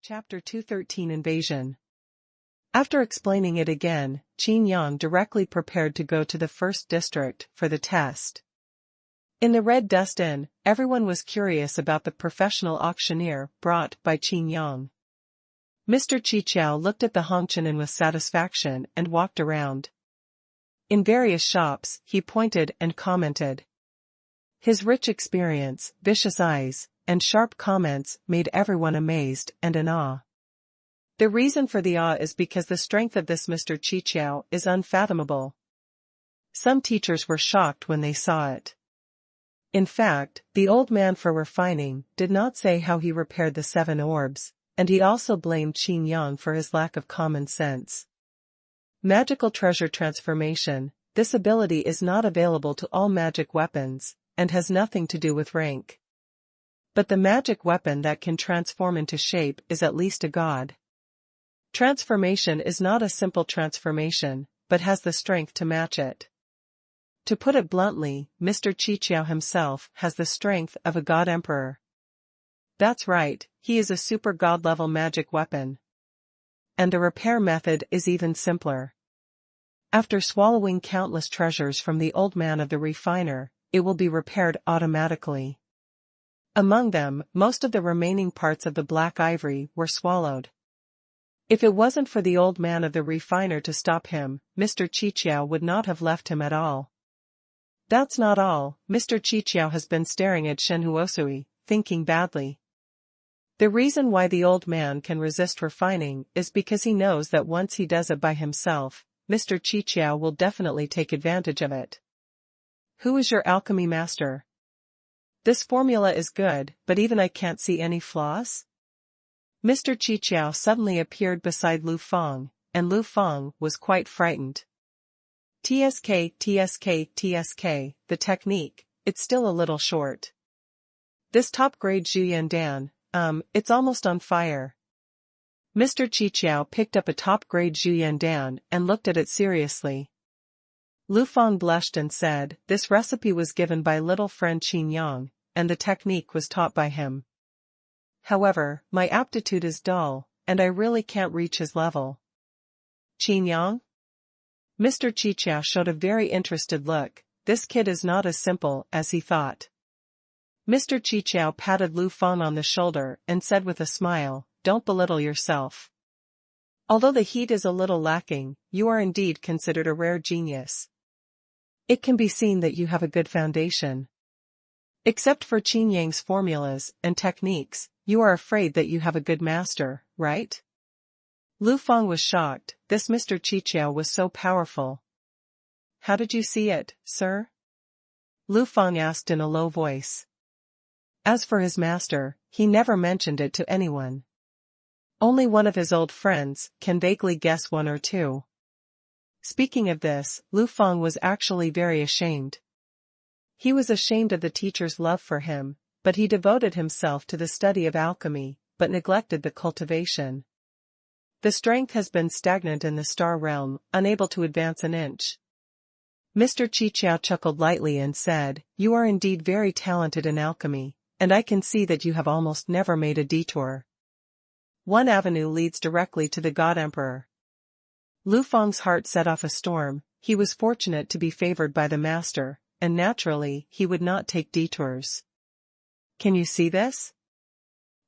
Chapter 213 Invasion. After explaining it again, Qin Yang directly prepared to go to the first district for the test. In the Red Dust Inn, everyone was curious about the professional auctioneer brought by Qin Yang. Mr. Qiqiao looked at the Hongqian with satisfaction and walked around. In various shops, he pointed and commented. His rich experience, vicious eyes, and sharp comments made everyone amazed and in awe. The reason for the awe is because the strength of this Mr. Qiqiao is unfathomable. Some teachers were shocked when they saw it. In fact, the old man for refining did not say how he repaired the 7 orbs, and he also blamed Qin Yang for his lack of common sense. Magical treasure transformation. This ability is not available to all magic weapons, and has nothing to do with rank. But the magic weapon that can transform into shape is at least a god. Transformation is not a simple transformation, but has the strength to match it. To put it bluntly, Mr. Qiqiao himself has the strength of a god emperor. That's right, he is a super god-level magic weapon. And the repair method is even simpler. After swallowing countless treasures from the old man of the refiner, it will be repaired automatically. Among them, most of the remaining parts of the black ivory were swallowed. If it wasn't for the old man of the refiner to stop him, Mr. Qiqiao would not have left him at all. That's not all. Mr. Qiqiao has been staring at Xuanhuan, thinking badly. The reason why the old man can resist refining is because he knows that once he does it by himself, Mr. Qiqiao will definitely take advantage of it. Who is your alchemy master? This formula is good, but even I can't see any flaws? Mr. Qiqiao suddenly appeared beside Lu Feng, and Lu Feng was quite frightened. TSK, the technique, it's still a little short. This top-grade Zhuyan Dan, it's almost on fire. Mr. Qiqiao picked up a top-grade Zhuyan Dan and looked at it seriously. Lu Feng blushed and said, this recipe was given by little friend Qin Yang, and the technique was taught by him. However, my aptitude is dull, and I really can't reach his level. Qin Yang? Mr. Qiqiao showed a very interested look. This kid is not as simple as he thought. Mr. Qiqiao patted Lu Feng on the shoulder and said with a smile, don't belittle yourself. Although the heat is a little lacking, you are indeed considered a rare genius. It can be seen that you have a good foundation. Except for Qin Yang's formulas and techniques, you are afraid that you have a good master, right? Lu Feng was shocked. This Mr. Qiqiao was so powerful. How did you see it, sir? Lu Feng asked in a low voice. As for his master, he never mentioned it to anyone. Only one of his old friends can vaguely guess 1 or 2. Speaking of this, Lu Feng was actually very ashamed. He was ashamed of the teacher's love for him, but he devoted himself to the study of alchemy, but neglected the cultivation. The strength has been stagnant in the star realm, unable to advance an inch. Mr. Qiqiao chuckled lightly and said, you are indeed very talented in alchemy, and I can see that you have almost never made a detour. One avenue leads directly to the God Emperor. Lu Feng's heart set off a storm. He was fortunate to be favored by the master, and naturally, he would not take detours. Can you see this?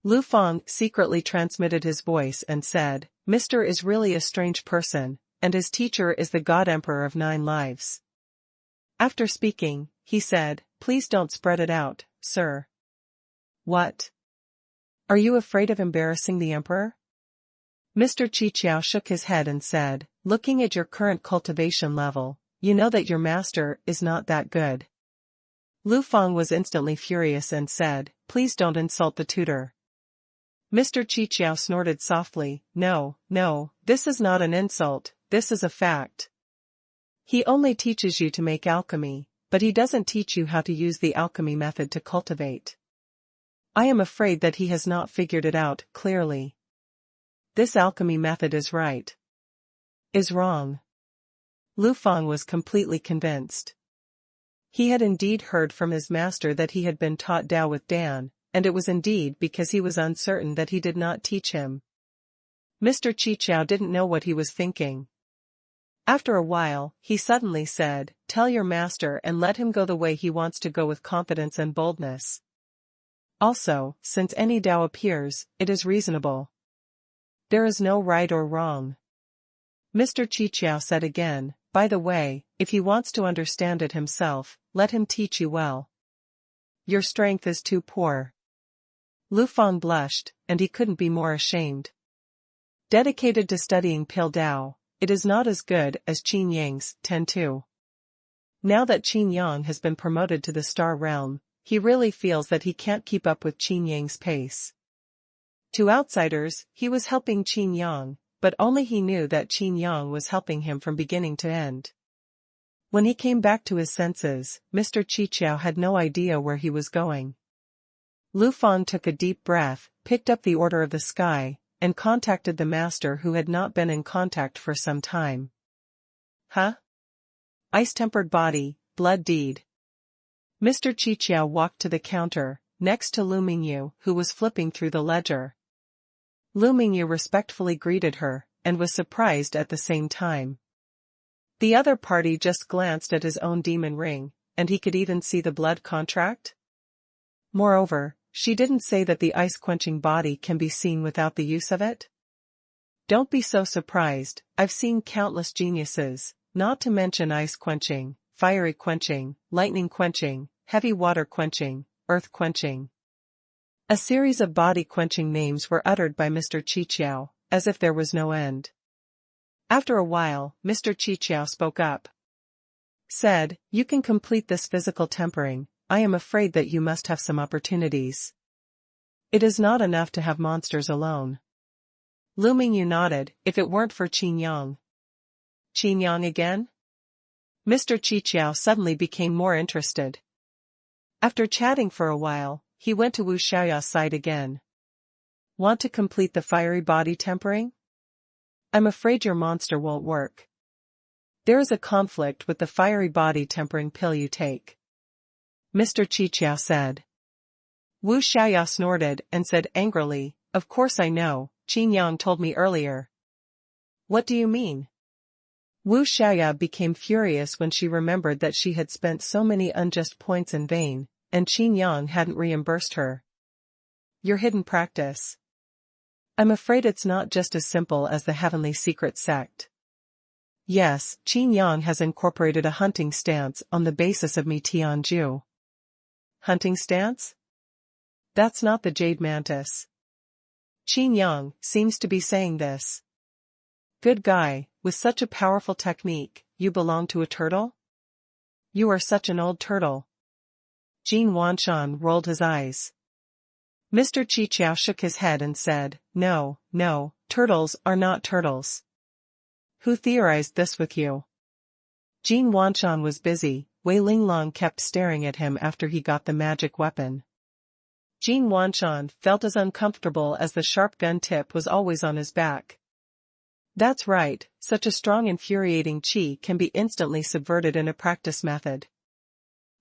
Lu Feng secretly transmitted his voice and said, Mr. is really a strange person, and his teacher is the God Emperor of 9 lives. After speaking, he said, please don't spread it out, sir. What? Are you afraid of embarrassing the Emperor? Mr. Qiqiao shook his head and said, looking at your current cultivation level, you know that your master is not that good. Lu Feng was instantly furious and said, please don't insult the tutor. Mr. Qiqiao snorted softly, no, this is not an insult, this is a fact. He only teaches you to make alchemy, but he doesn't teach you how to use the alchemy method to cultivate. I am afraid that he has not figured it out clearly. This alchemy method is right. Is wrong. Lu Feng was completely convinced. He had indeed heard from his master that he had been taught Tao with Dan, and it was indeed because he was uncertain that he did not teach him. Mr. Chichao didn't know what he was thinking. After a while, he suddenly said, "Tell your master and let him go the way he wants to go with confidence and boldness. Also, since any Tao appears, it is reasonable. There is no right or wrong." Mr. Chichao said again, "By the way, if he wants to understand it himself, let him teach you well. Your strength is too poor." Lu Feng blushed, and he couldn't be more ashamed. Dedicated to studying Pale Dao, it is not as good as Qin Yang's 10-2. Now that Qin Yang has been promoted to the star realm, he really feels that he can't keep up with Qin Yang's pace. To outsiders, he was helping Qin Yang, but only he knew that Qin Yang was helping him from beginning to end. When he came back to his senses, Mr. Chichao had no idea where he was going. Lu Feng took a deep breath, picked up the Order of the Sky, and contacted the master who had not been in contact for some time. "Huh? Ice-tempered body, blood deed." Mr. Chichao walked to the counter, next to Lu Mingyu, who was flipping through the ledger. Lu Mingyu respectfully greeted her, and was surprised at the same time. The other party just glanced at his own demon ring, and he could even see the blood contract. Moreover, she didn't say that the ice-quenching body can be seen without the use of it. Don't be so surprised, I've seen countless geniuses, not to mention ice-quenching, fiery quenching, lightning quenching, heavy water quenching, earth quenching. A series of body-quenching names were uttered by Mr. Chichao, as if there was no end. After a while, Mr. Chichao spoke up. Said, "You can complete this physical tempering. I am afraid that you must have some opportunities. It is not enough to have monsters alone." Lu Mingyu nodded, "If it weren't for Qin Yang." "Qin Yang again?" Mr. Chichao suddenly became more interested. After chatting for a while, he went to Wu Xiaoya's side again. "Want to complete the fiery body tempering? I'm afraid your monster won't work. There is a conflict with the fiery body tempering pill you take," Mr. Chichao said. Wu Xiaoya snorted and said angrily, "Of course I know, Qin Yang told me earlier." "What do you mean?" Wu Xiaoya became furious when she remembered that she had spent so many unjust points in vain, and Qin Yang hadn't reimbursed her. "Your hidden practice. I'm afraid it's not just as simple as the Heavenly Secret Sect." "Yes, Qin Yang has incorporated a hunting stance on the basis of Mi Tianju." "Hunting stance? That's not the Jade Mantis." "Qin Yang seems to be saying this." "Good guy, with such a powerful technique, you belong to a turtle? You are such an old turtle." Jin Wanshan rolled his eyes. Mr. Chichao shook his head and said, No, turtles are not turtles." "Who theorized this with you?" Jin Wanshan was busy. Wei Linglong kept staring at him after he got the magic weapon. Jin Wanshan felt as uncomfortable as the sharp gun tip was always on his back. That's right, such a strong infuriating chi can be instantly subverted in a practice method.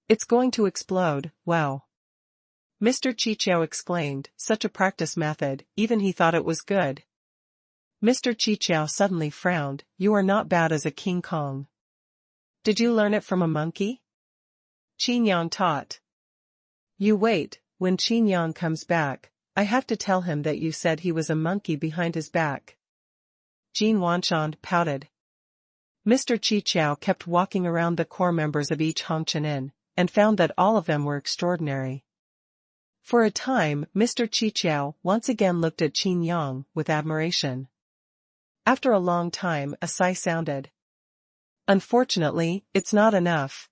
"It's going to explode, wow." Mr. Chichao exclaimed, such a practice method, even he thought it was good. Mr. Chichao suddenly frowned, "You are not bad as a King Kong. Did you learn it from a monkey?" Qin Yang taught. "You wait, when Qin Yang comes back, I have to tell him that you said he was a monkey behind his back." Jin Wanshan pouted. Mr. Chichao kept walking around the core members of each Hongqian, and found that all of them were extraordinary. For a time, Mr. Chichao once again looked at Qin Yang with admiration. After a long time, a sigh sounded. "Unfortunately, it's not enough."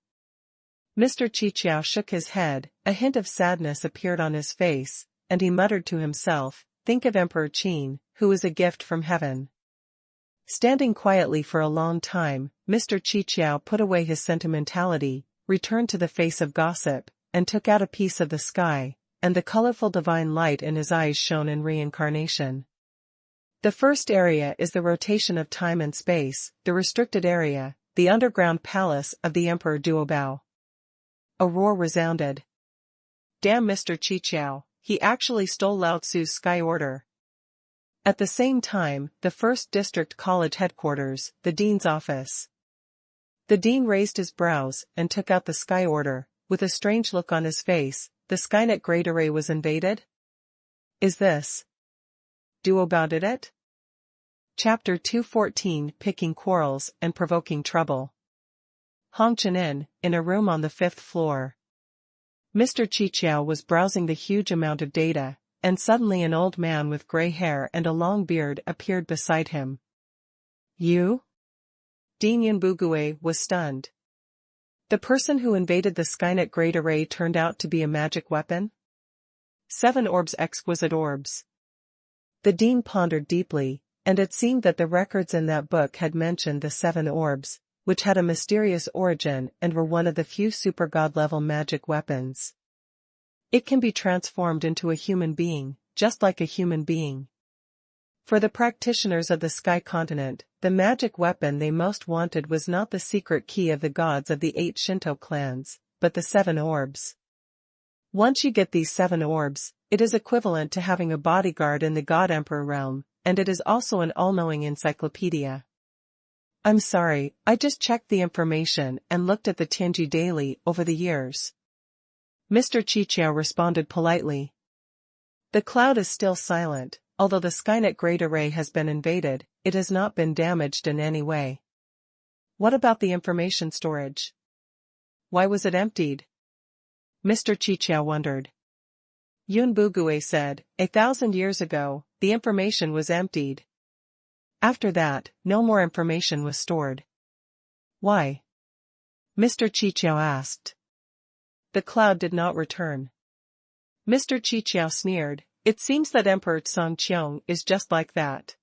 Mr. Chichao shook his head, a hint of sadness appeared on his face, and he muttered to himself, "Think of Emperor Qin, who is a gift from heaven." Standing quietly for a long time, Mr. Chichao put away his sentimentality, returned to the face of gossip, and took out a piece of the sky, and the colorful divine light in his eyes shone in reincarnation. The first area is the rotation of time and space, the restricted area, the underground palace of the Emperor Duobao. A roar resounded. "Damn Mr. Chichao, he actually stole Lao Tzu's Sky Order. At the same time, the 1st District College headquarters, the dean's office. The dean raised his brows and took out the Sky Order, with a strange look on his face. The Skynet Great Array was invaded? Is this do about it? Chapter 214 Picking Quarrels and Provoking Trouble. Hongqian, in a room on the 5th floor. Mr. Qiqiao was browsing the huge amount of data, and suddenly an old man with gray hair and a long beard appeared beside him. You? Dean Yunbugui was stunned. The person who invaded the Skynet Great Array turned out to be a magic weapon? 7 orbs, exquisite orbs. The dean pondered deeply, and it seemed that the records in that book had mentioned the 7 orbs, which had a mysterious origin and were one of the few super-god-level magic weapons. It can be transformed into a human being, just like a human being. For the practitioners of the Sky Continent, the magic weapon they most wanted was not the secret key of the gods of the 8 Shinto clans, but the 7 orbs. Once you get these 7 orbs, it is equivalent to having a bodyguard in the God Emperor realm, and it is also an all-knowing encyclopedia. I'm sorry, I just checked the information and looked at the Tianji Daily over the years. Mr. Qiqiao responded politely. The cloud is still silent, although the Skynet Great Array has been invaded, it has not been damaged in any way. What about the information storage? Why was it emptied? Mr. Qiqiao wondered. Yun Bugui said, 1,000 years ago, the information was emptied. After that, no more information was stored. Why? Mr. Qiqiao asked. The cloud did not return. Mr. Qiqiao sneered, it seems that Emperor Songqiong is just like that.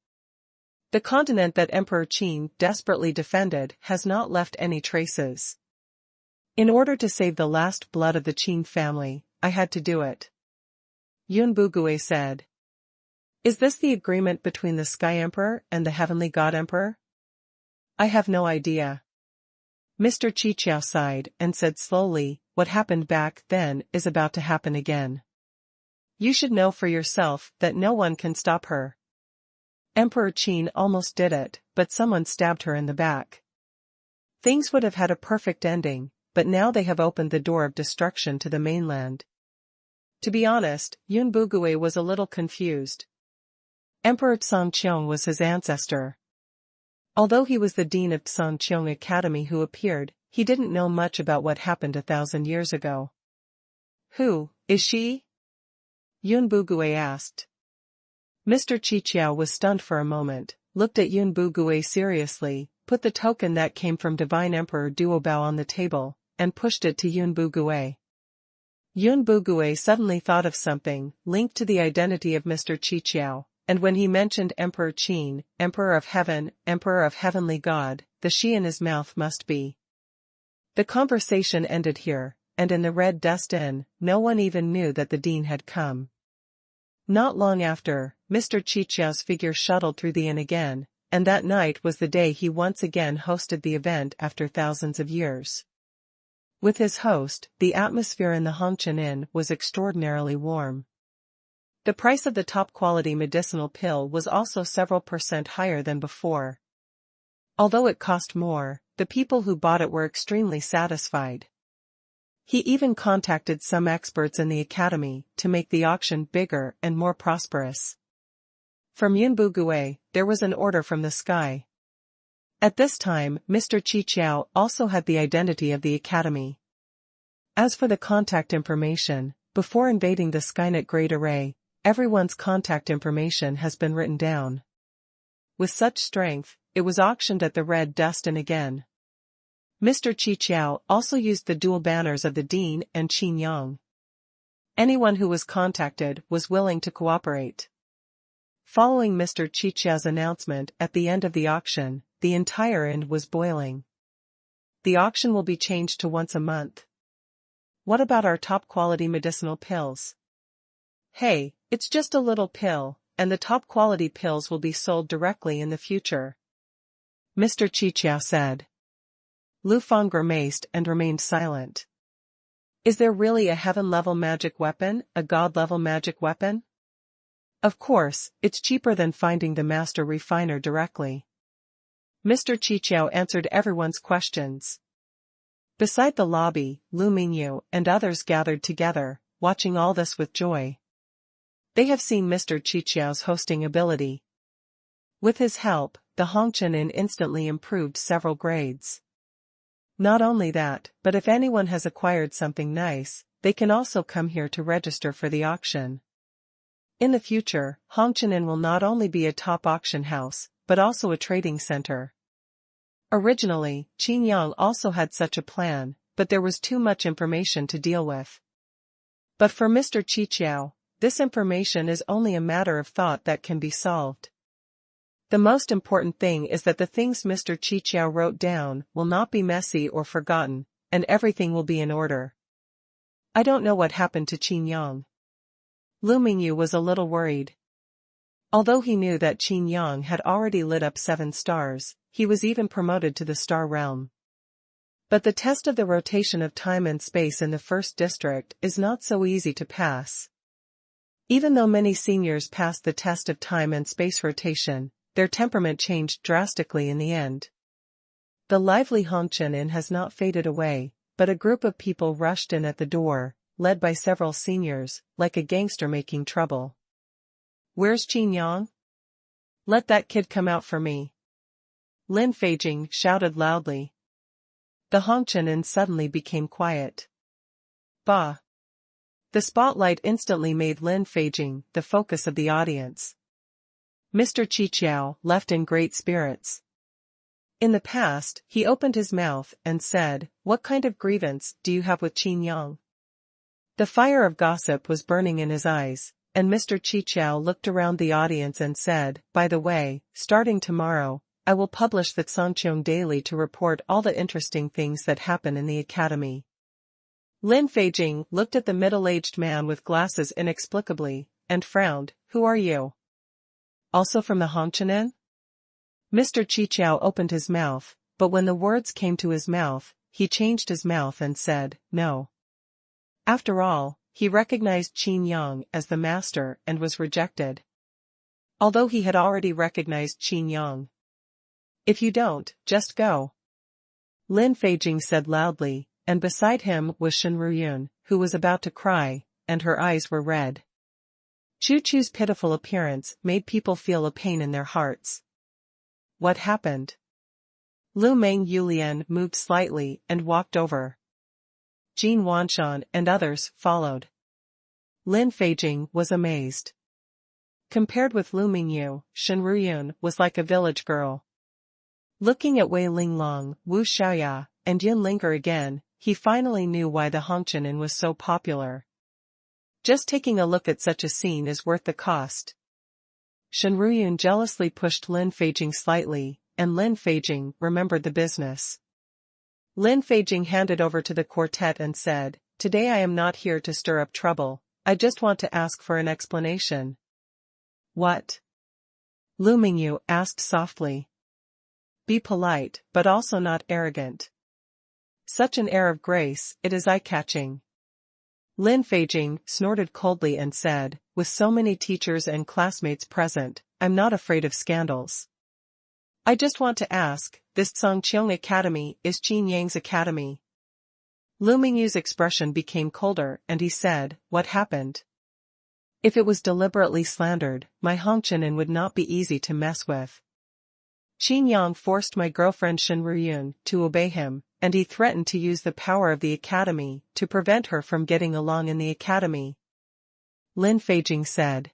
The continent that Emperor Qin desperately defended has not left any traces. In order to save the last blood of the Qin family, I had to do it. Yun Bugui said. Is this the agreement between the Sky Emperor and the Heavenly God Emperor? I have no idea. Mr. Qiqiao sighed and said slowly, what happened back then is about to happen again. You should know for yourself that no one can stop her. Emperor Qin almost did it, but someone stabbed her in the back. Things would have had a perfect ending, but now they have opened the door of destruction to the mainland. To be honest, Yun Bugui was a little confused. Emperor Songqiong was his ancestor. Although he was the dean of Songqiong Academy who appeared, he didn't know much about what happened 1,000 years ago. Who is she? Yun Bugui asked. Mr. Qiqiao was stunned for a moment, looked at Yun Bugui seriously, put the token that came from Divine Emperor Duobao on the table, and pushed it to Yun Bugui. Yun Bugui suddenly thought of something, linked to the identity of Mr. Qiqiao, and when he mentioned Emperor Qin, Emperor of Heaven, Emperor of Heavenly God, the she in his mouth must be. The conversation ended here, and in the Red Dust Inn, no one even knew that the dean had come. Not long after, Mr. Qiqiao's figure shuttled through the inn again, and that night was the day he once again hosted the event after thousands of years. With his host, the atmosphere in the Hongqian Inn was extraordinarily warm. The price of the top-quality medicinal pill was also several % higher than before. Although it cost more, the people who bought it were extremely satisfied. He even contacted some experts in the academy to make the auction bigger and more prosperous. From Yun Bugui, there was an order from the sky. At this time, Mr. Qiqiao also had the identity of the academy. As for the contact information, before invading the Skynet Great Array, everyone's contact information has been written down. With such strength, it was auctioned at the Red Dust Inn again. Mr. Qiqiao also used the dual banners of the Dean and Qin Yang. Anyone who was contacted was willing to cooperate. Following Mr. Qiqiao's announcement at the end of the auction, the entire inn was boiling. The auction will be changed to once a month. What about our top-quality medicinal pills? Hey, it's just a little pill, and the top-quality pills will be sold directly in the future. Mr. Qiqiao said. Lu Feng grimaced and remained silent. Is there really a heaven-level magic weapon, a god-level magic weapon? Of course, it's cheaper than finding the master refiner directly. Mr. Qiqiao answered everyone's questions. Beside the lobby, Lu Mingyu and others gathered together, watching all this with joy. They have seen Mr. Qiqiao's hosting ability. With his help, the Hongqian instantly improved several grades. Not only that, but if anyone has acquired something nice, they can also come here to register for the auction. In the future, Hongqian will not only be a top auction house, but also a trading center. Originally, Qin Yang also had such a plan, but there was too much information to deal with. But for Mr. Qiqiao, this information is only a matter of thought that can be solved. The most important thing is that the things Mr. Qiqiao wrote down will not be messy or forgotten, and everything will be in order. I don't know what happened to Qin Yang. Lu Mingyu was a little worried. Although he knew that Qin Yang had already lit up 7 stars, he was even promoted to the star realm. But the test of the rotation of time and space in the first district is not so easy to pass. Even though many seniors passed the test of time and space rotation, their temperament changed drastically in the end. The lively Hongqian has not faded away, but a group of people rushed in at the door, led by several seniors, like a gangster making trouble. Where's Qin Yang? Let that kid come out for me. Lin Feijing shouted loudly. The Hongqian suddenly became quiet. Bah! The spotlight instantly made Lin Feijing the focus of the audience. Mr. Qiqiao left in great spirits. In the past, he opened his mouth and said, "What kind of grievance do you have with Qin Yang?" The fire of gossip was burning in his eyes, and Mr. Qiqiao looked around the audience and said, "By the way, starting tomorrow, I will publish the Zhangqiong Daily to report all the interesting things that happen in the academy." Lin Feijing looked at the middle-aged man with glasses inexplicably, and frowned. "Who are you? Also from the Hongqian?" Mr. Qiqiao opened his mouth, but when the words came to his mouth, he changed his mouth and said, "No." After all, he recognized Qin Yang as the master and was rejected. Although he had already recognized Qin Yang. "If you don't, just go," Lin Feijing said loudly, and beside him was Xuanhuan, who was about to cry, and her eyes were red. Chu Chu's pitiful appearance made people feel a pain in their hearts. What happened? Lu Meng Yulian moved slightly and walked over. Jin Wanshan and others followed. Lin Feijing was amazed. Compared with Lu Mingyu, Xuanhuan was like a village girl. Looking at Wei Linglong, Wu Xiaoya, and Yin Linger again, he finally knew why the Hongqian was so popular. Just taking a look at such a scene is worth the cost. Xuanhuan jealously pushed Lin Feijing slightly, and Lin Feijing remembered the business. Lin Feijing handed over to the quartet and said, "Today I am not here to stir up trouble, I just want to ask for an explanation." "What?" Lu Mingyu asked softly. "Be polite, but also not arrogant. Such an air of grace, it is eye-catching." Lin Feijing snorted coldly and said, "With so many teachers and classmates present, I'm not afraid of scandals. I just want to ask, this Zhangqiong Academy is Qin Yang's academy?" Lu Mingyu's expression became colder and he said, "What happened? If it was deliberately slandered, my Hongqian would not be easy to mess with. Qin Yang forced my girlfriend Xuanhuan to obey him, and he threatened to use the power of the academy to prevent her from getting along in the academy," Lin Feijing said.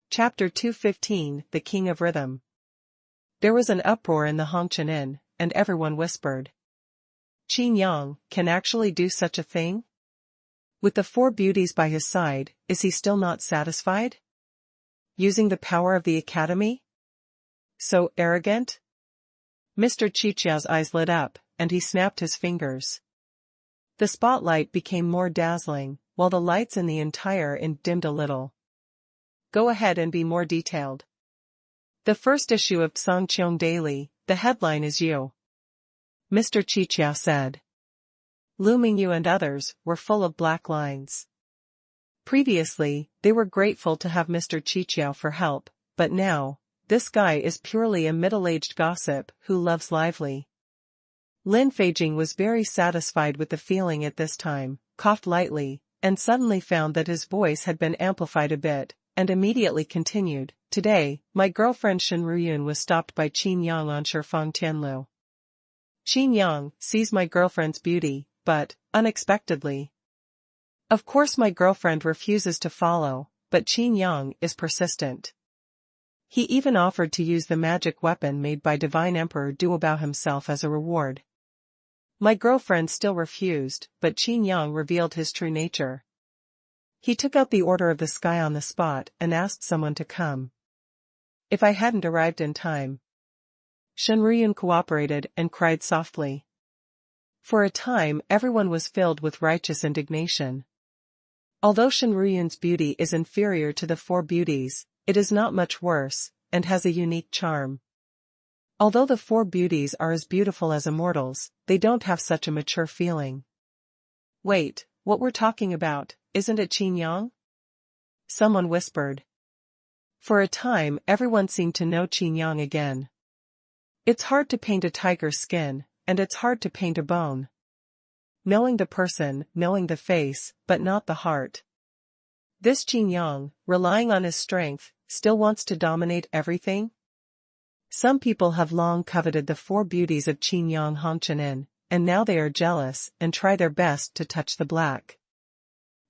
Chapter 215, The King of Rhythm. There was an uproar in the Hongqian, and everyone whispered. Qin Yang can actually do such a thing? With the 4 beauties by his side, is he still not satisfied? Using the power of the academy? So arrogant? Mr. Qiqiao's eyes lit up, and he snapped his fingers. The spotlight became more dazzling, while the lights in the entire inn dimmed a little. "Go ahead and be more detailed. The first issue of Zhangqiong Daily, the headline is you," Mr. Qiqiao said. Lu Mingyu and others were full of black lines. Previously, they were grateful to have Mr. Qiqiao for help, but now, this guy is purely a middle-aged gossip who loves lively. Lin Feijing was very satisfied with the feeling at this time, coughed lightly, and suddenly found that his voice had been amplified a bit, and immediately continued, "Today, my girlfriend Xuanhuan was stopped by Qin Yang on Shifang Tianlu. Qin Yang sees my girlfriend's beauty, but, unexpectedly. Of course my girlfriend refuses to follow, but Qin Yang is persistent. He even offered to use the magic weapon made by Divine Emperor Duobao himself as a reward. My girlfriend still refused, but Qin Yang revealed his true nature. He took out the Order of the Sky on the spot and asked someone to come. If I hadn't arrived in time." Xuanhuan cooperated and cried softly. For a time everyone was filled with righteous indignation. Although Xuanhuan's beauty is inferior to the four beauties, it is not much worse, and has a unique charm. Although the four beauties are as beautiful as immortals, they don't have such a mature feeling. "Wait, what we're talking about, isn't it Qin Yang?" someone whispered. For a time everyone seemed to know Qin Yang again. It's hard to paint a tiger's skin, and it's hard to paint a bone. Knowing the person, knowing the face, but not the heart. This Qin Yang, relying on his strength, still wants to dominate everything? Some people have long coveted the four beauties of Qin Yang Hongchenin, and now they are jealous and try their best to touch the black.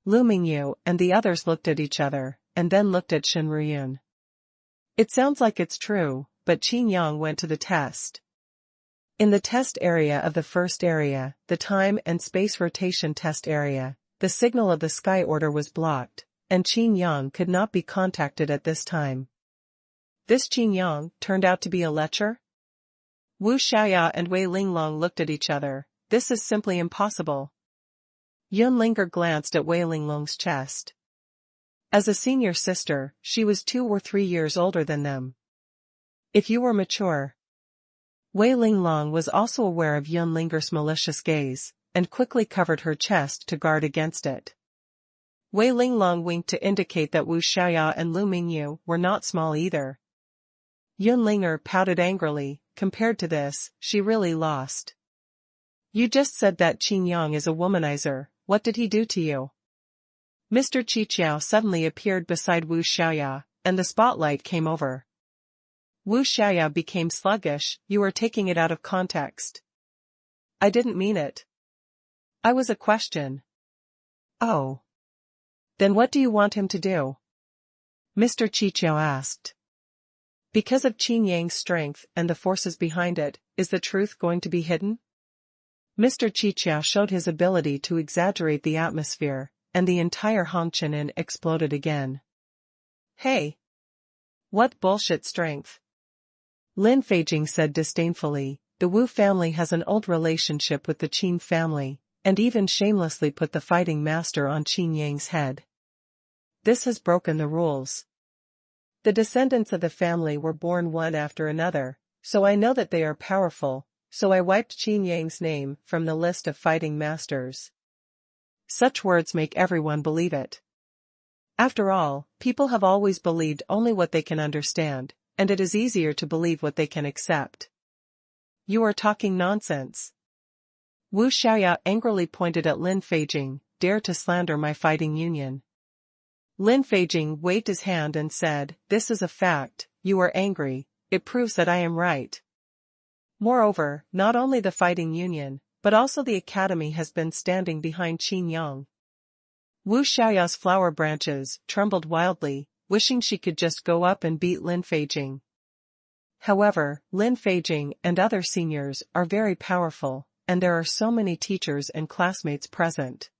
Lu Mingyu and the others looked at each other, and then looked at Xuanhuan. It sounds like it's true, but Qin Yang went to the test. In the test area of the first area, the time and space rotation test area, the signal of the Sky Order was blocked, and Qin Yang could not be contacted at this time. This Qin Yang turned out to be a lecher? Wu Xiaoya and Wei Linglong looked at each other. This is simply impossible. Yin Linger glanced at Wei Linglong's chest. As a senior sister, she was 2 or 3 years older than them. If you were mature. Wei Linglong was also aware of Yin Linger's malicious gaze, and quickly covered her chest to guard against it. Wei Linglong winked to indicate that Wu Xiaoya and Lu Mingyu were not small either. Yin Linger pouted angrily. Compared to this, she really lost. You just said that Qin Yang is a womanizer. What did he do to you? Mr. Qiqiao suddenly appeared beside Wu Xiaoya, and the spotlight came over. Wu Xiaoya became sluggish. You are taking it out of context. I didn't mean it. I was a question. Oh. Then what do you want him to do? Mr. Qiqiao asked. Because of Qin Yang's strength and the forces behind it, is the truth going to be hidden? Mr. Qiqiao showed his ability to exaggerate the atmosphere, and the entire Hongchenin exploded again. Hey! What bullshit strength? Lin Feijing said disdainfully. The Wu family has an old relationship with the Qin family, and even shamelessly put the fighting master on Qin Yang's head. This has broken the rules. The descendants of the family were born one after another, so I know that they are powerful, so I wiped Qin Yang's name from the list of fighting masters. Such words make everyone believe it. After all, people have always believed only what they can understand, and it is easier to believe what they can accept. You are talking nonsense. Wu Xiaoya angrily pointed at Lin Feijing. Dare to slander my fighting union. Lin Feijing waved his hand and said, this is a fact. You are angry. It proves that I am right. Moreover, not only the fighting union, but also the academy has been standing behind Qin Yang. Wu Xiaoya's flower branches trembled wildly, wishing she could just go up and beat Lin Feijing. However, Lin Feijing and other seniors are very powerful, and there are so many teachers and classmates present.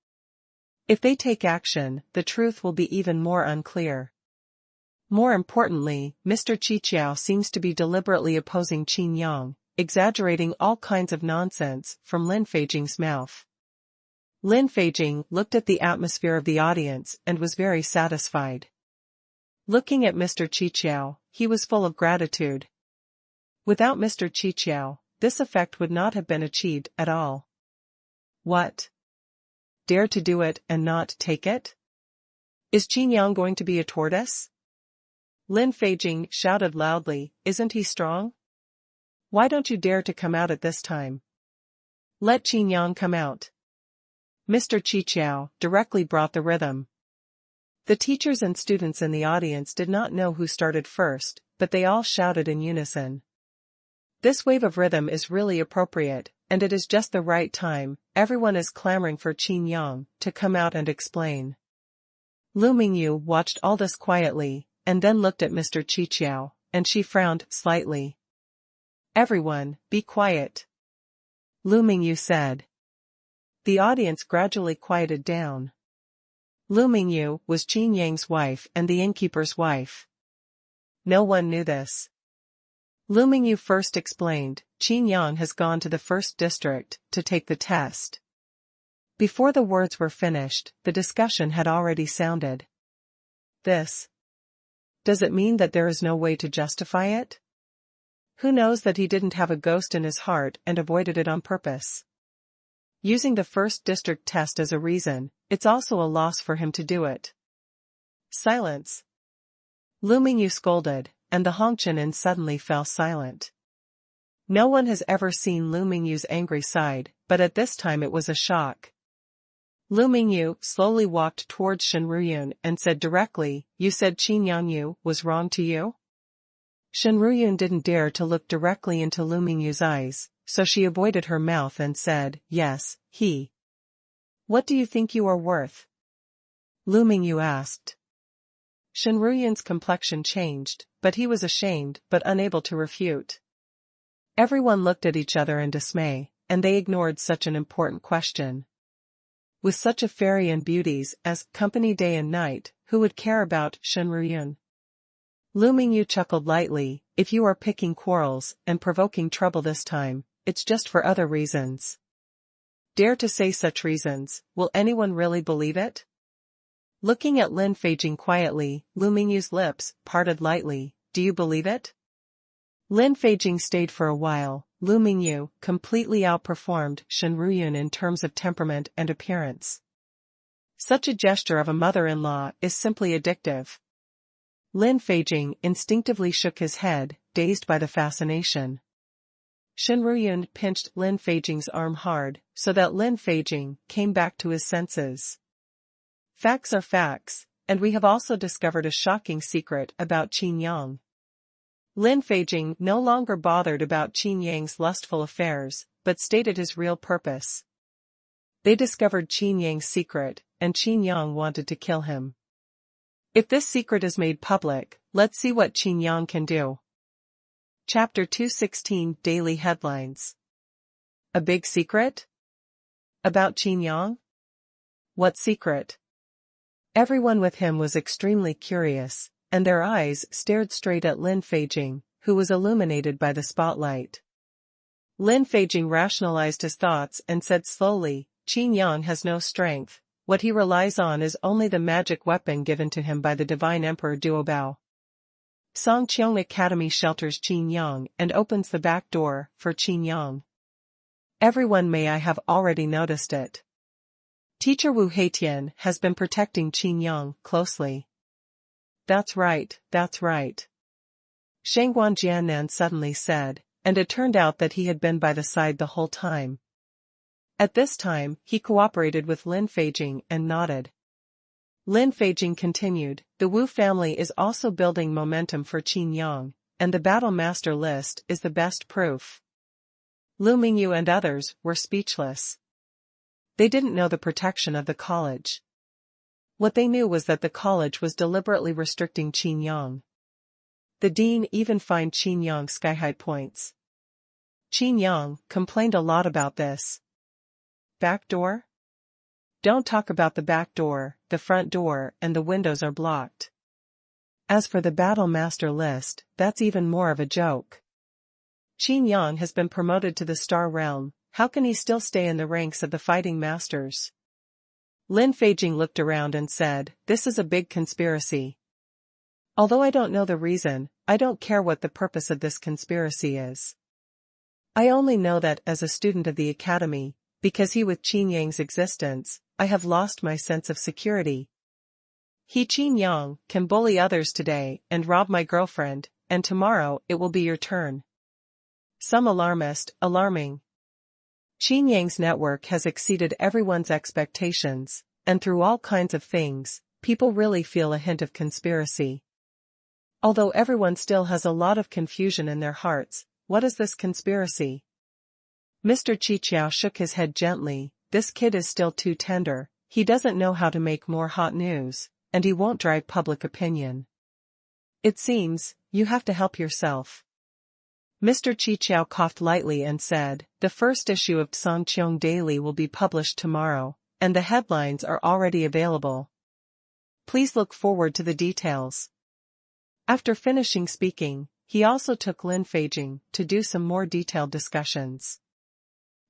If they take action, the truth will be even more unclear. More importantly, Mr. Qiqiao seems to be deliberately opposing Qin Yang, exaggerating all kinds of nonsense from Lin Feijing's mouth. Lin Feijing looked at the atmosphere of the audience and was very satisfied. Looking at Mr. Qiqiao, he was full of gratitude. Without Mr. Qiqiao, this effect would not have been achieved at all. What? dare to do it and not take it? Is Qin Yang going to be a tortoise? Lin Feijing shouted loudly, isn't he strong? Why don't you dare to come out at this time? Let Qin Yang come out. Mr. Qiqiao directly brought the rhythm. The teachers and students in the audience did not know who started first, but they all shouted in unison. This wave of rhythm is really appropriate, and it is just the right time. Everyone is clamoring for Qin Yang to come out and explain. Lu Mingyu watched all this quietly, and then looked at Mr. Qiqiao, and she frowned slightly. Everyone, be quiet. Lu Mingyu said. The audience gradually quieted down. Lu Mingyu was Qin Yang's wife and the innkeeper's wife. No one knew this. Lu Mingyu first explained, Qin Yang has gone to the first district to take the test. Before the words were finished, the discussion had already sounded. This. Does it mean that there is no way to justify it? Who knows that he didn't have a ghost in his heart and avoided it on purpose? Using the first district test as a reason, it's also a loss for him to do it. Silence. Lu Mingyu scolded, and the Hongqian suddenly fell silent. No one has ever seen Lu Mingyu's angry side, but at this time it was a shock. Lu Mingyu slowly walked towards Xuanhuan and said directly, you said Qin Yang was wrong to you? Xuanhuan didn't dare to look directly into Lu Mingyu's eyes, so she avoided her mouth and said, yes, he. What do you think you are worth? Lu Mingyu asked. Xuanhuan's complexion changed, but he was ashamed but unable to refute. Everyone looked at each other in dismay, and they ignored such an important question. With such a fairy and beauties as company day and night, who would care about Xuanhuan? Lu Mingyu chuckled lightly, if you are picking quarrels and provoking trouble this time, it's just for other reasons. Dare to say such reasons, will anyone really believe it? Looking at Lin Feijing quietly, Lu Mingyu's lips parted lightly, do you believe it? Lin Feijing stayed for a while. Lu Mingyu completely outperformed Xuanhuan in terms of temperament and appearance. Such a gesture of a mother-in-law is simply addictive. Lin Feijing instinctively shook his head, dazed by the fascination. Xuanhuan pinched Lin Feijing's arm hard, so that Lin Feijing came back to his senses. Facts are facts, and we have also discovered a shocking secret about Qin Yang. Lin Feijing no longer bothered about Qin Yang's lustful affairs, but stated his real purpose. They discovered Qin Yang's secret, and Qin Yang wanted to kill him. If this secret is made public, let's see what Qin Yang can do. Chapter 216 Daily Headlines. A big secret? About Qin Yang? What secret? Everyone with him was extremely curious, and their eyes stared straight at Lin Feijing, who was illuminated by the spotlight. Lin Feijing rationalized his thoughts and said slowly, Qin Yang has no strength, what he relies on is only the magic weapon given to him by the divine Emperor Duobao. Songqiong Academy shelters Qin Yang and opens the back door for Qin Yang. Everyone may I have already noticed it. Teacher Wu Heitian has been protecting Qin Yang closely. That's right, that's right. Shangguan Jiannan suddenly said, and it turned out that he had been by the side the whole time. At this time, he cooperated with Lin Feijing and nodded. Lin Feijing continued, the Wu family is also building momentum for Qin Yang, and the battle master list is the best proof. Lu Mingyu and others were speechless. They didn't know the protection of the college. What they knew was that the college was deliberately restricting Qin Yang. The dean even fined Qin Yang sky-high points. Qin Yang complained a lot about this. Back door? Don't talk about the back door, the front door and the windows are blocked. As for the battle master list, that's even more of a joke. Qin Yang has been promoted to the star realm, how can he still stay in the ranks of the fighting masters? Lin Feijing looked around and said, this is a big conspiracy. Although I don't know the reason, I don't care what the purpose of this conspiracy is. I only know that as a student of the academy, because he with Qin Yang's existence, I have lost my sense of security. He Qin Yang can bully others today and rob my girlfriend, and tomorrow it will be your turn. Some alarmist, alarming. Qin Yang's network has exceeded everyone's expectations, and through all kinds of things, people really feel a hint of conspiracy. Although everyone still has a lot of confusion in their hearts, what is this conspiracy? Mr. Qiqiao shook his head gently. This kid is still too tender, he doesn't know how to make more hot news, and he won't drive public opinion. It seems, you have to help yourself. Mr. Qiqiao coughed lightly and said, the first issue of Songqiong Daily will be published tomorrow, and the headlines are already available. Please look forward to the details. After finishing speaking, he also took Lin Feijing to do some more detailed discussions.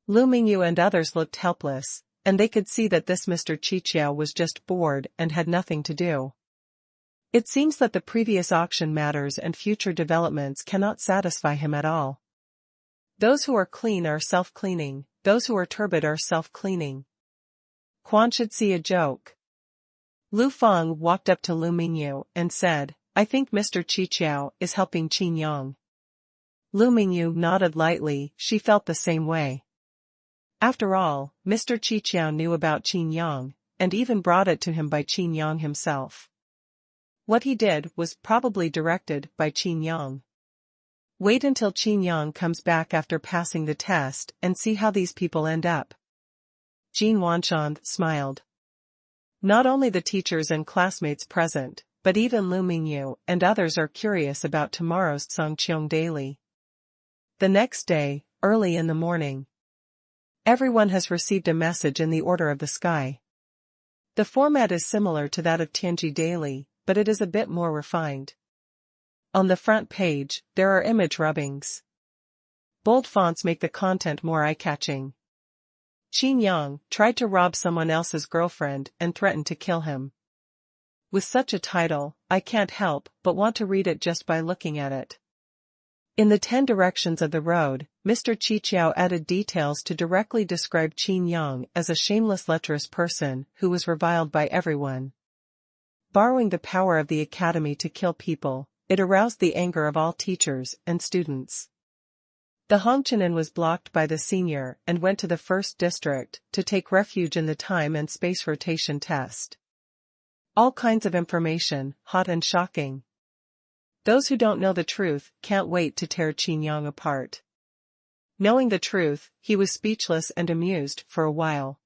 Lu Mingyu and others looked helpless, and they could see that this Mr. Qiqiao was just bored and had nothing to do. It seems that the previous auction matters and future developments cannot satisfy him at all. Those who are clean are self-cleaning, those who are turbid are self-cleaning. Quan should see a joke. Lu Feng walked up to Lu Mingyu and said, I think Mr. Qiqiao is helping Qin Yang. Lu Mingyu nodded lightly, she felt the same way. After all, Mr. Qiqiao knew about Qin Yang, and even brought it to him by Qin Yang himself. What he did was probably directed by Qin Yang. Wait until Qin Yang comes back after passing the test and see how these people end up. Jin Wanshan smiled. Not only the teachers and classmates present, but even Lu Mingyu and others are curious about tomorrow's Songqiong Daily. The next day, early in the morning, everyone has received a message in the order of the sky. The format is similar to that of Tianji Daily, but it is a bit more refined. On the front page, there are image rubbings. Bold fonts make the content more eye-catching. Qin Yang tried to rob someone else's girlfriend and threatened to kill him. With such a title, I can't help but want to read it just by looking at it. In the 10 directions of the road, Mr. Qiqiao added details to directly describe Qin Yang as a shameless lecherous person who was reviled by everyone. Borrowing the power of the academy to kill people, it aroused the anger of all teachers and students. The Hongqianin was blocked by the senior and went to the first district to take refuge in the time and space rotation test. All kinds of information, hot and shocking. Those who don't know the truth can't wait to tear Qin Yang apart. Knowing the truth, he was speechless and amused for a while.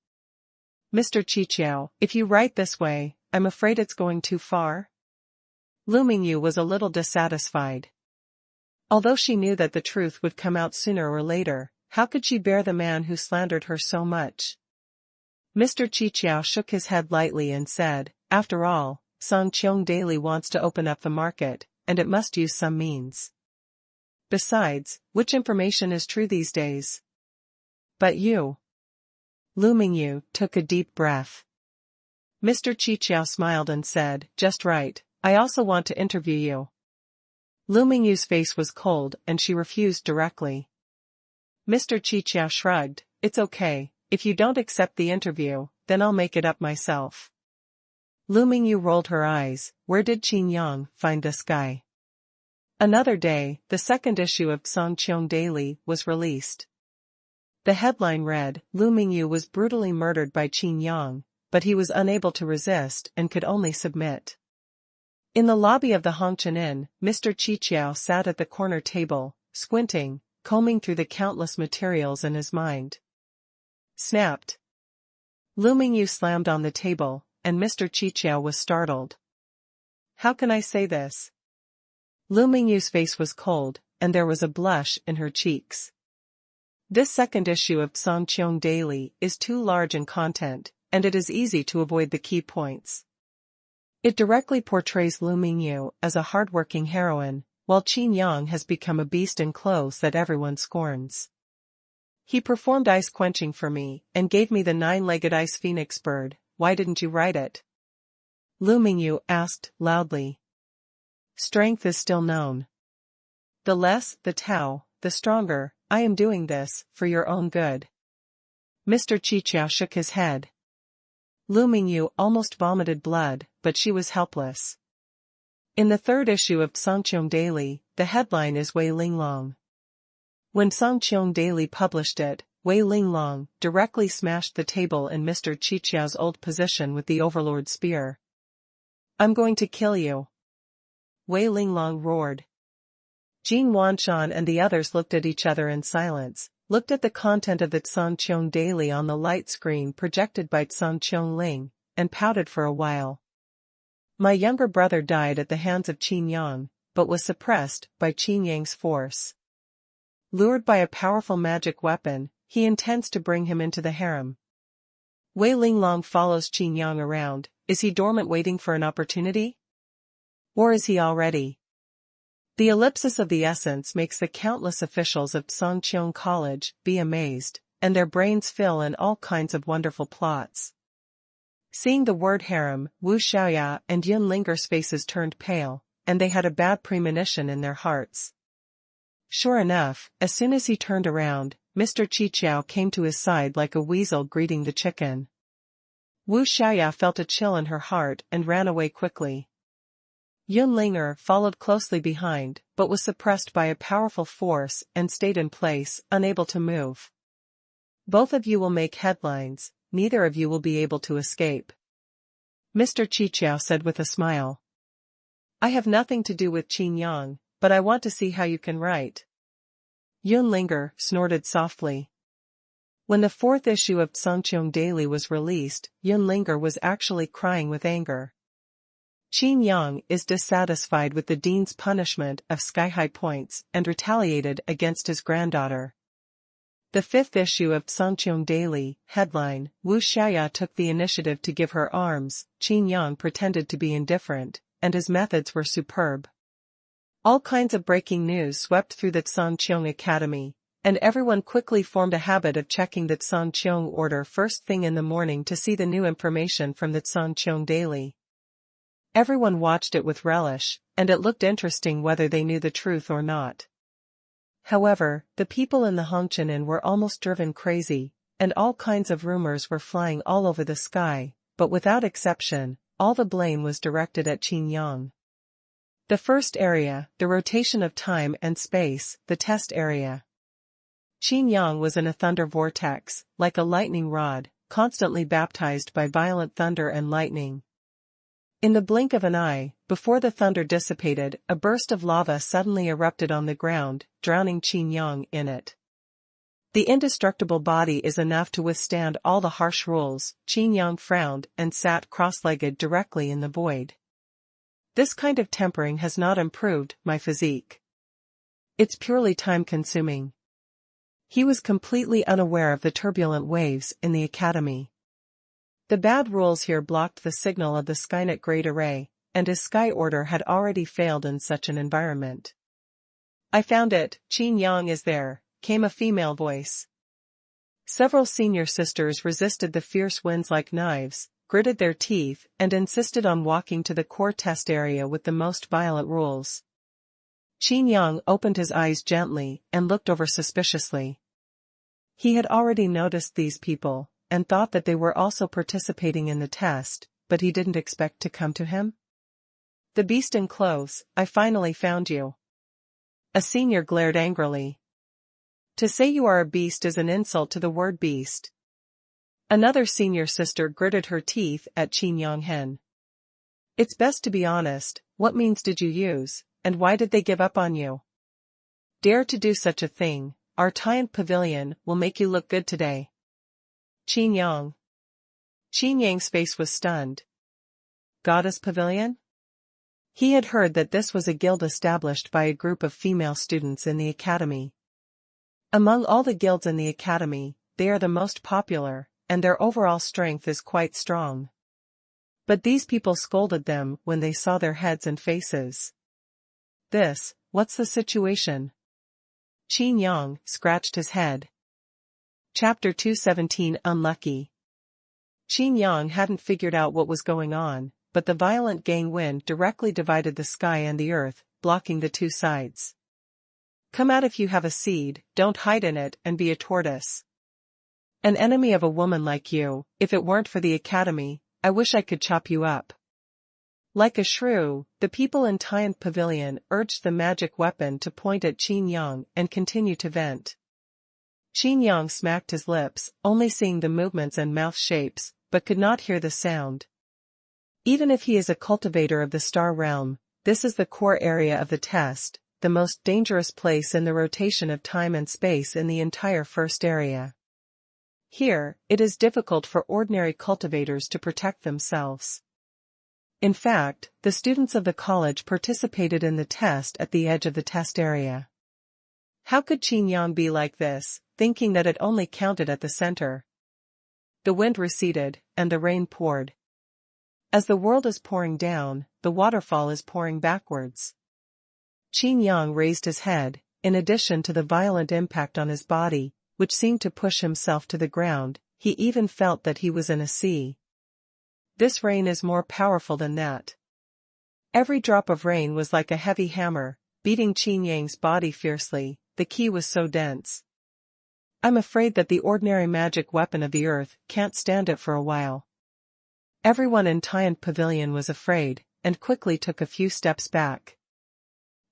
Mr. Qiqiao, if you write this way, I'm afraid it's going too far. Lu Mingyu was a little dissatisfied. Although she knew that the truth would come out sooner or later, how could she bear the man who slandered her so much? Mr. Qiqiao shook his head lightly and said, after all, Songqiong Daily wants to open up the market, and it must use some means. Besides, which information is true these days? But you. Lu Mingyu took a deep breath. Mr. Qiqiao smiled and said, just right, I also want to interview you. Lu Mingyu's face was cold and she refused directly. Mr. Qiqiao shrugged, it's okay, if you don't accept the interview, then I'll make it up myself. Lu Mingyu rolled her eyes, where did Qin Yang find this guy? Another day, the second issue of Songqiong Daily was released. The headline read, Lu Mingyu was brutally murdered by Qin Yang, but he was unable to resist and could only submit. In the lobby of the Hongqian Inn, Mr. Qiqiao sat at the corner table, squinting, combing through the countless materials in his mind. Snapped. Lu Mingyu slammed on the table, and Mr. Qiqiao was startled. How can I say this? Lu Mingyu's face was cold, and there was a blush in her cheeks. This second issue of Songqiong Daily is too large in content, and it is easy to avoid the key points. It directly portrays Lu Mingyu as a hard-working heroine, while Qin Yang has become a beast in clothes that everyone scorns. He performed ice quenching for me, and gave me the 9-legged ice phoenix bird. Why didn't you write it? Lu Mingyu asked loudly. Strength is still known. The less, the Tao, the stronger, I am doing this, for your own good. Mr. Qiqiao shook his head. Lu Mingyu almost vomited blood, but she was helpless. In the third issue of Songqiong Daily, the headline is Wei Linglong. When Songqiong Daily published it, Wei Linglong directly smashed the table in Mr. Qiqiao's old position with the Overlord spear. "I'm going to kill you!" Wei Linglong roared. Jin Wanshan and the others looked at each other in silence, looked at the content of the Songqiong Daily on the light screen projected by Songqiong Ling, and pouted for a while. "My younger brother died at the hands of Qin Yang, but was suppressed by Qin Yang's force. Lured by a powerful magic weapon, he intends to bring him into the harem. Wei Linglong follows Qin Yang around. Is he dormant waiting for an opportunity? Or is he already?" The ellipsis of the essence makes the countless officials of Songqiong College be amazed, and their brains fill in all kinds of wonderful plots. Seeing the word harem, Wu Xiaoya and Yin Linger's faces turned pale, and they had a bad premonition in their hearts. Sure enough, as soon as he turned around, Mr. Qiqiao came to his side like a weasel greeting the chicken. Wu Xiaoya felt a chill in her heart and ran away quickly. Yin Linger followed closely behind, but was suppressed by a powerful force and stayed in place, unable to move. "Both of you will make headlines, neither of you will be able to escape," Mr. Qiqiao said with a smile. "I have nothing to do with Qin Yang, but I want to see how you can write." Yin Linger snorted softly. When the fourth issue of Songqiong Daily was released, Yin Linger was actually crying with anger. Qin Yang is dissatisfied with the dean's punishment of sky-high points and retaliated against his granddaughter. The fifth issue of Songqiong Daily, headline, Wu Xiaoya took the initiative to give her arms. Qin Yang pretended to be indifferent, and his methods were superb. All kinds of breaking news swept through the Songqiong Academy, and everyone quickly formed a habit of checking the Songqiong order first thing in the morning to see the new information from the Songqiong Daily. Everyone watched it with relish, and it looked interesting whether they knew the truth or not. However, the people in the Hongqian Inn were almost driven crazy, and all kinds of rumors were flying all over the sky, but without exception, all the blame was directed at Qin Yang. The first area, the rotation of time and space, the test area. Qin Yang was in a thunder vortex, like a lightning rod, constantly baptized by violent thunder and lightning. In the blink of an eye, before the thunder dissipated, a burst of lava suddenly erupted on the ground, drowning Qin Yang in it. The indestructible body is enough to withstand all the harsh rules. Qin Yang frowned and sat cross-legged directly in the void. "This kind of tempering has not improved my physique. It's purely time-consuming." He was completely unaware of the turbulent waves in the academy. The bad rules here blocked the signal of the Skynet Great Array, and his sky order had already failed in such an environment. "I found it, Qin Yang is there," came a female voice. Several senior sisters resisted the fierce winds like knives, gritted their teeth, and insisted on walking to the core test area with the most violent rules. Qin Yang opened his eyes gently and looked over suspiciously. He had already noticed these people, and thought that they were also participating in the test, but he didn't expect to come to him. "The beast in clothes, I finally found you." A senior glared angrily. "To say you are a beast is an insult to the word beast." Another senior sister gritted her teeth at Qin Yang Hen. "It's best to be honest, what means did you use, and why did they give up on you? Dare to do such a thing, our Tiant Pavilion will make you look good today." Qin Yang. Qin Yang's face was stunned. Goddess Pavilion? He had heard that this was a guild established by a group of female students in the academy. Among all the guilds in the academy, they are the most popular, and their overall strength is quite strong. But these people scolded them when they saw their heads and faces. What's the situation? Qin Yang scratched his head. Chapter 217 Unlucky. Qin Yang hadn't figured out what was going on, but the violent gang wind directly divided the sky and the earth, blocking the two sides. "Come out if you have a seed, don't hide in it and be a tortoise." An enemy of a woman like you, if it weren't for the academy, I wish I could chop you up. Like a shrew, the people in Tian Pavilion urged the magic weapon to point at Qin Yang and continue to vent. Qin Yang smacked his lips, only seeing the movements and mouth shapes, but could not hear the sound. Even if he is a cultivator of the star realm, this is the core area of the test, the most dangerous place in the rotation of time and space in the entire first area. Here, it is difficult for ordinary cultivators to protect themselves. In fact, the students of the college participated in the test at the edge of the test area. How could Qin Yang be like this, thinking that it only counted at the center? The wind receded, and the rain poured. As the world is pouring down, the waterfall is pouring backwards. Qin Yang raised his head, in addition to the violent impact on his body, which seemed to push himself to the ground, he even felt that he was in a sea. This rain is more powerful than that. Every drop of rain was like a heavy hammer, beating Qin Yang's body fiercely, the key was so dense. I'm afraid that the ordinary magic weapon of the earth can't stand it for a while. Everyone in Tian Pavilion was afraid, and quickly took a few steps back.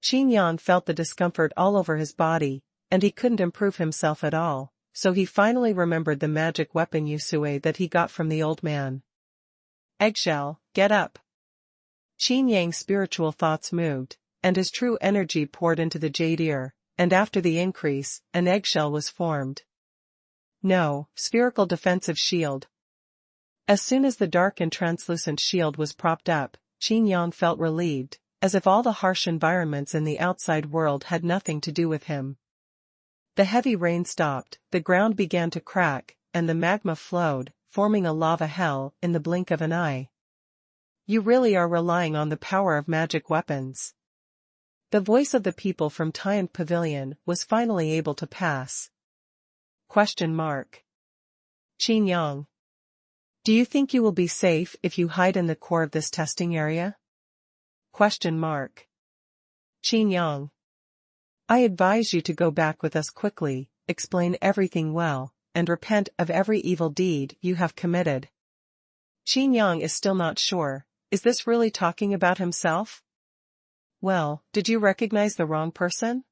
Qin Yang felt the discomfort all over his body, and he couldn't improve himself at all, so he finally remembered the magic weapon Yusue that he got from the old man. Eggshell, get up. Qin Yang's spiritual thoughts moved, and his true energy poured into the jade ear, and after the increase, an eggshell was formed. No, spherical defensive shield. As soon as the dark and translucent shield was propped up, Qin Yang felt relieved, as if all the harsh environments in the outside world had nothing to do with him. The heavy rain stopped, the ground began to crack, and the magma flowed, forming a lava hell in the blink of an eye. You really are relying on the power of magic weapons. The voice of the people from Tian Pavilion was finally able to pass. Question mark. Qin Yang. Do you think you will be safe if you hide in the core of this testing area? Question mark. Qin Yang. I advise you to go back with us quickly, explain everything well, and repent of every evil deed you have committed. Qin Yang is still not sure, is this really talking about himself? Well, did you recognize the wrong person?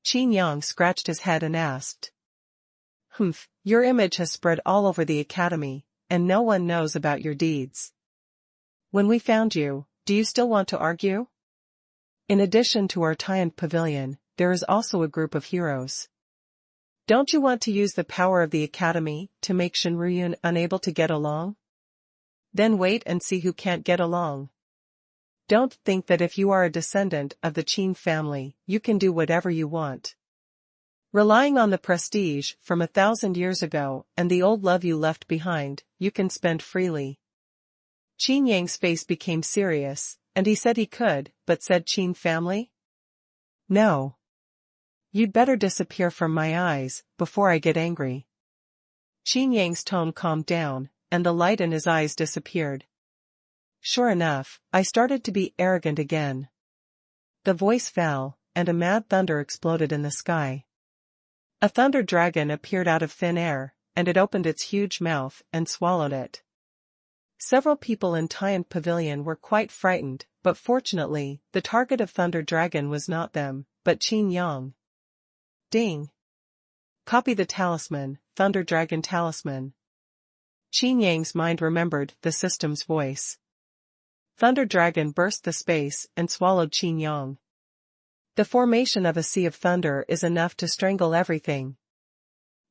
Qin Yang scratched his head and asked. Your image has spread all over the academy, and no one knows about your deeds. When we found you, do you still want to argue? In addition to our Tian Pavilion, there is also a group of heroes. Don't you want to use the power of the academy to make Xuanhuan unable to get along? Then wait and see who can't get along. Don't think that if you are a descendant of the Qin family, you can do whatever you want. Relying on the prestige from 1,000 years ago and the old love you left behind, you can spend freely. Qin Yang's face became serious, and he said he could, but said Qin family? No. You'd better disappear from my eyes, before I get angry. Qin Yang's tone calmed down, and the light in his eyes disappeared. Sure enough, I started to be arrogant again. The voice fell, and a mad thunder exploded in the sky. A thunder dragon appeared out of thin air, and it opened its huge mouth and swallowed it. Several people in Tian Pavilion were quite frightened, but fortunately, the target of Thunder Dragon was not them, but Qin Yang. Ding! Copy the talisman, Thunder Dragon Talisman. Qin Yang's mind remembered the system's voice. Thunder Dragon burst the space and swallowed Qin Yang. The formation of a sea of thunder is enough to strangle everything.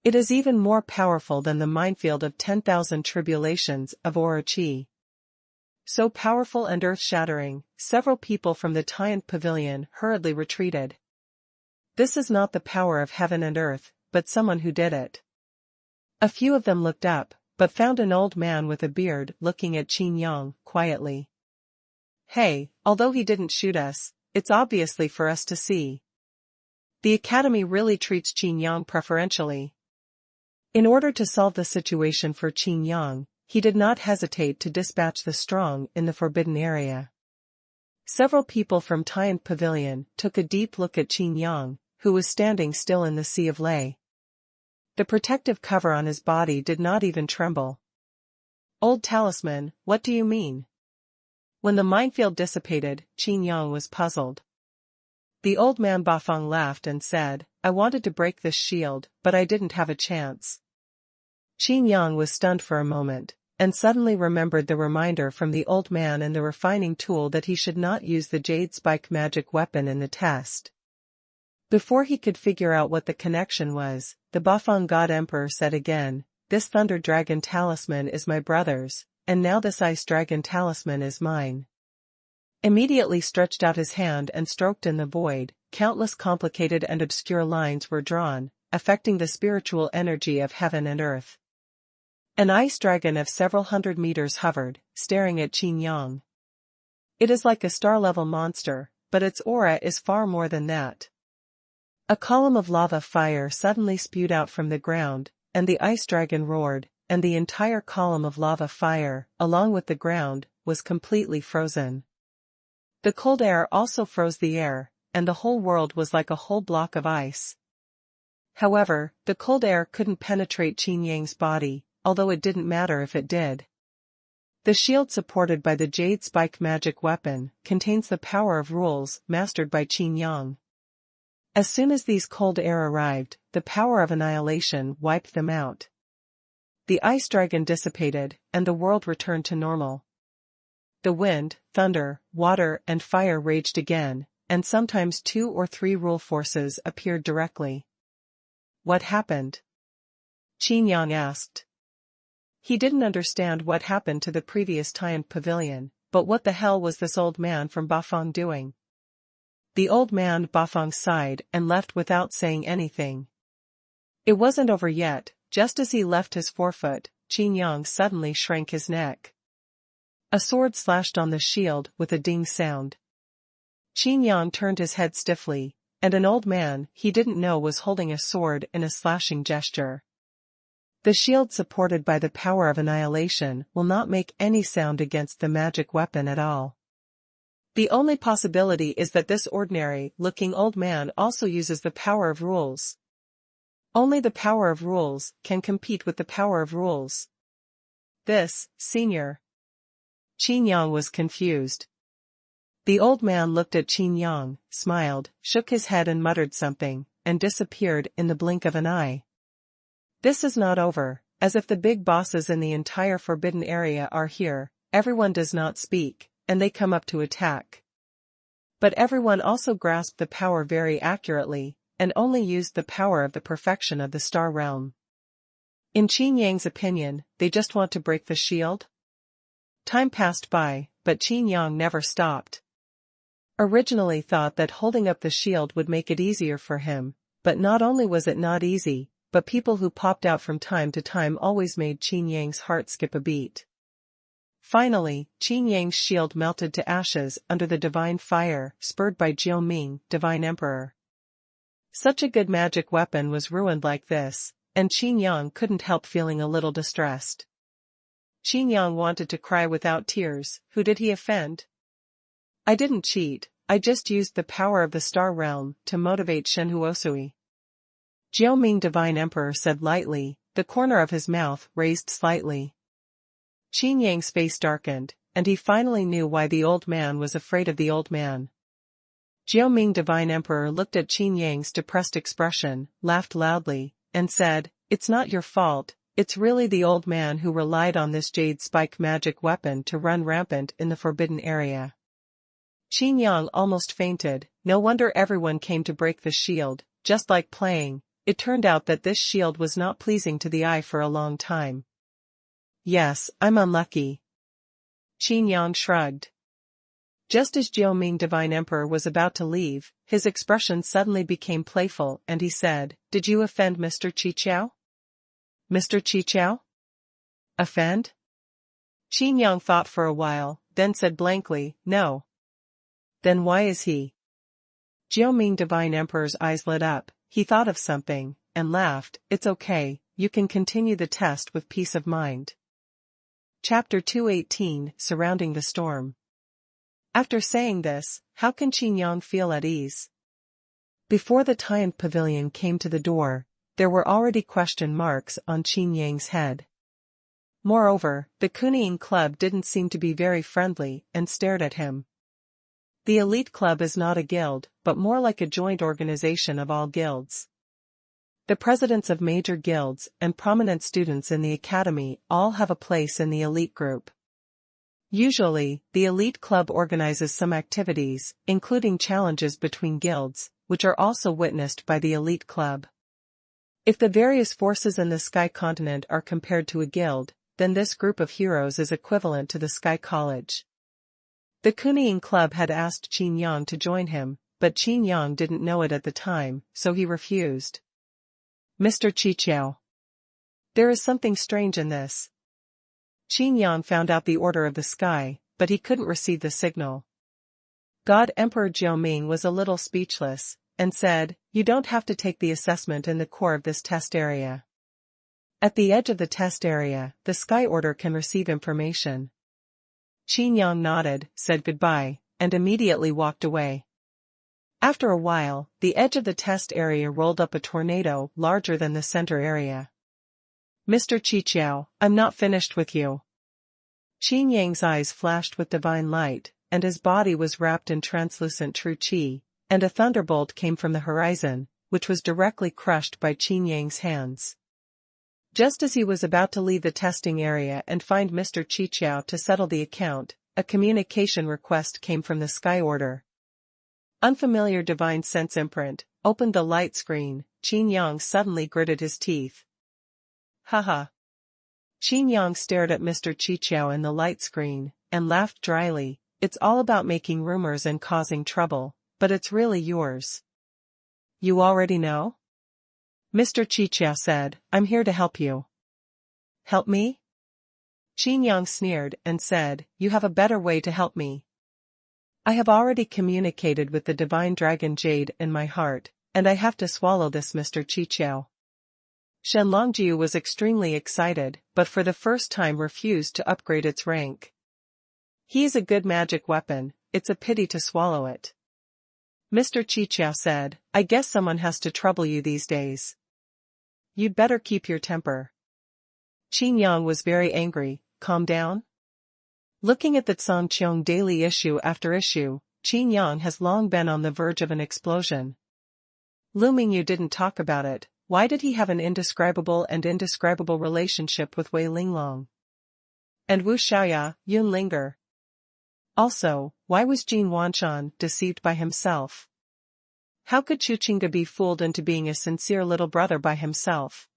It is even more powerful than the minefield of 10,000 tribulations of Orochi. So powerful and earth-shattering, several people from the Tian Pavilion hurriedly retreated. This is not the power of heaven and earth, but someone who did it. A few of them looked up, but found an old man with a beard looking at Qin Yang quietly. Hey, although he didn't shoot us, it's obviously for us to see. The academy really treats Qin Yang preferentially. In order to solve the situation for Qin Yang, he did not hesitate to dispatch the strong in the forbidden area. Several people from Tian Pavilion took a deep look at Qin Yang, who was standing still in the sea of lei. The protective cover on his body did not even tremble. Old talisman, what do you mean? When the minefield dissipated, Qin Yang was puzzled. The old man Bafeng laughed and said, I wanted to break this shield, but I didn't have a chance. Qin Yang was stunned for a moment, and suddenly remembered the reminder from the old man and the refining tool that he should not use the jade spike magic weapon in the test. Before he could figure out what the connection was, the Bafeng God Emperor said again, this Thunder Dragon talisman is my brother's, and now this Ice Dragon talisman is mine. Immediately stretched out his hand and stroked in the void, countless complicated and obscure lines were drawn, affecting the spiritual energy of heaven and earth. An ice dragon of several hundred meters hovered, staring at Qin Yang. It is like a star-level monster, but its aura is far more than that. A column of lava fire suddenly spewed out from the ground, and the ice dragon roared, and the entire column of lava fire, along with the ground, was completely frozen. The cold air also froze the air, and the whole world was like a whole block of ice. However, the cold air couldn't penetrate Qin Yang's body, although it didn't matter if it did. The shield supported by the jade spike magic weapon contains the power of rules mastered by Qin Yang. As soon as these cold air arrived, the power of annihilation wiped them out. The ice dragon dissipated, and the world returned to normal. The wind, thunder, water and fire raged again, and sometimes 2 or 3 rule forces appeared directly. What happened? Qin Yang asked. He didn't understand what happened to the previous Tian pavilion, but what the hell was this old man from Bafeng doing? The old man Bafeng sighed and left without saying anything. It wasn't over yet. Just as he left his forefoot, Qin Yang suddenly shrank his neck. A sword slashed on the shield with a ding sound. Qin Yang turned his head stiffly, and an old man he didn't know was holding a sword in a slashing gesture. The shield supported by the power of annihilation will not make any sound against the magic weapon at all. The only possibility is that this ordinary-looking old man also uses the power of rules. Only the power of rules can compete with the power of rules. This, senior. Qin Yang was confused. The old man looked at Qin Yang, smiled, shook his head and muttered something, and disappeared in the blink of an eye. This is not over, as if the big bosses in the entire forbidden area are here, everyone does not speak, and they come up to attack. But everyone also grasped the power very accurately, and only used the power of the perfection of the star realm. In Qin Yang's opinion, they just want to break the shield? Time passed by, but Qin Yang never stopped. Originally thought that holding up the shield would make it easier for him, but not only was it not easy, but people who popped out from time to time always made Qin Yang's heart skip a beat. Finally, Qin Yang's shield melted to ashes under the divine fire, spurred by Jiao Ming, Divine Emperor. Such a good magic weapon was ruined like this, and Qin Yang couldn't help feeling a little distressed. Qin Yang wanted to cry without tears. Who did he offend? I didn't cheat, I just used the power of the star realm to motivate Shenhuosui. Jiao Ming Divine Emperor said lightly, the corner of his mouth raised slightly. Qin Yang's face darkened, and he finally knew why the old man was afraid of the old man. Jiao Ming Divine Emperor looked at Qin Yang's depressed expression, laughed loudly, and said, it's not your fault, it's really the old man who relied on this jade spike magic weapon to run rampant in the forbidden area. Qin Yang almost fainted. No wonder everyone came to break the shield, just like playing. It turned out that this shield was not pleasing to the eye for a long time. Yes, I'm unlucky. Qin Yang shrugged. Just as Jiao Ming Divine Emperor was about to leave, his expression suddenly became playful and he said, did you offend Mr. Qiqiao? Mr. Qiqiao? Offend? Qin Yang thought for a while, then said blankly, no. Then why is he? Jiao Ming Divine Emperor's eyes lit up, he thought of something, and laughed, it's okay, you can continue the test with peace of mind. Chapter 218, Surrounding the Storm. After saying this, how can Qin Yang feel at ease? Before the Tian pavilion came to the door, there were already question marks on Qin Yang's head. Moreover, the Kuning Club didn't seem to be very friendly and stared at him. The elite club is not a guild, but more like a joint organization of all guilds. The presidents of major guilds and prominent students in the academy all have a place in the elite group. Usually, the elite club organizes some activities, including challenges between guilds, which are also witnessed by the elite club. If the various forces in the Sky Continent are compared to a guild, then this group of heroes is equivalent to the Sky College. The Kuning Club had asked Qin Yang to join him, but Qin Yang didn't know it at the time, so he refused. Mr. Qiqiao. There is something strange in this. Qin Yang found out the order of the sky, but he couldn't receive the signal. God Emperor Jiuming was a little speechless, and said, "You don't have to take the assessment in the core of this test area. At the edge of the test area, the Sky Order can receive information." Qin Yang nodded, said goodbye, and immediately walked away. After a while, the edge of the test area rolled up a tornado larger than the center area. "Mr. Qiqiao, I'm not finished with you." Qin Yang's eyes flashed with divine light, and his body was wrapped in translucent true qi, and a thunderbolt came from the horizon, which was directly crushed by Qin Yang's hands. Just as he was about to leave the testing area and find Mr. Qiqiao to settle the account, a communication request came from the Sky Order. Unfamiliar divine sense imprint opened the light screen. Qin Yang suddenly gritted his teeth. Haha. Qin Yang stared at Mr. Qiqiao in the light screen, and laughed dryly. "It's all about making rumors and causing trouble, but it's really yours." "You already know?" Mr. Qiqiao said, "I'm here to help you." "Help me?" Qin Yang sneered and said, "You have a better way to help me. I have already communicated with the divine dragon jade in my heart, and I have to swallow this, Mr. Qiqiao." Shen Longjiu was extremely excited, but for the first time refused to upgrade its rank. "He is a good magic weapon, it's a pity to swallow it." Mr. Qiqiao said, "I guess someone has to trouble you these days. You'd better keep your temper." Qin Yang was very angry. "Calm down?" Looking at the Zhangqiang daily issue after issue, Qin Yang has long been on the verge of an explosion. Lu Mingyu didn't talk about it. Why did he have an indescribable relationship with Wei Linglong? And Wu Xiaoya, Yun Linger? Also, why was Jin Wanshan deceived by himself? How could Chu Qingge be fooled into being a sincere little brother by himself?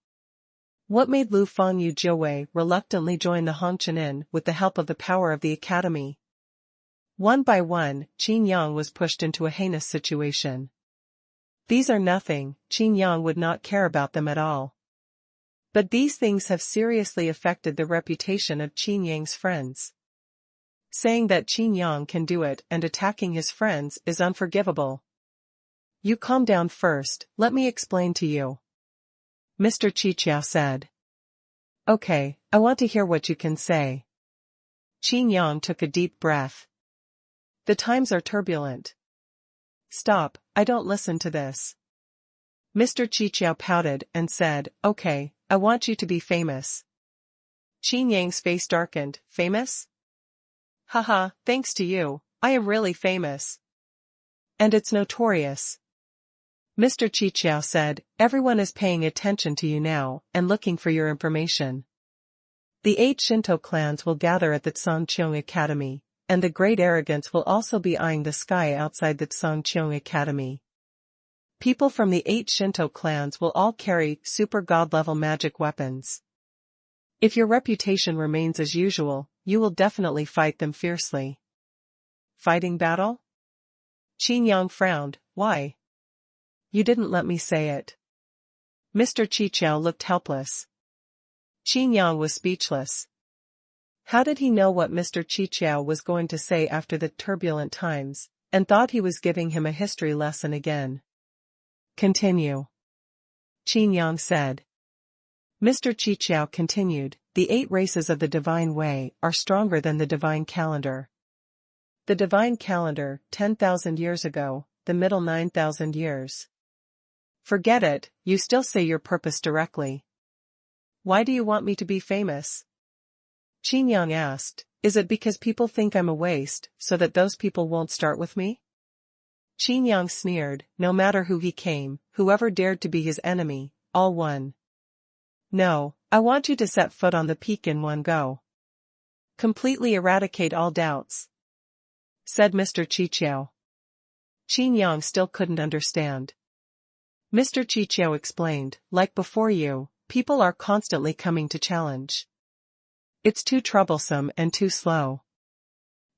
What made Lu Fengyu Jiuwei reluctantly join the Hongqian with the help of the power of the academy? One by one, Qin Yang was pushed into a heinous situation. These are nothing, Qin Yang would not care about them at all. But these things have seriously affected the reputation of Qin Yang's friends. Saying that Qin Yang can do it and attacking his friends is unforgivable. "You calm down first, let me explain to you," Mr. Qiqiao said. "Okay, I want to hear what you can say." Qin Yang took a deep breath. "The times are turbulent." "Stop, I don't listen to this." Mr. Qiqiao pouted and said, "Okay, I want you to be famous." Qin Yang's face darkened. "Famous? Haha, thanks to you, I am really famous. And it's notorious." Mr. Qiqiao said, "Everyone is paying attention to you now, and looking for your information. The 8 Shinto clans will gather at the Zhangqiang Academy, and the Great Arrogants will also be eyeing the sky outside the Zhangqiang Academy. People from the 8 Shinto clans will all carry super god-level magic weapons. If your reputation remains as usual, you will definitely fight them fiercely." "Fighting battle?" Qin Yang frowned. "Why? You didn't let me say it." Mr. Qiqiao looked helpless. Qin Yang was speechless. How did he know what Mr. Qiqiao was going to say after the turbulent times, and thought he was giving him a history lesson again? "Continue," Qin Yang said. Mr. Qiqiao continued, "The 8 races of the Divine Way are stronger than the Divine Calendar. The Divine Calendar, 10,000 years ago, the middle 9,000 years. Forget it, you still say your purpose directly. Why do you want me to be famous? Qin Yang asked, is it because people think I'm a waste, so that those people won't start with me? Qin Yang sneered, no matter who he came, whoever dared to be his enemy, all won. No, I want you to set foot on the peak in one go. Completely eradicate all doubts, said Mr. Qiqiao. Qin Yang still couldn't understand. Mr. Qiqiao explained, like before you, people are constantly coming to challenge. It's too troublesome and too slow.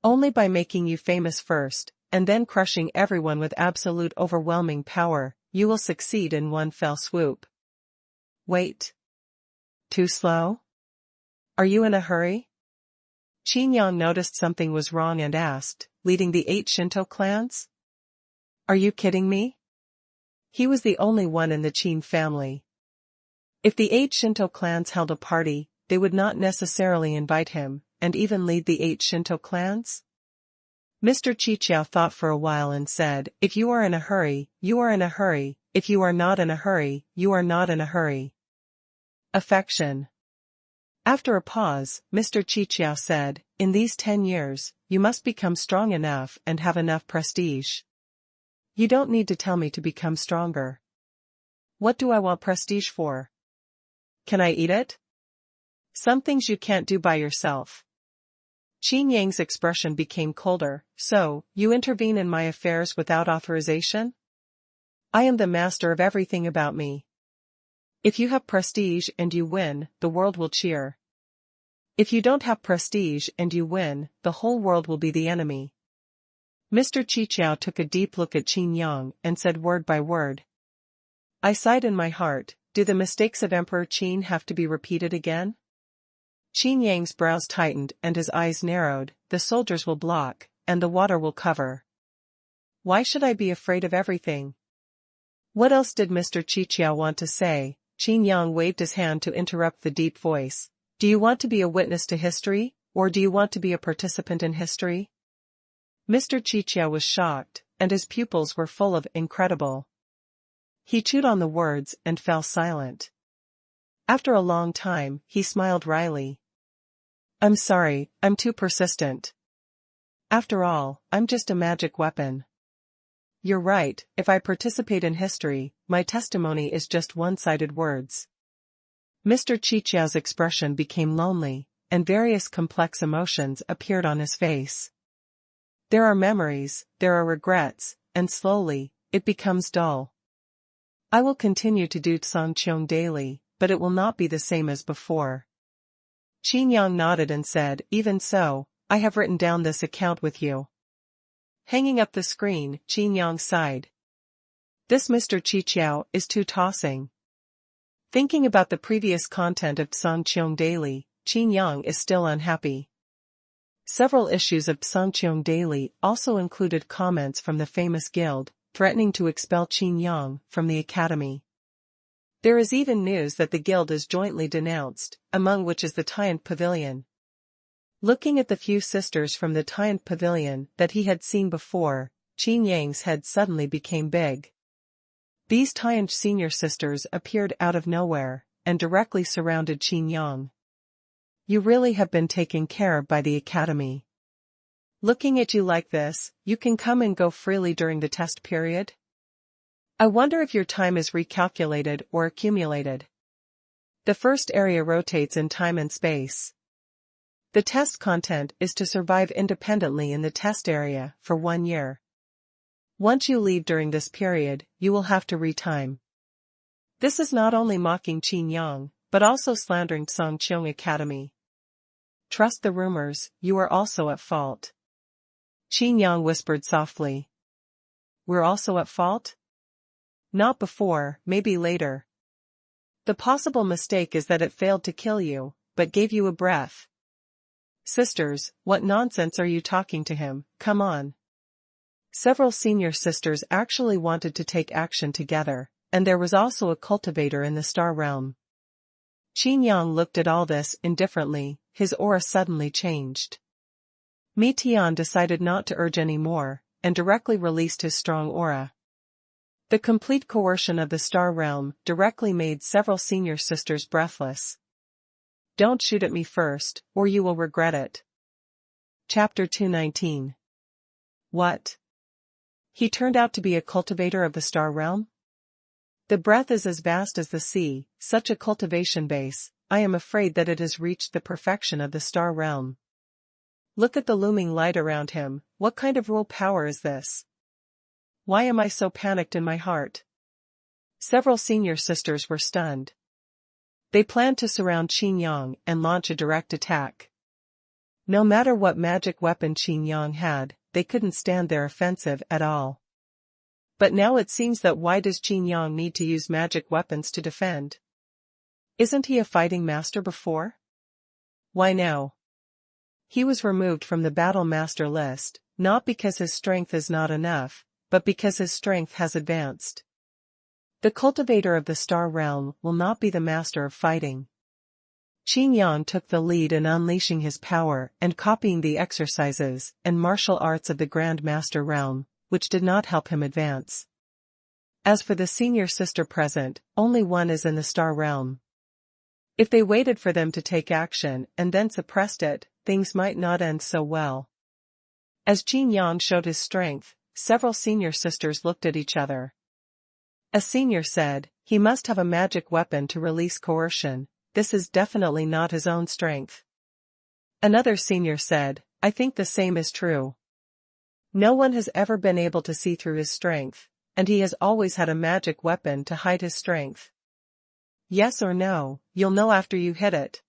Only by making you famous first, and then crushing everyone with absolute overwhelming power, you will succeed in one fell swoop. Wait. Too slow? Are you in a hurry? Qin Yang noticed something was wrong and asked, leading the 8 Shinto clans? Are you kidding me? He was the only one in the Qin family. If the 8 Shinto clans held a party, they would not necessarily invite him, and even lead the 8 Shinto clans? Mr. Qiqiao thought for a while and said, if you are in a hurry, you are in a hurry, if you are not in a hurry, you are not in a hurry. Affection. After a pause, Mr. Qiqiao said, in these 10 years, you must become strong enough and have enough prestige. You don't need to tell me to become stronger. What do I want prestige for? Can I eat it? Some things you can't do by yourself. Qin Yang's expression became colder. So, you intervene in my affairs without authorization? I am the master of everything about me. If you have prestige and you win, the world will cheer. If you don't have prestige and you win, the whole world will be the enemy. Mr. Qiqiao took a deep look at Qin Yang and said word by word. I sighed in my heart, do the mistakes of Emperor Qin have to be repeated again? Qin Yang's brows tightened and his eyes narrowed, the soldiers will block, and the water will cover. Why should I be afraid of everything? What else did Mr. Qiqiao want to say? Qin Yang waved his hand to interrupt the deep voice. Do you want to be a witness to history, or do you want to be a participant in history? Mr. Qiqiao was shocked, and his pupils were full of incredible. He chewed on the words and fell silent. After a long time, he smiled wryly. I'm sorry, I'm too persistent. After all, I'm just a magic weapon. You're right, if I participate in history, my testimony is just one-sided words. Mr. Qiqiao's expression became lonely, and various complex emotions appeared on his face. There are memories, there are regrets, and slowly, it becomes dull. I will continue to do Tsangqiong daily, but it will not be the same as before. Qin Yang nodded and said, even so, I have written down this account with you. Hanging up the screen, Qin Yang sighed. This Mr. Qiqiao is too tossing. Thinking about the previous content of Tsangqiong Daily, Qin Yang is still unhappy. Several issues of Tsangqiong Daily also included comments from the famous guild, threatening to expel Qin Yang from the academy. There is even news that the guild is jointly denounced, among which is the Tiant Pavilion. Looking at the few sisters from the Tiant Pavilion that he had seen before, Qin Yang's head suddenly became big. These Tiant senior sisters appeared out of nowhere, and directly surrounded Qin Yang. You really have been taken care of by the academy. Looking at you like this, you can come and go freely during the test period? I wonder if your time is recalculated or accumulated. The first area rotates in time and space. The test content is to survive independently in the test area for 1 year. Once you leave during this period, you will have to retime. This is not only mocking Qin Yang, but also slandering Tsangqiong Academy. Trust the rumors, you are also at fault. Qin Yang whispered softly. We're also at fault? Not before, maybe later. The possible mistake is that it failed to kill you, but gave you a breath. Sisters, what nonsense are you talking to him? Come on. Several senior sisters actually wanted to take action together, and there was also a cultivator in the star realm. Qin Yang looked at all this indifferently, his aura suddenly changed. Mi Tian decided not to urge any more, and directly released his strong aura. The complete coercion of the Star Realm directly made several senior sisters breathless. Don't shoot at me first, or you will regret it. Chapter 219. What? He turned out to be a cultivator of the Star Realm? The breadth is as vast as the sea, such a cultivation base, I am afraid that it has reached the perfection of the Star Realm. Look at the looming light around him, what kind of rule power is this? Why am I so panicked in my heart? Several senior sisters were stunned. They planned to surround Qin Yang and launch a direct attack. No matter what magic weapon Qin Yang had, they couldn't stand their offensive at all. But now it seems that why does Qin Yang need to use magic weapons to defend? Isn't he a fighting master before? Why now? He was removed from the battle master list, not because his strength is not enough, but because his strength has advanced. The cultivator of the Star Realm will not be the master of fighting. Qin Yang took the lead in unleashing his power and copying the exercises and martial arts of the Grand Master Realm, which did not help him advance. As for the senior sister present, only one is in the Star Realm. If they waited for them to take action and then suppressed it, things might not end so well. As Qin Yang showed his strength, several senior sisters looked at each other. A senior said, he must have a magic weapon to release coercion, this is definitely not his own strength. Another senior said, I think the same is true. No one has ever been able to see through his strength, and he has always had a magic weapon to hide his strength. Yes or no, you'll know after you hit it.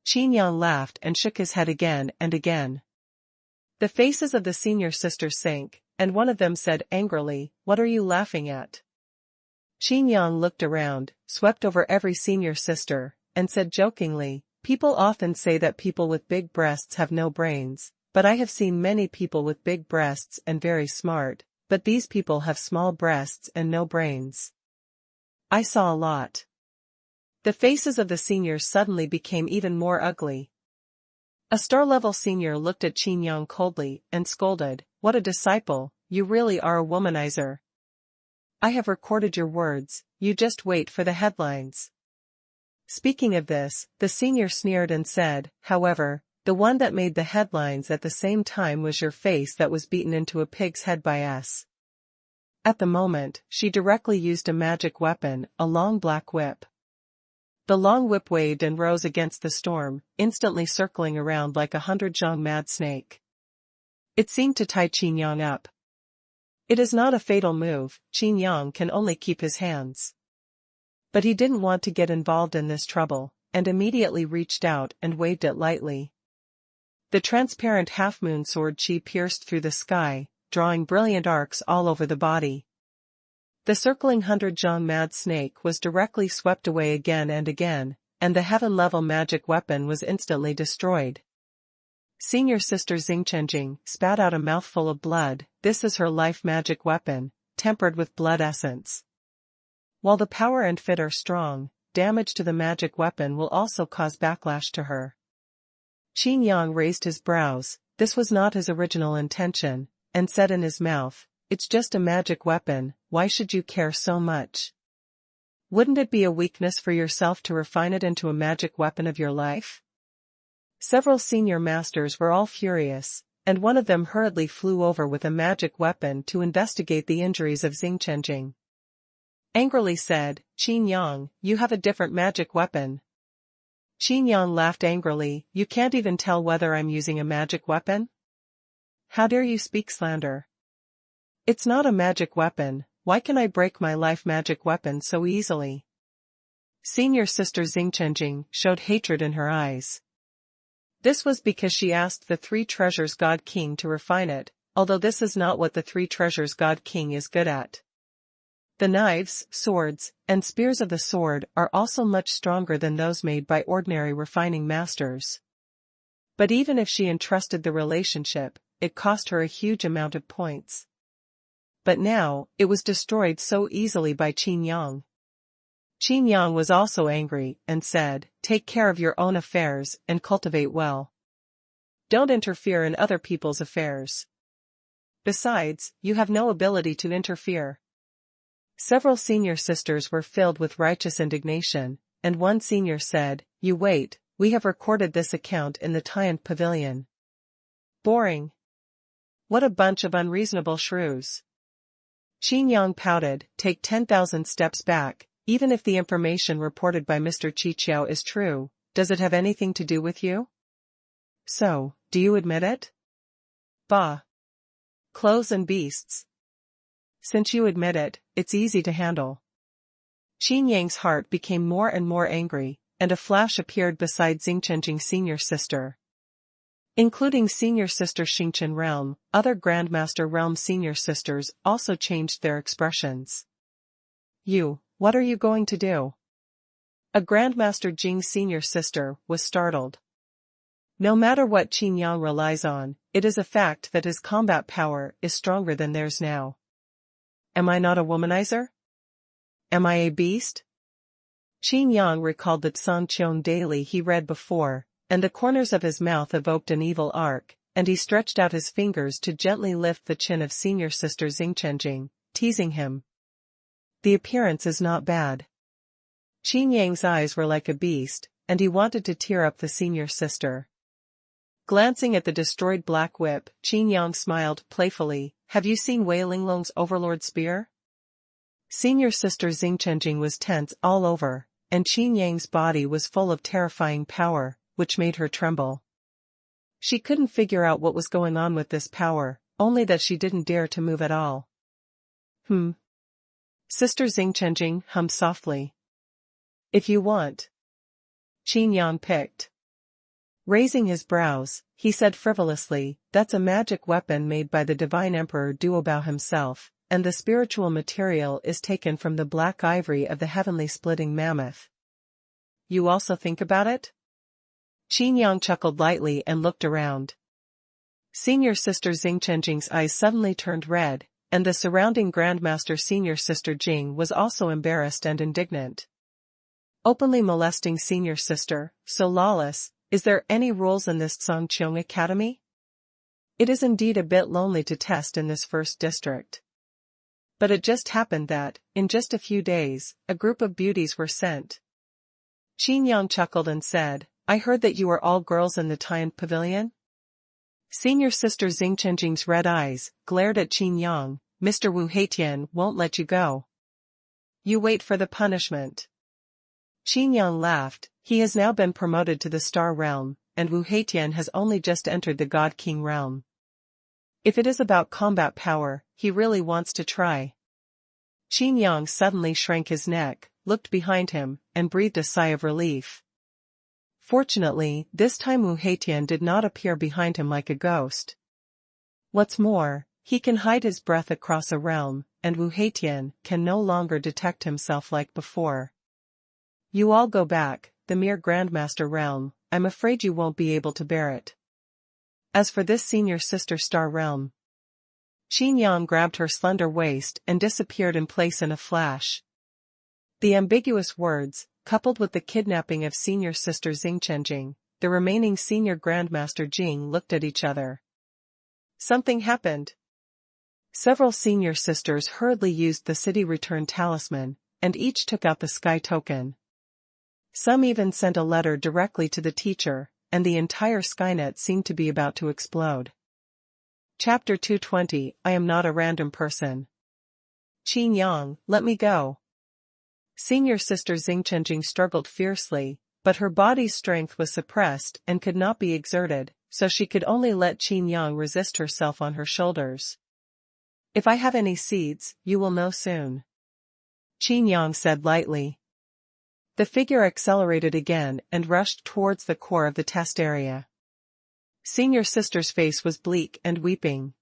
Qin Yang laughed and shook his head again and again. The faces of the senior sisters sank, and one of them said angrily, what are you laughing at? Qin Yang looked around, swept over every senior sister, and said jokingly, people often say that people with big breasts have no brains, but I have seen many people with big breasts and very smart, but these people have small breasts and no brains. I saw a lot. The faces of the seniors suddenly became even more ugly. A star-level senior looked at Qin Yang coldly and scolded, what a disciple, you really are a womanizer. I have recorded your words, you just wait for the headlines. Speaking of this, the senior sneered and said, however, the one that made the headlines at the same time was your face that was beaten into a pig's head by us. At the moment, she directly used a magic weapon, a long black whip. The long whip waved and rose against the storm, instantly circling around like a 100-jong mad snake. It seemed to tie Qin Yang up. It is not a fatal move, Qin Yang can only keep his hands. But he didn't want to get involved in this trouble, and immediately reached out and waved it lightly. The transparent half-moon sword qi pierced through the sky, drawing brilliant arcs all over the body. The circling 100-jong mad snake was directly swept away again and again, and the heaven-level magic weapon was instantly destroyed. Senior sister Xingchenjing spat out a mouthful of blood, this is her life magic weapon, tempered with blood essence. While the power and fit are strong, damage to the magic weapon will also cause backlash to her. Qin Yang raised his brows, this was not his original intention, and said in his mouth, it's just a magic weapon, why should you care so much? Wouldn't it be a weakness for yourself to refine it into a magic weapon of your life? Several senior masters were all furious, and one of them hurriedly flew over with a magic weapon to investigate the injuries of Xingchenjing. Angrily said, Qin Yang, you have a different magic weapon. Qin Yang laughed angrily, you can't even tell whether I'm using a magic weapon? How dare you speak slander? It's not a magic weapon, why can I break my life magic weapon so easily? Senior sister Xingchenjing showed hatred in her eyes. This was because she asked the Three Treasures God King to refine it, although this is not what the Three Treasures God King is good at. The knives, swords, and spears of the sword are also much stronger than those made by ordinary refining masters. But even if she entrusted the relationship, it cost her a huge amount of points. But now, it was destroyed so easily by Qin Yang. Qin Yang was also angry, and said, take care of your own affairs, and cultivate well. Don't interfere in other people's affairs. Besides, you have no ability to interfere. Several senior sisters were filled with righteous indignation, and one senior said, "You wait, we have recorded this account in the Tian Pavilion." Boring. What a bunch of unreasonable shrews. Qin Yang pouted, "Take 10,000 steps back, even if the information reported by Mr. Qiqiao is true, does it have anything to do with you? So, do you admit it? Bah. Clothes and beasts. Since you admit it, it's easy to handle." Qin Yang's heart became more and more angry, and a flash appeared beside Xingchenjing's senior sister. Including senior sister Xingchen Realm, other Grandmaster Realm senior sisters also changed their expressions. What are you going to do?" A Grandmaster Jing's senior sister was startled. No matter what Qin Yang relies on, it is a fact that his combat power is stronger than theirs now. Am I not a womanizer? Am I a beast? Qin Yang recalled the Sanqiong daily he read before, and the corners of his mouth evoked an evil arc, and he stretched out his fingers to gently lift the chin of senior sister Xingchenjing, teasing him. The appearance is not bad. Qin Yang's eyes were like a beast, and he wanted to tear up the senior sister. Glancing at the destroyed black whip, Qin Yang smiled playfully, "Have you seen Wei Linglong's Overlord Spear?" Senior sister Xingchenjing was tense all over, and Qin Yang's body was full of terrifying power, which made her tremble. She couldn't figure out what was going on with this power, only that she didn't dare to move at all. Sister Xingchenjing hummed softly. "If you want." Qin Yang picked. Raising his brows, he said frivolously, "That's a magic weapon made by the divine Emperor Duobao himself, and the spiritual material is taken from the black ivory of the heavenly splitting mammoth. You also think about it?" Qin Yang chuckled lightly and looked around. Senior sister Xingchenjing's eyes suddenly turned red, and the surrounding Grandmaster senior sister Jing was also embarrassed and indignant. Openly molesting senior sister, so lawless, is there any rules in this Songqiong Academy? It is indeed a bit lonely to test in this first district. But it just happened that, in just a few days, a group of beauties were sent. Qin Yang chuckled and said, "I heard that you are all girls in the Tian Pavilion?" Senior sister Xingchenjing's red eyes glared at Qin Yang. "Mr. Wu Heitian won't let you go. You wait for the punishment." Qin Yang laughed. He has now been promoted to the Star Realm, and Wu Heitian has only just entered the God King Realm. If it is about combat power, he really wants to try. Qin Yang suddenly shrank his neck, looked behind him, and breathed a sigh of relief. Fortunately, this time Wu Heitian did not appear behind him like a ghost. What's more, he can hide his breath across a realm, and Wu Heitian can no longer detect himself like before. You all go back, the mere Grandmaster realm, I'm afraid you won't be able to bear it. As for this senior sister Star Realm. Qin Yang grabbed her slender waist and disappeared in place in a flash. The ambiguous words, coupled with the kidnapping of senior sister Xingchenjing, the remaining senior Grandmaster Jing looked at each other. Something happened. Several senior sisters hurriedly used the city return talisman, and each took out the sky token. Some even sent a letter directly to the teacher, and the entire Skynet seemed to be about to explode. Chapter 220, I am not a random person. Qin Yang, let me go. Senior sister Xingchenjing struggled fiercely, but her body's strength was suppressed and could not be exerted, so she could only let Qin Yang resist herself on her shoulders. If I have any seeds, you will know soon. Qin Yang said lightly. The figure accelerated again and rushed towards the core of the test area. Senior sister's face was bleak and weeping.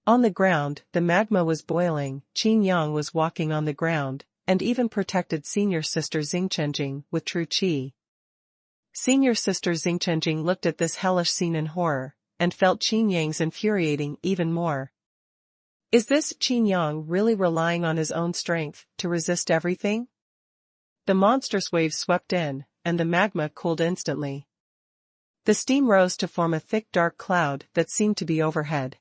On the ground, the magma was boiling. Qin Yang was walking on the ground, and even protected senior sister Xingchenjing with true qi. Senior sister Xingchenjing looked at this hellish scene in horror, and felt Qin Yang's infuriating even more. Is this Qin Yang really relying on his own strength to resist everything? The monstrous waves swept in, and the magma cooled instantly. The steam rose to form a thick dark cloud that seemed to be overhead.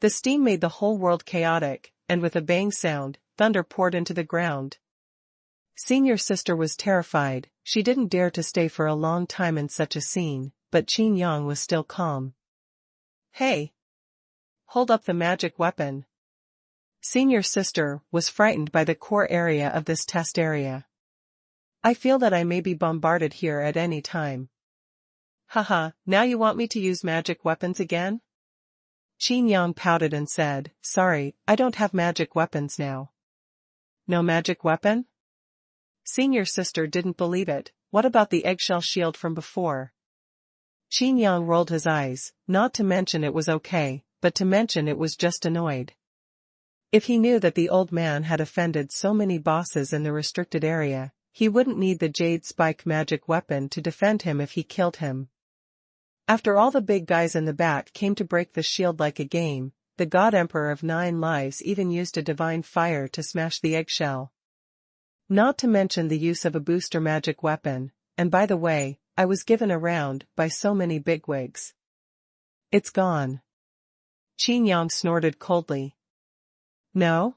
The steam made the whole world chaotic, and with a bang sound, thunder poured into the ground. Senior sister was terrified. She didn't dare to stay for a long time in such a scene, but Qin Yang was still calm. Hey! Hold up the magic weapon. Senior sister was frightened by the core area of this test area. I feel that I may be bombarded here at any time. Haha, now you want me to use magic weapons again? Qin Yang pouted and said, sorry, I don't have magic weapons now. No magic weapon? Senior sister didn't believe it. What about the eggshell shield from before? Qin Yang rolled his eyes, not to mention it was okay, but to mention it was just annoyed. If he knew that the old man had offended so many bosses in the restricted area, he wouldn't need the Jade Spike magic weapon to defend him if he killed him. After all the big guys in the back came to break the shield like a game, the God Emperor of 9 Lives even used a divine fire to smash the eggshell. Not to mention the use of a booster magic weapon, and by the way, I was given a round by so many bigwigs. It's gone. Qin Yang snorted coldly. No?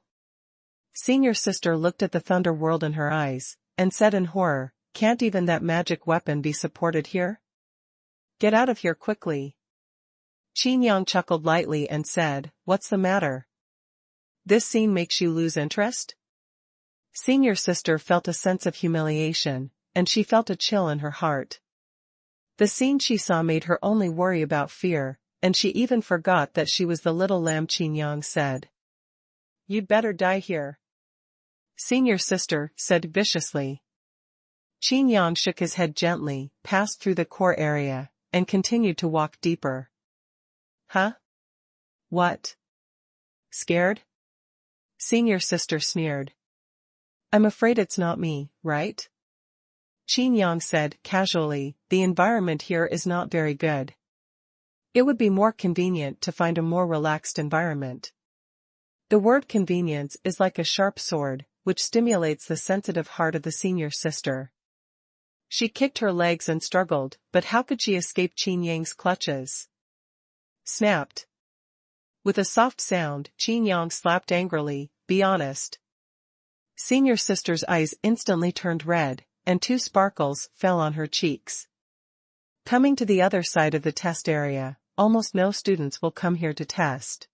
Senior sister looked at the thunder world in her eyes, and said in horror, can't even that magic weapon be supported here? Get out of here quickly. Qin Yang chuckled lightly and said, what's the matter? This scene makes you lose interest? Senior sister felt a sense of humiliation, and she felt a chill in her heart. The scene she saw made her only worry about fear, and she even forgot that she was the little lamb. Qin Yang said. You'd better die here. Senior sister said viciously. Qin Yang shook his head gently, passed through the core area, and continued to walk deeper. Huh? What? Scared? Senior sister sneered. I'm afraid it's not me, right? Qin Yang said casually, the environment here is not very good. It would be more convenient to find a more relaxed environment. The word convenience is like a sharp sword, which stimulates the sensitive heart of the senior sister. She kicked her legs and struggled, but how could she escape Qin Yang's clutches? Snapped. With a soft sound, Qin Yang slapped angrily, be honest. Senior sister's eyes instantly turned red, and 2 sparkles fell on her cheeks. Coming to the other side of the test area, almost no students will come here to test.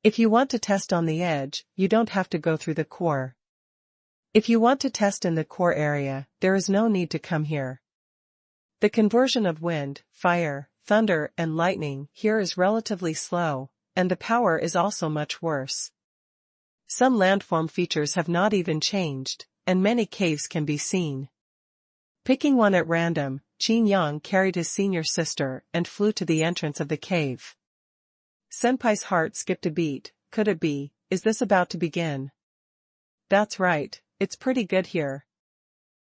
If you want to test on the edge, you don't have to go through the core. If you want to test in the core area, there is no need to come here. The conversion of wind, fire, thunder, and lightning here is relatively slow, and the power is also much worse. Some landform features have not even changed, and many caves can be seen. Picking one at random, Qin Yang carried his senior sister and flew to the entrance of the cave. Senpai's heart skipped a beat. Could it be? Is this about to begin? That's right, it's pretty good here.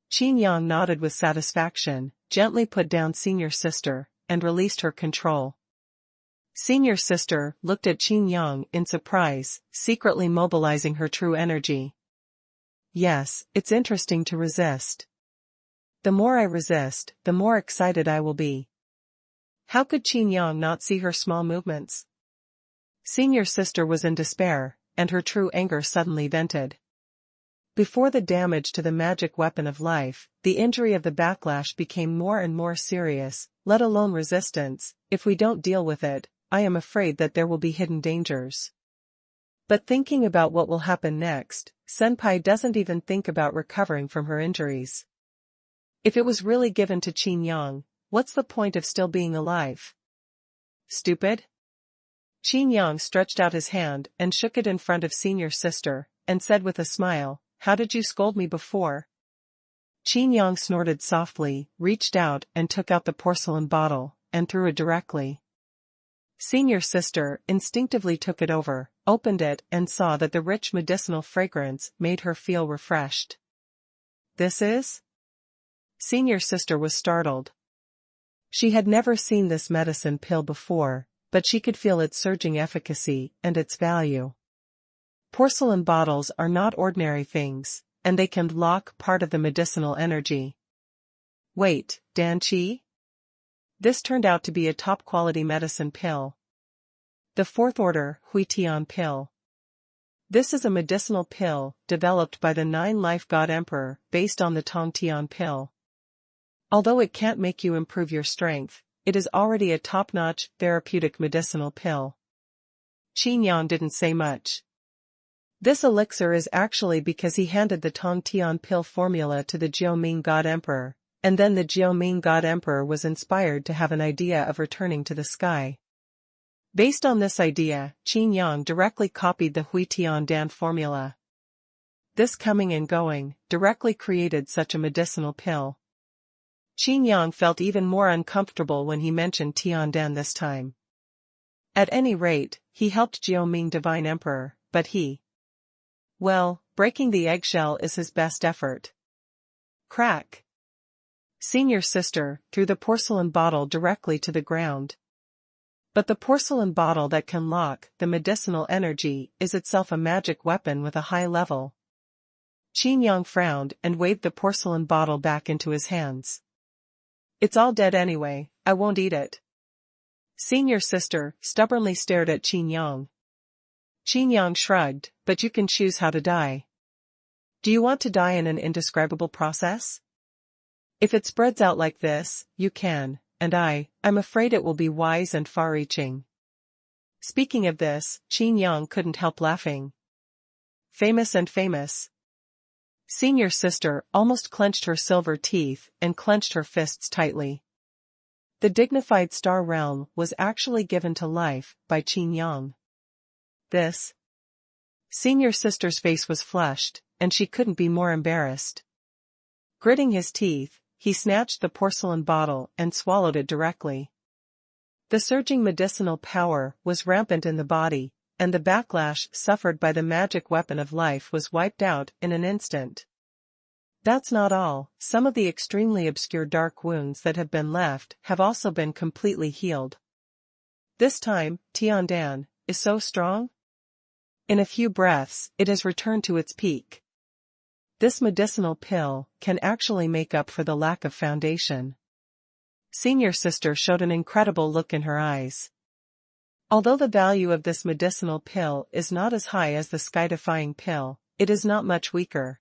Qin Yang nodded with satisfaction, gently put down senior sister, and released her control. Senior sister looked at Qin Yang in surprise, secretly mobilizing her true energy. Yes, it's interesting to resist. The more I resist, the more excited I will be. How could Qin Yang not see her small movements? Senior sister was in despair, and her true anger suddenly vented. Before the damage to the magic weapon of life, the injury of the backlash became more and more serious, let alone resistance. If we don't deal with it, I am afraid that there will be hidden dangers. But thinking about what will happen next, Senpai doesn't even think about recovering from her injuries. If it was really given to Qin Yang, what's the point of still being alive? Stupid? Qin Yang stretched out his hand and shook it in front of senior sister, and said with a smile, how did you scold me before? Qin Yang snorted softly, reached out and took out the porcelain bottle, and threw it directly. Senior sister instinctively took it over, opened it and saw that the rich medicinal fragrance made her feel refreshed. This is? Senior sister was startled. She had never seen this medicine pill before, but she could feel its surging efficacy and its value. Porcelain bottles are not ordinary things, and they can lock part of the medicinal energy. Wait, Dan Chi? This turned out to be a top-quality medicine pill. The 4th order Huitian pill. This is a medicinal pill developed by the 9-Life God Emperor based on the Tong Tian pill. Although it can't make you improve your strength, it is already a top-notch therapeutic medicinal pill. Qin Yang didn't say much. This elixir is actually because he handed the Tong Tian pill formula to the Jiuming God Emperor, and then the Jiuming God Emperor was inspired to have an idea of returning to the sky. Based on this idea, Qin Yang directly copied the Hui Tian Dan formula. This coming and going directly created such a medicinal pill. Qin Yang felt even more uncomfortable when he mentioned Tian Dan this time. At any rate, he helped Jiuming Divine Emperor, but well, breaking the eggshell is his best effort. Crack. Senior sister threw the porcelain bottle directly to the ground. But the porcelain bottle that can lock the medicinal energy is itself a magic weapon with a high level. Qin Yang frowned and waved the porcelain bottle back into his hands. It's all dead anyway, I won't eat it. Senior sister stubbornly stared at Qin Yang. Qin Yang shrugged, but you can choose how to die. Do you want to die in an indescribable process? If it spreads out like this, you can, and I'm afraid it will be wise and far-reaching. Speaking of this, Qin Yang couldn't help laughing. Famous and famous. Senior sister almost clenched her silver teeth and clenched her fists tightly. The dignified star realm was actually given to life by Qin Yang. This. Senior sister's face was flushed, and she couldn't be more embarrassed. Gritting his teeth, he snatched the porcelain bottle and swallowed it directly. The surging medicinal power was rampant in the body, and the backlash suffered by the magic weapon of life was wiped out in an instant. That's not all, some of the extremely obscure dark wounds that have been left have also been completely healed. This time, Tian Dan is so strong. In a few breaths, it has returned to its peak. This medicinal pill can actually make up for the lack of foundation. Senior sister showed an incredible look in her eyes. Although the value of this medicinal pill is not as high as the sky-defying pill, it is not much weaker.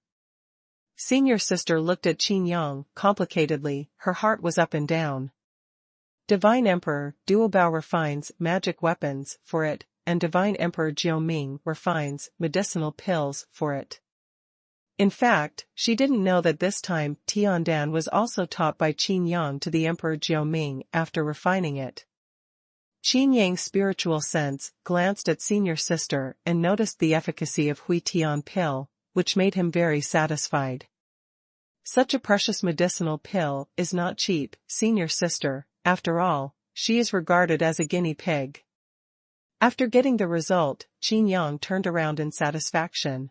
Senior sister looked at Qin Yang complicatedly, her heart was up and down. Divine Emperor Duobao refines magic weapons for it, and Divine Emperor Jiuming refines medicinal pills for it. In fact, she didn't know that this time Tian Dan was also taught by Qin Yang to the Emperor Jiuming after refining it. Qin Yang's spiritual sense glanced at senior sister and noticed the efficacy of Hui Tian pill, which made him very satisfied. Such a precious medicinal pill is not cheap, senior sister, after all, she is regarded as a guinea pig. After getting the result, Qin Yang turned around in satisfaction.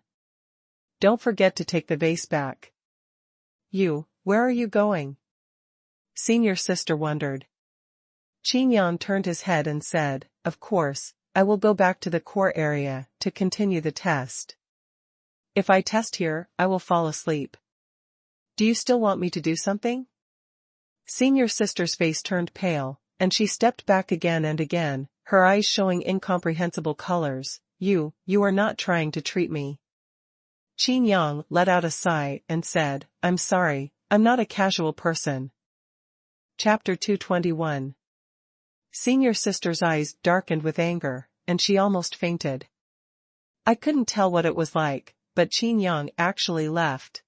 Don't forget to take the vase back. Where are you going? Senior sister wondered. Qin Yang turned his head and said, of course, I will go back to the core area to continue the test. If I test here, I will fall asleep. Do you still want me to do something? Senior sister's face turned pale, and she stepped back again and again, her eyes showing incomprehensible colors. You are not trying to treat me. Qin Yang let out a sigh and said, I'm sorry, I'm not a casual person. Chapter 221. Senior sister's eyes darkened with anger, and she almost fainted. I couldn't tell what it was like, but Qin Yang actually left.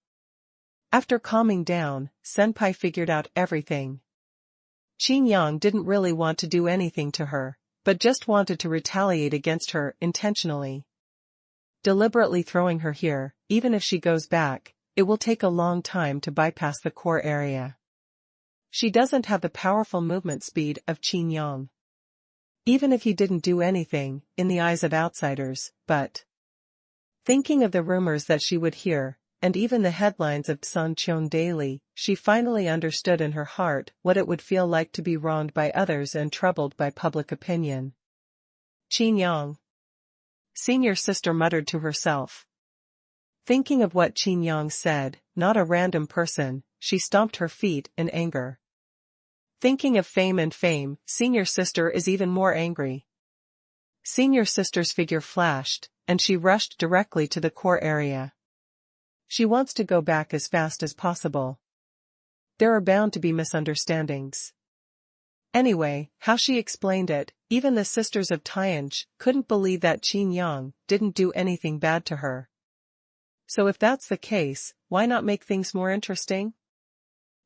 After calming down, Senpai figured out everything. Qin Yang didn't really want to do anything to her, but just wanted to retaliate against her intentionally. Deliberately throwing her here, even if she goes back, it will take a long time to bypass the core area. She doesn't have the powerful movement speed of Qin Yang. Even if he didn't do anything, in the eyes of outsiders, but thinking of the rumors that she would hear, and even the headlines of Sancheon Daily, she finally understood in her heart what it would feel like to be wronged by others and troubled by public opinion. Qin Yang. Senior sister muttered to herself. Thinking of what Qin Yang said, not a random person, she stomped her feet in anger. Thinking of fame, senior sister is even more angry. Senior sister's figure flashed, and she rushed directly to the core area. She wants to go back as fast as possible. There are bound to be misunderstandings. Anyway, how she explained it, even the sisters of Tianj couldn't believe that Qin Yang didn't do anything bad to her. So if that's the case, why not make things more interesting?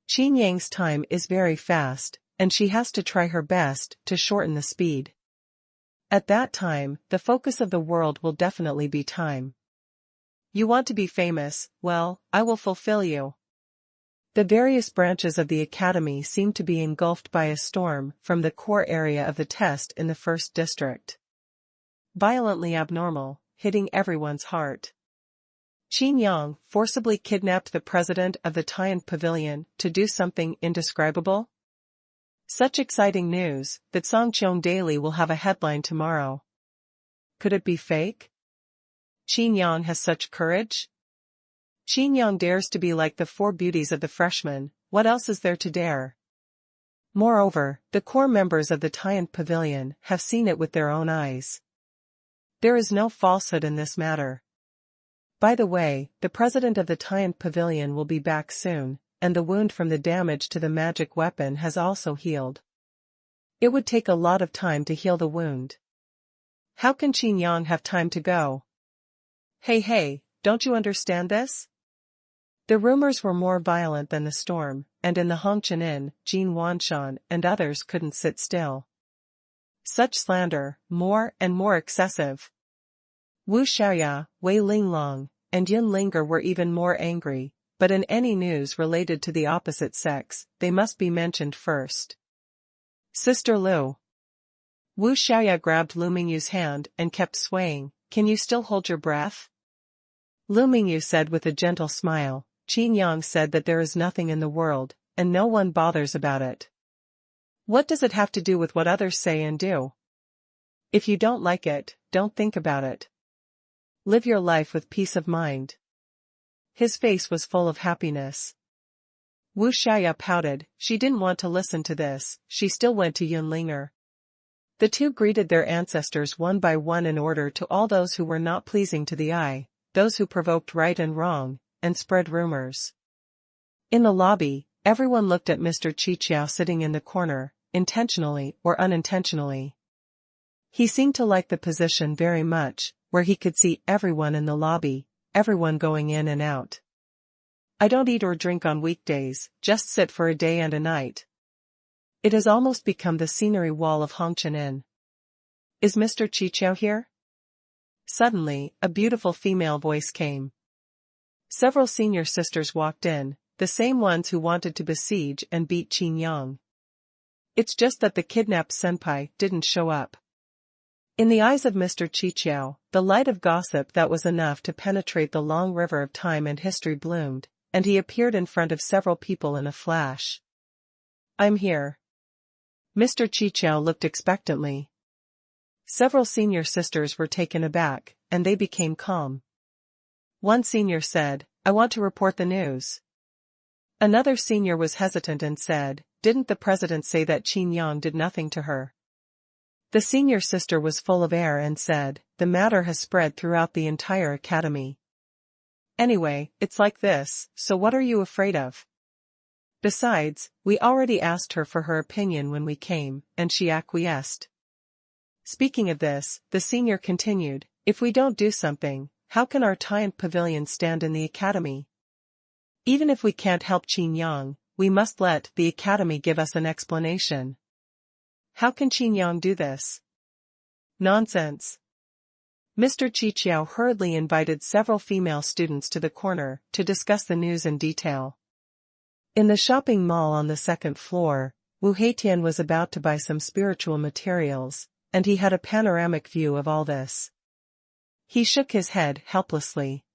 Qin Yang's time is very fast, and she has to try her best to shorten the speed. At that time, the focus of the world will definitely be time. You want to be famous, well, I will fulfill you. The various branches of the academy seem to be engulfed by a storm from the core area of the test in the first district. Violently abnormal, hitting everyone's heart. Qin Yang forcibly kidnapped the president of the Tian Pavilion to do something indescribable? Such exciting news that Songqiong Daily will have a headline tomorrow. Could it be fake? Qin Yang has such courage? Qin Yang dares to be like the four beauties of the freshmen, what else is there to dare? Moreover, the core members of the Tian Pavilion have seen it with their own eyes. There is no falsehood in this matter. By the way, the president of the Tian Pavilion will be back soon, and the wound from the damage to the magic weapon has also healed. It would take a lot of time to heal the wound. How can Qin Yang have time to go? Hey, don't you understand this? The rumors were more violent than the storm, and in the Hongqian Inn, Jin Wanshan and others couldn't sit still. Such slander, more and more excessive. Wu Xiaoya, Wei Linglong, and Yin Linger were even more angry, but in any news related to the opposite sex, they must be mentioned first. Sister Lu. Wu Xiaoya grabbed Lu Mingyu's hand and kept swaying. Can you still hold your breath? Lu Mingyu said with a gentle smile. Qin Yang said that there is nothing in the world, and no one bothers about it. What does it have to do with what others say and do? If you don't like it, don't think about it. Live your life with peace of mind. His face was full of happiness. Wu Xiaoya pouted. She didn't want to listen to this. She still went to Yin Linger. The two greeted their ancestors one by one in order to all those who were not pleasing to the eye, those who provoked right and wrong, and spread rumors. In the lobby, everyone looked at Mr. Qiqiao sitting in the corner, intentionally or unintentionally. He seemed to like the position very much, where he could see everyone in the lobby, everyone going in and out. I don't eat or drink on weekdays, just sit for a day and a night. It has almost become the scenery wall of Hongqian Inn. Is Mr. Qiqiao here? Suddenly, a beautiful female voice came. Several senior sisters walked in, the same ones who wanted to besiege and beat Qin Yang. It's just that the kidnapped senpai didn't show up. In the eyes of Mr. Qiqiao, the light of gossip that was enough to penetrate the long river of time and history bloomed, and he appeared in front of several people in a flash. I'm here. Mr. Qiqiao looked expectantly. Several senior sisters were taken aback, and they became calm. One senior said, I want to report the news. Another senior was hesitant and said, didn't the president say that Qin Yang did nothing to her? The senior sister was full of air and said, the matter has spread throughout the entire academy. Anyway, it's like this, so what are you afraid of? Besides, we already asked her for her opinion when we came, and she acquiesced. Speaking of this, the senior continued, if we don't do something, how can our Tian Pavilion stand in the academy? Even if we can't help Qin Yang, we must let the academy give us an explanation. How can Qin Yang do this? Nonsense. Mr. Qiqiao hurriedly invited several female students to the corner to discuss the news in detail. In the shopping mall on the second floor, Wu Heitian was about to buy some spiritual materials, and he had a panoramic view of all this. He shook his head helplessly.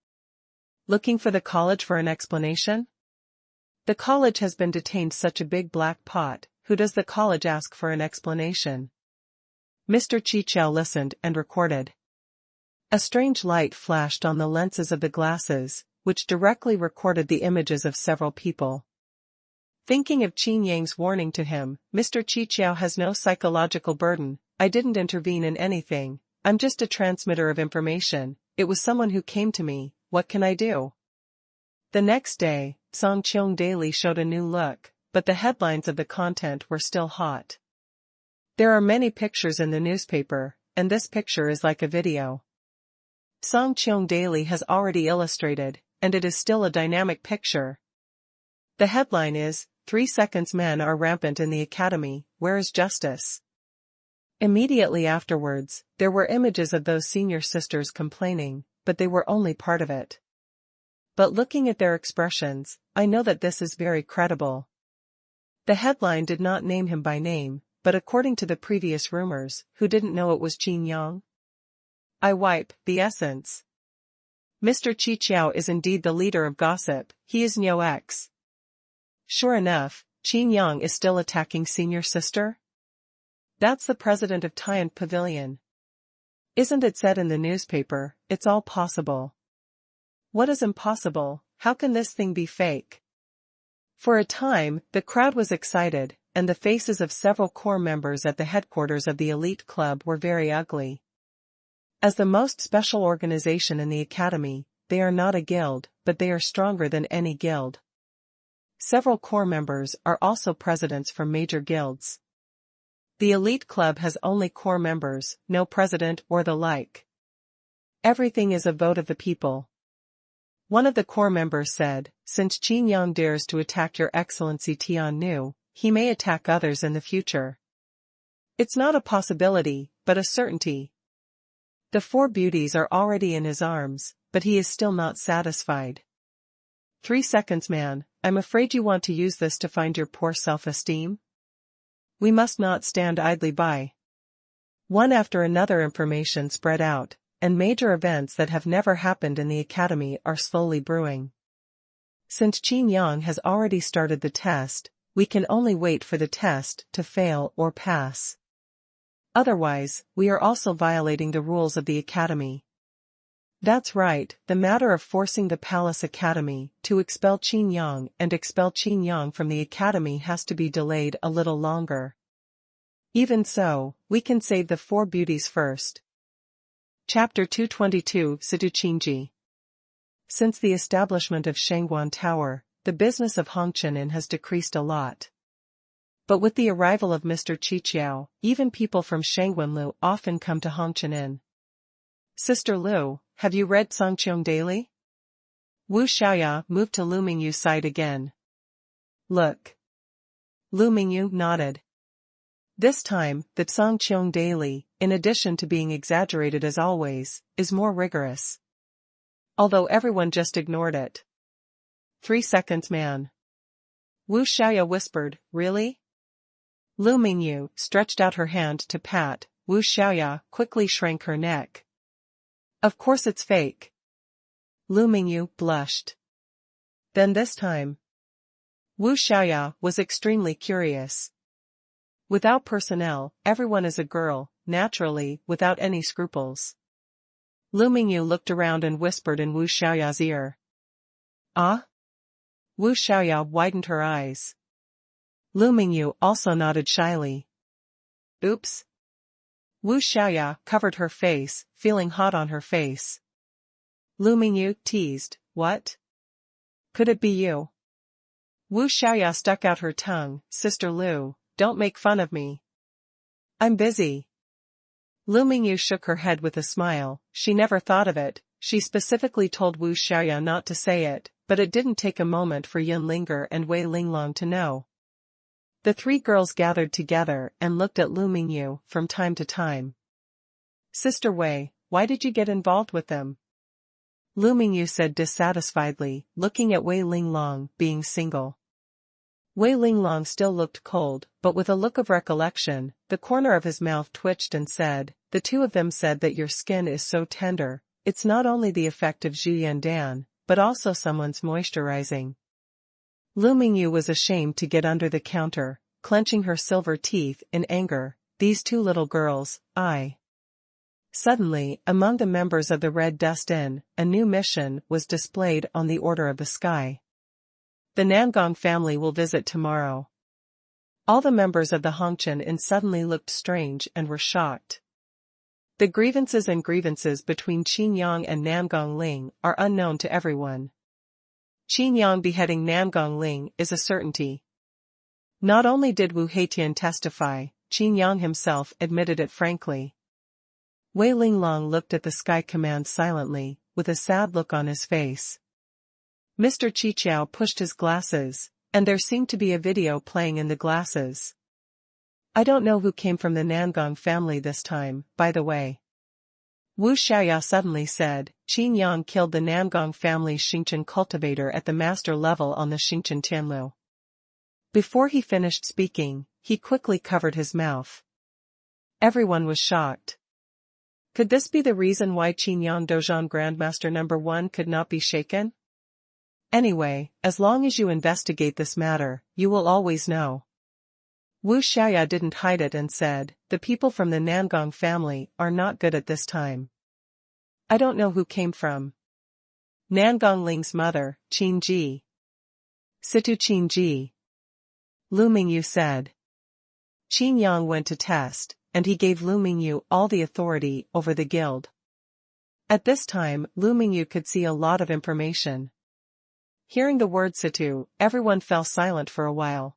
Looking for the college for an explanation? The college has been detained such a big black pot, who does the college ask for an explanation? Mr. Qiqiao listened and recorded. A strange light flashed on the lenses of the glasses, which directly recorded the images of several people. Thinking of Qin Yang's warning to him, Mr. Qiqiao has no psychological burden, I didn't intervene in anything, I'm just a transmitter of information. It was someone who came to me. What can I do? The next day, Songcheong Daily showed a new look, but the headlines of the content were still hot. There are many pictures in the newspaper, and this picture is like a video. Songcheong Daily has already illustrated, and it is still a dynamic picture. The headline is, 3 seconds men are rampant in the academy, where is justice? Immediately afterwards, there were images of those senior sisters complaining, but they were only part of it. But looking at their expressions, I know that this is very credible. The headline did not name him by name, but according to the previous rumors, who didn't know it was Qin Yang? I wipe the essence. Mr. Chi Chiao is indeed the leader of gossip, he is Nyo X. Sure enough, Qin Yang is still attacking senior sister? That's the president of Tian Pavilion. Isn't it said in the newspaper, it's all possible? What is impossible? How can this thing be fake? For a time, the crowd was excited, and the faces of several core members at the headquarters of the elite club were very ugly. As the most special organization in the academy, they are not a guild, but they are stronger than any guild. Several core members are also presidents from major guilds. The elite club has only core members, no president or the like. Everything is a vote of the people. One of the core members said, since Qin Yang dares to attack Your Excellency Tian Nu, he may attack others in the future. It's not a possibility, but a certainty. The 4 beauties are already in his arms, but he is still not satisfied. 3 seconds man, I'm afraid you want to use this to find your poor self-esteem? We must not stand idly by. One after another information spread out, and major events that have never happened in the academy are slowly brewing. Since Qin Yang has already started the test, we can only wait for the test to fail or pass. Otherwise, we are also violating the rules of the academy. That's right, the matter of forcing the Palace Academy to expel Qin Yang and expel Qin Yang from the academy has to be delayed a little longer. Even so, we can save the 4 beauties first. Chapter 222 Situchinji. Since the establishment of Xuanhuan Tower, the business of Hongqian Inn has decreased a lot. But with the arrival of Mr. Chi Chiao, even people from Shangwenlu often come to Hongqian Inn. Sister Lu, have you read Songcheong Daily? Wu Xiaoya moved to Lu Mingyu's side again. Look. Lu Mingyu nodded. This time, the Songcheong Daily, in addition to being exaggerated as always, is more rigorous. Although everyone just ignored it. 3 seconds man. Wu Xiaoya whispered, really? Lu Mingyu stretched out her hand to pat. Wu Xiaoya quickly shrank her neck. Of course it's fake. Lu Mingyu blushed. Then this time. Wu Xiaoya was extremely curious. Without personnel, everyone is a girl, naturally, without any scruples. Lu Mingyu looked around and whispered in Wu Xiaoya's ear. Ah? Wu Xiaoya widened her eyes. Lu Mingyu also nodded shyly. Oops. Wu Xiaoya covered her face, feeling hot on her face. Lu Mingyu teased, what? Could it be you? Wu Xiaoya stuck out her tongue, Sister Lu, don't make fun of me. I'm busy. Lu Mingyu shook her head with a smile, she never thought of it, she specifically told Wu Xiaoya not to say it, but it didn't take a moment for Yin Linger and Wei Linglong to know. The 3 girls gathered together and looked at Lu Mingyu from time to time. Sister Wei, why did you get involved with them? Lu Mingyu said dissatisfiedly, looking at Wei Linglong being single. Wei Linglong still looked cold, but with a look of recollection, the corner of his mouth twitched and said, the 2 of them said that your skin is so tender, it's not only the effect of Zhuyandan, but also someone's moisturizing. Lu Mingyu was ashamed to get under the counter, clenching her silver teeth in anger, these 2 little girls, Suddenly, among the members of the Red Dust Inn, a new mission was displayed on the Order of the Sky. The Nangong family will visit tomorrow. All the members of the Hongqian Inn suddenly looked strange and were shocked. The grievances between Qin Yang and Nangong Ling are unknown to everyone. Qin Yang beheading Nangong Ling is a certainty. Not only did Wu Heitian testify, Qin Yang himself admitted it frankly. Wei Linglong looked at the Sky Command silently, with a sad look on his face. Mr. Qiqiao pushed his glasses, and there seemed to be a video playing in the glasses. I don't know who came from the Nangong family this time, by the way. Wu Xiaoya suddenly said. Qin Yang killed the Nangong family's Xingqian cultivator at the master level on the Xingqian Tianlu. Before he finished speaking, he quickly covered his mouth. Everyone was shocked. Could this be the reason why Qin Yang Dozhan Grandmaster No. 1 could not be shaken? Anyway, as long as you investigate this matter, you will always know. Wu Xiaoya didn't hide it and said, the people from the Nangong family are not good at this time. I don't know who came from. Nangong Ling's mother, Qin Ji. Situ Qin Ji. Lu Mingyu said. Qin Yang went to test, and he gave Lu Mingyu all the authority over the guild. At this time, Lu Mingyu could see a lot of information. Hearing the word Situ, everyone fell silent for a while.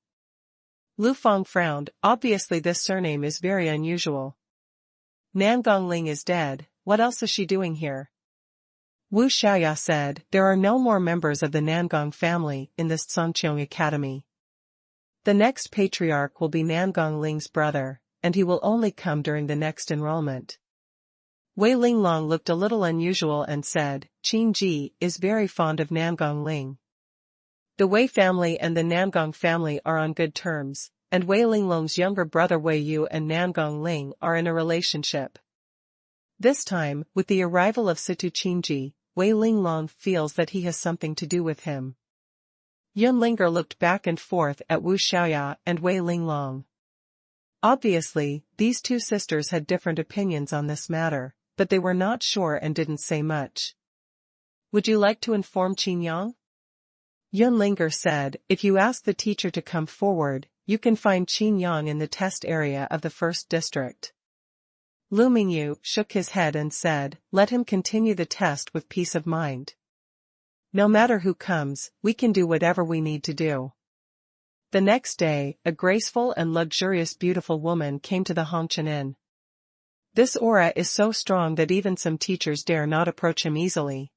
Lu Feng frowned. Obviously this surname is very unusual. Nangong Ling is dead, what else is she doing here? Wu Xiaoya said, there are no more members of the Nangong family in this Songqiong Academy. The next patriarch will be Nangong Ling's brother, and he will only come during the next enrollment. Wei Linglong looked a little unusual and said, Qin Ji is very fond of Nangong Ling. The Wei family and the Nangong family are on good terms, and Wei Linglong's younger brother Wei Yu and Nangong Ling are in a relationship. This time, with the arrival of Situ Qinji, Wei Linglong feels that he has something to do with him. Yun Linger looked back and forth at Wu Xiaoya and Wei Linglong. Obviously, these two sisters had different opinions on this matter, but they were not sure and didn't say much. Would you like to inform Qin Yang? Yun Linger said, if you ask the teacher to come forward, you can find Qin Yang in the test area of the first district. Lu Mingyu shook his head and said, let him continue the test with peace of mind. No matter who comes, we can do whatever we need to do. The next day, a graceful and luxurious beautiful woman came to the Hongqian Inn. This aura is so strong that even some teachers dare not approach him easily.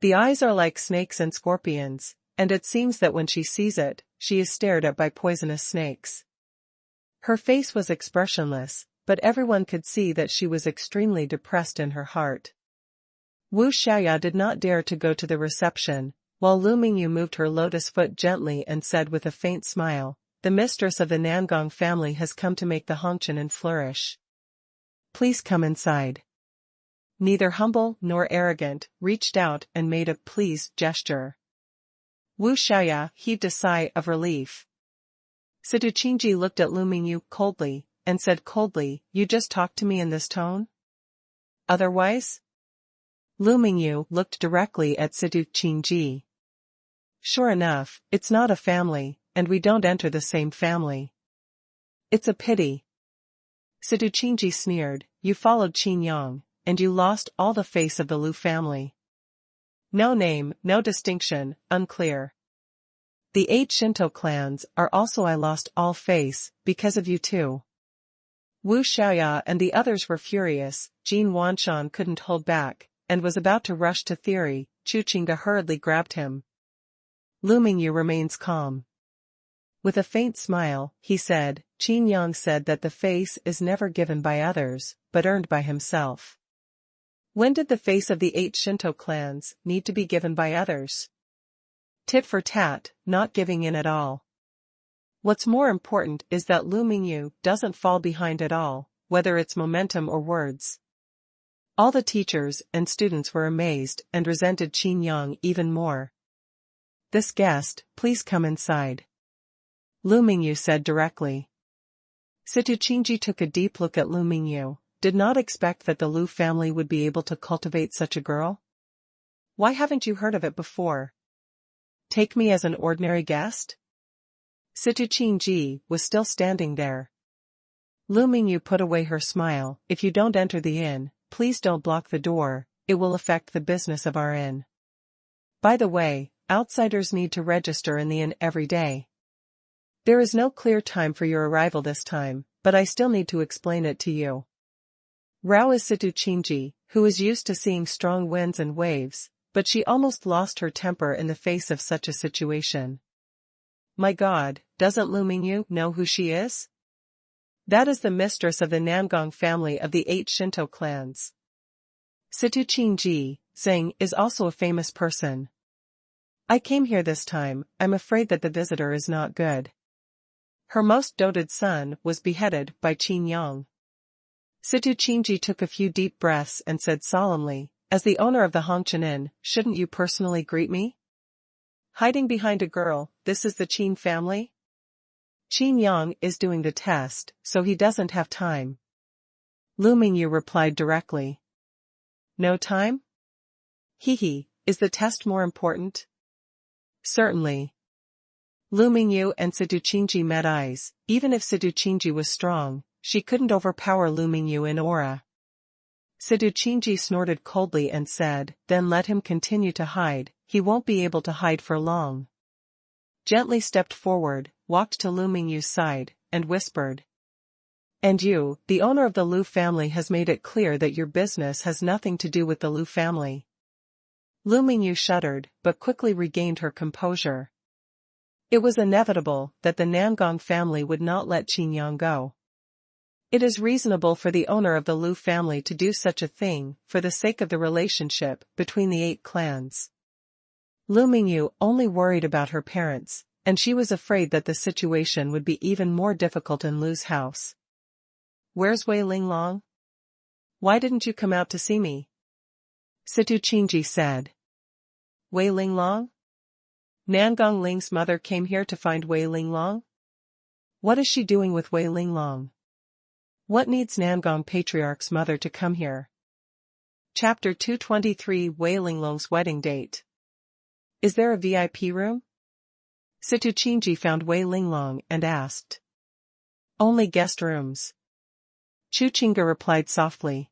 The eyes are like snakes and scorpions, and it seems that when she sees it, she is stared at by poisonous snakes. Her face was expressionless, but everyone could see that she was extremely depressed in her heart. Wu Xiaoya did not dare to go to the reception, while Lu Mingyu moved her lotus foot gently and said with a faint smile, the mistress of the Nangong family has come to make the Hongqian Inn flourish. Please come inside. Neither humble nor arrogant, reached out and made a please gesture. Wu Xiaoya heaved a sigh of relief. Situ Qinji looked at Lu Mingyu coldly, and said coldly, you just talked to me in this tone? Otherwise? Lu Mingyu looked directly at Situ Qinji. Sure enough, it's not a family, and we don't enter the same family. It's a pity. Situ Qinji sneered, you followed Qin Yang, and you lost all the face of the Lu family. No name, no distinction, unclear. The 8 Shinto clans are also I lost all face, because of you too. Wu Xiaoya and the others were furious. Jin Wanshan couldn't hold back, and was about to rush to Theory. Chu Qingde hurriedly grabbed him. Lu Mingyu remains calm. With a faint smile, he said, Qin Yang said that the face is never given by others, but earned by himself. When did the face of the 8 Shinto clans need to be given by others? Tit for tat, not giving in at all. What's more important is that Lu Mingyu doesn't fall behind at all, whether it's momentum or words. All the teachers and students were amazed and resented Qin Yang even more. This guest, please come inside. Lu Mingyu said directly. Situ Qinji took a deep look at Lu Mingyu, did not expect that the Lu family would be able to cultivate such a girl. Why haven't you heard of it before? Take me as an ordinary guest? Situ Qinji was still standing there. Lu Mingyu put away her smile. If you don't enter the inn, please don't block the door, it will affect the business of our inn. By the way, outsiders need to register in the inn every day. There is no clear time for your arrival this time, but I still need to explain it to you. Rao is Situ Qingji, who is used to seeing strong winds and waves, but she almost lost her temper in the face of such a situation. My God, doesn't Lu Mingyu know who she is? That is the mistress of the Nangong family of the 8 Shinto clans. Situ Qingji, Zeng, is also a famous person. I came here this time, I'm afraid that the visitor is not good. Her most doted son was beheaded by Qin Yang. Situ Qingji took a few deep breaths and said solemnly, as the owner of the Hongqian Inn, shouldn't you personally greet me? Hiding behind a girl, this is the Qin family? Qin Yang is doing the test, so he doesn't have time. Lu Mingyu replied directly. No time? Hehe, is the test more important? Certainly. Lu Mingyu and Situ Qingji met eyes. Even if Situ Qingji was strong, she couldn't overpower Lu Mingyu in aura. Situ Qingji snorted coldly and said, then let him continue to hide, he won't be able to hide for long. Gently stepped forward, walked to Lu Mingyu's side, and whispered. And you, the owner of the Lu family, has made it clear that your business has nothing to do with the Lu family. Lu Mingyu shuddered, but quickly regained her composure. It was inevitable that the Nangong family would not let Qin Yang go. It is reasonable for the owner of the Lu family to do such a thing for the sake of the relationship between the 8 clans. Lu Mingyu only worried about her parents, and she was afraid that the situation would be even more difficult in Lu's house. Where's Wei Linglong? Why didn't you come out to see me? Situ Qingji said. Wei Linglong? Nangong Ling's mother came here to find Wei Linglong? What is she doing with Wei Linglong? What needs Nangong Patriarch's mother to come here? Chapter 223 Wei Linglong's wedding date. Is there a VIP room? Situ Qingji found Wei Linglong and asked. Only guest rooms. Chu Qingge replied softly.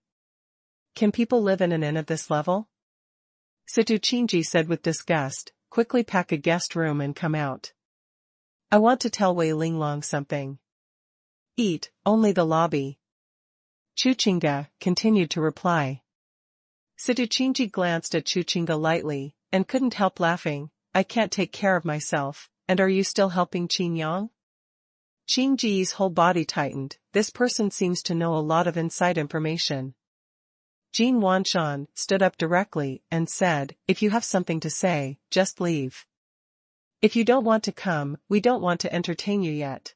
Can people live in an inn of this level? Situ Qingji said with disgust, quickly pack a guest room and come out. I want to tell Wei Linglong something. Eat, only the lobby. Chu Qingge continued to reply. Situ Qingji glanced at Chu Qingge lightly, and couldn't help laughing. I can't take care of myself, and are you still helping Qin Yang? Qin Ji's whole body tightened. This person seems to know a lot of inside information. Jin Wanshan stood up directly and said, if you have something to say, just leave. If you don't want to come, we don't want to entertain you yet.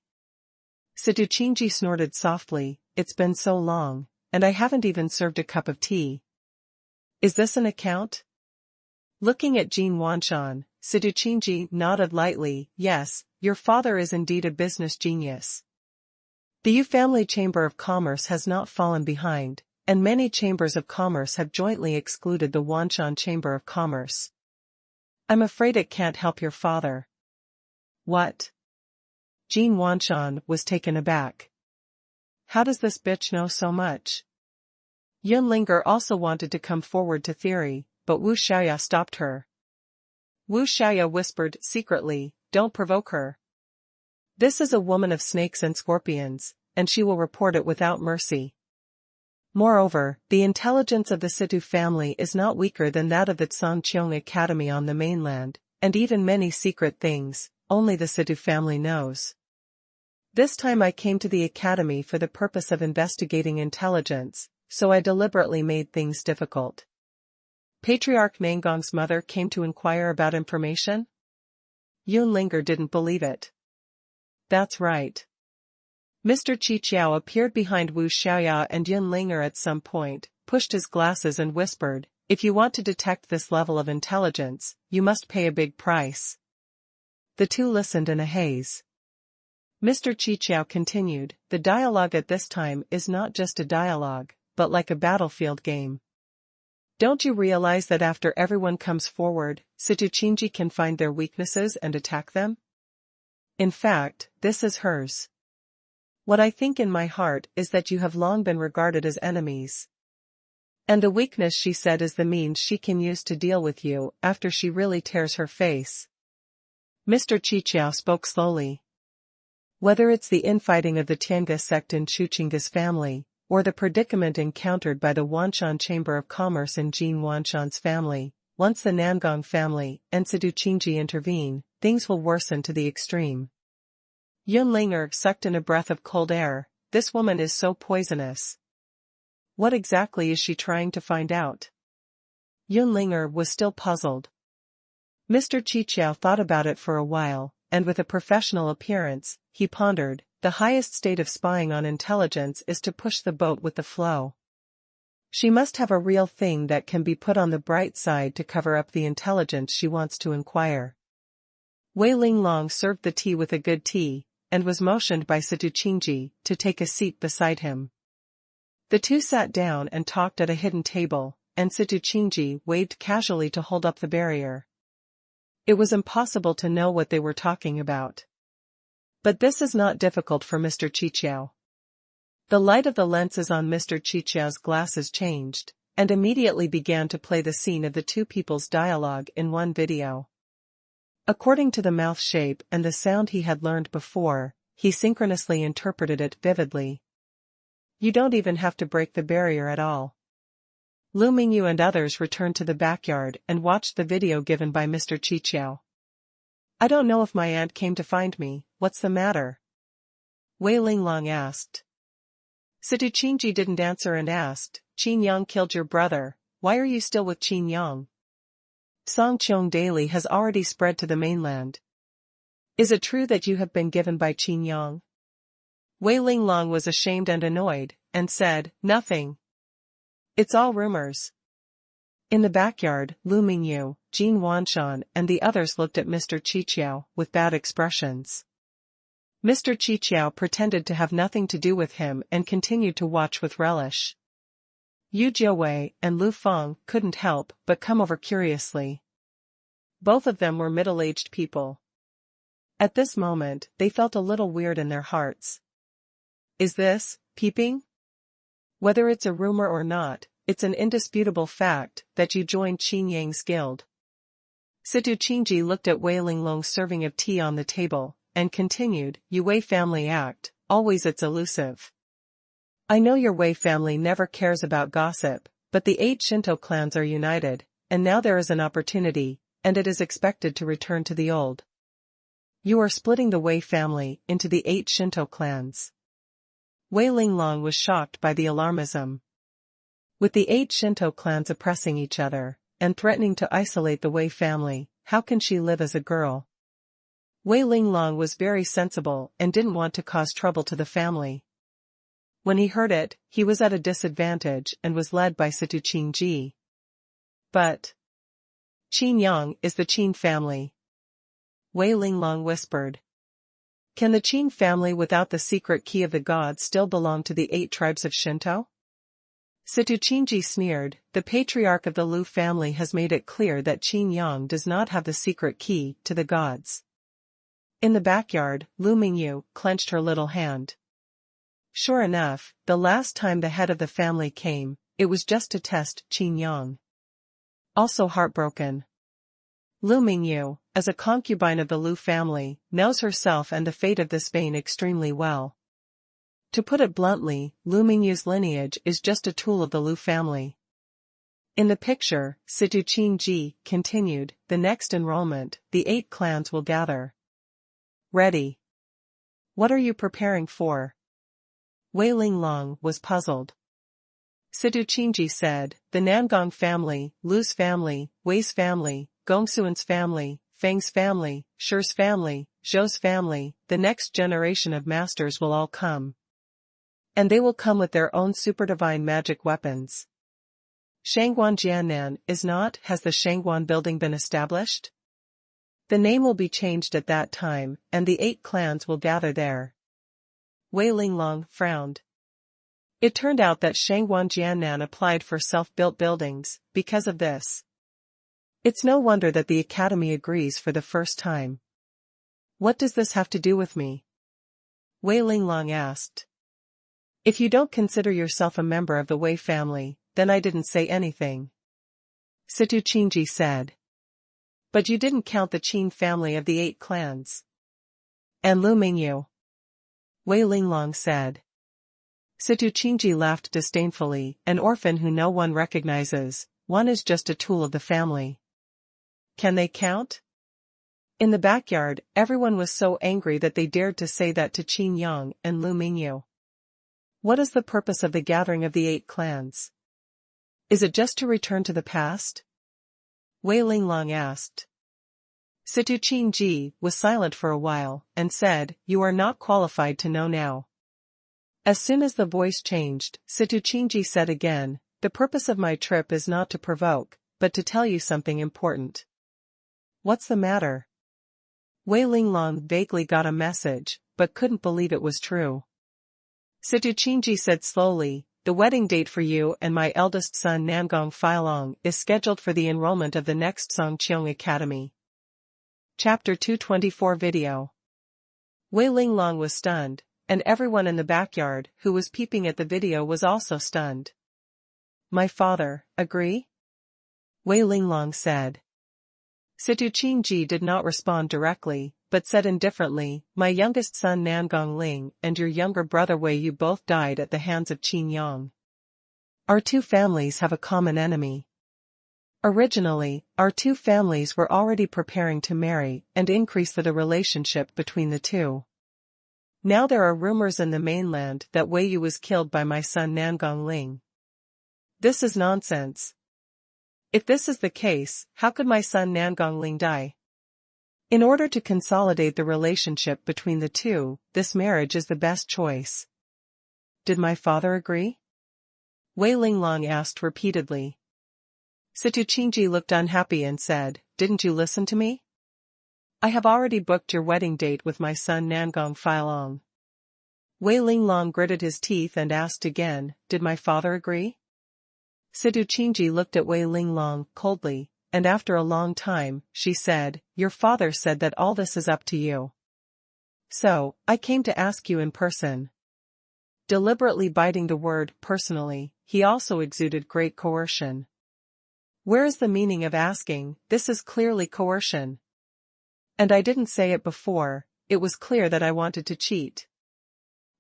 Situ Qingji snorted softly, it's been so long, and I haven't even served a cup of tea. Is this an account? Looking at Jin Wanshan, Situ Qingji nodded lightly, yes, your father is indeed a business genius. The Yu Family Chamber of Commerce has not fallen behind, and many chambers of commerce have jointly excluded the Wanshan Chamber of Commerce. I'm afraid it can't help your father. What? Jin Wanshan was taken aback. How does this bitch know so much? Yun Linger also wanted to come forward to theory, but Wu Xiaoya stopped her. Wu Xiaoya whispered secretly, don't provoke her. This is a woman of snakes and scorpions, and she will report it without mercy. Moreover, the intelligence of the Situ family is not weaker than that of the Zhangqiong Academy on the mainland, and even many secret things, only the Situ family knows. This time I came to the academy for the purpose of investigating intelligence, so I deliberately made things difficult. Patriarch Nangong's mother came to inquire about information? Yun Linger didn't believe it. That's right. Mr. Qiqiao appeared behind Wu Xiaoya and Yun Linger at some point, pushed his glasses and whispered, if you want to detect this level of intelligence, you must pay a big price. The two listened in a haze. Mr. Qiqiao continued, the dialogue at this time is not just a dialogue, but like a battlefield game. Don't you realize that after everyone comes forward, Situ Qingji can find their weaknesses and attack them? In fact, this is hers. What I think in my heart is that you have long been regarded as enemies. And the weakness she said is the means she can use to deal with you after she really tears her face. Mr. Qiqiao spoke slowly. Whether it's the infighting of the Tiange sect in Chuqing's family, or the predicament encountered by the Wanshan Chamber of Commerce in Jin Wanshan's family, once the Nangong family and Sidu Qingji intervene, things will worsen to the extreme. Yunlinger sucked in a breath of cold air. This woman is so poisonous. What exactly is she trying to find out? Yunlinger was still puzzled. Mr. Qiqiao thought about it for a while, and with a professional appearance, he pondered, the highest state of spying on intelligence is to push the boat with the flow. She must have a real thing that can be put on the bright side to cover up the intelligence she wants to inquire. Wei Linglong served the tea with a good tea, and was motioned by Situ Qingji to take a seat beside him. The two sat down and talked at a hidden table, and Situ Qingji waved casually to hold up the barrier. It was impossible to know what they were talking about. But this is not difficult for Mr. Qiqiao. The light of the lenses on Mr. Qiqiao's glasses changed, and immediately began to play the scene of the two people's dialogue in one video. According to the mouth shape and the sound he had learned before, he synchronously interpreted it vividly. You don't even have to break the barrier at all. Lu Mingyu and others returned to the backyard and watched the video given by Mr. Qiqiao. I don't know if my aunt came to find me, what's the matter? Wei Linglong asked. Situ Qingji didn't answer and asked, Qin Yang killed your brother, why are you still with Qin Yang? Songqiong Daily has already spread to the mainland. Is it true that you have been given by Qin Yang? Wei Linglong was ashamed and annoyed, and said, nothing. It's all rumors. In the backyard, Lu Mingyu, Jin Wanshan and the others looked at Mr. Qiqiao with bad expressions. Mr. Qiqiao pretended to have nothing to do with him and continued to watch with relish. Yu Jiawei and Lu Feng couldn't help but come over curiously. Both of them were middle-aged people. At this moment, they felt a little weird in their hearts. Is this peeping? Whether it's a rumor or not, it's an indisputable fact that you joined Qin Yang's guild. Situ Qingji looked at Wei Linglong's serving of tea on the table, and continued, you Wei family act, always it's elusive. I know your Wei family never cares about gossip, but the 8 Shinto clans are united, and now there is an opportunity, and it is expected to return to the old. You are splitting the Wei family into the 8 Shinto clans. Wei Linglong was shocked by the alarmism. With the 8 Shinto clans oppressing each other, and threatening to isolate the Wei family, how can she live as a girl? Wei Linglong was very sensible and didn't want to cause trouble to the family. When he heard it, he was at a disadvantage and was led by Situ Qingji. But Qin Yang is the Qin family. Wei Linglong whispered. Can the Qin family without the secret key of the gods still belong to the 8 tribes of Shinto? Situ Qingji sneered, the patriarch of the Lu family has made it clear that Qin Yang does not have the secret key to the gods. In the backyard, Lu Mingyu clenched her little hand. Sure enough, the last time the head of the family came, it was just to test Qin Yang. Also heartbroken. Lu Mingyu, as a concubine of the Lu family, knows herself and the fate of this vein extremely well. To put it bluntly, Lu Mingyu's lineage is just a tool of the Lu family. In the picture, Situ Qingji continued, the next enrollment, the 8 clans will gather. Ready. What are you preparing for? Wei Linglong was puzzled. Situ Qingji said, the Nangong family, Lu's family, Wei's family, Gongsuan's family, Feng's family, Shi's family, Zhou's family, the next generation of masters will all come. And they will come with their own superdivine magic weapons. Shangguan Jiannan has the Shangguan building been established? The name will be changed at that time, and the 8 clans will gather there. Wei Linglong frowned. It turned out that Shangguan Jiannan applied for self-built buildings, because of this. It's no wonder that the academy agrees for the first time. What does this have to do with me? Wei Linglong asked. If you don't consider yourself a member of the Wei family, then I didn't say anything. Situ Qingji said. But you didn't count the Qin family of the 8 clans. And Lu Mingyu. Wei Linglong said. Situ Qingji laughed disdainfully, an orphan who no one recognizes, one is just a tool of the family. Can they count? In the backyard, everyone was so angry that they dared to say that to Qin Yang and Lu Mingyu. What is the purpose of the gathering of the 8 clans? Is it just to return to the past? Wei Linglong asked. Situ Qingji was silent for a while, and said, You are not qualified to know now. As soon as the voice changed, Situ Qingji said again, The purpose of my trip is not to provoke, but to tell you something important. What's the matter? Wei Linglong vaguely got a message, but couldn't believe it was true. Situ Qingji said slowly, The wedding date for you and my eldest son Nangong Feilong is scheduled for the enrollment of the next Songqiong Academy. Chapter 224 Video. Wei Linglong was stunned, and everyone in the backyard who was peeping at the video was also stunned. My father, agree? Wei Linglong said. Situ Qingji did not respond directly, but said indifferently, My youngest son Nangong Ling and your younger brother Wei Yu both died at the hands of Qin Yang. Our 2 families have a common enemy. Originally, our 2 families were already preparing to marry and increase the relationship between the 2. Now there are rumors in the mainland that Wei Yu was killed by my son Nangong Ling. This is nonsense. If this is the case, how could my son Nangong Ling die? In order to consolidate the relationship between the 2, this marriage is the best choice. Did my father agree? Wei Linglong asked repeatedly. Situ Qingji looked unhappy and said, Didn't you listen to me? I have already booked your wedding date with my son Nangong Feilong. Wei Linglong gritted his teeth and asked again, Did my father agree? Situ Qingji looked at Wei Linglong coldly, and after a long time, she said, Your father said that all this is up to you. So, I came to ask you in person. Deliberately biting the word personally, he also exuded great coercion. Where is the meaning of asking? This is clearly coercion. And I didn't say it before, it was clear that I wanted to cheat.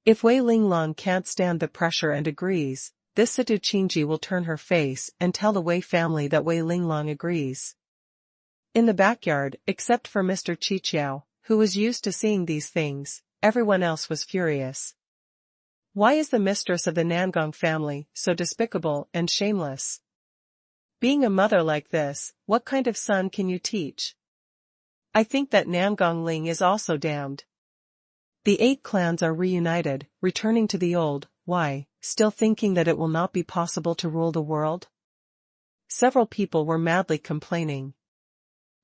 If Wei Linglong can't stand the pressure and agrees, this Situ Qingji will turn her face and tell the Wei family that Wei Linglong agrees. In the backyard, except for Mr. Qiqiao, who was used to seeing these things, everyone else was furious. Why is the mistress of the Nangong family so despicable and shameless? Being a mother like this, what kind of son can you teach? I think that Nangong Ling is also damned. The 8 clans are reunited, returning to the old, why, still thinking that it will not be possible to rule the world? Several people were madly complaining.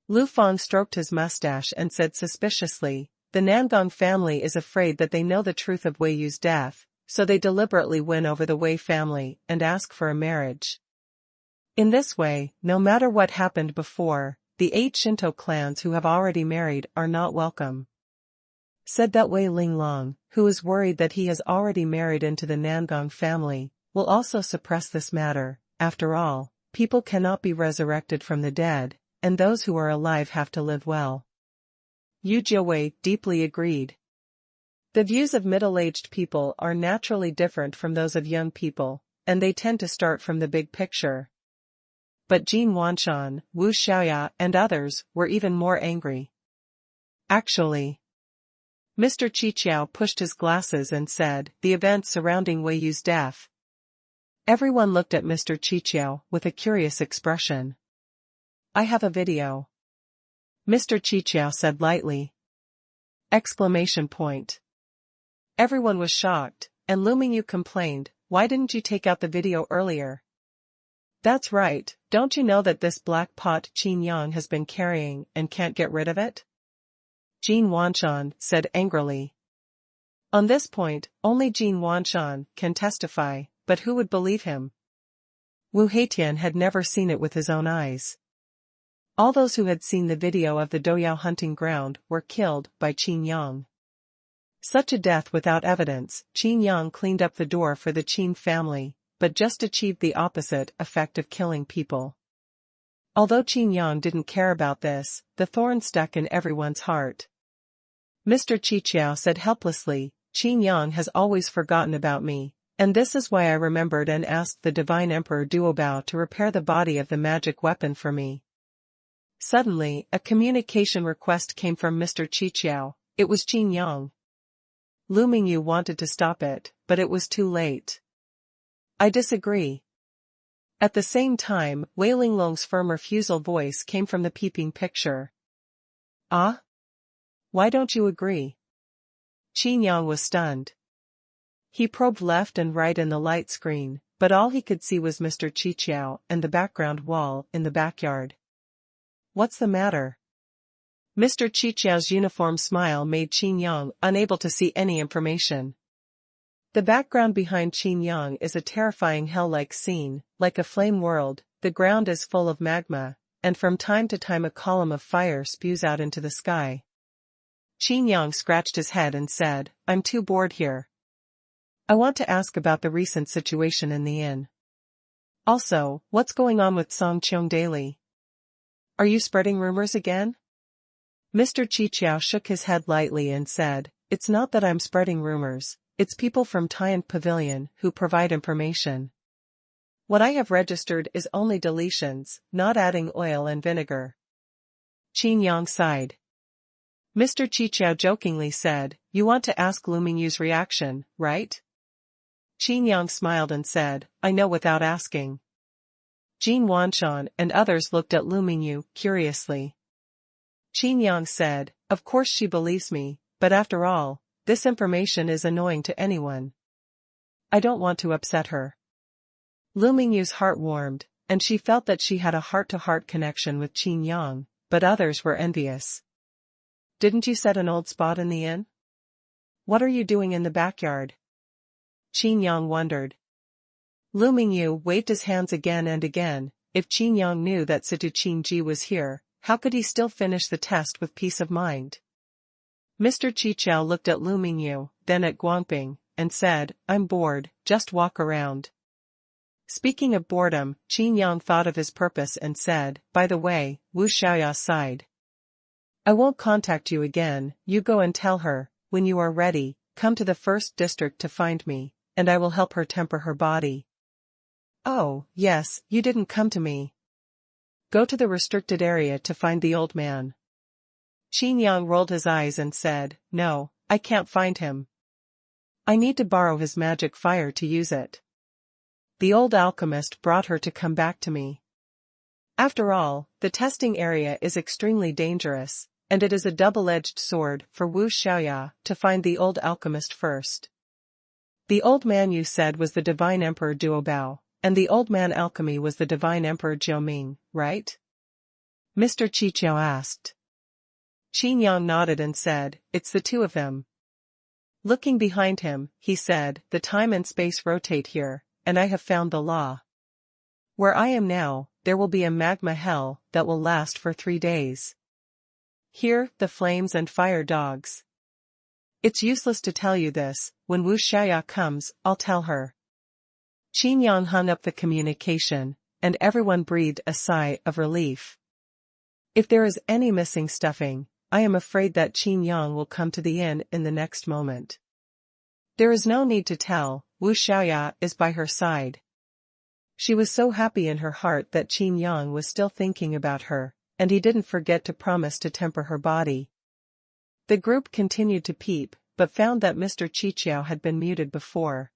Lu Feng stroked his mustache and said suspiciously, The Nangong family is afraid that they know the truth of Wei Yu's death, so they deliberately win over the Wei family and ask for a marriage. In this way, no matter what happened before, the 8 Shinto clans who have already married are not welcome. Said that Wei Linglong, who is worried that he has already married into the Nangong family, will also suppress this matter. After all, people cannot be resurrected from the dead, and those who are alive have to live well. Yu Jiawei deeply agreed. The views of middle-aged people are naturally different from those of young people, and they tend to start from the big picture. But Jin Wanshan, Wu Xiaoya and others were even more angry. Actually, Mr. Qiqiao pushed his glasses and said, The events surrounding Wei Yu's death. Everyone looked at Mr. Qiqiao with a curious expression. I have a video. Mr. Qiqiao said lightly. Exclamation point. Everyone was shocked, and Lu Mingyu complained, Why didn't you take out the video earlier? That's right, don't you know that this black pot Qin Yang has been carrying and can't get rid of it? Jin Wanshan said angrily. On this point, only Jin Wanshan can testify, but who would believe him? Wu Heitian had never seen it with his own eyes. All those who had seen the video of the Doyao hunting ground were killed by Qin Yang. Such a death without evidence. Qin Yang cleaned up the door for the Qin family, but just achieved the opposite effect of killing people. Although Qin Yang didn't care about this, the thorn stuck in everyone's heart. Mr. Qiqiao said helplessly, Qin Yang has always forgotten about me, and this is why I remembered and asked the Divine Emperor Duobao to repair the body of the magic weapon for me. Suddenly, a communication request came from Mr. Qiqiao. It was Qin Yang. Lu Mingyu wanted to stop it, but it was too late. I disagree. At the same time, Wei Linglong's firm refusal voice came from the peeping picture. Ah? Why don't you agree? Qin Yang was stunned. He probed left and right in the light screen, but all he could see was Mr. Qiqiao and the background wall in the backyard. What's the matter? Mr. Qiqiao's uniform smile made Qin Yang unable to see any information. The background behind Qin Yang is a terrifying hell-like scene, like a flame world. The ground is full of magma, and from time to time a column of fire spews out into the sky. Qin Yang scratched his head and said, I'm too bored here. I want to ask about the recent situation in the inn. Also, what's going on with Songqiong Daily? Are you spreading rumors again? Mr. Qiqiao shook his head lightly and said, It's not that I'm spreading rumors, it's people from Tian Pavilion who provide information. What I have registered is only deletions, not adding oil and vinegar. Qin Yang sighed. Mr. Qiqiao jokingly said, You want to ask Lu Mingyu's reaction, right? Qin Yang smiled and said, I know without asking. Jin Wanshan and others looked at Lu Mingyu curiously. Qin Yang said, Of course she believes me, but after all, this information is annoying to anyone. I don't want to upset her. Lu Mingyu's heart warmed, and she felt that she had a heart-to-heart connection with Qin Yang, but others were envious. Didn't you set an old spot in the inn? What are you doing in the backyard? Qin Yang wondered. Lu Mingyu waved his hands again and again. If Qin Yang knew that Situ Qingji was here, how could he still finish the test with peace of mind? Mr. Qiqiao looked at Lu Mingyu, then at Guangping, and said, I'm bored, just walk around. Speaking of boredom, Qin Yang thought of his purpose and said, By the way, Wu Xiaoya sighed. I won't contact you again, you go and tell her, when you are ready, come to the first district to find me, and I will help her temper her body. Oh, yes, you didn't come to me. Go to the restricted area to find the old man. Qin Yang rolled his eyes and said, No, I can't find him. I need to borrow his magic fire to use it. The old alchemist brought her to come back to me. After all, the testing area is extremely dangerous, and it is a double-edged sword for Wu Xiaoya to find the old alchemist first. The old man you said was the Divine Emperor Duobao, and the old man Alchemy was the Divine Emperor Jiuming, right? Mr. Qiqiao asked. Qin Yang nodded and said, It's the two of them. Looking behind him, he said, The time and space rotate here, and I have found the law. Where I am now, there will be a magma hell that will last for 3 days. Here, the flames and fire dogs. It's useless to tell you this, when Wu Xiaoya comes, I'll tell her. Qin Yang hung up the communication, and everyone breathed a sigh of relief. If there is any missing stuffing, I am afraid that Qin Yang will come to the inn in the next moment. There is no need to tell, Wu Xiaoya is by her side. She was so happy in her heart that Qin Yang was still thinking about her, and he didn't forget to promise to temper her body. The group continued to peep, but found that Mr. Qiqiao had been muted before.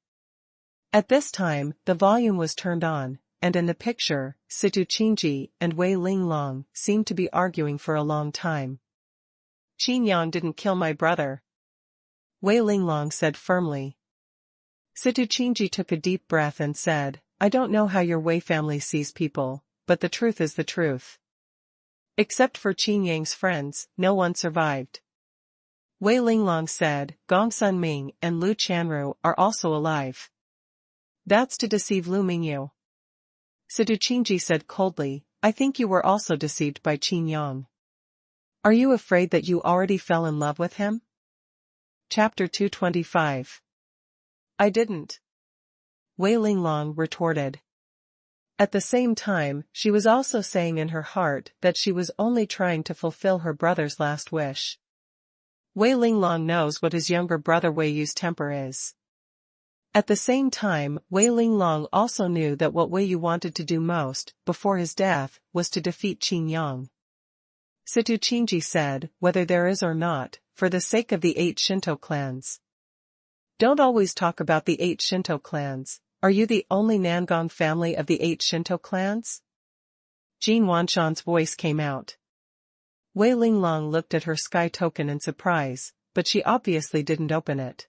At this time, the volume was turned on, and in the picture, Situ Qingji and Wei Linglong seemed to be arguing for a long time. Qin Yang didn't kill my brother, Wei Linglong said firmly. Situ Qingji took a deep breath and said, I don't know how your Wei family sees people, but the truth is the truth. Except for Qin Yang's friends, no one survived. Wei Linglong said, Gong Sun Ming and Lu Chanru are also alive. That's to deceive Lu Mingyu. Situ Qingji said coldly, I think you were also deceived by Qin Yang. Are you afraid that you already fell in love with him? Chapter 225. I didn't. Wei Linglong retorted. At the same time, she was also saying in her heart that she was only trying to fulfill her brother's last wish. Wei Linglong knows what his younger brother Wei Yu's temper is. At the same time, Wei Linglong also knew that what Wei Yu wanted to do most, before his death, was to defeat Qin Yang. Situ Qingji said, whether there is or not, for the sake of the 8 Shinto clans. Don't always talk about the 8 Shinto clans. Are you the only Nangong family of the 8 Shinto clans? Jin Wanshan's voice came out. Wei Linglong looked at her sky token in surprise, but she obviously didn't open it.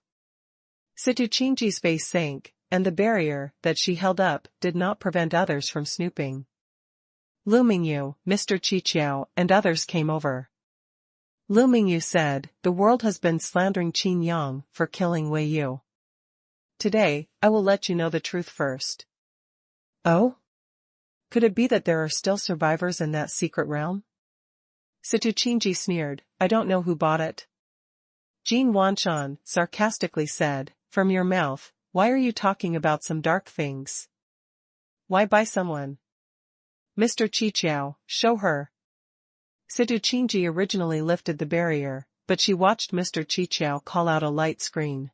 Situ Qingji's face sank, and the barrier that she held up did not prevent others from snooping. Lu Mingyu, Mr. Qiqiao, and others came over. Lu Mingyu said, the world has been slandering Qin Yang for killing Wei Yu. Today, I will let you know the truth first. Oh? Could it be that there are still survivors in that secret realm? Situ Qingji sneered, I don't know who bought it. Jin Wanshan sarcastically said, from your mouth, why are you talking about some dark things? Why buy someone? Mr. Qiqiao, show her. Situ Qingji originally lifted the barrier, but she watched Mr. Qiqiao call out a light screen.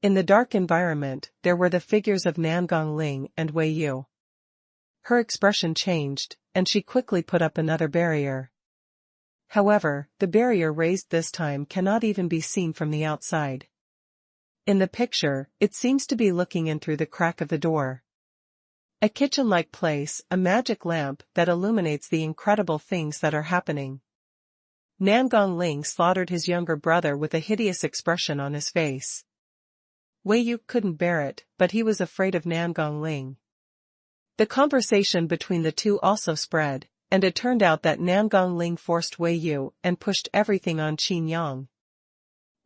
In the dark environment, there were the figures of Nangong Ling and Wei Yu. Her expression changed, and she quickly put up another barrier. However, the barrier raised this time cannot even be seen from the outside. In the picture, it seems to be looking in through the crack of the door. A kitchen-like place, a magic lamp that illuminates the incredible things that are happening. Nangong Ling slaughtered his younger brother with a hideous expression on his face. Wei Yu couldn't bear it, but he was afraid of Nangong Ling. The conversation between the two also spread, and it turned out that Nangong Ling forced Wei Yu and pushed everything on Qin Yang.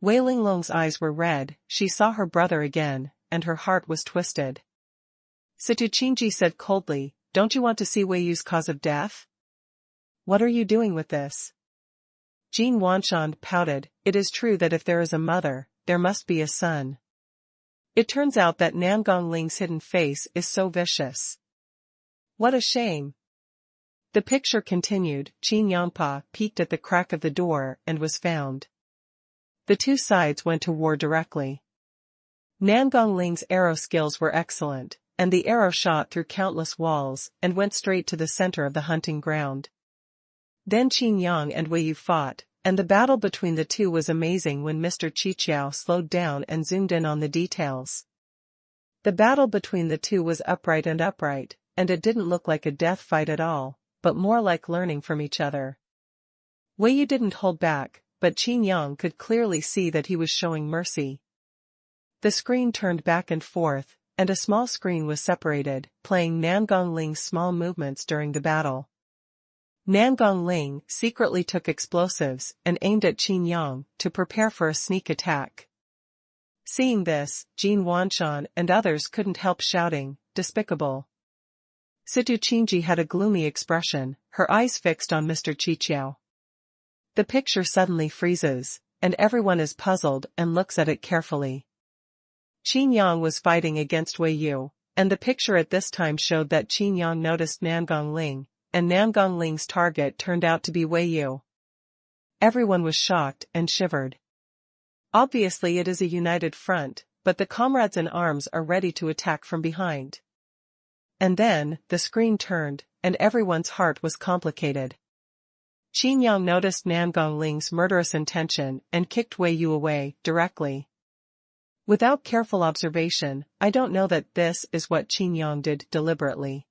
Wei Linglong's eyes were red, she saw her brother again, and her heart was twisted. Situ Qingji said coldly, don't you want to see Wei Yu's cause of death? What are you doing with this? Jin Wanshan pouted, it is true that if there is a mother, there must be a son. It turns out that Nangong Ling's hidden face is so vicious. What a shame. The picture continued, Qin Yangpa peeked at the crack of the door and was found. The two sides went to war directly. Nangong Ling's arrow skills were excellent, and the arrow shot through countless walls and went straight to the center of the hunting ground. Then Qin Yang and Wei Yu fought, and the battle between the two was amazing when Mr. Qiqiao slowed down and zoomed in on the details. The battle between the two was upright, and it didn't look like a death fight at all, but more like learning from each other. Wei Yu didn't hold back, but Qin Yang could clearly see that he was showing mercy. The screen turned back and forth, and a small screen was separated, playing Nangong Ling's small movements during the battle. Nangong Ling secretly took explosives and aimed at Qin Yang to prepare for a sneak attack. Seeing this, Jin Wanshan and others couldn't help shouting, despicable. Situ Qingji had a gloomy expression, her eyes fixed on Mr. Qiqiao. The picture suddenly freezes, and everyone is puzzled and looks at it carefully. Qin Yang was fighting against Wei Yu, and the picture at this time showed that Qin Yang noticed Nangong Ling, and Nangong Ling's target turned out to be Wei Yu. Everyone was shocked and shivered. Obviously it is a united front, but the comrades in arms are ready to attack from behind. And then, the screen turned, and everyone's heart was complicated. Qin Yang noticed Nangong Ling's murderous intention and kicked Wei Yu away, directly. Without careful observation, I don't know that this is what Qin Yang did deliberately.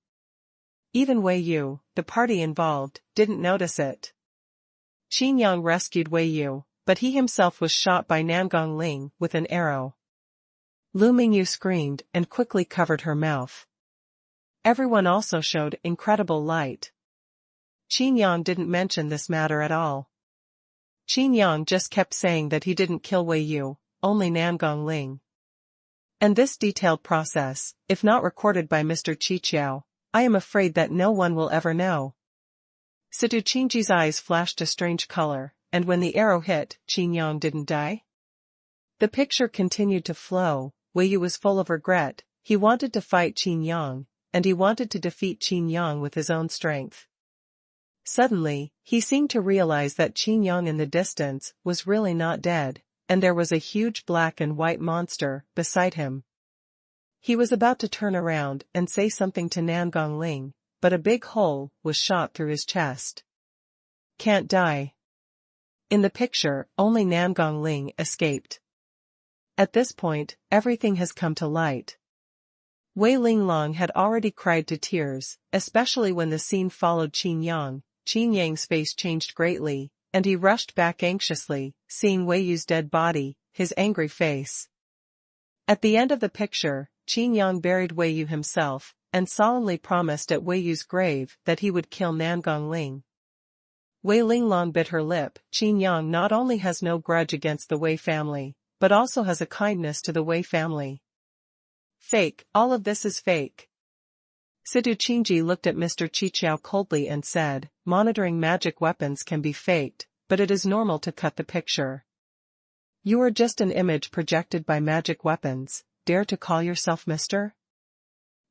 Even Wei Yu, the party involved, didn't notice it. Qin Yang rescued Wei Yu, but he himself was shot by Nangong Ling with an arrow. Lu Mingyu screamed and quickly covered her mouth. Everyone also showed incredible light. Qin Yang didn't mention this matter at all. Qin Yang just kept saying that he didn't kill Wei Yu, only Nangong Ling. And this detailed process, if not recorded by Mr. Qiqiao, I am afraid that no one will ever know. Situ Qingji's eyes flashed a strange color, and when the arrow hit, Qin Yang didn't die? The picture continued to flow. Wei Yu was full of regret. He wanted to fight Qin Yang, and he wanted to defeat Qin Yang with his own strength. Suddenly, he seemed to realize that Qin Yang in the distance was really not dead, and there was a huge black and white monster beside him. He was about to turn around and say something to Nangong Ling, but a big hole was shot through his chest. Can't die. In the picture, only Nangong Ling escaped. At this point, everything has come to light. Wei Linglong had already cried to tears, especially when the scene followed Qin Yang. Qin Yang's face changed greatly, and he rushed back anxiously, seeing Wei Yu's dead body, his angry face. At the end of the picture, Qin Yang buried Wei Yu himself, and solemnly promised at Wei Yu's grave that he would kill Nangong Ling. Wei Linglong bit her lip. Qin Yang not only has no grudge against the Wei family, but also has a kindness to the Wei family. Fake, all of this is fake. Situ Qingji looked at Mr. Qiqiao coldly and said, monitoring magic weapons can be faked, but it is normal to cut the picture. You are just an image projected by magic weapons, dare to call yourself Mr.?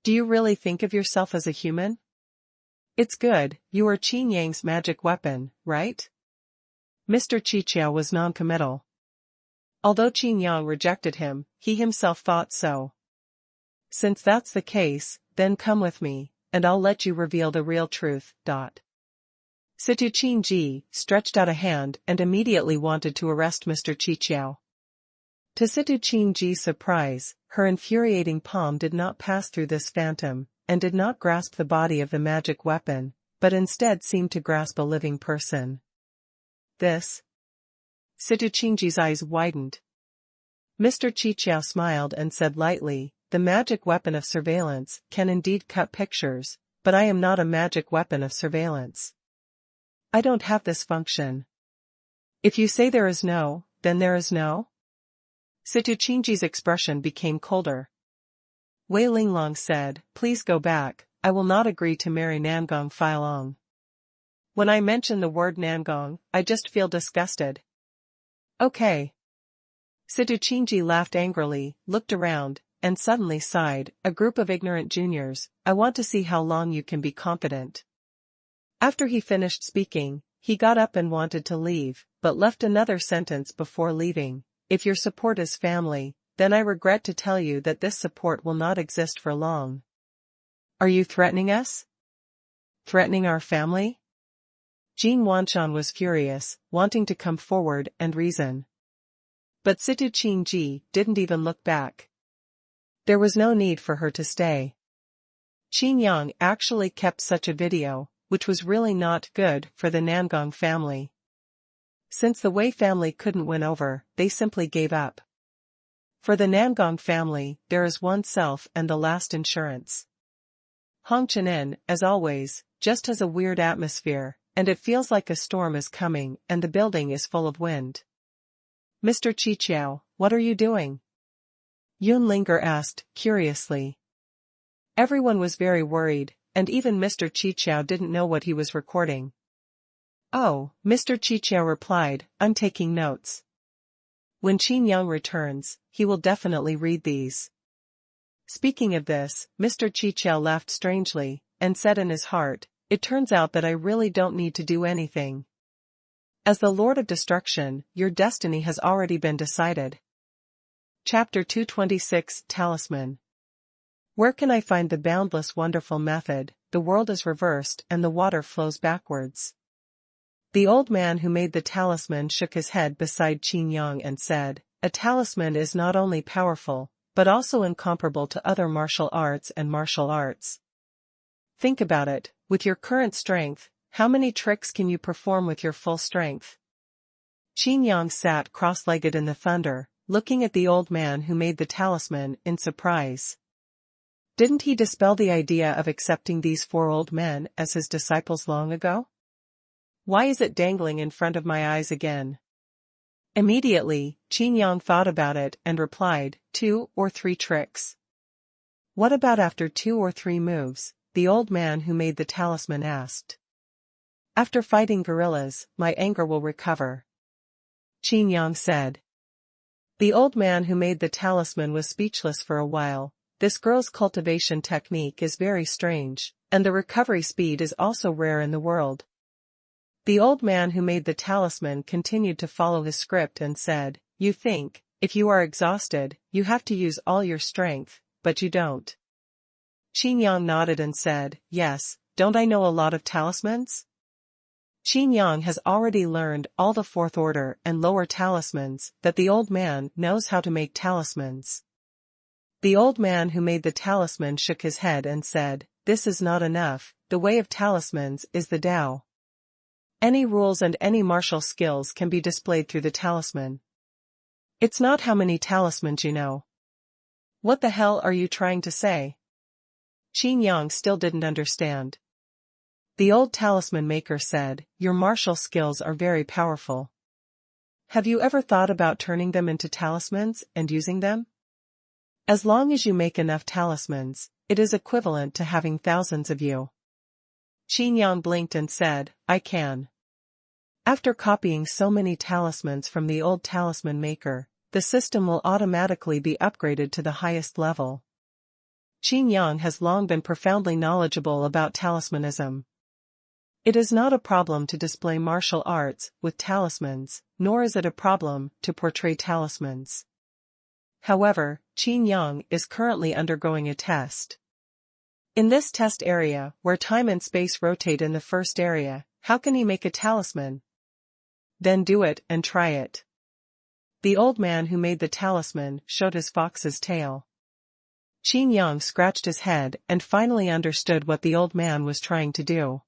Do you really think of yourself as a human? It's good, you are Qin Yang's magic weapon, right? Mr. Qiqiao was non-committal. Although Qin Yang rejected him, he himself thought so. Since that's the case, then come with me, and I'll let you reveal the real truth. Situ Qingji stretched out a hand and immediately wanted to arrest Mr. Qiqiao. To Situ Qingji's surprise, her infuriating palm did not pass through this phantom, and did not grasp the body of the magic weapon, but instead seemed to grasp a living person. This? Situ Qingji's eyes widened. Mr. Qiqiao smiled and said lightly, the magic weapon of surveillance can indeed cut pictures, but I am not a magic weapon of surveillance. I don't have this function. If you say there is no, then there is no? Situ Qingji's expression became colder. Wei Linglong said, please go back, I will not agree to marry Nangong Feilong. When I mention the word Nangong, I just feel disgusted. Okay. Situ Qingji laughed angrily, looked around, and suddenly sighed, a group of ignorant juniors, I want to see how long you can be confident. After he finished speaking, he got up and wanted to leave, but left another sentence before leaving. If your support is family, then I regret to tell you that this support will not exist for long. Are you threatening us? Threatening our family? Jin Wanshan was furious, wanting to come forward and reason. But Situ Qingji didn't even look back. There was no need for her to stay. Qin Yang actually kept such a video, which was really not good for the Nangong family. Since the Wei family couldn't win over, they simply gave up. For the Nangong family, there is one self and the last insurance. Hongqianen, as always, just has a weird atmosphere, and it feels like a storm is coming and the building is full of wind. Mr. Qiqiao, what are you doing? Yunlinger asked, curiously. Everyone was very worried, and even Mr. Qiqiao didn't know what he was recording. Oh, Mr. Qiqiao replied, I'm taking notes. When Qin Yang returns, he will definitely read these. Speaking of this, Mr. Qiqiao laughed strangely, and said in his heart, it turns out that I really don't need to do anything. As the Lord of Destruction, your destiny has already been decided. Chapter 226 Talisman. Where can I find the boundless wonderful method? The world is reversed and the water flows backwards. The old man who made the talisman shook his head beside Qin Yang and said, a talisman is not only powerful, but also incomparable to other martial arts and martial arts. Think about it, with your current strength, how many tricks can you perform with your full strength? Qin Yang sat cross-legged in the thunder, looking at the old man who made the talisman in surprise. Didn't he dispel the idea of accepting these four old men as his disciples long ago? Why is it dangling in front of my eyes again? Immediately, Qin Yang thought about it and replied, 2 or 3 tricks. What about after 2 or 3 moves? The old man who made the talisman asked. After fighting gorillas, my anger will recover. Qin Yang said. The old man who made the talisman was speechless for a while. This girl's cultivation technique is very strange, and the recovery speed is also rare in the world. The old man who made the talisman continued to follow his script and said, "You think, if you are exhausted, you have to use all your strength, but you don't." Qin Yang nodded and said, "Yes, don't I know a lot of talismans?" Qin Yang has already learned all the fourth order and lower talismans, that the old man knows how to make talismans. The old man who made the talisman shook his head and said, "This is not enough, the way of talismans is the Tao. Any rules and any martial skills can be displayed through the talisman. It's not how many talismans you know." "What the hell are you trying to say?" Qin Yang still didn't understand. The old talisman maker said, "Your martial skills are very powerful. Have you ever thought about turning them into talismans and using them? As long as you make enough talismans, it is equivalent to having thousands of you." Qin Yang blinked and said, "I can." After copying so many talismans from the old talisman maker, the system will automatically be upgraded to the highest level. Qin Yang has long been profoundly knowledgeable about talismanism. It is not a problem to display martial arts with talismans, nor is it a problem to portray talismans. However, Qin Yang is currently undergoing a test. In this test area, where time and space rotate in the first area, how can he make a talisman? Then do it and try it. The old man who made the talisman showed his fox's tail. Qin Yang scratched his head and finally understood what the old man was trying to do.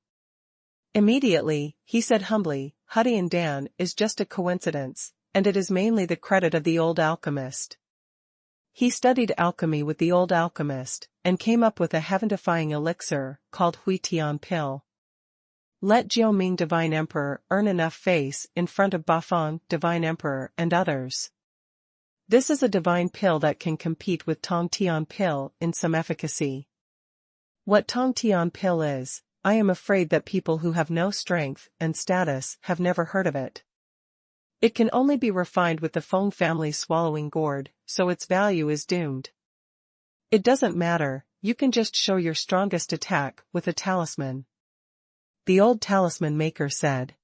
Immediately, he said humbly, "Huddy and Dan is just a coincidence, and it is mainly the credit of the old alchemist. He studied alchemy with the old alchemist, and came up with a heaven-defying elixir, called Hui Tian Pill. Let Jiao Ming Divine Emperor earn enough face in front of Bafang Divine Emperor and others. This is a divine pill that can compete with Tong Tian Pill in some efficacy. What Tong Tian Pill is, I am afraid that people who have no strength and status have never heard of it. It can only be refined with the Feng family swallowing gourd, so its value is doomed. It doesn't matter, you can just show your strongest attack with a talisman." The old talisman maker said.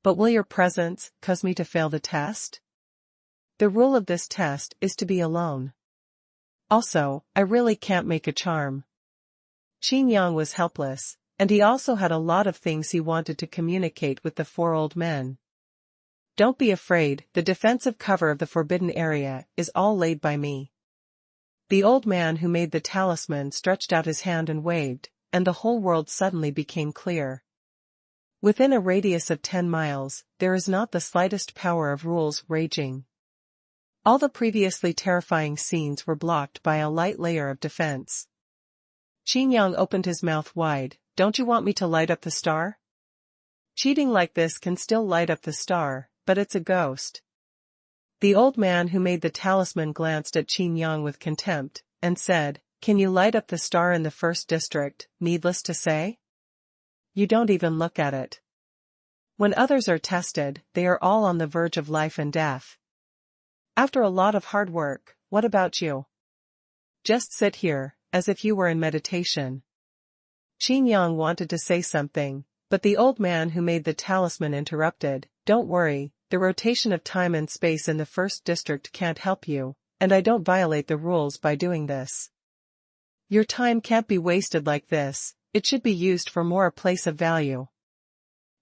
"But will your presence cause me to fail the test? The rule of this test is to be alone. Also, I really can't make a charm." Qin Yang was helpless, and he also had a lot of things he wanted to communicate with the four old men. "Don't be afraid, the defensive cover of the forbidden area is all laid by me." The old man who made the talisman stretched out his hand and waved, and the whole world suddenly became clear. Within a radius of 10 miles, there is not the slightest power of rules raging. All the previously terrifying scenes were blocked by a light layer of defense. Qin Yang opened his mouth wide. "Don't you want me to light up the star?" "Cheating like this can still light up the star, but it's a ghost." The old man who made the talisman glanced at Qin Yang with contempt, and said, "Can you light up the star in the first district, needless to say? You don't even look at it. When others are tested, they are all on the verge of life and death. After a lot of hard work, what about you? Just sit here, as if you were in meditation." Qin Yang wanted to say something, but the old man who made the talisman interrupted, "Don't worry, the rotation of time and space in the first district can't help you, and I don't violate the rules by doing this. Your time can't be wasted like this, it should be used for more a place of value.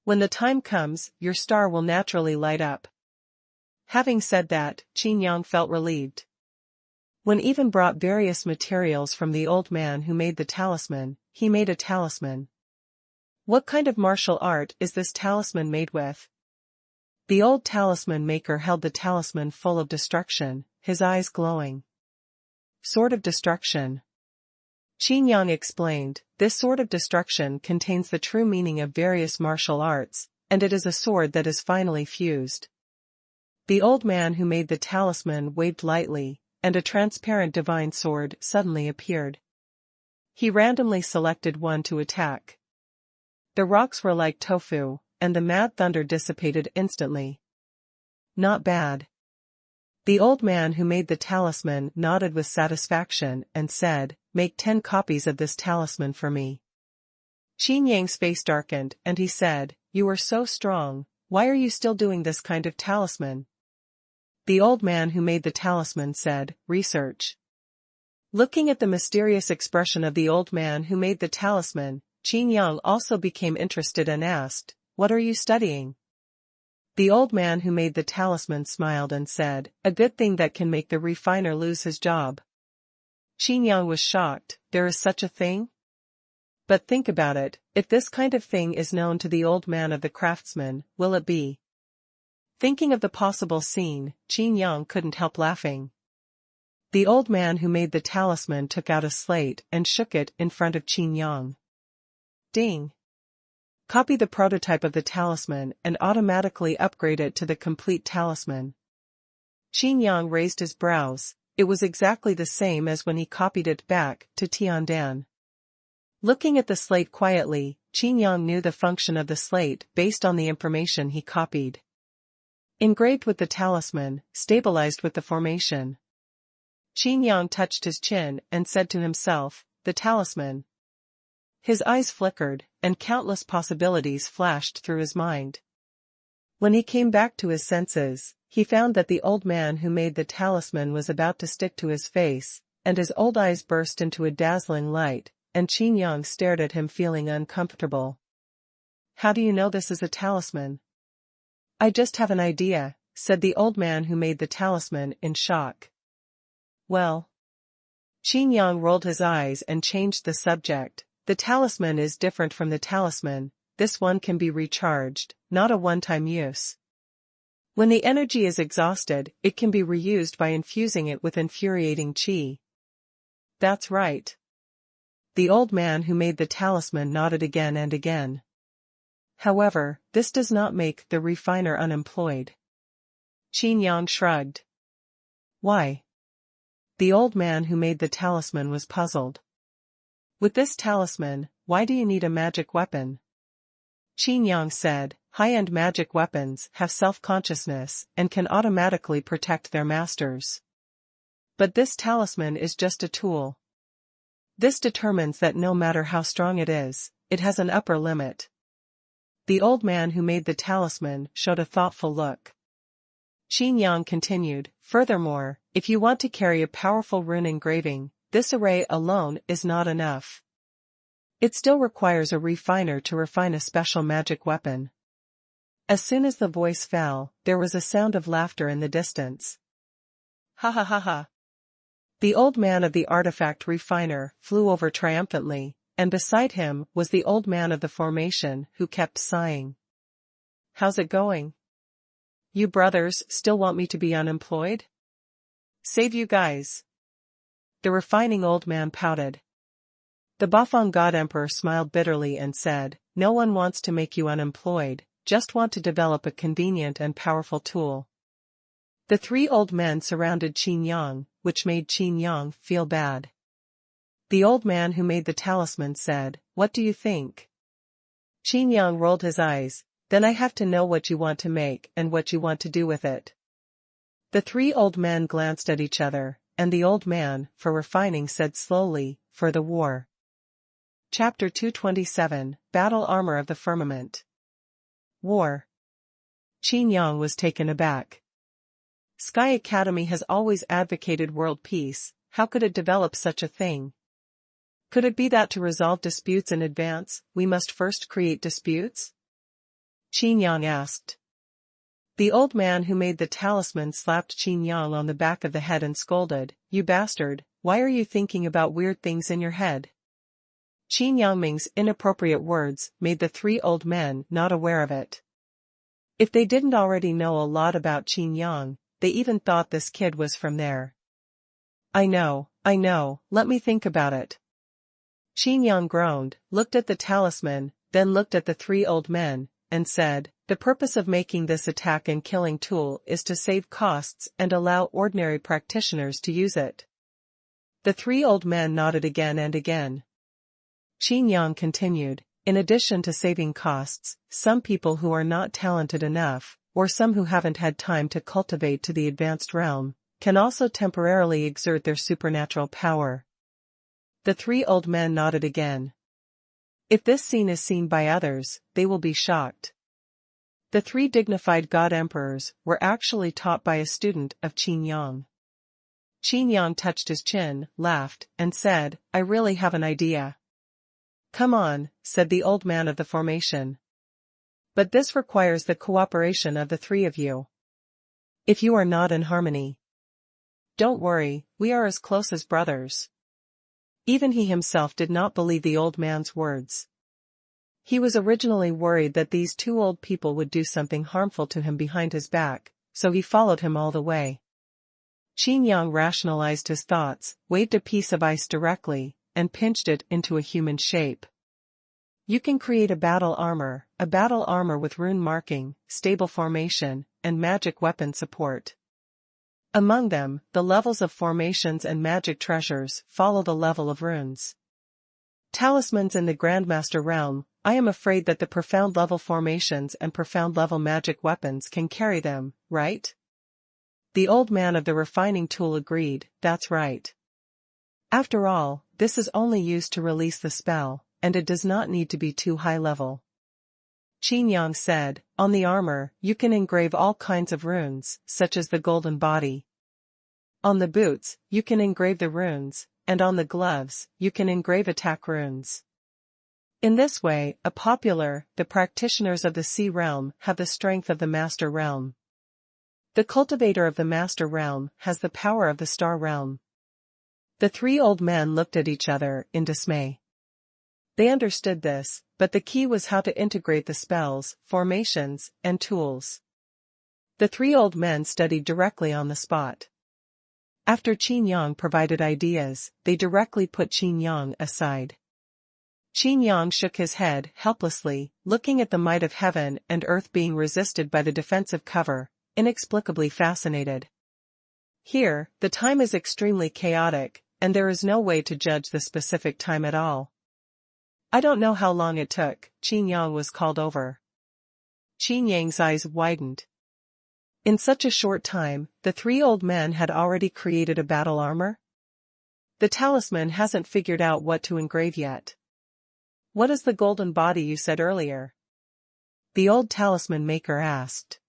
When the time comes, your star will naturally light up." Having said that, Qin Yang felt relieved. When even brought various materials from the old man who made the talisman, he made a talisman. "What kind of martial art is this talisman made with?" The old talisman maker held the talisman full of destruction, his eyes glowing. "Sword of Destruction." Qin Yang explained, "This sword of destruction contains the true meaning of various martial arts, and it is a sword that is finally fused." The old man who made the talisman waved lightly, and a transparent divine sword suddenly appeared. He randomly selected one to attack. The rocks were like tofu, and the mad thunder dissipated instantly. "Not bad. The old man who made the talisman nodded with satisfaction and said, "Make 10 copies of this talisman for me." Qin Yang's face darkened and he said, "You are so strong, why are you still doing this kind of talisman?" The old man who made the talisman said, "Research." Looking at the mysterious expression of the old man who made the talisman, Qin Yang also became interested and asked, "What are you studying?" The old man who made the talisman smiled and said, "A good thing that can make the refiner lose his job." Qin Yang was shocked, "There is such a thing?" But think about it, if this kind of thing is known to the old man of the craftsman, will it be? Thinking of the possible scene, Qin Yang couldn't help laughing. The old man who made the talisman took out a slate and shook it in front of Qin Yang. Ding! Copy the prototype of the talisman and automatically upgrade it to the complete talisman. Qin Yang raised his brows, it was exactly the same as when he copied it back to Tiandan. Looking at the slate quietly, Qin Yang knew the function of the slate based on the information he copied. Engraved with the talisman, stabilized with the formation. Qin Yang touched his chin and said to himself, "The talisman." His eyes flickered, and countless possibilities flashed through his mind. When he came back to his senses, he found that the old man who made the talisman was about to stick to his face, and his old eyes burst into a dazzling light, and Qin Yang stared at him feeling uncomfortable. "How do you know this is a talisman?" "I just have an idea," said the old man who made the talisman in shock. "Well?" Qin Yang rolled his eyes and changed the subject. "The talisman is different from the talisman, this one can be recharged, not a one-time use. When the energy is exhausted, it can be reused by infusing it with infuriating qi." "That's right." The old man who made the talisman nodded again and again. "However, this does not make the refiner unemployed." Qin Yang shrugged. "Why?" The old man who made the talisman was puzzled. "With this talisman, why do you need a magic weapon?" Qin Yang said, "High-end magic weapons have self-consciousness and can automatically protect their masters. But this talisman is just a tool. This determines that no matter how strong it is, it has an upper limit." The old man who made the talisman showed a thoughtful look. Qin Yang continued, "Furthermore, if you want to carry a powerful rune engraving, this array alone is not enough. It still requires a refiner to refine a special magic weapon." As soon as the voice fell, there was a sound of laughter in the distance. "Ha ha ha ha." The old man of the artifact refiner flew over triumphantly, and beside him was the old man of the formation who kept sighing. "How's it going? You brothers still want me to be unemployed? Save you guys." The refining old man pouted. The Bafang God Emperor smiled bitterly and said, "No one wants to make you unemployed, just want to develop a convenient and powerful tool." The 3 old men surrounded Qin Yang, which made Qin Yang feel bad. The old man who made the talisman said, "What do you think?" Qin Yang rolled his eyes, "Then I have to know what you want to make and what you want to do with it." The 3 old men glanced at each other, and the old man, for refining, said slowly, "For the war." Chapter 227, Battle Armor of the Firmament. War. Qin Yang was taken aback. Sky Academy has always advocated world peace, how could it develop such a thing? Could it be that to resolve disputes in advance, we must first create disputes? Qin Yang asked. The old man who made the talisman slapped Qin Yang on the back of the head and scolded, "You bastard, why are you thinking about weird things in your head?" Qin Yangming's inappropriate words made the 3 old men not aware of it. If they didn't already know a lot about Qin Yang, they even thought this kid was from there. I know, let me think about it." Qin Yang groaned, looked at the talisman, then looked at the 3 old men, and said, "The purpose of making this attack and killing tool is to save costs and allow ordinary practitioners to use it." The 3 old men nodded again and again. Qin Yang continued, "In addition to saving costs, some people who are not talented enough, or some who haven't had time to cultivate to the advanced realm, can also temporarily exert their supernatural power. The three old men nodded again. If this scene is seen by others, they will be shocked. The three dignified god emperors were actually taught by a student of Qin Yang. Qin Yang touched his chin, laughed, and said, "I really have an idea." "Come on," said the old man of the formation. "But this requires the cooperation of the three of you. If you are not in harmony, don't worry, we are as close as brothers." Even he himself did not believe the old man's words. He was originally worried that these two old people would do something harmful to him behind his back, so he followed him all the way. Qin Yang rationalized his thoughts, waved a piece of ice directly, and pinched it into a human shape. "You can create a battle armor with rune marking, stable formation, and magic weapon support. Among them, the levels of formations and magic treasures follow the level of runes. Talismans in the Grandmaster realm, I am afraid that the profound level formations and profound level magic weapons can carry them, right?" The old man of the refining tool agreed, "That's right. After all, this is only used to release the spell, and it does not need to be too high level." Qin Yang said, "On the armor, you can engrave all kinds of runes, such as the golden body. On the boots, you can engrave the runes, and on the gloves, you can engrave attack runes. In this way, the practitioners of the sea realm have the strength of the master realm. The cultivator of the master realm has the power of the star realm." The three old men looked at each other in dismay. They understood this, but the key was how to integrate the spells, formations, and tools. The three old men studied directly on the spot. After Qin Yang provided ideas, they directly put Qin Yang aside. Qin Yang shook his head helplessly, looking at the might of heaven and earth being resisted by the defensive cover, inexplicably fascinated. Here, the time is extremely chaotic, and there is no way to judge the specific time at all. "I don't know how long it took," Qin Yang was called over. Qin Yang's eyes widened. In such a short time, the three old men had already created a battle armor? The talisman hasn't figured out what to engrave yet. "What is the golden body you said earlier?" the old talisman maker asked.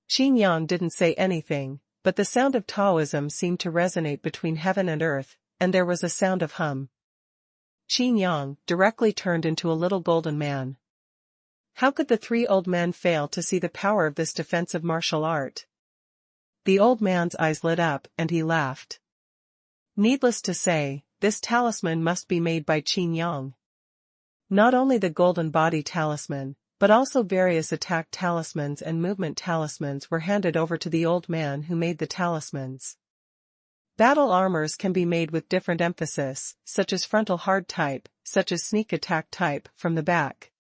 Qin Yang didn't say anything, but the sound of Taoism seemed to resonate between heaven and earth, and there was a sound of hum. Qin Yang directly turned into a little golden man. How could the three old men fail to see the power of this defensive martial art? The old man's eyes lit up and he laughed. Needless to say, this talisman must be made by Qin Yang. Not only the golden body talisman, but also various attack talismans and movement talismans were handed over to the old man who made the talismans. Battle armors can be made with different emphasis, such as frontal hard type, such as sneak attack type, from the back.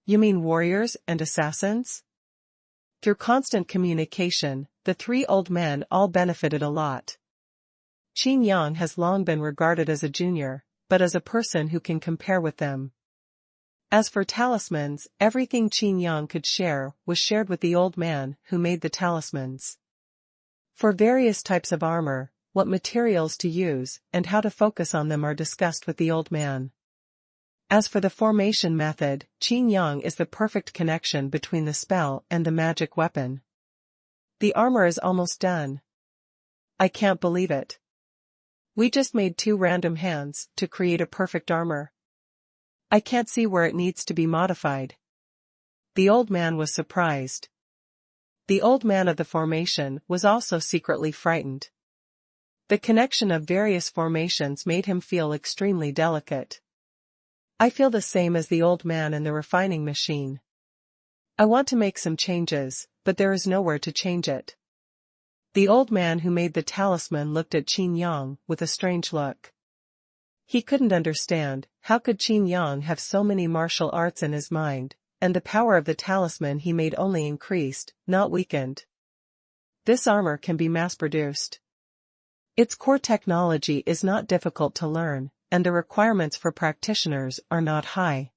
You mean warriors and assassins? Through constant communication, the three old men all benefited a lot. Qin Yang has long been regarded as a junior, but as a person who can compare with them. As for talismans, everything Qin Yang could share was shared with the old man who made the talismans. For various types of armor, what materials to use and how to focus on them are discussed with the old man. As for the formation method, Qin Yang is the perfect connection between the spell and the magic weapon. The armor is almost done. I can't believe it. We just made 2 random hands to create a perfect armor. I can't see where it needs to be modified. The old man was surprised. The old man of the formation was also secretly frightened. The connection of various formations made him feel extremely delicate. I feel the same as the old man in the refining machine. I want to make some changes, but there is nowhere to change it. The old man who made the talisman looked at Qin Yang with a strange look. He couldn't understand, how could Qin Yang have so many martial arts in his mind, and the power of the talisman he made only increased, not weakened. This armor can be mass-produced. Its core technology is not difficult to learn, and the requirements for practitioners are not high.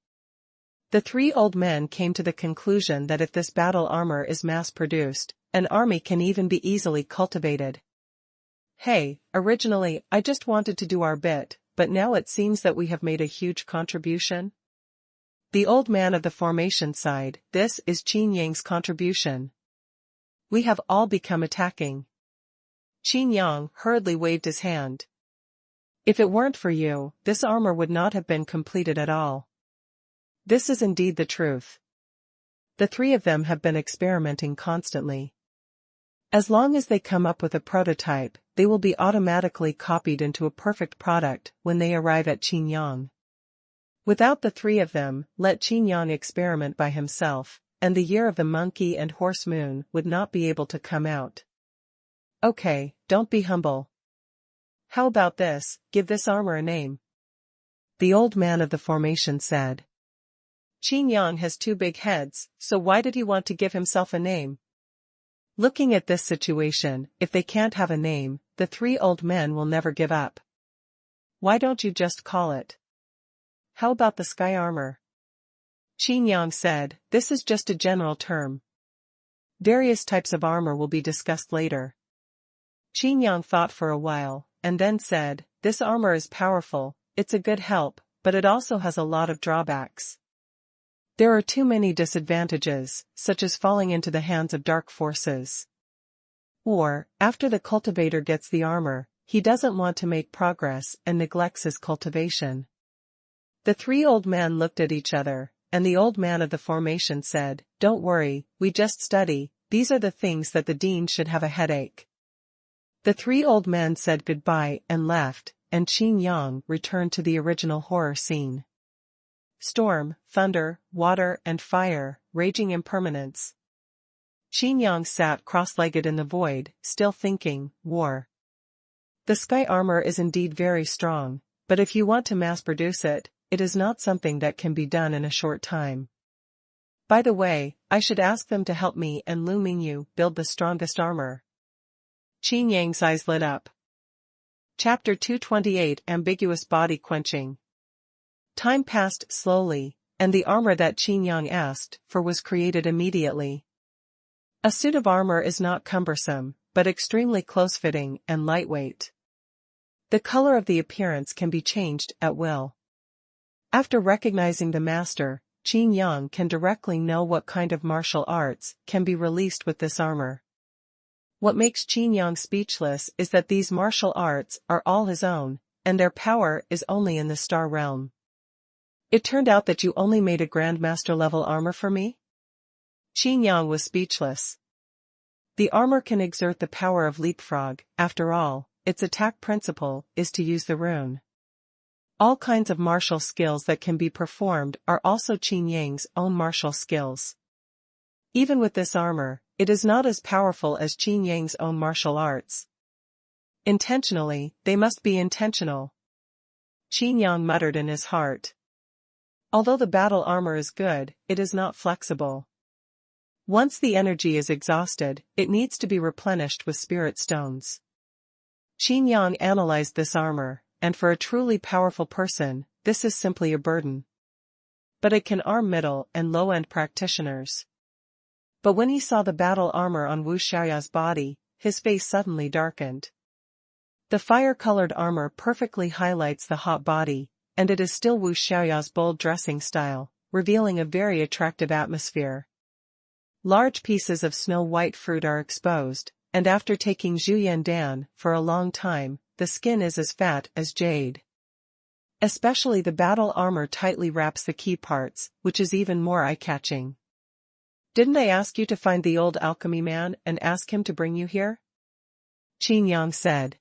The three old men came to the conclusion that if this battle armor is mass-produced, an army can even be easily cultivated. Hey, originally, I just wanted to do our bit, but now it seems that we have made a huge contribution. The old man of the formation sighed, this is Qin Yang's contribution. We have all become attacking. Qin Yang hurriedly waved his hand. If it weren't for you, this armor would not have been completed at all. This is indeed the truth. The three of them have been experimenting constantly. As long as they come up with a prototype, they will be automatically copied into a perfect product when they arrive at Qin Yang. Without the three of them, let Qin Yang experiment by himself, and the year of the monkey and horse moon would not be able to come out. Okay, don't be humble. How about this, give this armor a name? The old man of the formation said. Qin Yang has two big heads, so why did he want to give himself a name? Looking at this situation, if they can't have a name, the three old men will never give up. Why don't you just call it? How about the sky armor? Qin Yang said, this is just a general term. Various types of armor will be discussed later. Qin Yang thought for a while, and then said, this armor is powerful, it's a good help, but it also has a lot of drawbacks. There are too many disadvantages, such as falling into the hands of dark forces. Or, after the cultivator gets the armor, he doesn't want to make progress and neglects his cultivation. The three old men looked at each other, and the old man of the formation said, don't worry, we just study, these are the things that the dean should have a headache. The three old men said goodbye and left, and Qin Yang returned to the original horror scene. Storm, thunder, water and fire, raging impermanence. Qin Yang sat cross-legged in the void, still thinking, war. The sky armor is indeed very strong, but if you want to mass-produce it, it is not something that can be done in a short time. By the way, I should ask them to help me and Lu Mingyu build the strongest armor. Qin Yang's eyes lit up. Chapter 228 Ambiguous Body Quenching. Time passed slowly, and the armor that Qin Yang asked for was created immediately. A suit of armor is not cumbersome, but extremely close-fitting and lightweight. The color of the appearance can be changed at will. After recognizing the master, Qin Yang can directly know what kind of martial arts can be released with this armor. What makes Qin Yang speechless is that these martial arts are all his own, and their power is only in the star realm. It turned out that you only made a Grandmaster-level armor for me? Qin Yang was speechless. The armor can exert the power of leapfrog, after all, its attack principle is to use the rune. All kinds of martial skills that can be performed are also Qin Yang's own martial skills. Even with this armor, it is not as powerful as Qin Yang's own martial arts. Intentionally, they must be intentional. Qin Yang muttered in his heart. Although the battle armor is good, it is not flexible. Once the energy is exhausted, it needs to be replenished with spirit stones. Qin Yang analyzed this armor, and for a truly powerful person, this is simply a burden. But it can arm middle and low-end practitioners. But when he saw the battle armor on Wu Xiaoya's body, his face suddenly darkened. The fire-colored armor perfectly highlights the hot body, and it is still Wu Xiaoya's bold dressing style, revealing a very attractive atmosphere. Large pieces of snow-white fruit are exposed, and after taking Zhu Yandan for a long time, the skin is as fat as jade. Especially the battle armor tightly wraps the key parts, which is even more eye-catching. Didn't I ask you to find the old alchemy man and ask him to bring you here? Qin Yang said.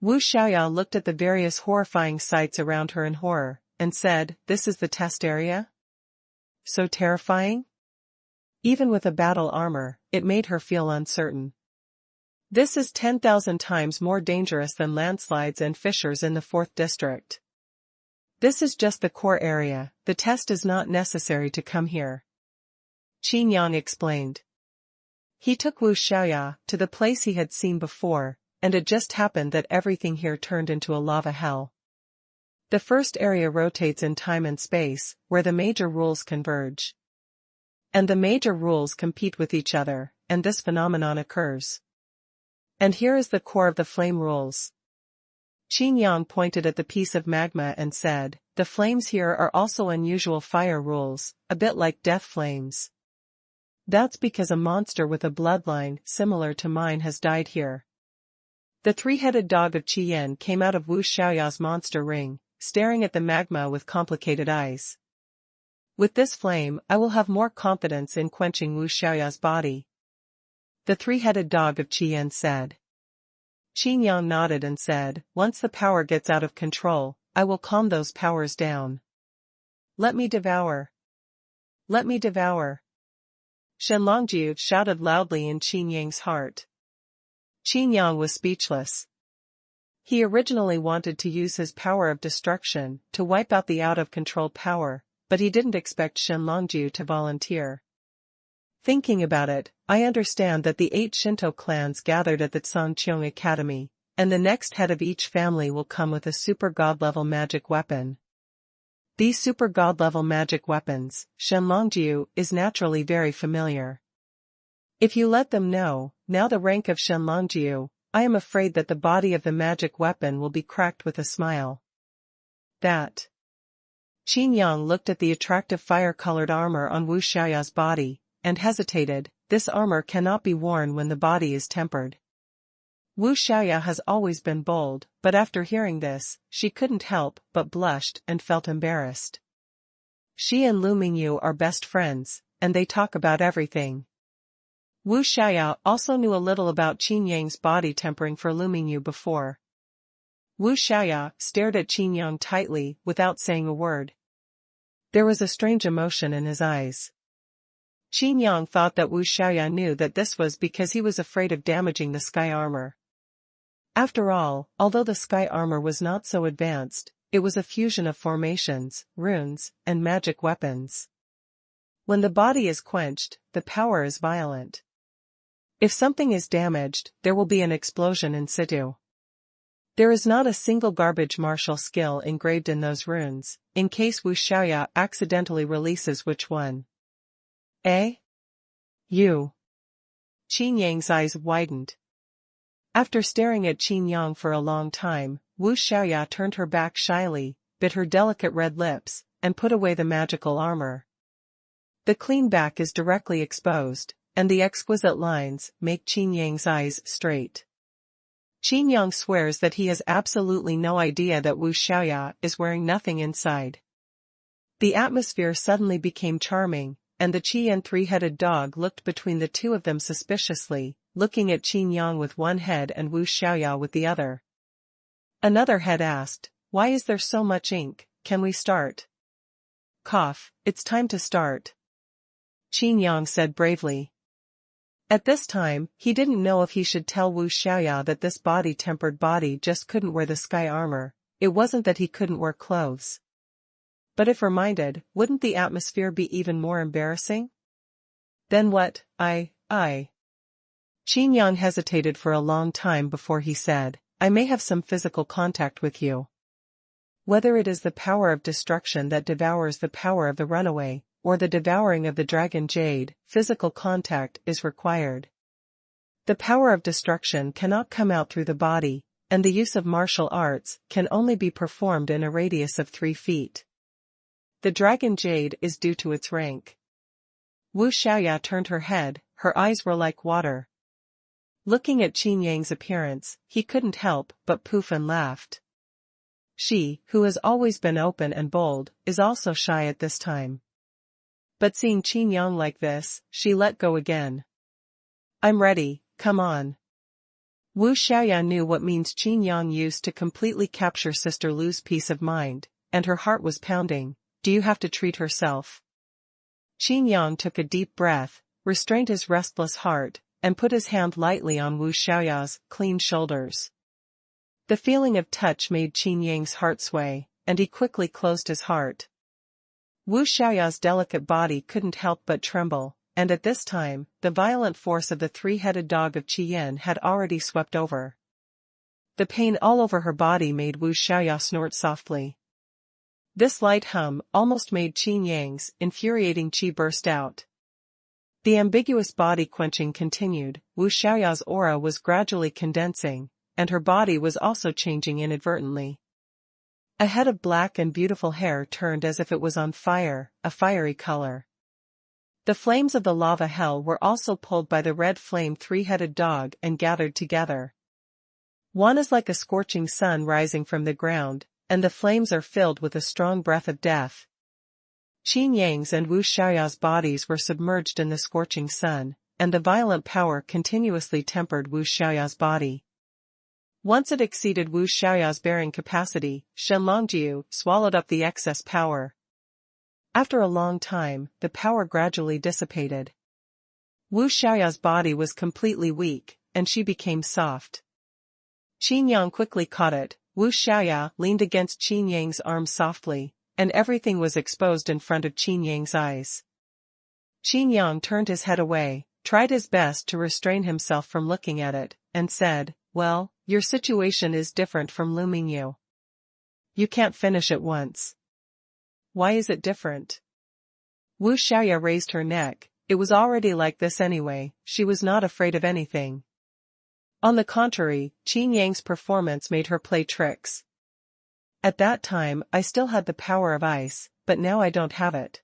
Wu Xiaoya looked at the various horrifying sights around her in horror, and said, this is the test area? So terrifying? Even with a battle armor, it made her feel uncertain. This is 10,000 times more dangerous than landslides and fissures in the 4th district. This is just the core area, the test is not necessary to come here. Qin Yang explained. He took Wu Xiaoya to the place he had seen before, and it just happened that everything here turned into a lava hell. The first area rotates in time and space, where the major rules converge. And the major rules compete with each other, and this phenomenon occurs. And here is the core of the flame rules. Qin Yang pointed at the piece of magma and said, the flames here are also unusual fire rules, a bit like death flames. That's because a monster with a bloodline similar to mine has died here. The three-headed dog of Qian came out of Wu Xiaoya's monster ring, staring at the magma with complicated eyes. With this flame, I will have more confidence in quenching Wu Xiaoya's body. The three-headed dog of Qian said. Qin Yang nodded and said, once the power gets out of control, I will calm those powers down. Let me devour. Let me devour. Shenlongjiu shouted loudly in Qin Yang's heart. Qin Yang was speechless. He originally wanted to use his power of destruction to wipe out the out-of-control power, but he didn't expect Shenlongjiu to volunteer. Thinking about it, I understand that the 8 Shinto clans gathered at the Zhangqiong Academy, and the next head of each family will come with a super god-level magic weapon. These super god-level magic weapons, Shenlongjiu is naturally very familiar. If you let them know, now the rank of Shenlongjiu, I am afraid that the body of the magic weapon will be cracked with a smile. That. Qin Yang looked at the attractive fire-colored armor on Wu Xiaoya's body, and hesitated. This armor cannot be worn when the body is tempered. Wu Xiaoya has always been bold, but after hearing this, she couldn't help but blushed and felt embarrassed. She and Lu Mingyu are best friends, and they talk about everything. Wu Xiaoya also knew a little about Qin Yang's body tempering for Lu Mingyu before. Wu Xiaoya stared at Qin Yang tightly without saying a word. There was a strange emotion in his eyes. Qin Yang thought that Wu Xiaoya knew that this was because he was afraid of damaging the sky armor. After all, although the sky armor was not so advanced, it was a fusion of formations, runes, and magic weapons. When the body is quenched, the power is violent. If something is damaged, there will be an explosion in situ. There is not a single garbage martial skill engraved in those runes, in case Wu Xiaoya accidentally releases which one. Eh? You. Qin Yang's eyes widened. After staring at Qin Yang for a long time, Wu Xiaoya turned her back shyly, bit her delicate red lips, and put away the magical armor. The clean back is directly exposed, and the exquisite lines make Qin Yang's eyes straight. Qin Yang swears that he has absolutely no idea that Wu Xiaoya is wearing nothing inside. The atmosphere suddenly became charming, and the Qian three-headed dog looked between the two of them suspiciously, looking at Qin Yang with one head and Wu Xiaoya with the other. Another head asked, why is there so much ink, can we start? Cough, it's time to start. Qin Yang said bravely. At this time, he didn't know if he should tell Wu Xiaoya that this body-tempered body just couldn't wear the sky armor. It wasn't that he couldn't wear clothes. But if reminded, wouldn't the atmosphere be even more embarrassing? Then what, Qin Yang hesitated for a long time before he said, I may have some physical contact with you. Whether it is the power of destruction that devours the power of the runaway, or the devouring of the dragon jade, physical contact is required. The power of destruction cannot come out through the body, and the use of martial arts can only be performed in a radius of 3 feet. The dragon jade is due to its rank. Wu Xiaoya turned her head, her eyes were like water. Looking at Qin Yang's appearance, he couldn't help but poof and laughed. She, who has always been open and bold, is also shy at this time. But seeing Qin Yang like this, she let go again. I'm ready, come on. Wu Xiaoya knew what means Qin Yang used to completely capture Sister Lu's peace of mind, and her heart was pounding. Do you have to treat herself? Qin Yang took a deep breath, restrained his restless heart, and put his hand lightly on Wu Xiaoya's clean shoulders. The feeling of touch made Qin Yang's heart sway, and he quickly closed his heart. Wu Xiaoya's delicate body couldn't help but tremble, and at this time, the violent force of the three-headed dog of Qian had already swept over. The pain all over her body made Wu Xiaoya snort softly. This light hum almost made Qin Yang's infuriating qi burst out. The ambiguous body quenching continued. Wu Xiaoya's aura was gradually condensing, and her body was also changing inadvertently. A head of black and beautiful hair turned as if it was on fire, a fiery color. The flames of the lava hell were also pulled by the red flame three-headed dog and gathered together. One is like a scorching sun rising from the ground, and the flames are filled with a strong breath of death. Qin Yang's and Wu Xiaoya's bodies were submerged in the scorching sun, and the violent power continuously tempered Wu Xiaoya's body. Once it exceeded Wu Xiaoya's bearing capacity, Shenlongjiu swallowed up the excess power. After a long time, the power gradually dissipated. Wu Xiaoya's body was completely weak, and she became soft. Qin Yang quickly caught it. Wu Xiaoya leaned against Qin Yang's arm softly, and everything was exposed in front of Qin Yang's eyes. Qin Yang turned his head away, tried his best to restrain himself from looking at it, and said, "Well, your situation is different from Lu Mingyu. You can't finish it once." "Why is it different?" Wu Xiaoya raised her neck. It was already like this anyway. She was not afraid of anything. On the contrary, Qin Yang's performance made her play tricks. "At that time I still had the power of ice, but now I don't have it.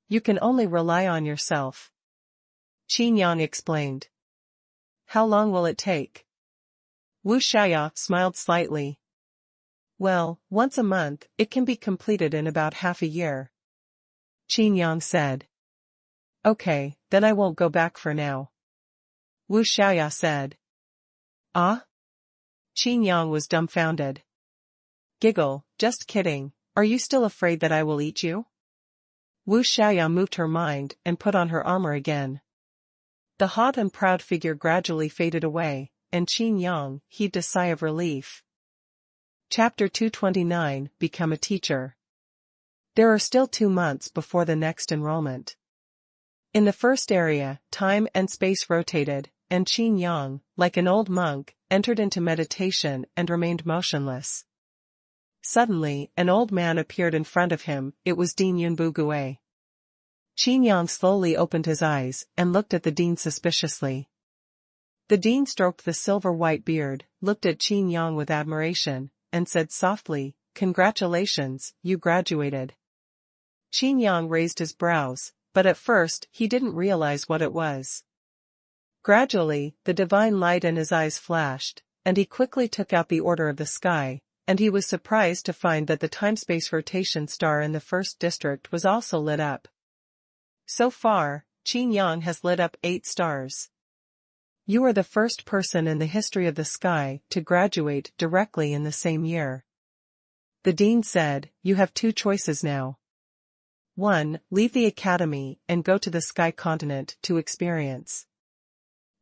You can only rely on yourself," Qin Yang explained. "How long will it take?" Wu Xiaoya smiled slightly. "Well, once a month, it can be completed in about half a year," Qin Yang said. "Okay, then I won't go back for now," Wu Xiaoya said. "Ah?" Qin Yang was dumbfounded. "Giggle, just kidding, are you still afraid that I will eat you?" Wu Xiaoya moved her mind and put on her armor again. The hot and proud figure gradually faded away, and Qin Yang heaved a sigh of relief. Chapter 229, Become a Teacher. There are still 2 months before the next enrollment. In the first area, time and space rotated, and Qin Yang, like an old monk, entered into meditation and remained motionless. Suddenly, an old man appeared in front of him. It was Dean Yunbugue. Qin Yang slowly opened his eyes and looked at the dean suspiciously. The dean stroked the silver-white beard, looked at Qin Yang with admiration, and said softly, "Congratulations, you graduated." Qin Yang raised his brows, but at first he didn't realize what it was. Gradually, the divine light in his eyes flashed, and he quickly took out the order of the sky, and he was surprised to find that the time-space rotation star in the first district was also lit up. So far, Qin Yang has lit up 8 stars. You are the first person in the history of the sky to graduate directly in the same year. The dean said, "You have 2 choices now. 1. Leave the academy and go to the sky continent to experience.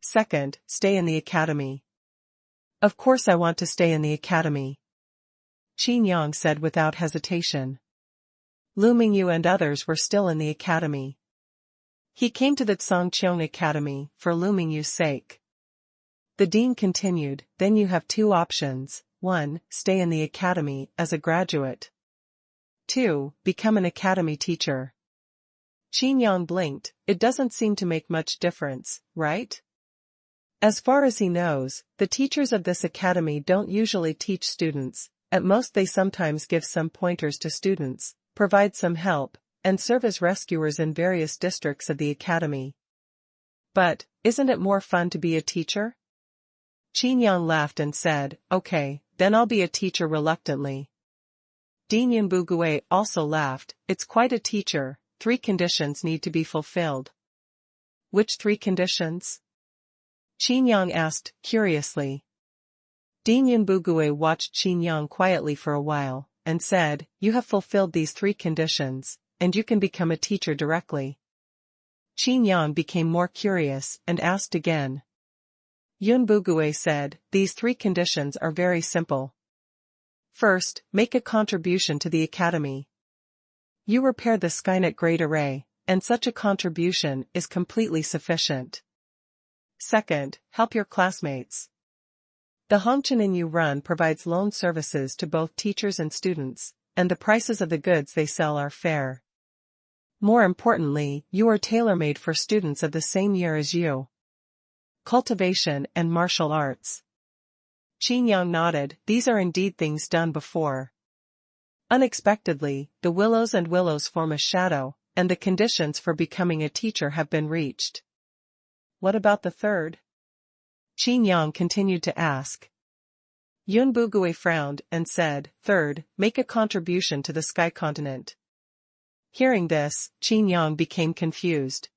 2. Stay in the academy." "Of course I want to stay in the academy," Qin Yang said without hesitation. Lu Mingyu and others were still in the academy. He came to the Zhangqiang Academy for Lu Mingyu's sake. The dean continued, "Then you have 2 options. 1. Stay in the academy as a graduate. 2. Become an academy teacher." Qin Yang blinked. It doesn't seem to make much difference, right? As far as he knows, the teachers of this academy don't usually teach students. At most they sometimes give some pointers to students, provide some help, and serve as rescuers in various districts of the academy. But, isn't it more fun to be a teacher? Qin Yang laughed and said, "Okay, then I'll be a teacher reluctantly." Dean Yunbugue also laughed. "It's quite a teacher. 3 conditions need to be fulfilled." "Which 3 conditions?" Qin Yang asked, curiously. Dean Yunbugue watched Qin Yang quietly for a while, and said, "You have fulfilled these 3 conditions, and you can become a teacher directly." Qin Yang became more curious and asked again. Yunbugue said, "These 3 conditions are very simple. First, make a contribution to the academy. You repair the Skynet Great Array, and such a contribution is completely sufficient. Second, help your classmates. The Hongqian you run provides loan services to both teachers and students, and the prices of the goods they sell are fair. More importantly, you are tailor-made for students of the same year as you. Cultivation and martial arts. Qin Yang nodded. These are indeed things done before. Unexpectedly, the willows form a shadow, and the conditions for becoming a teacher have been reached. What about the third? Qin Yang continued to ask. Yun Bugui frowned and said, Third, make a contribution to the sky continent. Hearing this, Qin Yang became confused.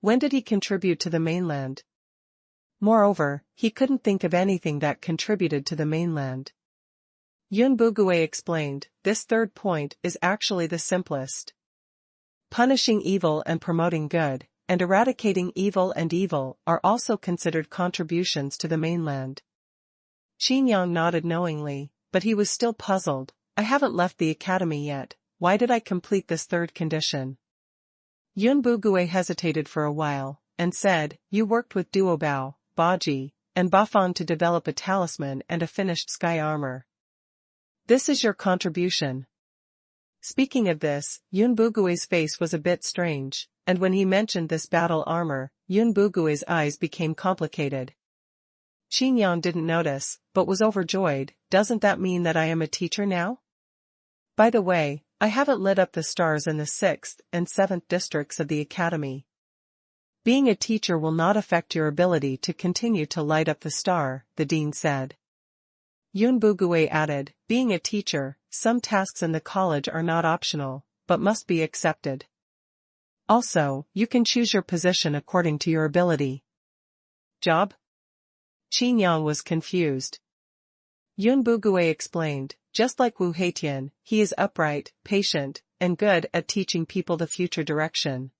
When did he contribute to the mainland? Moreover, he couldn't think of anything that contributed to the mainland. Yun Bugui explained, this third point is actually the simplest. Punishing evil and promoting good, and eradicating evil are also considered contributions to the mainland. Qin Yang nodded knowingly, but he was still puzzled. I haven't left the academy yet, why did I complete this third condition? Yun Bugui hesitated for a while, and said, You worked with Duobao, Baji, and Bafang to develop a talisman and a finished sky armor. This is your contribution. Speaking of this, Yun Bugui's face was a bit strange, and when he mentioned this battle armor, Yun Bugui's eyes became complicated. Qin Yang didn't notice, but was overjoyed. Doesn't that mean that I am a teacher now? By the way, I haven't lit up the stars in the 6th and 7th districts of the academy. Being a teacher will not affect your ability to continue to light up the star, the dean said. Yun Bugui added, being a teacher, some tasks in the college are not optional, but must be accepted. Also, you can choose your position according to your ability. Job? Qin Yang was confused. Yun Bugui explained, just like Wu Heitian, he is upright, patient, and good at teaching people the future direction.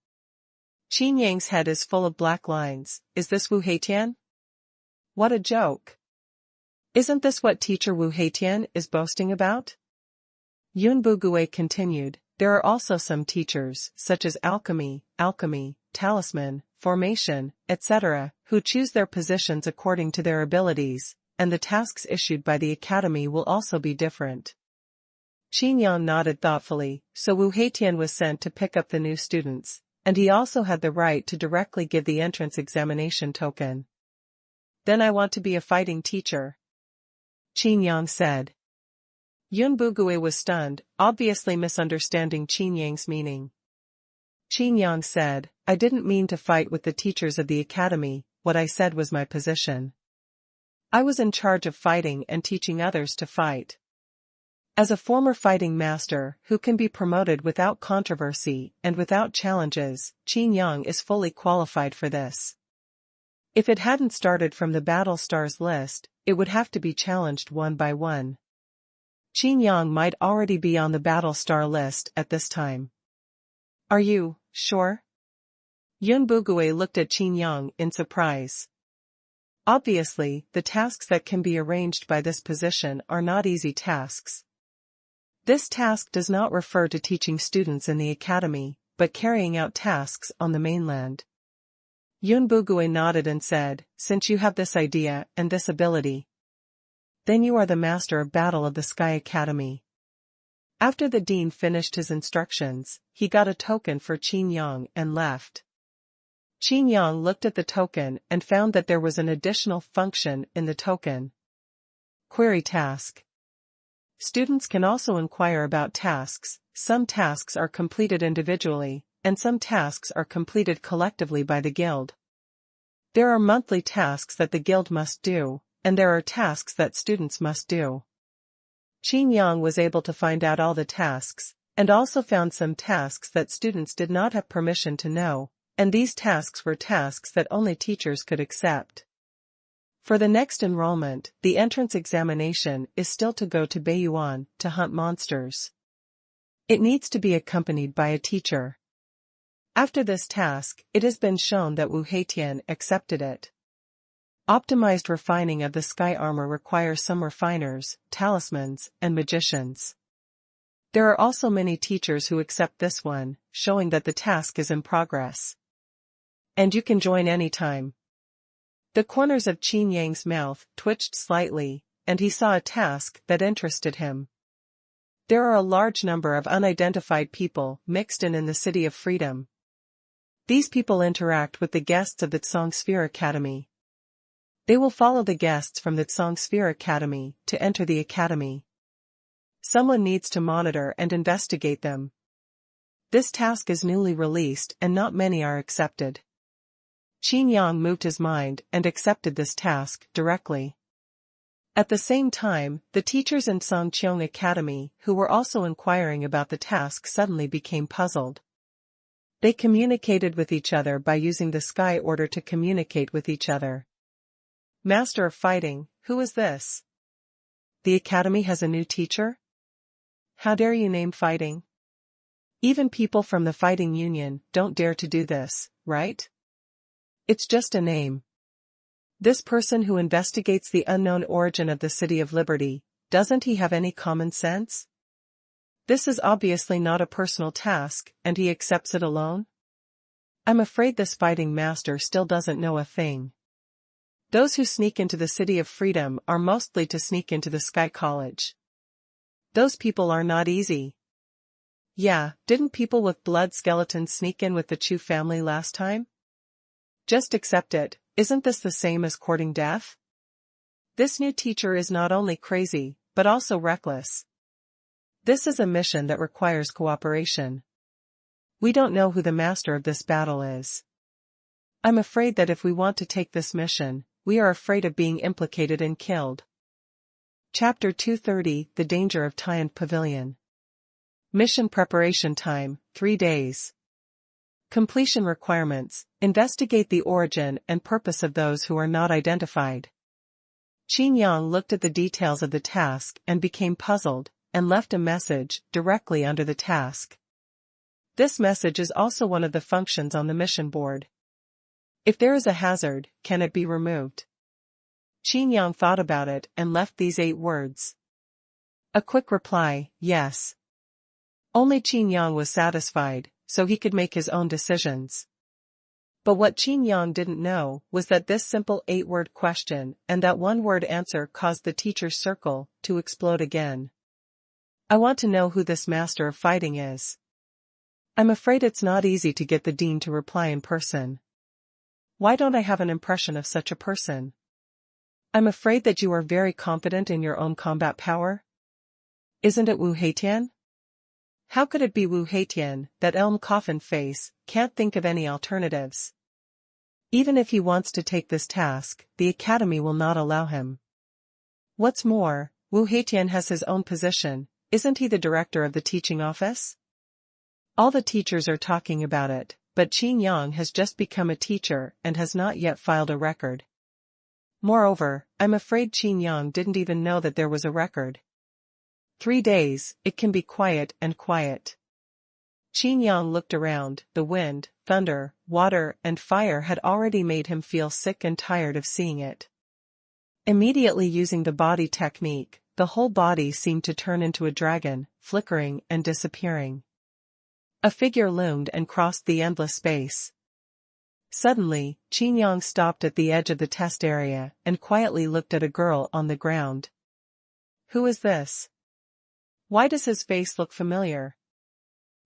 Qin Yang's head is full of black lines. Is this Wu Heitian? What a joke. Isn't this what teacher Wu Heitian is boasting about? Yun Bugui continued, there are also some teachers, such as alchemy, talisman, formation, etc., who choose their positions according to their abilities, and the tasks issued by the academy will also be different. Qin Yang nodded thoughtfully, so Wu Heitian was sent to pick up the new students, and he also had the right to directly give the entrance examination token. Then I want to be a fighting teacher. Qin Yang said. Yun Bugui was stunned, obviously misunderstanding Qin Yang's meaning. Qin Yang said, I didn't mean to fight with the teachers of the academy, what I said was my position. I was in charge of fighting and teaching others to fight. As a former fighting master who can be promoted without controversy and without challenges, Qin Yang is fully qualified for this. If it hadn't started from the battle stars list, it would have to be challenged one by one. Qin Yang might already be on the battle star list at this time. Are you sure? Yun Bugui looked at Qin Yang in surprise. Obviously, the tasks that can be arranged by this position are not easy tasks. This task does not refer to teaching students in the academy, but carrying out tasks on the mainland. Yun Bugui nodded and said, since you have this idea and this ability, then you are the master of battle of the Sky Academy. After the dean finished his instructions, he got a token for Qin Yang and left. Qin Yang looked at the token and found that there was an additional function in the token. Query task. Students can also inquire about tasks. Some tasks are completed individually, and some tasks are completed collectively by the guild. There are monthly tasks that the guild must do, and there are tasks that students must do. Qin Yang was able to find out all the tasks, and also found some tasks that students did not have permission to know, and these tasks were tasks that only teachers could accept. For the next enrollment, the entrance examination is still to go to Beiyuan to hunt monsters. It needs to be accompanied by a teacher. After this task, it has been shown that Wu Heitian accepted it. Optimized refining of the sky armor requires some refiners, talismans, and magicians. There are also many teachers who accept this one, showing that the task is in progress. And you can join anytime. The corners of Qin Yang's mouth twitched slightly, and he saw a task that interested him. There are a large number of unidentified people mixed in the City of Freedom. These people interact with the guests of the Tsong Sphere Academy. They will follow the guests from the Tsong Sphere Academy to enter the academy. Someone needs to monitor and investigate them. This task is newly released and not many are accepted. Qin Yang moved his mind and accepted this task directly. At the same time, the teachers in Songqiong Academy, who were also inquiring about the task, suddenly became puzzled. They communicated with each other by using the sky order to communicate with each other. Master of Fighting, who is this? The academy has a new teacher? How dare you name fighting? Even people from the fighting union don't dare to do this, right? It's just a name. This person who investigates the unknown origin of the City of Liberty, doesn't he have any common sense? This is obviously not a personal task, and he accepts it alone? I'm afraid this fighting master still doesn't know a thing. Those who sneak into the City of Freedom are mostly to sneak into the Sky College. Those people are not easy. Yeah, didn't people with blood skeletons sneak in with the Chu family last time? Just accept it, isn't this the same as courting death? This new teacher is not only crazy, but also reckless. This is a mission that requires cooperation. We don't know who the master of this battle is. I'm afraid that if we want to take this mission, we are afraid of being implicated and killed. Chapter 230, The Danger of Tian Pavilion. Mission preparation time, 3 days. Completion requirements, investigate the origin and purpose of those who are not identified. Qin Yang looked at the details of the task and became puzzled, and left a message directly under the task. This message is also one of the functions on the mission board. If there is a hazard, can it be removed? Qin Yang thought about it and left these 8 words. A quick reply, yes. Only Qin Yang was satisfied, so he could make his own decisions. But what Qin Yang didn't know was that this simple 8-word question and that 1-word answer caused the teacher's circle to explode again. I want to know who this master of fighting is. I'm afraid it's not easy to get the dean to reply in person. Why don't I have an impression of such a person? I'm afraid that you are very confident in your own combat power. Isn't it Wu Heitian? How could it be Wu Heitian, that elm coffin face, can't think of any alternatives? Even if he wants to take this task, the academy will not allow him. What's more, Wu Heitian has his own position, isn't he the director of the teaching office? All the teachers are talking about it, but Qin Yang has just become a teacher and has not yet filed a record. Moreover, I'm afraid Qin Yang didn't even know that there was a record. 3 days, it can be quiet and quiet. Qin Yang looked around. The wind, thunder, water, and fire had already made him feel sick and tired of seeing it. Immediately using the body technique, the whole body seemed to turn into a dragon, flickering and disappearing. A figure loomed and crossed the endless space. Suddenly, Qin Yang stopped at the edge of the test area and quietly looked at a girl on the ground. Who is this? Why does his face look familiar?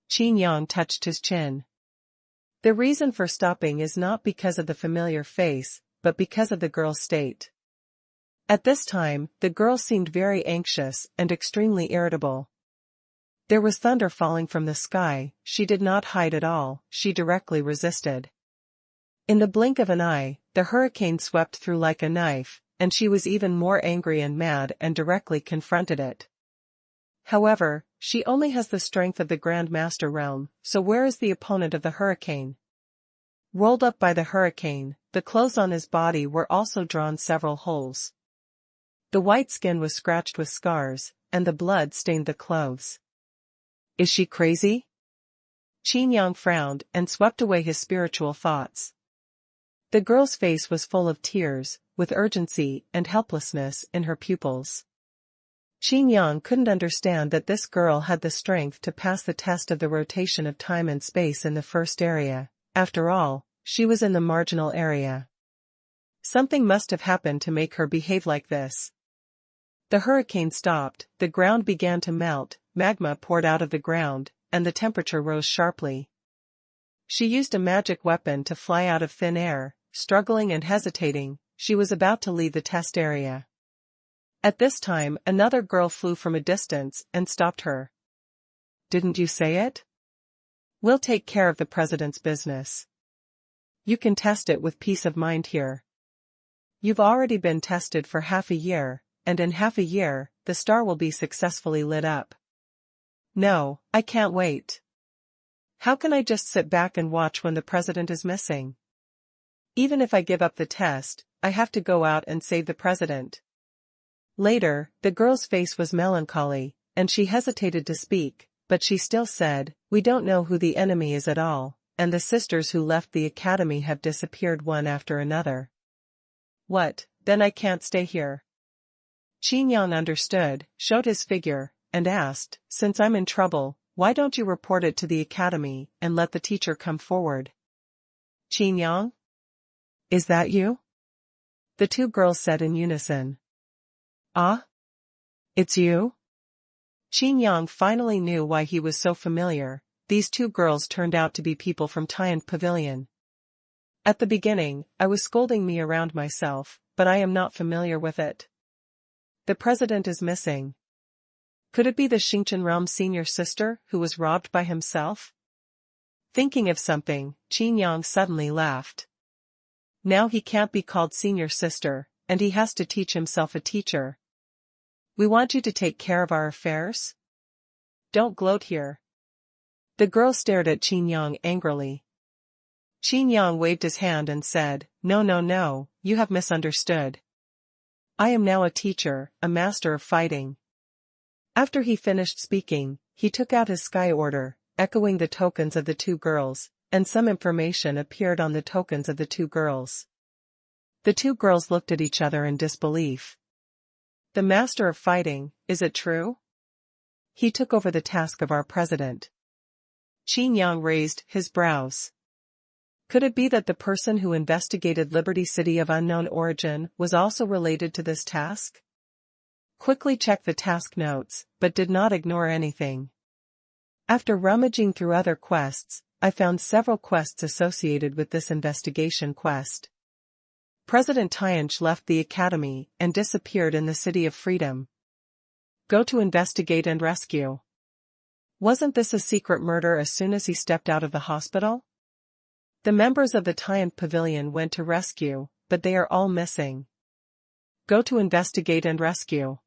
Qin Yang touched his chin. The reason for stopping is not because of the familiar face, but because of the girl's state. At this time, the girl seemed very anxious and extremely irritable. There was thunder falling from the sky. She did not hide at all, she directly resisted. In the blink of an eye, the hurricane swept through like a knife, and she was even more angry and mad and directly confronted it. However, she only has the strength of the Grand Master realm, so where is the opponent of the hurricane? Rolled up by the hurricane, the clothes on his body were also drawn several holes. The white skin was scratched with scars, and the blood stained the clothes. Is she crazy? Qin Yang frowned and swept away his spiritual thoughts. The girl's face was full of tears, with urgency and helplessness in her pupils. Qin Yang couldn't understand that this girl had the strength to pass the test of the rotation of time and space in the first area. After all, she was in the marginal area. Something must have happened to make her behave like this. The hurricane stopped, the ground began to melt, magma poured out of the ground, and the temperature rose sharply. She used a magic weapon to fly out of thin air, struggling and hesitating. She was about to leave the test area. At this time, another girl flew from a distance and stopped her. "Didn't you say it? We'll take care of the president's business. You can test it with peace of mind here. You've already been tested for half a year, and in half a year, the star will be successfully lit up." "No, I can't wait. How can I just sit back and watch when the president is missing? Even if I give up the test, I have to go out and save the president." Later, the girl's face was melancholy, and she hesitated to speak, but she still said, "We don't know who the enemy is at all, and the sisters who left the academy have disappeared one after another." "What, then I can't stay here?" Qin Yang understood, showed his figure, and asked, "Since I'm in trouble, why don't you report it to the academy and let the teacher come forward?" "Qin Yang? Is that you?" the two girls said in unison. "Ah? It's you?" Qin Yang finally knew why he was so familiar. These two girls turned out to be people from Tian Pavilion. "At the beginning, I was scolding me around myself, but I am not familiar with it. The president is missing. Could it be the Xingchen Realm senior sister who was robbed by himself?" Thinking of something, Qin Yang suddenly laughed. Now he can't be called senior sister, and he has to teach himself a teacher. "We want you to take care of our affairs? Don't gloat here." The girl stared at Qin Yang angrily. Qin Yang waved his hand and said, "No, no, no, you have misunderstood. I am now a teacher, a master of fighting." After he finished speaking, he took out his sky order, echoing the tokens of the two girls, and some information appeared on the tokens of the two girls. The two girls looked at each other in disbelief. "The master of fighting, is it true? He took over the task of our president." Qin Yang raised his brows. Could it be that the person who investigated Liberty City of unknown origin was also related to this task? Quickly checked the task notes, but did not ignore anything. After rummaging through other quests, I found several quests associated with this investigation quest. President Tianch left the academy and disappeared in the City of Freedom. Go to investigate and rescue. Wasn't this a secret murder as soon as he stepped out of the hospital? The members of the Tian Pavilion went to rescue, but they are all missing. Go to investigate and rescue.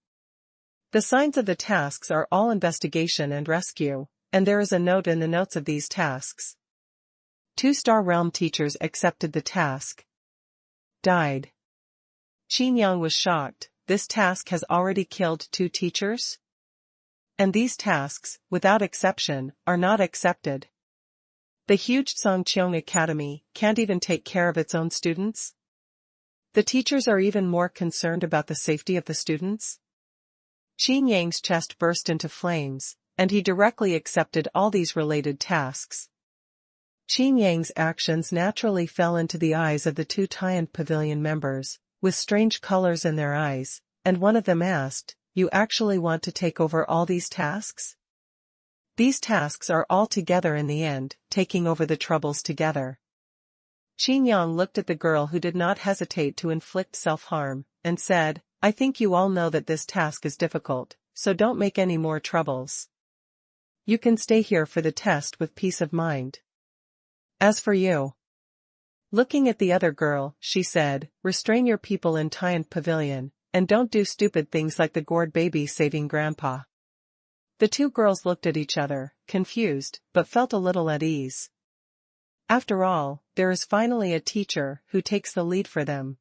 The signs of the tasks are all investigation and rescue, and there is a note in the notes of these tasks. 2-star realm teachers accepted the task. Died. Qin Yang was shocked. This task has already killed 2 teachers? And these tasks, without exception, are not accepted. The huge Songqiong Academy can't even take care of its own students? The teachers are even more concerned about the safety of the students? Qin Yang's chest burst into flames, and he directly accepted all these related tasks. Qin Yang's actions naturally fell into the eyes of the 2 Tian Pavilion members, with strange colors in their eyes, and one of them asked, "You actually want to take over all these tasks?" These tasks are all together in the end, taking over the troubles together. Qin Yang looked at the girl who did not hesitate to inflict self-harm, and said, "I think you all know that this task is difficult, so don't make any more troubles. You can stay here for the test with peace of mind. As for you." Looking at the other girl, she said, "Restrain your people in Tian Pavilion, and don't do stupid things like the gourd baby saving grandpa." The 2 girls looked at each other, confused, but felt a little at ease. After all, there is finally a teacher who takes the lead for them.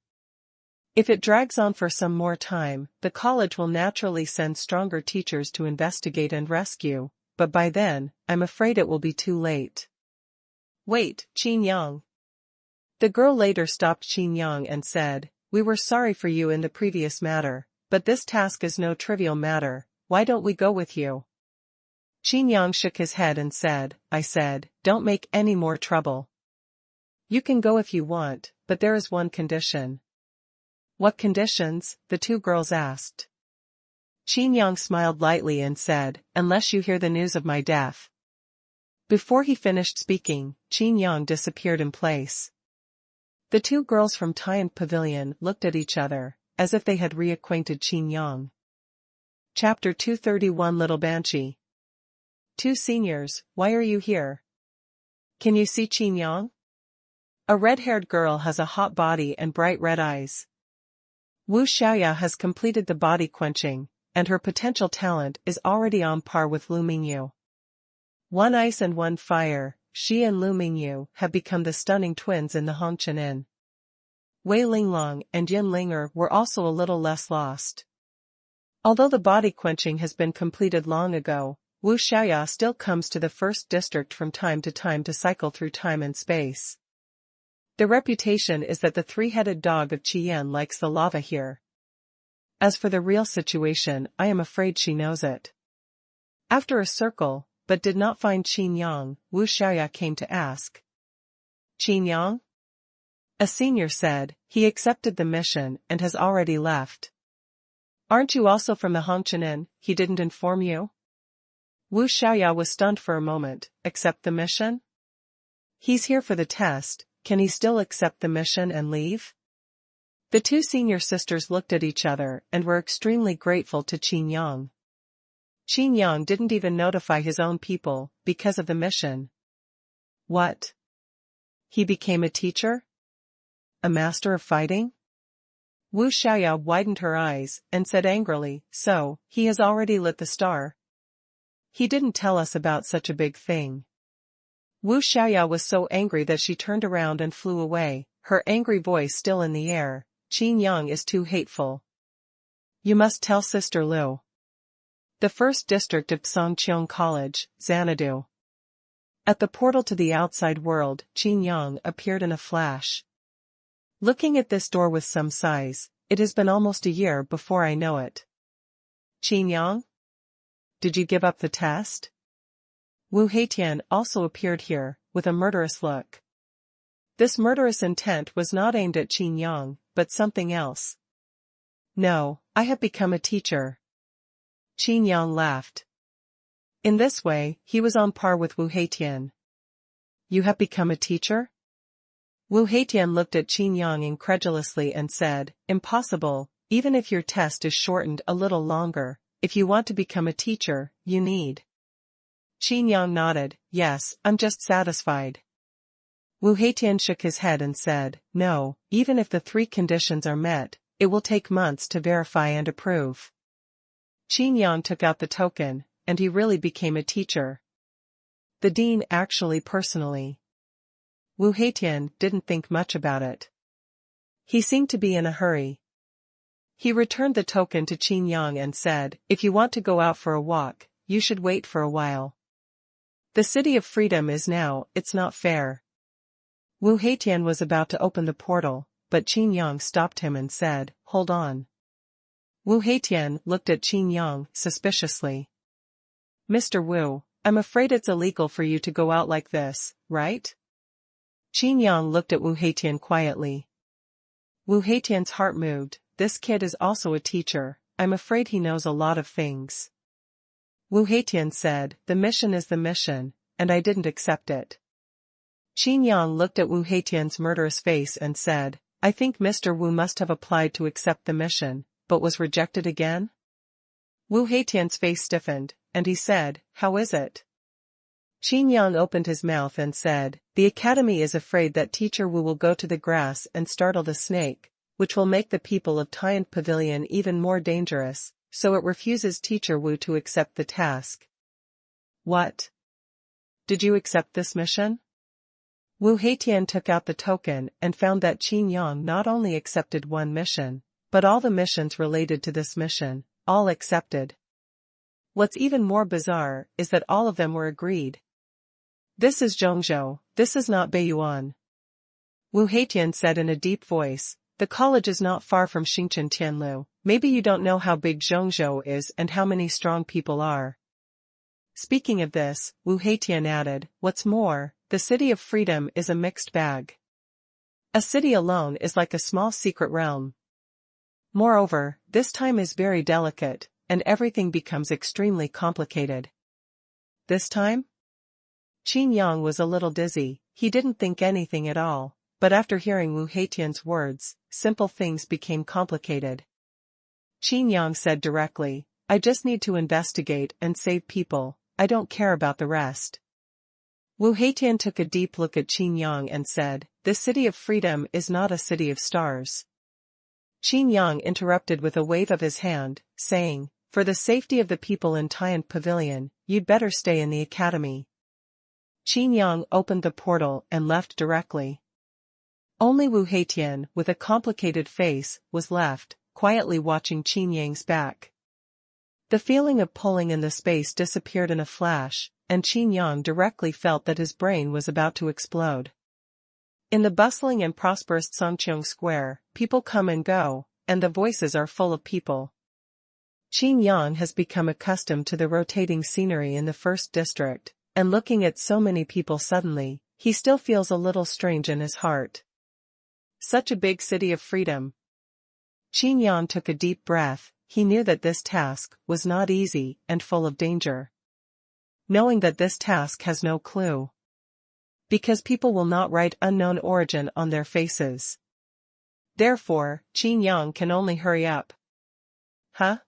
If it drags on for some more time, the college will naturally send stronger teachers to investigate and rescue, but by then, I'm afraid it will be too late. Wait, Qin Yang. The girl later stopped Qin Yang and said, "We were sorry for you in the previous matter, but this task is no trivial matter. Why don't we go with you?" Qin Yang shook his head and said, "I said, don't make any more trouble. You can go if you want, but there is one condition." "What conditions?" the 2 girls asked. Qin Yang smiled lightly and said, unless you hear the news of my death. Before he finished speaking, Qin Yang disappeared in place. The two girls from Tian Pavilion looked at each other, as if they had reacquainted Qin Yang. Chapter 231 Little Banshee. Two seniors, why are you here? Can you see Qin Yang? A red-haired girl has a hot body and bright red eyes. Wu Xiaoya has completed the body quenching, and her potential talent is already on par with Lu Mingyu. One ice and one fire, she and Lu Mingyu have become the stunning twins in the Hongqian Inn. Wei Linglong and Yin Linger were also a little less lost. Although the body quenching has been completed long ago, Wu Xiaoya still comes to the first district from time to cycle through time and space. The reputation is that the three-headed dog of Qian likes the lava here. As for the real situation, I am afraid she knows it. After a circle, but did not find Qin Yang, Wu Xiaoya came to ask. Qin Yang? A senior said, he accepted the mission and has already left. Aren't you also from the Hongqian Inn? He didn't inform you? Wu Xiaoya was stunned for a moment. Accept the mission? He's here for the test, can he still accept the mission and leave? The two senior sisters looked at each other and were extremely grateful to Qin Yang. Qin Yang didn't even notify his own people, because of the mission. What? He became a teacher? A master of fighting? Wu Xiaoya widened her eyes and said angrily, so, he has already lit the star. He didn't tell us about such a big thing. Wu Xiaoya was so angry that she turned around and flew away, her angry voice still in the air. Qin Yang is too hateful. You must tell Sister Lu. The first district of Songqiong College, Xanadu. At the portal to the outside world, Qin Yang appeared in a flash. Looking at this door with some sighs, it has been almost a year before I know it. Qin Yang? Did you give up the test? Wu Heitian also appeared here, with a murderous look. This murderous intent was not aimed at Qin Yang, but something else. No, I have become a teacher. Qin Yang laughed. In this way, he was on par with Wu Heitian. You have become a teacher? Wu Heitian looked at Qin Yang incredulously and said, impossible, even if your test is shortened a little longer, if you want to become a teacher, you need. Qin Yang nodded, yes, I'm just satisfied. Wu Heitian shook his head and said, no, even if the three conditions are met, it will take months to verify and approve. Qin Yang took out the token, and he really became a teacher. The dean actually personally. Wu Heitian didn't think much about it. He seemed to be in a hurry. He returned the token to Qin Yang and said, if you want to go out for a walk, you should wait for a while. The city of freedom is now, it's not fair. Wu Heitian was about to open the portal, but Qin Yang stopped him and said, hold on. Wu Heitian looked at Qin Yang suspiciously. Mr. Wu, I'm afraid it's illegal for you to go out like this, right? Qin Yang looked at Wu Heitian quietly. Wu Heitian's heart moved, this kid is also a teacher, I'm afraid he knows a lot of things. Wu Heitian said, the mission is the mission, and I didn't accept it. Qin Yang looked at Wu Heitian's murderous face and said, I think Mr. Wu must have applied to accept the mission, but was rejected again? Wu Heitian's face stiffened, and he said, how is it? Qin Yang opened his mouth and said, the academy is afraid that teacher Wu will go to the grass and startle the snake, which will make the people of Tian Pavilion even more dangerous, so it refuses teacher Wu to accept the task. What? Did you accept this mission? Wu Heitian took out the token and found that Qin Yang not only accepted one mission, but all the missions related to this mission, all accepted. What's even more bizarre is that all of them were agreed. This is Zhongzhou, this is not Beiyuan. Wu Heitian said in a deep voice, the college is not far from Xingchen Tianlu, maybe you don't know how big Zhongzhou is and how many strong people are. Speaking of this, Wu Heitian added, what's more, the city of freedom is a mixed bag. A city alone is like a small secret realm. Moreover, this time is very delicate, and everything becomes extremely complicated. This time? Qin Yang was a little dizzy, he didn't think anything at all, but after hearing Wu Heitian's words, simple things became complicated. Qin Yang said directly, I just need to investigate and save people, I don't care about the rest. Wu Heitian took a deep look at Qin Yang and said, this city of freedom is not a city of stars. Qin Yang interrupted with a wave of his hand, saying, for the safety of the people in Tian Pavilion, you'd better stay in the academy. Qin Yang opened the portal and left directly. Only Wu Heitian, with a complicated face, was left, quietly watching Qin Yang's back. The feeling of pulling in the space disappeared in a flash, and Qin Yang directly felt that his brain was about to explode. In the bustling and prosperous Songqiong Square, people come and go, and the voices are full of people. Qin Yang has become accustomed to the rotating scenery in the first district, and looking at so many people suddenly, he still feels a little strange in his heart. Such a big city of freedom. Qin Yang took a deep breath, he knew that this task was not easy and full of danger. Knowing that this task has no clue. Because people will not write unknown origin on their faces. Therefore, Qin Yang can only hurry up. Huh?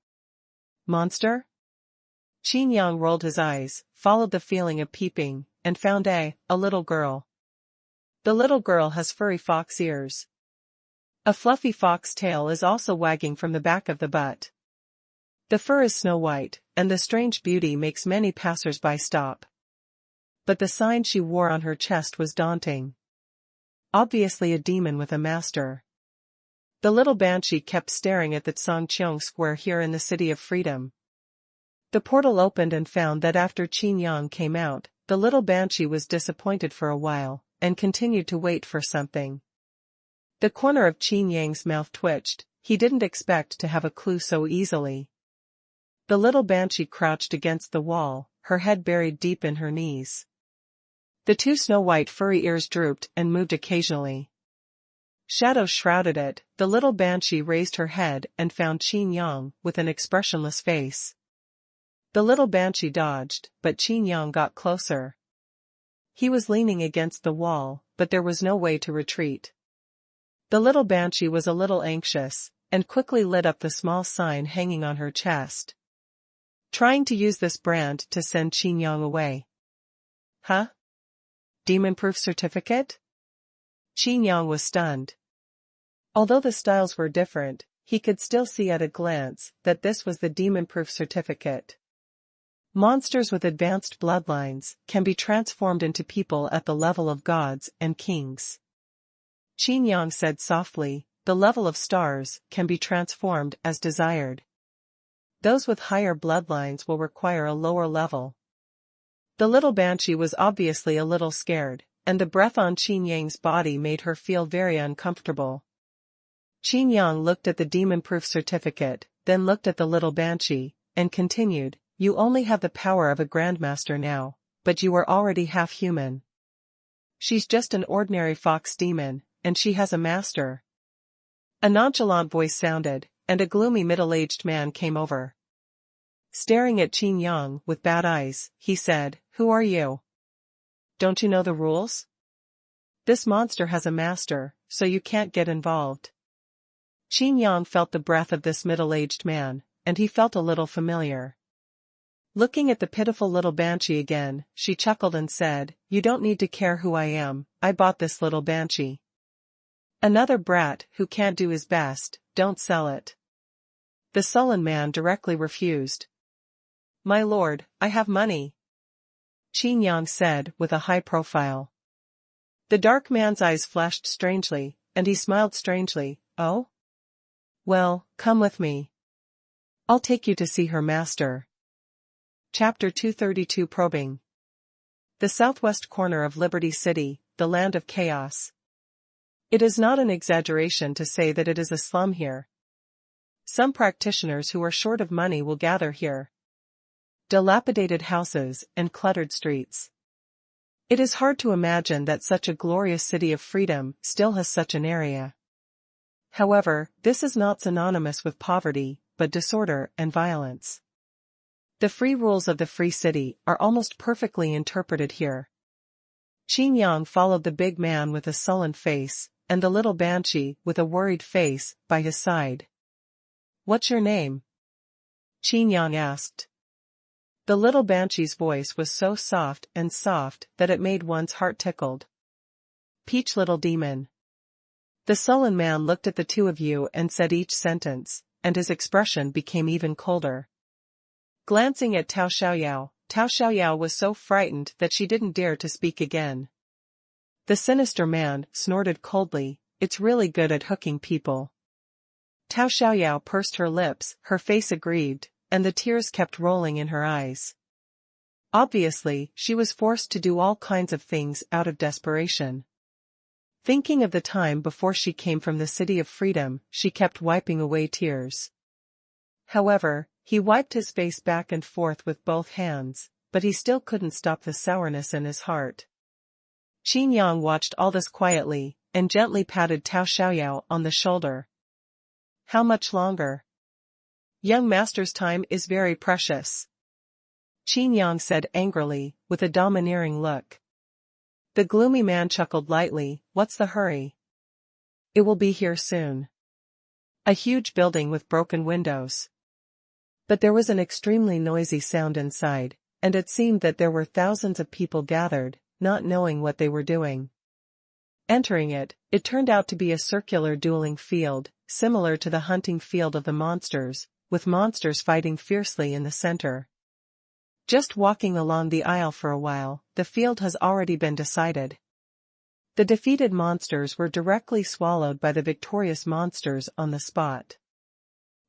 Monster? Qin Yang rolled his eyes, followed the feeling of peeping, and found a little girl. The little girl has furry fox ears. A fluffy fox tail is also wagging from the back of the butt. The fur is snow white, and the strange beauty makes many passers-by stop. But the sign she wore on her chest was daunting. Obviously a demon with a master. The little banshee kept staring at the Songqiong Square here in the City of Freedom. The portal opened and found that after Qin Yang came out, the little banshee was disappointed for a while, and continued to wait for something. The corner of Qin Yang's mouth twitched, he didn't expect to have a clue so easily. The little banshee crouched against the wall, her head buried deep in her knees. The two snow-white furry ears drooped and moved occasionally. Shadows shrouded it, the little banshee raised her head and found Qin Yang with an expressionless face. The little banshee dodged, but Qin Yang got closer. He was leaning against the wall, but there was no way to retreat. The little banshee was a little anxious, and quickly lit up the small sign hanging on her chest. Trying to use this brand to send Qin Yang away. Huh? Demon-proof certificate? Qin Yang was stunned. Although the styles were different, he could still see at a glance that this was the demon-proof certificate. Monsters with advanced bloodlines can be transformed into people at the level of gods and kings. Qin Yang said softly, the level of stars can be transformed as desired. Those with higher bloodlines will require a lower level. The little banshee was obviously a little scared, and the breath on Qin Yang's body made her feel very uncomfortable. Qin Yang looked at the demon-proof certificate, then looked at the little banshee, and continued, you only have the power of a grandmaster now, but you are already half human. She's just an ordinary fox demon, and she has a master. A nonchalant voice sounded, and a gloomy middle-aged man came over. Staring at Qin Yang with bad eyes, he said, who are you? Don't you know the rules? This monster has a master, so you can't get involved. Qin Yang felt the breath of this middle-aged man, and he felt a little familiar. Looking at the pitiful little banshee again, she chuckled and said, you don't need to care who I am, I bought this little banshee. Another brat who can't do his best, don't sell it. The sullen man directly refused. My lord, I have money. Qin Yang said with a high profile. The dark man's eyes flashed strangely, and he smiled strangely, oh? Well, come with me. I'll take you to see her master. Chapter 232 Probing. The southwest corner of Liberty City, the land of chaos. It is not an exaggeration to say that it is a slum here. Some practitioners who are short of money will gather here. Dilapidated houses and cluttered streets. It is hard to imagine that such a glorious city of freedom still has such an area. However, this is not synonymous with poverty, but disorder and violence. The free rules of the free city are almost perfectly interpreted here. Qin Yang followed the big man with a sullen face, and the little banshee with a worried face by his side. "What's your name?" Qin Yang asked. The little banshee's voice was so soft that it made one's heart tickled. "Peach, little demon." The sullen man looked at the two of you and said each sentence, and his expression became even colder. Glancing at Tao Xiaoyao was so frightened that she didn't dare to speak again. The sinister man snorted coldly, "It's really good at hooking people." Tao Xiaoyao pursed her lips, her face aggrieved, and the tears kept rolling in her eyes. Obviously, she was forced to do all kinds of things out of desperation. Thinking of the time before she came from the City of Freedom, she kept wiping away tears. However, he wiped his face back and forth with both hands, but he still couldn't stop the sourness in his heart. Qin Yang watched all this quietly, and gently patted Tao Xiaoyao on the shoulder. "How much longer?" "Young master's time is very precious," Qin Yang said angrily, with a domineering look. The gloomy man chuckled lightly, "What's the hurry? It will be here soon." A huge building with broken windows. But there was an extremely noisy sound inside, and it seemed that there were thousands of people gathered, not knowing what they were doing. Entering it, it turned out to be a circular dueling field, similar to the hunting field of the monsters, with monsters fighting fiercely in the center. Just walking along the aisle for a while, the field has already been decided. The defeated monsters were directly swallowed by the victorious monsters on the spot.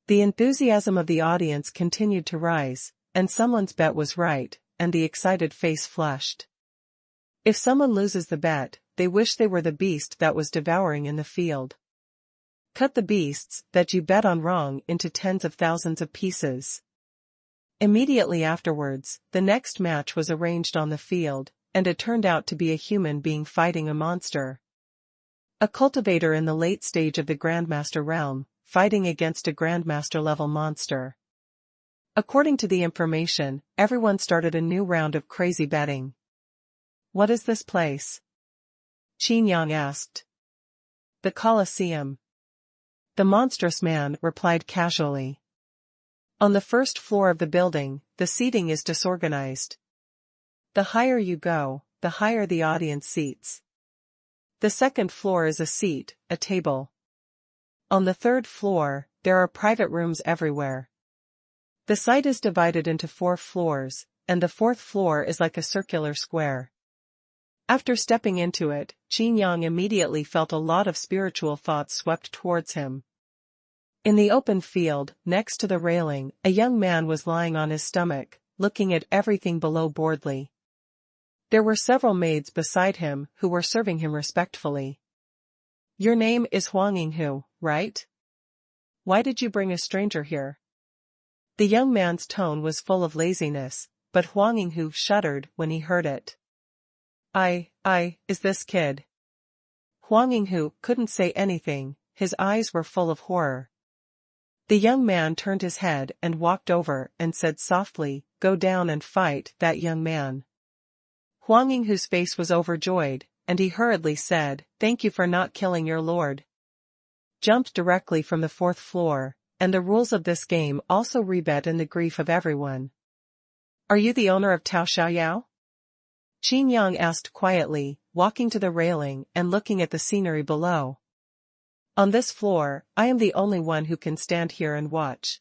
The enthusiasm of the audience continued to rise, and someone's bet was right, and the excited face flushed. If someone loses the bet, they wish they were the beast that was devouring in the field. Cut the beasts that you bet on wrong into tens of thousands of pieces. Immediately afterwards, the next match was arranged on the field, and it turned out to be a human being fighting a monster. A cultivator in the late stage of the Grandmaster realm, fighting against a Grandmaster-level monster. According to the information, everyone started a new round of crazy betting. "What is this place?" Qin Yang asked. "The Colosseum." The monstrous man replied casually. "On the first floor of the building, the seating is disorganized. The higher you go, the higher the audience seats. The second floor is a seat, a table. On the third floor, there are private rooms everywhere. The site is divided into 4 floors, and the 4th floor is like a circular square." After stepping into it, Qin Yang immediately felt a lot of spiritual thoughts swept towards him. In the open field, next to the railing, a young man was lying on his stomach, looking at everything below boredly. There were several maids beside him who were serving him respectfully. "Your name is Huang Yinghu, right? Why did you bring a stranger here?" The young man's tone was full of laziness, but Huang Yinghu shuddered when he heard it. Is this kid?" Huang Yinghu couldn't say anything, his eyes were full of horror. The young man turned his head and walked over and said softly, "Go down and fight that young man." Huang Yinghu's face was overjoyed, and he hurriedly said, "Thank you for not killing your lord." Jumped directly from the 4th floor, and the rules of this game also rebet in the grief of everyone. "Are you the owner of Tao Xiaoyao?" Qin Yang asked quietly, walking to the railing and looking at the scenery below. "On this floor, I am the only one who can stand here and watch."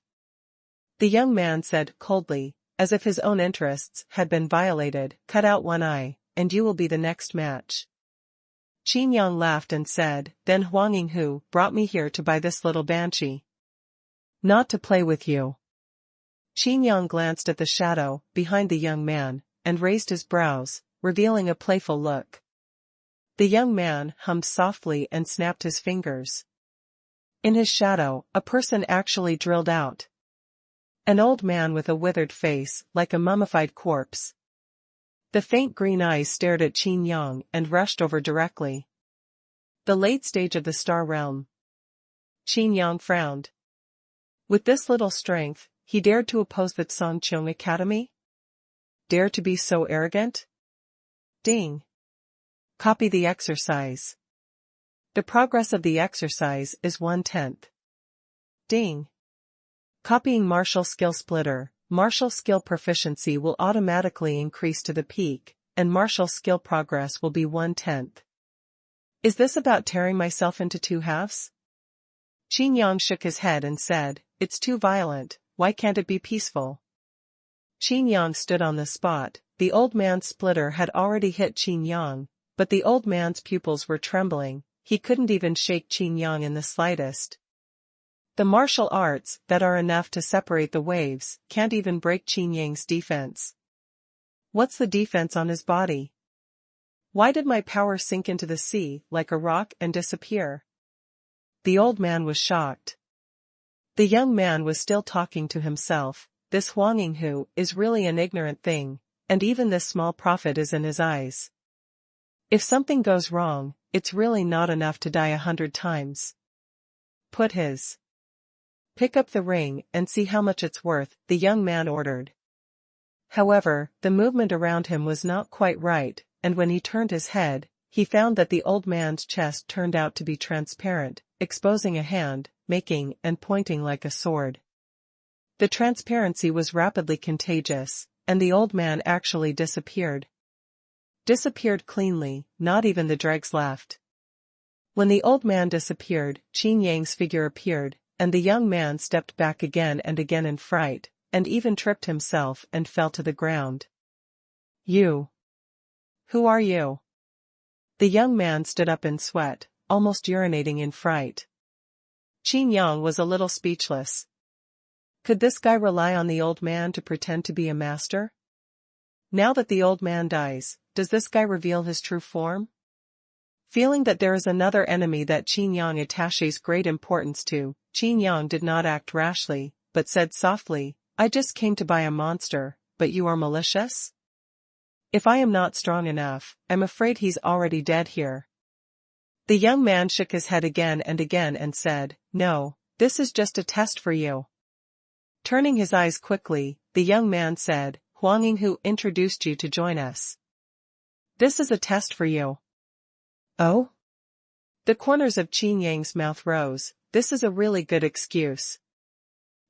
The young man said coldly, as if his own interests had been violated, "Cut out one eye, and you will be the next match." Qin Yang laughed and said, "Then Huang Yinghu brought me here to buy this little banshee. Not to play with you." Qin Yang glanced at the shadow behind the young man, and raised his brows, revealing a playful look. The young man hummed softly and snapped his fingers. In his shadow, a person actually drilled out. An old man with a withered face, like a mummified corpse. The faint green eyes stared at Qin Yang and rushed over directly. "The late stage of the Star Realm." Qin Yang frowned. With this little strength, he dared to oppose the Tsangqiang Academy? Dare to be so arrogant? Ding. Copy the exercise. The progress of the exercise is 1/10. Ding. Copying martial skill splitter. Martial skill proficiency will automatically increase to the peak, and martial skill progress will be 1/10. Is this about tearing myself into two halves? Qin Yang shook his head and said, "It's too violent, why can't it be peaceful?" Qin Yang stood on the spot. The old man's splitter had already hit Qin Yang, but the old man's pupils were trembling, he couldn't even shake Qin Yang in the slightest. The martial arts, that are enough to separate the waves, can't even break Qin Yang's defense. What's the defense on his body? Why did my power sink into the sea, like a rock, and disappear? The old man was shocked. The young man was still talking to himself. This Huang Yinghu is really an ignorant thing, and even this small profit is in his eyes. If something goes wrong, it's really not enough to die 100 times. Pick up the ring and see how much it's worth, the young man ordered. However, the movement around him was not quite right, and when he turned his head, he found that the old man's chest turned out to be transparent, exposing a hand, making and pointing like a sword. The transparency was rapidly contagious, and the old man actually disappeared. Disappeared cleanly, not even the dregs left. When the old man disappeared, Qin Yang's figure appeared, and the young man stepped back again and again in fright, and even tripped himself and fell to the ground. You. Who are you? The young man stood up in sweat, almost urinating in fright. Qin Yang was a little speechless. Could this guy rely on the old man to pretend to be a master? Now that the old man dies, does this guy reveal his true form? Feeling that there is another enemy that Qin Yang attaches great importance to, Qin Yang did not act rashly, but said softly, "I just came to buy a monster, but you are malicious? If I am not strong enough, I'm afraid he's already dead here." The young man shook his head again and said, "No, this is just a test for you." Turning his eyes quickly, the young man said, "Huang Yinghu introduced you to join us. This is a test for you." Oh? The corners of Qin Yang's mouth rose. This is a really good excuse.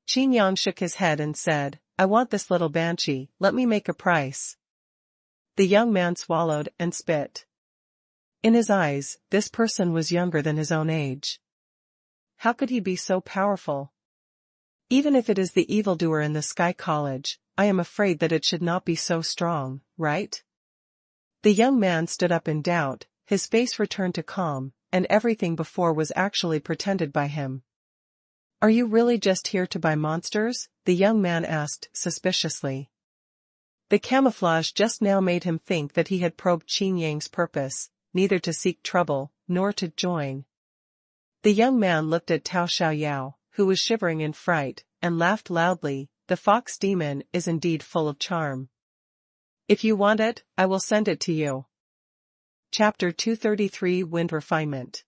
Qin Yang shook his head and said, "I want this little banshee, let me make a price." The young man swallowed and spit. In his eyes, this person was younger than his own age. How could he be so powerful? Even if it is the evildoer in the Sky College, I am afraid that it should not be so strong, right? The young man stood up in doubt, his face returned to calm, and everything before was actually pretended by him. "Are you really just here to buy monsters?" the young man asked suspiciously. The camouflage just now made him think that he had probed Qin Yang's purpose, neither to seek trouble, nor to join. The young man looked at Tao Xiaoyao, who was shivering in fright, and laughed loudly. "The fox demon is indeed full of charm. If you want it, I will send it to you." Chapter 233 Wind Refinement.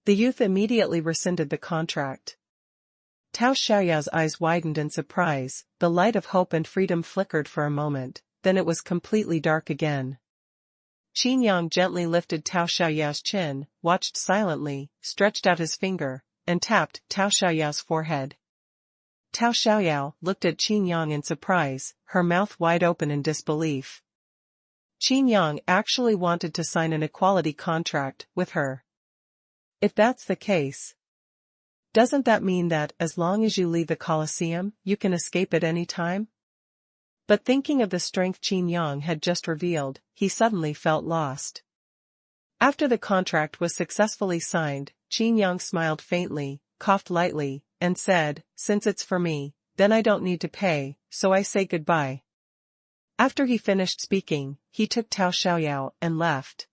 The youth immediately rescinded the contract. Tao Xiaoyao's eyes widened in surprise, the light of hope and freedom flickered for a moment, then it was completely dark again. Qin Yang gently lifted Tao Xiaoyao's chin, watched silently, stretched out his finger, and tapped Tao Xiaoyao's forehead. Tao Xiaoyao looked at Qin Yang in surprise, her mouth wide open in disbelief. Qin Yang actually wanted to sign an equality contract with her. If that's the case, doesn't that mean that, as long as you leave the Colosseum, you can escape at any time? But thinking of the strength Qin Yang had just revealed, he suddenly felt lost. After the contract was successfully signed, Qin Yang smiled faintly, coughed lightly, and said, "Since it's for me, then I don't need to pay, so I say goodbye." After he finished speaking, he took Tao Xiaoyao and left.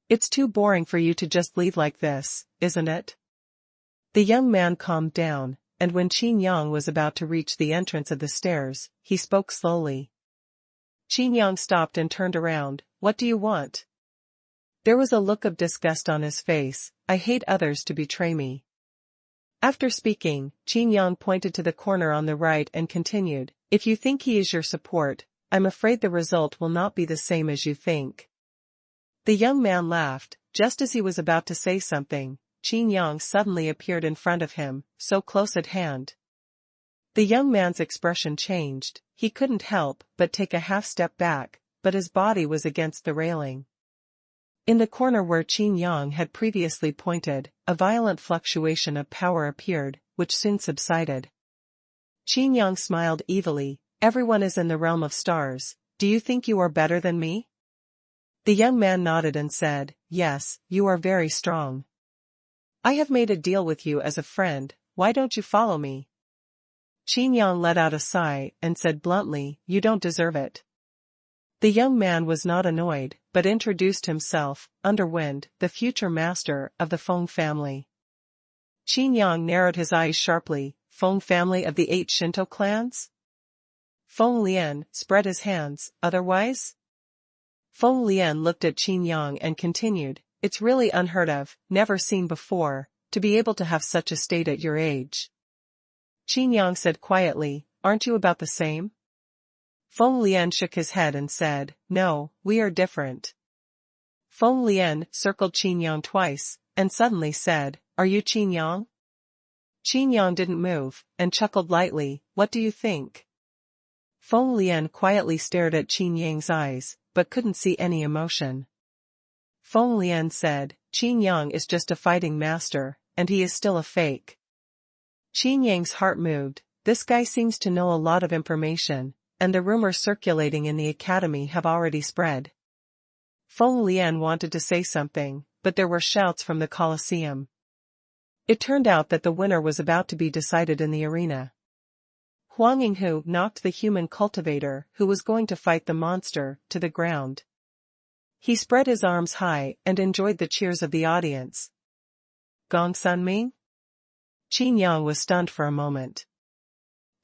"It's too boring for you to just leave like this, isn't it?" The young man calmed down, and when Qin Yang was about to reach the entrance of the stairs, he spoke slowly. Qin Yang stopped and turned around. "What do you want?" There was a look of disgust on his face. "I hate others to betray me." After speaking, Qin Yang pointed to the corner on the right and continued, if you think he is your support, I'm afraid the result will not be the same as you think. The young man laughed. Just as he was about to say something, Qin Yang suddenly appeared in front of him, so close at hand. The young man's expression changed. He couldn't help but take a half step back, but his body was against the railing. In the corner where Qin Yang had previously pointed, a violent fluctuation of power appeared, which soon subsided. Qin Yang smiled evilly. Everyone is in the realm of stars. Do you think you are better than me? The young man nodded and said, yes, you are very strong. I have made a deal with you as a friend, why don't you follow me? Qin Yang let out a sigh and said bluntly, you don't deserve it. The young man was not annoyed, but introduced himself, Underwind, the future master of the Feng family. Qin Yang narrowed his eyes sharply. Feng family of the 8 Shinto clans? Feng Lian spread his hands. Otherwise? Feng Lian looked at Qin Yang and continued, it's really unheard of, never seen before, to be able to have such a state at your age. Qin Yang said quietly, aren't you about the same? Feng Lian shook his head and said, no, we are different. Feng Lian circled Qin Yang twice, and suddenly said, are you Qin Yang? Qin Yang didn't move, and chuckled lightly, what do you think? Feng Lian quietly stared at Qin Yang's eyes, but couldn't see any emotion. Feng Lian said, Qin Yang is just a fighting master, and he is still a fake. Qin Yang's heart moved. This guy seems to know a lot of information, and the rumors circulating in the academy have already spread. Feng Lian wanted to say something, but there were shouts from the Colosseum. It turned out that the winner was about to be decided in the arena. Huang Yinghu knocked the human cultivator who was going to fight the monster to the ground. He spread his arms high and enjoyed the cheers of the audience. Gong Sunming? Qin Yang was stunned for a moment.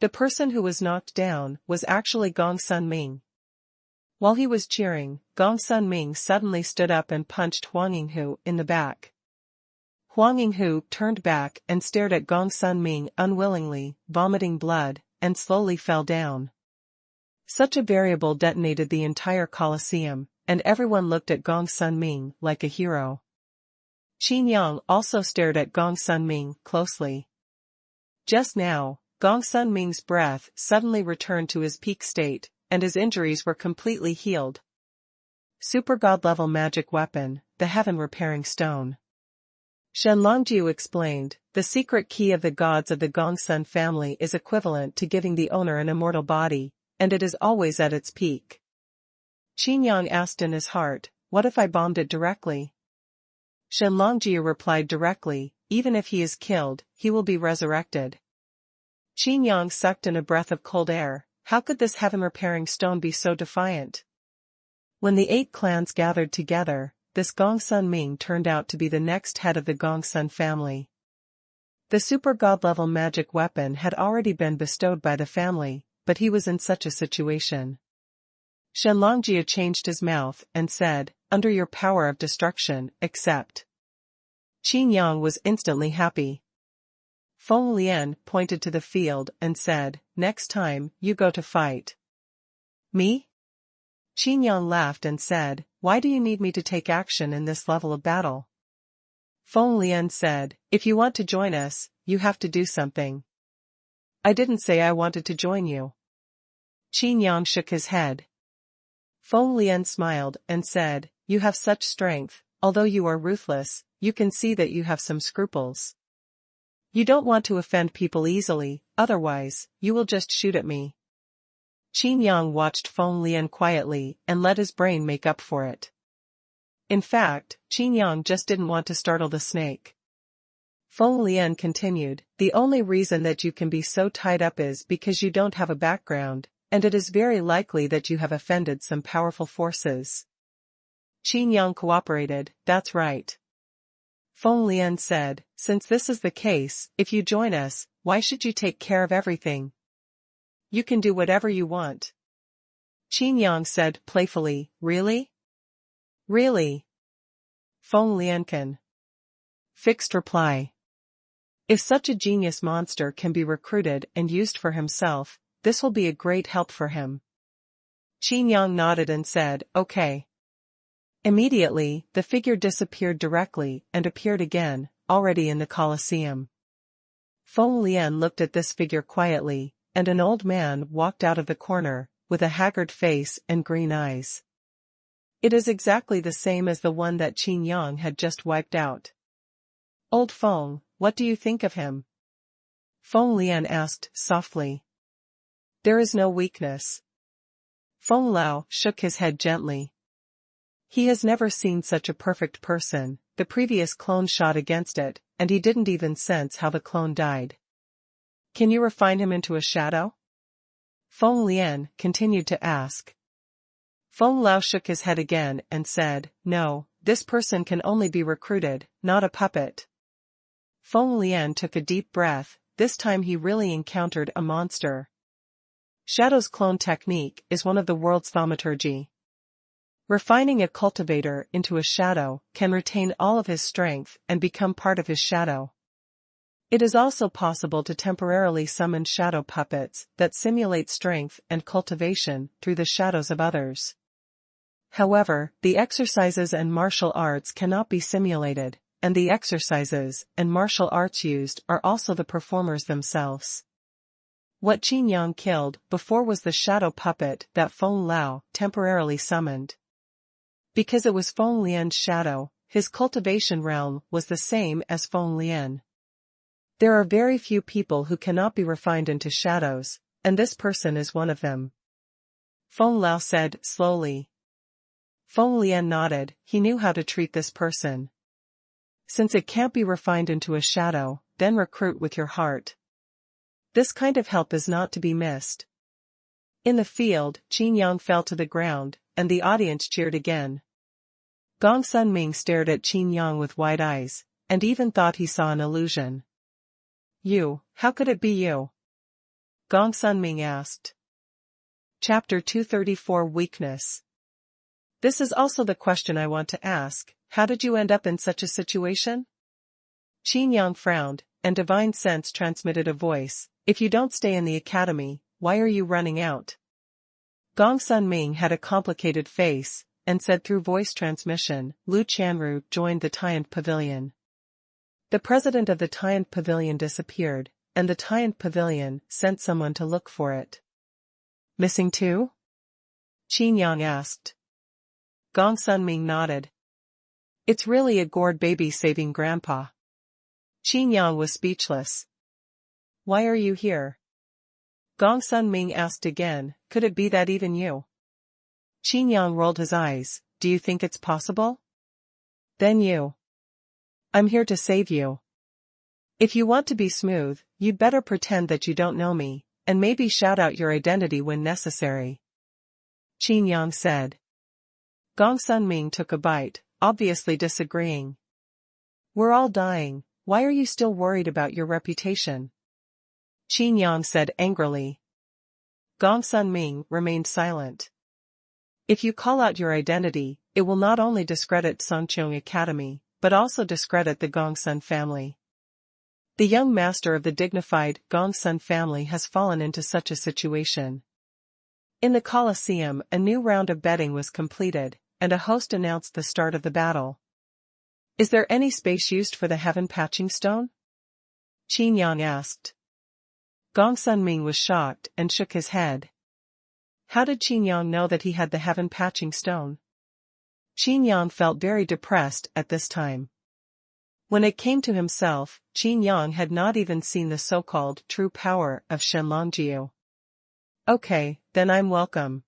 The person who was knocked down was actually Gong Sunming. While he was cheering, Gong Sunming suddenly stood up and punched Huang Yinghu in the back. Huang Yinghu turned back and stared at Gong Sunming unwillingly, vomiting blood, and slowly fell down. Such a variable detonated the entire Colosseum, and everyone looked at Gong Sunming like a hero. Qin Yang also stared at Gong Sunming closely. Just now, Gong Sunming's breath suddenly returned to his peak state, and his injuries were completely healed. Super God-level magic weapon, the Heaven-repairing stone. Shen Longjiu explained, the secret key of the gods of the Gongsun family is equivalent to giving the owner an immortal body, and it is always at its peak. Qin Yang asked in his heart, what if I bombed it directly? Shen Longjiu replied directly, even if he is killed, he will be resurrected. Qin Yang sucked in a breath of cold air. How could this heaven-repairing stone be so defiant? When the 8 clans gathered together, this Gongsun Ming turned out to be the next head of the Gongsun family. The super god-level magic weapon had already been bestowed by the family, but he was in such a situation. Shen Longjia changed his mouth and said, under your power of destruction, accept. Qin Yang was instantly happy. Feng Lian pointed to the field and said, next time, you go to fight. Me? Qin Yang laughed and said, why do you need me to take action in this level of battle? Feng Lian said, if you want to join us, you have to do something. I didn't say I wanted to join you. Qin Yang shook his head. Feng Lian smiled and said, you have such strength, although you are ruthless, you can see that you have some scruples. You don't want to offend people easily, otherwise, you will just shoot at me. Qin Yang watched Feng Lian quietly and let his brain make up for it. In fact, Qin Yang just didn't want to startle the snake. Feng Lian continued, the only reason that you can be so tied up is because you don't have a background, and it is very likely that you have offended some powerful forces. Qin Yang cooperated, that's right. Feng Lian said, since this is the case, if you join us, why should you take care of everything? You can do whatever you want. Qin Yang said playfully, really? Really? Feng Lian can. Fixed reply. If such a genius monster can be recruited and used for himself, this will be a great help for him. Qin Yang nodded and said, okay. Immediately, the figure disappeared directly and appeared again, already in the Colosseum. Feng Lian looked at this figure quietly, and an old man walked out of the corner, with a haggard face and green eyes. It is exactly the same as the one that Qin Yang had just wiped out. Old Feng, what do you think of him? Feng Lian asked softly. There is no weakness. Feng Lao shook his head gently. He has never seen such a perfect person, the previous clone shot against it, and he didn't even sense how the clone died. Can you refine him into a shadow? Feng Lian continued to ask. Feng Lao shook his head again and said, no, this person can only be recruited, not a puppet. Feng Lian took a deep breath, this time he really encountered a monster. Shadow's clone technique is one of the world's thaumaturgy. Refining a cultivator into a shadow can retain all of his strength and become part of his shadow. It is also possible to temporarily summon shadow puppets that simulate strength and cultivation through the shadows of others. However, the exercises and martial arts cannot be simulated, and the exercises and martial arts used are also the performers themselves. What Qin Yang killed before was the shadow puppet that Feng Lao temporarily summoned. Because it was Feng Lian's shadow, his cultivation realm was the same as Feng Lian. There are very few people who cannot be refined into shadows, and this person is one of them. Feng Lao said slowly. Feng Lian nodded, he knew how to treat this person. Since it can't be refined into a shadow, then recruit with your heart. This kind of help is not to be missed. In the field, Qin Yang fell to the ground, and the audience cheered again. Gong Sunming stared at Qin Yang with wide eyes, and even thought he saw an illusion. You, how could it be you? Gong Sunming asked. Chapter 234 Weakness. This is also the question I want to ask, how did you end up in such a situation? Qin Yang frowned, and Divine Sense transmitted a voice, if you don't stay in the academy, why are you running out? Gong Sunming had a complicated face, and said through voice transmission, Lu Chanru joined the Tiant Pavilion. The president of the Tiant Pavilion disappeared, and the Tiant Pavilion sent someone to look for it. Missing too? Qin Yang asked. Gong Sunming nodded. It's really a gourd baby saving grandpa. Qin Yang was speechless. Why are you here? Gong Sunming asked again, could it be that even you? Qin Yang rolled his eyes, do you think it's possible? Then you. I'm here to save you. If you want to be smooth, you'd better pretend that you don't know me, and maybe shout out your identity when necessary. Qin Yang said. Gong Sunming took a bite, obviously disagreeing. We're all dying, why are you still worried about your reputation? Qin Yang said angrily. Gong Sunming remained silent. If you call out your identity, it will not only discredit Songqiong Academy, but also discredit the Gongsun family. The young master of the dignified Gongsun family has fallen into such a situation. In the Colosseum, a new round of betting was completed, and a host announced the start of the battle. Is there any space used for the heaven patching stone? Qin Yang asked. Gong Sunming was shocked and shook his head. How did Qin Yang know that he had the heaven patching stone? Qin Yang felt very depressed at this time. When it came to himself, Qin Yang had not even seen the so-called true power of Shenlongjiu. Okay, then I'm welcome.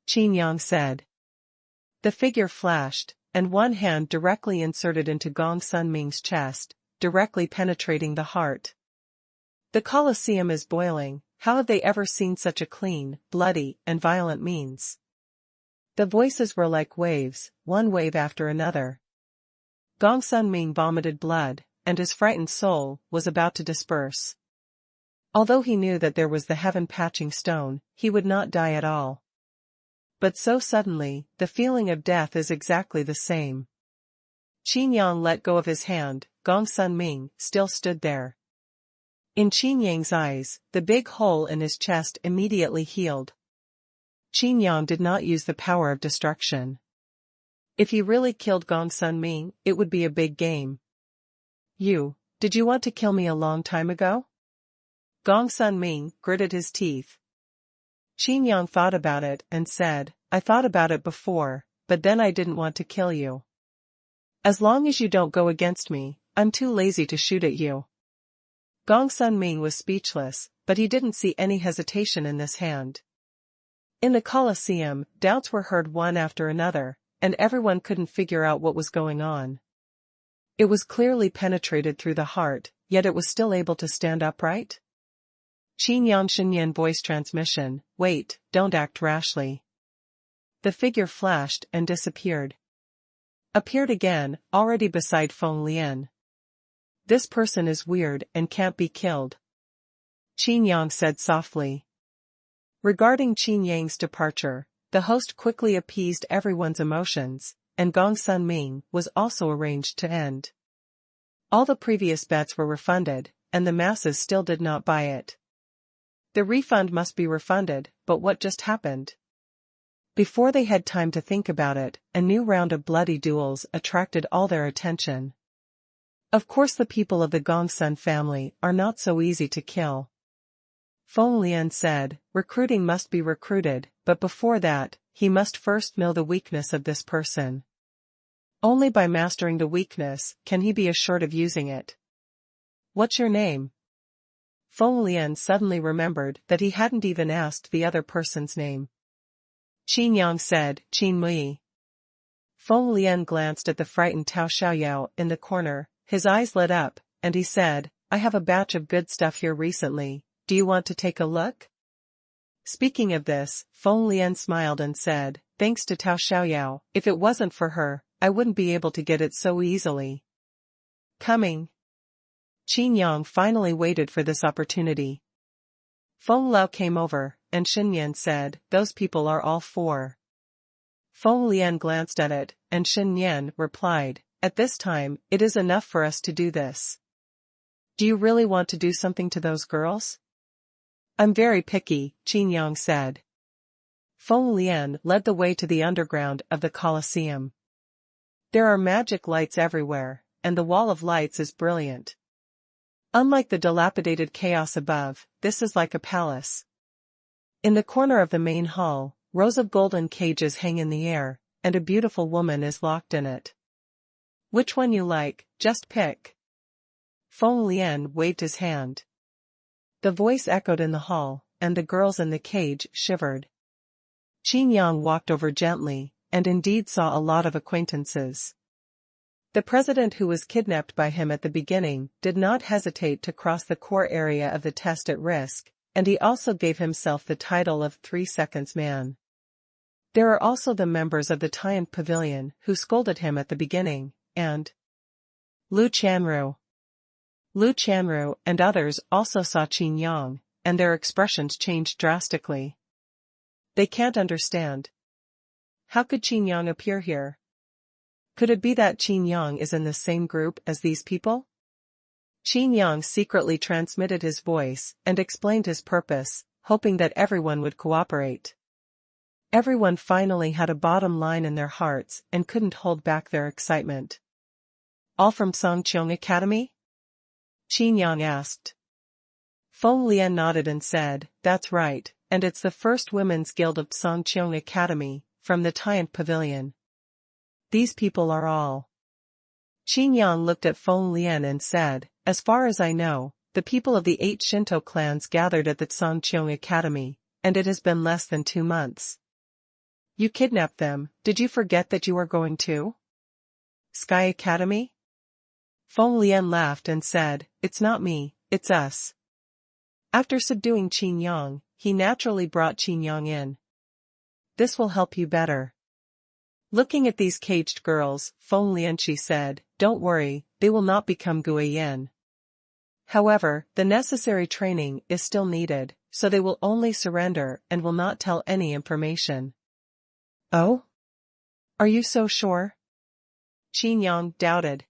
Qin Yang said. The figure flashed, and one hand directly inserted into Gong Sunming's chest, directly penetrating the heart. The Colosseum is boiling, how have they ever seen such a clean, bloody, and violent means? The voices were like waves, one wave after another. Gong Sunming vomited blood, and his frightened soul was about to disperse. Although he knew that there was the heaven patching stone, he would not die at all. But so suddenly, the feeling of death is exactly the same. Qin Yang let go of his hand, Gong Sun Ming still stood there. In Qin Yang's eyes, the big hole in his chest immediately healed. Qin Yang did not use the power of destruction. If he really killed Gong Sun Ming, it would be a big game. Did you want to kill me a long time ago? Gong Sun Ming gritted his teeth. Qin Yang thought about it and said, I thought about it before, but then I didn't want to kill you. As long as you don't go against me, I'm too lazy to shoot at you. Gong Sun Ming was speechless, but he didn't see any hesitation in this hand. In the Colosseum, doubts were heard one after another, and everyone couldn't figure out what was going on. It was clearly penetrated through the heart, yet it was still able to stand upright? Qin Yang Xinyan voice transmission, wait, don't act rashly. The figure flashed and disappeared. Appeared again, already beside Feng Lian. This person is weird and can't be killed. Qin Yang said softly. Regarding Qin Yang's departure, the host quickly appeased everyone's emotions, and Gong Sun Ming was also arranged to end. All the previous bets were refunded, and the masses still did not buy it. The refund must be refunded, but what just happened? Before they had time to think about it, a new round of bloody duels attracted all their attention. Of course the people of the Gong Sun family are not so easy to kill. Feng Lian said, recruiting must be recruited, but before that, he must first know the weakness of this person. Only by mastering the weakness can he be assured of using it. What's your name? Feng Lian suddenly remembered that he hadn't even asked the other person's name. Qin Yang said, Qin Mui. Feng Lian glanced at the frightened Tao Xiaoyao in the corner, his eyes lit up, and he said, I have a batch of good stuff here recently, do you want to take a look? Speaking of this, Feng Lian smiled and said, thanks to Tao Xiaoyao, if it wasn't for her, I wouldn't be able to get it so easily. Coming. Qin Yang finally waited for this opportunity. Feng Lao came over, and Xinyan said, those people are all four. Feng Lian glanced at it, and Xinyan replied, at this time, it is enough for us to do this. Do you really want to do something to those girls? I'm very picky, Qin Yang said. Feng Lian led the way to the underground of the Colosseum. There are magic lights everywhere, and the wall of lights is brilliant. Unlike the dilapidated chaos above, this is like a palace. In the corner of the main hall, rows of golden cages hang in the air, and a beautiful woman is locked in it. Which one you like, just pick. Feng Lian waved his hand. The voice echoed in the hall, and the girls in the cage shivered. Qin Yang walked over gently, and indeed saw a lot of acquaintances. The president who was kidnapped by him at the beginning did not hesitate to cross the core area of the test at risk, and he also gave himself the title of 3 seconds man. There are also the members of the Tian Pavilion who scolded him at the beginning, and Lu Chanru. Lu Chanru and others also saw Qin Yang, and their expressions changed drastically. They can't understand. How could Qin Yang appear here? Could it be that Qin Yang is in the same group as these people? Qin Yang secretly transmitted his voice and explained his purpose, hoping that everyone would cooperate. Everyone finally had a bottom line in their hearts and couldn't hold back their excitement. All from Songqiong Academy? Qin Yang asked. Feng Lian nodded and said, that's right, and it's the first women's guild of Songqiong Academy, from the Tian Pavilion. These people are all. Qin Yang looked at Feng Lian and said, as far as I know, the people of the 8 Shinto clans gathered at the Songqiong Academy, and it has been less than 2 months. You kidnapped them, did you forget that you are going to Sky Academy? Feng Lian laughed and said, it's not me, it's us. After subduing Qin Yang, he naturally brought Qin Yang in. This will help you better. Looking at these caged girls, Feng Lianqi said, don't worry, they will not become Guiyan. However, the necessary training is still needed, so they will only surrender and will not tell any information. Oh? Are you so sure? Qin Yang doubted.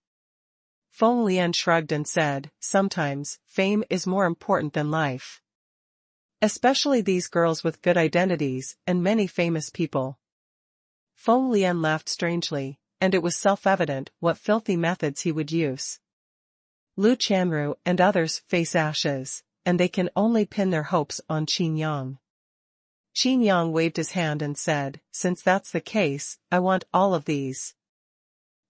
Feng Lian shrugged and said, sometimes, fame is more important than life. Especially these girls with good identities, and many famous people. Feng Lian laughed strangely, and it was self-evident what filthy methods he would use. Lu Chanru and others face ashes, and they can only pin their hopes on Qin Yang. Qin Yang waved his hand and said, since that's the case, I want all of these.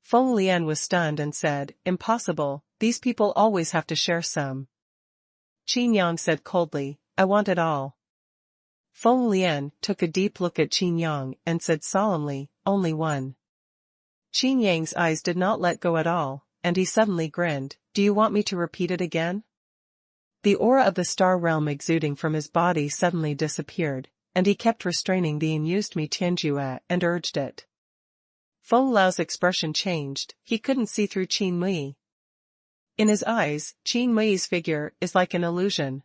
Feng Lian was stunned and said, impossible, these people always have to share some. Qin Yang said coldly, I want it all. Feng Lian took a deep look at Qin Yang and said solemnly, only one. Qin Yang's eyes did not let go at all, and he suddenly grinned, do you want me to repeat it again? The aura of the star realm exuding from his body suddenly disappeared, and he kept restraining the unused Mi Tianjue and urged it. Feng Lao's expression changed, he couldn't see through Qin Mui. In his eyes, Qin Mui's figure is like an illusion.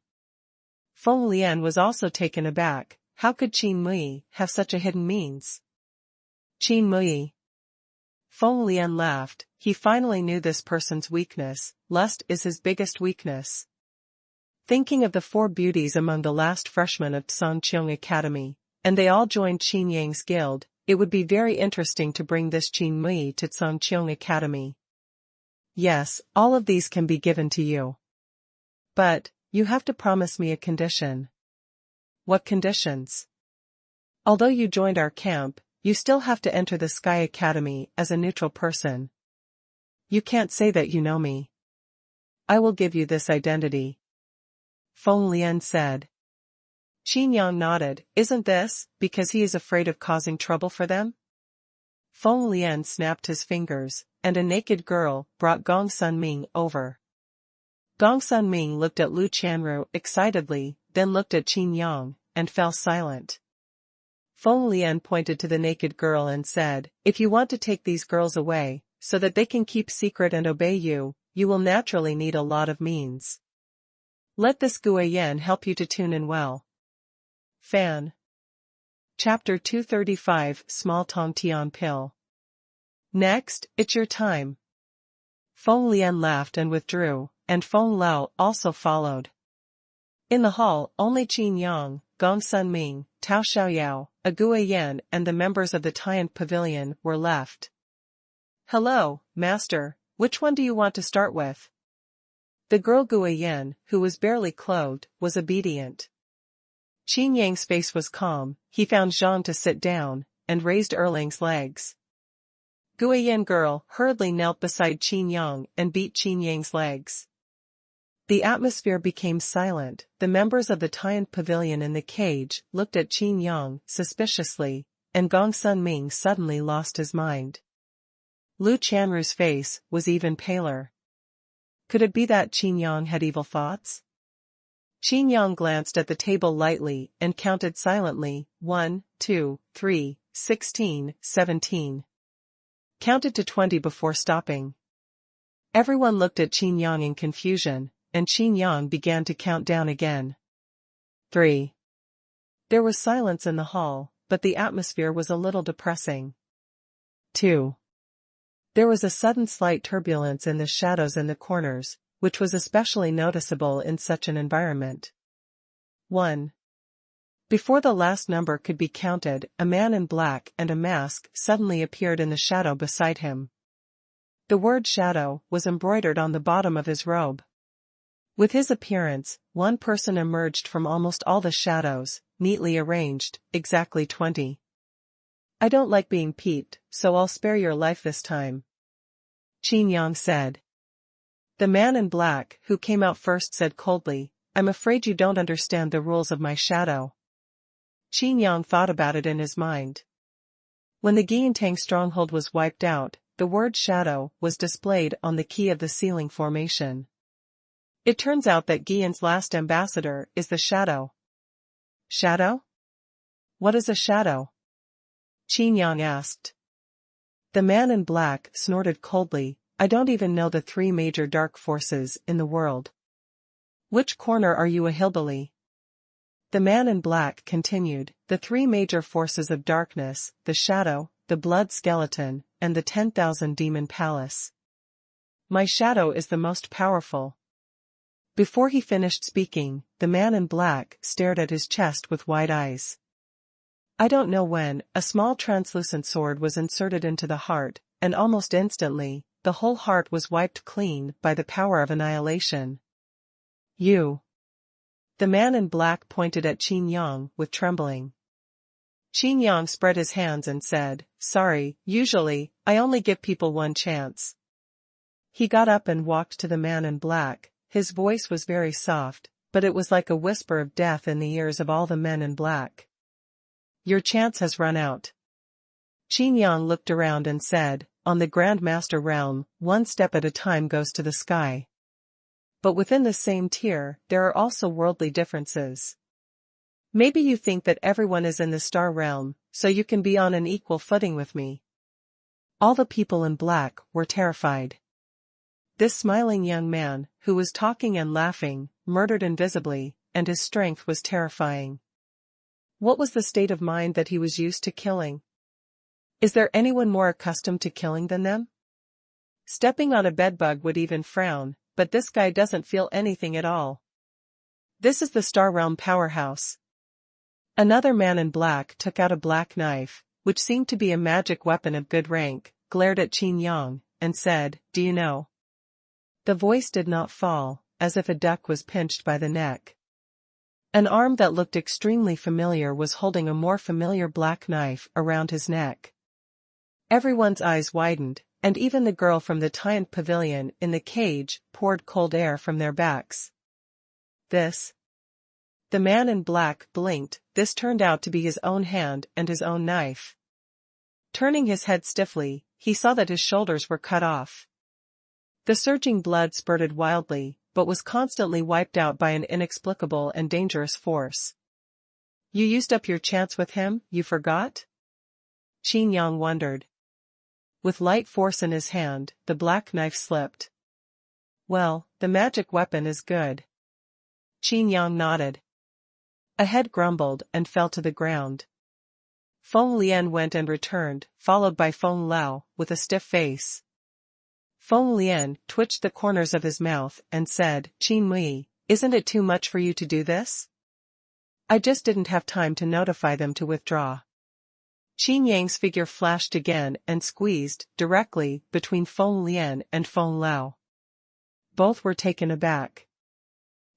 Feng Lian was also taken aback, how could Qin Mui have such a hidden means? Qin Mui. Feng Lian laughed, he finally knew this person's weakness, lust is his biggest weakness. Thinking of the 4 beauties among the last freshmen of Sanqiong Academy, and they all joined Qin Yang's guild, it would be very interesting to bring this Qin Mui to Sanqiong Academy. Yes, all of these can be given to you. But, you have to promise me a condition. What conditions? Although you joined our camp, you still have to enter the Sky Academy as a neutral person. You can't say that you know me. I will give you this identity. Feng Lian said. Qin Yang nodded, isn't this, because he is afraid of causing trouble for them? Feng Lian snapped his fingers, and a naked girl brought Gong Sunming over. Gong Sunming looked at Lu Chanru excitedly, then looked at Qin Yang, and fell silent. Feng Lian pointed to the naked girl and said, if you want to take these girls away, so that they can keep secret and obey you, you will naturally need a lot of means. Let this Guiyan help you to tune in well. Fan. Chapter 235 Small Tong Tian Pill. Next, it's your time. Feng Lian laughed and withdrew, and Feng Lao also followed. In the hall, only Qin Yang, Gong Sunming, Tao Xiaoyao, a Guiyan and the members of the Tian Pavilion were left. Hello, master, which one do you want to start with? The girl Guiyan, who was barely clothed, was obedient. Qin Yang's face was calm, he found Zhang to sit down, and raised Erlang's legs. Guiyan girl hurriedly knelt beside Qin Yang and beat Qin Yang's legs. The atmosphere became silent, the members of the Tian Pavilion in the cage looked at Qin Yang suspiciously, and Gong Sunming suddenly lost his mind. Lu Chanru's face was even paler. Could it be that Qin Yang had evil thoughts? Qin Yang glanced at the table lightly and counted silently, 1, 2, 3, 16, 17. Counted to 20 before stopping. Everyone looked at Qin Yang in confusion, and Qin Yang began to count down again. 3. There was silence in the hall, but the atmosphere was a little depressing. 2. There was a sudden slight turbulence in the shadows in the corners, which was especially noticeable in such an environment. 1. Before the last number could be counted, a man in black and a mask suddenly appeared in the shadow beside him. The word shadow was embroidered on the bottom of his robe. With his appearance, one person emerged from almost all the shadows, neatly arranged, exactly 20. I don't like being peeped, so I'll spare your life this time. Qin Yang said. The man in black, who came out first, said coldly, I'm afraid you don't understand the rules of my shadow. Qin Yang thought about it in his mind. When the Giantang stronghold was wiped out, the word shadow was displayed on the key of the ceiling formation. It turns out that Gian's last ambassador is the shadow. Shadow? What is a shadow? Qin Yang asked. The man in black snorted coldly, I don't even know the 3 major dark forces in the world. Which corner are you a hillbilly? The man in black continued, the 3 major forces of darkness, the shadow, the blood skeleton, and the 10,000 demon palace. My shadow is the most powerful. Before he finished speaking, the man in black stared at his chest with wide eyes. I don't know when, a small translucent sword was inserted into the heart, and almost instantly, the whole heart was wiped clean by the power of annihilation. You. The man in black pointed at Qin Yang with trembling. Qin Yang spread his hands and said, Sorry, usually, I only give people one chance. He got up and walked to the man in black. His voice was very soft, but it was like a whisper of death in the ears of all the men in black. Your chance has run out. Qin Yang looked around and said, On the Grand Master realm, one step at a time goes to the sky. But within the same tier, there are also worldly differences. Maybe you think that everyone is in the star realm, so you can be on an equal footing with me. All the people in black were terrified. This smiling young man, who was talking and laughing, murdered invisibly, and his strength was terrifying. What was the state of mind that he was used to killing? Is there anyone more accustomed to killing than them? Stepping on a bedbug would even frown, but this guy doesn't feel anything at all. This is the Star Realm powerhouse. Another man in black took out a black knife, which seemed to be a magic weapon of good rank, glared at Qin Yang, and said, Do you know? The voice did not fall, as if a duck was pinched by the neck. An arm that looked extremely familiar was holding a more familiar black knife around his neck. Everyone's eyes widened, and even the girl from the Tiant Pavilion in the cage poured cold air from their backs. This. The man in black blinked. This turned out to be his own hand and his own knife. Turning his head stiffly, he saw that his shoulders were cut off. The surging blood spurted wildly, but was constantly wiped out by an inexplicable and dangerous force. You used up your chance with him, you forgot? Qin Yang wondered. With light force in his hand, the black knife slipped. Well, the magic weapon is good. Qin Yang nodded. A head grumbled and fell to the ground. Feng Lian went and returned, followed by Feng Lao, with a stiff face. Feng Lian twitched the corners of his mouth and said, Qin Mui, isn't it too much for you to do this? I just didn't have time to notify them to withdraw. Qin Yang's figure flashed again and squeezed directly between Feng Lian and Feng Lao. Both were taken aback.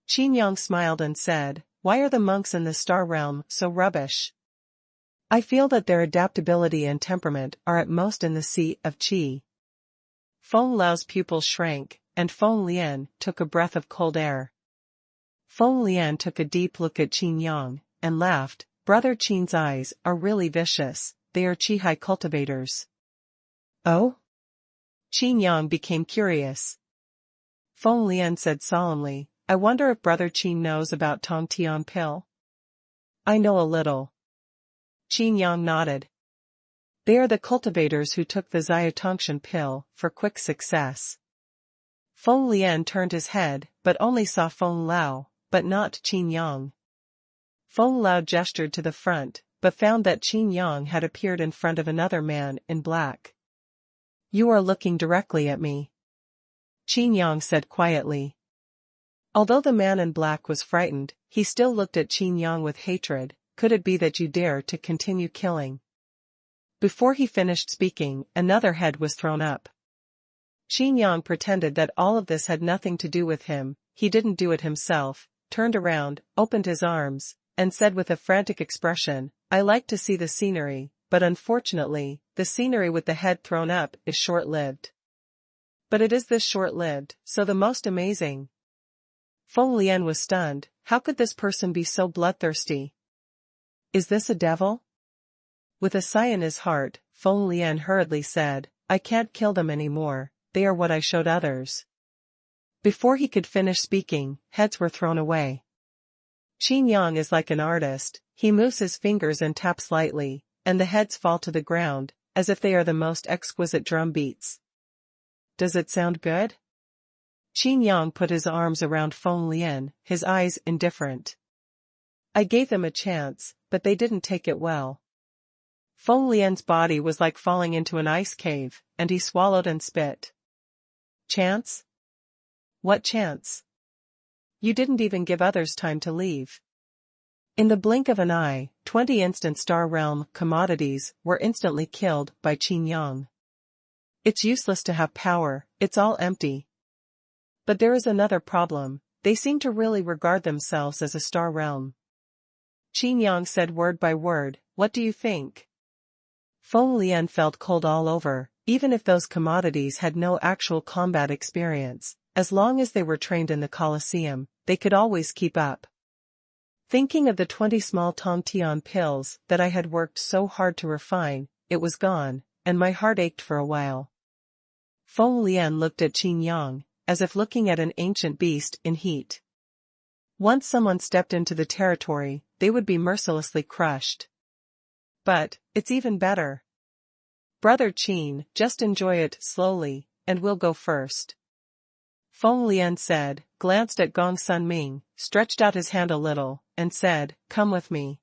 Qin Yang smiled and said, Why are the monks in the Star Realm so rubbish? I feel that their adaptability and temperament are at most in the Sea of Qi. Feng Lao's pupils shrank, and Feng Lian took a breath of cold air. Feng Lian took a deep look at Qin Yang, and laughed. Brother Qin's eyes are really vicious, they are Qi high cultivators. Oh? Qin Yang became curious. Feng Lian said solemnly, I wonder if Brother Qin knows about Tong Tian pill? I know a little. Qin Yang nodded. They are the cultivators who took the Xiaotongshan pill for quick success. Feng Lian turned his head, but only saw Feng Lao, but not Qin Yang. Feng Lao gestured to the front, but found that Qin Yang had appeared in front of another man in black. You are looking directly at me. Qin Yang said quietly. Although the man in black was frightened, he still looked at Qin Yang with hatred. Could it be that you dare to continue killing? Before he finished speaking, another head was thrown up. Qin Yang pretended that all of this had nothing to do with him, he didn't do it himself, turned around, opened his arms, and said with a frantic expression, I like to see the scenery, but unfortunately, the scenery with the head thrown up is short-lived. But it is this short-lived, so the most amazing. Feng Lian was stunned. How could this person be so bloodthirsty? Is this a devil? With a sigh in his heart, Feng Lian hurriedly said, I can't kill them anymore, they are what I showed others. Before he could finish speaking, heads were thrown away. Qin Yang is like an artist, he moves his fingers and taps lightly, and the heads fall to the ground, as if they are the most exquisite drum beats. Does it sound good? Qin Yang put his arms around Feng Lian, his eyes indifferent. I gave them a chance, but they didn't take it well. Feng Lian's body was like falling into an ice cave, and he swallowed and spit. Chance? What chance? You didn't even give others time to leave. In the blink of an eye, 20 instant Star Realm commodities were instantly killed by Qin Yang. It's useless to have power, it's all empty. But there is another problem, they seem to really regard themselves as a Star Realm. Qin Yang said word by word, what do you think? Feng Lian felt cold all over, even if those commodities had no actual combat experience, as long as they were trained in the Colosseum, they could always keep up. Thinking of the 20 small Tom Tian pills that I had worked so hard to refine, it was gone, and my heart ached for a while. Feng Lian looked at Qin Yang, as if looking at an ancient beast in heat. Once someone stepped into the territory, they would be mercilessly crushed. But, it's even better. Brother Qin, just enjoy it slowly, and we'll go first. Feng Lian said, glanced at Gong Sunming, stretched out his hand a little, and said, come with me.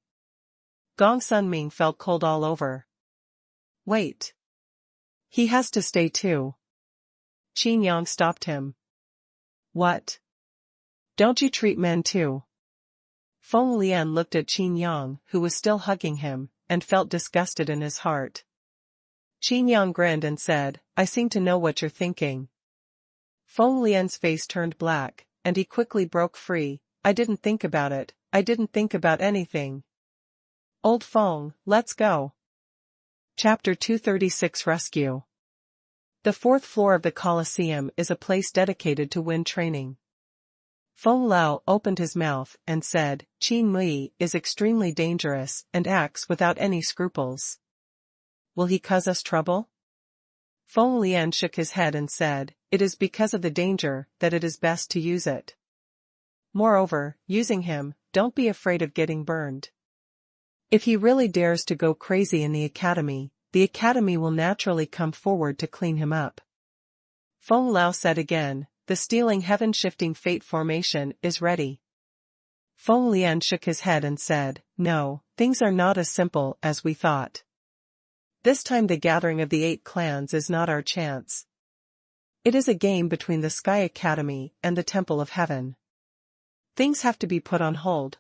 Gong Sunming felt cold all over. Wait. He has to stay too. Qin Yang stopped him. What? Don't you treat men too? Feng Lian looked at Qin Yang, who was still hugging him, and felt disgusted in his heart. Qin Yang grinned and said, I seem to know what you're thinking. Feng Lian's face turned black, and he quickly broke free, I didn't think about it, I didn't think about anything. Old Feng, let's go. Chapter 236 Rescue. The fourth floor of the Colosseum is a place dedicated to wind training. Feng Lao opened his mouth and said, Qin Mui is extremely dangerous and acts without any scruples. Will he cause us trouble? Feng Lian shook his head and said, it is because of the danger that it is best to use it. Moreover, using him, don't be afraid of getting burned. If he really dares to go crazy in the academy will naturally come forward to clean him up. Feng Lao said again, the stealing heaven-shifting fate formation is ready. Feng Lian shook his head and said, no, things are not as simple as we thought. This time the gathering of the 8 clans is not our chance. It is a game between the Sky Academy and the Temple of Heaven. Things have to be put on hold.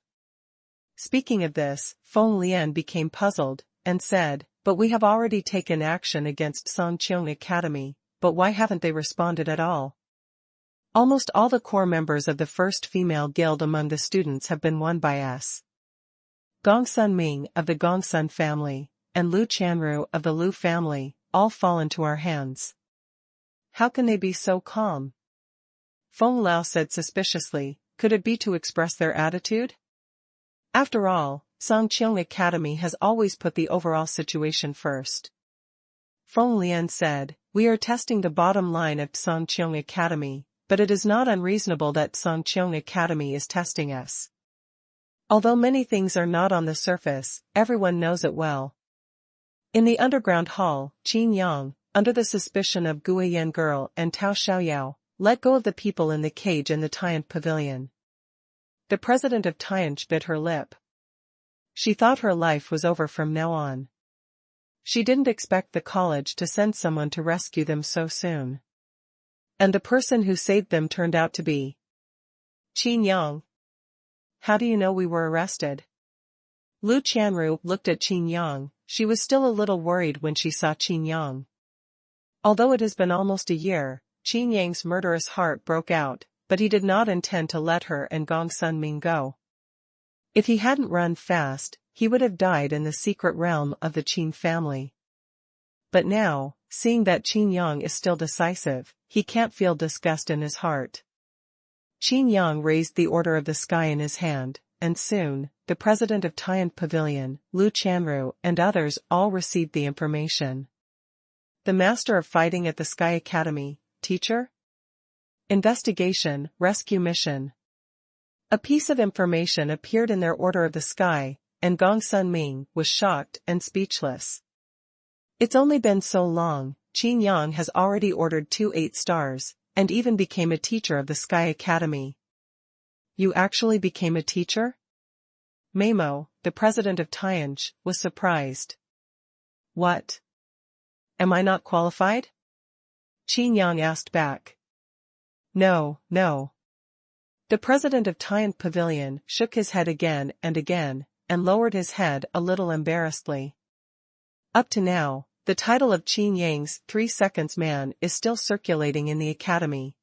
Speaking of this, Feng Lian became puzzled, and said, but we have already taken action against Songqiong Academy, but why haven't they responded at all? Almost all the core members of the first female guild among the students have been won by us. Gong Sunming of the Gongsun family, and Lu Chanru of the Lu family, all fall into our hands. How can they be so calm? Feng Lao said suspiciously, could it be to express their attitude? After all, Songqiong Academy has always put the overall situation first. Feng Lian said, we are testing the bottom line of Songqiong Academy, but it is not unreasonable that Songqiong Academy is testing us. Although many things are not on the surface, everyone knows it well. In the underground hall, Qin Yang, under the suspicion of Guiyan Girl and Tao Xiaoyao, let go of the people in the cage in the Tianj Pavilion. The president of Tianj bit her lip. She thought her life was over from now on. She didn't expect the college to send someone to rescue them so soon. And the person who saved them turned out to be Qin Yang. How do you know we were arrested? Lu Chanru looked at Qin Yang. She was still a little worried when she saw Qin Yang. Although it has been almost a year, Qin Yang's murderous heart broke out, but he did not intend to let her and Gong Sunming go. If he hadn't run fast, he would have died in the secret realm of the Qin family. But now, seeing that Qin Yang is still decisive, he can't feel disgust in his heart. Qin Yang raised the Order of the Sky in his hand, and soon, the president of Tianj Pavilion, Lu Chanru, and others all received the information. The master of fighting at the Sky Academy, teacher? Investigation, rescue mission. A piece of information appeared in their Order of the Sky, and Gong Sunming was shocked and speechless. It's only been so long, Qin Yang has already ordered 2 8 stars, and even became a teacher of the Sky Academy. You actually became a teacher? Meimo, the president of Tianj, was surprised. What? Am I not qualified? Qin Yang asked back. No, no. The president of Tiant Pavilion shook his head again, and lowered his head a little embarrassedly. Up to now, the title of Qin Yang's 3 seconds man is still circulating in the academy.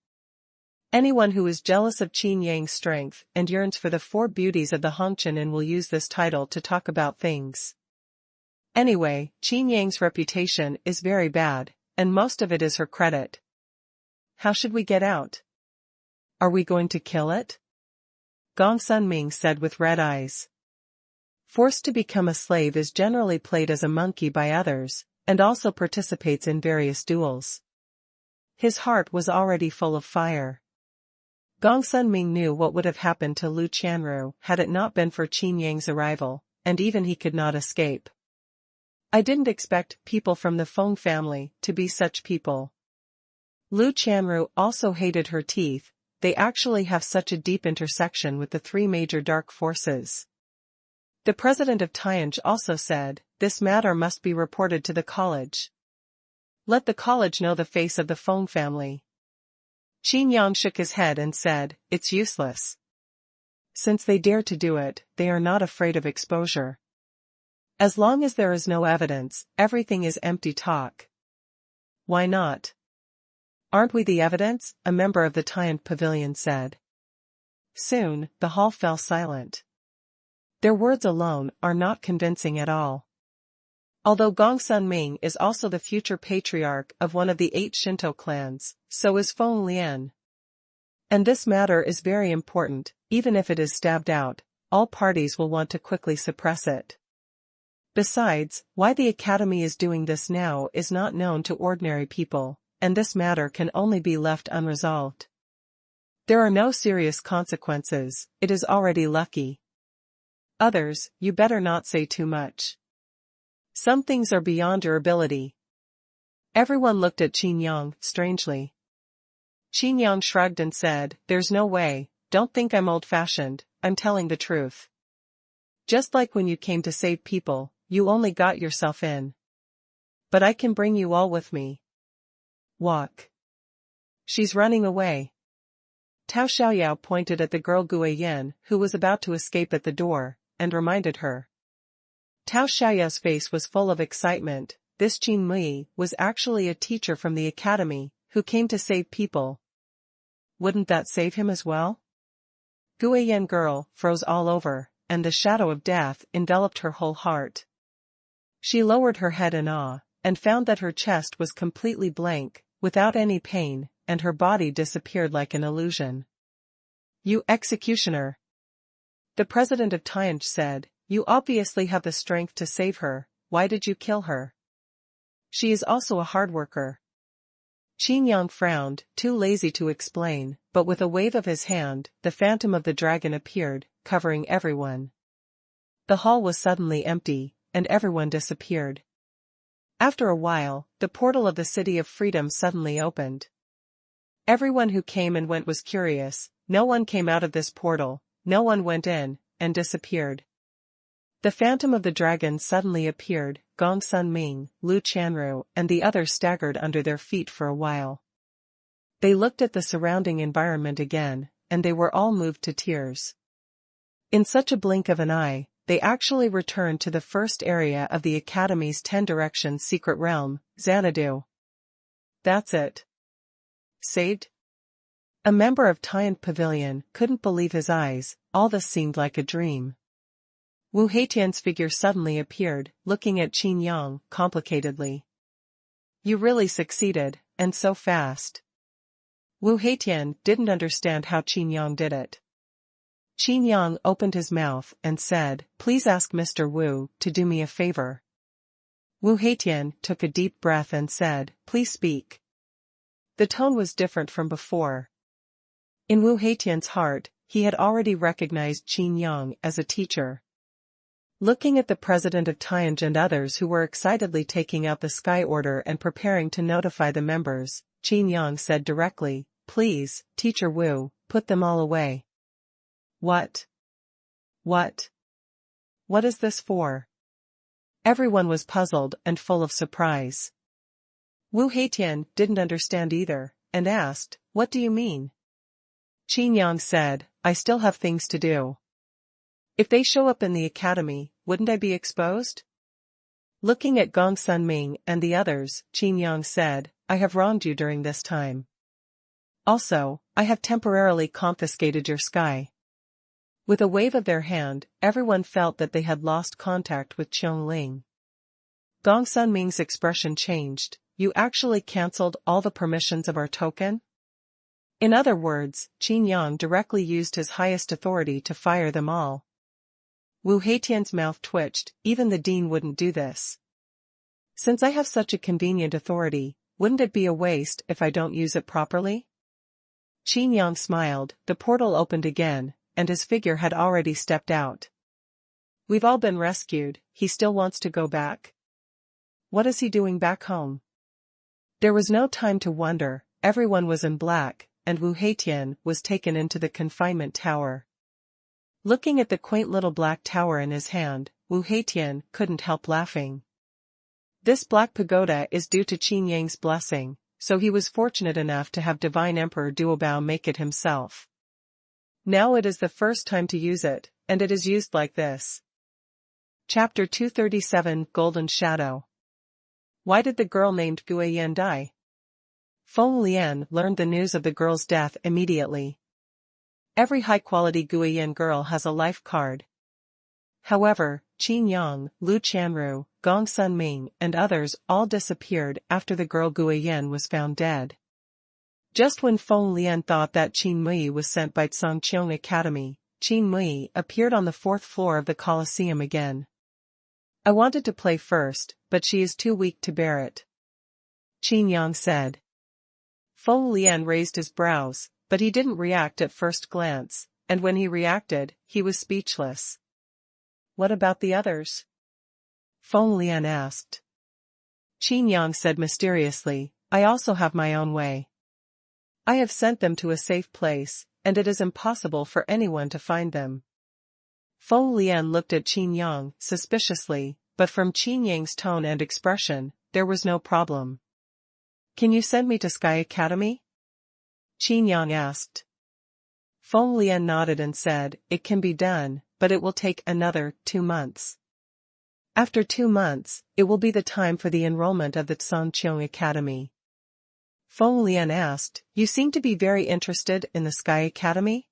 Anyone who is jealous of Qin Yang's strength and yearns for the 4 beauties of the Hongqian will use this title to talk about things. Anyway, Qin Yang's reputation is very bad, and most of it is her credit. How should we get out? Are we going to kill it? Gong Sunming said with red eyes. Forced to become a slave is generally played as a monkey by others, and also participates in various duels. His heart was already full of fire. Gong Sunming knew what would have happened to Lu Qianru had it not been for Qin Yang's arrival, and even he could not escape. I didn't expect people from the Feng family to be such people. Lu Qianru also hated her teeth. They actually have such a deep intersection with the 3 major dark forces. The president of Tianj also said, this matter must be reported to the college. Let the college know the face of the Feng family. Qin Yang shook his head and said, it's useless. Since they dare to do it, they are not afraid of exposure. As long as there is no evidence, everything is empty talk. Why not? Aren't we the evidence? A member of the Tiant Pavilion said. Soon, the hall fell silent. Their words alone are not convincing at all. Although Gong Sunming is also the future patriarch of one of the 8 Shinto clans, so is Feng Lian. And this matter is very important, even if it is stabbed out, all parties will want to quickly suppress it. Besides, why the Academy is doing this now is not known to ordinary people, and this matter can only be left unresolved. There are no serious consequences, it is already lucky. Others, you better not say too much. Some things are beyond your ability. Everyone looked at Qin Yang strangely. Qin Yang shrugged and said, there's no way, don't think I'm old-fashioned, I'm telling the truth. Just like when you came to save people, you only got yourself in. But I can bring you all with me. Walk. She's running away. Tao Xiaoyao pointed at the girl Gui Yin, who was about to escape at the door, and reminded her. Tao Xiaoyao's face was full of excitement. This Qin Mui was actually a teacher from the academy, who came to save people. Wouldn't that save him as well? Gui Yin girl froze all over, and the shadow of death enveloped her whole heart. She lowered her head in awe, and found that her chest was completely blank, without any pain, and her body disappeared like an illusion. You executioner! The president of Tianj said, you obviously have the strength to save her, why did you kill her? She is also a hard worker. Qin Yang frowned, too lazy to explain, but with a wave of his hand, the phantom of the dragon appeared, covering everyone. The hall was suddenly empty, and everyone disappeared. After a while, the portal of the City of Freedom suddenly opened. Everyone who came and went was curious, no one came out of this portal, no one went in, and disappeared. The phantom of the dragon suddenly appeared, Gong Sunming, Lu Qianru, and the others staggered under their feet for a while. They looked at the surrounding environment again, and they were all moved to tears. In such a blink of an eye, they actually returned to the first area of the Academy's 10 Directions secret realm, Xanadu. That's it. Saved? A member of Tiant Pavilion couldn't believe his eyes, all this seemed like a dream. Wu Heitian's figure suddenly appeared, looking at Qin Yang complicatedly. You really succeeded, and so fast. Wu Heitian didn't understand how Qin Yang did it. Qin Yang opened his mouth and said, please ask Mr. Wu to do me a favor. Wu Heitian took a deep breath and said, please speak. The tone was different from before. In Wu Heitian's heart, he had already recognized Qin Yang as a teacher. Looking at the president of Tianj and others who were excitedly taking out the sky order and preparing to notify the members, Qin Yang said directly, please, Teacher Wu, put them all away. What? What? What is this for? Everyone was puzzled and full of surprise. Wu Heitian didn't understand either, and asked, what do you mean? Qin Yang said, I still have things to do. If they show up in the academy, wouldn't I be exposed? Looking at Gong Sunming and the others, Qin Yang said, I have wronged you during this time. Also, I have temporarily confiscated your sky. With a wave of their hand, everyone felt that they had lost contact with Ling. Gong Sunming's expression changed. You actually cancelled all the permissions of our token? In other words, Qin Yang directly used his highest authority to fire them all. Wu Heitian's mouth twitched, even the dean wouldn't do this. Since I have such a convenient authority, wouldn't it be a waste if I don't use it properly? Qin Yang smiled, the portal opened again, and his figure had already stepped out. We've all been rescued, he still wants to go back? What is he doing back home? There was no time to wonder, everyone was in black, and Wu Heitian was taken into the confinement tower. Looking at the quaint little black tower in his hand, Wu Heitian couldn't help laughing. This black pagoda is due to Qin Yang's blessing, so he was fortunate enough to have Divine Emperor Duobao make it himself. Now it is the first time to use it, and it is used like this. Chapter 237 Golden Shadow. Why did the girl named Guiyan die? Feng Lian learned the news of the girl's death immediately. Every high-quality Guiyan girl has a life card. However, Qin Yang, Lu Chanru, Gong Sunming and others all disappeared after the girl Guiyan was found dead. Just when Feng Lian thought that Qin Mui was sent by Songqiong Academy, Qin Mui appeared on the 4th floor of the Colosseum again. I wanted to play first, but she is too weak to bear it. Qin Yang said. Feng Lian raised his brows, but he didn't react at first glance, and when he reacted, he was speechless. What about the others? Feng Lian asked. Qin Yang said mysteriously, I also have my own way. I have sent them to a safe place, and it is impossible for anyone to find them. Feng Lian looked at Qin Yang suspiciously, but from Qin Yang's tone and expression, there was no problem. Can you send me to Sky Academy? Qin Yang asked. Feng Lian nodded and said, it can be done, but it will take another 2 months. After 2 months, it will be the time for the enrollment of the Songqiong Academy. Feng Lian asked, you seem to be very interested in the Sky Academy?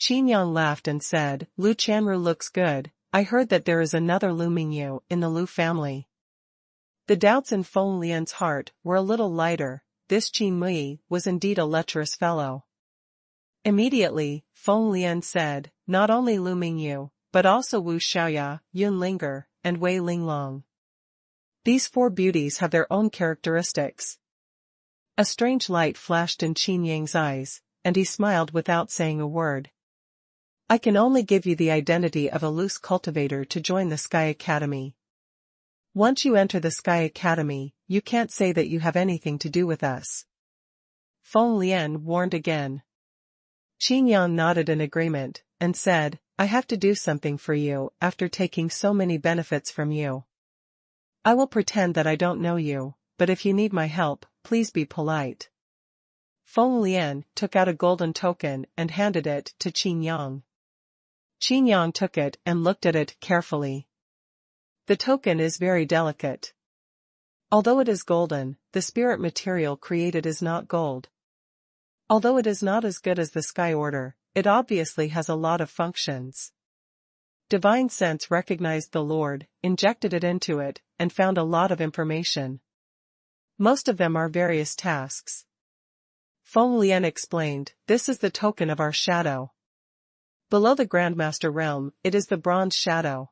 Qin Yang laughed and said, Lu Chanru looks good, I heard that there is another Lu Mingyu in the Lu family. The doubts in Feng Lian's heart were a little lighter, this Qin Mui was indeed a lecherous fellow. Immediately, Feng Lian said, not only Lu Mingyu, but also Wu Xiaoya, Yun Linger, and Wei Linglong. These 4 beauties have their own characteristics. A strange light flashed in Qin Yang's eyes, and he smiled without saying a word. I can only give you the identity of a loose cultivator to join the Sky Academy. Once you enter the Sky Academy, you can't say that you have anything to do with us. Feng Lian warned again. Qin Yang nodded in agreement, and said, I have to do something for you after taking so many benefits from you. I will pretend that I don't know you, but if you need my help, please be polite. Feng Lian took out a golden token and handed it to Qin Yang. Qin Yang took it and looked at it carefully. The token is very delicate. Although it is golden, the spirit material created is not gold. Although it is not as good as the Sky Order, it obviously has a lot of functions. Divine Sense recognized the Lord, injected it into it, and found a lot of information. Most of them are various tasks. Feng Lian explained, this is the token of our shadow. Below the Grandmaster Realm, it is the Bronze Shadow.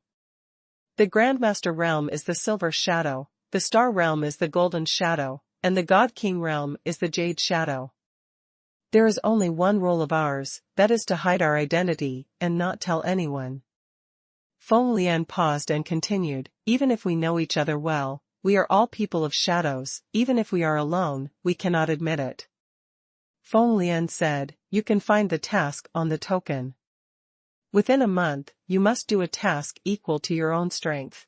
The Grandmaster Realm is the Silver Shadow, the Star Realm is the Golden Shadow, and the God King Realm is the Jade Shadow. There is only one rule of ours, that is to hide our identity, and not tell anyone. Feng Lian paused and continued, even if we know each other well, we are all people of shadows, even if we are alone, we cannot admit it. Feng Lian said, you can find the task on the token. Within a month, you must do a task equal to your own strength.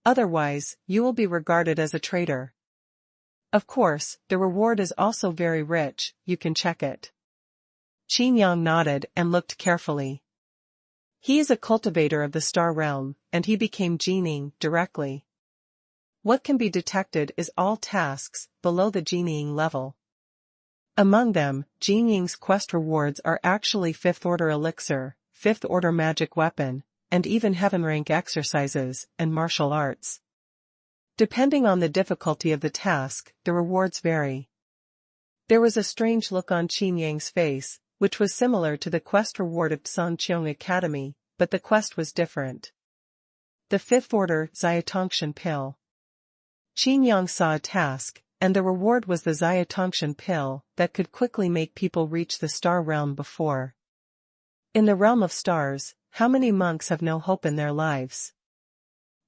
Otherwise, you will be regarded as a traitor. Of course, the reward is also very rich, you can check it. Qin Yang nodded and looked carefully. He is a cultivator of the star realm, and he became genieing directly. What can be detected is all tasks below the genieing level. Among them, genieing's quest rewards are actually 5th order elixir, 5th order magic weapon, and even heaven rank exercises and martial arts. Depending on the difficulty of the task, the rewards vary. There was a strange look on Qin Yang's face, which was similar to the quest reward of Sanqiong Academy, but the quest was different. The 5th order Xiatongshan pill. Qin Yang saw a task, and the reward was the Xiatongshan pill that could quickly make people reach the star realm before. In the realm of stars, how many monks have no hope in their lives?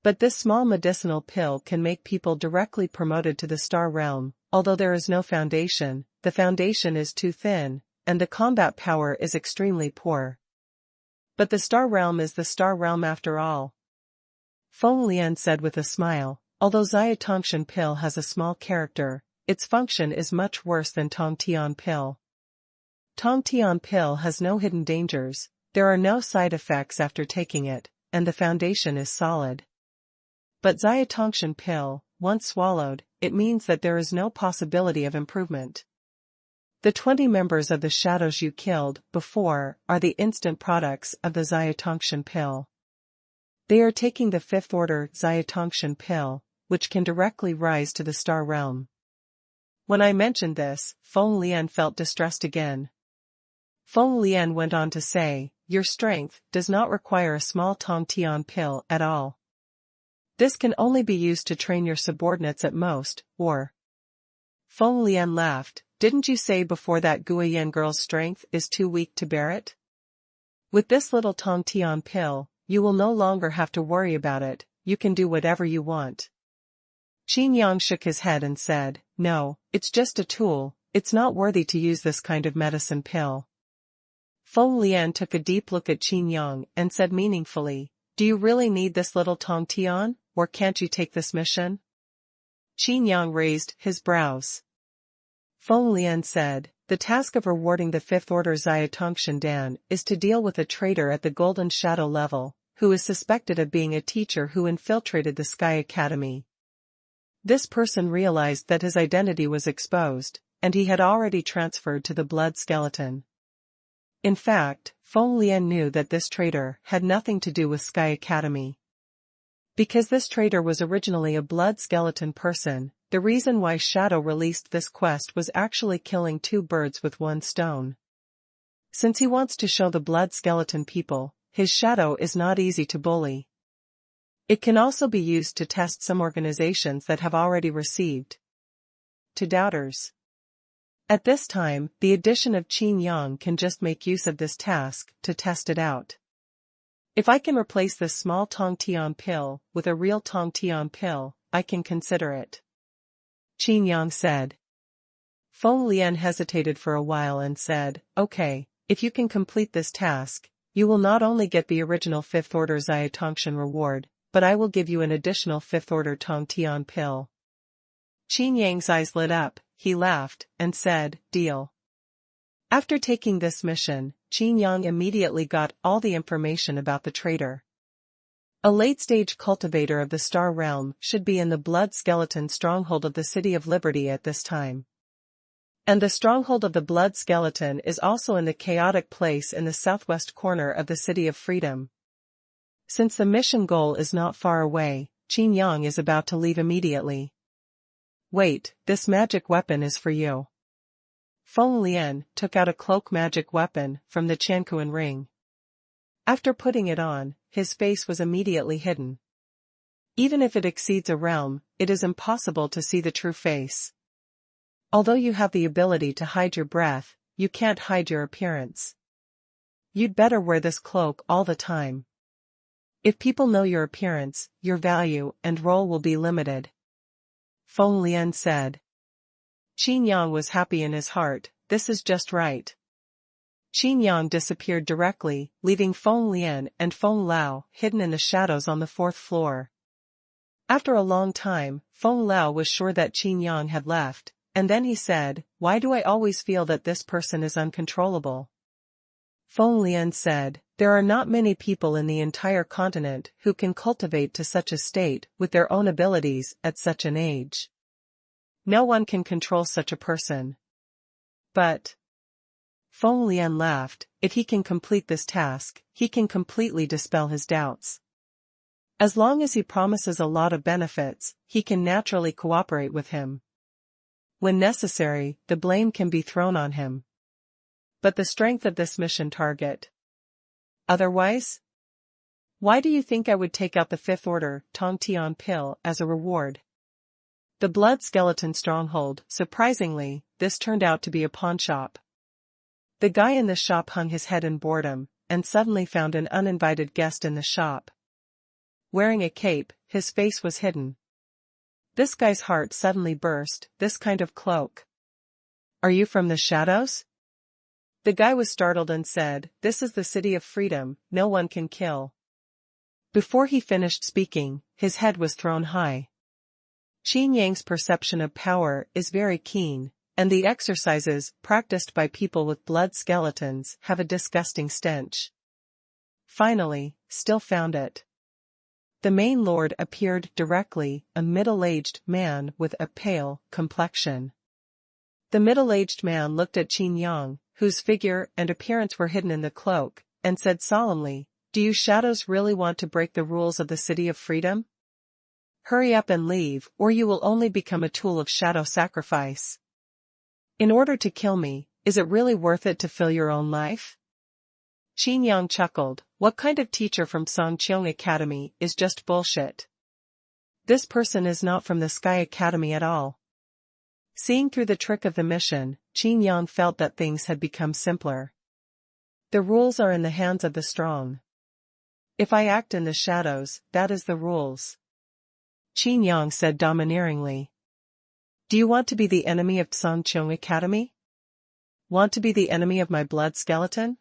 But this small medicinal pill can make people directly promoted to the star realm, although there is no foundation, the foundation is too thin, and the combat power is extremely poor. But the star realm is the star realm after all. Feng Lian said with a smile, although Xiatongshan pill has a small character, its function is much worse than Tong Tian pill. Tong Tian pill has no hidden dangers, there are no side effects after taking it, and the foundation is solid. But Xiatongshan pill, once swallowed, it means that there is no possibility of improvement. The 20 members of the shadows you killed before are the instant products of the Xiatongshan pill. They are taking the 5th order Xiatongshan pill, which can directly rise to the star realm. When I mentioned this, Feng Lian felt distressed again. Feng Lian went on to say, your strength does not require a small Tong Tian pill at all. This can only be used to train your subordinates at most, or... Feng Lian laughed, didn't you say before that Guoyan girl's strength is too weak to bear it? With this little Tong Tian pill, you will no longer have to worry about it, you can do whatever you want. Qin Yang shook his head and said, no, it's just a tool, it's not worthy to use this kind of medicine pill. Feng Lian took a deep look at Qin Yang and said meaningfully, do you really need this little Tong Tian, or can't you take this mission? Qin Yang raised his brows. Feng Lian said, the task of rewarding the 5th order Xiatongshan Dan is to deal with a traitor at the Golden Shadow level, who is suspected of being a teacher who infiltrated the Sky Academy. This person realized that his identity was exposed, and he had already transferred to the blood skeleton. In fact, Feng Lian knew that this traitor had nothing to do with Sky Academy. Because this traitor was originally a blood skeleton person, the reason why Shadow released this quest was actually killing 2 birds with 1 stone. Since he wants to show the blood skeleton people, his shadow is not easy to bully. It can also be used to test some organizations that have already received. To doubters. At this time, the addition of Qin Yang can just make use of this task to test it out. If I can replace this small Tong Tian pill with a real Tong Tian pill, I can consider it. Qin Yang said. Feng Lian hesitated for a while and said, okay, if you can complete this task, you will not only get the original 5th order Xiatongshan reward, but I will give you an additional 5th order Tong Tian pill. Qin Yang's eyes lit up, he laughed, and said, deal. After taking this mission, Qin Yang immediately got all the information about the traitor. A late-stage cultivator of the Star Realm should be in the blood skeleton stronghold of the City of Liberty at this time. And the stronghold of the blood skeleton is also in the chaotic place in the southwest corner of the City of Freedom. Since the mission goal is not far away, Qin Yang is about to leave immediately. Wait, this magic weapon is for you. Feng Lian took out a cloak magic weapon from the Quanhuan ring. After putting it on, his face was immediately hidden. Even if it exceeds a realm, it is impossible to see the true face. Although you have the ability to hide your breath, you can't hide your appearance. You'd better wear this cloak all the time. If people know your appearance, your value and role will be limited. Feng Lian said. Qin Yang was happy in his heart, this is just right. Qin Yang disappeared directly, leaving Feng Lian and Feng Lao hidden in the shadows on the 4th floor. After a long time, Feng Lao was sure that Qin Yang had left, and then he said, why do I always feel that this person is uncontrollable? Feng Lian said, there are not many people in the entire continent who can cultivate to such a state with their own abilities at such an age. No one can control such a person. But Feng Lian laughed, if he can complete this task, he can completely dispel his doubts. As long as he promises a lot of benefits, he can naturally cooperate with him. When necessary, the blame can be thrown on him. But the strength of this mission target. Otherwise? Why do you think I would take out the Fifth Order Tong Tian pill as a reward? The blood skeleton stronghold. Surprisingly, this turned out to be a pawnshop. The guy in the shop hung his head in boredom, and suddenly found an uninvited guest in the shop. Wearing a cape, his face was hidden. This guy's heart suddenly burst, this kind of cloak. Are you from the shadows? The guy was startled and said, this is the city of freedom, no one can kill. Before he finished speaking, his head was thrown high. Qin Yang's perception of power is very keen, and the exercises practiced by people with blood skeletons have a disgusting stench. Finally, still found it. The main lord appeared directly, a middle-aged man with a pale complexion. The middle-aged man looked at Qin Yang, whose figure and appearance were hidden in the cloak, and said solemnly, do you shadows really want to break the rules of the City of Freedom? Hurry up and leave, or you will only become a tool of shadow sacrifice. In order to kill me, is it really worth it to fill your own life? Qin Yang chuckled, what kind of teacher from Songqiong Academy is just bullshit? This person is not from the Sky Academy at all. Seeing through the trick of the mission, Qin Yang felt that things had become simpler. The rules are in the hands of the strong. If I act in the shadows, that is the rules. Qin Yang said domineeringly. Do you want to be the enemy of Songqiong Academy? Want to be the enemy of my blood skeleton?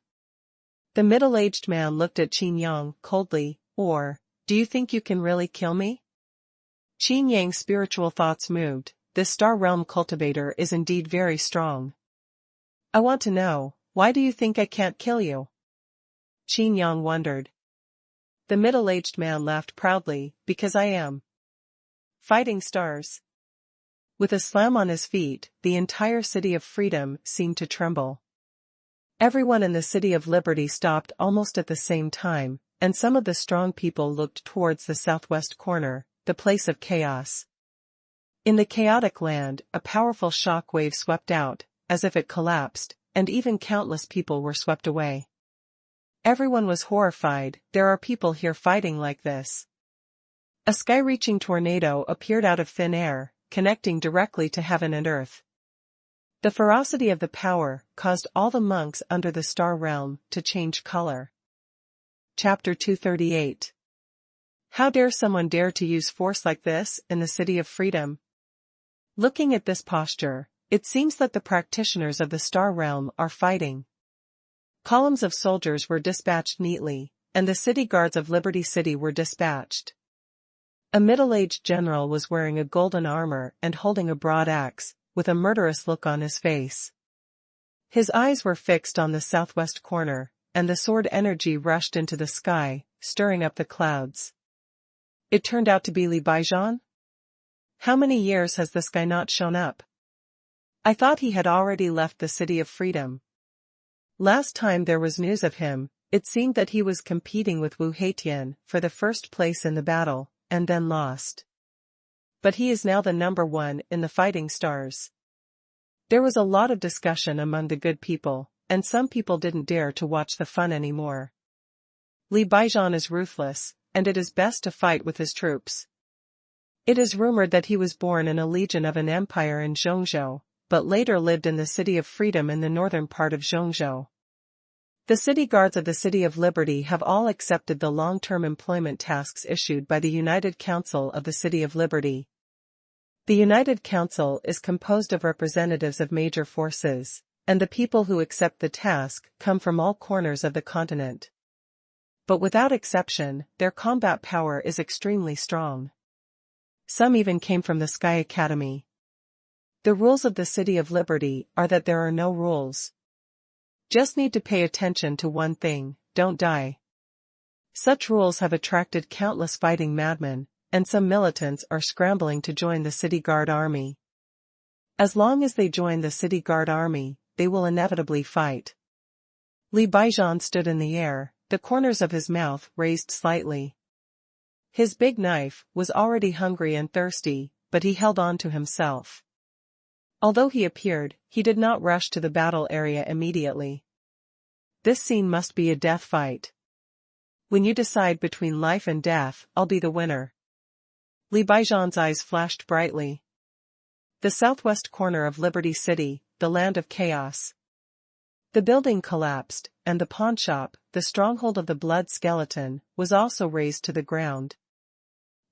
The middle-aged man looked at Qin Yang coldly, or, do you think you can really kill me? Qin Yang's spiritual thoughts moved, this Star Realm cultivator is indeed very strong. I want to know, why do you think I can't kill you? Qin Yang wondered. The middle-aged man laughed proudly, because I am. Fighting stars. With a slam on his feet, the entire City of Freedom seemed to tremble. Everyone in the City of Liberty stopped almost at the same time, and some of the strong people looked towards the southwest corner, the place of chaos. In the chaotic land, a powerful shock wave swept out, as if it collapsed, and even countless people were swept away. Everyone was horrified, there are people here fighting like this. A sky-reaching tornado appeared out of thin air, connecting directly to heaven and earth. The ferocity of the power caused all the monks under the Star Realm to change color. Chapter 238. How dare someone dare to use force like this in the City of Freedom? Looking at this posture, it seems that the practitioners of the Star Realm are fighting. Columns of soldiers were dispatched neatly, and the city guards of Liberty City were dispatched. A middle-aged general was wearing a golden armor and holding a broad axe, with a murderous look on his face. His eyes were fixed on the southwest corner, and the sword energy rushed into the sky, stirring up the clouds. It turned out to be Li Baijian? How many years has this guy not shown up? I thought he had already left the City of Freedom. Last time there was news of him, it seemed that he was competing with Wu Heitian for the first place in the battle, and then lost. But he is now the number one in the Fighting Stars. There was a lot of discussion among the good people, and some people didn't dare to watch the fun anymore. Li Baijian is ruthless, and it is best to fight with his troops. It is rumored that he was born in a legion of an empire in Zhongzhou, but later lived in the City of Freedom in the northern part of Zhongzhou. The city guards of the City of Liberty have all accepted the long-term employment tasks issued by the United Council of the City of Liberty. The United Council is composed of representatives of major forces, and the people who accept the task come from all corners of the continent. But without exception, their combat power is extremely strong. Some even came from the Sky Academy. The rules of the City of Liberty are that there are no rules. Just need to pay attention to one thing, don't die. Such rules have attracted countless fighting madmen, and some militants are scrambling to join the city guard army. As long as they join the city guard army, they will inevitably fight. Li Baijian stood in the air, the corners of his mouth raised slightly. His big knife was already hungry and thirsty, but he held on to himself. Although he appeared, he did not rush to the battle area immediately. This scene must be a death fight. When you decide between life and death, I'll be the winner. Li Baijian's eyes flashed brightly. The southwest corner of Liberty City, the land of chaos. The building collapsed, and the pawnshop, the stronghold of the blood skeleton, was also razed to the ground.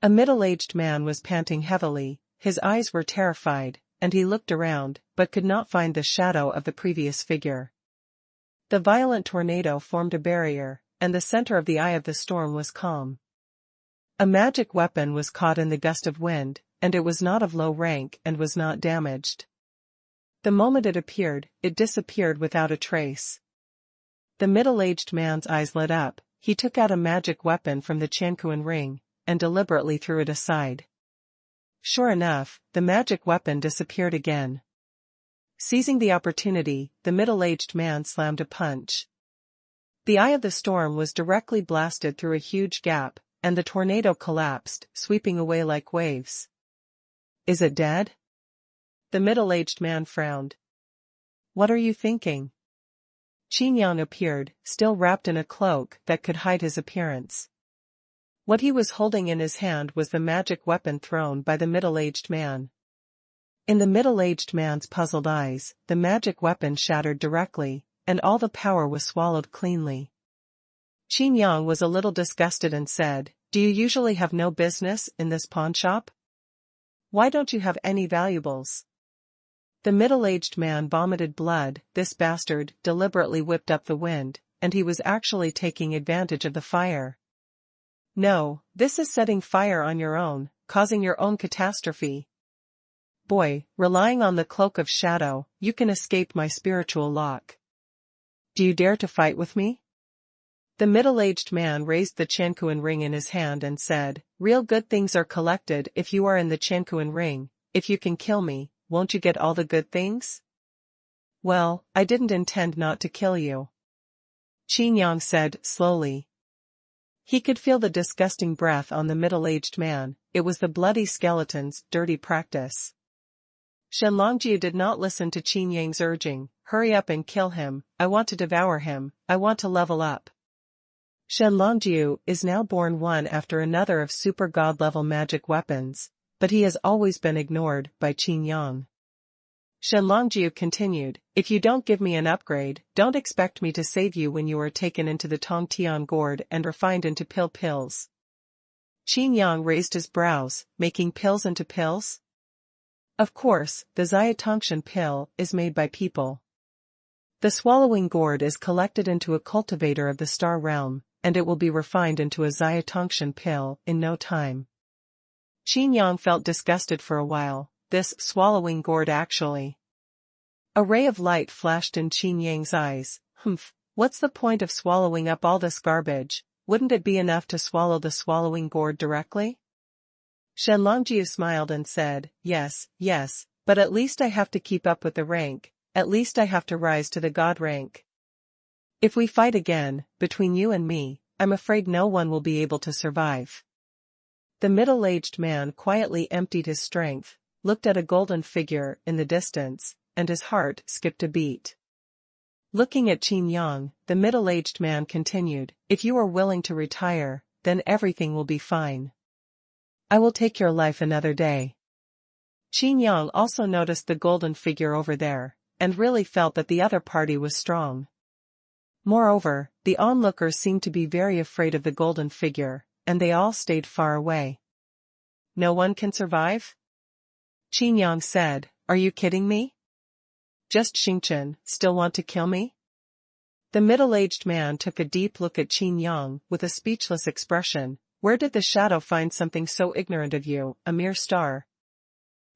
A middle-aged man was panting heavily, his eyes were terrified, and he looked around, but could not find the shadow of the previous figure. The violent tornado formed a barrier, and the center of the eye of the storm was calm. A magic weapon was caught in the gust of wind, and it was not of low rank and was not damaged. The moment it appeared, it disappeared without a trace. The middle-aged man's eyes lit up, he took out a magic weapon from the Xuanhuan ring, and deliberately threw it aside. Sure enough, the magic weapon disappeared again. Seizing the opportunity, the middle-aged man slammed a punch. The eye of the storm was directly blasted through a huge gap, and the tornado collapsed, sweeping away like waves. Is it dead? The middle-aged man frowned. What are you thinking? Qin Yang appeared, still wrapped in a cloak that could hide his appearance. What he was holding in his hand was the magic weapon thrown by the middle-aged man. In the middle-aged man's puzzled eyes, the magic weapon shattered directly, and all the power was swallowed cleanly. Qin Yang was a little disgusted and said, "Do you usually have no business in this pawnshop? Why don't you have any valuables?" The middle-aged man vomited blood. This bastard deliberately whipped up the wind, and he was actually taking advantage of the fire. No, this is setting fire on your own, causing your own catastrophe. Boy, relying on the cloak of shadow, you can escape my spiritual lock. Do you dare to fight with me? The middle-aged man raised the Xuanhuan ring in his hand and said, "Real good things are collected if you are in the Xuanhuan ring. If you can kill me, won't you get all the good things?" Well, I didn't intend not to kill you. Qin Yang said, slowly. He could feel the disgusting breath on the middle-aged man. It was the bloody skeleton's dirty practice. Shenlongjiu did not listen to Qin Yang's urging, "Hurry up and kill him, I want to devour him, I want to level up." Shenlongjiu is now born one after another of super god-level magic weapons, but he has always been ignored by Qin Yang. Shenlongjiu continued, "If you don't give me an upgrade, don't expect me to save you when you are taken into the Tongtian gourd and refined into pills." Qin Yang raised his brows, making pills into pills? Of course, the Xiatongshan pill is made by people. The swallowing gourd is collected into a cultivator of the star realm, and it will be refined into a Xiatongshan pill in no time. Qin Yang felt disgusted for a while. This swallowing gourd actually. A ray of light flashed in Qin Yang's eyes. What's the point of swallowing up all this garbage? Wouldn't it be enough to swallow the swallowing gourd directly? Shenlongjiu smiled and said, yes, but at least I have to keep up with the rank, at least I have to rise to the god rank. If we fight again, between you and me, I'm afraid no one will be able to survive. The middle-aged man quietly emptied his strength, looked at a golden figure in the distance, and his heart skipped a beat. Looking at Qin Yang, the middle-aged man continued, "If you are willing to retire, then everything will be fine. I will take your life another day." Qin Yang also noticed the golden figure over there, and really felt that the other party was strong. Moreover, the onlookers seemed to be very afraid of the golden figure, and they all stayed far away. "No one can survive?" Qin Yang said, "Are you kidding me? Just Xingchen, still want to kill me?" The middle-aged man took a deep look at Qin Yang with a speechless expression. "Where did the shadow find something so ignorant of you, a mere star?"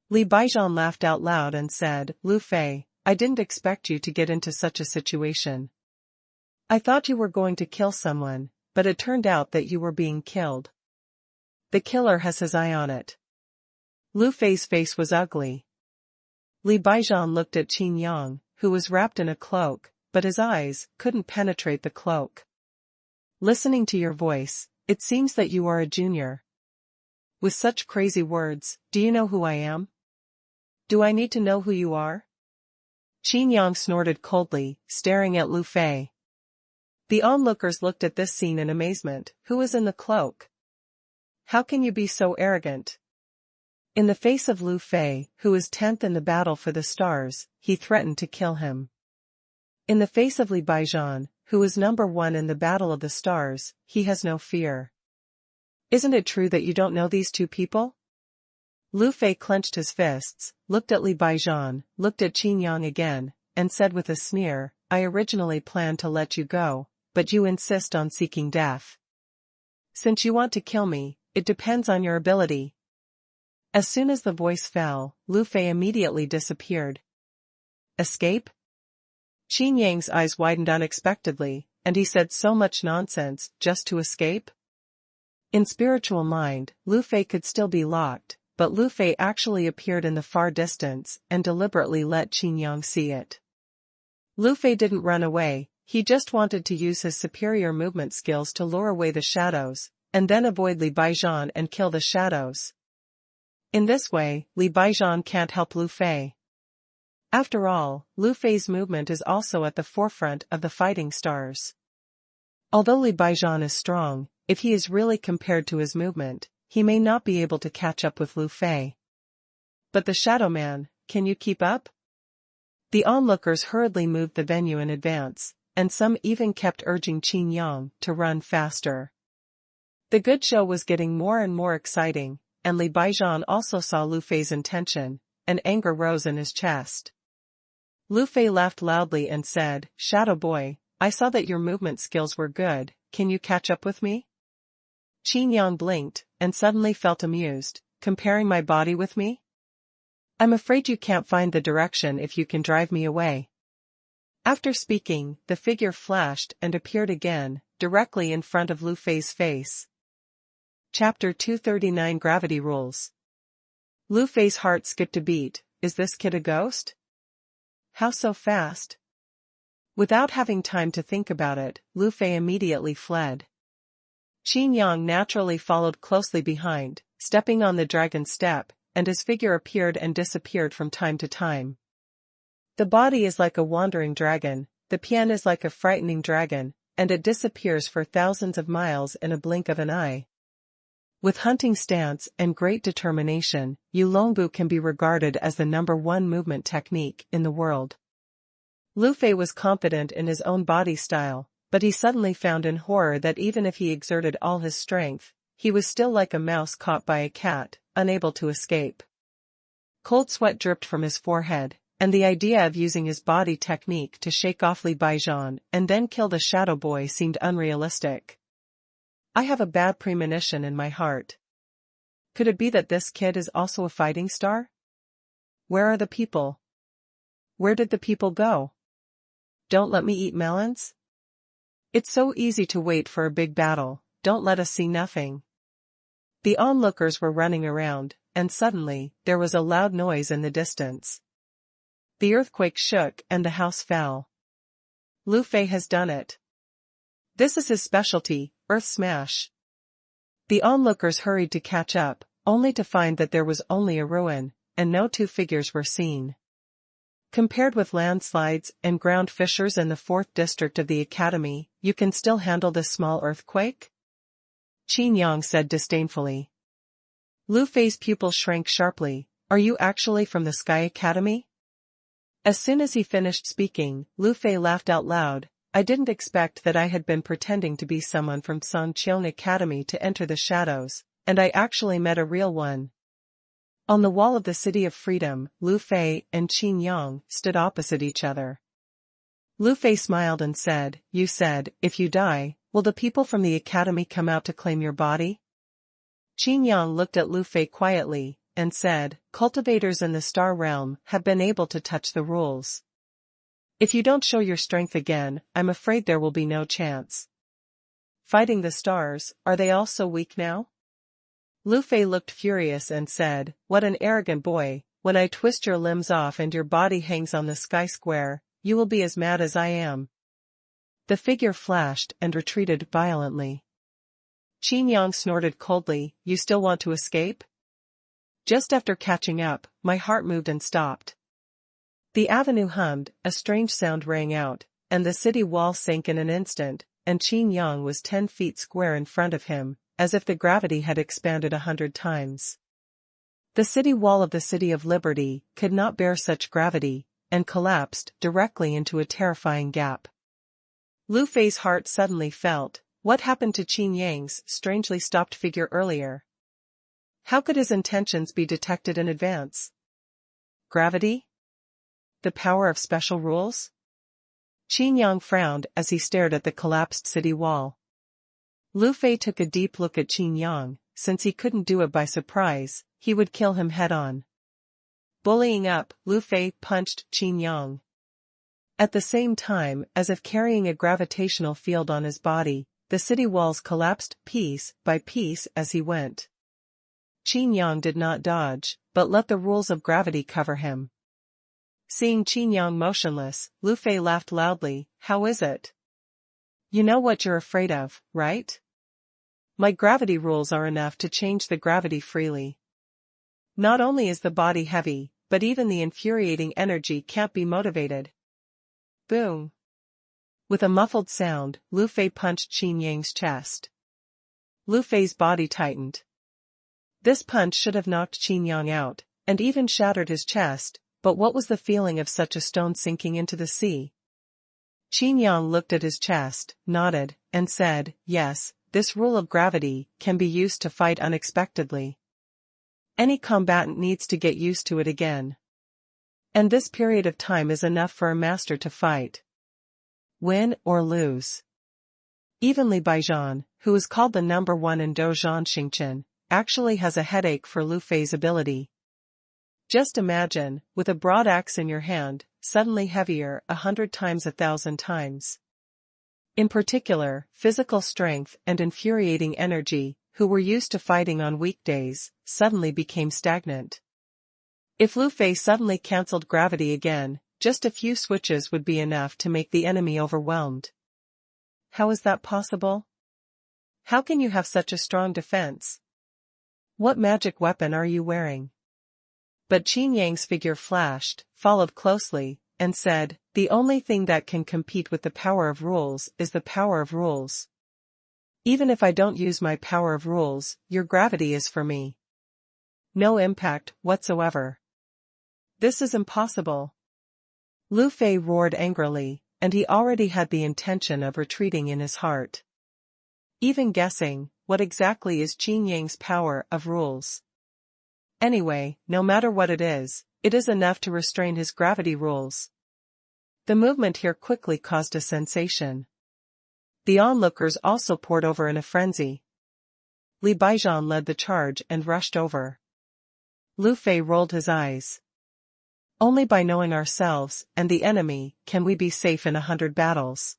Li Baijian laughed out loud and said, "Lu Fei, I didn't expect you to get into such a situation. I thought you were going to kill someone, but it turned out that you were being killed. The killer has his eye on it. Lu Fei's face was ugly. Li Baijian looked at Qin Yang, who was wrapped in a cloak, but his eyes couldn't penetrate the cloak. Listening to your voice, it seems that you are a junior. With such crazy words, do you know who I am? Do I need to know who you are? Qin Yang snorted coldly, staring at Lu Fei. The onlookers looked at this scene in amazement. Who is in the cloak? How can you be so arrogant? In the face of Lu Fei, who is 10th in the battle for the stars, he threatened to kill him. In the face of Li Baijian, who is number 1 in the battle of the stars, he has no fear. Isn't it true that you don't know these two people? Lu Fei clenched his fists, looked at Li Baijian, looked at Qin Yang again, and said with a sneer, I originally planned to let you go, but you insist on seeking death. Since you want to kill me, it depends on your ability. As soon as the voice fell, Lu Fei immediately disappeared. Escape? Qin Yang's eyes widened unexpectedly, and he said so much nonsense just to escape? In spiritual mind, Lu Fei could still be locked, but Lu Fei actually appeared in the far distance and deliberately let Qin Yang see it. Lu Fei didn't run away, he just wanted to use his superior movement skills to lure away the shadows, and then avoid Li Baijian and kill the shadows. In this way, Li Baijian can't help Lu Fei. After all, Lu Fei's movement is also at the forefront of the fighting stars. Although Li Baijian is strong, if he is really compared to his movement, he may not be able to catch up with Lu Fei. But the Shadow Man, can you keep up? The onlookers hurriedly moved the venue in advance, and some even kept urging Qin Yang to run faster. The good show was getting more and more exciting, and Li Baijian also saw Lu Fei's intention, and anger rose in his chest. Lu Fei laughed loudly and said, Shadow Boy, I saw that your movement skills were good, can you catch up with me? Qin Yang blinked, and suddenly felt amused, comparing my body with me? I'm afraid you can't find the direction if you can drive me away. After speaking, the figure flashed and appeared again, directly in front of Lu Fei's face. Chapter 239 Gravity Rules. Lu Fei's heart skipped a beat. Is this kid a ghost? How so fast? Without having time to think about it, Lu Fei immediately fled. Qin Yang naturally followed closely behind, stepping on the dragon's step, and his figure appeared and disappeared from time to time. The body is like a wandering dragon, the pian is like a frightening dragon, and it disappears for thousands of miles in a blink of an eye. With hunting stance and great determination, Yulongbu can be regarded as the #1 movement technique in the world. Lu Fei was confident in his own body style, but he suddenly found in horror that even if he exerted all his strength, he was still like a mouse caught by a cat, unable to escape. Cold sweat dripped from his forehead, and the idea of using his body technique to shake off Li Baijian and then kill the Shadow Boy seemed unrealistic. I have a bad premonition in my heart. Could it be that this kid is also a fighting star? Where are the people? Where did the people go? Don't let me eat melons? It's so easy to wait for a big battle, don't let us see nothing. The onlookers were running around, and suddenly, there was a loud noise in the distance. The earthquake shook and the house fell. Lu Fei has done it. This is his specialty, Earth Smash. The onlookers hurried to catch up, only to find that there was only a ruin, and no two figures were seen. Compared with landslides and ground fissures in the 4th district of the Academy, you can still handle this small earthquake? Qin Yang said disdainfully. Lu Fei's pupil shrank sharply. Are you actually from the Sky Academy? As soon as he finished speaking, Lu Fei laughed out loud. I didn't expect that I had been pretending to be someone from Sanqian Academy to enter the shadows, and I actually met a real one. On the wall of the City of Freedom, Lu Fei and Qin Yang stood opposite each other. Lu Fei smiled and said, You said, if you die, will the people from the Academy come out to claim your body? Qin Yang looked at Lu Fei quietly, and said, Cultivators in the Star Realm have been able to touch the rules. If you don't show your strength again, I'm afraid there will be no chance. Fighting the stars, are they all so weak now? Lu Fei looked furious and said, what an arrogant boy, when I twist your limbs off and your body hangs on the sky square, you will be as mad as I am. The figure flashed and retreated violently. Qin Yang snorted coldly, you still want to escape? Just after catching up, my heart moved and stopped. The avenue hummed, a strange sound rang out, and the city wall sank in an instant, and Qin Yang was 10 feet square in front of him, as if the gravity had expanded 100 times. The city wall of the City of Liberty could not bear such gravity, and collapsed directly into a terrifying gap. Lu Fei's heart suddenly felt, what happened to Qin Yang's strangely stopped figure earlier? How could his intentions be detected in advance? Gravity? The power of special rules? Qin Yang frowned as he stared at the collapsed city wall. Lu Fei took a deep look at Qin Yang, since he couldn't do it by surprise, he would kill him head-on. Bullying up, Lu Fei punched Qin Yang. At the same time, as if carrying a gravitational field on his body, the city walls collapsed piece by piece as he went. Qin Yang did not dodge, but let the rules of gravity cover him. Seeing Qin Yang motionless, Lu Fei laughed loudly, how is it? You know what you're afraid of, right? My gravity rules are enough to change the gravity freely. Not only is the body heavy, but even the infuriating energy can't be motivated. Boom. With a muffled sound, Lu Fei punched Qin Yang's chest. Lu Fei's body tightened. This punch should have knocked Qin Yang out, and even shattered his chest, but what was the feeling of such a stone sinking into the sea? Qin Yang looked at his chest, nodded, and said, yes, this rule of gravity can be used to fight unexpectedly. Any combatant needs to get used to it again. And this period of time is enough for a master to fight. Win or lose. Even Li Baizhan, who is called the number 1 in Dozhan Xingchen, actually has a headache for Lu Fei's ability. Just imagine, with a broad axe in your hand, suddenly heavier 100 times 1,000 times. In particular, physical strength and infuriating energy, who were used to fighting on weekdays, suddenly became stagnant. If Lu Fei suddenly cancelled gravity again, just a few switches would be enough to make the enemy overwhelmed. How is that possible? How can you have such a strong defense? What magic weapon are you wearing? But Qin Yang's figure flashed, followed closely, and said, the only thing that can compete with the power of rules is the power of rules. Even if I don't use my power of rules, your gravity is for me. No impact whatsoever. This is impossible. Lu Fei roared angrily, and he already had the intention of retreating in his heart. Even guessing, what exactly is Qin Yang's power of rules? Anyway, no matter what it is enough to restrain his gravity rules. The movement here quickly caused a sensation. The onlookers also poured over in a frenzy. Li Baizhan led the charge and rushed over. Lu Fei rolled his eyes. Only by knowing ourselves and the enemy can we be safe in 100 battles.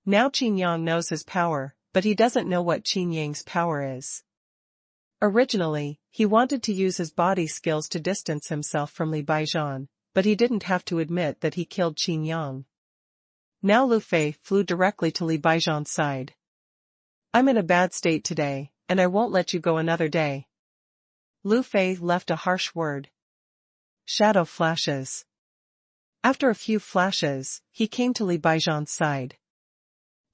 Now Qin Yang knows his power, but he doesn't know what Qin Yang's power is. Originally, he wanted to use his body skills to distance himself from Li Baizhan, but he didn't have to admit that he killed Qin Yang. Now Lu Fei flew directly to Li Baizhan's side. I'm in a bad state today, and I won't let you go another day. Lu Fei left a harsh word. Shadow flashes. After a few flashes, he came to Li Baizhan's side.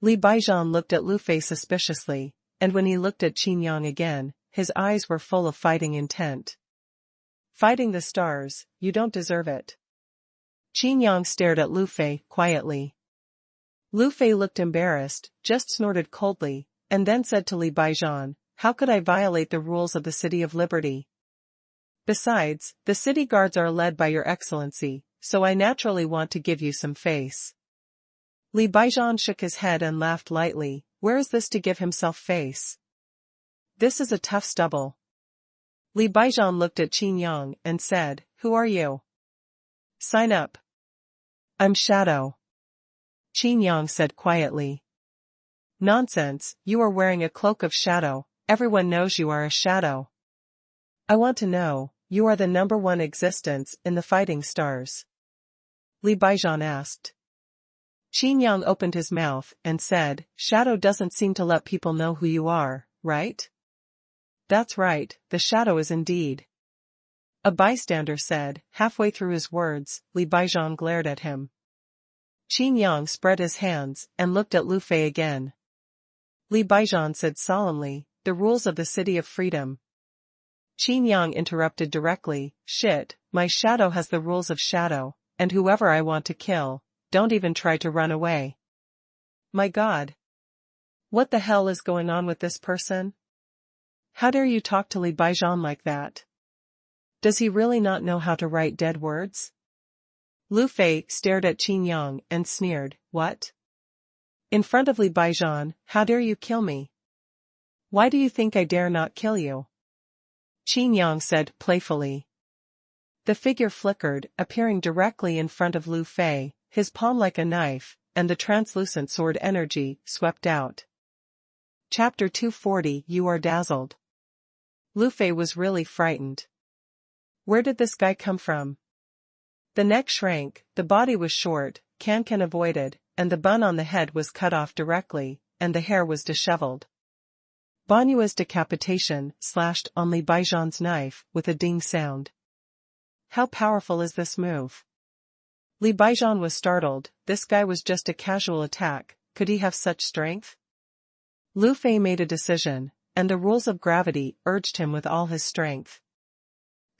Li Baizhan looked at Lu Fei suspiciously, and when he looked at Qin Yang again, his eyes were full of fighting intent. Fighting the stars, you don't deserve it. Qin Yang stared at Lu Fei quietly. Lu Fei looked embarrassed, just snorted coldly, and then said to Li Baizhan, how could I violate the rules of the City of Liberty? Besides, the city guards are led by your excellency, so I naturally want to give you some face. Li Baizhan shook his head and laughed lightly, where is this to give himself face? This is a tough stubble. Li Baizhan looked at Qin Yang and said, who are you? Sign up. I'm Shadow. Qin Yang said quietly. Nonsense, you are wearing a cloak of shadow, everyone knows you are a shadow. I want to know, you are the number one existence in the fighting stars. Li Baijian asked. Qin Yang opened his mouth and said, Shadow doesn't seem to let people know who you are, right? That's right, the shadow is indeed. A bystander said, halfway through his words, Li Baijian glared at him. Qin Yang spread his hands and looked at Lu Fei again. Li Baijian said solemnly, the rules of the City of Freedom. Qin Yang interrupted directly, shit, my shadow has the rules of shadow, and whoever I want to kill, don't even try to run away. My God. What the hell is going on with this person? How dare you talk to Li Baijian like that? Does he really not know how to write dead words? Lu Fei stared at Qin Yang and sneered, what? In front of Li Baijian, how dare you kill me? Why do you think I dare not kill you? Qin Yang said playfully. The figure flickered, appearing directly in front of Lu Fei, his palm like a knife, and the translucent sword energy swept out. Chapter 240 You Are Dazzled. Lu Fei was really frightened. Where did this guy come from? The neck shrank, the body was short, can avoided, and the bun on the head was cut off directly, and the hair was disheveled. Banyua's decapitation slashed on Li Baijian's knife with a ding sound. How powerful is this move? Li Baijian was startled, this guy was just a casual attack, could he have such strength? Lu Fei made a decision, and the rules of gravity urged him with all his strength.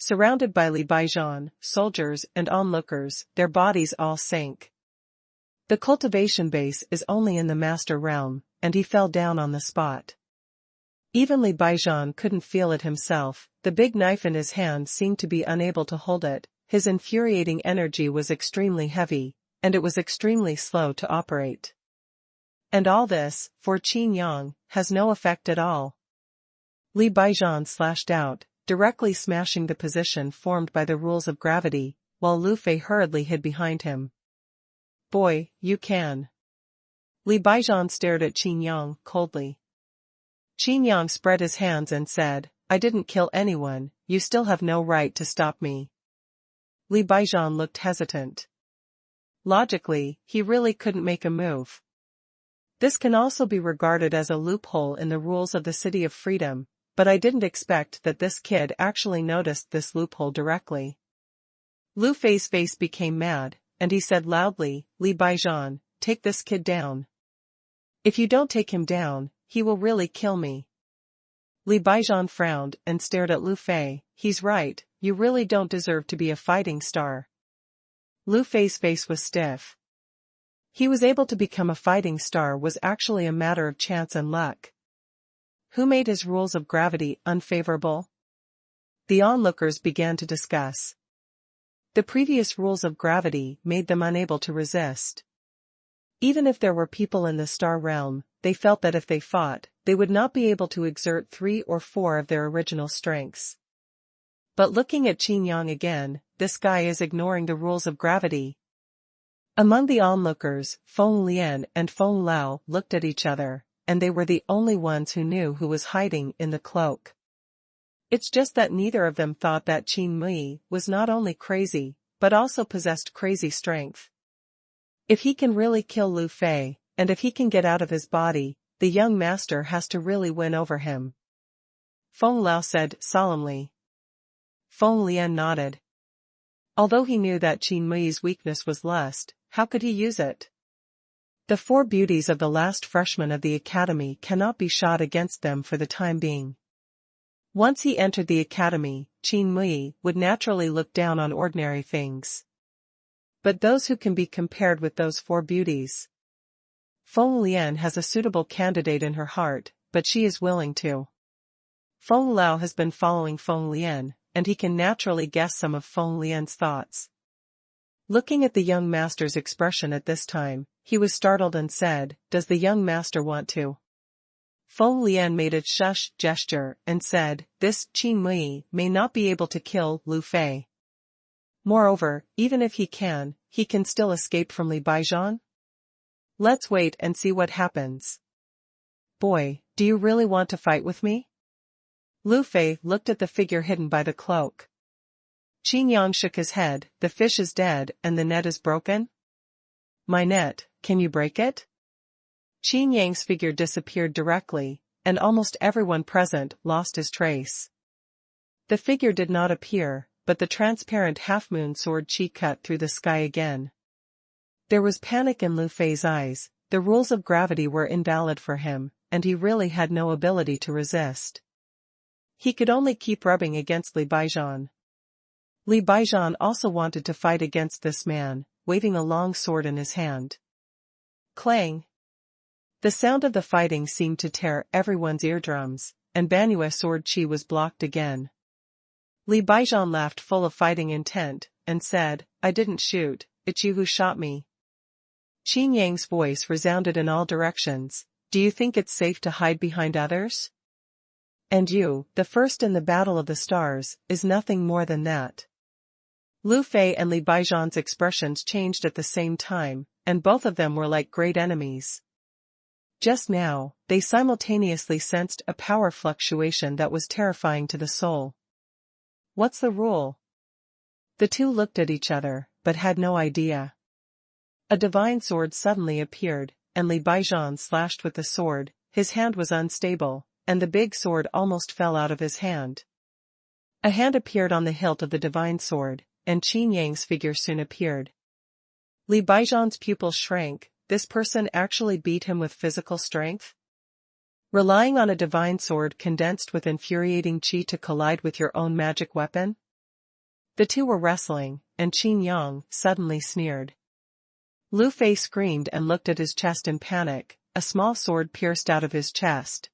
Surrounded by Li Baijian, soldiers and onlookers, their bodies all sank. The cultivation base is only in the master realm, and he fell down on the spot. Even Li Baijian couldn't feel it himself, the big knife in his hand seemed to be unable to hold it, his infuriating energy was extremely heavy, and it was extremely slow to operate. And all this, for Qin Yang, has no effect at all. Li Baijian slashed out, directly smashing the position formed by the rules of gravity, while Lu Fei hurriedly hid behind him. Boy, you can. Li Baijian stared at Qin Yang coldly. Qin Yang spread his hands and said, I didn't kill anyone, you still have no right to stop me. Li Baijian looked hesitant. Logically, he really couldn't make a move. This can also be regarded as a loophole in the rules of the City of Freedom, but I didn't expect that this kid actually noticed this loophole directly. Lu Fei's face became mad, and he said loudly, Li Baijian, take this kid down. If you don't take him down, he will really kill me. Li Baijian frowned and stared at Lu Fei, he's right, you really don't deserve to be a fighting star. Lu Fei's face was stiff. He was able to become a fighting star was actually a matter of chance and luck. Who made his rules of gravity unfavorable? The onlookers began to discuss. The previous rules of gravity made them unable to resist. Even if there were people in the star realm, they felt that if they fought, they would not be able to exert 3 or 4 of their original strengths. But looking at Qin Yang again, this guy is ignoring the rules of gravity. Among the onlookers, Feng Lian and Feng Lao looked at each other, and they were the only ones who knew who was hiding in the cloak. It's just that neither of them thought that Qin Mui was not only crazy, but also possessed crazy strength. If he can really kill Lu Fei, and if he can get out of his body, the young master has to really win over him. Feng Lao said solemnly. Feng Lian nodded. Although he knew that Qin Mui's weakness was lust, how could he use it? The 4 beauties of the last freshman of the academy cannot be shot against them for the time being. Once he entered the academy, Qin Mui would naturally look down on ordinary things. But those who can be compared with those 4 beauties. Feng Lian has a suitable candidate in her heart, but she is willing to. Feng Lao has been following Feng Lian, and he can naturally guess some of Feng Lian's thoughts. Looking at the young master's expression at this time, he was startled and said, does the young master want to? Feng Lian made a shush gesture and said, this Qin Mui may not be able to kill Lu Fei. Moreover, even if he can still escape from Li Baijian? Let's wait and see what happens. Boy, do you really want to fight with me? Lu Fei looked at the figure hidden by the cloak. Qin Yang shook his head. The fish is dead and the net is broken? My net, can you break it? Qin Yang's figure disappeared directly, and almost everyone present lost his trace. The figure did not appear, but the transparent half-moon sword chi cut through the sky again. There was panic in Lu Fei's eyes. The rules of gravity were invalid for him, and he really had no ability to resist. He could only keep rubbing against Li Baijian. Li Baijian also wanted to fight against this man, waving a long sword in his hand. Clang! The sound of the fighting seemed to tear everyone's eardrums, and Banua's sword chi was blocked again. Li Baijian laughed full of fighting intent, and said, I didn't shoot, it's you who shot me. Qin Yang's voice resounded in all directions. Do you think it's safe to hide behind others? And you, the first in the Battle of the Stars, is nothing more than that. Lu Fei and Li Baijian's expressions changed at the same time, and both of them were like great enemies. Just now, they simultaneously sensed a power fluctuation that was terrifying to the soul. What's the rule? The two looked at each other, but had no idea. A divine sword suddenly appeared, and Li Baijian slashed with the sword. His hand was unstable, and the big sword almost fell out of his hand. A hand appeared on the hilt of the divine sword, and Qin Yang's figure soon appeared. Li Baijian's pupils shrank. This person actually beat him with physical strength? Relying on a divine sword condensed with infuriating chi to collide with your own magic weapon? The two were wrestling, and Qin Yang suddenly sneered. Lu Fei screamed and looked at his chest in panic. A small sword pierced out of his chest.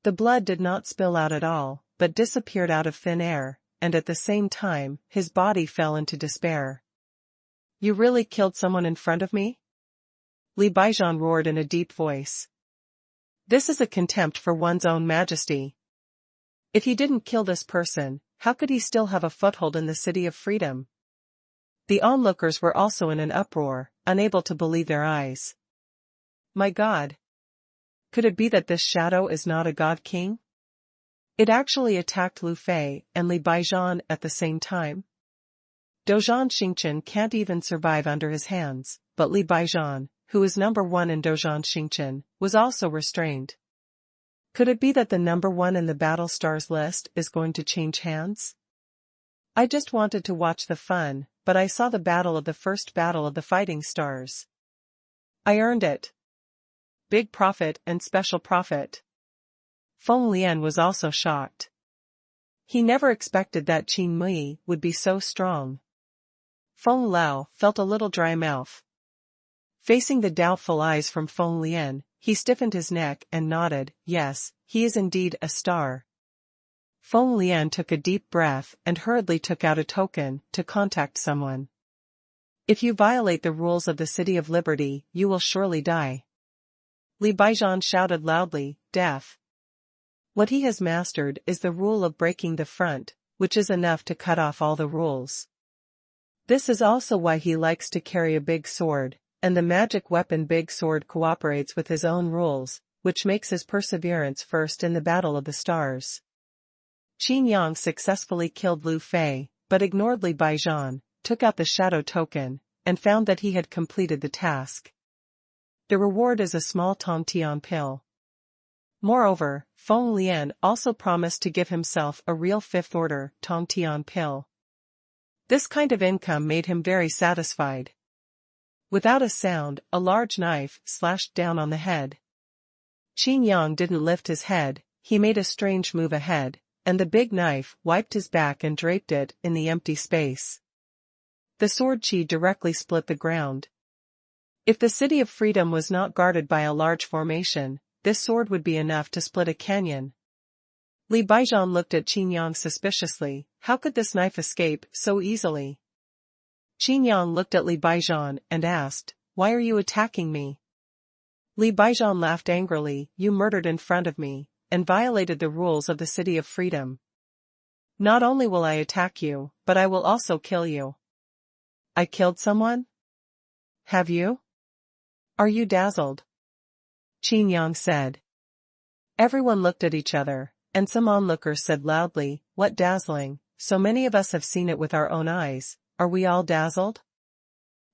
The blood did not spill out at all, but disappeared out of thin air, and at the same time, his body fell into despair. You really killed someone in front of me? Li Baijian roared in a deep voice. This is a contempt for one's own majesty. If he didn't kill this person, how could he still have a foothold in the City of Freedom? The onlookers were also in an uproar, unable to believe their eyes. My God! Could it be that this shadow is not a god king? It actually attacked Lu Fei and Li Baijian at the same time? Dozhan Xingqian can't even survive under his hands, but Li Baijian, who is number 1 in Dozhan Xingqian, was also restrained. Could it be that the number 1 in the Battle Stars list is going to change hands? I just wanted to watch the fun, but I saw the battle of the first battle of the Fighting Stars. I earned it. Big profit and special profit. Feng Lian was also shocked. He never expected that Qin Mui would be so strong. Feng Lao felt a little dry mouth. Facing the doubtful eyes from Feng Lian, he stiffened his neck and nodded. Yes, he is indeed a star. Feng Lian took a deep breath and hurriedly took out a token to contact someone. If you violate the rules of the City of Liberty, you will surely die. Li Baijian shouted loudly, death. What he has mastered is the rule of breaking the front, which is enough to cut off all the rules. This is also why he likes to carry a big sword, and the magic weapon big sword cooperates with his own rules, which makes his perseverance first in the Battle of the Stars. Qin Yang successfully killed Lu Fei, but ignored Li Baijian, took out the shadow token, and found that he had completed the task. The reward is a small Tongtian pill. Moreover, Feng Lian also promised to give himself a real 5th order Tongtian pill. This kind of income made him very satisfied. Without a sound, a large knife slashed down on the head. Qin Yang didn't lift his head, he made a strange move ahead, and the big knife wiped his back and draped it in the empty space. The sword chi directly split the ground. If the City of Freedom was not guarded by a large formation, this sword would be enough to split a canyon. Li Baijian looked at Qin Yang suspiciously. How could this knife escape so easily? Qin Yang looked at Li Baijian and asked, why are you attacking me? Li Baijian laughed angrily. You murdered in front of me, and violated the rules of the City of Freedom. Not only will I attack you, but I will also kill you. I killed someone? Have you? Are you dazzled? Qin Yang said. Everyone looked at each other, and some onlookers said loudly, what dazzling, so many of us have seen it with our own eyes, are we all dazzled?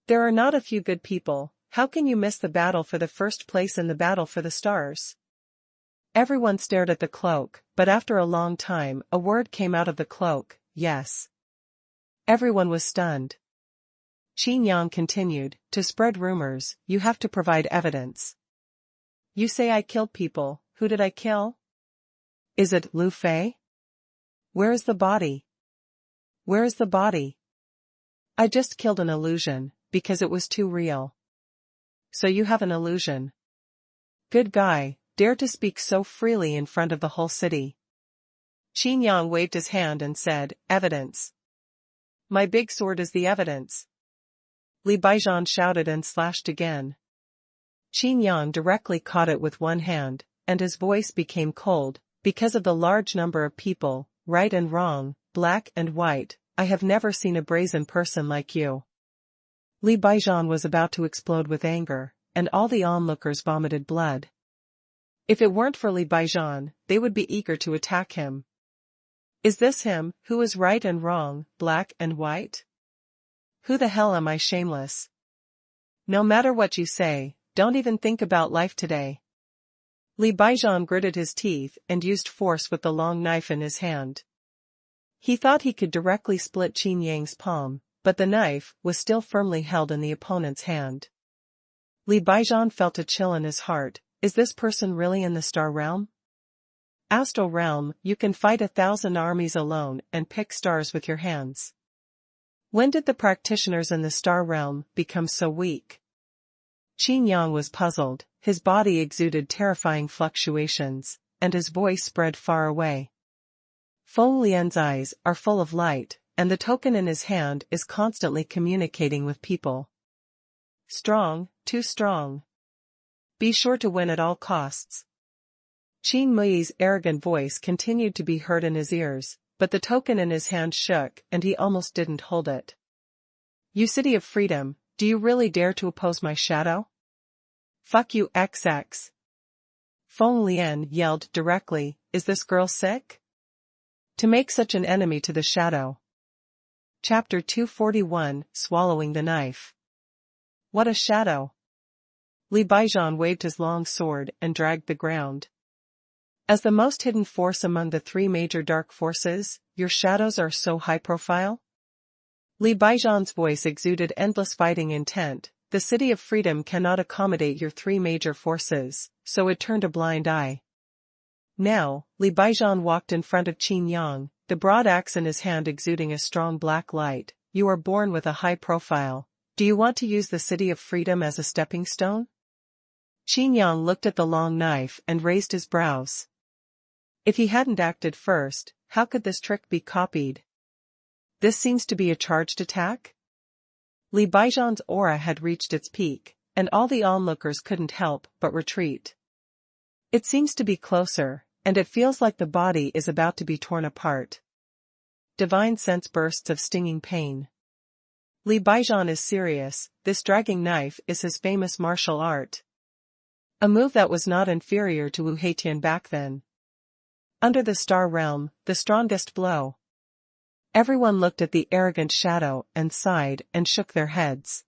There are not a few good people, how can you miss the battle for the first place in the battle for the stars? Everyone stared at the cloak, but after a long time a word came out of the cloak, yes. Everyone was stunned. Qin Yang continued, to spread rumors, you have to provide evidence. You say I killed people, who did I kill? Is it Lu Fei? Where is the body? Where is the body? I just killed an illusion, because it was too real. So you have an illusion. Good guy, dare to speak so freely in front of the whole city. Qin Yang waved his hand and said, evidence. My big sword is the evidence. Li Baijian shouted and slashed again. Qin Yang directly caught it with one hand, and his voice became cold, because of the large number of people, right and wrong, black and white, I have never seen a brazen person like you. Li Baijian was about to explode with anger, and all the onlookers vomited blood. If it weren't for Li Baijian, they would be eager to attack him. Is this him, who is right and wrong, black and white? Who the hell am I, shameless? No matter what you say, don't even think about life today. Li Baijian gritted his teeth and used force with the long knife in his hand. He thought he could directly split Qin Yang's palm, but the knife was still firmly held in the opponent's hand. Li Baijian felt a chill in his heart, is this person really in the star realm? Astral realm, you can fight 1,000 armies alone and pick stars with your hands. When did the practitioners in the star realm become so weak? Qin Yang was puzzled, his body exuded terrifying fluctuations, and his voice spread far away. Feng Lian's eyes are full of light, and the token in his hand is constantly communicating with people. Strong, too strong. Be sure to win at all costs. Qin Mui's arrogant voice continued to be heard in his ears, but the token in his hand shook and he almost didn't hold it. You City of Freedom, do you really dare to oppose my shadow? Fuck you XX. Feng Lian yelled directly, is this girl sick? To make such an enemy to the shadow. Chapter 241, Swallowing the Knife. What a shadow. Li Baijian waved his long sword and dragged the ground. As the most hidden force among the three major dark forces, your shadows are so high profile? Li Baijian's voice exuded endless fighting intent. The City of Freedom cannot accommodate your three major forces, so it turned a blind eye. Now, Li Baijian walked in front of Qin Yang, the broad axe in his hand exuding a strong black light. You are born with a high profile. Do you want to use the City of Freedom as a stepping stone? Qin Yang looked at the long knife and raised his brows. If he hadn't acted first, how could this trick be copied? This seems to be a charged attack? Li Baijian's aura had reached its peak, and all the onlookers couldn't help but retreat. It seems to be closer, and it feels like the body is about to be torn apart. Divine sense bursts of stinging pain. Li Baijian is serious, this dragging knife is his famous martial art. A move that was not inferior to Wu Heitian back then. Under the star realm, the strongest blow. Everyone looked at the arrogant shadow and sighed and shook their heads.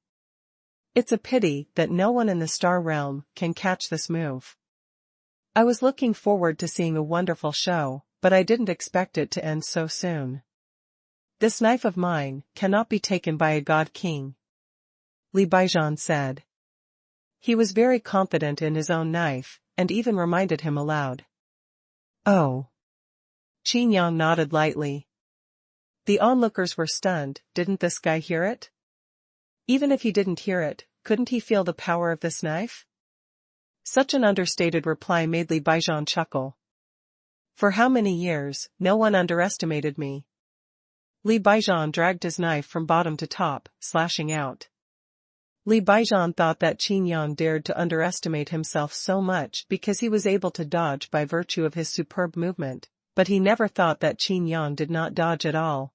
It's a pity that no one in the star realm can catch this move. I was looking forward to seeing a wonderful show, but I didn't expect it to end so soon. This knife of mine cannot be taken by a god king. Li Baijian said. He was very confident in his own knife, and even reminded him aloud. Oh. Qin Yang nodded lightly. The onlookers were stunned, didn't this guy hear it? Even if he didn't hear it, couldn't he feel the power of this knife? Such an understated reply made Li Baijian chuckle. For how many years, no one underestimated me. Li Baijian dragged his knife from bottom to top, slashing out. Li Baijian thought that Qin Yang dared to underestimate himself so much because he was able to dodge by virtue of his superb movement, But he never thought that Qin Yang did not dodge at all.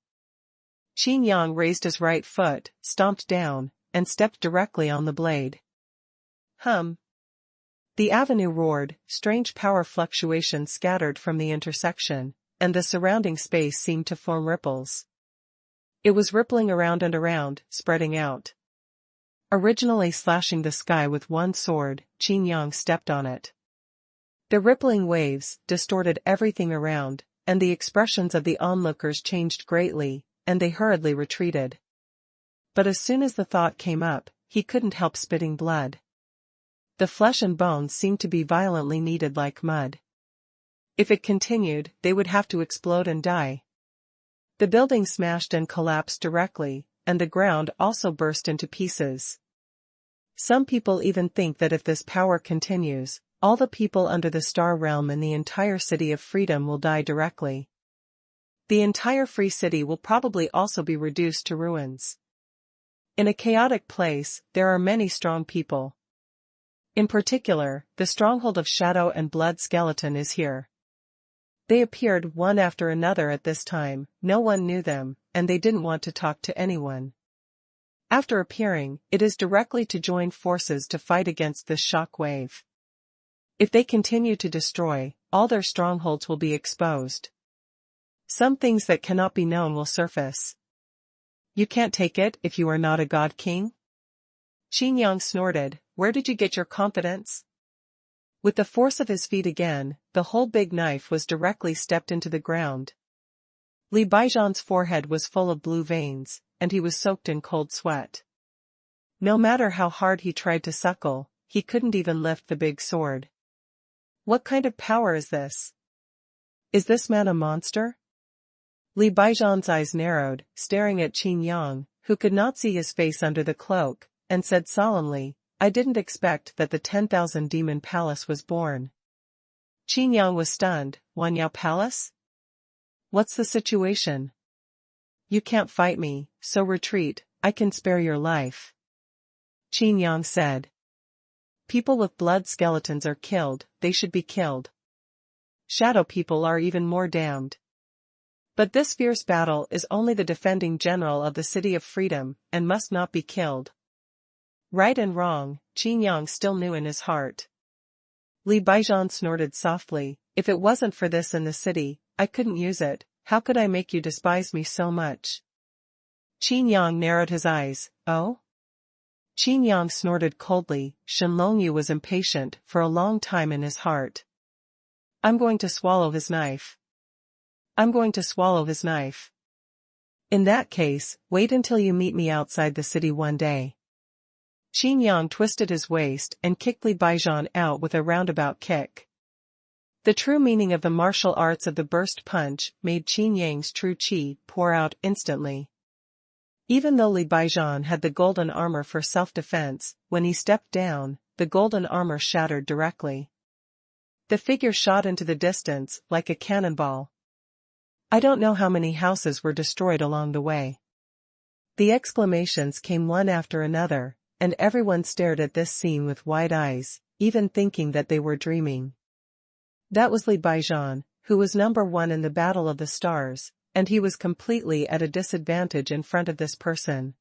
Qin Yang raised his right foot, stomped down, and stepped directly on the blade. Hum. The avenue roared, strange power fluctuations scattered from the intersection, and the surrounding space seemed to form ripples. It was rippling around and around, spreading out. Originally slashing the sky with one sword, Qin Yang stepped on it. The rippling waves distorted everything around, and the expressions of the onlookers changed greatly, and they hurriedly retreated. But as soon as the thought came up, he couldn't help spitting blood. The flesh and bones seemed to be violently kneaded like mud. If it continued, they would have to explode and die. The building smashed and collapsed directly, and the ground also burst into pieces. Some people even think that if this power continues, all the people under the star realm in the entire city of freedom will die directly. The entire free city will probably also be reduced to ruins. In a chaotic place, there are many strong people. In particular, the stronghold of Shadow and Blood Skeleton is here. They appeared one after another at this time, no one knew them, and they didn't want to talk to anyone. After appearing, it is directly to join forces to fight against this shock wave. If they continue to destroy, all their strongholds will be exposed. Some things that cannot be known will surface. You can't take it if you are not a god king? Qin Yang snorted, where did you get your confidence? With the force of his feet again, the whole big knife was directly stepped into the ground. Li Baijian's forehead was full of blue veins, and he was soaked in cold sweat. No matter how hard he tried to suckle, he couldn't even lift the big sword. What kind of power is this? Is this man a monster? Li Baijian's eyes narrowed, staring at Qin Yang, who could not see his face under the cloak, and said solemnly, I didn't expect that the 10,000 Demon Palace was born. Qin Yang was stunned. Xuanhuan Palace? What's the situation? You can't fight me, so retreat, I can spare your life. Qin Yang said. People with blood skeletons are killed, they should be killed. Shadow people are even more damned. But this fierce battle is only the defending general of the City of Freedom, and must not be killed. Right and wrong, Qin Yang still knew in his heart. Li Baijian snorted softly, if it wasn't for this in the city, I couldn't use it, how could I make you despise me so much? Qin Yang narrowed his eyes, oh? Qin Yang snorted coldly. Shenlongyu was impatient for a long time in his heart. I'm going to swallow his knife. I'm going to swallow his knife. In that case, wait until you meet me outside the city one day. Qin Yang twisted his waist and kicked Li Baijian out with a roundabout kick. The true meaning of the martial arts of the burst punch made Qin Yang's true qi pour out instantly. Even though Li Baijian had the golden armor for self-defense, when he stepped down, the golden armor shattered directly. The figure shot into the distance like a cannonball. I don't know how many houses were destroyed along the way. The exclamations came one after another, and everyone stared at this scene with wide eyes, even thinking that they were dreaming. That was Li Baijian, who was number one in the Battle of the Stars, and he was completely at a disadvantage in front of this person.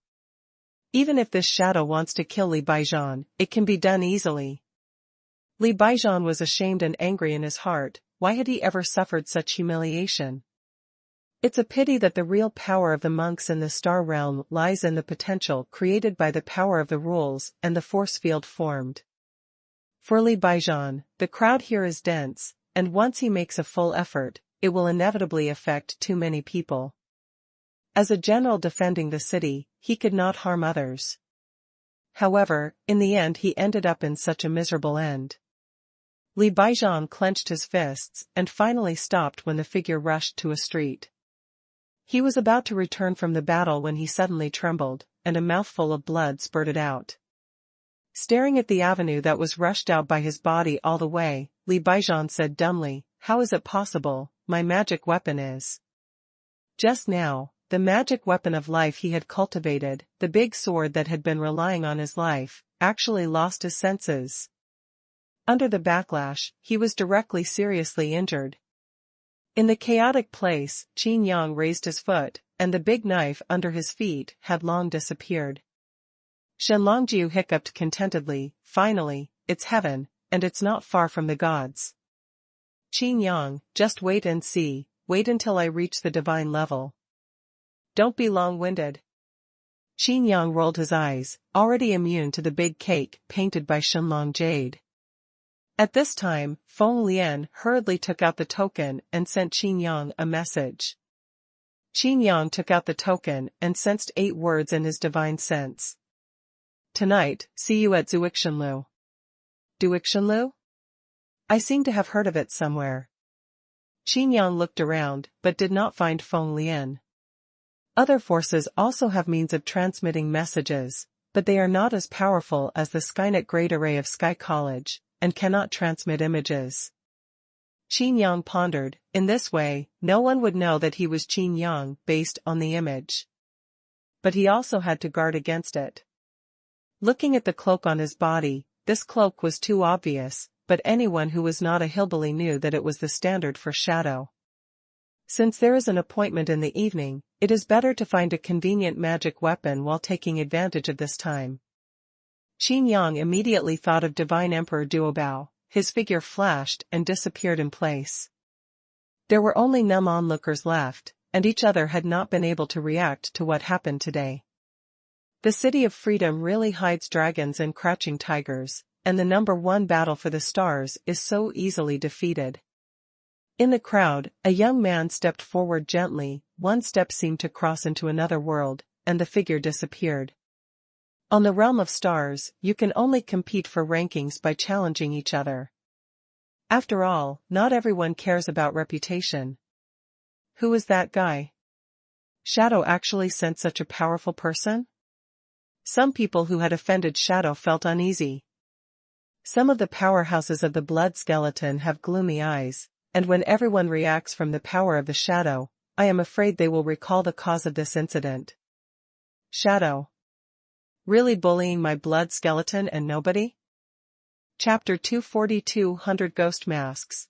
Even if this shadow wants to kill Li Baijian, it can be done easily. Li Baijian was ashamed and angry in his heart. Why had he ever suffered such humiliation? It's a pity that the real power of the monks in the star realm lies in the potential created by the power of the rules and the force field formed. For Li Baijian, the crowd here is dense, and once he makes a full effort, it will inevitably affect too many people. As a general defending the city, he could not harm others. However, in the end he ended up in such a miserable end. Li Baijian clenched his fists and finally stopped when the figure rushed to a street. He was about to return from the battle when he suddenly trembled, and a mouthful of blood spurted out. Staring at the avenue that was rushed out by his body all the way, Li Baijian said dumbly, how is it possible? My magic weapon is. Just now, the magic weapon of life he had cultivated, the big sword that had been relying on his life, actually lost his senses. Under the backlash, he was directly seriously injured. In the chaotic place, Qin Yang raised his foot, and the big knife under his feet had long disappeared. Shenlongjiu hiccuped contentedly, finally, it's heaven, and it's not far from the gods. Qin Yang, just wait and see, wait until I reach the divine level. Don't be long-winded. Qin Yang rolled his eyes, already immune to the big cake painted by Shenlong Jade. At this time, Feng Lian hurriedly took out the token and sent Qin Yang a message. Qin Yang took out the token and sensed 8 words in his divine sense. Tonight, see you at Zuixanlu. Duixanlu? I seem to have heard of it somewhere. Qin Yang looked around, but did not find Feng Lian. Other forces also have means of transmitting messages, but they are not as powerful as the Skynet Great Array of Sky College, and cannot transmit images. Qin Yang pondered, in this way, no one would know that he was Qin Yang based on the image. But he also had to guard against it. Looking at the cloak on his body, this cloak was too obvious, but anyone who was not a hillbilly knew that it was the standard for shadow. Since there is an appointment in the evening, it is better to find a convenient magic weapon while taking advantage of this time. Qin Yang immediately thought of Divine Emperor Duobao. His figure flashed and disappeared in place. There were only numb onlookers left, and each other had not been able to react to what happened today. The City of Freedom really hides dragons and crouching tigers, and the #1 battle for the stars is so easily defeated. In the crowd, a young man stepped forward gently, one step seemed to cross into another world, and the figure disappeared. On the realm of stars, you can only compete for rankings by challenging each other. After all, not everyone cares about reputation. Who is that guy? Shadow actually sent such a powerful person? Some people who had offended Shadow felt uneasy. Some of the powerhouses of the blood skeleton have gloomy eyes, and when everyone reacts from the power of the Shadow, I am afraid they will recall the cause of this incident. Shadow. Really bullying my blood skeleton and nobody? Chapter 242 100 Ghost Masks.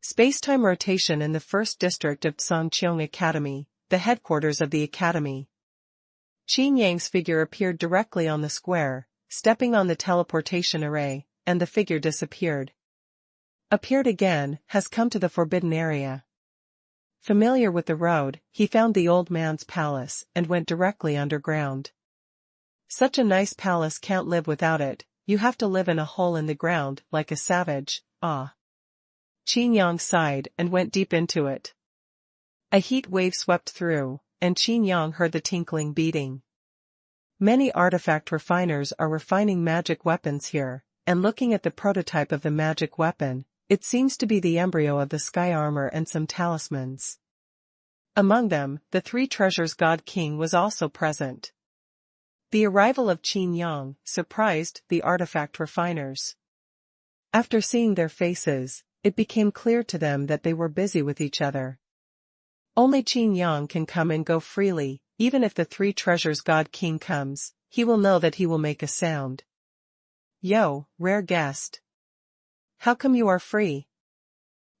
Spacetime rotation in the 1st District of Songqiong Academy, the headquarters of the Academy. Qin Yang's figure appeared directly on the square, stepping on the teleportation array, and the figure disappeared. Appeared again, has come to the forbidden area. Familiar with the road, he found the old man's palace and went directly underground. Such a nice palace can't live without it, you have to live in a hole in the ground like a savage, ah. Qin Yang sighed and went deep into it. A heat wave swept through, and Qin Yang heard the tinkling beating. Many artifact refiners are refining magic weapons here, and looking at the prototype of the magic weapon, it seems to be the embryo of the sky armor and some talismans. Among them, the 3 treasures God King was also present. The arrival of Qin Yang surprised the artifact refiners. After seeing their faces, it became clear to them that they were busy with each other. Only Qin Yang can come and go freely, even if the 3 treasures God King comes, he will know that he will make a sound. Yo, rare guest. How come you are free?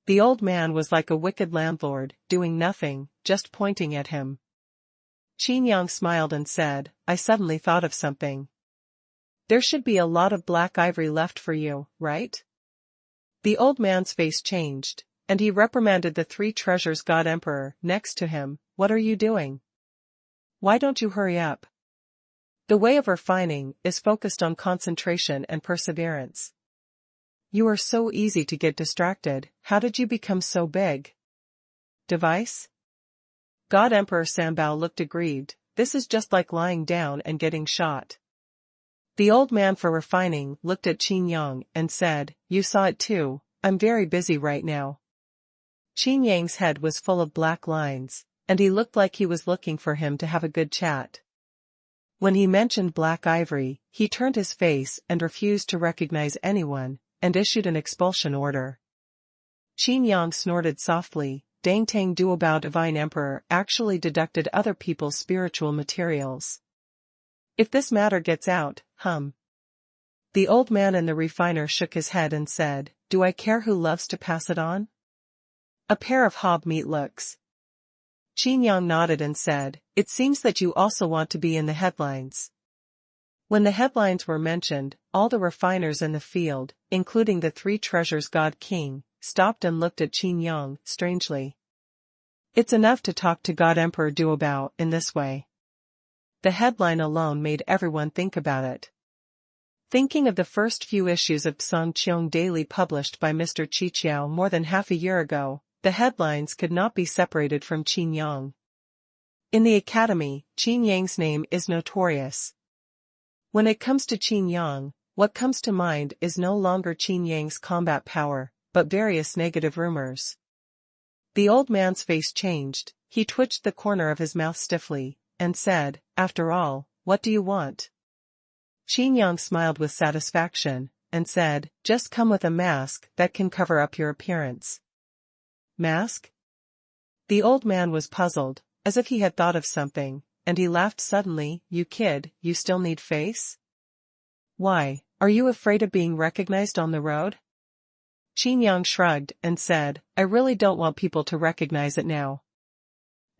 The old man was like a wicked landlord, doing nothing, just pointing at him. Qin Yang smiled and said, I suddenly thought of something. There should be a lot of black ivory left for you, right? The old man's face changed, and he reprimanded the 3 treasures God Emperor next to him. What are you doing? Why don't you hurry up? The way of refining is focused on concentration and perseverance. You are so easy to get distracted, how did you become so big? Device? God Emperor Sambao looked aggrieved, this is just like lying down and getting shot. The old man for refining looked at Qin Yang and said, you saw it too, I'm very busy right now. Qin Yang's head was full of black lines, and he looked like he was looking for him to have a good chat. When he mentioned black ivory, he turned his face and refused to recognize anyone, and issued an expulsion order. Qin Yang snorted softly, Dang Tang Duobao Divine Emperor actually deducted other people's spiritual materials. If this matter gets out, The old man in the refiner shook his head and said, do I care who loves to pass it on? A pair of hob meat looks. Qin Yang nodded and said, "It seems that you also want to be in the headlines." When the headlines were mentioned, all the refiners in the field, including the three treasures god king, stopped and looked at Qin Yang strangely. It's enough to talk to God Emperor Duo about in this way. The headline alone made everyone think about it. Thinking of the first few issues of Psang Qiong Daily published by Mr. Qiqiao more than half a year ago, the headlines could not be separated from Qin Yang. In the academy, Qin Yang's name is notorious. When it comes to Qin Yang, what comes to mind is no longer Qin Yang's combat power, but various negative rumors. The old man's face changed, he twitched the corner of his mouth stiffly, and said, "After all, what do you want?" Qin Yang smiled with satisfaction, and said, "Just come with a mask that can cover up your appearance." Mask? The old man was puzzled, as if he had thought of something, and he laughed suddenly. "You kid, you still need face? Why, are you afraid of being recognized on the road?" Qin Yang shrugged and said, "I really don't want people to recognize it now."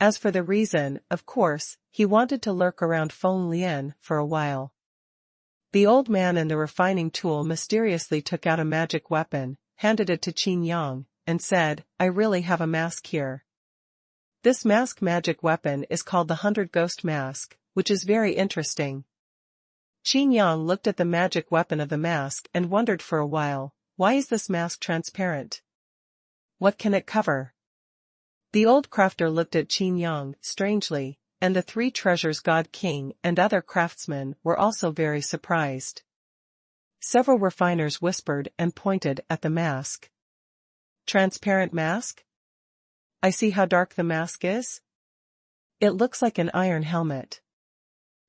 As for the reason, of course, he wanted to lurk around Feng Lian for a while. The old man and the refining tool mysteriously took out a magic weapon, handed it to Qin Yang, and said, "I really have a mask here. This mask magic weapon is called the 100 Ghost Mask, which is very interesting." Qin Yang looked at the magic weapon of the mask and wondered for a while, why is this mask transparent? What can it cover? The old crafter looked at Qin Yang strangely, and the three treasures god king and other craftsmen were also very surprised. Several refiners whispered and pointed at the mask. "Transparent mask? I see how dark the mask is. It looks like an iron helmet.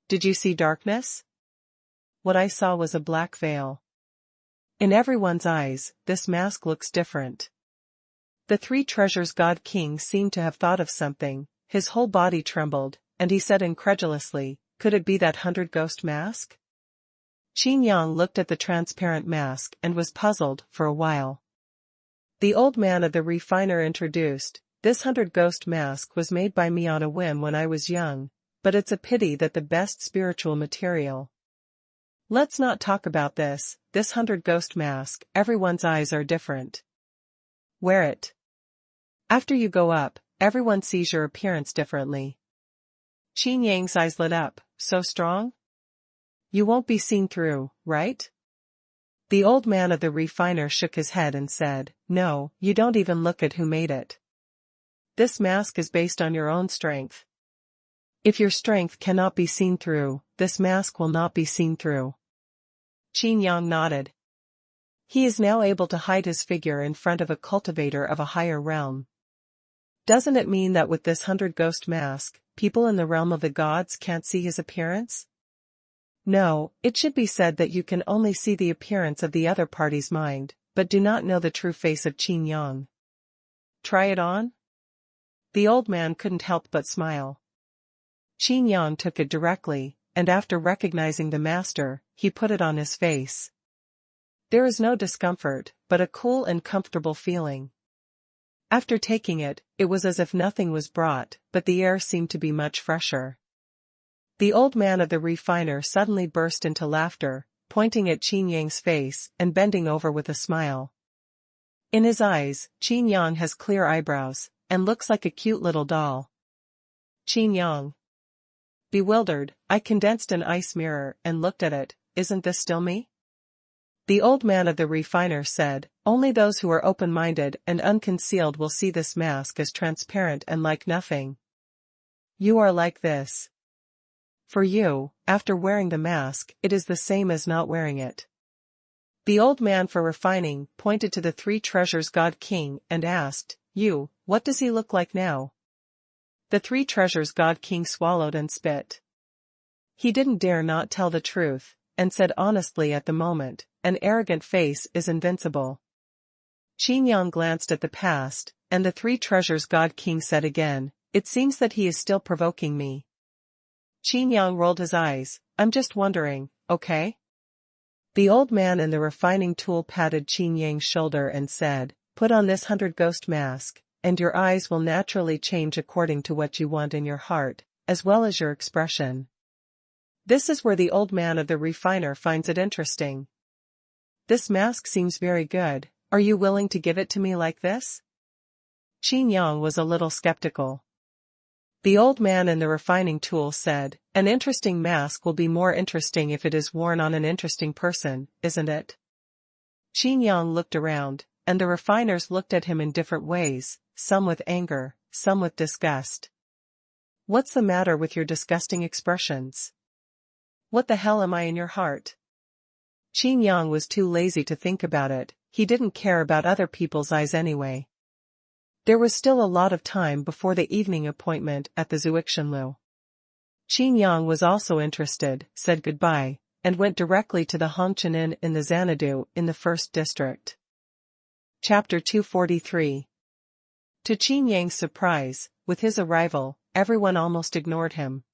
Did you see darkness?" "What I saw was a black veil." In everyone's eyes, this mask looks different. The three treasures god king seemed to have thought of something, his whole body trembled, and he said incredulously, "Could it be that 100 Ghost Mask?" Qin Yang looked at the transparent mask and was puzzled for a while. The old man of the refiner introduced, "This 100 Ghost Mask was made by me on a whim when I was young, but it's a pity that the best spiritual material. Let's not talk about this 100 Ghost Mask, everyone's eyes are different. Wear it. After you go up, everyone sees your appearance differently." Qin Yang's eyes lit up, "So strong? You won't be seen through, right?" The old man of the refiner shook his head and said, "No, you don't even look at who made it. This mask is based on your own strength. If your strength cannot be seen through, this mask will not be seen through." Qin Yang nodded. He is now able to hide his figure in front of a cultivator of a higher realm. Doesn't it mean that with this 100 Ghost Mask, people in the realm of the gods can't see his appearance? No, it should be said that you can only see the appearance of the other party's mind, but do not know the true face of Qin Yang. Try it on? The old man couldn't help but smile. Qin Yang took it directly, and after recognizing the master, he put it on his face. There is no discomfort, but a cool and comfortable feeling. After taking it, it was as if nothing was brought, but the air seemed to be much fresher. The old man of the refiner suddenly burst into laughter, pointing at Qin Yang's face and bending over with a smile. In his eyes, Qin Yang has clear eyebrows, and looks like a cute little doll. Qin Yang. Bewildered, I condensed an ice mirror and looked at it. Isn't this still me? The old man of the refiner said, "Only those who are open-minded and unconcealed will see this mask as transparent and like nothing. You are like this. For you, after wearing the mask, it is the same as not wearing it." The old man for refining pointed to the three treasures god king and asked, "You, what does he look like now?" The three treasures god king swallowed and spit. He didn't dare not tell the truth, and said honestly at the moment, "An arrogant face is invincible." Qin Yang glanced at the past, and the three treasures god king said again, "It seems that he is still provoking me." Qin Yang rolled his eyes, "I'm just wondering, okay?" The old man in the refining tool patted Qin Yang's shoulder and said, "Put on this 100 Ghost Mask, and your eyes will naturally change according to what you want in your heart, as well as your expression. This is where the old man of the refiner finds it interesting. This mask seems very good, are you willing to give it to me like this? Qin Yang was a little skeptical. The old man in the refining tool said, an interesting mask will be more interesting if it is worn on an interesting person, isn't it? Qin Yang looked around, and the refiners looked at him in different ways, some with anger, some with disgust. What's the matter with your disgusting expressions? What the hell am I in your heart? Qin Yang was too lazy to think about it, he didn't care about other people's eyes anyway. There was still a lot of time before the evening appointment at the Zuixinlu. Qin Yang was also interested, said goodbye, and went directly to the Hongqian Inn in the Xanadu in the 1st District. Chapter 243. To Qin Yang's surprise, with his arrival, everyone almost ignored him.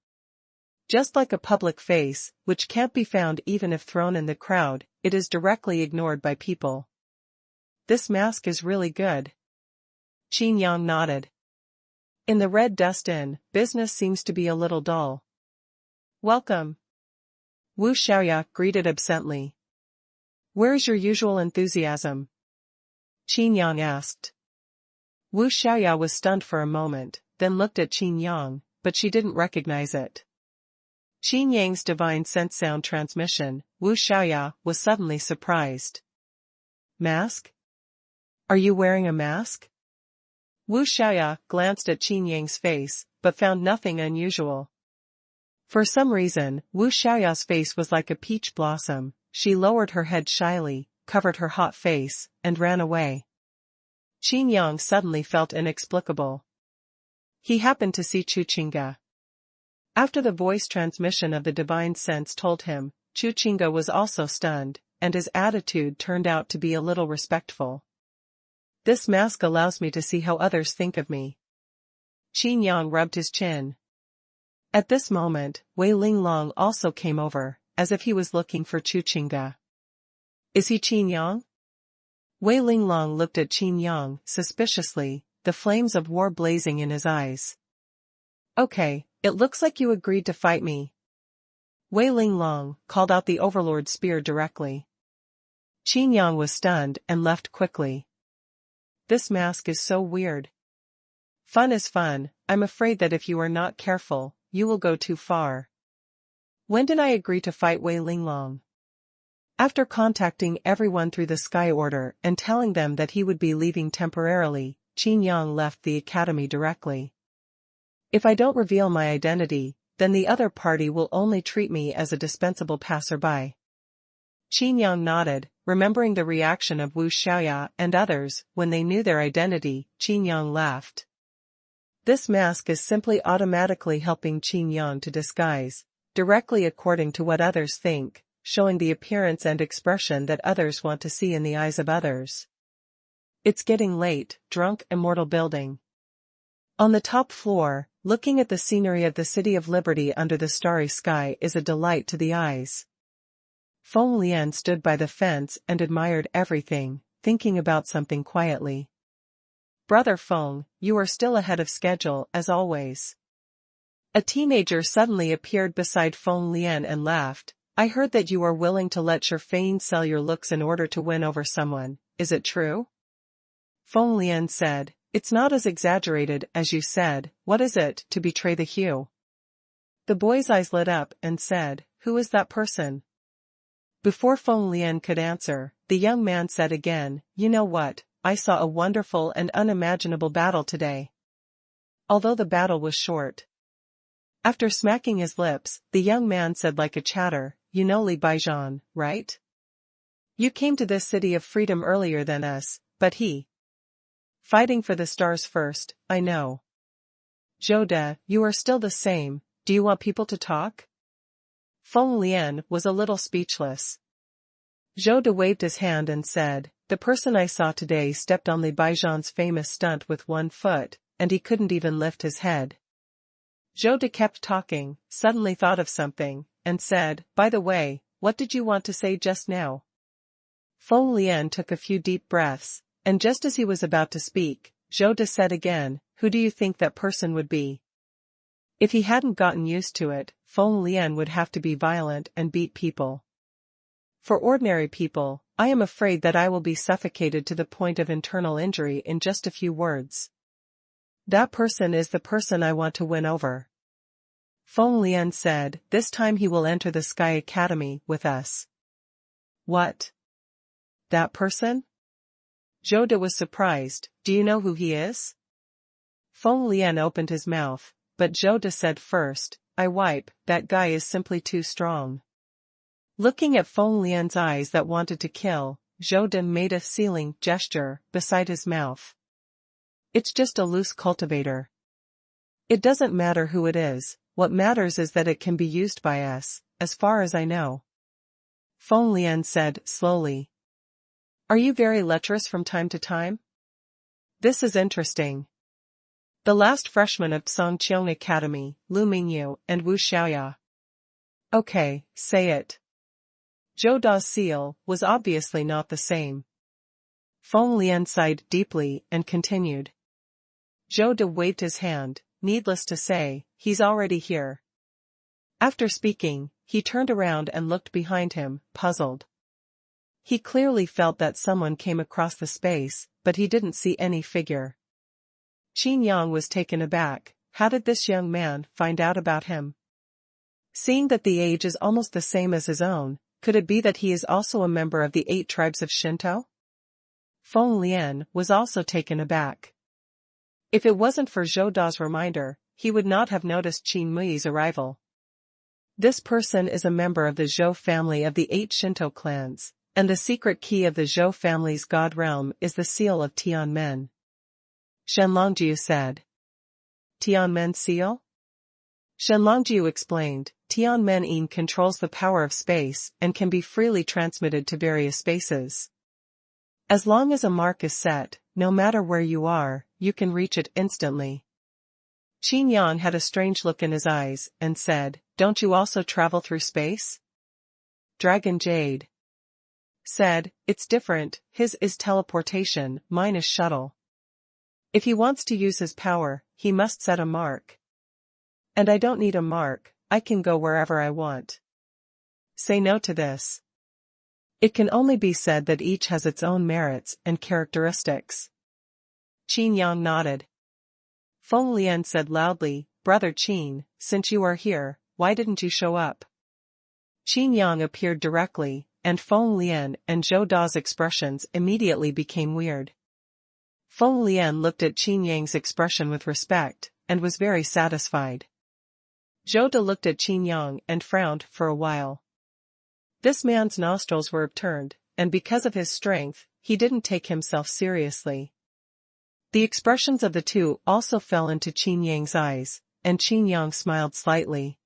Just like a public face, which can't be found even if thrown in the crowd, it is directly ignored by people. This mask is really good. Qin Yang nodded. In the Red Dust Inn, business seems to be a little dull. Welcome. Wu Xiaoya greeted absently. Where's your usual enthusiasm? Qin Yang asked. Wu Xiaoya was stunned for a moment, then looked at Qin Yang, but she didn't recognize it. Qin Yang's divine sense sound transmission, Wu Xiaoya was suddenly surprised. Mask? Are you wearing a mask? Wu Xiaoya glanced at Qin Yang's face, but found nothing unusual. For some reason, Wu Xiaoya's face was like a peach blossom, she lowered her head shyly, covered her hot face, and ran away. Qin Yang suddenly felt inexplicable. He happened to see Chuqinga. After the voice transmission of the divine sense told him, Chuqinga was also stunned, and his attitude turned out to be a little respectful. This mask allows me to see how others think of me. Qin Yang rubbed his chin. At this moment, Wei Linglong also came over, as if he was looking for Chuqinga. Is he Qin Yang? Wei Linglong looked at Qin Yang suspiciously, the flames of war blazing in his eyes. Okay, it looks like you agreed to fight me. Wei Linglong called out the Overlord spear directly. Qin Yang was stunned and left quickly. This mask is so weird. Fun is fun, I'm afraid that if you are not careful, you will go too far. When did I agree to fight Wei Linglong? After contacting everyone through the Sky Order and telling them that he would be leaving temporarily, Qin Yang left the academy directly. If I don't reveal my identity, then the other party will only treat me as a dispensable passerby. Qin Yang nodded, remembering the reaction of Wu Xiaoya and others when they knew their identity. Qin Yang laughed. This mask is simply automatically helping Qin Yang to disguise, directly according to what others think, showing the appearance and expression that others want to see in the eyes of others. It's getting late, drunk immortal building. On the top floor, looking at the scenery of the City of Liberty under the starry sky is a delight to the eyes. Feng Lian stood by the fence and admired everything, thinking about something quietly. Brother Feng, you are still ahead of schedule as always. A teenager suddenly appeared beside Feng Lian and laughed. I heard that you are willing to let your Fein sell your looks in order to win over someone, is it true? Feng Lian said, it's not as exaggerated as you said, what is it to betray the hue? The boy's eyes lit up and said, who is that person? Before Feng Lian could answer, the young man said again, you know what, I saw a wonderful and unimaginable battle today. Although the battle was short. After smacking his lips, the young man said like a chatter, you know Li Baijian, right? You came to this city of freedom earlier than us, but he. Fighting for the stars first, I know. Zhou De, you are still the same, do you want people to talk? Feng Lian was a little speechless. Zhou De waved his hand and said, the person I saw today stepped on Li Baijian's famous stunt with one foot, and he couldn't even lift his head. Zhou De kept talking, suddenly thought of something, and said, by the way, what did you want to say just now? Feng Lian took a few deep breaths, and just as he was about to speak, Zhou said again, who do you think that person would be? If he hadn't gotten used to it, Feng Lian would have to be violent and beat people. For ordinary people, I am afraid that I will be suffocated to the point of internal injury in just a few words. That person is the person I want to win over. Feng Lian said, this time he will enter the Sky Academy with us. What? That person? Zhou was surprised, do you know who he is? Feng Lian opened his mouth, but Zhou said first, that guy is simply too strong. Looking at Feng Lian's eyes that wanted to kill, Zhou made a sealing gesture beside his mouth. It's just a loose cultivator. It doesn't matter who it is, what matters is that it can be used by us, as far as I know. Feng Lian said slowly. Are you very lecherous from time to time? This is interesting. The last freshman of Songqiang Academy, Lu Mingyu and Wu Xiaoya. Okay, say it. Zhou Da's seal was obviously not the same. Feng Lian sighed deeply and continued. Zhou waved his hand, needless to say, he's already here. After speaking, he turned around and looked behind him, puzzled. He clearly felt that someone came across the space, but he didn't see any figure. Qin Yang was taken aback. How did this young man find out about him? Seeing that the age is almost the same as his own, could it be that he is also a member of the 8 tribes of Shinto? Feng Lian was also taken aback. If it wasn't for Zhou Da's reminder, he would not have noticed Qin Mui's arrival. This person is a member of the Zhou family of the 8 Shinto clans, and the secret key of the Zhou family's god realm is the seal of Tianmen. Shenlongjiu said. Tianmen seal? Shenlongjiu explained, Tianmen Yin controls the power of space and can be freely transmitted to various spaces. As long as a mark is set, no matter where you are, you can reach it instantly. Qin Yang had a strange look in his eyes and said, don't you also travel through space? Dragon Jade said, it's different, his is teleportation, mine is shuttle. If he wants to use his power, he must set a mark. And I don't need a mark, I can go wherever I want. Say no to this. It can only be said that each has its own merits and characteristics. Qin Yang nodded. Feng Lian said loudly, Brother Qin, since you are here, why didn't you show up? Qin Yang appeared directly, and Feng Lian and Zhou Da's expressions immediately became weird. Feng Lian looked at Qin Yang's expression with respect, and was very satisfied. Zhou Da looked at Qin Yang and frowned for a while. This man's nostrils were upturned, and because of his strength, he didn't take himself seriously. The expressions of the two also fell into Qin Yang's eyes, and Qin Yang smiled slightly.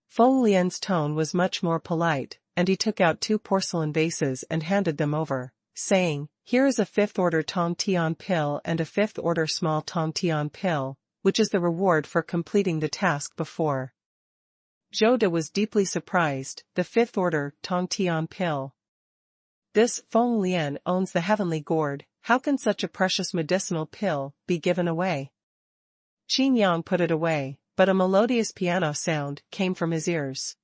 Feng Lian's tone was much more polite, and he took out 2 porcelain vases and handed them over, saying, here is a 5th order Tong Tian pill and a 5th order small Tong Tian pill, which is the reward for completing the task before. Zhou Da was deeply surprised, the 5th order Tong Tian pill. This Feng Lian owns the heavenly gourd, how can such a precious medicinal pill be given away? Qin Yang put it away, but a melodious piano sound came from his ears.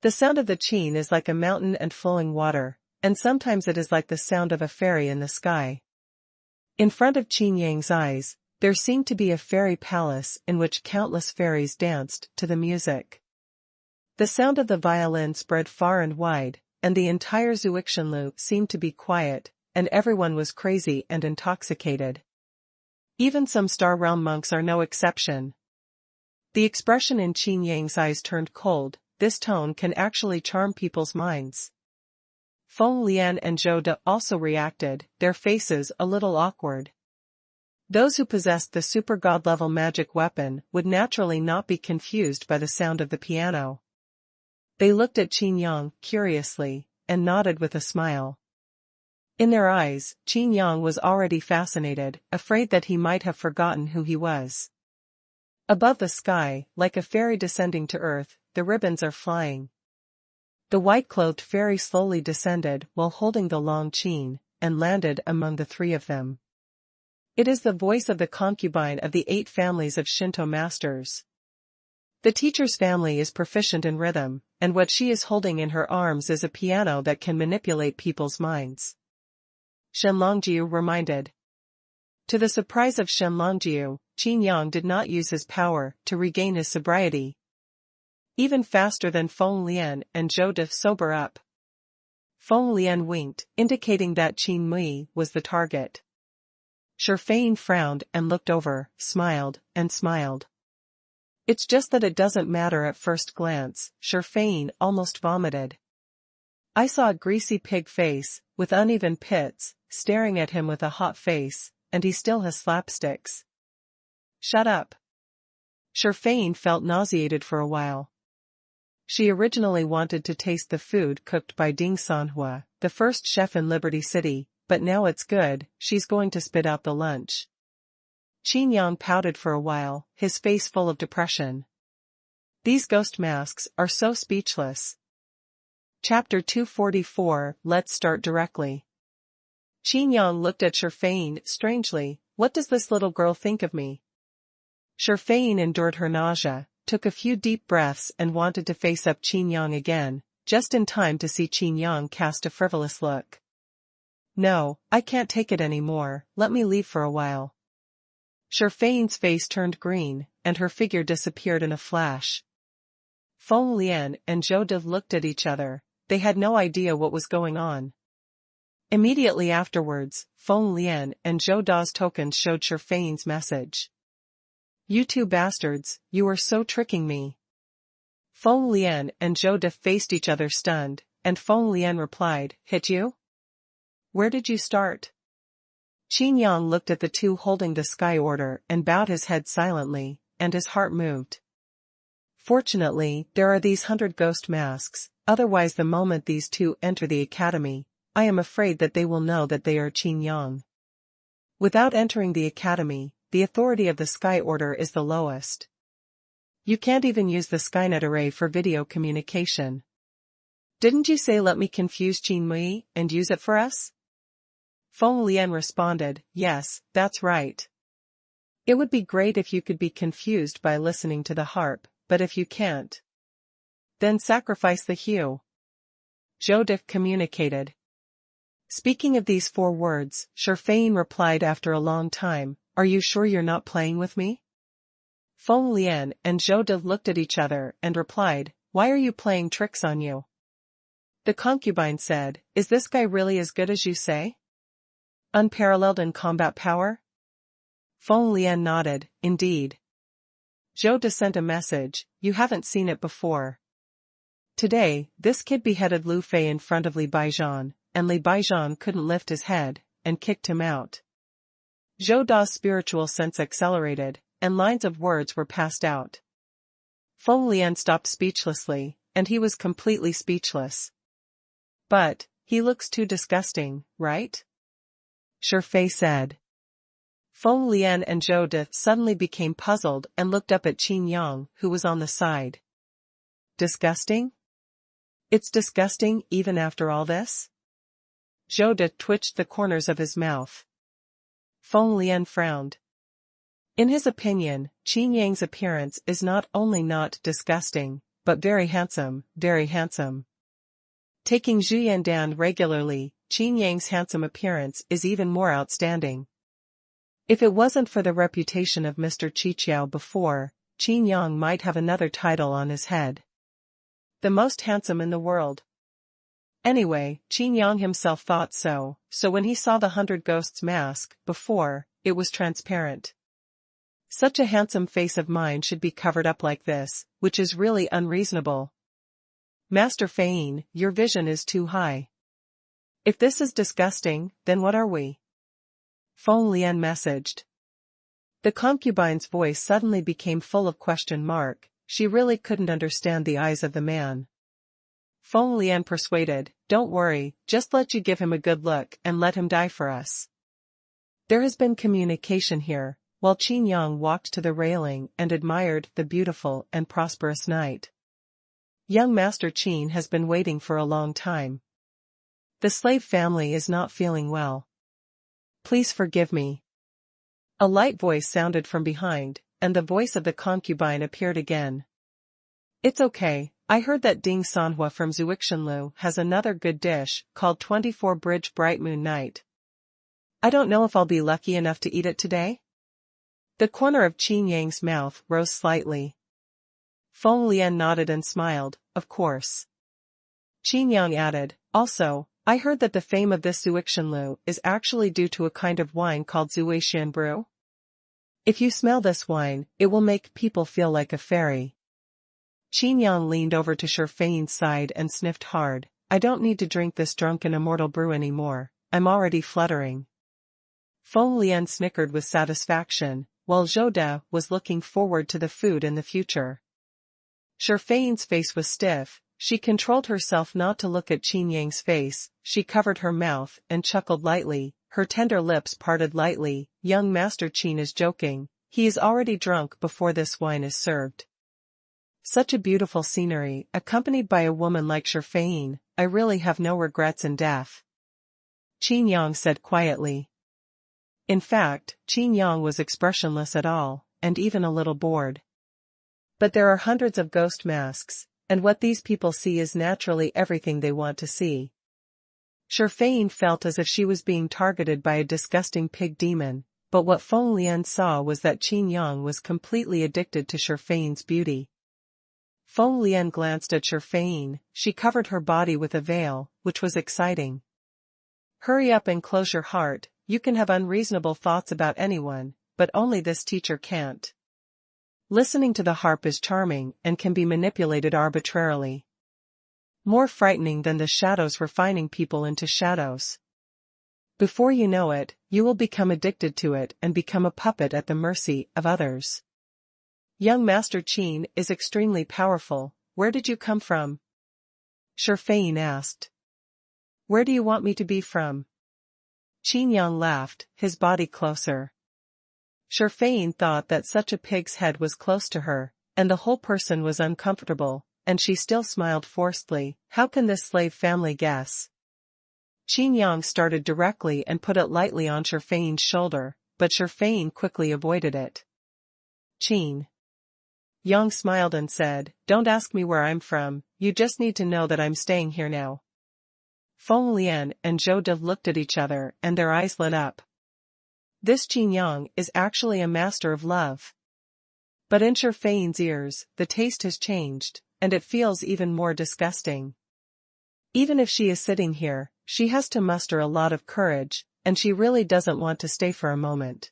The sound of the Qin is like a mountain and flowing water, and sometimes it is like the sound of a fairy in the sky. In front of Qin Yang's eyes, there seemed to be a fairy palace in which countless fairies danced to the music. The sound of the violin spread far and wide, and the entire Zuixanlu seemed to be quiet, and everyone was crazy and intoxicated. Even some Star Realm monks are no exception. The expression in Qin Yang's eyes turned cold. This tone can actually charm people's minds. Feng Lian and Zhou Da also reacted, their faces a little awkward. Those who possessed the super god-level magic weapon would naturally not be confused by the sound of the piano. They looked at Qin Yang curiously, and nodded with a smile. In their eyes, Qin Yang was already fascinated, afraid that he might have forgotten who he was. Above the sky, like a fairy descending to earth, the ribbons are flying. The white-clothed fairy slowly descended while holding the long Qin, and landed among the 3 of them. It is the voice of the concubine of the 8 families of Shinto masters. The teacher's family is proficient in rhythm, and what she is holding in her arms is a piano that can manipulate people's minds. Shenlongjiu reminded. To the surprise of Shenlongjiu, Qin Yang did not use his power to regain his sobriety. Even faster than Feng Lian and Zhou De sober up. Feng Lian winked, indicating that Qin Mui was the target. Shifeng frowned and looked over, smiled, and smiled. It's just that it doesn't matter at first glance, Shifeng almost vomited. I saw a greasy pig face, with uneven pits, staring at him with a hot face, and he still has slapsticks. Shut up. Shifeng felt nauseated for a while. She originally wanted to taste the food cooked by Ding Xuanhuan, the first chef in Liberty City, but now it's good, she's going to spit out the lunch. Qin Yang pouted for a while, his face full of depression. These ghost masks are so speechless. Chapter 244, Let's start directly. Qin Yang looked at Shifeng strangely. What does this little girl think of me? Shifeng endured her nausea, took a few deep breaths and wanted to face up Qin Yang again, just in time to see Qin Yang cast a frivolous look. No, I can't take it anymore, let me leave for a while. Shifeng's face turned green, and her figure disappeared in a flash. Feng Lian and Zhou De looked at each other, they had no idea what was going on. Immediately afterwards, Feng Lian and Zhou De's tokens showed Shifeng's message. You two bastards, you are so tricking me. Feng Lian and Zhou De faced each other stunned, and Feng Lian replied, Hit you? Where did you start? Qin Yang looked at the two holding the Sky Order and bowed his head silently, and his heart moved. Fortunately, there are these 100 ghost masks, otherwise the moment these two enter the academy, I am afraid that they will know that they are Qin Yang. Without entering the academy, the authority of the Sky Order is the lowest. You can't even use the Skynet array for video communication. Didn't you say let me confuse Qin Mui and use it for us? Feng Lian responded, yes, that's right. It would be great if you could be confused by listening to the harp, but if you can't, then sacrifice the hue. Zhou De communicated. Speaking of these 4 words, Shifeng replied after a long time, are you sure you're not playing with me? Feng Lian and Zhou De looked at each other and replied, why are you playing tricks on you? The concubine said, is this guy really as good as you say? Unparalleled in combat power? Feng Lian nodded, indeed. Zhou De sent a message, you haven't seen it before. Today, this kid beheaded Lu Fei in front of Li Baijian, and Li Baijian couldn't lift his head, and kicked him out. Zhou De's spiritual sense accelerated, and lines of words were passed out. Feng Lian stopped speechlessly, and he was completely speechless. But, he looks too disgusting, right? Shifeng said. Feng Lian and Zhou De suddenly became puzzled and looked up at Qin Yang, who was on the side. Disgusting? It's disgusting even after all this? Zhou De twitched the corners of his mouth. Feng Lian frowned. In his opinion, Qin Yang's appearance is not only not disgusting, but very handsome, very handsome. Taking Zhu Yandan regularly, Qin Yang's handsome appearance is even more outstanding. If it wasn't for the reputation of Mr. Qiqiao before, Qin Yang might have another title on his head. The most handsome in the world. Anyway, Qin Yang himself thought so, so when he saw the 100 Ghosts mask, before, it was transparent. Such a handsome face of mine should be covered up like this, which is really unreasonable. Master Fein, your vision is too high. If this is disgusting, then what are we? Feng Lian messaged. The concubine's voice suddenly became full of question mark, she really couldn't understand the eyes of the man. Feng Lian persuaded, don't worry, just let you give him a good look and let him die for us. There has been communication here, while Qin Yang walked to the railing and admired the beautiful and prosperous night. Young Master Qin has been waiting for a long time. The slave family is not feeling well. Please forgive me. A light voice sounded from behind, and the voice of the concubine appeared again. It's okay, I heard that Ding Xuanhuan from Xuanhuan has another good dish, called 24 Bridge Bright Moon Night. I don't know if I'll be lucky enough to eat it today? The corner of Qin Yang's mouth rose slightly. Feng Lian nodded and smiled, of course. Qin Yang added, also, I heard that the fame of this Xuanhuan is actually due to a kind of wine called Xuanhuan brew. If you smell this wine, it will make people feel like a fairy. Qin Yang leaned over to Xuanhuan's side and sniffed hard. I don't need to drink this drunken immortal brew anymore, I'm already fluttering. Feng Lian snickered with satisfaction, while Zhou was looking forward to the food in the future. Xuanhuan's face was stiff. She controlled herself not to look at Qin Yang's face, she covered her mouth and chuckled lightly, her tender lips parted lightly. Young Master Qin is joking, he is already drunk before this wine is served. Such a beautiful scenery, accompanied by a woman like Xuanhuan, I really have no regrets in death. Qin Yang said quietly. In fact, Qin Yang was expressionless at all, and even a little bored. But there are hundreds of ghost masks, and what these people see is naturally everything they want to see. Xuanhuan felt as if she was being targeted by a disgusting pig demon, but what Feng Lian saw was that Qin Yang was completely addicted to Xuanhuan's beauty. Feng Lian glanced at Xuanhuan, she covered her body with a veil, which was exciting. Hurry up and close your heart, you can have unreasonable thoughts about anyone, but only this teacher can't. Listening to the harp is charming and can be manipulated arbitrarily. More frightening than the shadows refining people into shadows. Before you know it, you will become addicted to it and become a puppet at the mercy of others. Young Master Qin is extremely powerful, where did you come from? Xuanhuan asked. Where do you want me to be from? Qin Yang laughed, his body closer. Xuanhuan thought that such a pig's head was close to her, and the whole person was uncomfortable, and she still smiled forcedly. How can this slave family guess? Qin Yang started directly and put it lightly on Xuanhuan's shoulder, but Xuanhuan quickly avoided it. Qin Yang smiled and said, don't ask me where I'm from, you just need to know that I'm staying here now. Feng Lian and Zhou looked at each other and their eyes lit up. This Qin Yang is actually a master of love. But in Xuanhuan's ears, the taste has changed, and it feels even more disgusting. Even if she is sitting here, she has to muster a lot of courage, and she really doesn't want to stay for a moment.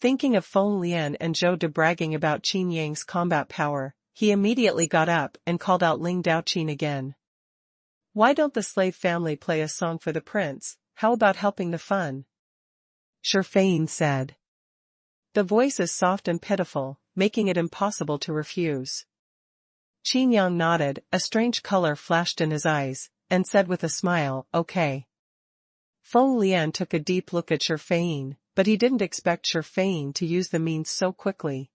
Thinking of Feng Lian and Zhou bragging about Qin Yang's combat power, he immediately got up and called out Ling Daoqin again. Why don't the slave family play a song for the prince? How about helping the fun? Xuanhuan said. The voice is soft and pitiful, making it impossible to refuse. Qin Yang nodded, a strange color flashed in his eyes, and said with a smile, okay. Feng Lian took a deep look at Xuanhuan, but he didn't expect Xuanhuan to use the means so quickly.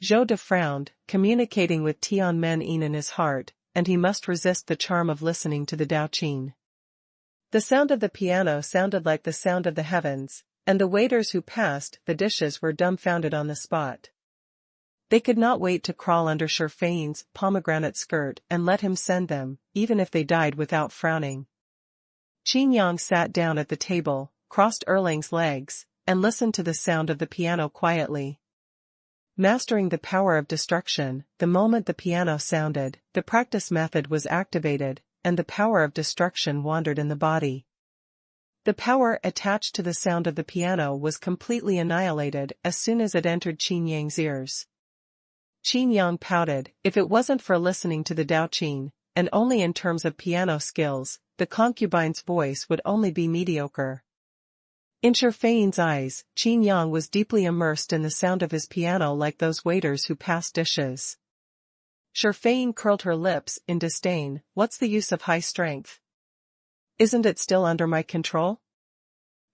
Zhou frowned, communicating with Tianmen in his heart, and he must resist the charm of listening to the Daoqin. The sound of the piano sounded like the sound of the heavens, and the waiters who passed the dishes were dumbfounded on the spot. They could not wait to crawl under Xuanhuan's pomegranate skirt and let him send them, even if they died without frowning. Qin Yang sat down at the table, crossed Erlang's legs, and listened to the sound of the piano quietly. Mastering the power of destruction, the moment the piano sounded, the practice method was activated, and the power of destruction wandered in the body. The power attached to the sound of the piano was completely annihilated as soon as it entered Qin Yang's ears. Qin Yang pouted, if it wasn't for listening to the Daoqin, and only in terms of piano skills, the concubine's voice would only be mediocre. In Xuanhuan's eyes, Qin Yang was deeply immersed in the sound of his piano like those waiters who pass dishes. Xuanhuan curled her lips in disdain, what's the use of high strength? Isn't it still under my control?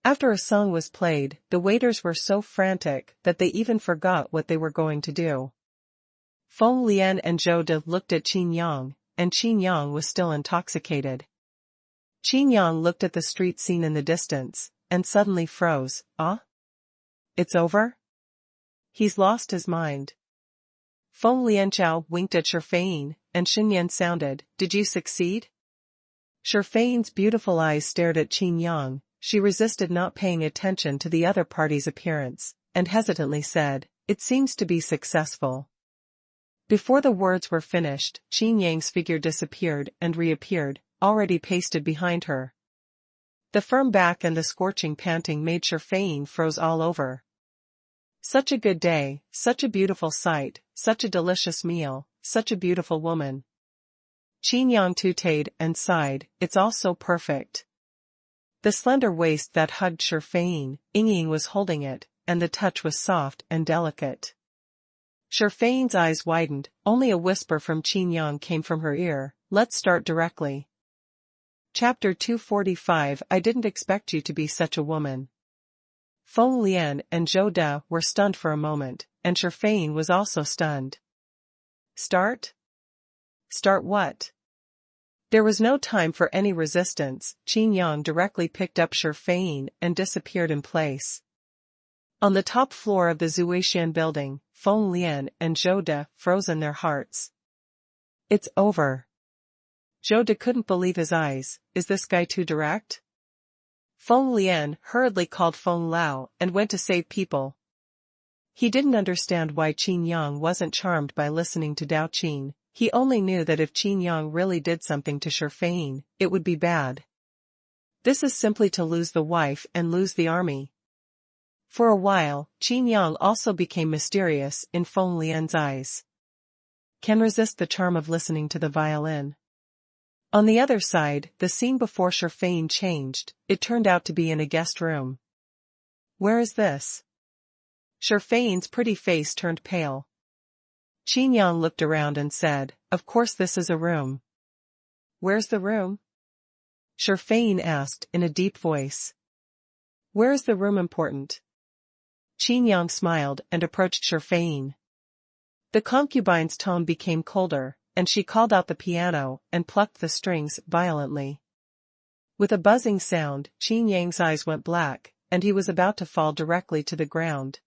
After a song was played, the waiters were so frantic that they even forgot what they were going to do. Feng Lian and Zhou looked at Qin Yang, and Qin Yang was still intoxicated. Qin Yang looked at the street scene in the distance, and suddenly froze. Ah? it's over? He's lost his mind. Feng Lianchao winked at Shifeng, and Qin Yang sounded, did you succeed? Shifeng's beautiful eyes stared at Qin Yang. She resisted not paying attention to the other party's appearance, and hesitantly said, it seems to be successful. Before the words were finished, Qin Yang's figure disappeared and reappeared, already pasted behind her. The firm back and the scorching panting made Shifeng froze all over. Such a good day, such a beautiful sight, such a delicious meal, such a beautiful woman. Qin Yang tooted and sighed, it's all so perfect. The slender waist that hugged Shifeng, Ying was holding it, and the touch was soft and delicate. Shifeng's eyes widened, only a whisper from Qin Yang came from her ear, let's start directly. Chapter 245 I didn't expect you to be such a woman. Feng Lian and Zhou De were stunned for a moment, and Shifeng was also stunned. Start? Start what? There was no time for any resistance. Qin Yang directly picked up Shifeng and disappeared in place. On the top floor of the Zuishan building, Feng Lian and Zhou De froze in their hearts. It's over. Zhou De couldn't believe his eyes, is this guy too direct? Feng Lian hurriedly called Feng Lao and went to save people. He didn't understand why Qin Yang wasn't charmed by listening to Dao Qin. He only knew that if Qin Yang really did something to Shifeng, it would be bad. This is simply to lose the wife and lose the army. For a while, Qin Yang also became mysterious in Feng Lian's eyes. Can resist the charm of listening to the violin. On the other side, the scene before Shifeng changed. It turned out to be in a guest room. Where is this? Shifeng's pretty face turned pale. Qin Yang looked around and said, of course this is a room. Where's the room? Shifeng asked in a deep voice. Where is the room important? Qin Yang smiled and approached Shifeng. The concubine's tone became colder, and she called out the piano and plucked the strings violently. With a buzzing sound, Qin Yang's eyes went black, and he was about to fall directly to the ground.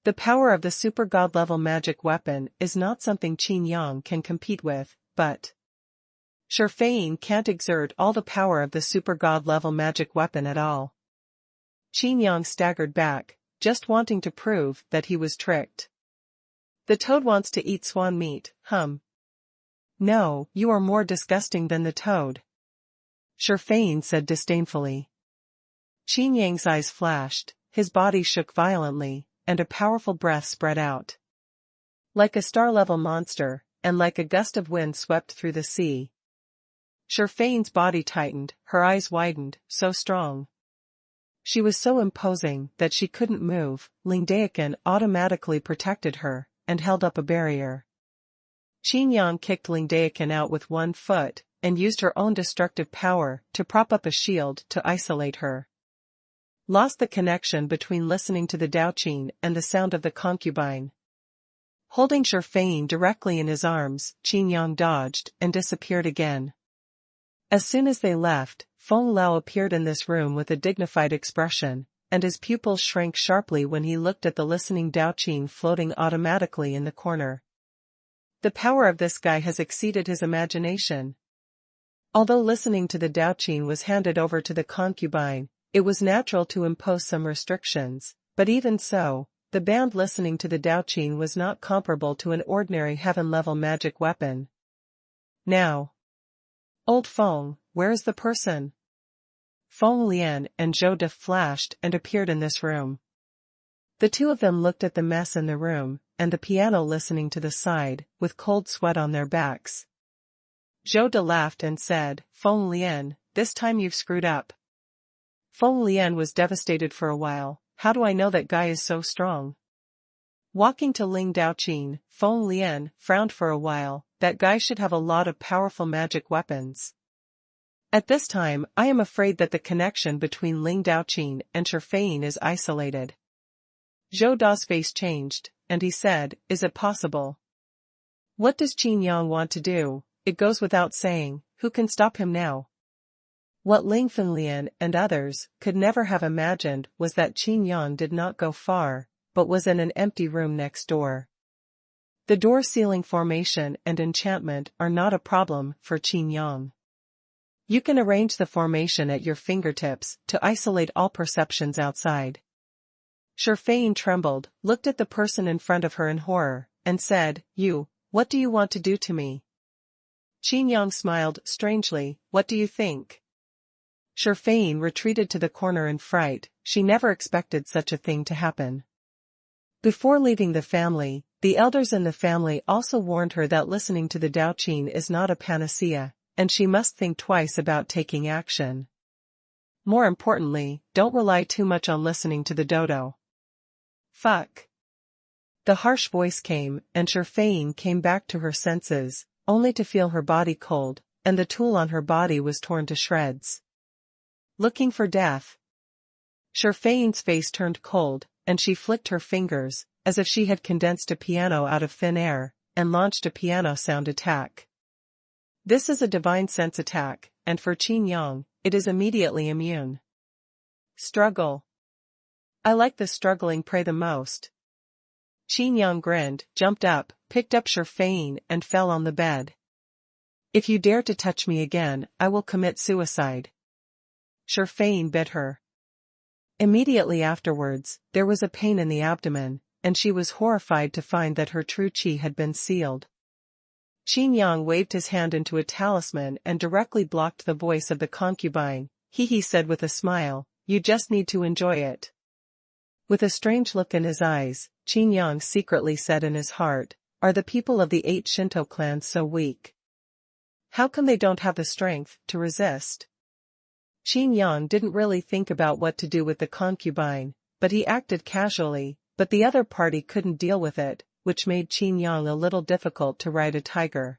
The power of the super god-level magic weapon is not something Qin Yang can compete with, but Shifeng can't exert all the power of the super god-level magic weapon at all. Qin Yang staggered back, just wanting to prove that he was tricked. The toad wants to eat swan meat, No, you are more disgusting than the toad. Shifeng said disdainfully. Qin Yang's eyes flashed, his body shook violently, and a powerful breath spread out. Like a star-level monster, and like a gust of wind swept through the sea. Shifeng's body tightened, her eyes widened, so strong. She was so imposing that she couldn't move. Ling Daokan automatically protected her, and held up a barrier. Qin Yang kicked Ling Daokan out with one foot, and used her own destructive power to prop up a shield to isolate her. Lost the connection between listening to the Dao Qin and the sound of the concubine. Holding Shifeng directly in his arms, Qin Yang dodged and disappeared again. As soon as they left, Feng Lao appeared in this room with a dignified expression, and his pupils shrank sharply when he looked at the listening Dao Qin floating automatically in the corner. The power of this guy has exceeded his imagination. Although listening to the Dao Qin was handed over to the concubine, it was natural to impose some restrictions, but even so, the band listening to the Dao Qin was not comparable to an ordinary heaven-level magic weapon. Now. Old Feng, where is the person? Feng Lian and Zhou De flashed and appeared in this room. The two of them looked at the mess in the room, and the piano listening to the side, with cold sweat on their backs. Zhou De laughed and said, Feng Lian, this time you've screwed up. Feng Lian was devastated for a while. How do I know that guy is so strong? Walking to Ling Daoqin, Feng Lian frowned for a while. That guy should have a lot of powerful magic weapons. At this time, I am afraid that the connection between Ling Daoqin and Shifeng is isolated. Zhou Da's face changed, and he said, is it possible? What does Qin Yang want to do? It goes without saying, who can stop him now? What Ling Feng and others could never have imagined was that Qin Yang did not go far, but was in an empty room next door. The door-ceiling formation and enchantment are not a problem for Qin Yang. You can arrange the formation at your fingertips to isolate all perceptions outside. Xuanhuan trembled, looked at the person in front of her in horror, and said, What do you want to do to me? Qin Yang smiled strangely, what do you think? Xuanhuan retreated to the corner in fright, she never expected such a thing to happen. Before leaving the family, the elders in the family also warned her that listening to the Daoqin is not a panacea, and she must think twice about taking action. More importantly, don't rely too much on listening to the dodo. Fuck. The harsh voice came, and Xuanhuan came back to her senses, only to feel her body cold, and the tool on her body was torn to shreds. Looking for death. Xuanhuan's face turned cold, and she flicked her fingers, as if she had condensed a piano out of thin air, and launched a piano sound attack. This is a divine sense attack, and for Qin Yang, it is immediately immune. Struggle. I like the struggling prey the most. Qin Yang grinned, jumped up, picked up Xuanhuan and fell on the bed. If you dare to touch me again, I will commit suicide. Xuanhuan bit her. Immediately afterwards, there was a pain in the abdomen, and she was horrified to find that her true qi had been sealed. Qin Yang waved his hand into a talisman and directly blocked the voice of the concubine. He said with a smile, you just need to enjoy it. With a strange look in his eyes, Qin Yang secretly said in his heart, are the people of the 8 Shinto clans so weak? How come they don't have the strength to resist? Qin Yang didn't really think about what to do with the concubine, but he acted casually, but the other party couldn't deal with it, which made Qin Yang a little difficult to ride a tiger.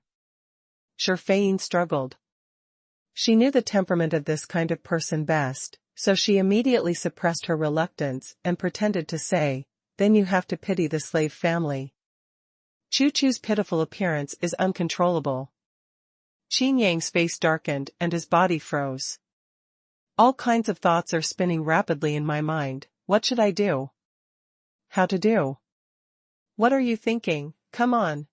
Xuanhuan struggled. She knew the temperament of this kind of person best, so she immediately suppressed her reluctance and pretended to say, then you have to pity the slave family. Chu's pitiful appearance is uncontrollable. Qin Yang's face darkened and his body froze. All kinds of thoughts are spinning rapidly in my mind. What should I do? How to do? What are you thinking? Come on.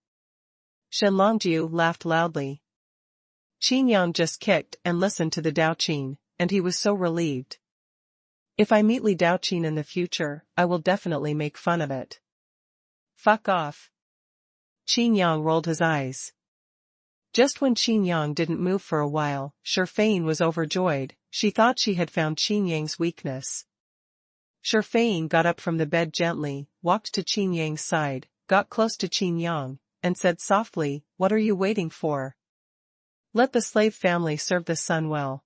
Shen Longjiu laughed loudly. Qin Yang just kicked and listened to the Daoqin, and he was so relieved. If I meet Li Daoqin in the future, I will definitely make fun of it. Fuck off. Qin Yang rolled his eyes. Just when Qin Yang didn't move for a while, Xuanhuan was overjoyed. She thought she had found Qin Yang's weakness. Xuanhuan got up from the bed gently, walked to Qin Yang's side, got close to Qin Yang, and said softly, what are you waiting for? Let the slave family serve the sun well.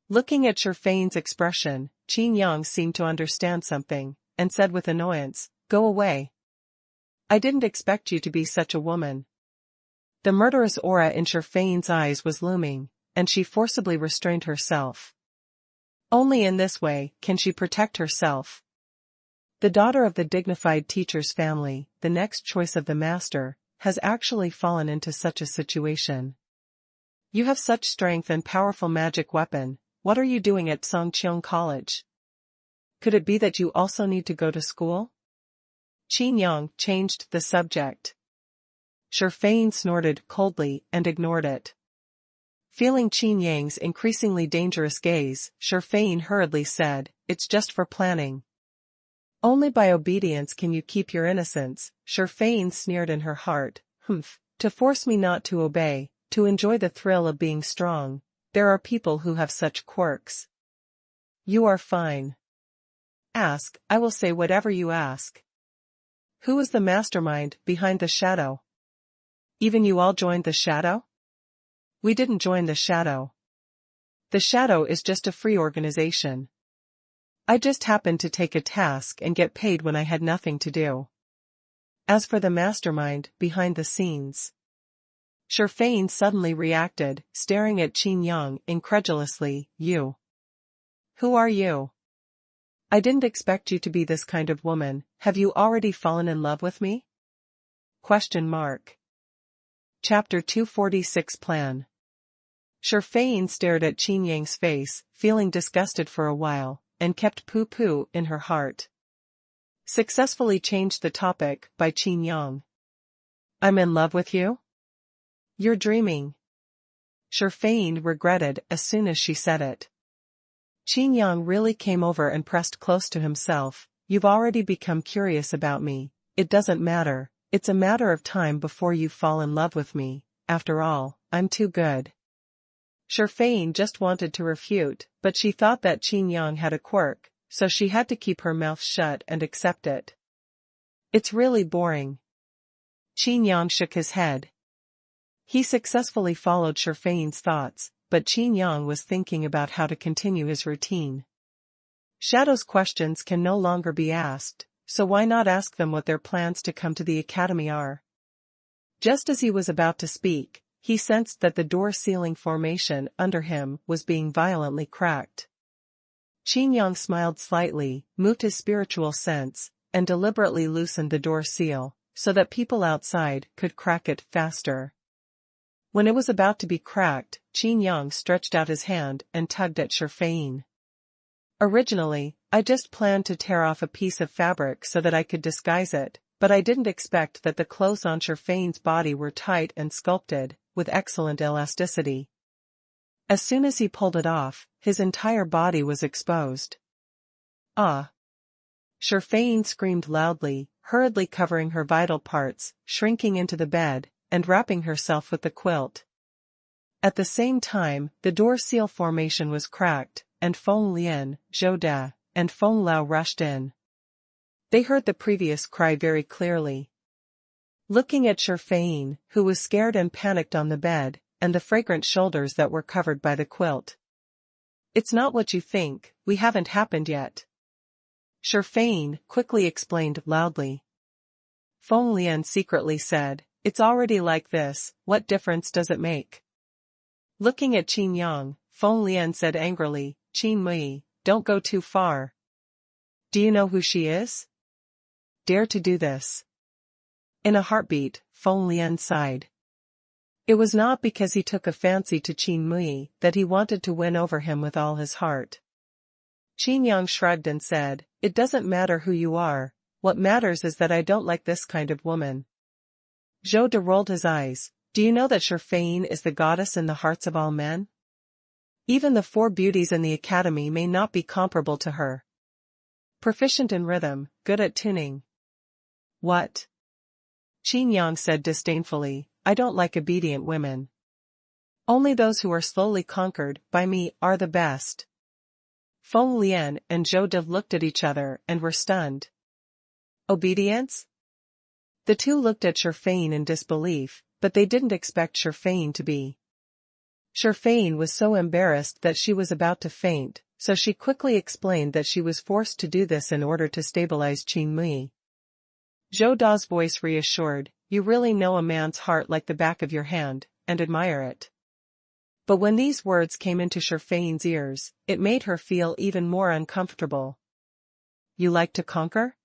Looking at Xuanhuan's expression, Qin Yang seemed to understand something, and said with annoyance, go away. I didn't expect you to be such a woman. The murderous aura in Xuanhuan's eyes was looming, and she forcibly restrained herself. Only in this way can she protect herself. The daughter of the dignified teacher's family, the next choice of the master, has actually fallen into such a situation. You have such strength and powerful magic weapon, what are you doing at Songqiong College? Could it be that you also need to go to school? Qin Yang changed the subject. Xuanhuan snorted coldly and ignored it. Feeling Qin Yang's increasingly dangerous gaze, Xuanhuan hurriedly said, it's just for planning. Only by obedience can you keep your innocence, Xuanhuan sneered in her heart, to force me not to obey, to enjoy the thrill of being strong, there are people who have such quirks. You are fine. Ask, I will say whatever you ask. Who is the mastermind behind the shadow? Even you all joined the shadow? We didn't join the shadow. The shadow is just a free organization. I just happened to take a task and get paid when I had nothing to do. As for the mastermind behind the scenes. Xuanhuan suddenly reacted, staring at Qin Yang incredulously, you. Who are you? I didn't expect you to be this kind of woman, have you already fallen in love with me? Question mark. Chapter 246 Plan. Xuanhuan stared at Qin Yang's face, feeling disgusted for a while, and kept poo-poo in her heart. Successfully changed the topic by Qin Yang. I'm in love with you? You're dreaming. Xuanhuan regretted as soon as she said it. Qin Yang really came over and pressed close to himself. You've already become curious about me. It doesn't matter. It's a matter of time before you fall in love with me. After all, I'm too good. Xuanhuan just wanted to refute, but she thought that Qin Yang had a quirk, so she had to keep her mouth shut and accept it. It's really boring. Qin Yang shook his head. He successfully followed Xuanhuan's thoughts, but Qin Yang was thinking about how to continue his routine. Shadow's questions can no longer be asked, so why not ask them what their plans to come to the academy are? Just as he was about to speak, he sensed that the door ceiling formation under him was being violently cracked. Qin Yang smiled slightly, moved his spiritual sense, and deliberately loosened the door seal, so that people outside could crack it faster. When it was about to be cracked, Qin Yang stretched out his hand and tugged at Xuanhuan. Originally, I just planned to tear off a piece of fabric so that I could disguise it, but I didn't expect that the clothes on Xuanhuan's body were tight and sculpted, with excellent elasticity. As soon as he pulled it off, his entire body was exposed. Ah! Xuanhuan screamed loudly, hurriedly covering her vital parts, shrinking into the bed, and wrapping herself with the quilt. At the same time, the door seal formation was cracked, and Feng Lian, Zhou De, and Feng Lao rushed in. They heard the previous cry very clearly. Looking at Xuanhuan, who was scared and panicked on the bed, and the fragrant shoulders that were covered by the quilt. It's not what you think, we haven't happened yet. Xuanhuan quickly explained loudly. Feng Lian secretly said, it's already like this, what difference does it make? Looking at Qin Yang, Feng Lian said angrily, Qin Mui, don't go too far. Do you know who she is? Dare to do this. In a heartbeat, Feng Lian sighed. It was not because he took a fancy to Qin Mui that he wanted to win over him with all his heart. Qin Yang shrugged and said, it doesn't matter who you are, what matters is that I don't like this kind of woman. Zhou De rolled his eyes. Do you know that Xuanhuan is the goddess in the hearts of all men? Even the 4 beauties in the academy may not be comparable to her. Proficient in rhythm, good at tuning. What? Qin Yang said disdainfully, I don't like obedient women. Only those who are slowly conquered by me are the best. Feng Lian and Zhou De looked at each other and were stunned. Obedience? The two looked at Xuanhuan in disbelief, but they didn't expect Xuanhuan to be. Xuanhuan was so embarrassed that she was about to faint, so she quickly explained that she was forced to do this in order to stabilize Qin Mui. Zhou Da's voice reassured, you really know a man's heart like the back of your hand, and admire it. But when these words came into Xuanhuan's ears, it made her feel even more uncomfortable. You like to conquer?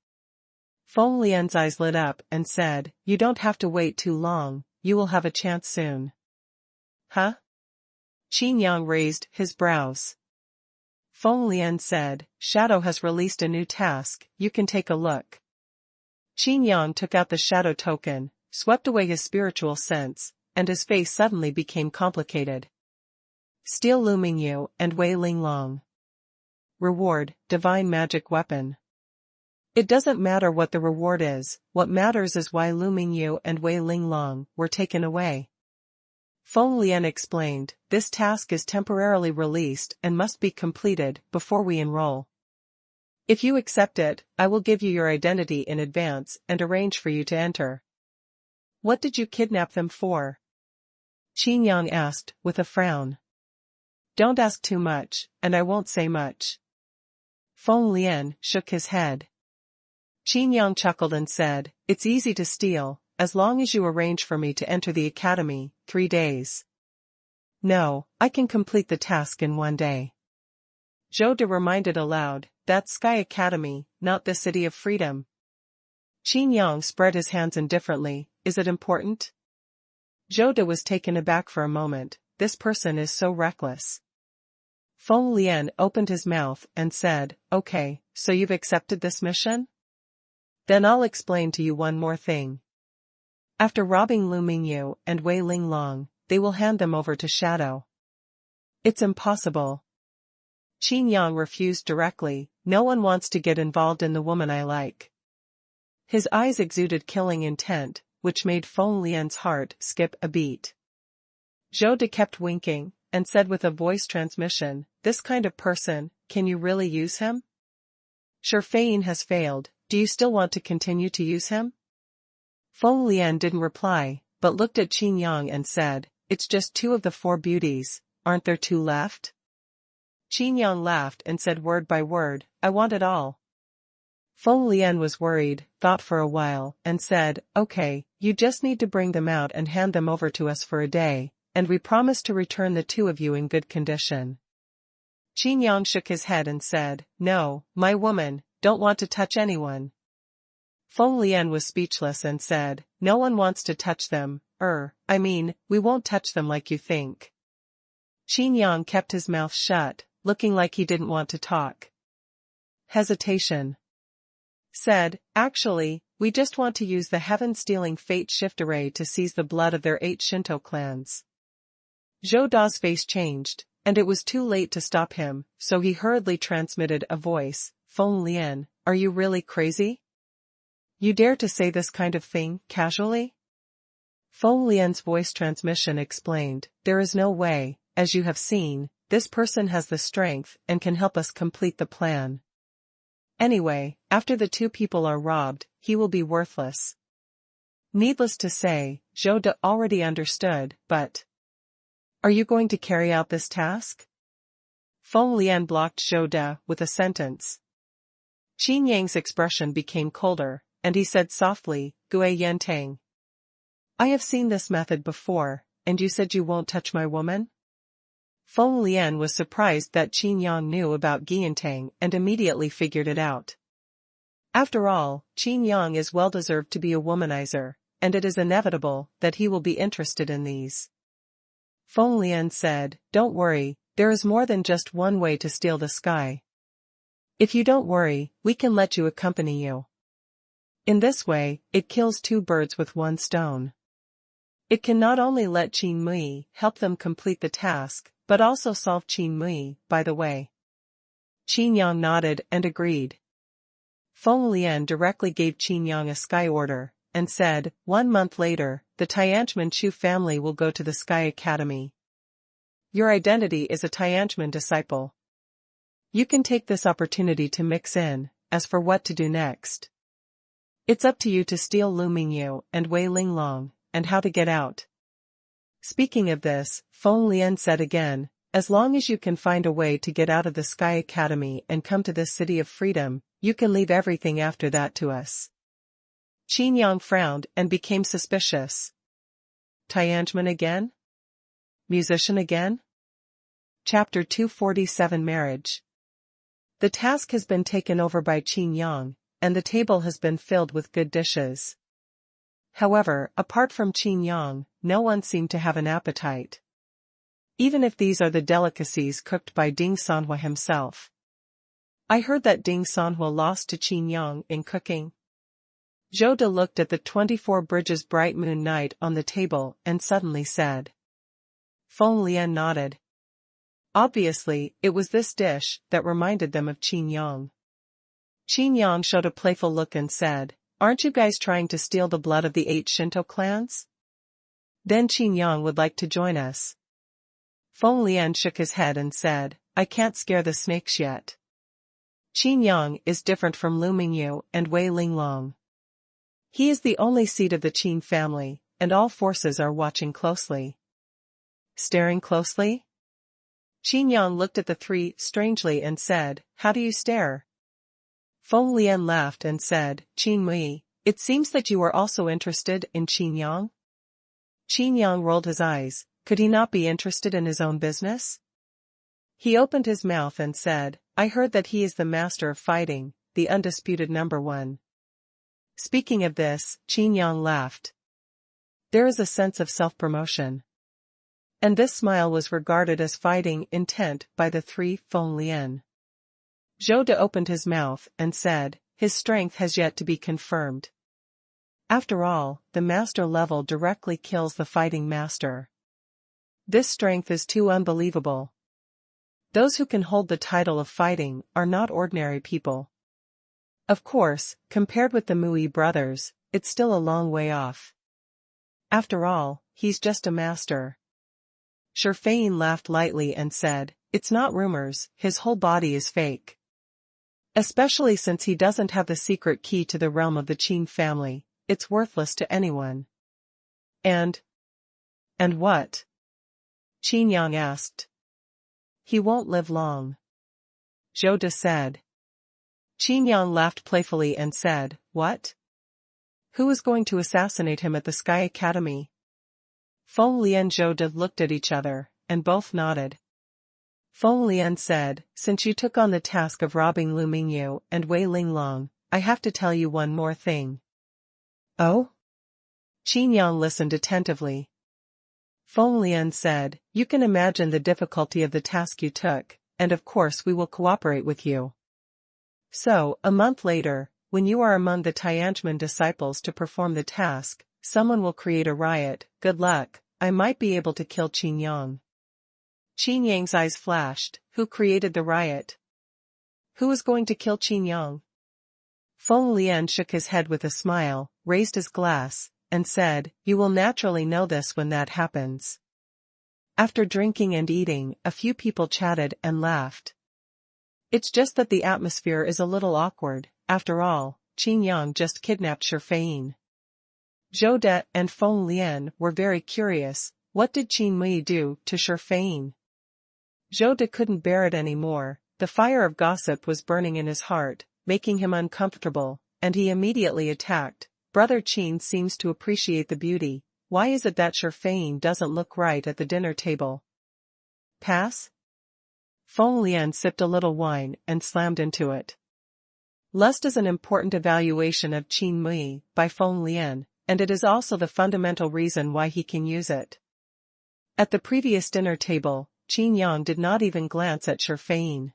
Feng Lian's eyes lit up and said, you don't have to wait too long, you will have a chance soon. Huh? Qin Yang raised his brows. Feng Lian said, Shadow has released a new task, you can take a look. Qin Yang took out the shadow token, swept away his spiritual sense, and his face suddenly became complicated. Steel Luming Yu and Wei Ling Long. Reward, Divine Magic Weapon. It doesn't matter what the reward is, what matters is why Luming Yu and Wei Ling Long were taken away. Feng Lian explained, this task is temporarily released and must be completed before we enroll. If you accept it, I will give you your identity in advance and arrange for you to enter. What did you kidnap them for? Qin Yang asked, with a frown. Don't ask too much, and I won't say much. Feng Lian shook his head. Qin Yang chuckled and said, it's easy to steal, as long as you arrange for me to enter the academy, 3 days. No, I can complete the task in 1 day. Zhou De reminded aloud, that's Sky Academy, not the City of Freedom. Qin Yang spread his hands indifferently, is it important? Zhou De was taken aback for a moment, this person is so reckless. Feng Lian opened his mouth and said, okay, so you've accepted this mission? Then I'll explain to you one more thing. After robbing Lu Mingyu and Wei Linglong, they will hand them over to Shadow. It's impossible. Qin Yang refused directly, no one wants to get involved in the woman I like. His eyes exuded killing intent, which made Feng Lian's heart skip a beat. Zhou De kept winking, and said with a voice transmission, this kind of person, can you really use him? Sure, Fein has failed, do you still want to continue to use him? Feng Lian didn't reply, but looked at Qin Yang and said, it's just 2 of the 4 beauties, aren't there 2 left? Qin Yang laughed and said word by word, I want it all. Feng Lian was worried, thought for a while, and said, okay, you just need to bring them out and hand them over to us for a day, and we promise to return the 2 of you in good condition. Qin Yang shook his head and said, no, my woman, don't want to touch anyone. Feng Lian was speechless and said, no one wants to touch them, we won't touch them like you think. Qin Yang kept his mouth shut, looking like he didn't want to talk. Hesitation. Said, actually, we just want to use the heaven-stealing fate shift array to seize the blood of their 8 Shinto clans. Zhou Da's face changed, and it was too late to stop him, so he hurriedly transmitted a voice, Feng Lian, are you really crazy? You dare to say this kind of thing, casually? Feng Lian's voice transmission explained, there is no way, as you have seen, this person has the strength and can help us complete the plan. Anyway, after the 2 people are robbed, he will be worthless. Needless to say, Zhou De already understood, but... Are you going to carry out this task? Feng Lian blocked Zhou De with a sentence. Qin Yang's expression became colder, and he said softly, Gui Yentang. I have seen this method before, and you said you won't touch my woman? Feng Lian was surprised that Qin Yang knew about Guiyantang and immediately figured it out. After all, Qin Yang is well-deserved to be a womanizer, and it is inevitable that he will be interested in these. Feng Lian said, don't worry, there is more than just one way to steal the sky. If you don't worry, we can let you accompany you. In this way, it kills 2 birds with 1 stone. It can not only let Qin Mui help them complete the task, but also solve Qin Mui, by the way. Qin Yang nodded and agreed. Feng Lian directly gave Qin Yang a sky order, and said, 1 month later, the Tianjin Chu family will go to the Sky Academy. Your identity is a Tianjin disciple. You can take this opportunity to mix in, as for what to do next. It's up to you to steal Lu Mingyu and Wei Linglong, and how to get out. Speaking of this, Feng Lian said again, as long as you can find a way to get out of the Sky Academy and come to this city of freedom, you can leave everything after that to us. Qin Yang frowned and became suspicious. Tianjin again? Musician again? Chapter 247 Marriage. The task has been taken over by Qin Yang, and the table has been filled with good dishes. However, apart from Qin Yang, no one seemed to have an appetite. Even if these are the delicacies cooked by Ding Xuanhuan himself. I heard that Ding Xuanhuan lost to Qin Yang in cooking. Zhou De looked at the 24 Bridges bright moon night on the table and suddenly said. Feng Lian nodded. Obviously, it was this dish that reminded them of Qin Yang. Qin Yang showed a playful look and said, aren't you guys trying to steal the blood of the 8 Shinto clans? Then Qin Yang would like to join us. Feng Lian shook his head and said, I can't scare the snakes yet. Qin Yang is different from Lu Mingyu and Wei Linglong. He is the only seed of the Qin family, and all forces are watching closely. Staring closely? Qin Yang looked at the 3 strangely and said, how do you stare? Feng Lian laughed and said, Qin Mui, it seems that you are also interested in Qin Yang? Qin Yang rolled his eyes, could he not be interested in his own business? He opened his mouth and said, I heard that he is the master of fighting, the undisputed number 1. Speaking of this, Qin Yang laughed. There is a sense of self-promotion. And this smile was regarded as fighting intent by the three Feng Lian. Zhou De opened his mouth and said, his strength has yet to be confirmed. After all, the master level directly kills the fighting master. This strength is too unbelievable. Those who can hold the title of fighting are not ordinary people. Of course, compared with the Mui brothers, it's still a long way off. After all, he's just a master. Xuanhuan laughed lightly and said, it's not rumors, his whole body is fake. Especially since he doesn't have the secret key to the realm of the Qin family, it's worthless to anyone. And what? Qin Yang asked. He won't live long. Zhou De said. Qin Yang laughed playfully and said, what? Who is going to assassinate him at the Sky Academy? Feng Lian and Zhou De looked at each other, and both nodded. Feng Lian said, since you took on the task of robbing Lu Mingyu and Wei Linglong, I have to tell you one more thing. Oh? Qin Yang listened attentively. Feng Lian said, you can imagine the difficulty of the task you took, and of course we will cooperate with you. So, a month later, when you are among the Tianjin disciples to perform the task, someone will create a riot. Good luck, I might be able to kill Qin Yang. Qin Yang's eyes flashed. Who created the riot? Who is going to kill Qin Yang? Feng Lian shook his head with a smile, raised his glass, and said, you will naturally know this when that happens. After drinking and eating, a few people chatted and laughed. It's just that the atmosphere is a little awkward. After all, Qin Yang just kidnapped Xuanhuan. Zhou De and Feng Lian were very curious. What did Qin Mui do to Xuanhuan? Zhou De couldn't bear it anymore. The fire of gossip was burning in his heart, making him uncomfortable, and he immediately attacked. Brother Qin seems to appreciate the beauty. Why is it that Xuanhuan doesn't look right at the dinner table? Pass? Feng Lian sipped a little wine and slammed into it. Lust is an important evaluation of Qin Mui by Feng Lian, and it is also the fundamental reason why he can use it. At the previous dinner table, Qin Yang did not even glance at Xuanhuan.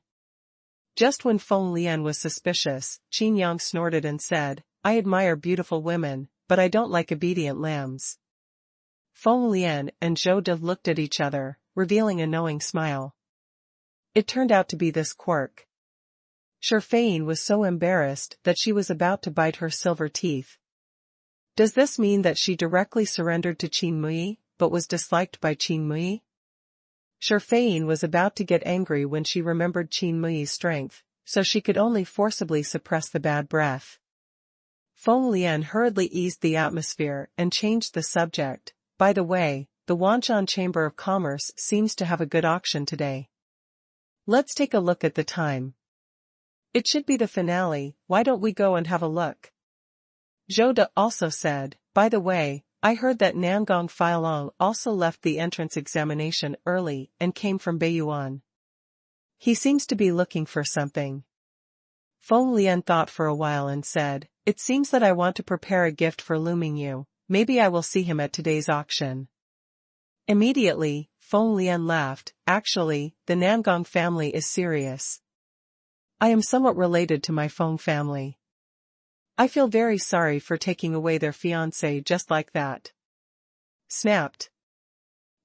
Just when Feng Lian was suspicious, Qin Yang snorted and said, I admire beautiful women, but I don't like obedient lambs. Feng Lian and Zhou De looked at each other, revealing a knowing smile. It turned out to be this quirk. Xuanhuan was so embarrassed that she was about to bite her silver teeth. Does this mean that she directly surrendered to Qin Mui, but was disliked by Qin Mui? Xuanhuan was about to get angry when she remembered Qin Mui's strength, so she could only forcibly suppress the bad breath. Feng Lian hurriedly eased the atmosphere and changed the subject. By the way, the Wanshan Chamber of Commerce seems to have a good auction today. Let's take a look at the time. It should be the finale. Why don't we go and have a look? Zhou De also said, by the way, I heard that Nangong Feilong also left the entrance examination early and came from Beiyuan. He seems to be looking for something. Feng Lian thought for a while and said, it seems that I want to prepare a gift for Lu Mingyu. Maybe I will see him at today's auction. Immediately, Feng Lian laughed. Actually, the Nangong family is serious. I am somewhat related to my Feng family. I feel very sorry for taking away their fiancé just like that. Snapped.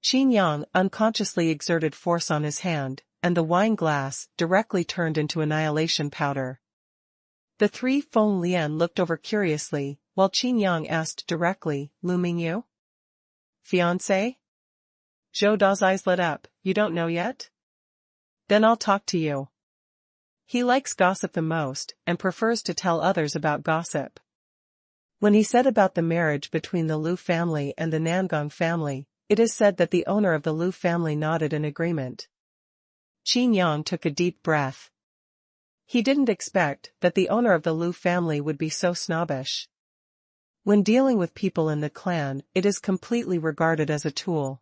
Qin Yang unconsciously exerted force on his hand, and the wine glass directly turned into annihilation powder. The three Feng Lian looked over curiously, while Qin Yang asked directly, Lu Mingyu? Fiancé? Zhou Da's eyes lit up. You don't know yet? Then I'll talk to you. He likes gossip the most, and prefers to tell others about gossip. When he said about the marriage between the Lu family and the Nangong family, it is said that the owner of the Lu family nodded in agreement. Qin Yang took a deep breath. He didn't expect that the owner of the Lu family would be so snobbish. When dealing with people in the clan, it is completely regarded as a tool.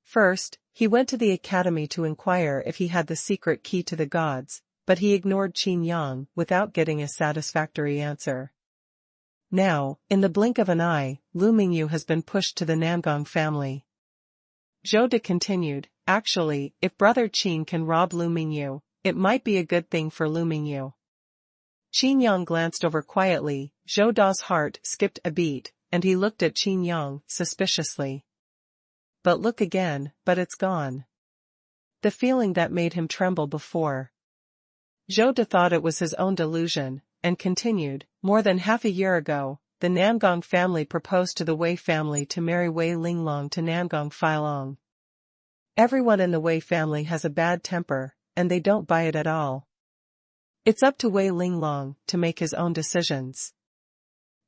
First, he went to the academy to inquire if he had the secret key to the gods, but he ignored Qin Yang without getting a satisfactory answer. Now, in the blink of an eye, Lu Mingyu has been pushed to the Nangong family. Zhou De continued, actually, if Brother Qin can rob Lu Mingyu, it might be a good thing for Lu Mingyu. Qin Yang glanced over quietly, Zhou Da's heart skipped a beat, and he looked at Qin Yang suspiciously. But look again, but it's gone. The feeling that made him tremble before. Zhou De thought it was his own delusion, and continued, more than half a year ago, the Nangong family proposed to the Wei family to marry Wei Linglong to Nangong Feilong. Everyone in the Wei family has a bad temper, and they don't buy it at all. It's up to Wei Linglong to make his own decisions.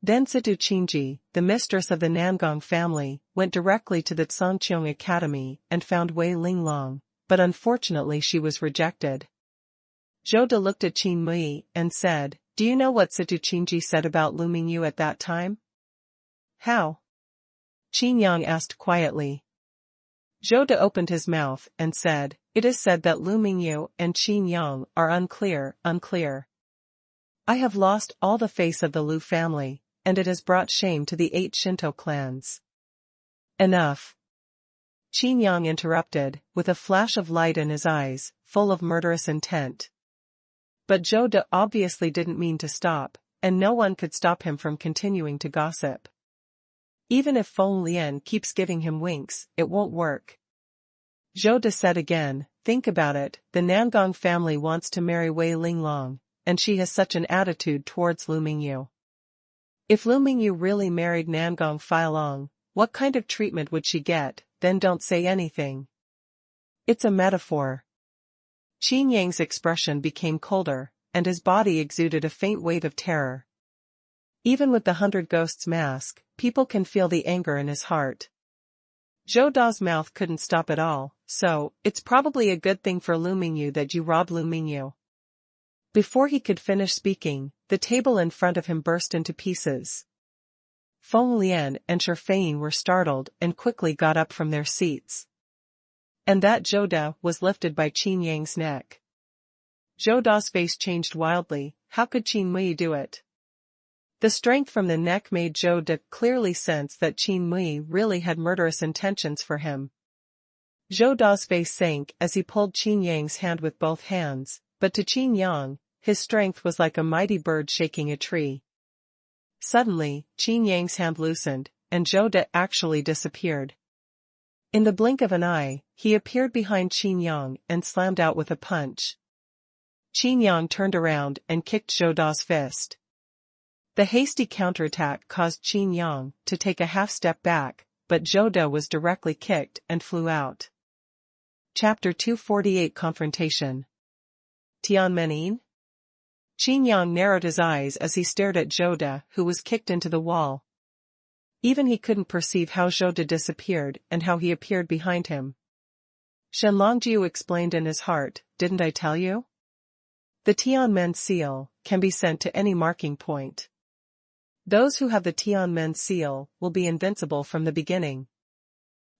Then Situ Qingji, the mistress of the Nangong family, went directly to the Zhangqiong Academy and found Wei Linglong, but unfortunately she was rejected. Zhou De looked at Qin Mui and said, do you know what Situ Qingji said about Lu Mingyu at that time? How? Qin Yang asked quietly. Zhou De opened his mouth and said, it is said that Lu Mingyu and Qin Yang are unclear. I have lost all the face of the Lu family, and it has brought shame to the 8 Shinto clans. Enough. Qin Yang interrupted, with a flash of light in his eyes, full of murderous intent. But Zhou De obviously didn't mean to stop, and no one could stop him from continuing to gossip. Even if Feng Lian keeps giving him winks, it won't work. Zhou De said again, think about it, the Nangong family wants to marry Wei Linglong, and she has such an attitude towards Lu Mingyu. If Lu Mingyu really married Nangong Feilong, what kind of treatment would she get? Then don't say anything. It's a metaphor. Qin Yang's expression became colder, and his body exuded a faint wave of terror. Even with the 100 Ghosts mask, people can feel the anger in his heart. Zhou Da's mouth couldn't stop at all, so, it's probably a good thing for Lu Mingyu that you robbed Lu Mingyu. Before he could finish speaking, the table in front of him burst into pieces. Feng Lian and Shi Feiying were startled and quickly got up from their seats. And that Zhou De was lifted by Qin Yang's neck. Zhou Da's face changed wildly, how could Qin Mui do it? The strength from the neck made Zhou De clearly sense that Qin Mui really had murderous intentions for him. Zhou Da's face sank as he pulled Qin Yang's hand with both hands, but to Qin Yang, his strength was like a mighty bird shaking a tree. Suddenly, Qin Yang's hand loosened, and Zhou De actually disappeared. In the blink of an eye, he appeared behind Qin Yang and slammed out with a punch. Qin Yang turned around and kicked Zhou Da's fist. The hasty counterattack caused Qin Yang to take a half step back, but Zhou De was directly kicked and flew out. Chapter 248 Confrontation. Tianmenin? Qin Yang narrowed his eyes as he stared at Zhou De, who was kicked into the wall. Even he couldn't perceive how Zhou De disappeared and how he appeared behind him. Shen Longjiu explained in his heart, didn't I tell you? The Tianmen seal can be sent to any marking point. Those who have the Tianmen seal will be invincible from the beginning.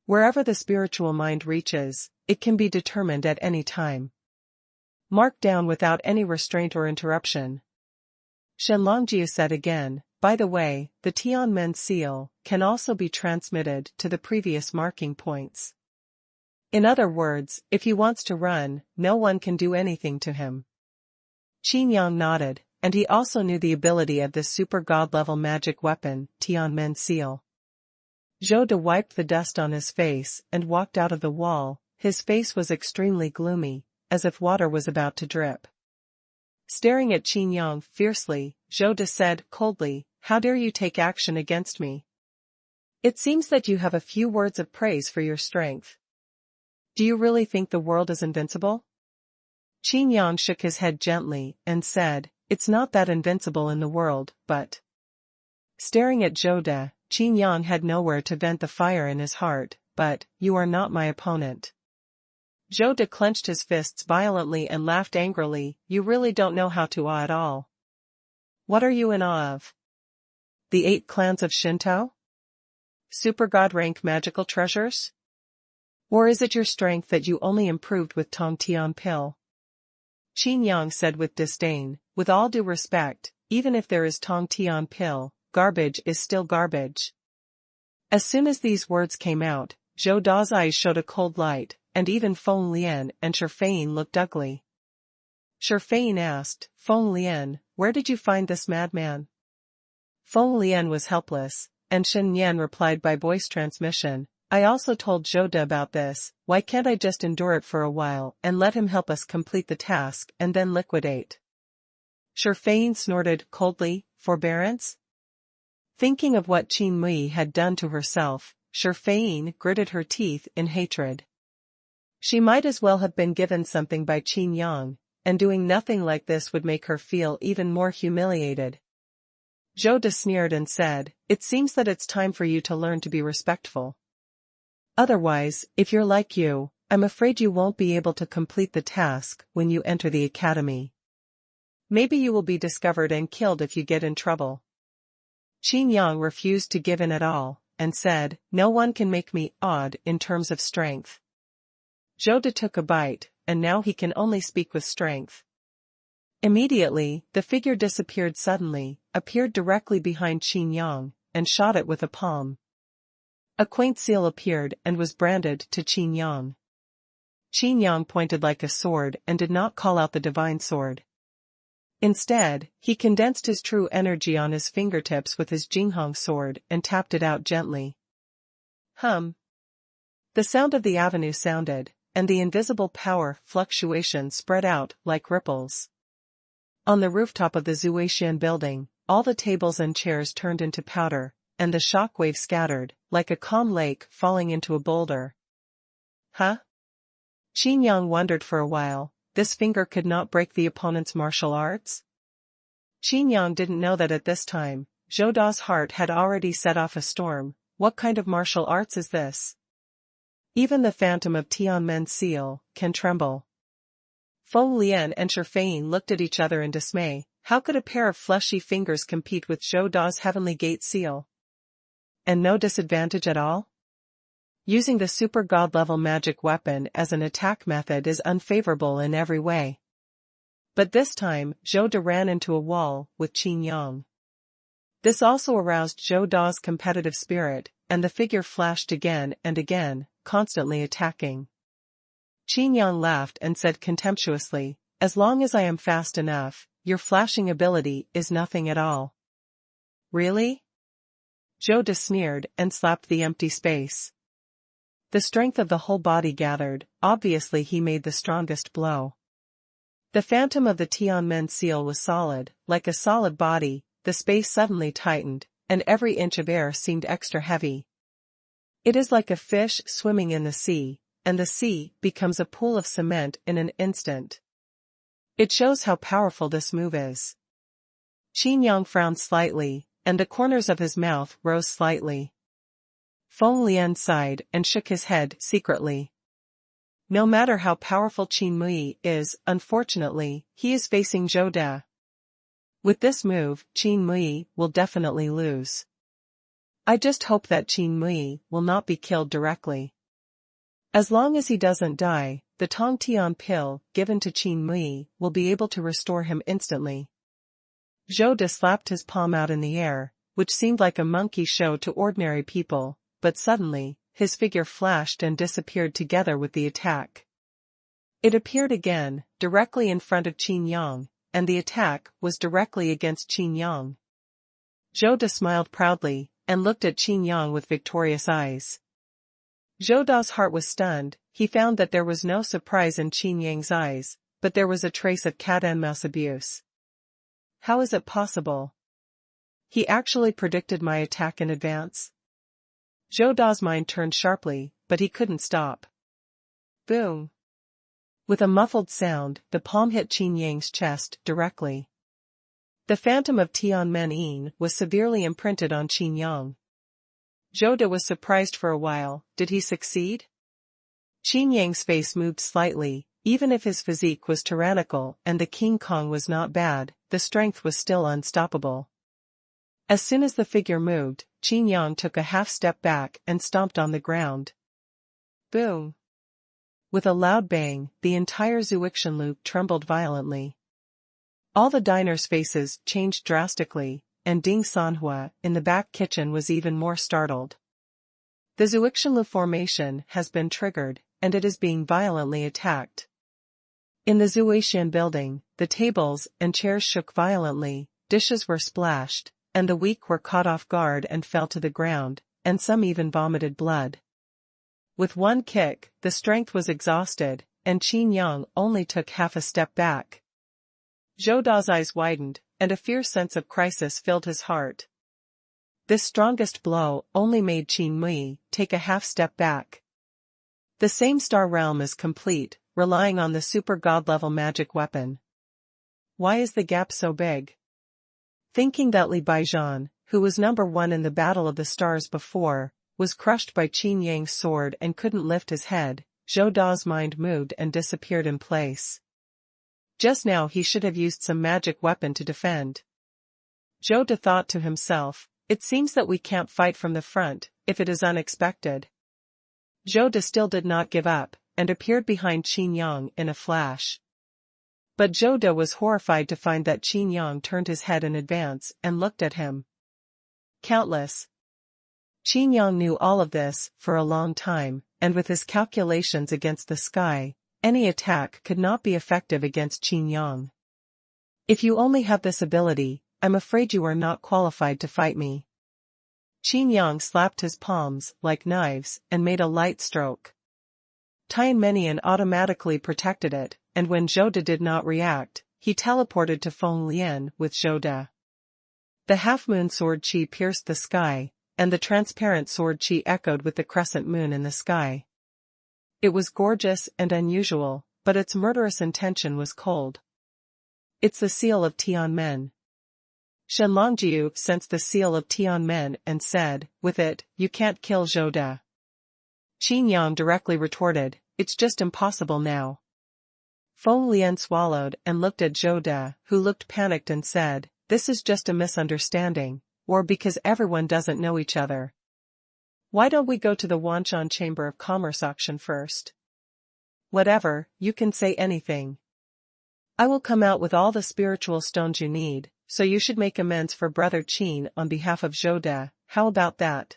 Wherever the spiritual mind reaches, it can be determined at any time. Marked down without any restraint or interruption. Shen Longjiu said again, by the way, the Tianmen seal can also be transmitted to the previous marking points. In other words, if he wants to run, no one can do anything to him. Qin Yang nodded, and he also knew the ability of this super god-level magic weapon, Tianmen seal. Zhou De wiped the dust on his face and walked out of the wall. His face was extremely gloomy, as if water was about to drip. Staring at Qin Yang fiercely, Zhou De said coldly, how dare you take action against me? It seems that you have a few words of praise for your strength. Do you really think the world is invincible? Qin Yang shook his head gently and said, it's not that invincible in the world, but... Staring at Zhou De, Qin Yang had nowhere to vent the fire in his heart, but, you are not my opponent. Zhou De clenched his fists violently and laughed angrily, you really don't know how to awe at all. What are you in awe of? The 8 clans of Shinto? Super god rank magical treasures? Or is it your strength that you only improved with Tong Tian pill? Qin Yang said with disdain, with all due respect, even if there is Tong Tian pill, garbage is still garbage. As soon as these words came out, Zhou Da's eyes showed a cold light, and even Feng Lian and Shi Fein looked ugly. Shi Fein asked, "Feng Lian, where did you find this madman?" Feng Lian was helpless, and Qin Yang replied by voice transmission, "I also told Zhou Da about this, why can't I just endure it for a while and let him help us complete the task and then liquidate?" Shi Fein snorted coldly, "Forbearance?" Thinking of what Qin Mui had done to herself, Shi Fein gritted her teeth in hatred. She might as well have been given something by Qin Yang, and doing nothing like this would make her feel even more humiliated. Zhou Da sneered and said, "It seems that it's time for you to learn to be respectful. Otherwise, if you're like you, I'm afraid you won't be able to complete the task when you enter the academy. Maybe you will be discovered and killed if you get in trouble." Qin Yang refused to give in at all, and said, "No one can make me odd in terms of strength." Zhou Da took a bite, and now he can only speak with strength. Immediately, the figure disappeared suddenly, appeared directly behind Qin Yang, and shot it with a palm. A quaint seal appeared and was branded to Qin Yang. Qin Yang pointed like a sword and did not call out the divine sword. Instead, he condensed his true energy on his fingertips with his Jinghong sword and tapped it out gently. Hum. The sound of the avenue sounded, and the invisible power fluctuation spread out like ripples. On the rooftop of the Xuanhuan building, all the tables and chairs turned into powder, and the shockwave scattered, like a calm lake falling into a boulder. Huh? Qin Yang wondered for a while, this finger could not break the opponent's martial arts? Qin Yang didn't know that at this time, Zhou Da's heart had already set off a storm. What kind of martial arts is this? Even the phantom of Tianmen's seal can tremble. Feng Lian and Shi Fein looked at each other in dismay. How could a pair of fleshy fingers compete with Zhou Da's heavenly gate seal? And no disadvantage at all? Using the super god-level magic weapon as an attack method is unfavorable in every way. But this time, Zhou Da ran into a wall with Qin Yang. This also aroused Zhou Da's competitive spirit, and the figure flashed again and again, constantly attacking. Qin Yang laughed and said contemptuously, "As long as I am fast enough, your flashing ability is nothing at all." Really? Zhou Da sneered and slapped the empty space. The strength of the whole body gathered, obviously he made the strongest blow. The phantom of the Tianmen seal was solid, like a solid body, the space suddenly tightened, and every inch of air seemed extra heavy. It is like a fish swimming in the sea, and the sea becomes a pool of cement in an instant. It shows how powerful this move is. Qin Yang frowned slightly, and the corners of his mouth rose slightly. Feng Lian sighed and shook his head secretly. No matter how powerful Qin Mui is, unfortunately, he is facing Zhou Da. With this move, Qin Mui will definitely lose. I just hope that Qin Mui will not be killed directly. As long as he doesn't die, the Tong Tian pill given to Qin Mui will be able to restore him instantly. Zhou Da slapped his palm out in the air, which seemed like a monkey show to ordinary people, but suddenly, his figure flashed and disappeared together with the attack. It appeared again, directly in front of Qin Yang, and the attack was directly against Qin Yang. Zhou Da smiled proudly, and looked at Qin Yang with victorious eyes. Zhou Da's heart was stunned. He found that there was no surprise in Qin Yang's eyes, but there was a trace of cat-and-mouse abuse. How is it possible? He actually predicted my attack in advance? Zhou Da's mind turned sharply, but he couldn't stop. Boom! With a muffled sound, the palm hit Qin Yang's chest directly. The phantom of Tianmen was severely imprinted on Qin Yang. Zhou Da was surprised for a while. Did he succeed? Qin Yang's face moved slightly. Even if his physique was tyrannical and the King Kong was not bad, the strength was still unstoppable. As soon as the figure moved, Qin Yang took a half step back and stomped on the ground. Boom! With a loud bang, the entire Xuanhuan loop trembled violently. All the diners' faces changed drastically, and Ding Xuanhuan in the back kitchen was even more startled. The Xuanhuan formation has been triggered, and it is being violently attacked. In the Xuanhuan building, the tables and chairs shook violently, dishes were splashed, and the weak were caught off guard and fell to the ground, and some even vomited blood. With one kick, the strength was exhausted, and Qin Yang only took half a step back. Zhou Da's eyes widened, and a fierce sense of crisis filled his heart. This strongest blow only made Qin Mui take a half step back. The same star realm is complete, relying on the super god-level magic weapon. Why is the gap so big? Thinking that Li Baizhan, who was number 1 in the Battle of the Stars before, was crushed by Qin Yang's sword and couldn't lift his head, Zhou Da's mind moved and disappeared in place. Just now he should have used some magic weapon to defend. Zhou Da thought to himself, it seems that we can't fight from the front, if it is unexpected. Zhou Da still did not give up, and appeared behind Qin Yang in a flash. But Zhou Da was horrified to find that Qin Yang turned his head in advance and looked at him. Countless. Qin Yang knew all of this for a long time, and with his calculations against the sky, any attack could not be effective against Qin Yang. If you only have this ability, I'm afraid you are not qualified to fight me. Qin Yang slapped his palms like knives and made a light stroke. Tianmenian automatically protected it, and when Zhou Da did not react, he teleported to Feng Lian with Zhou Da. The half-moon sword chi pierced the sky, and the transparent sword chi echoed with the crescent moon in the sky. It was gorgeous and unusual, but its murderous intention was cold. It's the seal of Tianmen. Shen Longjiu sensed the seal of Tianmen and said, with it, you can't kill Zhou Da. Qin Yang directly retorted, it's just impossible now. Feng Lian swallowed and looked at Zhou Da, who looked panicked and said, this is just a misunderstanding, or because everyone doesn't know each other. Why don't we go to the Wanshan Chamber of Commerce auction first? Whatever, you can say anything. I will come out with all the spiritual stones you need, so you should make amends for Brother Qin on behalf of Zhou Da, how about that?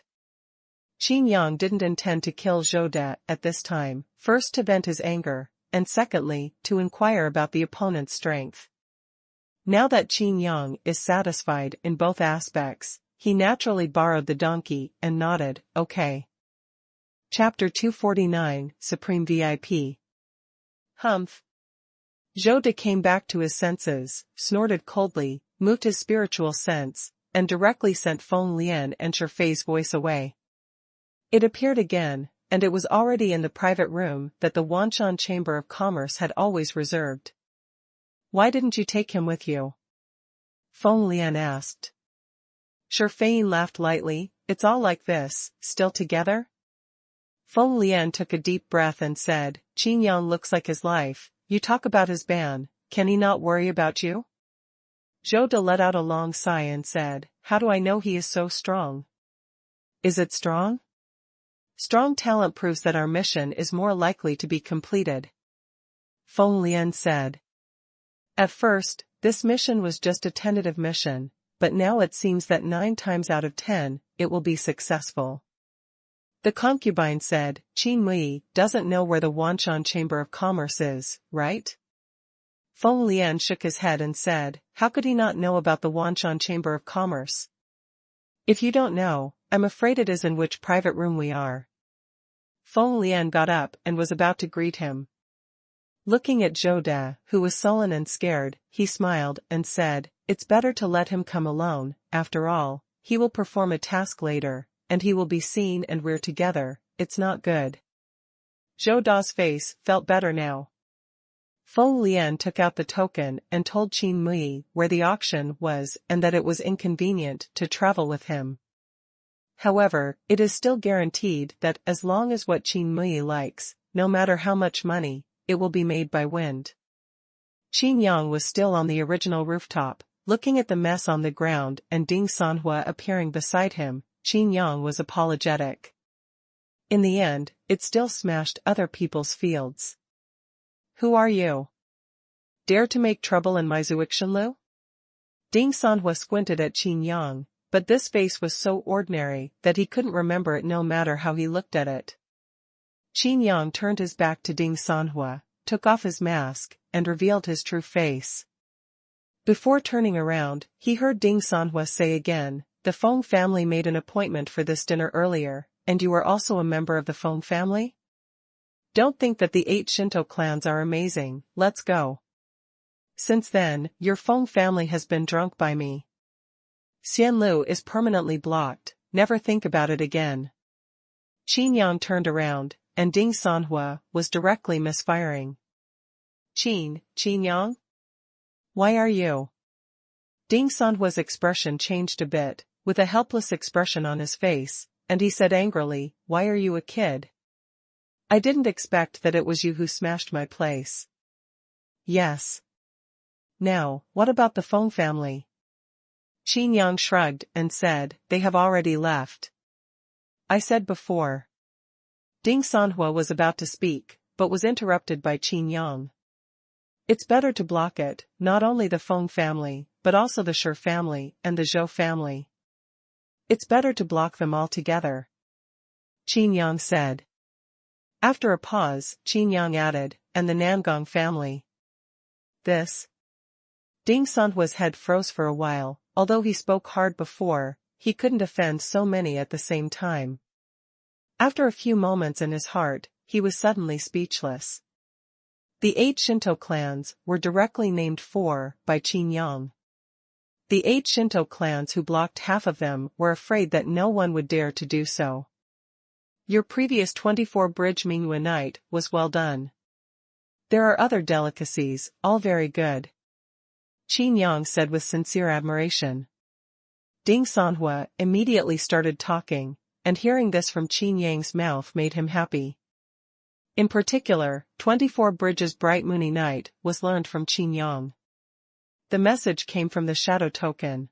Qin Yang didn't intend to kill Zhou Da at this time, first to vent his anger, and secondly, to inquire about the opponent's strength. Now that Qin Yang is satisfied in both aspects, he naturally borrowed the donkey and nodded, okay. Chapter 249, Supreme VIP. Humph. Zhou Da came back to his senses, snorted coldly, moved his spiritual sense, and directly sent Feng Lian and Shifei's voice away. It appeared again, and it was already in the private room that the Wanshan Chamber of Commerce had always reserved. Why didn't you take him with you? Feng Lian asked. Shifei laughed lightly, it's all like this, still together? Feng Lian took a deep breath and said, Qin Yang looks like his life, you talk about his ban, can he not worry about you? Zhou Da let out a long sigh and said, how do I know he is so strong? Is it strong? Strong talent proves that our mission is more likely to be completed. Feng Lian said. At first, this mission was just a tentative mission, but now it seems that 9 times out of 10, it will be successful. The concubine said, Qin Mui doesn't know where the Wanshan Chamber of Commerce is, right? Feng Lian shook his head and said, how could he not know about the Wanshan Chamber of Commerce? If you don't know, I'm afraid it is in which private room we are. Feng Lian got up and was about to greet him. Looking at Zhou Da, who was sullen and scared, he smiled and said, it's better to let him come alone, after all, he will perform a task later, and he will be seen and we're together, it's not good. Zhou Da's face felt better now. Feng Lian took out the token and told Qin Mui where the auction was and that it was inconvenient to travel with him. However, it is still guaranteed that as long as what Qin Mui likes, no matter how much money, it will be made by wind. Qin Yang was still on the original rooftop, looking at the mess on the ground and Ding Xuanhuan appearing beside him. Qin Yang was apologetic. In the end, it still smashed other people's fields. Who are you? Dare to make trouble in my Xuanhuan? Ding Xuanhuan squinted at Qin Yang, but this face was so ordinary that he couldn't remember it no matter how he looked at it. Qin Yang turned his back to Ding Xuanhuan, took off his mask, and revealed his true face. Before turning around, he heard Ding Xuanhuan say again, "The Feng family made an appointment for this dinner earlier, and you are also a member of the Feng family? Don't think that the 8 Shinto clans are amazing, let's go. Since then, your Feng family has been drunk by me. Xianlu is permanently blocked, never think about it again." Qin Yang turned around, and Ding Xuanhuan was directly misfiring. Qin Yang? Why are you? Ding Xuanhua's expression changed a bit, with a helpless expression on his face, and he said angrily, "Why are you a kid? I didn't expect that it was you who smashed my place." Yes. Now, what about the Feng family? Qin Yang shrugged and said, "They have already left." I said before. Ding Xuanhuan was about to speak, but was interrupted by Qin Yang. It's better to block it, not only the Feng family, but also the Shi family and the Zhou family. It's better to block them all together. Qin Yang said. After a pause, Qin Yang added, and the Nangong family. This? Ding Xuanhua's head froze for a while, although he spoke hard before, he couldn't offend so many at the same time. After a few moments in his heart, he was suddenly speechless. The 8 Shinto clans were directly named for by Qin Yang. The 8 Shinto clans who blocked half of them were afraid that no one would dare to do so. Your previous 24 bridge Mingyue night was well done. There are other delicacies, all very good. Qin Yang said with sincere admiration. Ding Xuanhuan immediately started talking, and hearing this from Qin Yang's mouth made him happy. In particular, 24 Bridges Bright Moony Night was learned from Qin Yang. The message came from the shadow token.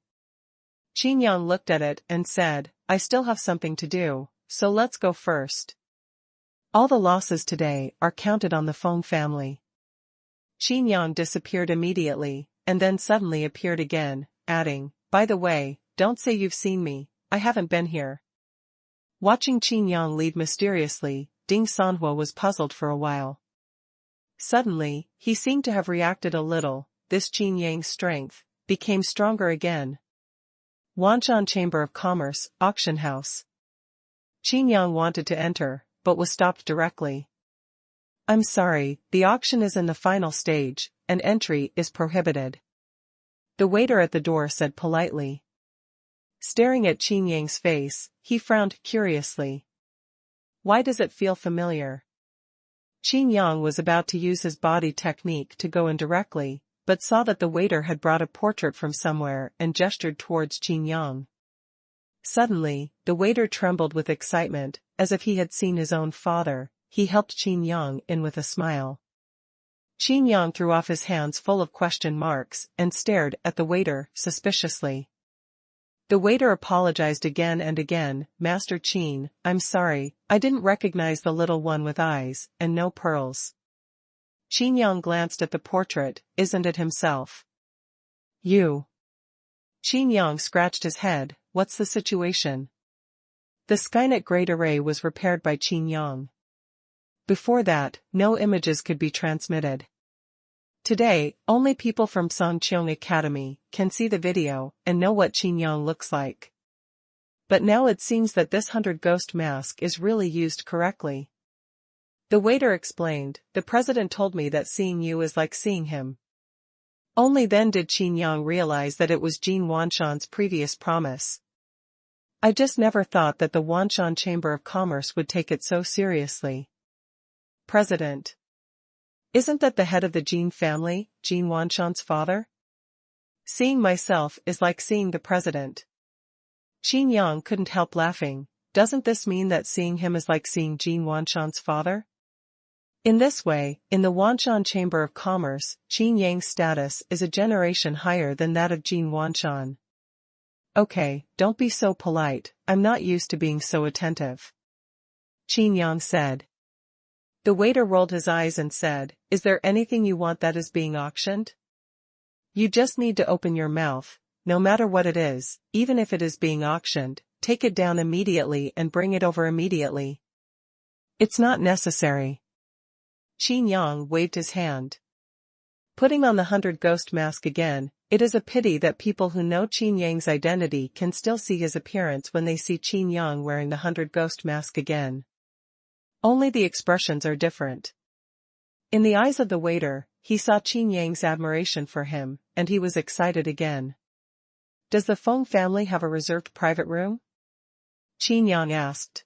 Qin Yang looked at it and said, "I still have something to do, so let's go first. All the losses today are counted on the Feng family." Qin Yang disappeared immediately, and then suddenly appeared again, adding, "By the way, don't say you've seen me, I haven't been here." Watching Qin Yang leave mysteriously, Ding Xuanhuan was puzzled for a while. Suddenly, he seemed to have reacted a little. This Qin Yang's strength became stronger again. Wanshan Chamber of Commerce, Auction House. Qin Yang wanted to enter, but was stopped directly. "I'm sorry, the auction is in the final stage, and entry is prohibited," the waiter at the door said politely. Staring at Qin Yang's face, he frowned curiously. Why does it feel familiar? Qin Yang was about to use his body technique to go in directly, but saw that the waiter had brought a portrait from somewhere and gestured towards Qin Yang. Suddenly, the waiter trembled with excitement, as if he had seen his own father. He helped Qin Yang in with a smile. Qin Yang threw off his hands full of question marks and stared at the waiter suspiciously. The waiter apologized again and again. "Master Qin, I'm sorry, I didn't recognize the little one with eyes and no pearls." Qin Yang glanced at the portrait. "Isn't it himself?" "You." Qin Yang scratched his head. "What's the situation?" The Skynet Great Array was repaired by Qin Yang. Before that, no images could be transmitted. Today, only people from Songqiong Academy can see the video and know what Qin Yang looks like. But now it seems that this 100 ghost mask is really used correctly. The waiter explained, "The president told me that seeing you is like seeing him." Only then did Qin Yang realize that it was Jin Wanshan's previous promise. "I just never thought that the Wanshan Chamber of Commerce would take it so seriously." President. Isn't that the head of the Jin family, Jin Wanshan's father? Seeing myself is like seeing the president. Qin Yang couldn't help laughing. Doesn't this mean that seeing him is like seeing Jin Wanshan's father? In this way, in the Wanshan Chamber of Commerce, Qin Yang's status is a generation higher than that of Jin Wanshan. Okay, don't be so polite, I'm not used to being so attentive. Qin Yang said. The waiter rolled his eyes and said, "Is there anything you want that is being auctioned? You just need to open your mouth, no matter what it is, even if it is being auctioned, take it down immediately and bring it over immediately. It's not necessary. Qin Yang waved his hand. Putting on the 100 ghost mask again, it is a pity that people who know Qin Yang's identity can still see his appearance when they see Qin Yang wearing the 100 ghost mask again. Only the expressions are different. In the eyes of the waiter, he saw Qin Yang's admiration for him, and he was excited again. Does the Feng family have a reserved private room? Qin Yang asked.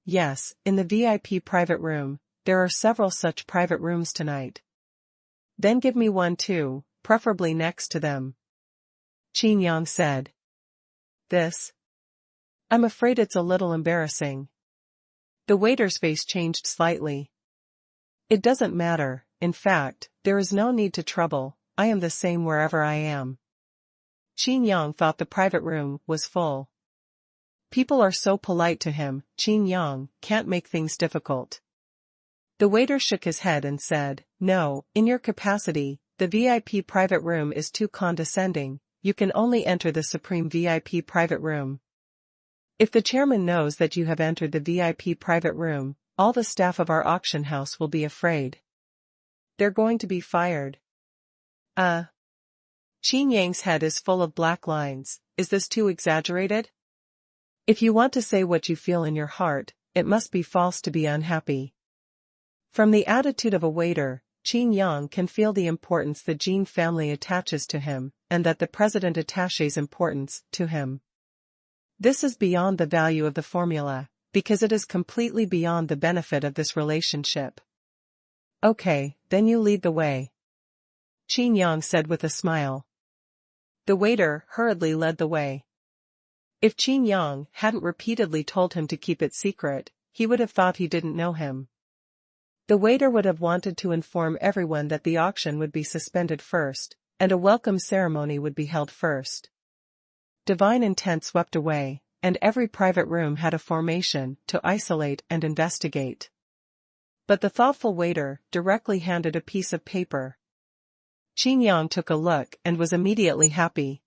Yes, in the VIP private room, there are several such private rooms tonight. Then give me one too, preferably next to them. Qin Yang said. This? I'm afraid it's a little embarrassing. The waiter's face changed slightly. It doesn't matter, in fact, there is no need to trouble, I am the same wherever I am. Qin Yang thought the private room was full. People are so polite to him, Qin Yang can't make things difficult. The waiter shook his head and said, No, in your capacity, the VIP private room is too condescending, you can only enter the supreme VIP private room. If the chairman knows that you have entered the VIP private room, all the staff of our auction house will be afraid. They're going to be fired. Qin Yang's head is full of black lines, is this too exaggerated? If you want to say what you feel in your heart, it must be false to be unhappy. From the attitude of a waiter, Qin Yang can feel the importance the Jin family attaches to him, and that the president attaches importance to him. This is beyond the value of the formula, because it is completely beyond the benefit of this relationship. Okay, then you lead the way. Qin Yang said with a smile. The waiter hurriedly led the way. If Qin Yang hadn't repeatedly told him to keep it secret, he would have thought he didn't know him. The waiter would have wanted to inform everyone that the auction would be suspended first, and a welcome ceremony would be held first. Divine intent swept away, and every private room had a formation to isolate and investigate. But the thoughtful waiter directly handed a piece of paper. Qin Yang took a look and was immediately happy.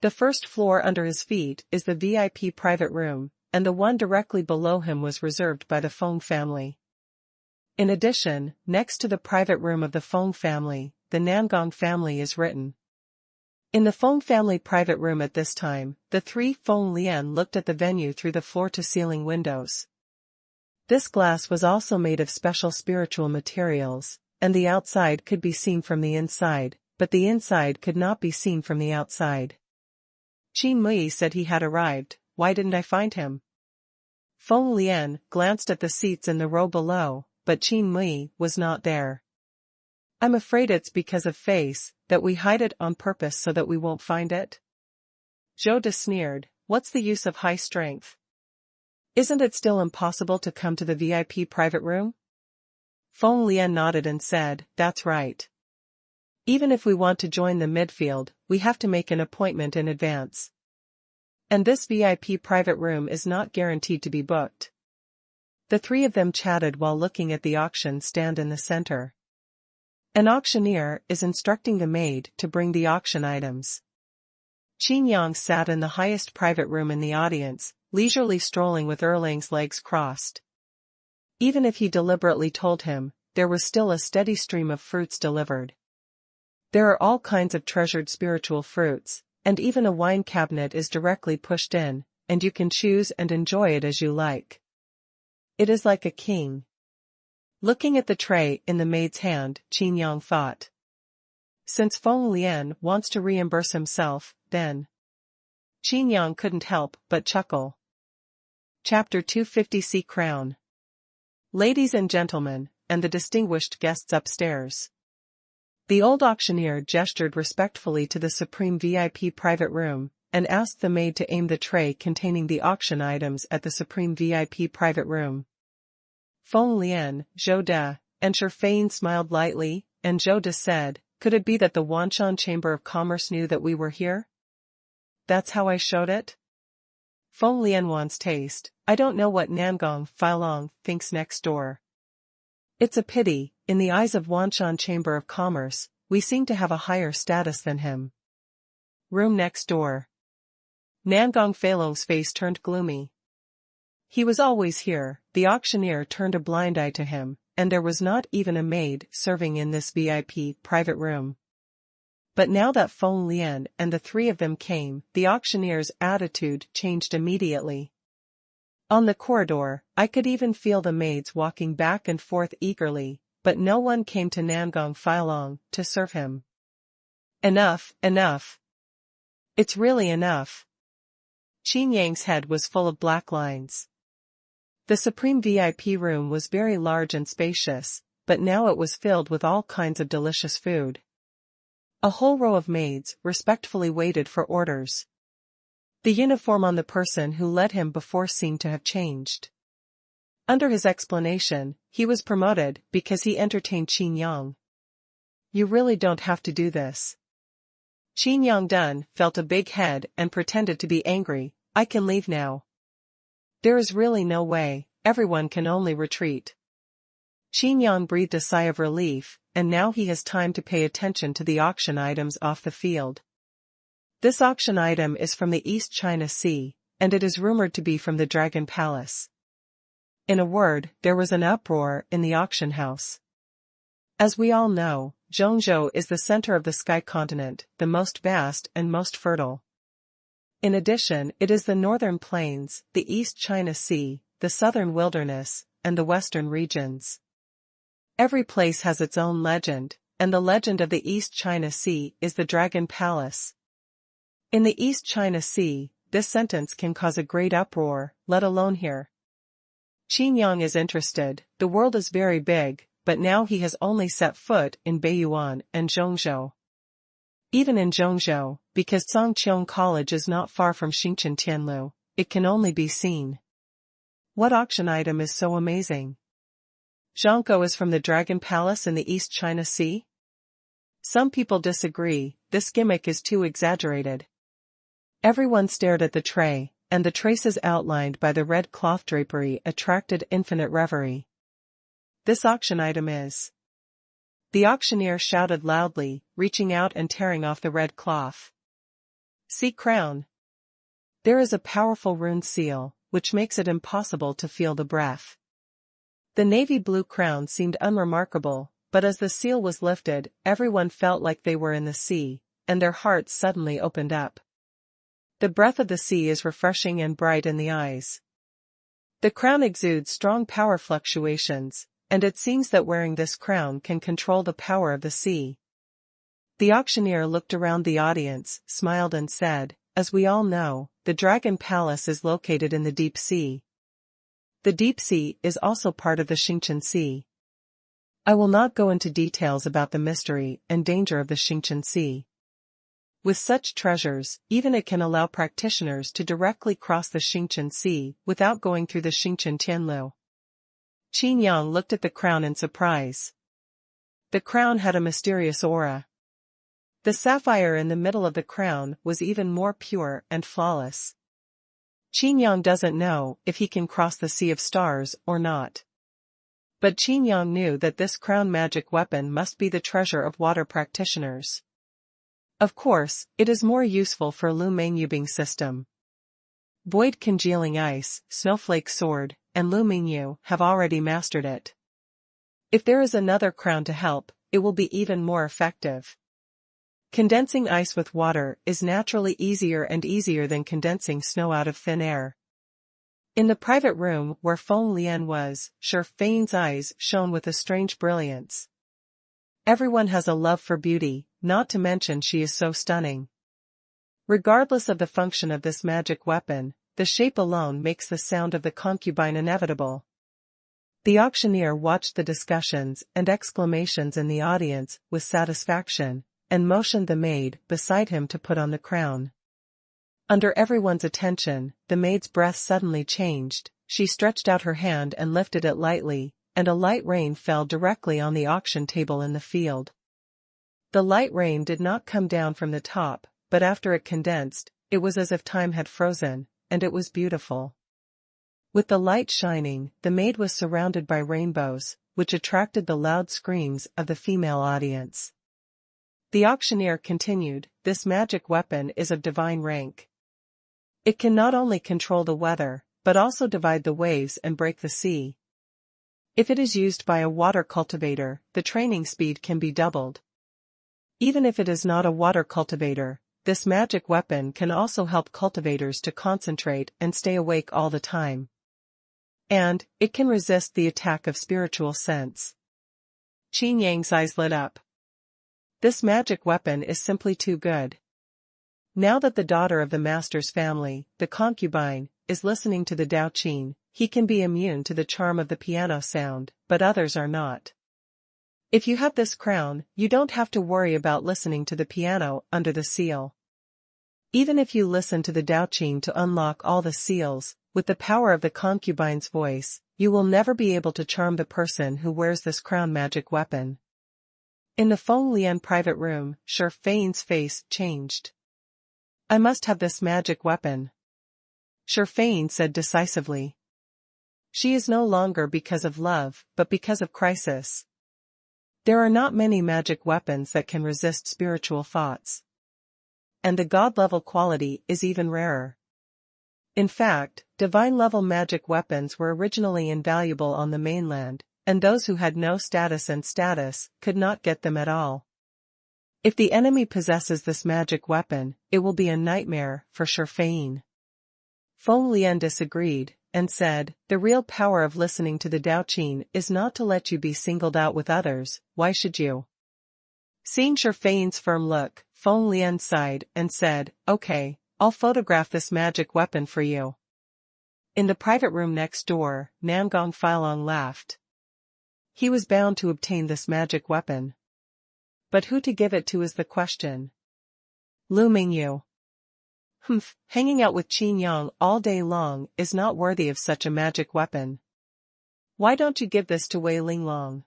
The first floor under his feet is the VIP private room, and the one directly below him was reserved by the Feng family. In addition, next to the private room of the Feng family, the Nangong family is written. In the Feng family private room at this time, the three Feng Lian looked at the venue through the floor-to-ceiling windows. This glass was also made of special spiritual materials, and the outside could be seen from the inside, but the inside could not be seen from the outside. Qin Mui said he had arrived, why didn't I find him? Feng Lian glanced at the seats in the row below, but Qin Mui was not there. I'm afraid it's because of face, that we hide it on purpose so that we won't find it. Zhou De sneered, what's the use of high strength? Isn't it still impossible to come to the VIP private room? Feng Lian nodded and said, that's right. Even if we want to join the midfield, we have to make an appointment in advance. And this VIP private room is not guaranteed to be booked. The three of them chatted while looking at the auction stand in the center. An auctioneer is instructing the maid to bring the auction items. Qin Yang sat in the highest private room in the audience, leisurely strolling with Erlang's legs crossed. Even if he deliberately told him, there was still a steady stream of fruits delivered. There are all kinds of treasured spiritual fruits, and even a wine cabinet is directly pushed in, and you can choose and enjoy it as you like. It is like a king. Looking at the tray in the maid's hand, Qin Yang thought. Since Feng Lian wants to reimburse himself, then. Qin Yang couldn't help but chuckle. Chapter 250 Crown. Ladies and gentlemen, and the distinguished guests upstairs. The old auctioneer gestured respectfully to the supreme VIP private room, and asked the maid to aim the tray containing the auction items at the supreme VIP private room. Feng Lian, Zhou De, and Shifeng smiled lightly, and Zhou De said, could it be that the Wanshan Chamber of Commerce knew that we were here? That's how I showed it? Feng Lianwan's taste, I don't know what Nangong Filong thinks next door. It's a pity, in the eyes of Wanshan Chamber of Commerce, we seem to have a higher status than him. Room next door. Nangong Feilong's face turned gloomy. He was always here, the auctioneer turned a blind eye to him, and there was not even a maid serving in this VIP private room. But now that Feng Lian and the three of them came, the auctioneer's attitude changed immediately. On the corridor, I could even feel the maids walking back and forth eagerly, but no one came to Nangong Feilong to serve him. Enough, enough. It's really enough. Qin Yang's head was full of black lines. The supreme VIP room was very large and spacious, but now it was filled with all kinds of delicious food. A whole row of maids respectfully waited for orders. The uniform on the person who led him before seemed to have changed. Under his explanation, he was promoted because he entertained Qin Yang. You really don't have to do this. Qin Yang Dun felt a big head and pretended to be angry. I can leave now. There is really no way, everyone can only retreat. Qin Yang breathed a sigh of relief, and now he has time to pay attention to the auction items off the field. This auction item is from the East China Sea, and it is rumored to be from the Dragon Palace. In a word, there was an uproar in the auction house. As we all know, Zhongzhou is the center of the Sky Continent, the most vast and most fertile. In addition, it is the northern plains, the East China Sea, the southern wilderness, and the western regions. Every place has its own legend, and the legend of the East China Sea is the Dragon Palace. In the East China Sea, this sentence can cause a great uproar, let alone here. Qin Yang is interested, the world is very big, but now he has only set foot in Beiyuan and Zhongzhou. Even in Zhongzhou, because Songqiong College is not far from Xingchen Tianlu, it can only be seen. What auction item is so amazing? Zhongkou is from the Dragon Palace in the East China Sea? Some people disagree, this gimmick is too exaggerated. Everyone stared at the tray, and the traces outlined by the red cloth drapery attracted infinite reverie. This auction item is. The auctioneer shouted loudly, reaching out and tearing off the red cloth. See crown. There is a powerful rune seal, which makes it impossible to feel the breath. The navy blue crown seemed unremarkable, but as the seal was lifted, everyone felt like they were in the sea, and their hearts suddenly opened up. The breath of the sea is refreshing and bright in the eyes. The crown exudes strong power fluctuations, and it seems that wearing this crown can control the power of the sea. The auctioneer looked around the audience, smiled and said, as we all know, the Dragon Palace is located in the deep sea. The deep sea is also part of the Xingchen Sea. I will not go into details about the mystery and danger of the Xingchen Sea. With such treasures, even it can allow practitioners to directly cross the Xingchen Sea without going through the Xingchen Tianlu. Qin Yang looked at the crown in surprise. The crown had a mysterious aura. The sapphire in the middle of the crown was even more pure and flawless. Qin Yang doesn't know if he can cross the Sea of Stars or not. But Qin Yang knew that this crown magic weapon must be the treasure of water practitioners. Of course, it is more useful for Lu Mengyubing system. Void Congealing Ice, Snowflake Sword, and Lu Mingyu have already mastered it. If there is another crown to help, it will be even more effective. Condensing ice with water is naturally easier and easier than condensing snow out of thin air. In the private room where Feng Lian was, Shi Fei's eyes shone with a strange brilliance. Everyone has a love for beauty, not to mention she is so stunning. Regardless of the function of this magic weapon, the shape alone makes the sound of the concubine inevitable. The auctioneer watched the discussions and exclamations in the audience with satisfaction, and motioned the maid beside him to put on the crown. Under everyone's attention, the maid's breath suddenly changed, she stretched out her hand and lifted it lightly, and a light rain fell directly on the auction table in the field. The light rain did not come down from the top, but after it condensed, it was as if time had frozen, and it was beautiful. With the light shining, the maid was surrounded by rainbows, which attracted the loud screams of the female audience. The auctioneer continued, this magic weapon is of divine rank. It can not only control the weather, but also divide the waves and break the sea. If it is used by a water cultivator, the training speed can be doubled. Even if it is not a water cultivator, this magic weapon can also help cultivators to concentrate and stay awake all the time. And, it can resist the attack of spiritual sense. Qin Yang's eyes lit up. This magic weapon is simply too good. Now that the daughter of the master's family, the concubine, is listening to the Dao Qin, he can be immune to the charm of the piano sound, but others are not. If you have this crown, you don't have to worry about listening to the piano under the seal. Even if you listen to the Dao Qin to unlock all the seals, with the power of the concubine's voice, you will never be able to charm the person who wears this crown magic weapon. In the Feng Lian private room, Shi Fei's face changed. I must have this magic weapon. Shi Fei said decisively. She is no longer because of love, but because of crisis. There are not many magic weapons that can resist spiritual thoughts. And the god-level quality is even rarer. In fact, divine-level magic weapons were originally invaluable on the mainland, and those who had no status could not get them at all. If the enemy possesses this magic weapon, it will be a nightmare for Shi Fei. Feng Lian disagreed, and said, the real power of listening to the Dao Qin is not to let you be singled out with others, why should you? Seeing Shi Fei's firm look, Feng Lian sighed and said, okay, I'll photograph this magic weapon for you. In the private room next door, Nangong Filong laughed. He was bound to obtain this magic weapon. But who to give it to is the question. Lu Mingyu. Hanging out with Qin Yang all day long is not worthy of such a magic weapon. Why don't you give this to Wei Linglong?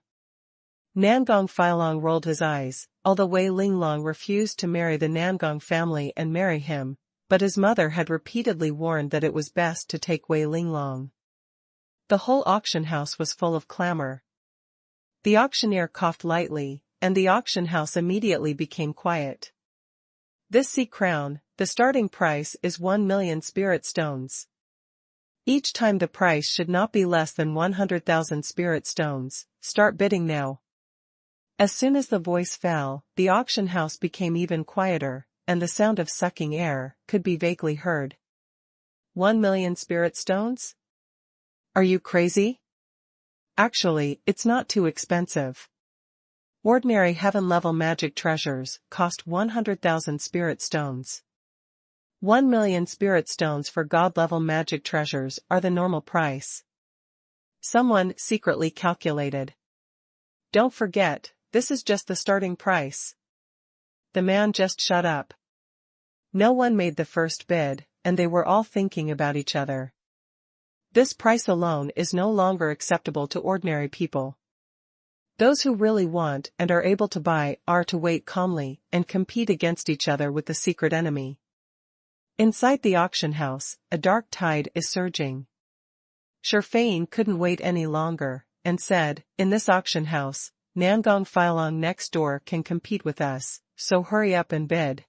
Nangong Filong rolled his eyes, although Wei Linglong refused to marry the Nangong family and marry him, but his mother had repeatedly warned that it was best to take Wei Linglong. The whole auction house was full of clamor. The auctioneer coughed lightly, and the auction house immediately became quiet. This sea crown, the starting price is 1 million spirit stones. Each time the price should not be less than 100,000 spirit stones, start bidding now. As soon as the voice fell, the auction house became even quieter, and the sound of sucking air could be vaguely heard. 1 million spirit stones? Are you crazy? Actually, it's not too expensive. Ordinary heaven-level magic treasures cost 100,000 spirit stones. 1 million spirit stones for god-level magic treasures are the normal price. Someone secretly calculated. Don't forget, this is just the starting price. The man just shut up. No one made the first bid, and they were all thinking about each other. This price alone is no longer acceptable to ordinary people. Those who really want and are able to buy are to wait calmly and compete against each other with the secret enemy. Inside the auction house, a dark tide is surging. Shi Fei couldn't wait any longer, and said, in this auction house, Nangong Filong next door can compete with us, so hurry up and bid.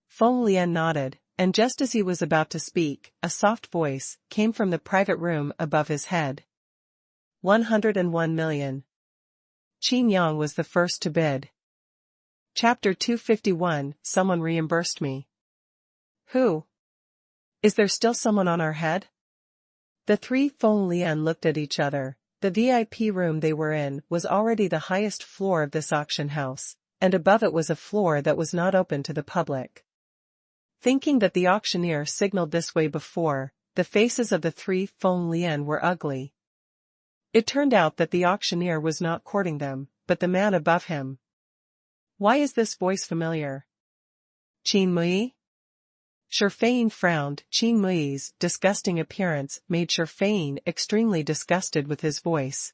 Feng Lian nodded, and just as he was about to speak, a soft voice came from the private room above his head. 101 million. Qin Yang was the first to bid. Chapter 251, Someone reimbursed me. Who? Is there still someone on our head? The three Feng Lian looked at each other. The VIP room they were in was already the highest floor of this auction house, and above it was a floor that was not open to the public. Thinking that the auctioneer signaled this way before, the faces of the three Feng Lian were ugly. It turned out that the auctioneer was not courting them, but the man above him. Why is this voice familiar? Qin Mui? Shi Fei frowned. Qin Mui's disgusting appearance made Shi Fei extremely disgusted with his voice.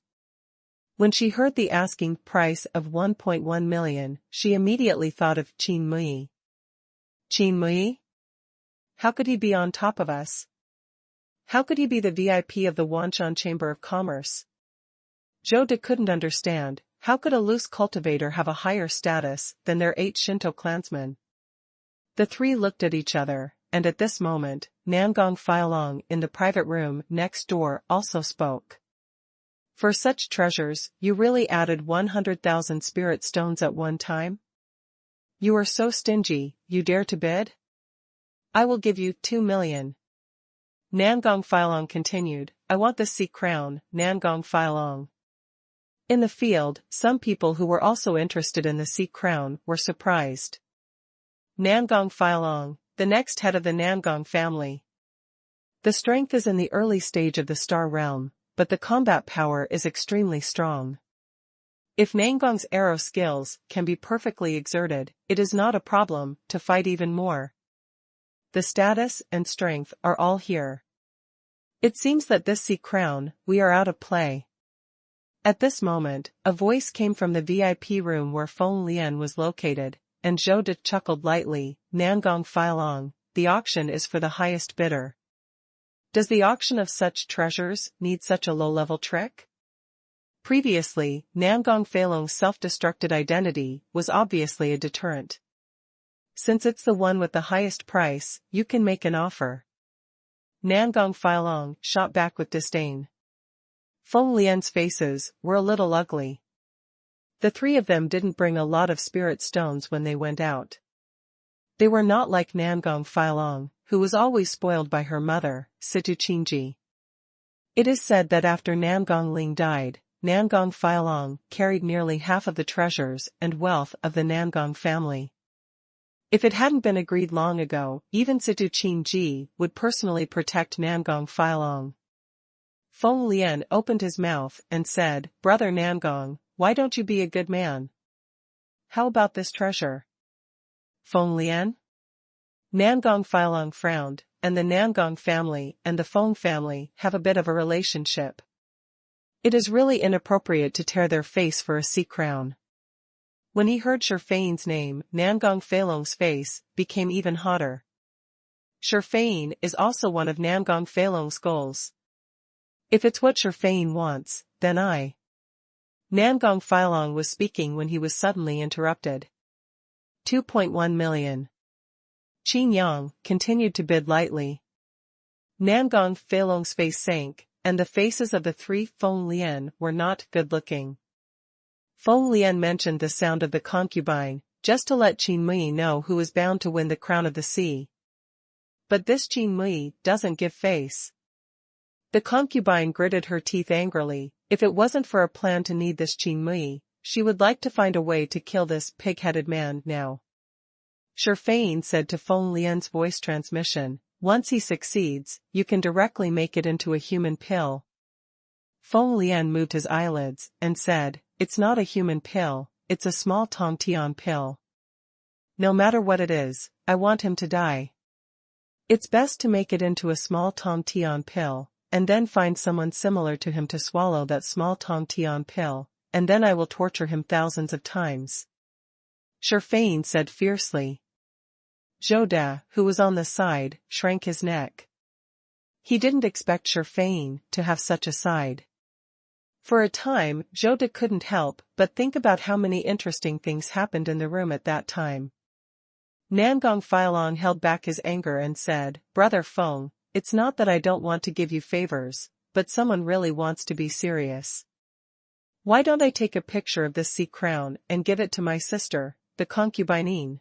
When she heard the asking price of 1.1 million, she immediately thought of Qin Mui. Qin Mui? How could he be on top of us? How could he be the VIP of the Wanshan Chamber of Commerce? Zhou De couldn't understand how could a loose cultivator have a higher status than their 8 Shinto clansmen? The three looked at each other, and at this moment, Nangong Feilong in the private room next door also spoke. For such treasures, you really added 100,000 spirit stones at one time? You are so stingy, you dare to bid? I will give you 2 million. Nangong Feilong continued, I want the sea crown, Nangong Feilong. In the field, some people who were also interested in the sea crown were surprised. Nangong Feilong, the next head of the Nangong family. The strength is in the early stage of the star realm, but the combat power is extremely strong. If Nangong's arrow skills can be perfectly exerted, it is not a problem to fight even more. The status and strength are all here. It seems that this sea crown, we are out of play. At this moment, a voice came from the VIP room where Feng Lian was located, and Zhou De chuckled lightly, Nangong Feilong, the auction is for the highest bidder. Does the auction of such treasures need such a low-level trick? Previously, Nangong Feilong's self-destructed identity was obviously a deterrent. Since it's the one with the highest price, you can make an offer. Nangong Feilong shot back with disdain. Feng Lian's faces were a little ugly. The three of them didn't bring a lot of spirit stones when they went out. They were not like Nangong Feilong, who was always spoiled by her mother, Situ Qingji. It is said that after Nangong Ling died, Nangong Feilong carried nearly half of the treasures and wealth of the Nangong family. If it hadn't been agreed long ago, even Situ Qingji would personally protect Nangong Feilong. Feng Lian opened his mouth and said, Brother Nangong, why don't you be a good man? How about this treasure? Feng Lian? Nangong Feilong frowned, and the Nangong family and the Feng family have a bit of a relationship. It is really inappropriate to tear their face for a sea crown. When he heard Shifein's name, Nangong Feilong's face became even hotter. Shifein is also one of Nangong Feilong's goals. If it's what Shifein wants, then I. Nangong Feilong was speaking when he was suddenly interrupted. 2.1 million. Qin Yang continued to bid lightly. Nangong Feilong's face sank, and the faces of the three Feng Lian were not good-looking. Feng Lian mentioned the sound of the concubine, just to let Qin Mui know who was bound to win the crown of the sea. But this Qin Mui doesn't give face. The concubine gritted her teeth angrily. If it wasn't for a plan to need this Qin Mui, she would like to find a way to kill this pig-headed man now. Shifein said to Feng Lian's voice transmission, once he succeeds, you can directly make it into a human pill. Feng Lian moved his eyelids and said, it's not a human pill, it's a small Tong Tian pill. No matter what it is, I want him to die. It's best to make it into a small Tong Tian pill, and then find someone similar to him to swallow that small Tong Tian pill, and then I will torture him thousands of times. Shifein said fiercely. Zhou De, who was on the side, shrank his neck. He didn't expect Shifein to have such a side. For a time, Zhou De couldn't help but think about how many interesting things happened in the room at that time. Nangong Feilong held back his anger and said, Brother Feng, it's not that I don't want to give you favors, but someone really wants to be serious. Why don't I take a picture of this sea crown and give it to my sister, the concubine?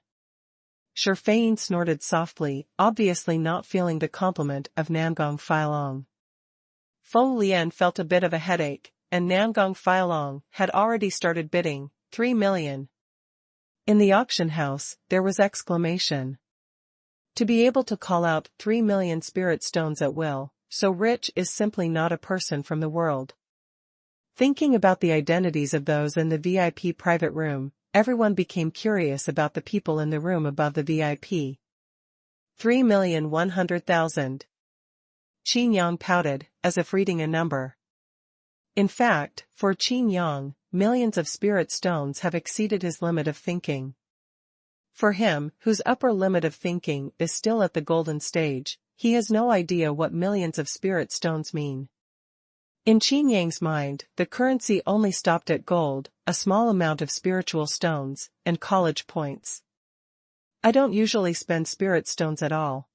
Shifein snorted softly, obviously not feeling the compliment of Nangong Feilong. Feng Lian felt a bit of a headache, and Nangong Feilong had already started bidding, 3 million. In the auction house, there was exclamation. To be able to call out 3 million spirit stones at will, so rich is simply not a person from the world. Thinking about the identities of those in the VIP private room, everyone became curious about the people in the room above the VIP. 3,100,000. Qin Yang pouted, as if reading a number. In fact, for Qin Yang, millions of spirit stones have exceeded his limit of thinking. For him, whose upper limit of thinking is still at the golden stage, he has no idea what millions of spirit stones mean. In Qin Yang's mind, the currency only stopped at gold, a small amount of spiritual stones, and college points. I don't usually spend spirit stones at all.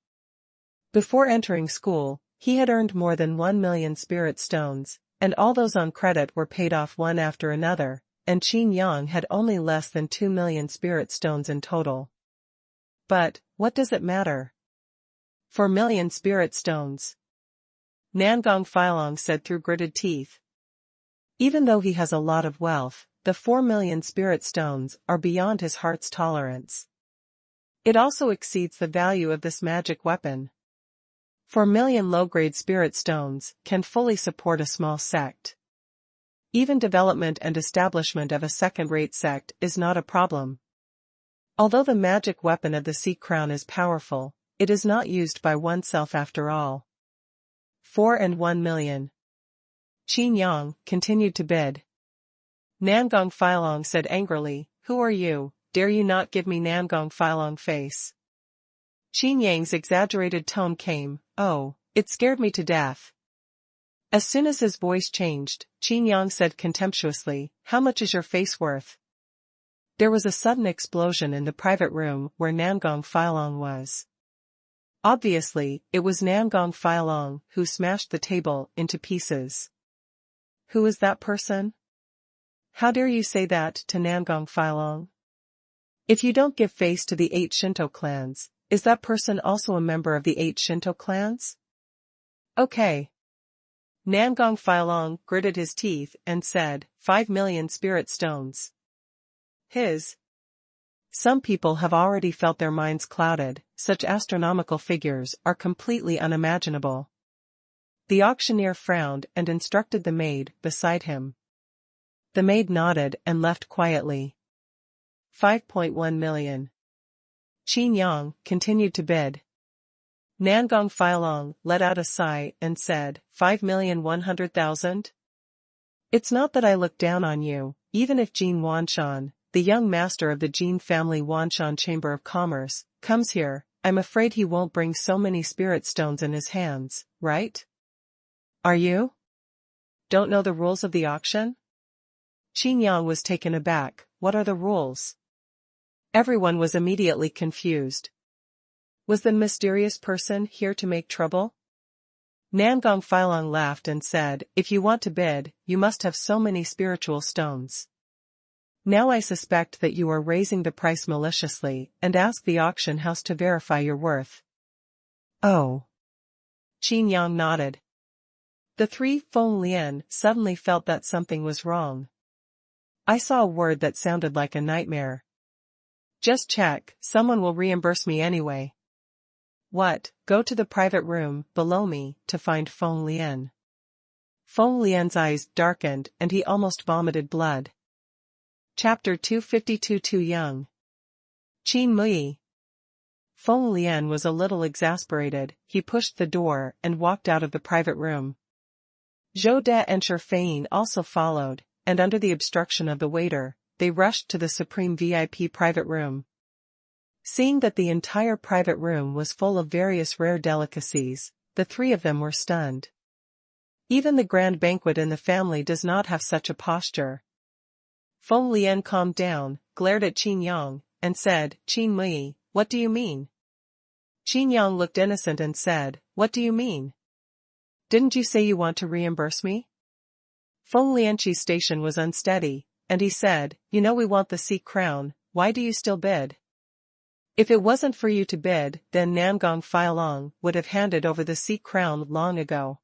Before entering school, he had earned more than 1 million spirit stones, and all those on credit were paid off one after another, and Qin Yang had only less than 2 million spirit stones in total. But, what does it matter? 4 million spirit stones. Nangong Filong said through gritted teeth. Even though he has a lot of wealth, the 4 million spirit stones are beyond his heart's tolerance. It also exceeds the value of this magic weapon. 4 million low-grade spirit stones can fully support a small sect. Even development and establishment of a second-rate sect is not a problem. Although the magic weapon of the Sea Crown is powerful, it is not used by oneself after all. 4 and 1 million. Qin Yang continued to bid. Nangong Filong said angrily, "Who are you? Dare you not give me Nangong Filong face?" Qin Yang's exaggerated tone came, "Oh, it scared me to death." As soon as his voice changed, Qin Yang said contemptuously, "How much is your face worth?" There was a sudden explosion in the private room where Nangong Filong was. Obviously, it was Nangong Filong who smashed the table into pieces. Who is that person? How dare you say that to Nangong Filong? If you don't give face to the 8 Shinto clans, is that person also a member of the 8 Shinto clans? Okay. Nangong Filong gritted his teeth and said, 5 million spirit stones. Some people have already felt their minds clouded, such astronomical figures are completely unimaginable. The auctioneer frowned and instructed the maid beside him. The maid nodded and left quietly. 5.1 million. Qin Yang continued to bid. Nangong Filong let out a sigh and said, 5,100,000? It's not that I look down on you, even if Jin Wanshan, the young master of the Jin family Wanshan Chamber of Commerce, comes here, I'm afraid he won't bring so many spirit stones in his hands, right? Are you? Don't know the rules of the auction? Qin Yang was taken aback. What are the rules? Everyone was immediately confused. Was the mysterious person here to make trouble? Nangong Filong laughed and said, if you want to bid, you must have so many spiritual stones. Now I suspect that you are raising the price maliciously and ask the auction house to verify your worth. Oh. Qin Yang nodded. The 3 Feng Lian suddenly felt that something was wrong. I saw a word that sounded like a nightmare. Just check, someone will reimburse me anyway. What, go to the private room below me to find Feng Lian. Feng Lian's eyes darkened and he almost vomited blood. Chapter 252 Too Young. Qin Mui. Feng Lian was a little exasperated, he pushed the door and walked out of the private room. Zhou De and Shifeng also followed, and under the obstruction of the waiter, they rushed to the supreme VIP private room. Seeing that the entire private room was full of various rare delicacies, the 3 of them were stunned. Even the grand banquet in the family does not have such a posture. Feng Lian calmed down, glared at Qin Yang, and said, Qin Mui, what do you mean? Qin Yang looked innocent and said, what do you mean? Didn't you say you want to reimburse me? Feng Lianqi's station was unsteady, and he said, you know we want the Sea Crown, why do you still bid? If it wasn't for you to bid, then Nangong Filong would have handed over the Sea Crown long ago.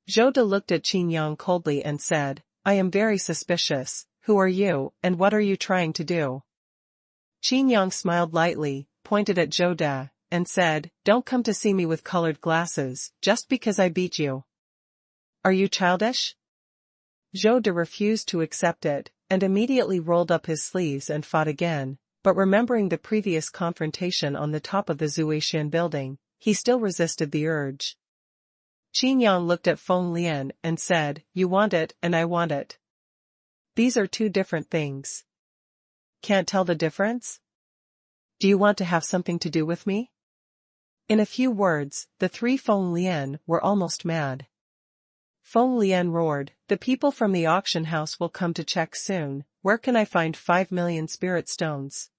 Zhou De looked at Qin Yang coldly and said, I am very suspicious, who are you, and what are you trying to do? Qin Yang smiled lightly, pointed at Zhou De, and said, don't come to see me with colored glasses, just because I beat you. Are you childish? Zhou De refused to accept it, and immediately rolled up his sleeves and fought again, but remembering the previous confrontation on the top of the Zuishan building, he still resisted the urge. Qin Yang looked at Feng Lian and said, you want it and I want it. These are 2 different things. Can't tell the difference? Do you want to have something to do with me? In a few words, the 3 Feng Lian were almost mad. Feng Lian roared, the people from the auction house will come to check soon. Where can I find 5 million spirit stones?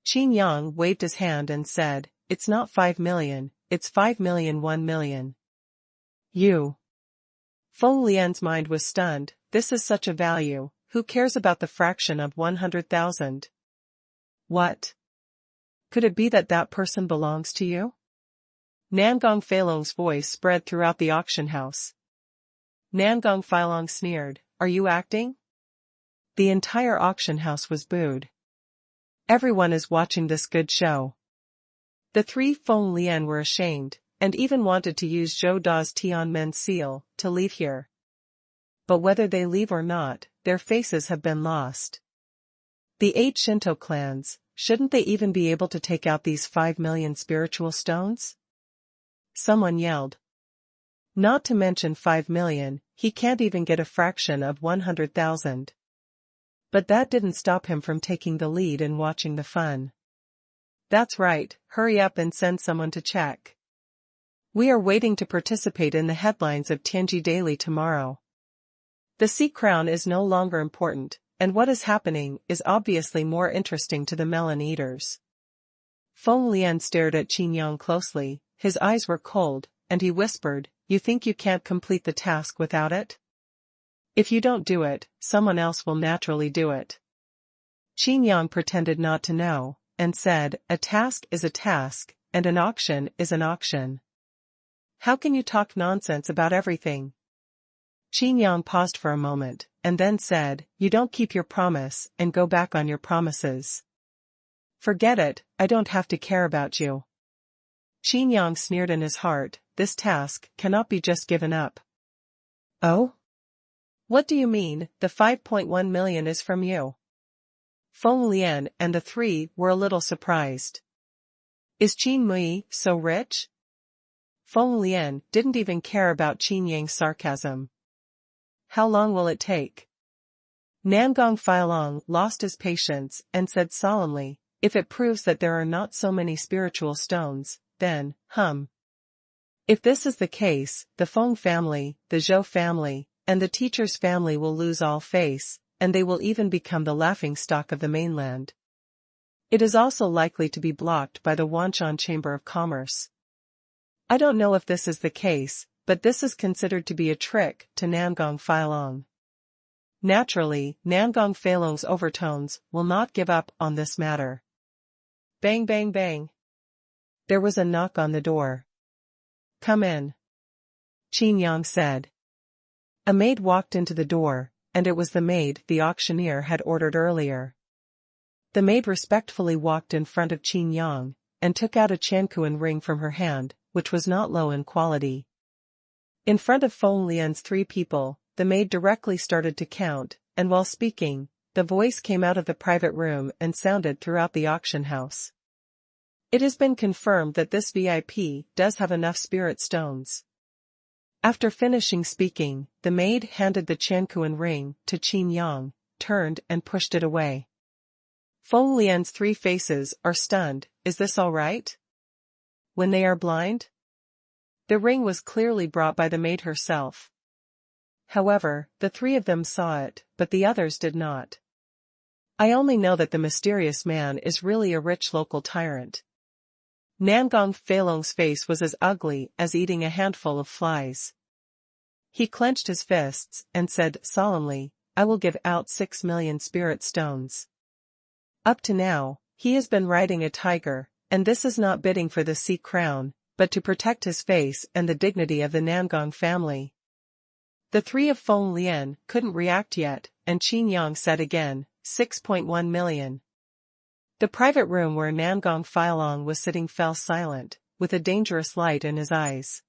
Qin Yang waved his hand and said, it's not 5 million, it's 5 million 1 million. You. Feng Lian's mind was stunned, this is such a value, who cares about the fraction of 100,000? What? Could it be that that person belongs to you? Nangong Feilong's voice spread throughout the auction house. Nangong Feilong sneered, are you acting? The entire auction house was booed. Everyone is watching this good show. The three Feng Lian were ashamed, and even wanted to use Zhou Da's Tianmen seal to leave here. But whether they leave or not, their faces have been lost. The 8 Shinto clans, shouldn't they even be able to take out these 5 million spiritual stones? Someone yelled. Not to mention 5 million, he can't even get a fraction of 100,000. But that didn't stop him from taking the lead and watching the fun. That's right, hurry up and send someone to check. We are waiting to participate in the headlines of Tianji Daily tomorrow. The sea crown is no longer important, and what is happening is obviously more interesting to the melon eaters. Feng Lian stared at Qin Yang closely, his eyes were cold, and he whispered, you think you can't complete the task without it? If you don't do it, someone else will naturally do it. Qin Yang pretended not to know, and said, a task is a task, and an auction is an auction. How can you talk nonsense about everything? Qin Yang paused for a moment, and then said, you don't keep your promise, and go back on your promises. Forget it, I don't have to care about you. Qin Yang sneered in his heart, this task cannot be just given up. Oh? What do you mean, the 5.1 million is from you? Feng Lian and the three were a little surprised. Is Qin Mui so rich? Feng Lian didn't even care about Qin Yang's sarcasm. How long will it take? Nangong Feilong lost his patience and said solemnly, if it proves that there are not so many spiritual stones, then, If this is the case, the Feng family, the Zhou family, and the teacher's family will lose all face, and they will even become the laughingstock of the mainland. It is also likely to be blocked by the Wanshan Chamber of Commerce. I don't know if this is the case, but this is considered to be a trick to Nangong Feilong. Naturally, Nangong Feilong's overtones will not give up on this matter. Bang bang bang. There was a knock on the door. Come in. Qin Yang said. A maid walked into the door, and it was the maid the auctioneer had ordered earlier. The maid respectfully walked in front of Qin Yang, and took out a Quanhuan ring from her hand, which was not low in quality. In front of Feng Lian's 3 people, the maid directly started to count, and while speaking, the voice came out of the private room and sounded throughout the auction house. It has been confirmed that this VIP does have enough spirit stones. After finishing speaking, the maid handed the Quanhuan ring to Qin Yang, turned and pushed it away. Feng Lian's 3 faces are stunned, is this all right? When they are blind? The ring was clearly brought by the maid herself. However, the 3 of them saw it, but the others did not. I only know that the mysterious man is really a rich local tyrant. Nangong Feilong's face was as ugly as eating a handful of flies. He clenched his fists and said solemnly, I will give out 6 million spirit stones. Up to now, he has been riding a tiger, and this is not bidding for the sea crown, but to protect his face and the dignity of the Nangong family. The 3 of Feng Lian couldn't react yet, and Qin Yang said again, 6.1 million. The private room where Nangong Feilong was sitting fell silent, with a dangerous light in his eyes.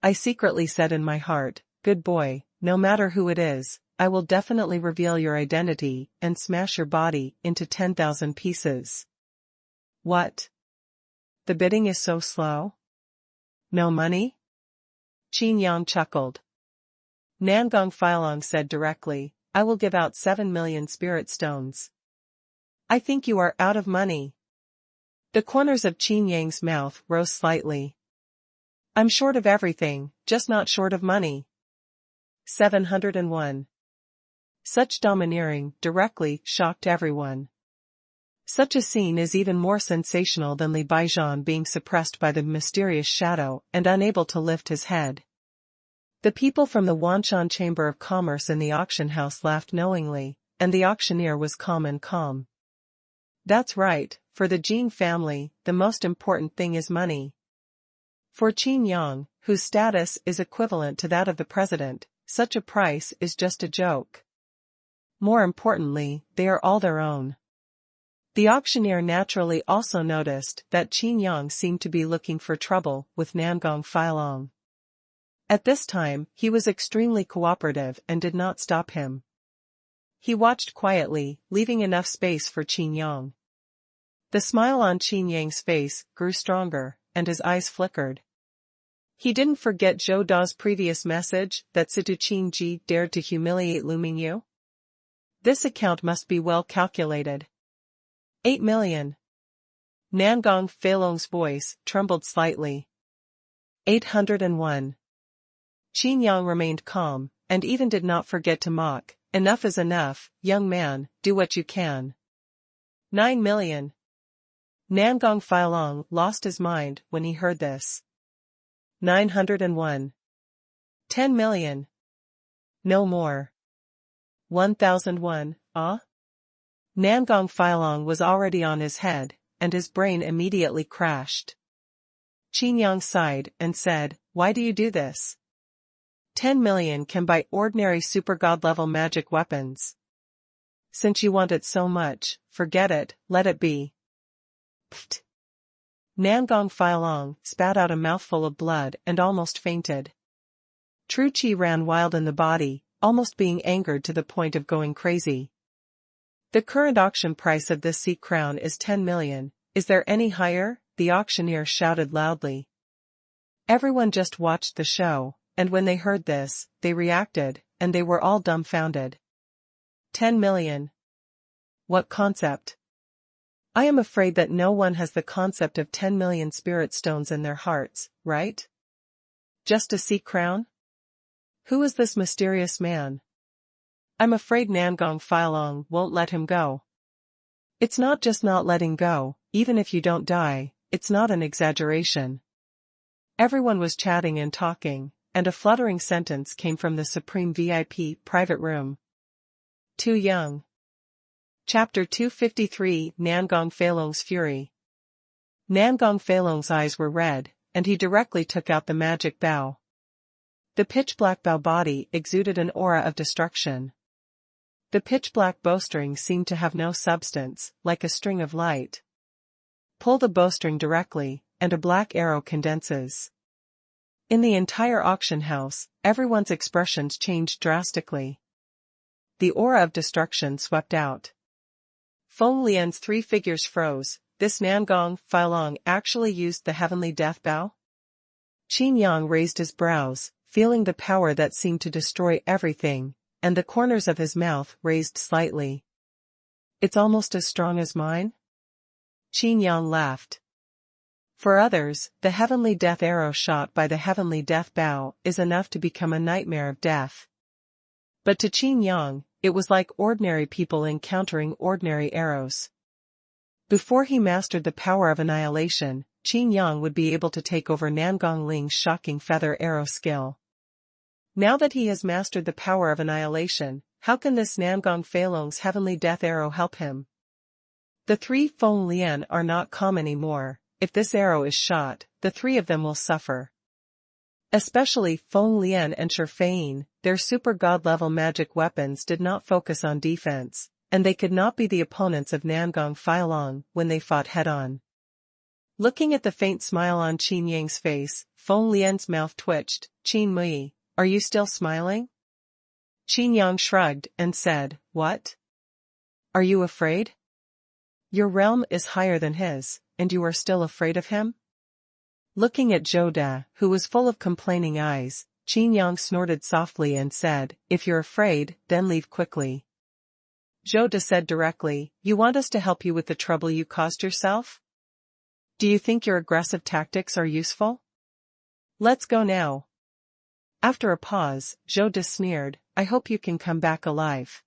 I secretly said in my heart, good boy, no matter who it is, I will definitely reveal your identity and smash your body into 10,000 pieces. What? The bidding is so slow? No money? Qin Yang chuckled. Nangong Feilong said directly, I will give out 7 million spirit stones. I think you are out of money. The corners of Qin Yang's mouth rose slightly. I'm short of everything, just not short of money. 701. Such domineering directly shocked everyone. Such a scene is even more sensational than Li Baijian being suppressed by the mysterious shadow and unable to lift his head. The people from the Wanshan Chamber of Commerce in the auction house laughed knowingly, and the auctioneer was calm. That's right, for the Jin family, the most important thing is money. For Qin Yang, whose status is equivalent to that of the president, such a price is just a joke. More importantly, they are all their own. The auctioneer naturally also noticed that Qin Yang seemed to be looking for trouble with Nangong Feilong. At this time, he was extremely cooperative and did not stop him. He watched quietly, leaving enough space for Qin Yang. The smile on Qin Yang's face grew stronger, and his eyes flickered. He didn't forget Zhou Da's previous message that Situ Qin Ji dared to humiliate Lu Mingyu. This account must be well calculated. 8 million. Nangong Feilong's voice trembled slightly. 801. Qin Yang remained calm, and even did not forget to mock. Enough is enough, young man, do what you can. 9 million. Nangong Feilong lost his mind when he heard this. 901. 10 million. No more. 1001, ah? Nangong Feilong was already on his head, and his brain immediately crashed. Qin Yang sighed and said, why do you do this? 10 million can buy ordinary super god-level magic weapons. Since you want it so much, forget it, let it be. Pfft. Nangong Feilong spat out a mouthful of blood and almost fainted. True qi ran wild in the body, almost being angered to the point of going crazy. The current auction price of this sea crown is 10 million, is there any higher? The auctioneer shouted loudly. Everyone just watched the show, and when they heard this, they reacted, and they were all dumbfounded. 10 million. What concept? I am afraid that no one has the concept of 10 million spirit stones in their hearts, right? Just a sea crown? Who is this mysterious man? I'm afraid Nangong Feilong won't let him go. It's not just not letting go, even if you don't die, it's not an exaggeration. Everyone was chatting and talking, and a fluttering sentence came from the Supreme VIP private room. Too young. Chapter 253 Nangong Feilong's Fury. Nangong Feilong's eyes were red, and he directly took out the magic bow. The pitch-black bow body exuded an aura of destruction. The pitch-black bowstring seemed to have no substance, like a string of light. Pull the bowstring directly, and a black arrow condenses. In the entire auction house, everyone's expressions changed drastically. The aura of destruction swept out. Feng Lian's three figures froze. This Nangong Feilong actually used the heavenly death bow? Qin Yang raised his brows, feeling the power that seemed to destroy everything, and the corners of his mouth raised slightly. It's almost as strong as mine? Qin Yang laughed. For others, the heavenly death arrow shot by the heavenly death bow is enough to become a nightmare of death. But to Qin Yang, it was like ordinary people encountering ordinary arrows. Before he mastered the power of annihilation, Qin Yang would be able to take over Nangong Ling's shocking feather arrow skill. Now that he has mastered the power of annihilation, how can this Nangong Feilong's heavenly death arrow help him? The three Feng Lian are not calm anymore. If this arrow is shot, the three of them will suffer. Especially Feng Lian and Shifeng, their super god-level magic weapons did not focus on defense, and they could not be the opponents of Nangong Feilong when they fought head-on. Looking at the faint smile on Qin Yang's face, Feng Lian's mouth twitched. Qin Mui, are you still smiling? Qin Yang shrugged and said, what? Are you afraid? Your realm is higher than his, and you are still afraid of him? Looking at Zhou Da, who was full of complaining eyes, Qin Yang snorted softly and said, if you're afraid, then leave quickly. Zhou Da said directly, you want us to help you with the trouble you caused yourself? Do you think your aggressive tactics are useful? Let's go now. After a pause, Zhou De sneered, I hope you can come back alive.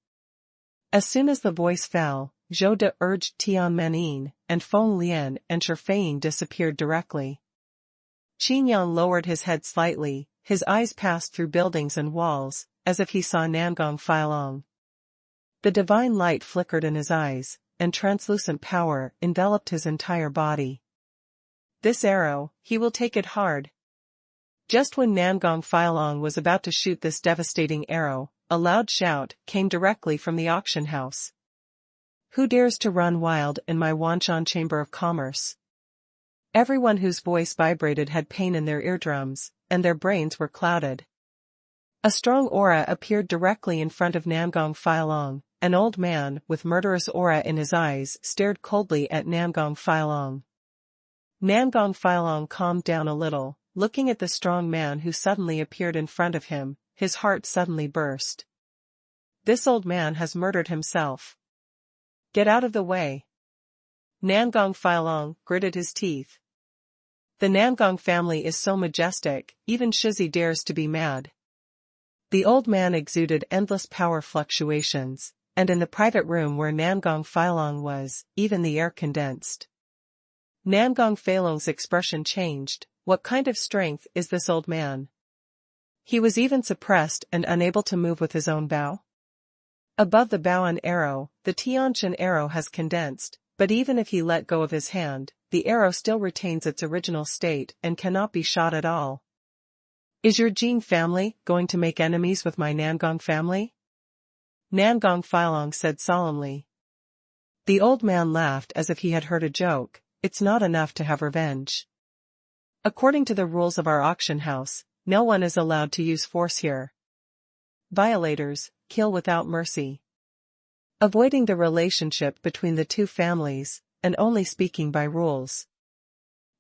As soon as the voice fell, Zhou De urged Tianmenin, and Feng Lian and Shifeng disappeared directly. Qin Yang lowered his head slightly, his eyes passed through buildings and walls, as if he saw Nangong Feilong. The divine light flickered in his eyes, and translucent power enveloped his entire body. This arrow, he will take it hard. Just when Nangong Feilong was about to shoot this devastating arrow, a loud shout came directly from the auction house. Who dares to run wild in my Wanshan Chamber of Commerce? Everyone whose voice vibrated had pain in their eardrums, and their brains were clouded. A strong aura appeared directly in front of Nangong Feilong. An old man with murderous aura in his eyes stared coldly at Nangong Feilong. Nangong Feilong calmed down a little, looking at the strong man who suddenly appeared in front of him, his heart suddenly burst. This old man has murdered himself. Get out of the way. Nangong Feilong gritted his teeth. The Nangong family is so majestic, even Shizi dares to be mad. The old man exuded endless power fluctuations, and in the private room where Nangong Feilong was, even the air condensed. Nangong Feilong's expression changed. What kind of strength is this old man? He was even suppressed and unable to move with his own bow. Above the bow and arrow, the Tianqian arrow has condensed, but even if he let go of his hand, the arrow still retains its original state and cannot be shot at all. Is your Jin family going to make enemies with my Nangong family? Nangong Feilong said solemnly. The old man laughed as if he had heard a joke. It's not enough to have revenge. According to the rules of our auction house, no one is allowed to use force here. Violators, kill without mercy. Avoiding the relationship between the two families, and only speaking by rules.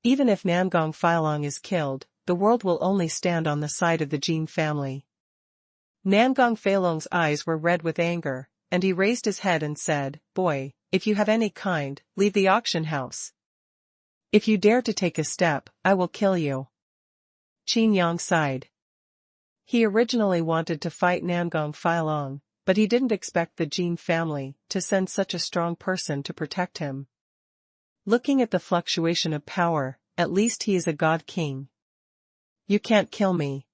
Even if Nangong Feilong is killed, the world will only stand on the side of the Jin family. Nangong Feilong's eyes were red with anger, and he raised his head and said, Boy, if you have any kind, leave the auction house. If you dare to take a step, I will kill you. Qin Yang sighed. He originally wanted to fight Nangong Feilong, but he didn't expect the Jin family to send such a strong person to protect him. Looking at the fluctuation of power, at least he is a god king. You can't kill me.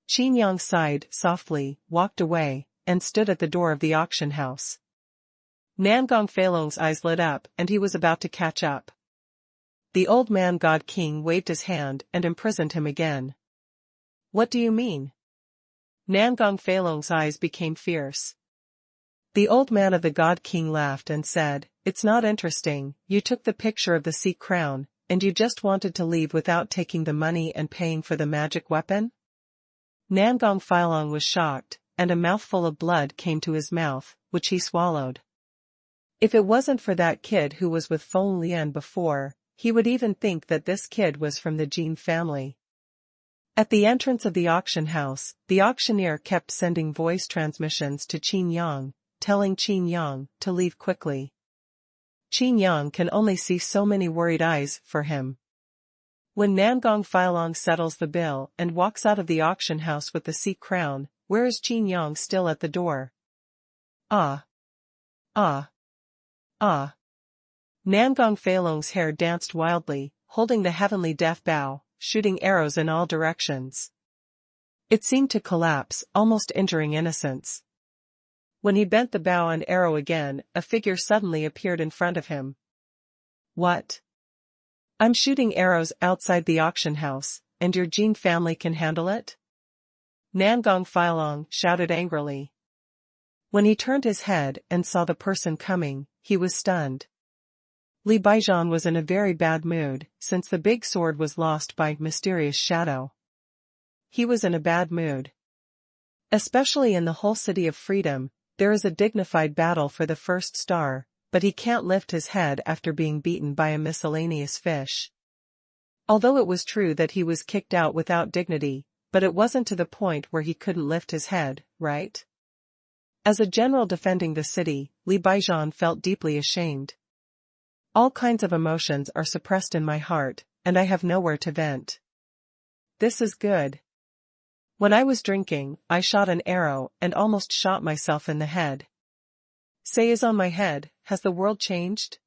Qin Yang sighed softly, walked away, and stood at the door of the auction house. Nangong Feilong's eyes lit up and he was about to catch up. The old man God King waved his hand and imprisoned him again. What do you mean? Nangong Feilong's eyes became fierce. The old man of the God King laughed and said, It's not interesting, you took the picture of the sea crown, and you just wanted to leave without taking the money and paying for the magic weapon? Nangong Feilong was shocked, and a mouthful of blood came to his mouth, which he swallowed. If it wasn't for that kid who was with Feng Lian before, he would even think that this kid was from the Jin family. At the entrance of the auction house, the auctioneer kept sending voice transmissions to Qin Yang, telling Qin Yang to leave quickly. Qin Yang can only see so many worried eyes for him. When Nangong Feilong settles the bill and walks out of the auction house with the sea crown, where is Qin Yang still at the door? Ah! Ah! Ah! Nangong Feilong's hair danced wildly, holding the heavenly death bow, shooting arrows in all directions. It seemed to collapse, almost injuring innocence. When he bent the bow and arrow again, a figure suddenly appeared in front of him. What? I'm shooting arrows outside the auction house, and your Jin family can handle it? Nangong Feilong shouted angrily. When he turned his head and saw the person coming, he was stunned. Li Baijian was in a very bad mood, since the big sword was lost by mysterious shadow. He was in a bad mood. Especially in the whole city of freedom, there is a dignified battle for the first star, but he can't lift his head after being beaten by a miscellaneous fish. Although it was true that he was kicked out without dignity, but it wasn't to the point where he couldn't lift his head, right? As a general defending the city, Li Baijian felt deeply ashamed. All kinds of emotions are suppressed in my heart, and I have nowhere to vent. This is good. When I was drinking, I shot an arrow and almost shot myself in the head. Say is on my head, has the world changed?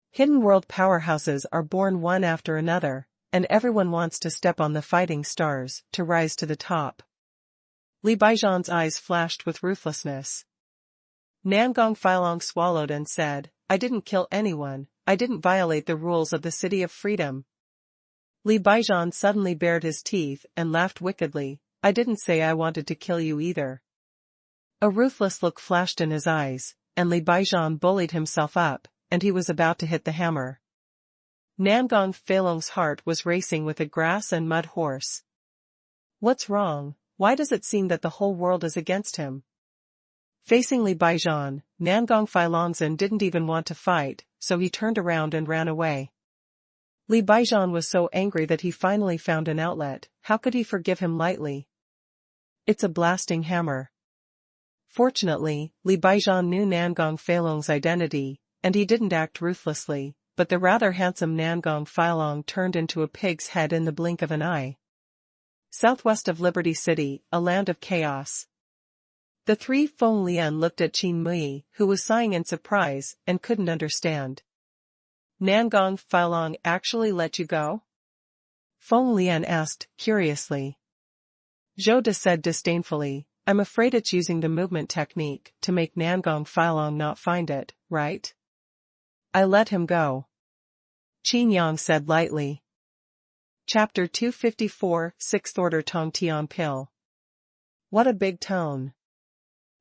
Hidden world powerhouses are born one after another, and everyone wants to step on the fighting stars, to rise to the top. Li Baijian's eyes flashed with ruthlessness. Nangong Filong swallowed and said, I didn't kill anyone, I didn't violate the rules of the City of Freedom. Li Baijian suddenly bared his teeth and laughed wickedly, I didn't say I wanted to kill you either. A ruthless look flashed in his eyes, and Li Baijian bullied himself up, and he was about to hit the hammer. Nangong Feilong's heart was racing with a grass and mud horse. What's wrong? Why does it seem that the whole world is against him? Facing Li Baijian, Nangong Feilongzhen didn't even want to fight, so he turned around and ran away. Li Baijian was so angry that he finally found an outlet. How could he forgive him lightly? It's a blasting hammer. Fortunately, Li Baijian knew Nangong Feilong's identity, and he didn't act ruthlessly, but the rather handsome Nangong Feilong turned into a pig's head in the blink of an eye. Southwest of Liberty City, a land of chaos. The three Feng Lian looked at Qin Mui, who was sighing in surprise and couldn't understand. Nangong Feilong actually let you go? Feng Lian asked, curiously. Zhou De said disdainfully, I'm afraid it's using the movement technique to make Nangong Feilong not find it, right? I let him go. Qin Yang said lightly. Chapter 254, 6th Order Tong Tian Pil. What a big tone.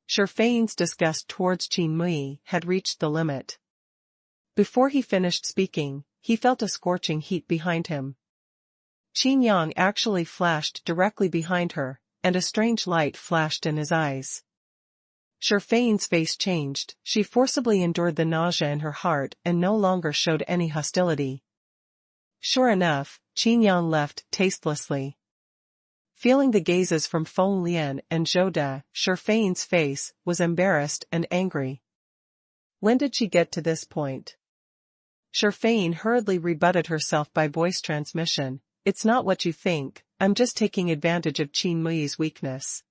Shifei's disgust towards Qin Mui had reached the limit. Before he finished speaking, he felt a scorching heat behind him. Qin Yang actually flashed directly behind her, and a strange light flashed in his eyes. Shifei's face changed, she forcibly endured the nausea in her heart and no longer showed any hostility. Sure enough, Qin Yang left tastelessly. Feeling the gazes from Feng Lian and Zhou De, Shifei's face was embarrassed and angry. When did she get to this point? Shifei hurriedly rebutted herself by voice transmission, it's not what you think, I'm just taking advantage of Qin Mui's weakness.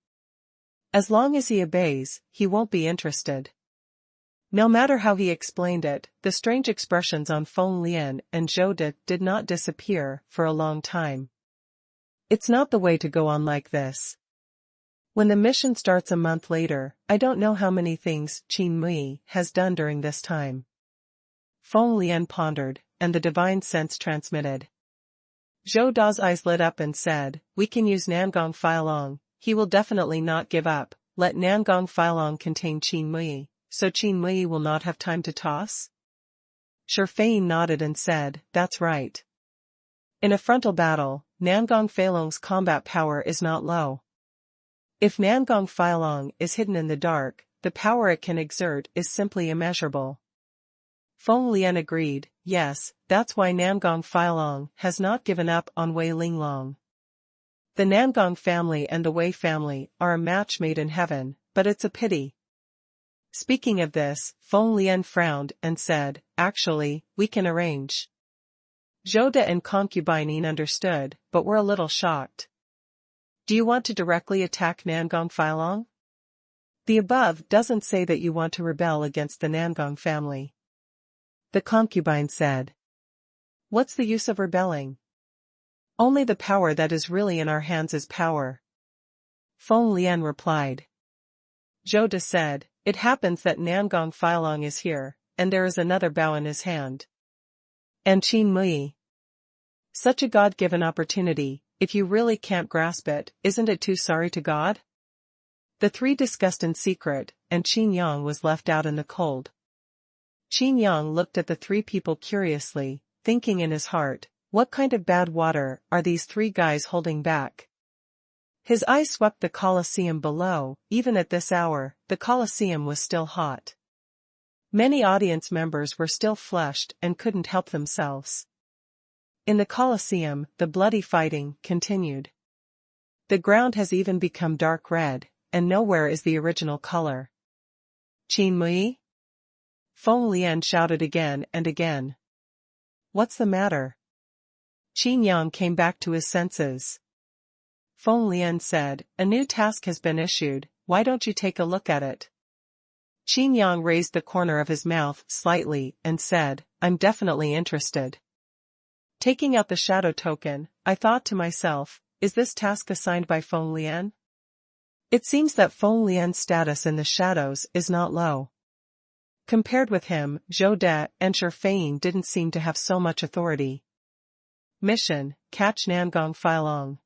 As long as he obeys, he won't be interested. No matter how he explained it, the strange expressions on Feng Lian and Zhou De did not disappear for a long time. It's not the way to go on like this. When the mission starts a month later, I don't know how many things Qin Mui has done during this time. Feng Lian pondered, and the divine sense transmitted. Zhou Da's eyes lit up and said, we can use Nangong Feilong, he will definitely not give up, let Nangong Feilong contain Qin Mui, so Qin Mui will not have time to toss? Shifei nodded and said, that's right. In a frontal battle, Nangong Feilong's combat power is not low. If Nangong Feilong is hidden in the dark, the power it can exert is simply immeasurable. Feng Lian agreed, yes, that's why Nangong Feilong has not given up on Wei Linglong. The Nangong family and the Wei family are a match made in heaven, but it's a pity. Speaking of this, Feng Lian frowned and said, actually, we can arrange. Zhou De and concubine understood, but were a little shocked. Do you want to directly attack Nangong Feilong? The above doesn't say that you want to rebel against the Nangong family. The concubine said. What's the use of rebelling? Only the power that is really in our hands is power. Feng Lian replied. Zhou De said, it happens that Nangong Feilong is here, and there is another bow in his hand. And Qin Mui. Such a God-given opportunity, if you really can't grasp it, isn't it too sorry to God? The three discussed in secret, and Qin Yang was left out in the cold. Qin Yang looked at the three people curiously, thinking in his heart, what kind of bad water are these three guys holding back? His eyes swept the Colosseum below, even at this hour, the Colosseum was still hot. Many audience members were still flushed and couldn't help themselves. In the Colosseum, the bloody fighting continued. The ground has even become dark red, and nowhere is the original color. Qin Mui? Feng Lian shouted again and again. What's the matter? Qin Yang came back to his senses. Feng Lian said, a new task has been issued, why don't you take a look at it? Qin Yang raised the corner of his mouth slightly and said, I'm definitely interested. Taking out the shadow token, I thought to myself, is this task assigned by Feng Lian? It seems that Feng Lian's status in the shadows is not low. Compared with him, Zhou De and Xuanhuan didn't seem to have so much authority. Mission, catch Nangong Filong.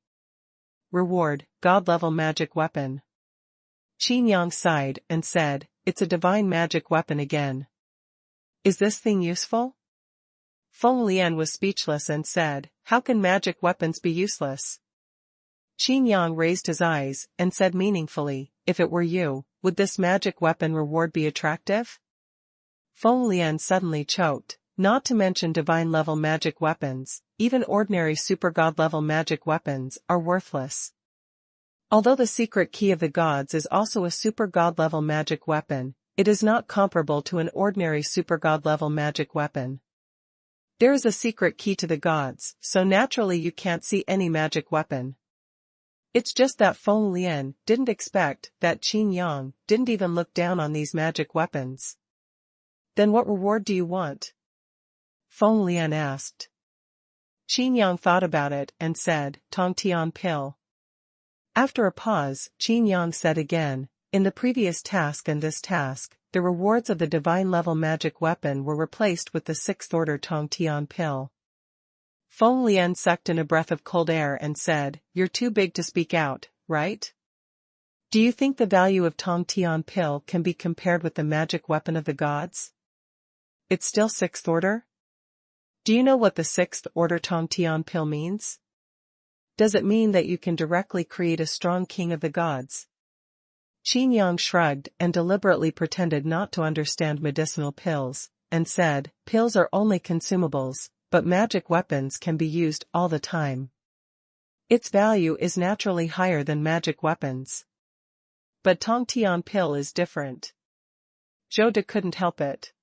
Reward, God-level magic weapon. Qin Yang sighed and said, it's a divine magic weapon again. Is this thing useful? Feng Lian was speechless and said, how can magic weapons be useless? Qin Yang raised his eyes and said meaningfully, if it were you, would this magic weapon reward be attractive? Feng Lian suddenly choked, not to mention divine-level magic weapons, even ordinary super-god-level magic weapons are worthless. Although the secret key of the gods is also a super-god-level magic weapon, it is not comparable to an ordinary super-god-level magic weapon. There is a secret key to the gods, so naturally you can't see any magic weapon. It's just that Feng Lian didn't expect that Qin Yang didn't even look down on these magic weapons. Then what reward do you want? Feng Lian asked. Qin Yang thought about it and said, Tongtian pill. After a pause, Qin Yang said again, in the previous task and this task, the rewards of the divine-level magic weapon were replaced with the 6th-order Tongtian pill. Feng Lian sucked in a breath of cold air and said, you're too big to speak out, right? Do you think the value of Tongtian pill can be compared with the magic weapon of the gods? It's still 6th order? Do you know what the 6th-order Tongtian pill means? Does it mean that you can directly create a strong king of the gods? Qin Yang shrugged and deliberately pretended not to understand medicinal pills, and said, pills are only consumables, but magic weapons can be used all the time. Its value is naturally higher than magic weapons. But Tongtian pill is different. Zhou De couldn't help it.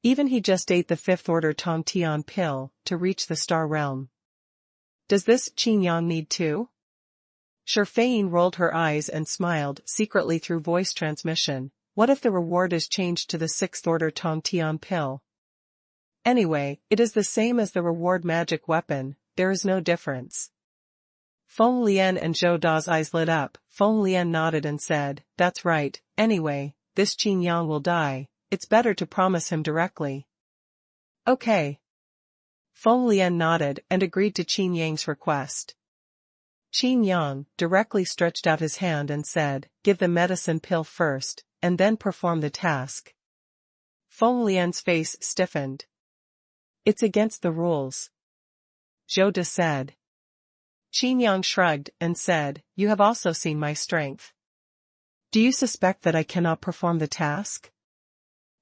Even he just ate the 5th-order Tongtian pill to reach the star realm. Does this Qin Yang need too? Xuanhuan rolled her eyes and smiled secretly through voice transmission. What if the reward is changed to the 6th-order Tongtian pill? Anyway, it is the same as the reward magic weapon, there is no difference. Feng Lian and Zhou Da's eyes lit up. Feng Lian nodded and said, that's right, anyway, this Qin Yang will die, it's better to promise him directly. Okay. Feng Lian nodded and agreed to Qin Yang's request. Qin Yang directly stretched out his hand and said, give the medicine pill first, and then perform the task. Feng Lian's face stiffened. It's against the rules. Zhou De said. Qin Yang shrugged and said, you have also seen my strength. Do you suspect that I cannot perform the task?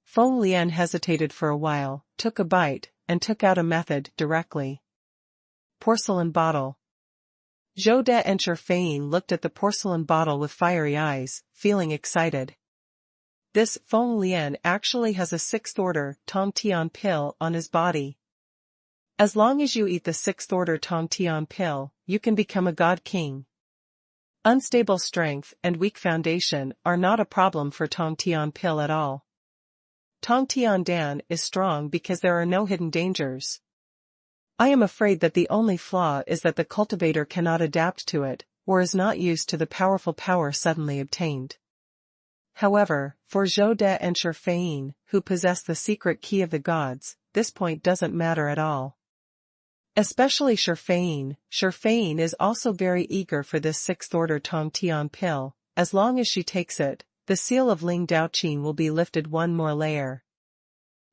Feng Lian hesitated for a while, took a bite, and took out a method directly. Porcelain bottle. Zhou De and Xuanhuan looked at the porcelain bottle with fiery eyes, feeling excited. This Feng Lian actually has a 6th-order Tongtian pill on his body. As long as you eat the 6th-order Tongtian pill, you can become a god king. Unstable strength and weak foundation are not a problem for Tongtian pill at all. Tongtian Dan is strong because there are no hidden dangers. I am afraid that the only flaw is that the cultivator cannot adapt to it, or is not used to the powerful power suddenly obtained. However, for Zhou De and Xuanhuan, who possess the secret key of the gods, this point doesn't matter at all. Especially Xuanhuan. Xuanhuan is also very eager for this 6th-order Tongtian pill. As long as she takes it, the seal of Ling Daoqin will be lifted one more layer.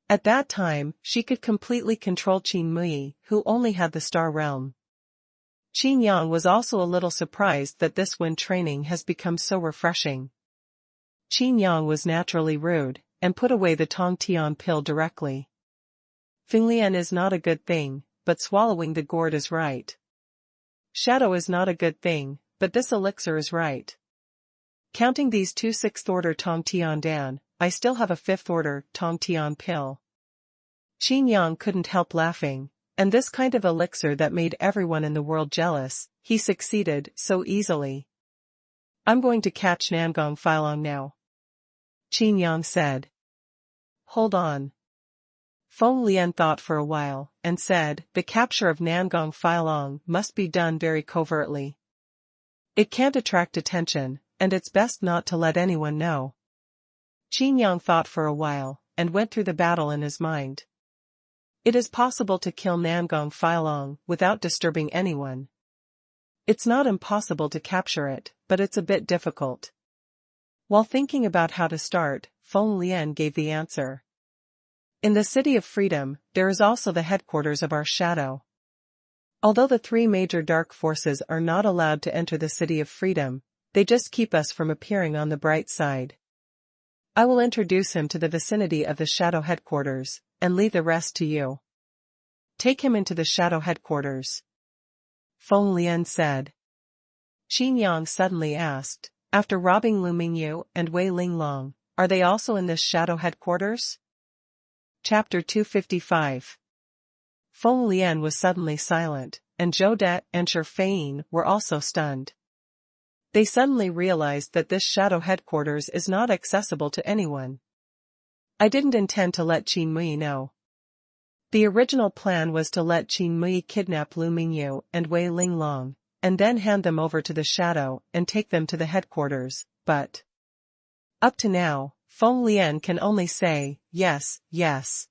At that time, she could completely control Qin Mui, who only had the star realm. Qin Yang was also a little surprised that this wind training has become so refreshing. Qin Yang was naturally rude, and put away the Tongtian pill directly. Feng Lian is not a good thing, but swallowing the gourd is right. Shadow is not a good thing, but this elixir is right. Counting these two 6th-order Tongtian Dan, I still have a 5th-order Tongtian pill. Qin Yang couldn't help laughing, and this kind of elixir that made everyone in the world jealous, he succeeded so easily. I'm going to catch Nangong Filong now, Qin Yang said. Hold on. Feng Lian thought for a while, and said, the capture of Nangong Filong must be done very covertly. It can't attract attention, and it's best not to let anyone know. Qin Yang thought for a while, and went through the battle in his mind. It is possible to kill Nangong Filong without disturbing anyone. It's not impossible to capture it, but it's a bit difficult. While thinking about how to start, Feng Lian gave the answer. In the City of Freedom, there is also the headquarters of our shadow. Although the three major dark forces are not allowed to enter the City of Freedom, they just keep us from appearing on the bright side. I will introduce him to the vicinity of the shadow headquarters, and leave the rest to you. Take him into the shadow headquarters, Feng Lian said. Qin Yang suddenly asked, after robbing Lu Mingyu and Wei Linglong, are they also in this shadow headquarters? Chapter 255. Feng Lian was suddenly silent, and Zhou De and Shi Fein were also stunned. They suddenly realized that this shadow headquarters is not accessible to anyone. I didn't intend to let Qin Mui know. The original plan was to let Qin Mui kidnap Lu Mingyu and Wei Linglong, and then hand them over to the shadow and take them to the headquarters, but up to now, Feng Lian can only say, yes, yes.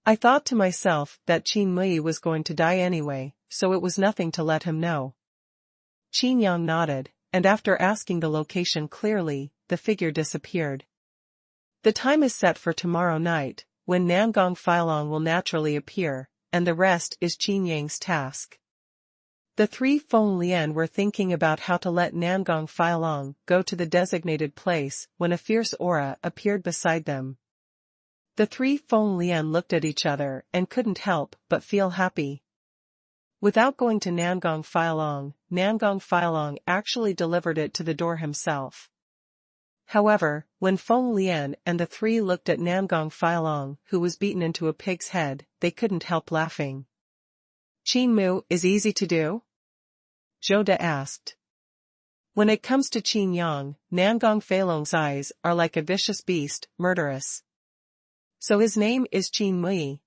I thought to myself that Qin Mui was going to die anyway, so it was nothing to let him know. Qin Yang nodded, and after asking the location clearly, the figure disappeared. The time is set for tomorrow night, when Nangong Filong will naturally appear, and the rest is Qin Yang's task. The three Feng Lian were thinking about how to let Nangong Filong go to the designated place when a fierce aura appeared beside them. The three Feng Lian looked at each other and couldn't help but feel happy. Without going to Nangong Filong actually delivered it to the door himself. However, when Feng Lian and the three looked at Nangong Filong, who was beaten into a pig's head, they couldn't help laughing. Qin Mu is easy to do? Zhou De asked. When it comes to Qin Yang, Nangong Filong's eyes are like a vicious beast, murderous. So his name is Qin Mui.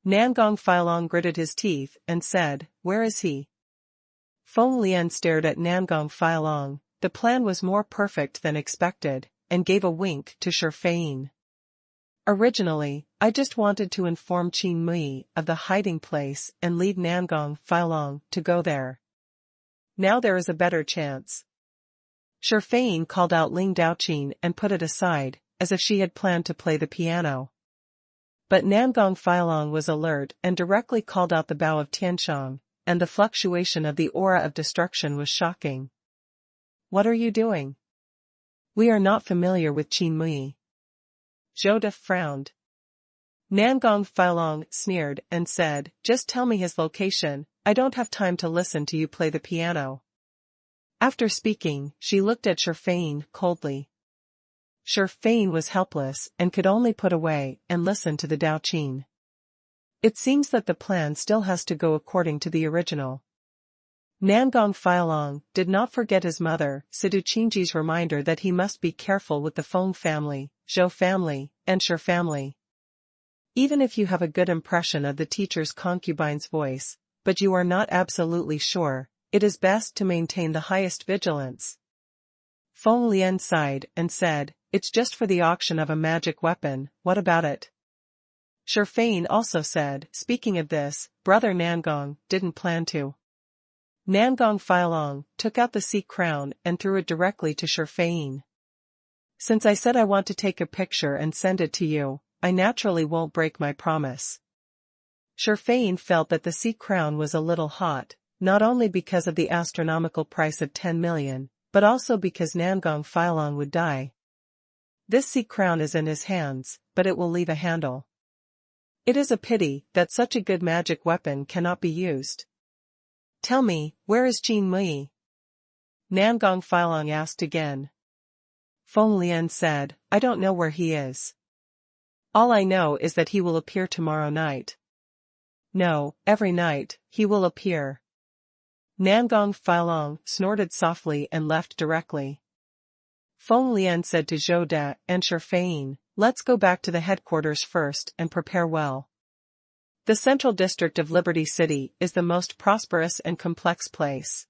Nangong Filong gritted his teeth and said, where is he? Feng Lian stared at Nangong Filong. The plan was more perfect than expected, and gave a wink to Shi Fein. Originally, I just wanted to inform Qin Mui of the hiding place and lead Nangong Filong to go there. Now there is a better chance. Shi Fein called out Ling Daoqin and put it aside, as if she had planned to play the piano. But Nangong Filong was alert and directly called out the bow of Tianshang, and the fluctuation of the aura of destruction was shocking. What are you doing? We are not familiar with Qin Mui. Zhou De frowned. Nangong Filong sneered and said, just tell me his location, I don't have time to listen to you play the piano. After speaking, she looked at Shi Fein coldly. Shi Fein was helpless and could only put away and listen to the Daoqin. It seems that the plan still has to go according to the original. Nangong Filong did not forget his mother, Sidu Qingji's reminder that he must be careful with the Feng family, Zhou family, and Shi family. Even if you have a good impression of the teacher's concubine's voice, but you are not absolutely sure, it is best to maintain the highest vigilance. Feng Lian sighed and said, it's just for the auction of a magic weapon, what about it? Shi Fein also said, speaking of this, Brother Nangong didn't plan to. Nangong Filong took out the sea crown and threw it directly to Shi Fein. Since I said I want to take a picture and send it to you, I naturally won't break my promise. Shi Fein felt that the sea crown was a little hot, not only because of the astronomical price of 10 million, but also because Nangong Filong would die. This sea crown is in his hands, but it will leave a handle. It is a pity that such a good magic weapon cannot be used. Tell me, where is Qin Mui? Nangong Filong asked again. Feng Lian said, I don't know where he is. All I know is that he will appear tomorrow night. No, every night, he will appear. Nangong Failong snorted softly and left directly. Feng Lian said to Zhou De and Shifein, "Let's go back to the headquarters first and prepare well. The central district of Liberty City is the most prosperous and complex place.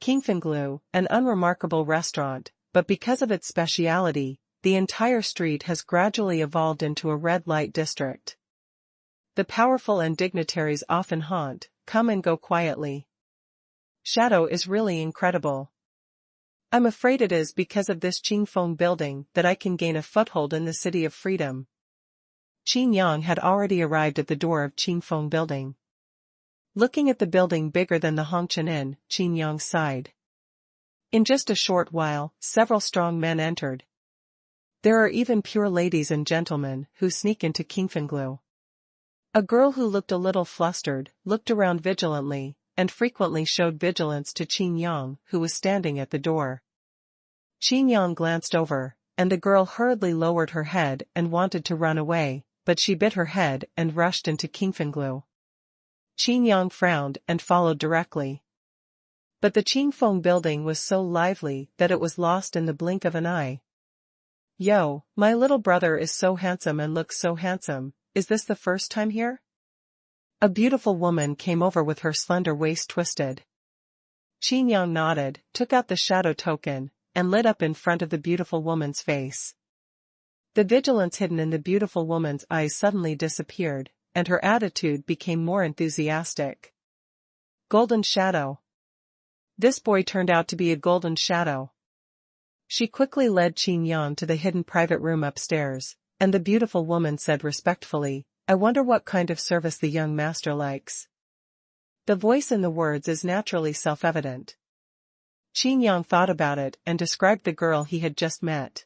Qingfenglu, an unremarkable restaurant, but because of its speciality, the entire street has gradually evolved into a red light district. The powerful and dignitaries often come and go quietly. Shadow is really incredible. I'm afraid it is because of this Qingfeng building that I can gain a foothold in the City of Freedom." Qin Yang had already arrived at the door of Qingfeng building. Looking at the building bigger than the Hongqian Inn, Qin Yang sighed. In just a short while, several strong men entered. There are even pure ladies and gentlemen who sneak into Qingfenglu. A girl who looked a little flustered, looked around vigilantly, and frequently showed vigilance to Qin Yang, who was standing at the door. Qin Yang glanced over, and the girl hurriedly lowered her head and wanted to run away, but she bit her head and rushed into Qingfenglu. Qin Yang frowned and followed directly. But the Qingfeng building was so lively that it was lost in the blink of an eye. "Yo, my little brother is so handsome and looks so handsome, is this the first time here?" A beautiful woman came over with her slender waist twisted. Qin Yang nodded, took out the shadow token, and lit up in front of the beautiful woman's face. The vigilance hidden in the beautiful woman's eyes suddenly disappeared, and her attitude became more enthusiastic. Golden shadow. This boy turned out to be a golden shadow. She quickly led Qin Yang to the hidden private room upstairs, and the beautiful woman said respectfully, "I wonder what kind of service the young master likes." The voice in the words is naturally self-evident. Qin Yang thought about it and described the girl he had just met.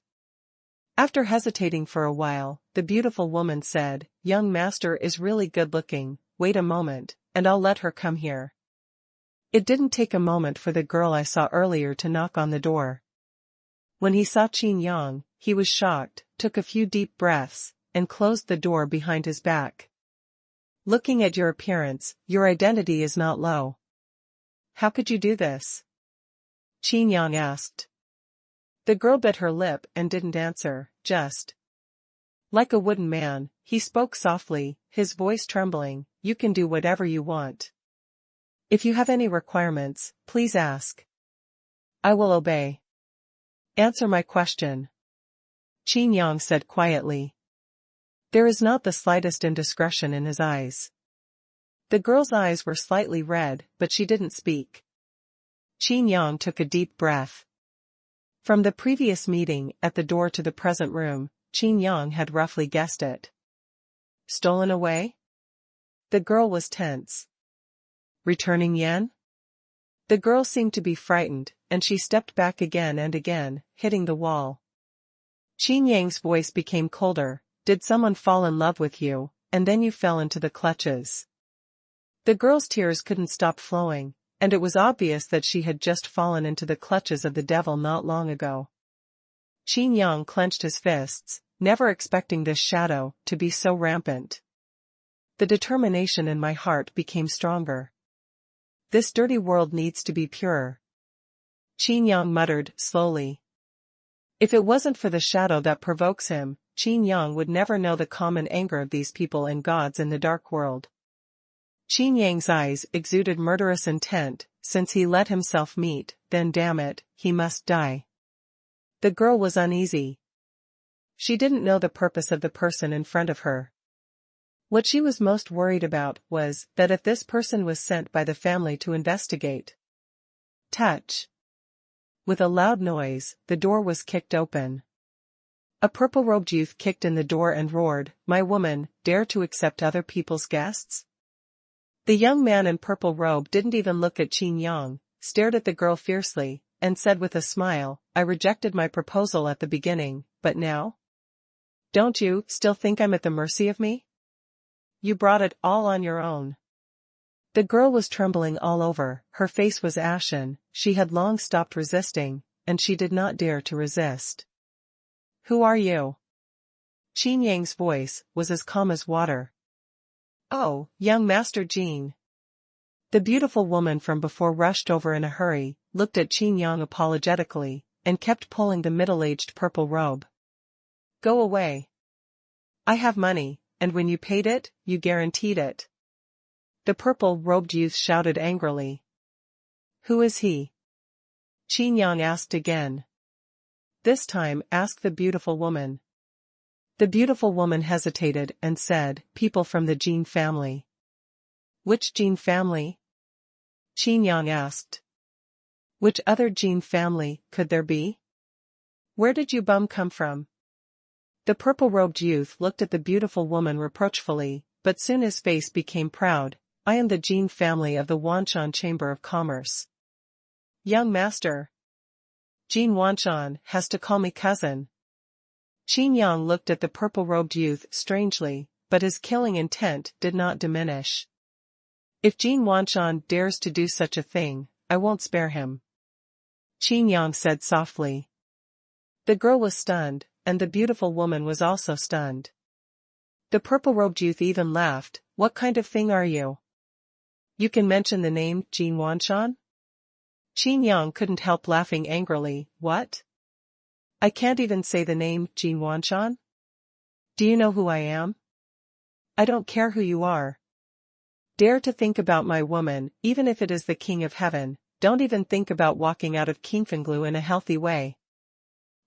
After hesitating for a while, the beautiful woman said, "Young master is really good-looking, wait a moment, and I'll let her come here." It didn't take a moment for the girl I saw earlier to knock on the door. When he saw Qin Yang, he was shocked, took a few deep breaths, and closed the door behind his back. "Looking at your appearance, your identity is not low. How could you do this?" Qin Yang asked. The girl bit her lip and didn't answer, just. Like a wooden man, he spoke softly, his voice trembling, "You can do whatever you want. If you have any requirements, please ask. I will obey. Answer my question." Qin Yang said quietly. There is not the slightest indiscretion in his eyes. The girl's eyes were slightly red, but she didn't speak. Qin Yang took a deep breath. From the previous meeting at the door to the present room, Qin Yang had roughly guessed it. Stolen away? The girl was tense. Returning yen? The girl seemed to be frightened, and she stepped back again and again, hitting the wall. Qin Yang's voice became colder. Did someone fall in love with you, and then you fell into the clutches? The girl's tears couldn't stop flowing, and it was obvious that she had just fallen into the clutches of the devil not long ago. Qin Yang clenched his fists, never expecting this shadow to be so rampant. The determination in my heart became stronger. This dirty world needs to be purer. Qin Yang muttered slowly. If it wasn't for the shadow that provokes him, Qin Yang would never know the common anger of these people and gods in the dark world. Qin Yang's eyes exuded murderous intent, since he let himself meet, then damn it, he must die. The girl was uneasy. She didn't know the purpose of the person in front of her. What she was most worried about was that if this person was sent by the family to investigate. Touch. With a loud noise, the door was kicked open. A purple-robed youth kicked in the door and roared, "My woman, dare to accept other people's guests?" The young man in purple robe didn't even look at Qin Yang, stared at the girl fiercely, and said with a smile, "I rejected my proposal at the beginning, but now? Don't you still think I'm at the mercy of me? You brought it all on your own." The girl was trembling all over, her face was ashen, she had long stopped resisting, and she did not dare to resist. "Who are you?" Qin Yang's voice was as calm as water. "Oh, young Master Jin. The beautiful woman from before rushed over in a hurry, looked at Qin Yang apologetically, and kept pulling the middle-aged purple robe. Go away. I have money, and when you paid it, you guaranteed it. The purple-robed youth shouted angrily. Who is he? Qin Yang asked again. This time, asked the beautiful woman. The beautiful woman hesitated and said, people from the Jin family. Which Jin family? Qin Yang asked. Which other Jin family could there be? Where did you bum come from? The purple-robed youth looked at the beautiful woman reproachfully, but soon his face became proud. I am the Jin family of the Xuanhuan Chamber of Commerce. Young master. Jin Xuanhuan has to call me cousin. Qin Yang looked at the purple-robed youth strangely, but his killing intent did not diminish. If Jin Xuanhuan dares to do such a thing, I won't spare him. Qin Yang said softly. The girl was stunned, and the beautiful woman was also stunned. The purple-robed youth even laughed. What kind of thing are you? You can mention the name Jin Xuanhuan? Qin Yang couldn't help laughing angrily. What? I can't even say the name Jin Xuanhuan? Do you know who I am? I don't care who you are. Dare to think about my woman, even if it is the King of Heaven. Don't even think about walking out of Qingfenglu in a healthy way.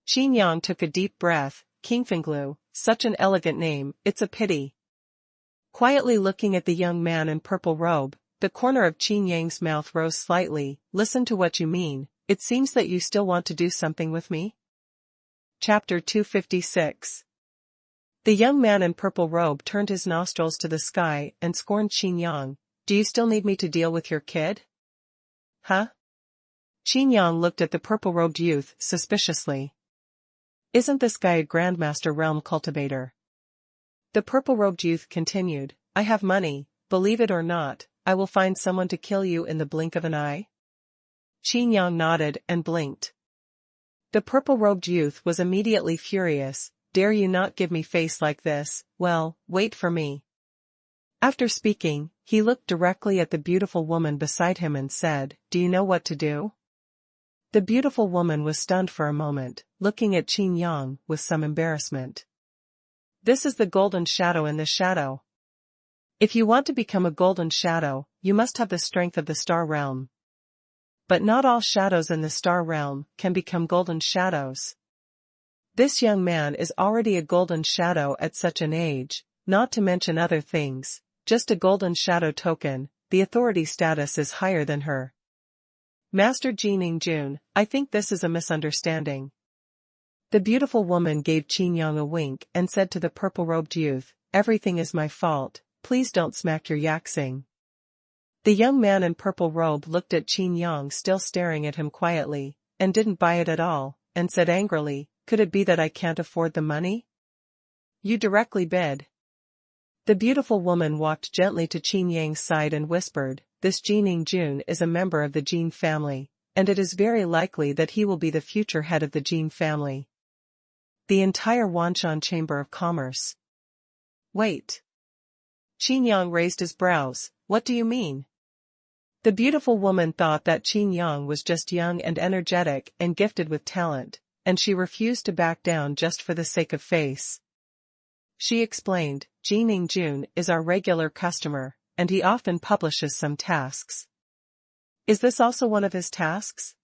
Qin Yang took a deep breath. Qingfenglu, such an elegant name, it's a pity. Quietly looking at the young man in purple robe, the corner of Qin Yang's mouth rose slightly. Listen to what you mean, it seems that you still want to do something with me? Chapter 256. The young man in purple robe turned his nostrils to the sky and scorned Qin Yang. Do you still need me to deal with your kid? Huh? Qin Yang looked at the purple-robed youth suspiciously. Isn't this guy a Grandmaster Realm cultivator? The purple-robed youth continued. I have money, believe it or not, I will find someone to kill you in the blink of an eye. Qin Yang nodded and blinked. The purple-robed youth was immediately furious. Dare you not give me face like this? Well, wait for me. After speaking, he looked directly at the beautiful woman beside him and said, do you know what to do? The beautiful woman was stunned for a moment, looking at Qin Yang with some embarrassment. This is the golden shadow in the shadow. If you want to become a golden shadow, you must have the strength of the star realm. But not all shadows in the star realm can become golden shadows. This young man is already a golden shadow at such an age, not to mention other things, just a golden shadow token, the authority status is higher than her. Master Yin Ling, I think this is a misunderstanding. The beautiful woman gave Qin Yang a wink and said to the purple-robed youth, everything is my fault, please don't smack your yaxing. The young man in purple robe looked at Qin Yang still staring at him quietly, and didn't buy it at all, and said angrily, could it be that I can't afford the money? You directly bid. The beautiful woman walked gently to Qin Yang's side and whispered, this Yin Ling is a member of the Jin family, and it is very likely that he will be the future head of the Jin family. The entire Xuanhuan Chamber of Commerce. Wait. Qin Yang raised his brows, what do you mean? The beautiful woman thought that Qin Yang was just young and energetic and gifted with talent, and she refused to back down just for the sake of face. She explained, Yin Ling is our regular customer, and he often publishes some tasks. Is this also one of his tasks?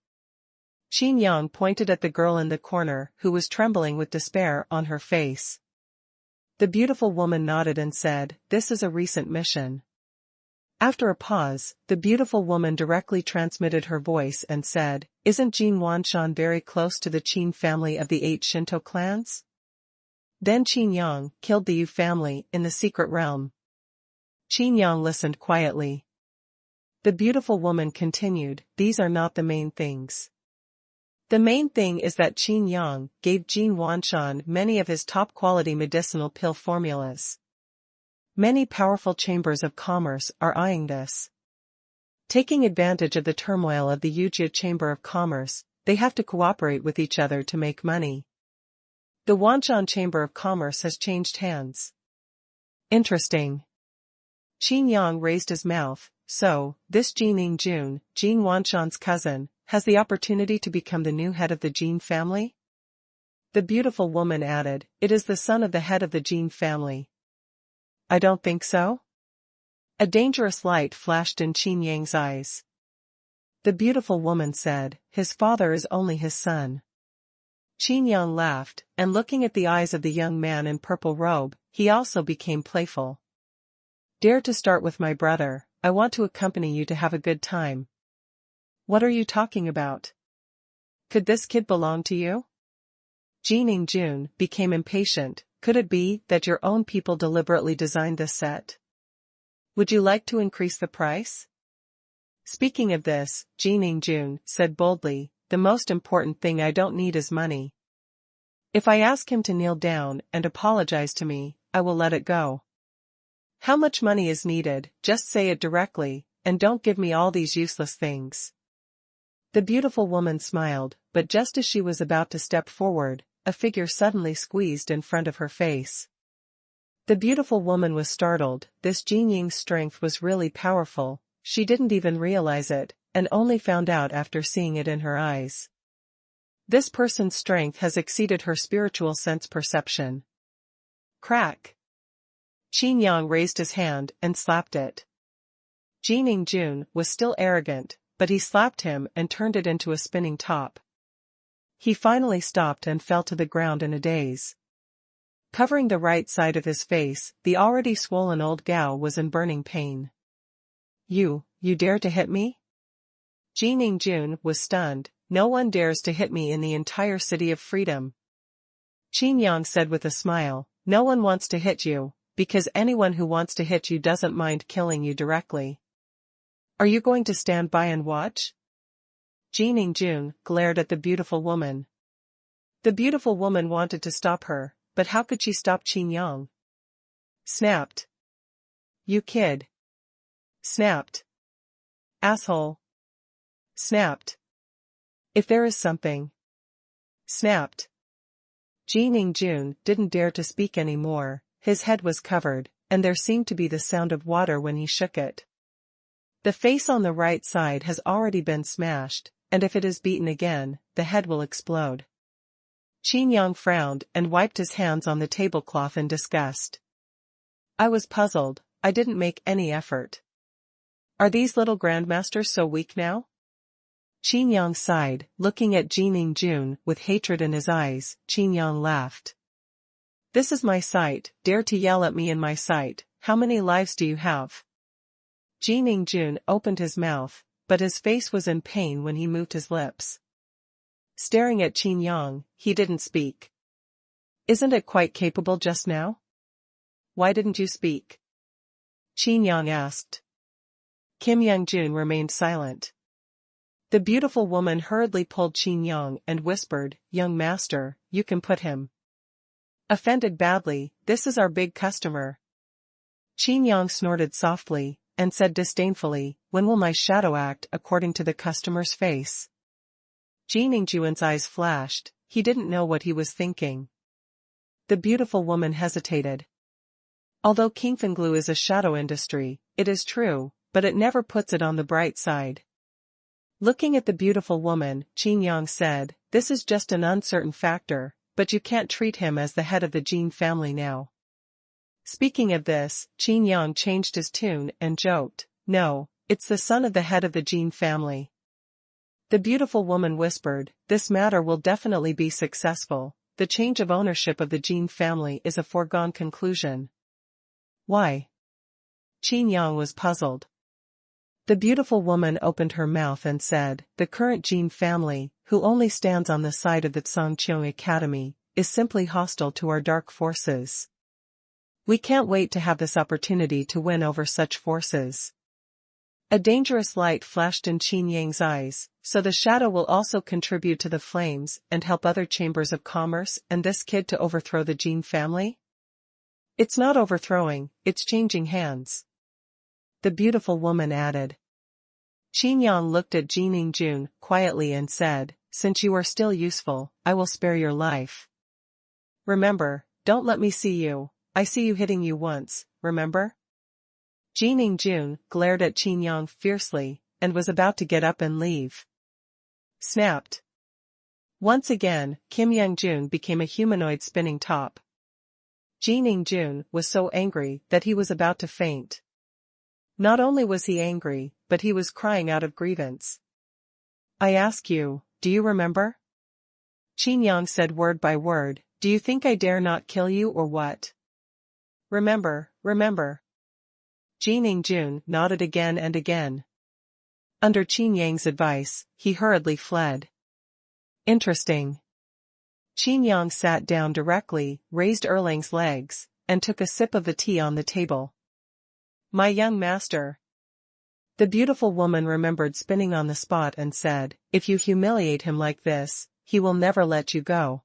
Qin Yang pointed at the girl in the corner who was trembling with despair on her face. The beautiful woman nodded and said, this is a recent mission. After a pause, the beautiful woman directly transmitted her voice and said, isn't Jin Xuanhuan very close to the Qin family of the 8 Shinto clans? Then Qin Yang killed the Yu family in the secret realm. Qin Yang listened quietly. The beautiful woman continued, these are not the main things. The main thing is that Qin Yang gave Jin Xuanhuan many of his top-quality medicinal pill formulas. Many powerful chambers of commerce are eyeing this. Taking advantage of the turmoil of the Yujia Chamber of Commerce, they have to cooperate with each other to make money. The Xuanhuan Chamber of Commerce has changed hands. Interesting. Qin Yang raised his mouth, so, this Jining Jun, Jin Wanshan's cousin, has the opportunity to become the new head of the Jin family? The beautiful woman added, it is the son of the head of the Jin family. I don't think so. A dangerous light flashed in Qin Yang's eyes. The beautiful woman said, his father is only his son. Qin Yang laughed, and looking at the eyes of the young man in purple robe, he also became playful. Dare to start with my brother, I want to accompany you to have a good time. What are you talking about? Could this kid belong to you? Jining Jun became impatient. Could it be that your own people deliberately designed this set? Would you like to increase the price? Speaking of this, Jining Jun said boldly, the most important thing I don't need is money. If I ask him to kneel down and apologize to me, I will let it go. How much money is needed? Just say it directly, and don't give me all these useless things. The beautiful woman smiled, but just as she was about to step forward, a figure suddenly squeezed in front of her face. The beautiful woman was startled. This Jin Ying's strength was really powerful. She didn't even realize it, and only found out after seeing it in her eyes. This person's strength has exceeded her spiritual sense perception. Crack! Qin Yang raised his hand and slapped it. Jining Jun was still arrogant, but he slapped him and turned it into a spinning top. He finally stopped and fell to the ground in a daze. Covering the right side of his face, the already swollen old Gao was in burning pain. You dare to hit me? Jining Jun was stunned. No one dares to hit me in the entire city of freedom. Qin Yang said with a smile, no one wants to hit you, because anyone who wants to hit you doesn't mind killing you directly. Are you going to stand by and watch? Jining Jun glared at the beautiful woman. The beautiful woman wanted to stop her, but how could she stop Qin Yang? Snapped. You kid. Snapped. Asshole. Snapped. If there is something. Snapped. Jining Jun didn't dare to speak anymore. His head was covered, and there seemed to be the sound of water when he shook it. The face on the right side has already been smashed, and if it is beaten again, the head will explode. Qin Yang frowned and wiped his hands on the tablecloth in disgust. I was puzzled. I didn't make any effort. Are these little grandmasters so weak now? Qin Yang sighed, looking at Jining Jun with hatred in his eyes. Qin Yang laughed. This is my sight. Dare to yell at me in my sight. How many lives do you have? Jining Jun opened his mouth, but his face was in pain when he moved his lips. Staring at Qin Yang, he didn't speak. Isn't it quite capable just now? Why didn't you speak? Qin Yang asked. Kim Yang Jun remained silent. The beautiful woman hurriedly pulled Qin Yang and whispered, young master, you can put him. Offended badly, this is our big customer. Qin Yang snorted softly, and said disdainfully, when will my shadow act according to the customer's face? Jining Jun's eyes flashed. He didn't know what he was thinking. The beautiful woman hesitated. Although Qingfenglu is a shadow industry, it is true, but it never puts it on the bright side. Looking at the beautiful woman, Qin Yang said, this is just an uncertain factor, but you can't treat him as the head of the Jin family now. Speaking of this, Qin Yang changed his tune and joked, no, it's the son of the head of the Jin family. The beautiful woman whispered, this matter will definitely be successful. The change of ownership of the Jin family is a foregone conclusion. Why? Qin Yang was puzzled. The beautiful woman opened her mouth and said, the current Jin family, who only stands on the side of the Tsangqiang Academy, is simply hostile to our dark forces. We can't wait to have this opportunity to win over such forces. A dangerous light flashed in Qin Yang's eyes, so the shadow will also contribute to the flames and help other chambers of commerce and this kid to overthrow the Jin family? It's not overthrowing, it's changing hands. The beautiful woman added. Qin Yang looked at Jining Jun quietly and said, since you are still useful, I will spare your life. Remember, don't let me see you. I see you hitting you once, remember? Ning Jun glared at Qin Yang fiercely, and was about to get up and leave. Snapped. Once again, Kim Yang-jun became a humanoid spinning top. Ning Jun was so angry that he was about to faint. Not only was he angry, but he was crying out of grievance. I ask you, do you remember? Qin Yang said word by word, do you think I dare not kill you or what? Remember, remember. Ning Jun nodded again and again. Under Qin Yang's advice, he hurriedly fled. Interesting. Qin Yang sat down directly, raised Erlang's legs, and took a sip of the tea on the table. My young master. The beautiful woman remembered spinning on the spot and said, if you humiliate him like this, he will never let you go.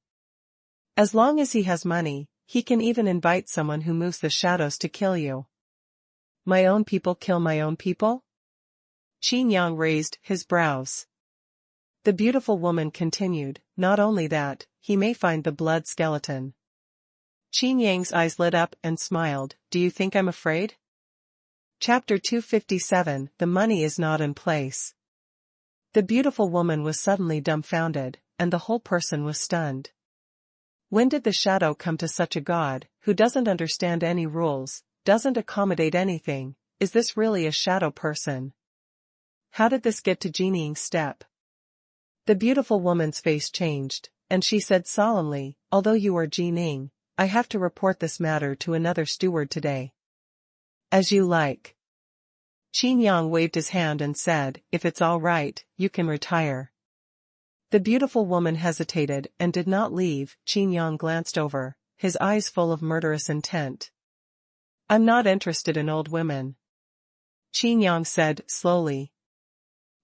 As long as he has money, he can even invite someone who moves the shadows to kill you. My own people kill my own people? Qin Yang raised his brows. The beautiful woman continued, not only that, he may find the blood skeleton. Qin Yang's eyes lit up and smiled, do you think I'm afraid? Chapter 257, The money is not in place. The beautiful woman was suddenly dumbfounded, and the whole person was stunned. When did the shadow come to such a god, who doesn't understand any rules, doesn't accommodate anything? Is this really a shadow person? How did this get to Jining's step? The beautiful woman's face changed, and she said solemnly, although you are Jining, I have to report this matter to another steward today. As you like. Qin Yang waved his hand and said, if it's all right, you can retire. The beautiful woman hesitated and did not leave. Qin Yang glanced over, his eyes full of murderous intent. I'm not interested in old women. Qin Yang said slowly.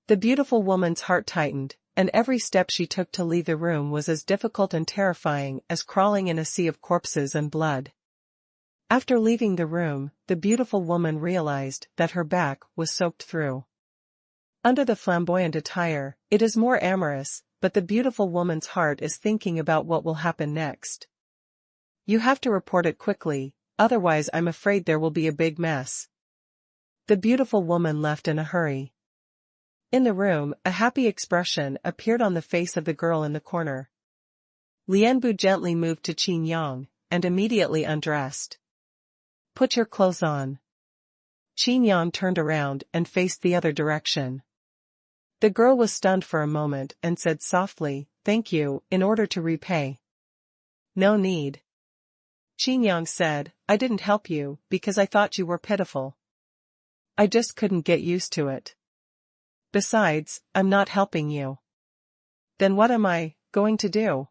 The beautiful woman's heart tightened, and every step she took to leave the room was as difficult and terrifying as crawling in a sea of corpses and blood. After leaving the room, the beautiful woman realized that her back was soaked through. Under the flamboyant attire, it is more amorous, but the beautiful woman's heart is thinking about what will happen next. You have to report it quickly, otherwise I'm afraid there will be a big mess. The beautiful woman left in a hurry. In the room, a happy expression appeared on the face of the girl in the corner. Lianbu gently moved to Qin Yang, and immediately undressed. Put your clothes on. Qin Yang turned around and faced the other direction. The girl was stunned for a moment and said softly, thank you, in order to repay. No need. Qin Yang said, I didn't help you, because I thought you were pitiful. I just couldn't get used to it. Besides, I'm not helping you. Then what am I going to do?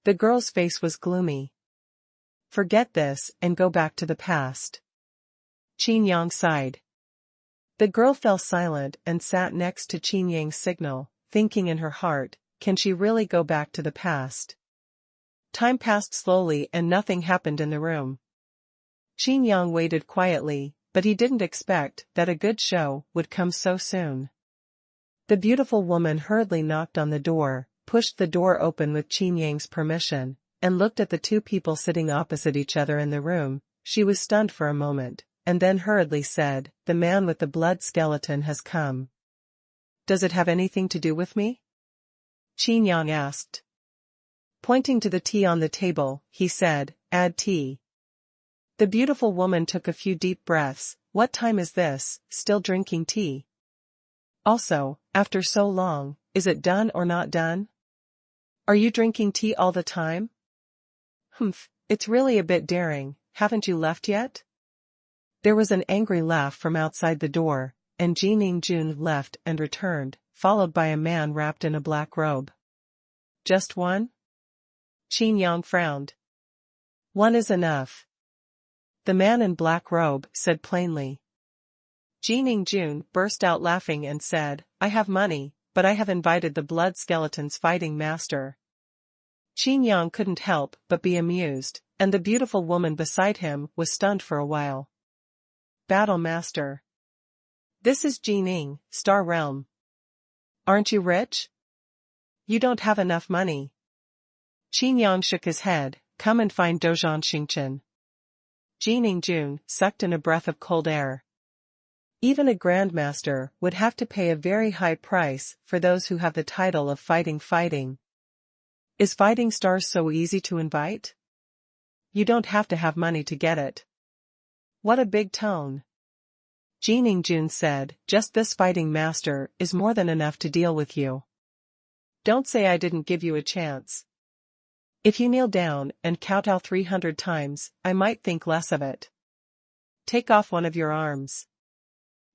The girl's face was gloomy. Forget this and go back to the past. Qin Yang sighed. The girl fell silent and sat next to Qin Yang's signal, thinking in her heart, can she really go back to the past? Time passed slowly and nothing happened in the room. Qin Yang waited quietly, but he didn't expect that a good show would come so soon. The beautiful woman hurriedly knocked on the door, pushed the door open with Qin Yang's permission, and looked at the two people sitting opposite each other in the room. She was stunned for a moment, and then hurriedly said, the man with the blood skeleton has come. Does it have anything to do with me? Qin Yang asked. Pointing to the tea on the table, he said, add tea. The beautiful woman took a few deep breaths. What time is this, still drinking tea? Also, after so long, is it done or not done? Are you drinking tea all the time? Humph, it's really a bit daring, haven't you left yet? There was an angry laugh from outside the door, and Ning Jun left and returned, followed by a man wrapped in a black robe. Just one? Qin Yang frowned. One is enough. The man in black robe said plainly. Ning Jun burst out laughing and said, I have money, but I have invited the blood skeleton's fighting master. Qin Yang couldn't help but be amused, and the beautiful woman beside him was stunned for a while. Battle master. This is Jining, Star Realm. Aren't you rich? You don't have enough money. Qin Yang shook his head, come and find Dozhan Xingchen. Ning Jun sucked in a breath of cold air. Even a grandmaster would have to pay a very high price for those who have the title of fighting. Is fighting stars so easy to invite? You don't have to have money to get it. What a big tone. Jun said, just this fighting master is more than enough to deal with you. Don't say I didn't give you a chance. If you kneel down and kowtow 300 times, I might think less of it. Take off one of your arms.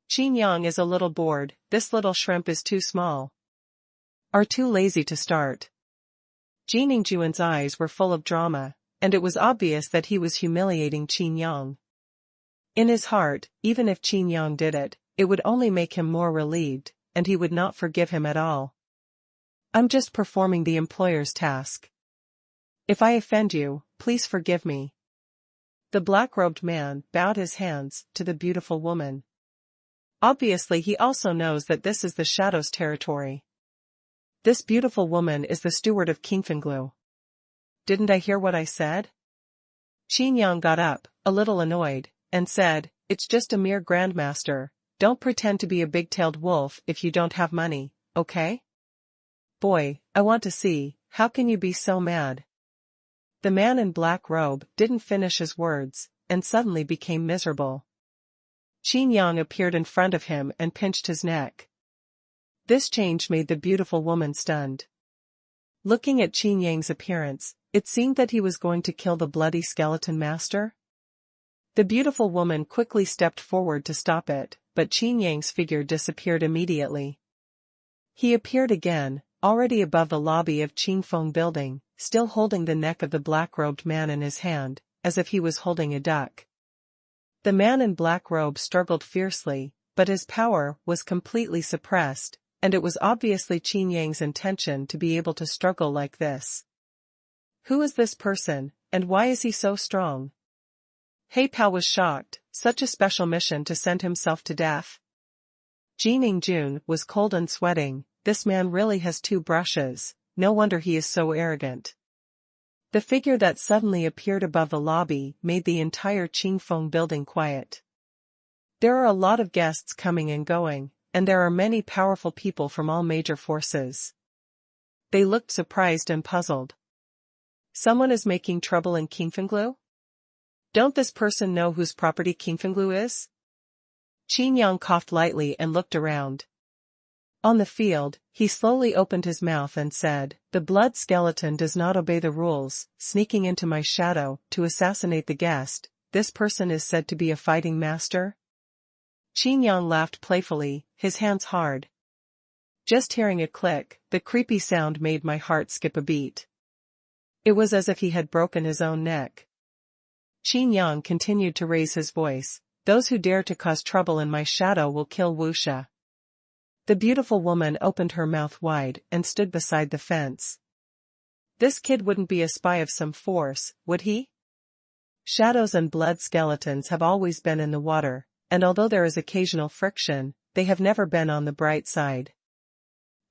Qin Yang is a little bored, this little shrimp is too small. Are too lazy to start. Jun's eyes were full of drama, and it was obvious that he was humiliating Qin Yang. In his heart, even if Qin Yang did it, it would only make him more relieved, and he would not forgive him at all. I'm just performing the employer's task. If I offend you, please forgive me. The black-robed man bowed his hands to the beautiful woman. Obviously he also knows that this is the Shadow's territory. This beautiful woman is the steward of Qingfenglu. Didn't I hear what I said? Qin Yang got up, a little annoyed, and said, it's just a mere grandmaster, don't pretend to be a big-tailed wolf if you don't have money, okay? Boy, I want to see, how can you be so mad? The man in black robe didn't finish his words, and suddenly became miserable. Qin Yang appeared in front of him and pinched his neck. This change made the beautiful woman stunned. Looking at Qin Yang's appearance, it seemed that he was going to kill the bloody skeleton master. The beautiful woman quickly stepped forward to stop it, but Qin Yang's figure disappeared immediately. He appeared again, already above the lobby of Qin Feng building, still holding the neck of the black-robed man in his hand, as if he was holding a duck. The man in black robe struggled fiercely, but his power was completely suppressed, and it was obviously Qin Yang's intention to be able to struggle like this. Who is this person, and why is he so strong? He Pao was shocked, such a special mission to send himself to death. Jun was cold and sweating, this man really has 2 brushes, no wonder he is so arrogant. The figure that suddenly appeared above the lobby made the entire Qin Feng building quiet. There are a lot of guests coming and going, and there are many powerful people from all major forces. They looked surprised and puzzled. Someone is making trouble in Qingfenglu? Don't this person know whose property Qingfenglu is? Qin Yang coughed lightly and looked around. On the field, he slowly opened his mouth and said, the blood skeleton does not obey the rules, sneaking into my shadow to assassinate the guest. This person is said to be a fighting master? Qin Yang laughed playfully, his hands hard. Just hearing a click, the creepy sound made my heart skip a beat. It was as if he had broken his own neck. Qin Yang continued to raise his voice, those who dare to cause trouble in my shadow will kill Wuxia. The beautiful woman opened her mouth wide and stood beside the fence. This kid wouldn't be a spy of some force, would he? Shadows and blood skeletons have always been in the water, and although there is occasional friction, they have never been on the bright side.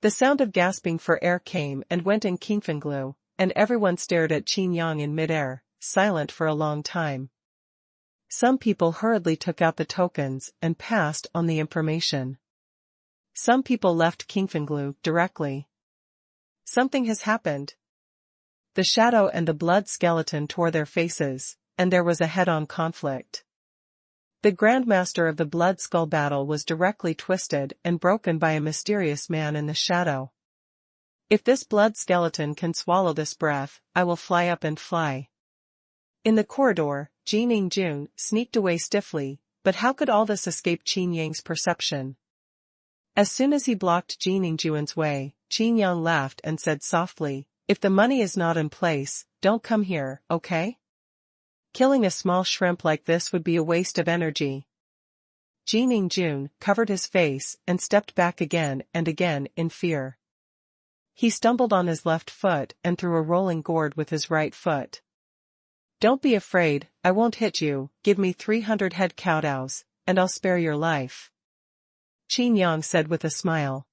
The sound of gasping for air came and went in Qingfenglu, and everyone stared at Qin Yang in midair, silent for a long time. Some people hurriedly took out the tokens and passed on the information. Some people left Qingfenglu directly. Something has happened. The shadow and the blood skeleton tore their faces, and there was a head-on conflict. The Grandmaster of the Blood Skull battle was directly twisted and broken by a mysterious man in the shadow. If this blood skeleton can swallow this breath, I will fly up and fly. In the corridor, Jun sneaked away stiffly, but how could all this escape Qin Yang's perception? As soon as he blocked Jun's way, Qin Yang laughed and said softly, if the money is not in place, don't come here, okay? Killing a small shrimp like this would be a waste of energy. Jun covered his face and stepped back again and again in fear. He stumbled on his left foot and threw a rolling gourd with his right foot. Don't be afraid, I won't hit you, give me 300 head kowtows, and I'll spare your life. Qin Yang said with a smile.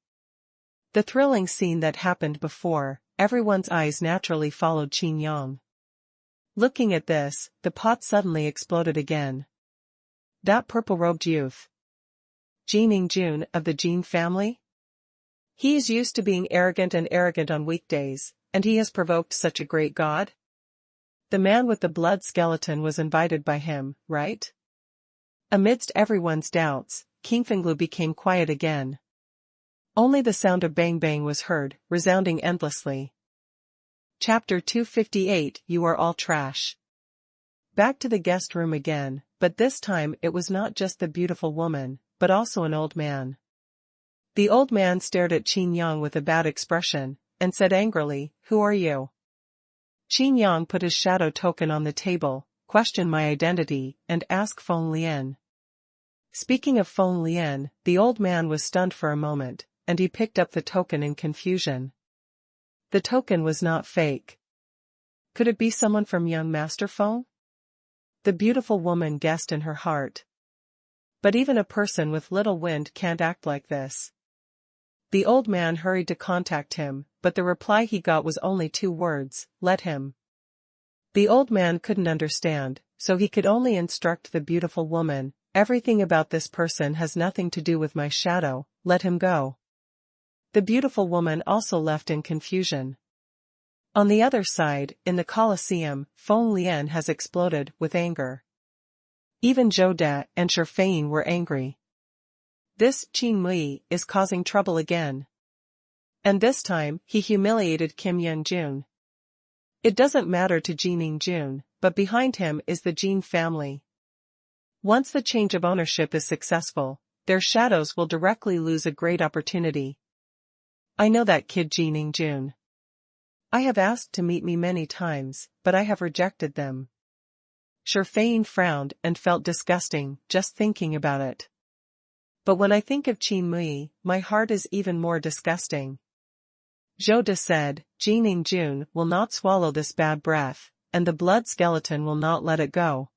The thrilling scene that happened before, everyone's eyes naturally followed Qin Yang. Looking at this, the pot suddenly exploded again. That purple-robed youth. Ning Jun of the Jin family? He is used to being arrogant on weekdays, and he has provoked such a great god? The man with the blood skeleton was invited by him, right? Amidst everyone's doubts, King Fenglu became quiet again. Only the sound of bang bang was heard, resounding endlessly. Chapter 258 You are all trash. Back to the guest room again, but this time it was not just the beautiful woman, but also an old man. The old man stared at Qin Yang with a bad expression, and said angrily, "Who are you?" Qin Yang put his shadow token on the table, questioned my identity, and asked Feng Lian. Speaking of Feng Lian, the old man was stunned for a moment, and he picked up the token in confusion. The token was not fake. Could it be someone from young Master Feng? The beautiful woman guessed in her heart. But even a person with little wind can't act like this. The old man hurried to contact him, but the reply he got was only 2 words, "Let him." The old man couldn't understand, so he could only instruct the beautiful woman, "Everything about this person has nothing to do with my shadow, let him go." The beautiful woman also left in confusion. On the other side, in the Colosseum, Feng Lian has exploded with anger. Even Zhou De and Shifeng were angry. This Qin Mui is causing trouble again. And this time, he humiliated Kim Young-jun. It doesn't matter to Ning Jun, but behind him is the Jin family. Once the change of ownership is successful, their shadows will directly lose a great opportunity. I know that kid Ning Jun. I have asked to meet me many times, but I have rejected them. Shifeng frowned and felt disgusting just thinking about it. But when I think of Qin Mui, my heart is even more disgusting. Zhou De said, Ning Jun will not swallow this bad breath, and the blood skeleton will not let it go.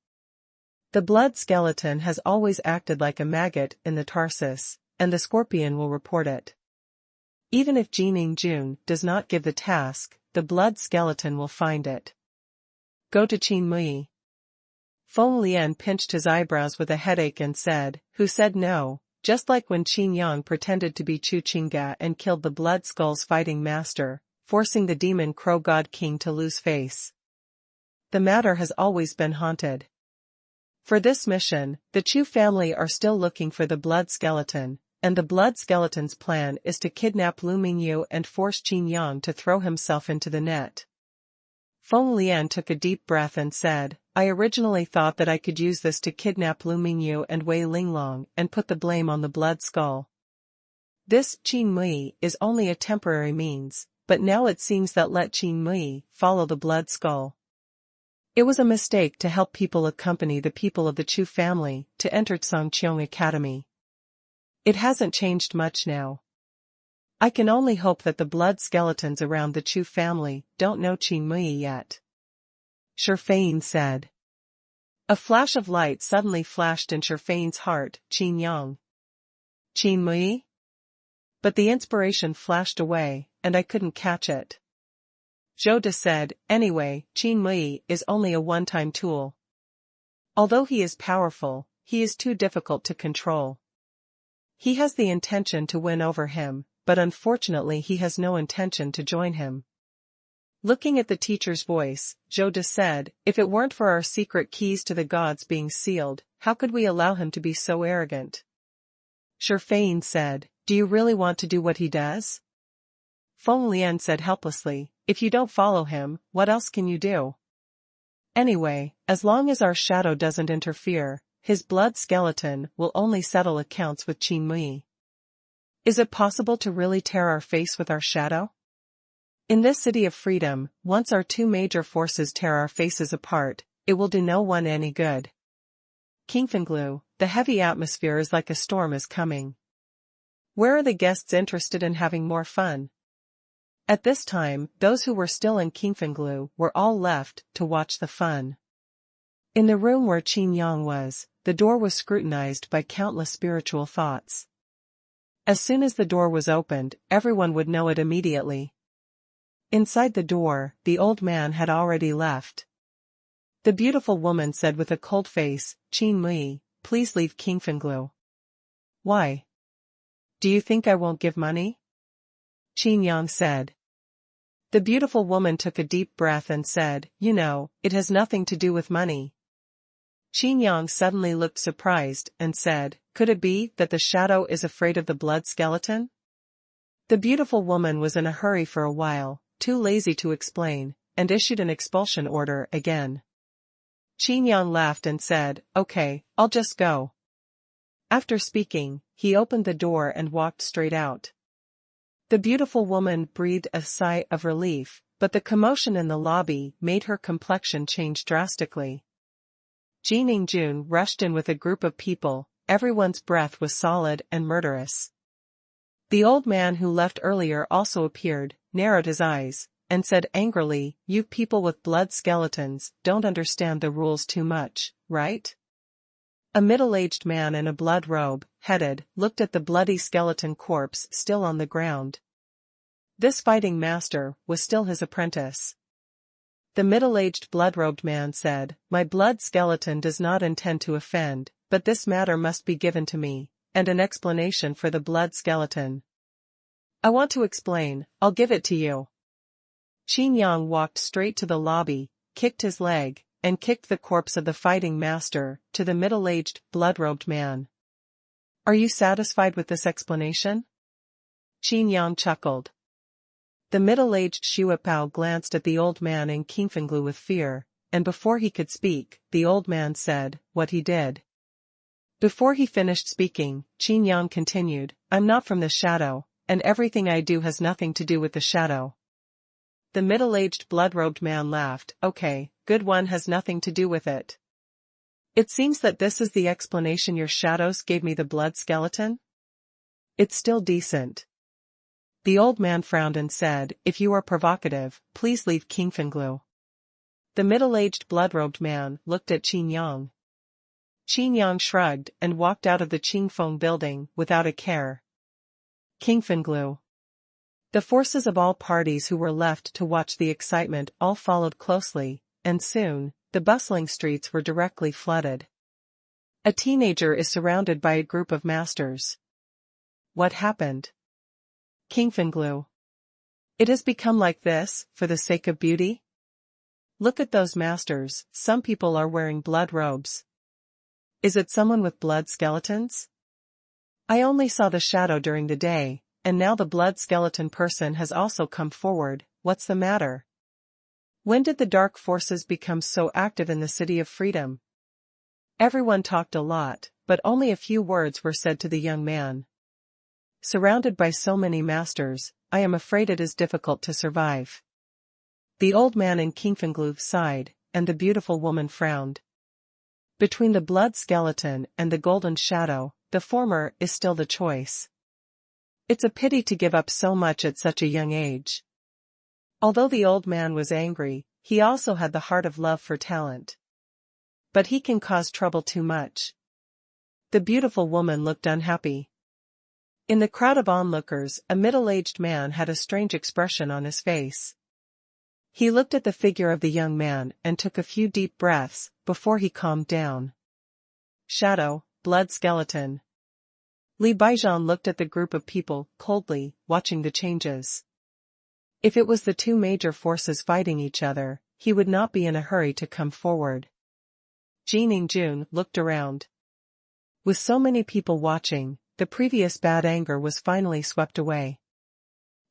The blood skeleton has always acted like a maggot in the tarsus, and the scorpion will report it. Even if Ning Jun does not give the task, the blood skeleton will find it. Go to Qin Mui. Feng Lian pinched his eyebrows with a headache and said, "Who said no?" Just like when Qin Yang pretended to be Chu Qingga and killed the Blood Skull's fighting master, forcing the demon crow god king to lose face. The matter has always been haunted. For this mission, the Chu family are still looking for the blood skeleton, and the blood skeleton's plan is to kidnap Lu Mingyu and force Qin Yang to throw himself into the net. Feng Lian took a deep breath and said, "I originally thought that I could use this to kidnap Lu Mingyu and Wei Linglong and put the blame on the blood skull. This Qin Mui is only a temporary means, but now it seems that let Qin Mui follow the blood skull. It was a mistake to help people accompany the people of the Chu family to enter Songqiong Academy. It hasn't changed much now. I can only hope that the blood skeletons around the Chu family don't know Qin Mui yet." Shifeng said. A flash of light suddenly flashed in Shifeng's heart, Qin Yang. Qin Mui? But the inspiration flashed away, and I couldn't catch it. Zhou De said, "Anyway, Qin Mui is only a one-time tool. Although he is powerful, he is too difficult to control. He has the intention to win over him, but unfortunately he has no intention to join him." Looking at the teacher's voice, Zhou De said, "If it weren't for our secret keys to the gods being sealed, how could we allow him to be so arrogant?" Shifeng said, "Do you really want to do what he does?" Feng Lian said helplessly, "If you don't follow him, what else can you do? Anyway, as long as our shadow doesn't interfere, his blood skeleton will only settle accounts with Qin Mui. Is it possible to really tear our face with our shadow? In this city of freedom, once our 2 major forces tear our faces apart, it will do no one any good. King Fenglu, the heavy atmosphere is like a storm is coming. Where are the guests interested in having more fun?" At this time, those who were still in King Fenglu were all left to watch the fun. In the room where Qin Yang was, the door was scrutinized by countless spiritual thoughts. As soon as the door was opened, everyone would know it immediately. Inside the door, the old man had already left. The beautiful woman said with a cold face, "Qin Mui, please leave King Fenglu." Why? Do you think I won't give money? Qin Yang said. The beautiful woman took a deep breath and said, you know, it has nothing to do with money. Qin Yang suddenly looked surprised and said, could it be that the shadow is afraid of the blood skeleton? The beautiful woman was in a hurry for a while, too lazy to explain, and issued an expulsion order again. Qin Yang laughed and said, okay, I'll just go. After speaking, he opened the door and walked straight out. The beautiful woman breathed a sigh of relief, but the commotion in the lobby made her complexion change drastically. Yin Ling rushed in with a group of people, everyone's breath was solid and murderous. The old man who left earlier also appeared, narrowed his eyes, and said angrily, you people with blood skeletons don't understand the rules too much, right? A middle-aged man in a blood robe, headed, looked at the bloody skeleton corpse still on the ground. This fighting master was still his apprentice. The middle-aged blood-robed man said, my blood skeleton does not intend to offend, but this matter must be given to me, and an explanation for the blood skeleton. I want to explain, I'll give it to you. Qin Yang walked straight to the lobby, kicked his leg, and kicked the corpse of the fighting master to the middle-aged, blood-robed man. Are you satisfied with this explanation? Qin Yang chuckled. The middle-aged Xuanhuan glanced at the old man in Qingfenglu with fear, and before he could speak, the old man said, what he did. Before he finished speaking, Qin Yang continued, I'm not from the shadow, and everything I do has nothing to do with the shadow. The middle-aged blood-robed man laughed, okay, good one has nothing to do with it. It seems that this is the explanation your shadows gave me the blood skeleton? It's still decent. The old man frowned and said, if you are provocative, please leave Qingfenglu. The middle-aged blood-robed man looked at Qin Yang. Qin Yang shrugged and walked out of the Qingfeng building without a care. Qingfenglu. The forces of all parties who were left to watch the excitement all followed closely, and soon, the bustling streets were directly flooded. A teenager is surrounded by a group of masters. What happened? Qingfenglu. It has become like this, for the sake of beauty? Look at those masters, some people are wearing blood robes. Is it someone with blood skeletons? I only saw the shadow during the day, and now the blood skeleton person has also come forward, what's the matter? When did the dark forces become so active in the City of Freedom? Everyone talked a lot, but only a few words were said to the young man. Surrounded by so many masters, I am afraid it is difficult to survive. The old man in Qingfenglu sighed, and the beautiful woman frowned. Between the blood skeleton and the golden shadow, the former is still the choice. It's a pity to give up so much at such a young age. Although the old man was angry, he also had the heart of love for talent. But he can cause trouble too much. The beautiful woman looked unhappy. In the crowd of onlookers, a middle-aged man had a strange expression on his face. He looked at the figure of the young man and took a few deep breaths before he calmed down. Shadow, blood skeleton. Li Baijian looked at the group of people coldly, watching the changes. If it was the two major forces fighting each other, he would not be in a hurry to come forward. Yin Ling looked around. With so many people watching, the previous bad anger was finally swept away.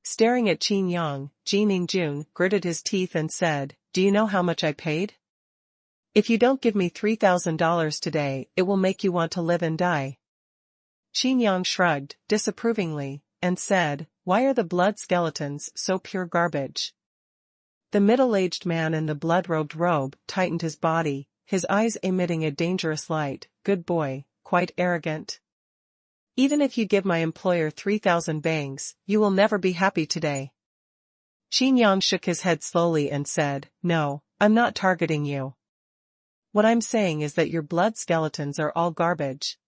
Staring at Qin Yang, Yin Ling gritted his teeth and said, do you know how much I paid? If you don't give me $3,000 today, it will make you want to live and die. Qin Yang shrugged, disapprovingly, and said, why are the blood skeletons so pure garbage? The middle-aged man in the blood-robed robe tightened his body, his eyes emitting a dangerous light. Good boy, quite arrogant. Even if you give my employer 3,000 bangs, you will never be happy today. Qin Yang shook his head slowly and said, no, I'm not targeting you. What I'm saying is that your blood skeletons are all garbage.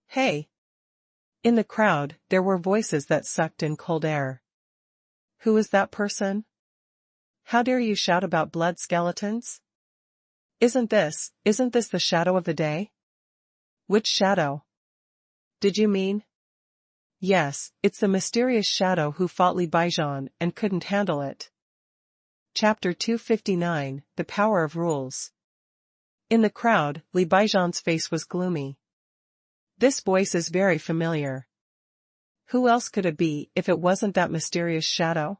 Hey! In the crowd, there were voices that sucked in cold air. Who is that person? How dare you shout about blood skeletons? Isn't this the shadow of the day? Which shadow? Did you mean? Yes, it's the mysterious shadow who fought Li Baijian and couldn't handle it. Chapter 259, The Power of Rules. In the crowd, Li Baijian's face was gloomy. This voice is very familiar. Who else could it be if it wasn't that mysterious shadow?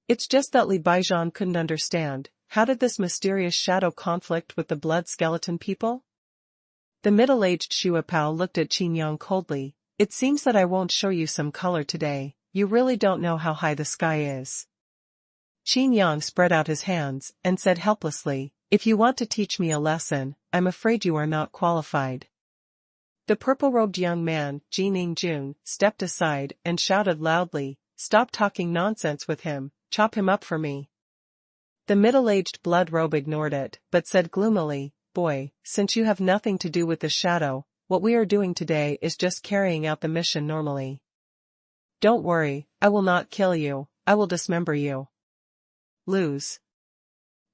It's just that Li Baijian couldn't understand, how did this mysterious shadow conflict with the blood skeleton people? The middle-aged Shuapao looked at Qin Yang coldly. It seems that I won't show you some color today, you really don't know how high the sky is. Qin Yang spread out his hands and said helplessly, if you want to teach me a lesson, I'm afraid you are not qualified. The purple-robed young man, Jining Jun, stepped aside and shouted loudly, stop talking nonsense with him, chop him up for me. The middle-aged blood robe ignored it, but said gloomily, boy, since you have nothing to do with the shadow, what we are doing today is just carrying out the mission normally. Don't worry, I will not kill you, I will dismember you. Lose.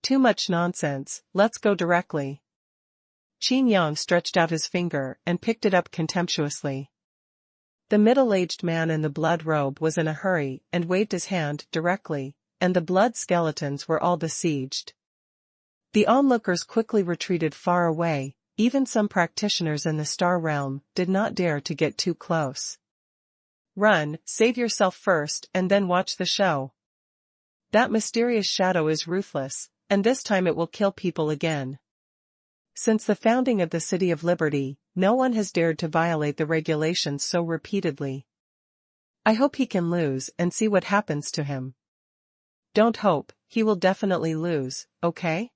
Too much nonsense, let's go directly. Qin Yang stretched out his finger and picked it up contemptuously. The middle-aged man in the blood robe was in a hurry and waved his hand directly, and the blood skeletons were all besieged. The onlookers quickly retreated far away, even some practitioners in the star realm did not dare to get too close. Run, save yourself first and then watch the show. That mysterious shadow is ruthless, and this time it will kill people again. Since the founding of the City of Liberty, no one has dared to violate the regulations so repeatedly. I hope he can lose and see what happens to him. Don't hope, he will definitely lose, okay?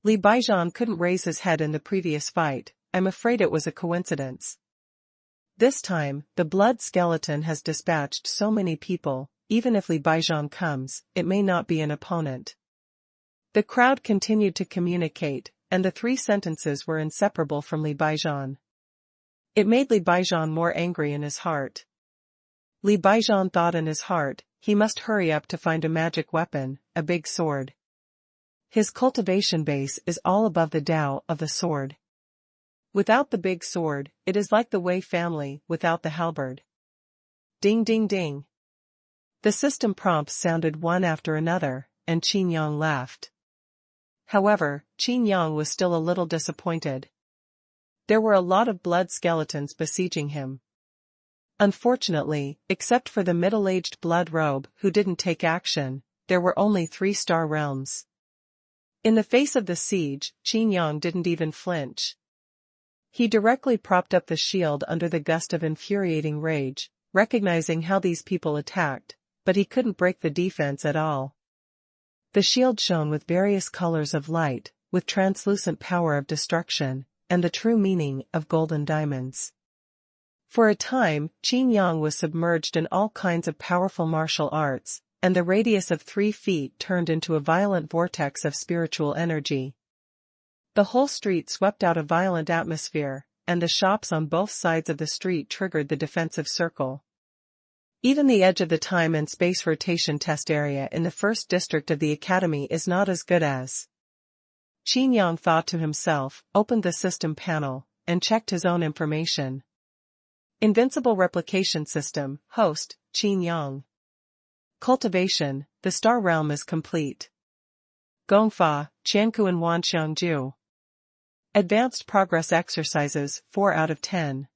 Li Baijian couldn't raise his head in the previous fight, I'm afraid it was a coincidence. This time, the blood skeleton has dispatched so many people, even if Li Baijian comes, it may not be an opponent. The crowd continued to communicate, and the three sentences were inseparable from Li Baijian. It made Li Baijian more angry in his heart. Li Baijian thought in his heart, he must hurry up to find a magic weapon, a big sword. His cultivation base is all above the Tao of the sword. Without the big sword, it is like the Wei family without the halberd. Ding ding ding. The system prompts sounded one after another, and Qin Yang laughed. However, Qin Yang was still a little disappointed. There were a lot of blood skeletons besieging him. Unfortunately, except for the middle-aged blood robe who didn't take action, there were only 3 star realms. In the face of the siege, Qin Yang didn't even flinch. He directly propped up the shield under the gust of infuriating rage, recognizing how these people attacked, but he couldn't break the defense at all. The shield shone with various colors of light, with translucent power of destruction, and the true meaning of golden diamonds. For a time, Qin Yang was submerged in all kinds of powerful martial arts, and the radius of 3 feet turned into a violent vortex of spiritual energy. The whole street swept out a violent atmosphere, and the shops on both sides of the street triggered the defensive circle. Even the edge of the time and space rotation test area in the first district of the academy is not as good as. Qin Yang thought to himself, opened the system panel, and checked his own information. Invincible Replication System, host, Qin Yang. Cultivation, the star realm is complete. Gongfa, Qiankuan Wanxiangju. Advanced progress exercises, 4 out of 10.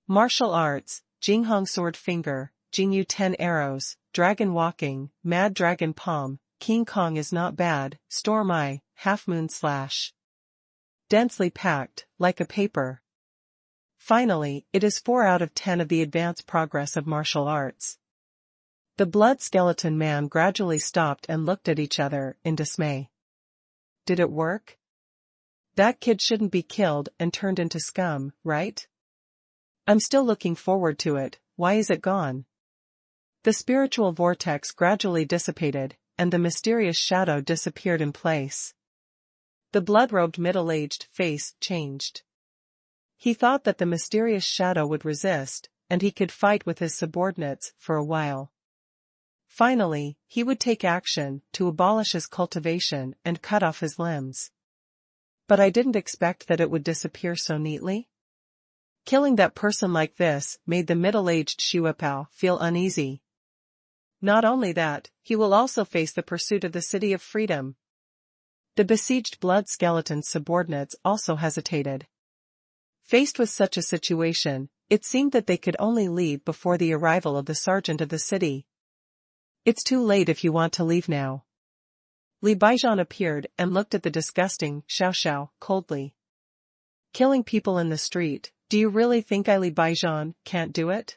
Martial arts, Jinghong Sword Finger, Jingyu 10 Arrows, Dragon Walking, Mad Dragon Palm, King Kong is not bad, Storm Eye, Half Moon Slash. Densely packed, like a paper. Finally, it is 4 out of 10 of the advanced progress of martial arts. The blood skeleton man gradually stopped and looked at each other in dismay. Did it work? That kid shouldn't be killed and turned into scum, right? I'm still looking forward to it, why is it gone? The spiritual vortex gradually dissipated, and the mysterious shadow disappeared in place. The blood-robed middle-aged face changed. He thought that the mysterious shadow would resist, and he could fight with his subordinates for a while. Finally, he would take action to abolish his cultivation and cut off his limbs. But I didn't expect that it would disappear so neatly. Killing that person like this made the middle-aged Xuepao feel uneasy. Not only that, he will also face the pursuit of the City of Freedom. The besieged blood skeleton subordinates also hesitated. Faced with such a situation, it seemed that they could only leave before the arrival of the sergeant of the city. It's too late if you want to leave now. Li Baijian appeared and looked at the disgusting Xiao Xiao coldly. Killing people in the street, do you really think Li Baijian can't do it?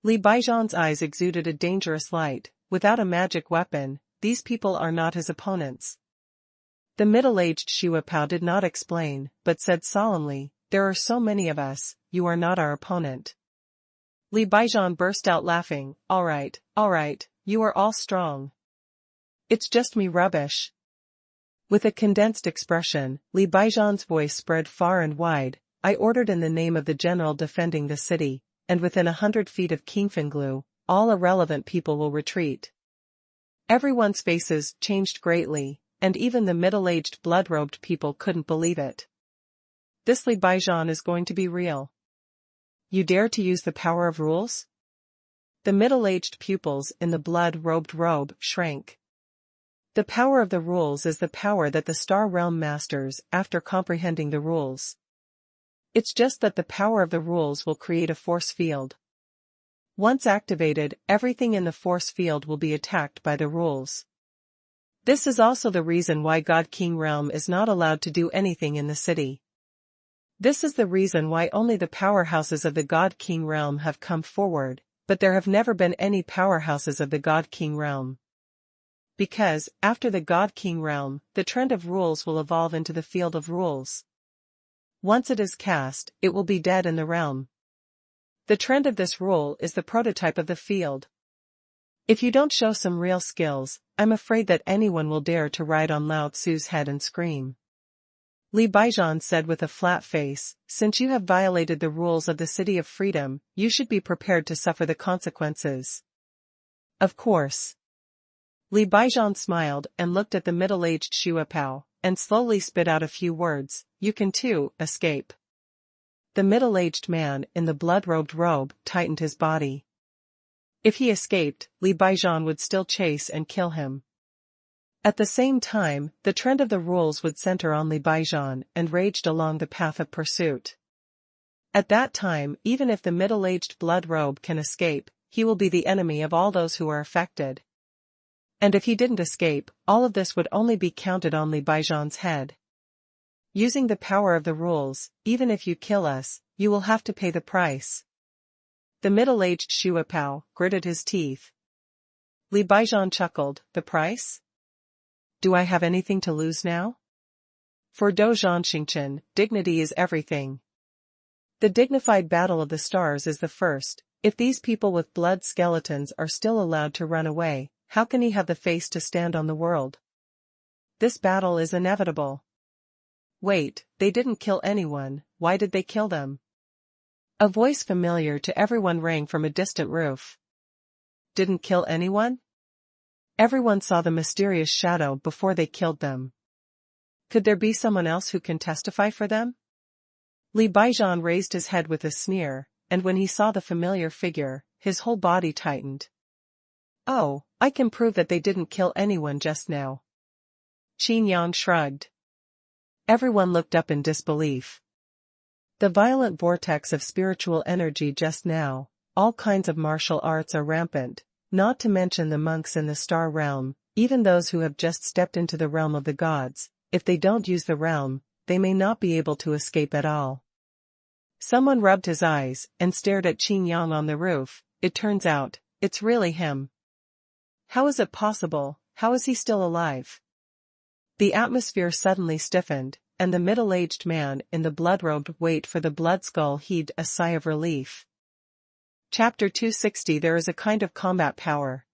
Li Baijian's eyes exuded a dangerous light. Without a magic weapon, these people are not his opponents. The middle-aged Xuepao did not explain, but said solemnly, there are so many of us, you are not our opponent. Li Baijian burst out laughing, all right, you are all strong. It's just me rubbish. With a condensed expression, Li Baijian's voice spread far and wide, I ordered in the name of the general defending the city, and within 100 feet of Qingfenglu, all irrelevant people will retreat. Everyone's faces changed greatly, and even the middle-aged blood-robed people couldn't believe it. This Li Baijian is going to be real. You dare to use the power of rules? The middle-aged pupils in the blood-robed robe shrank. The power of the rules is the power that the Star Realm masters after comprehending the rules. It's just that the power of the rules will create a force field. Once activated, everything in the force field will be attacked by the rules. This is also the reason why God King Realm is not allowed to do anything in the city. This is the reason why only the powerhouses of the God King Realm have come forward, but there have never been any powerhouses of the God King Realm. Because, after the God King Realm, the trend of rules will evolve into the field of rules. Once it is cast, it will be dead in the realm. The trend of this rule is the prototype of the field. If you don't show some real skills, I'm afraid that anyone will dare to ride on Lao Tzu's head and scream. Li Baijian said with a flat face, since you have violated the rules of the City of Freedom, you should be prepared to suffer the consequences. Of course. Li Baijian smiled and looked at the middle-aged Xuepao, and slowly spit out a few words, you can too, escape. The middle-aged man in the blood-robed robe tightened his body. If he escaped, Li Baijian would still chase and kill him. At the same time, the trend of the rules would center on Li Baijian and raged along the path of pursuit. At that time, even if the middle-aged blood robe can escape, he will be the enemy of all those who are affected. And if he didn't escape, all of this would only be counted on Li Baijian's head. Using the power of the rules, even if you kill us, you will have to pay the price. The middle-aged Xuepao gritted his teeth. Li Baijian chuckled, the price? Do I have anything to lose now? For Dozhan Xingchen, dignity is everything. The dignified battle of the stars is the first. If these people with blood skeletons are still allowed to run away, how can he have the face to stand on the world? This battle is inevitable. Wait, they didn't kill anyone, why did they kill them? A voice familiar to everyone rang from a distant roof. Didn't kill anyone? Everyone saw the mysterious shadow before they killed them. Could there be someone else who can testify for them? Li Baijian raised his head with a sneer, and when he saw the familiar figure, his whole body tightened. Oh, I can prove that they didn't kill anyone just now. Qin Yang shrugged. Everyone looked up in disbelief. The violent vortex of spiritual energy just now, all kinds of martial arts are rampant, not to mention the monks in the star realm, even those who have just stepped into the realm of the gods, if they don't use the realm, they may not be able to escape at all. Someone rubbed his eyes and stared at Qin Yang on the roof. It turns out, it's really him. How is it possible? How is he still alive? The atmosphere suddenly stiffened, and the middle-aged man in the blood-robed wait for the blood skull heaved a sigh of relief. Chapter 260 There is a kind of combat power.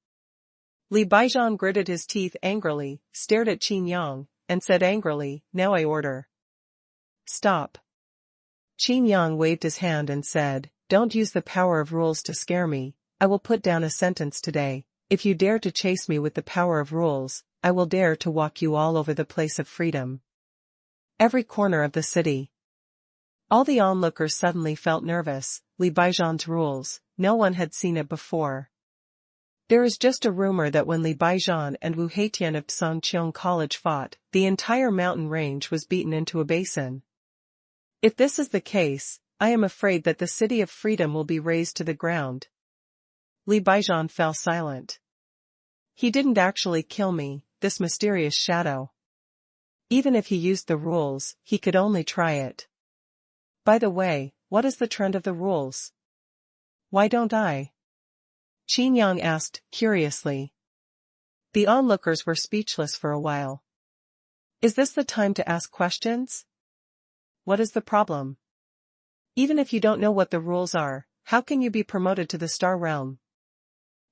Li Baijian gritted his teeth angrily, stared at Qin Yang, and said angrily, now I order. Stop. Qin Yang waved his hand and said, don't use the power of rules to scare me, I will put down a sentence today. If you dare to chase me with the power of rules, I will dare to walk you all over the place of freedom. Every corner of the city. All the onlookers suddenly felt nervous. Li Baijian's rules, no one had seen it before. There is just a rumor that when Li Baijian and Wu Heitian of Songqiong College fought, the entire mountain range was beaten into a basin. If this is the case, I am afraid that the city of freedom will be razed to the ground. Li Baijian fell silent. He didn't actually kill me, this mysterious shadow. Even if he used the rules, he could only try it. By the way, what is the trend of the rules? Why don't I? Qin Yang asked, curiously. The onlookers were speechless for a while. Is this the time to ask questions? What is the problem? Even if you don't know what the rules are, how can you be promoted to the Star Realm?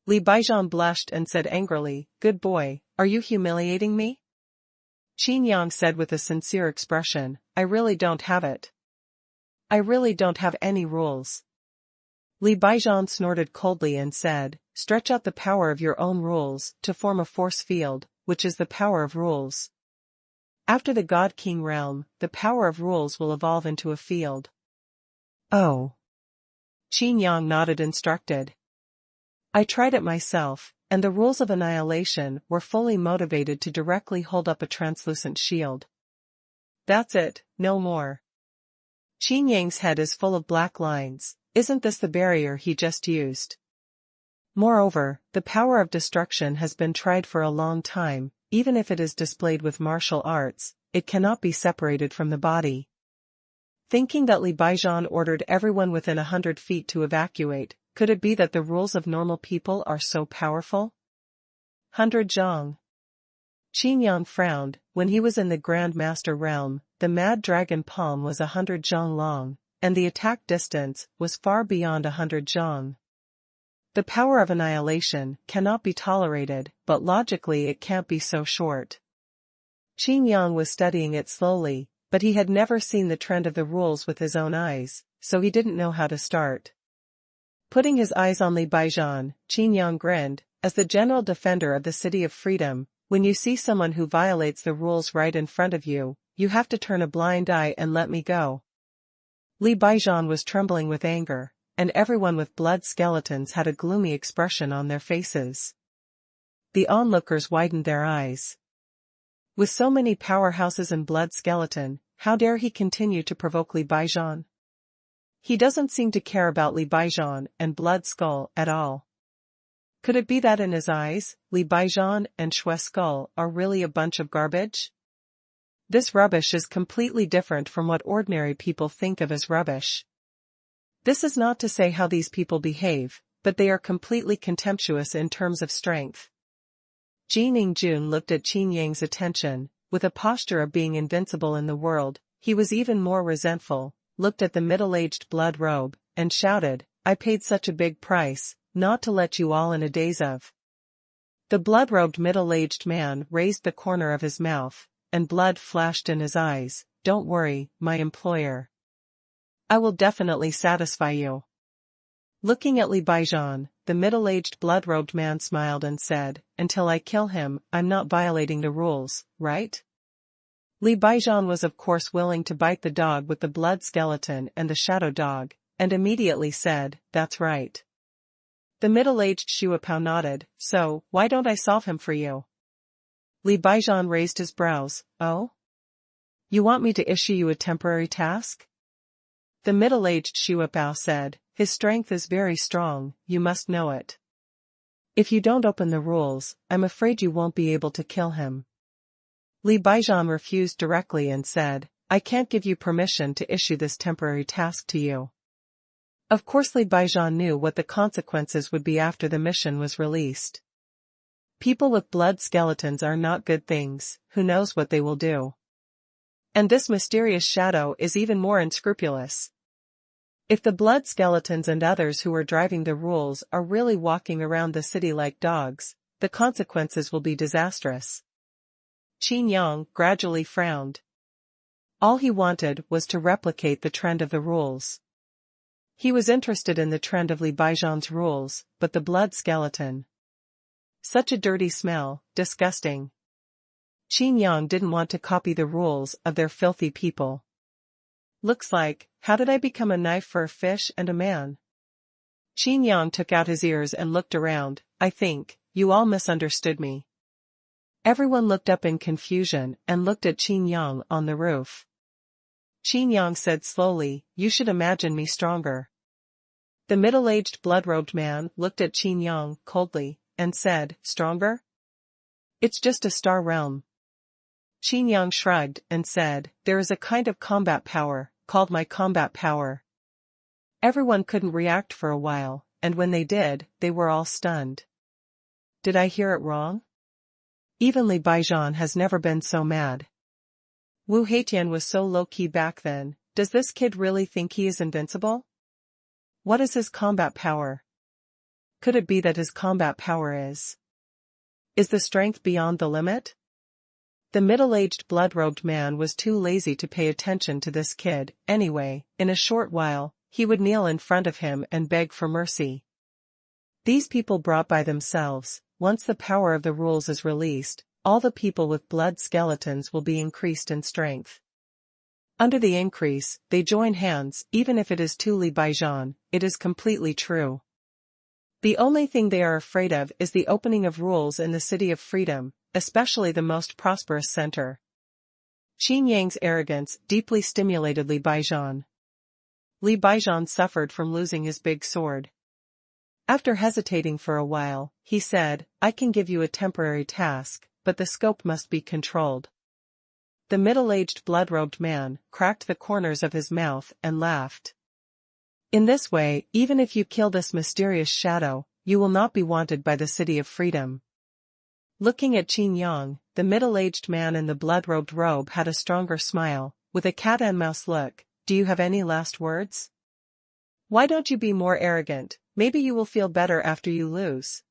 Li Baijian blushed and said angrily, "Good boy, are you humiliating me?" Qin Yang said with a sincere expression, "I really don't have it. I really don't have any rules." Li Baijian snorted coldly and said, "Stretch out the power of your own rules to form a force field, which is the power of rules. After the God King realm, the power of rules will evolve into a field." Oh. Qin Yang nodded instructed. I tried it myself, and the rules of annihilation were fully motivated to directly hold up a translucent shield. That's it, no more. Qin Yang's head is full of black lines. Isn't this the barrier he just used? Moreover, the power of destruction has been tried for a long time. Even if it is displayed with martial arts, it cannot be separated from the body. Thinking that Li Baijian ordered everyone within 100 feet to evacuate, could it be that the rules of normal people are so powerful? 100 zhang. Qin Yang frowned. When he was in the Grand Master realm, the Mad Dragon palm was 100 zhang long, and the attack distance was far beyond 100 zhang. The power of annihilation cannot be tolerated, but logically it can't be so short. Qin Yang was studying it slowly, but he had never seen the trend of the rules with his own eyes, so he didn't know how to start. Putting his eyes on Li Baijian, Qin Yang grinned. As the general defender of the City of Freedom, when you see someone who violates the rules right in front of you, you have to turn a blind eye and let me go. Li Baijian was trembling with anger, and everyone with blood skeletons had a gloomy expression on their faces. The onlookers widened their eyes. With so many powerhouses and blood skeleton, how dare he continue to provoke Li Baijian? He doesn't seem to care about Li Baijian and Blood Skull at all. Could it be that in his eyes, Li Baijian and Shui Skull are really a bunch of garbage? This rubbish is completely different from what ordinary people think of as rubbish. This is not to say how these people behave, but they are completely contemptuous in terms of strength. Ji Ningjun looked at Qin Yang's attention, with a posture of being invincible in the world. He was even more resentful, looked at the middle-aged blood robe, and shouted, "I paid such a big price, not to let you all in a daze of." The blood-robed middle-aged man raised the corner of his mouth, and blood flashed in his eyes. "Don't worry, my employer. I will definitely satisfy you." Looking at Li Baijian, the middle-aged blood-robed man smiled and said, "Until I kill him, I'm not violating the rules, right?" Li Baijian was of course willing to bite the dog with the blood skeleton and the shadow dog, and immediately said, "That's right." The middle-aged Shuapao nodded, "So, why don't I solve him for you?" Li Baijian raised his brows. "Oh? You want me to issue you a temporary task?" The middle-aged Shuapao said, "His strength is very strong, you must know it. If you don't open the rules, I'm afraid you won't be able to kill him." Li Baijian refused directly and said, "I can't give you permission to issue this temporary task to you." Of course Li Baijian knew what the consequences would be after the mission was released. People with blood skeletons are not good things, who knows what they will do. And this mysterious shadow is even more unscrupulous. If the blood skeletons and others who are driving the rules are really walking around the city like dogs, the consequences will be disastrous. Qin Yang gradually frowned. All he wanted was to replicate the trend of the rules. He was interested in the trend of Li Baijian's rules, but the blood skeleton. Such a dirty smell, disgusting. Qin Yang didn't want to copy the rules of their filthy people. Looks like, how did I become a knife for a fish and a man? Qin Yang took out his ears and looked around. I think, you all misunderstood me. Everyone looked up in confusion and looked at Qin Yang on the roof. Qin Yang said slowly, you should imagine me stronger. The middle-aged blood-robed man looked at Qin Yang coldly and said, stronger? It's just a star realm. Qin Yang shrugged and said, there is a kind of combat power, called my combat power. Everyone couldn't react for a while, and when they did, they were all stunned. Did I hear it wrong? Even Li Baijian has never been so mad. Wu Heitian was so low-key back then. Does this kid really think he is invincible? What is his combat power? Could it be that his combat power is the strength beyond the limit? The middle-aged blood-robed man was too lazy to pay attention to this kid. Anyway, in a short while, he would kneel in front of him and beg for mercy. These people brought by themselves. Once the power of the rules is released, all the people with blood skeletons will be increased in strength. Under the increase, they join hands. Even if it is to Li Baijian, it is completely true. The only thing they are afraid of is the opening of rules in the City of Freedom, especially the most prosperous center. Qin Yang's arrogance deeply stimulated Li Baijian. Li Baijian suffered from losing his big sword. After hesitating for a while, he said, I can give you a temporary task, but the scope must be controlled. The middle-aged blood-robed man cracked the corners of his mouth and laughed. In this way, even if you kill this mysterious shadow, you will not be wanted by the City of Freedom. Looking at Qin Yang, the middle-aged man in the blood-robed robe had a stronger smile, with a cat-and-mouse look. Do you have any last words? Why don't you be more arrogant? Maybe you will feel better after you lose.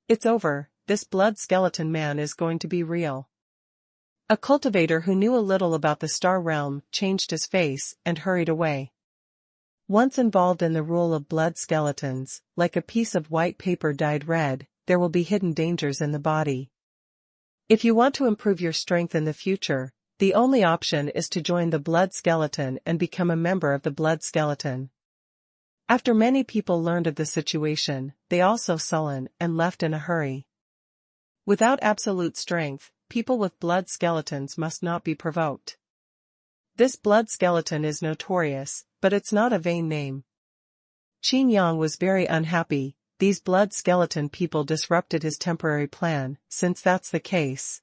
It's over, this blood skeleton man is going to be real. A cultivator who knew a little about the star realm changed his face and hurried away. Once involved in the rule of blood skeletons, like a piece of white paper dyed red, there will be hidden dangers in the body. If you want to improve your strength in the future, the only option is to join the blood skeleton and become a member of the blood skeleton. After many people learned of the situation, they also sullen and left in a hurry. Without absolute strength, people with blood skeletons must not be provoked. This blood skeleton is notorious, but it's not a vain name. Qin Yang was very unhappy. These blood skeleton people disrupted his temporary plan. Since that's the case,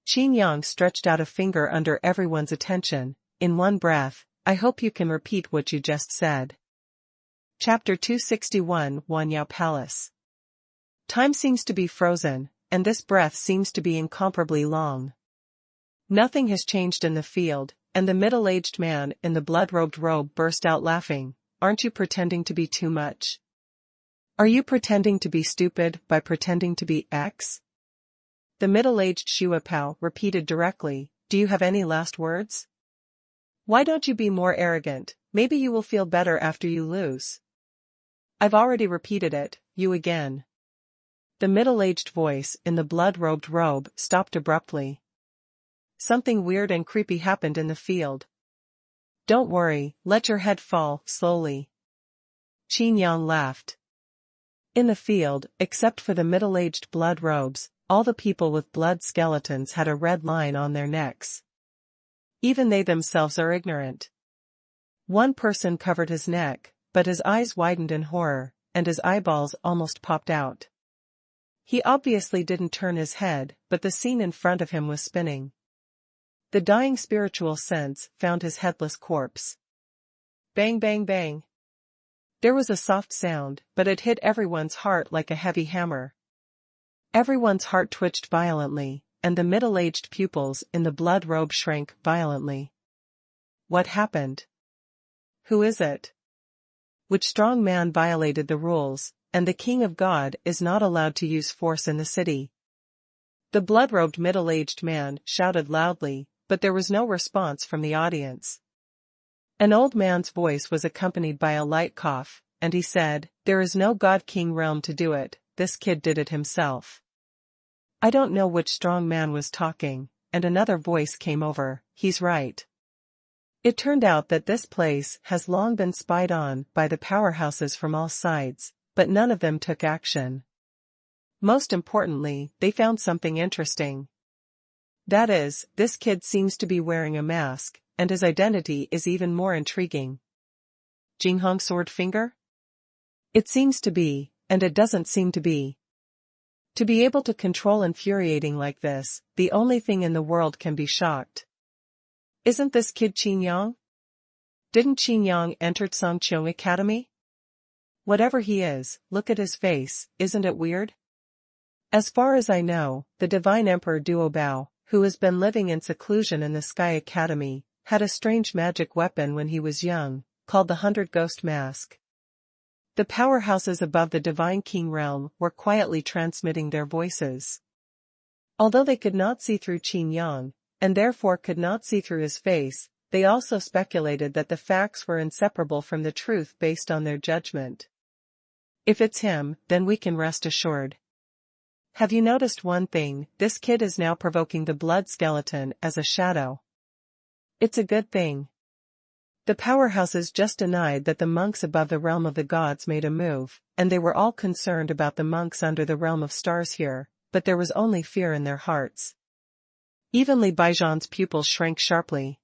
Qin Yang stretched out a finger under everyone's attention. In one breath, I hope you can repeat what you just said. Chapter 261, Huanyao Palace. Time seems to be frozen, and this breath seems to be incomparably long. Nothing has changed in the field, and the middle-aged man in the blood-robed robe burst out laughing. Aren't you pretending to be too much? Are you pretending to be stupid by pretending to be X? The middle-aged Shuapao repeated directly, do you have any last words? Why don't you be more arrogant? Maybe you will feel better after you lose. I've already repeated it, you again. The middle-aged voice in the blood-robed robe stopped abruptly. Something weird and creepy happened in the field. Don't worry, let your head fall, slowly. Qin Yang laughed. In the field, except for the middle-aged blood robes, all the people with blood skeletons had a red line on their necks. Even they themselves are ignorant. One person covered his neck, but his eyes widened in horror, and his eyeballs almost popped out. He obviously didn't turn his head, but the scene in front of him was spinning. The dying spiritual sense found his headless corpse. Bang bang bang. There was a soft sound, but it hit everyone's heart like a heavy hammer. Everyone's heart twitched violently, and the middle-aged pupils in the blood robe shrank violently. What happened? Who is it? Which strong man violated the rules, and the King of God is not allowed to use force in the city? The blood-robed middle-aged man shouted loudly, but there was no response from the audience. An old man's voice was accompanied by a light cough, and he said, there is no God-King realm to do it, this kid did it himself. I don't know which strong man was talking, and another voice came over, he's right. It turned out that this place has long been spied on by the powerhouses from all sides, but none of them took action. Most importantly, they found something interesting. That is, this kid seems to be wearing a mask, and his identity is even more intriguing. Jinghong Sword Finger? It seems to be, and it doesn't seem to be. To be able to control infuriating like this, the only thing in the world can be shocked. Isn't this kid Qin Yang? Didn't Qin Yang enter Songqiong Academy? Whatever he is, look at his face, isn't it weird? As far as I know, the Divine Emperor Duobao, who has been living in seclusion in the Sky Academy, had a strange magic weapon when he was young, called the 100 Ghost Mask. The powerhouses above the Divine King realm were quietly transmitting their voices. Although they could not see through Qin Yang, and therefore could not see through his face, they also speculated that the facts were inseparable from the truth based on their judgment. If it's him, then we can rest assured. Have you noticed one thing? This kid is now provoking the blood skeleton as a shadow. It's a good thing. The powerhouses just denied that the monks above the realm of the gods made a move, and they were all concerned about the monks under the realm of stars here, but there was only fear in their hearts. Even Li Baijian's pupils shrank sharply.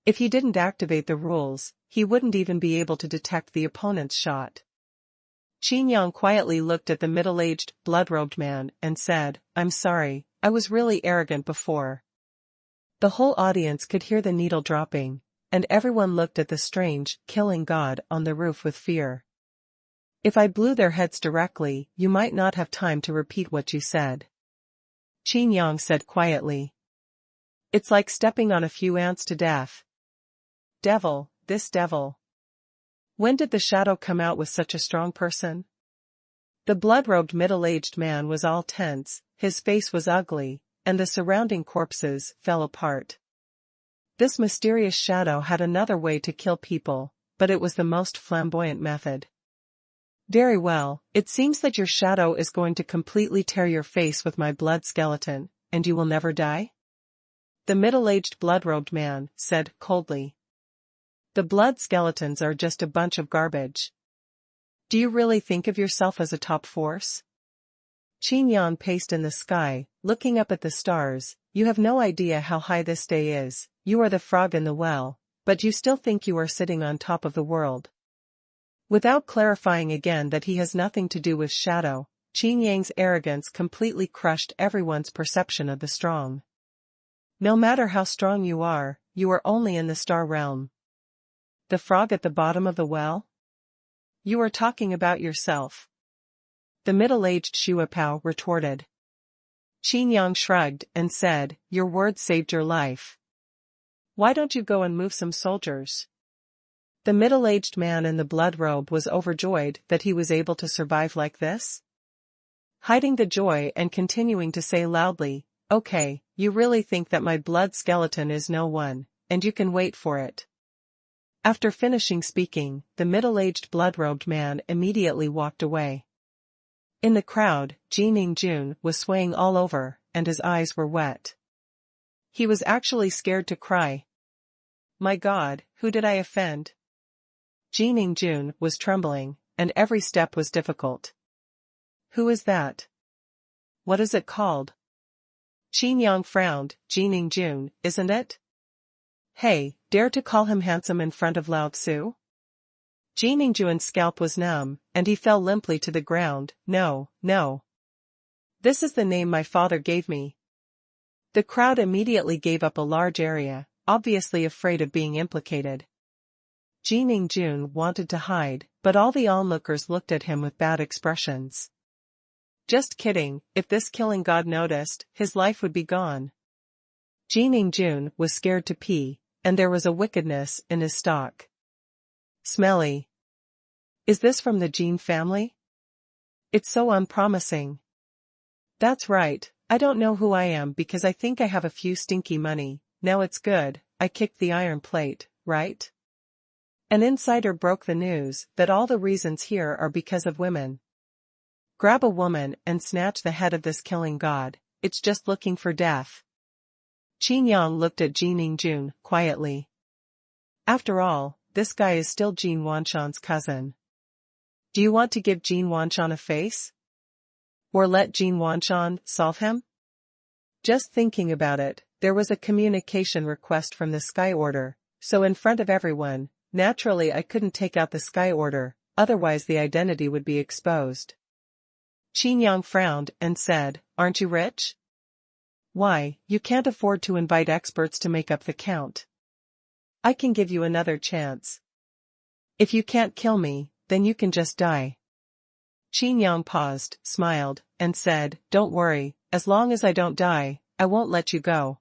If he didn't activate the rules, he wouldn't even be able to detect the opponent's shot. Qin Yang quietly looked at the middle-aged, blood-robed man and said, "I'm sorry, I was really arrogant before." The whole audience could hear the needle dropping, and everyone looked at the strange, killing god on the roof with fear. If I blew their heads directly, you might not have time to repeat what you said. Qin Yang said quietly. It's like stepping on a few ants to death. Devil, this devil. When did the shadow come out with such a strong person? The blood-robed middle-aged man was all tense, his face was ugly, and the surrounding corpses fell apart. This mysterious shadow had another way to kill people, but it was the most flamboyant method. Very well, it seems that your shadow is going to completely tear your face with my blood skeleton, and you will never die? The middle-aged blood-robed man said coldly. The blood skeletons are just a bunch of garbage. Do you really think of yourself as a top force? Qin Yang paced in the sky, looking up at the stars. You have no idea how high this day is, you are the frog in the well, but you still think you are sitting on top of the world. Without clarifying again that he has nothing to do with shadow, Qin Yang's arrogance completely crushed everyone's perception of the strong. No matter how strong you are only in the star realm. The frog at the bottom of the well? You are talking about yourself. The middle-aged Shuapao retorted. Qin Yang shrugged and said, your words saved your life. Why don't you go and move some soldiers? The middle-aged man in the blood robe was overjoyed that he was able to survive like this. Hiding the joy and continuing to say loudly, okay, you really think that my blood skeleton is no one, and you can wait for it. After finishing speaking, the middle-aged blood-robed man immediately walked away. In the crowd, Jining Jun was swaying all over, and his eyes were wet. He was actually scared to cry. My God, who did I offend? Jining Jun was trembling, and every step was difficult. Who is that? What is it called? Qin Yang frowned. Jining Jun, isn't it? Hey, dare to call him handsome in front of Lao Tzu? Jining Jun's scalp was numb, and he fell limply to the ground. No, no. This is the name my father gave me. The crowd immediately gave up a large area, obviously afraid of being implicated. Jining Jun wanted to hide, but all the onlookers looked at him with bad expressions. Just kidding, if this killing god noticed, his life would be gone. Jining Jun was scared to pee, and there was a wickedness in his stalk. Smelly. Is this from the Jin family? It's so unpromising. That's right, I don't know who I am because I think I have a few stinky money. Now it's good, I kicked the iron plate, right? An insider broke the news that all the reasons here are because of women. Grab a woman and snatch the head of this killing god, it's just looking for death. Qin Yang looked at Jining Jun quietly. After all, this guy is still Jin Wanshan's cousin. Do you want to give Jin Wanshan a face? Or let Jin Wanshan solve him? Just thinking about it, there was a communication request from the Sky Order, so in front of everyone, naturally I couldn't take out the Sky Order, otherwise the identity would be exposed. Qin Yang frowned and said, "Aren't you rich? Why, you can't afford to invite experts to make up the count. I can give you another chance. If you can't kill me, then you can just die." Qin Yang paused, smiled, and said, "Don't worry, as long as I don't die, I won't let you go."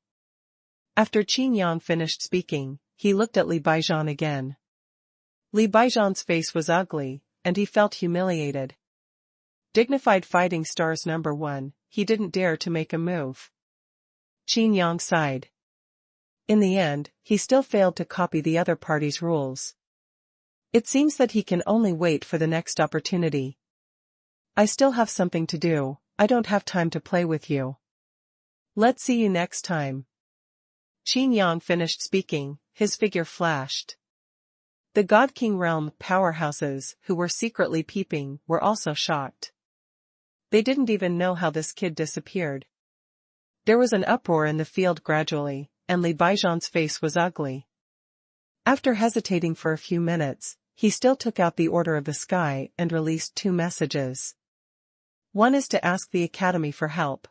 After Qin Yang finished speaking, he looked at Li Baijian again. Li Baijian's face was ugly, and he felt humiliated. Dignified fighting stars number 1, he didn't dare to make a move. Qin Yang sighed. In the end, he still failed to copy the other party's rules. It seems that he can only wait for the next opportunity. I still have something to do, I don't have time to play with you. Let's see you next time. Qin Yang finished speaking, his figure flashed. The God King realm powerhouses, who were secretly peeping, were also shocked. They didn't even know how this kid disappeared. There was an uproar in the field gradually, and Li Baijian's face was ugly. After hesitating for a few minutes, he still took out the Order of the Sky and released 2 messages. One is to ask the Academy for help.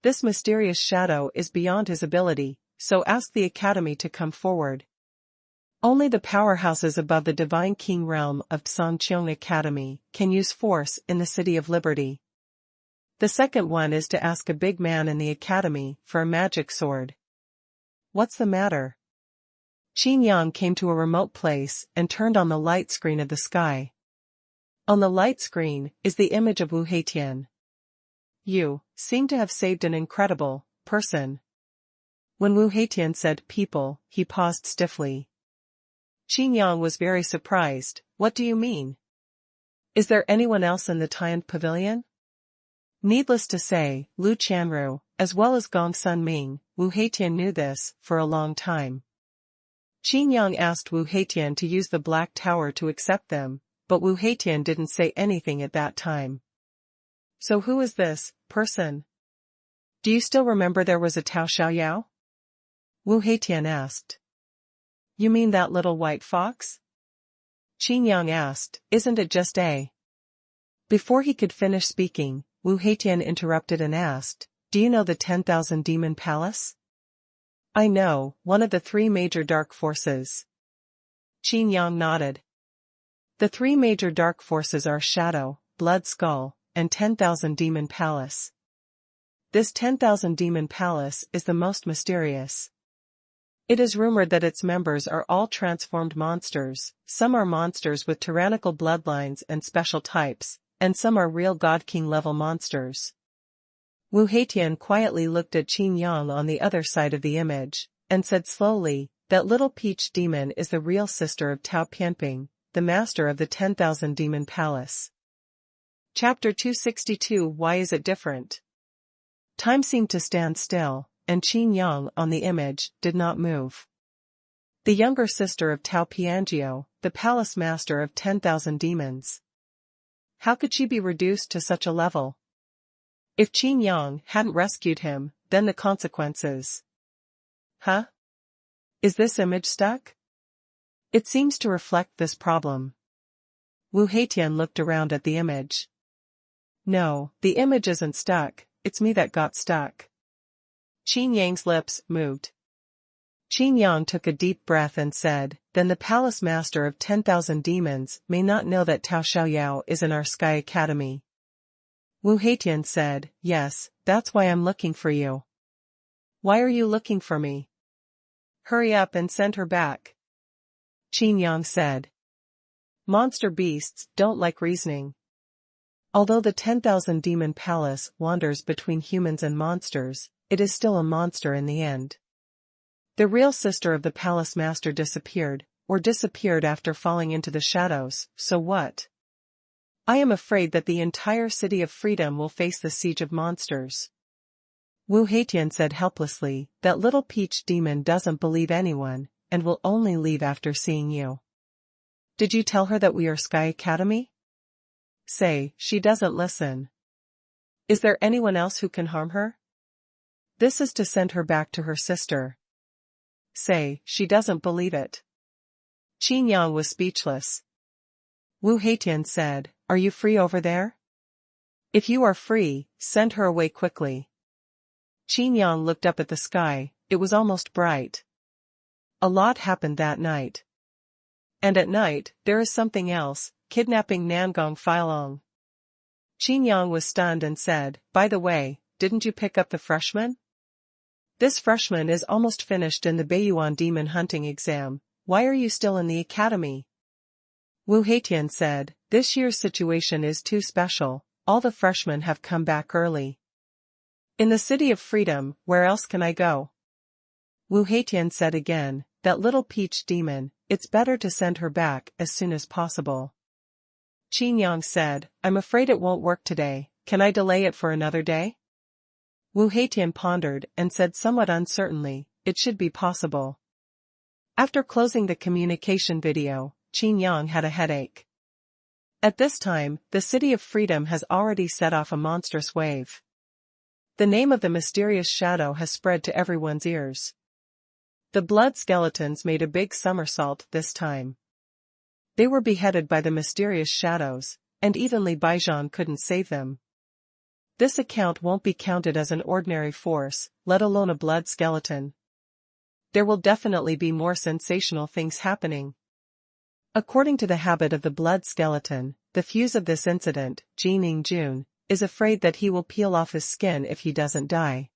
This mysterious shadow is beyond his ability, so ask the Academy to come forward. Only the powerhouses above the Divine King realm of Songqiong Academy can use force in the City of Liberty. The second one is to ask a big man in the Academy for a magic sword. What's the matter? Qin Yang came to a remote place and turned on the light screen of the sky. On the light screen is the image of Wu Heitian. You seem to have saved an incredible person. When Wu Heitian said people, he paused stiffly. Qin Yang was very surprised. What do you mean? Is there anyone else in the Tian Pavilion? Needless to say, Lu Chanru, as well as Gong Sun Ming, Wu Heitian knew this for a long time. Qin Yang asked Wu Heitian to use the Black Tower to accept them, but Wu Heitian didn't say anything at that time. So who is this person? Do you still remember there was a Tao Xiaoyao? Wu Heitian asked. You mean that little white fox? Qin Yang asked, isn't it just a? Before he could finish speaking, Wu Heitian interrupted and asked, do you know the 10,000 Demon Palace? I know, one of the 3 major dark forces. Qin Yang nodded. The 3 major dark forces are Shadow, Blood Skull, and 10,000 Demon Palace. This 10,000 Demon Palace is the most mysterious. It is rumored that its members are all transformed monsters, some are monsters with tyrannical bloodlines and special types, and some are real God King level monsters. Wu Heitian quietly looked at Qin Yang on the other side of the image, and said slowly, that little peach demon is the real sister of Tao Pianping, the master of the 10,000 Demon Palace. Chapter 262 Why is it different? Time seemed to stand still, and Qin Yang on the image did not move. The younger sister of Tao Piangio, the palace master of 10,000 demons. How could she be reduced to such a level? If Qin Yang hadn't rescued him, then the consequences. Huh? Is this image stuck? It seems to reflect this problem. Wu Heitian looked around at the image. No, the image isn't stuck, it's me that got stuck. Qin Yang's lips moved. Qin Yang took a deep breath and said, then the palace master of 10,000 demons may not know that Tao Xiaoyao is in our Sky Academy. Wu Heitian said, yes, that's why I'm looking for you. Why are you looking for me? Hurry up and send her back. Qin Yang said. Monster beasts don't like reasoning. Although the 10,000 demon palace wanders between humans and monsters, it is still a monster in the end. The real sister of the palace master disappeared after falling into the shadows, so what? I am afraid that the entire City of Freedom will face the siege of monsters. Wu Heitian said helplessly, that little peach demon doesn't believe anyone, and will only leave after seeing you. Did you tell her that we are Sky Academy? Say, she doesn't listen. Is there anyone else who can harm her? This is to send her back to her sister. Say, she doesn't believe it. Qin Yang was speechless. Wu Heitian said, are you free over there? If you are free, send her away quickly. Qin Yang looked up at the sky, it was almost bright. A lot happened that night. And at night, there is something else, kidnapping Nangong Filong. Qin Yang was stunned and said, by the way, didn't you pick up the freshman? This freshman is almost finished in the Beiyuan demon hunting exam, why are you still in the academy? Wu Heitian said, this year's situation is too special, all the freshmen have come back early. In the City of Freedom, where else can I go? Wu Heitian said again, that little peach demon, it's better to send her back as soon as possible. Qin Yang said, I'm afraid it won't work today, can I delay it for another day? Wu Heitian pondered and said somewhat uncertainly, it should be possible. After closing the communication video, Qin Yang had a headache. At this time, the City of Freedom has already set off a monstrous wave. The name of the mysterious shadow has spread to everyone's ears. The blood skeletons made a big somersault this time. They were beheaded by the mysterious shadows, and even Li Baijian couldn't save them. This account won't be counted as an ordinary force, let alone a blood skeleton. There will definitely be more sensational things happening. According to the habit of the blood skeleton, the fuse of this incident, Jining Jun, is afraid that he will peel off his skin if he doesn't die.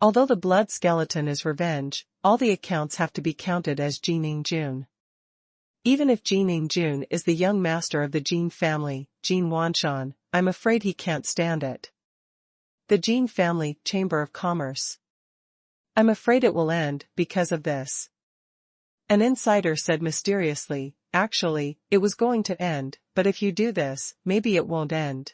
Although the blood skeleton is revenge, all the accounts have to be counted as Jining Jun. Even if Jining Jun is the young master of the Jin family, Jin Wanshan, I'm afraid he can't stand it. The Jin family, Chamber of Commerce. I'm afraid it will end because of this. An insider said mysteriously, actually, it was going to end, but if you do this, maybe it won't end.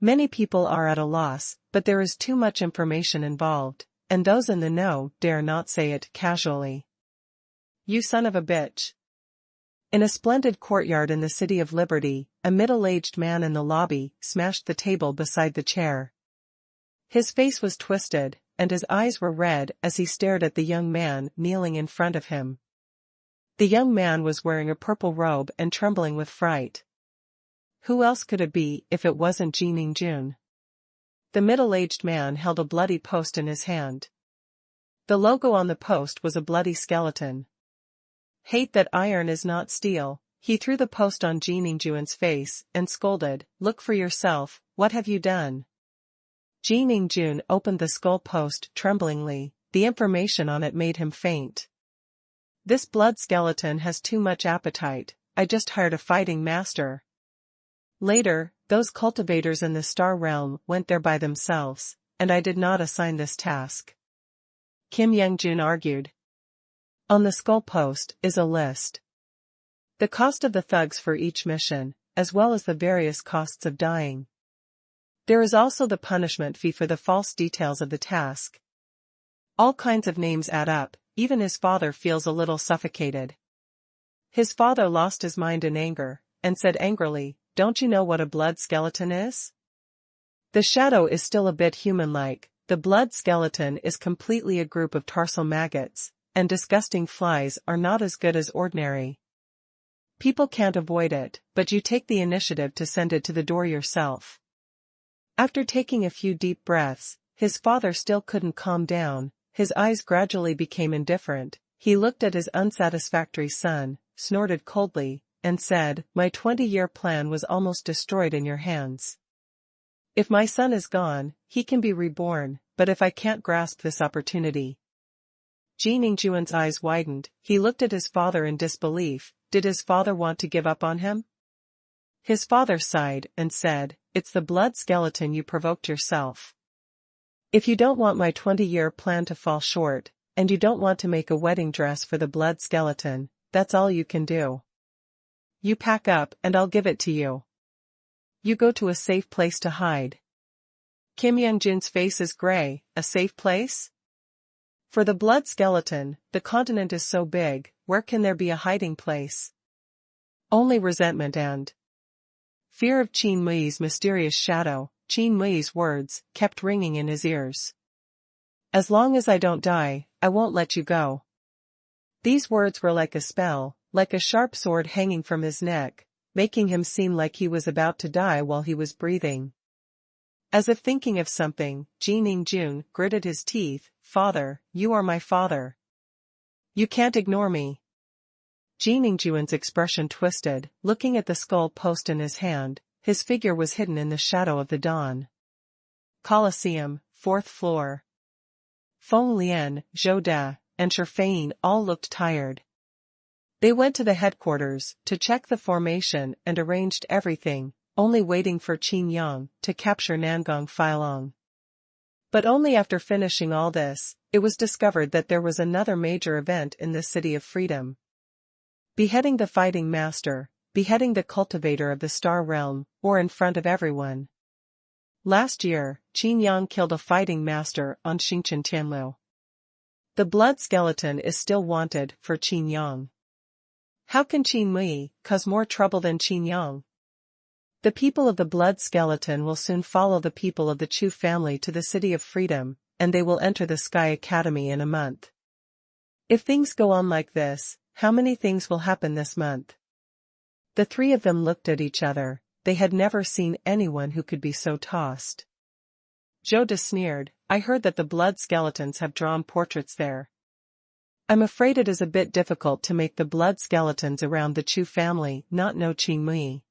Many people are at a loss, but there is too much information involved, and those in the know dare not say it casually. You son of a bitch. In a splendid courtyard in the City of Liberty, a middle-aged man in the lobby smashed the table beside the chair. His face was twisted, and his eyes were red as he stared at the young man kneeling in front of him. The young man was wearing a purple robe and trembling with fright. Who else could it be if it wasn't Jining Jun? The middle-aged man held a bloody post in his hand. The logo on the post was a bloody skeleton. Hate that iron is not steel. He threw the post on Jining Jun's face and scolded, look for yourself, what have you done? Jining Jun opened the skull post tremblingly, the information on it made him faint. This blood skeleton has too much appetite, I just hired a fighting master. Later, those cultivators in the Star Realm went there by themselves, and I did not assign this task. Kim Young-jun argued. On the skull post is a list. The cost of the thugs for each mission, as well as the various costs of dying. There is also the punishment fee for the false details of the task. All kinds of names add up, even his father feels a little suffocated. His father lost his mind in anger, and said angrily, don't you know what a blood skeleton is? The shadow is still a bit human-like, the blood skeleton is completely a group of tarsal maggots, and disgusting flies are not as good as ordinary. People can't avoid it, but you take the initiative to send it to the door yourself. After taking a few deep breaths, his father still couldn't calm down, his eyes gradually became indifferent, he looked at his unsatisfactory son, snorted coldly, and said, my 20-year plan was almost destroyed in your hands. If my son is gone, he can be reborn, but if I can't grasp this opportunity. Jining Jun's eyes widened, he looked at his father in disbelief, did his father want to give up on him? His father sighed and said, it's the blood skeleton you provoked yourself. If you don't want my 20-year plan to fall short, and you don't want to make a wedding dress for the blood skeleton, that's all you can do. You pack up and I'll give it to you. You go to a safe place to hide. Kim Young-jun's face is gray, a safe place? For the blood skeleton, the continent is so big, where can there be a hiding place? Only resentment and fear of Qin Mui's mysterious shadow. Qin Mui's words kept ringing in his ears. As long as I don't die, I won't let you go. These words were like a spell, like a sharp sword hanging from his neck, making him seem like he was about to die while he was breathing. As if thinking of something, Jin Ningjun gritted his teeth. Father, you are my father. You can't ignore me. Jin Ningjun's expression twisted, looking at the skull post in his hand. His figure was hidden in the shadow of the dawn. Colosseum, 4th floor. Feng Lian, Zhou De, and Shifeng all looked tired. They went to the headquarters to check the formation and arranged everything, only waiting for Qin Yang to capture Nangong Feilong. But only after finishing all this, it was discovered that there was another major event in the City of Freedom. Beheading the fighting master, beheading the cultivator of the Star Realm, or in front of everyone. Last year, Qin Yang killed a fighting master on Xingqian Tianlu. The blood skeleton is still wanted for Qin Yang. How can Qin Mui cause more trouble than Qin Yang? The people of the blood skeleton will soon follow the people of the Chu family to the City of Freedom, and they will enter the Sky Academy in a month. If things go on like this, how many things will happen this month? The three of them looked at each other. They had never seen anyone who could be so tossed. Zhou De sneered, I heard that the blood skeletons have drawn portraits there. I'm afraid it is a bit difficult to make the blood skeletons around the Chu family not know Qin Mui.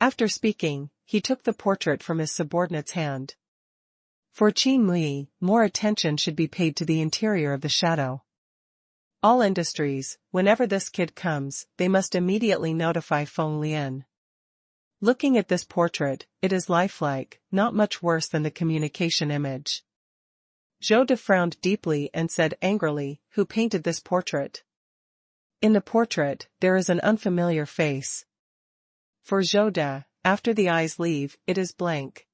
After speaking, he took the portrait from his subordinate's hand. For Qin Mui, more attention should be paid to the interior of the shadow. All industries, whenever this kid comes, they must immediately notify Feng Lian. Looking at this portrait, it is lifelike, not much worse than the communication image. Zhou De frowned deeply and said angrily, who painted this portrait? In the portrait, there is an unfamiliar face. For Zhou De, after the eyes leave, it is blank.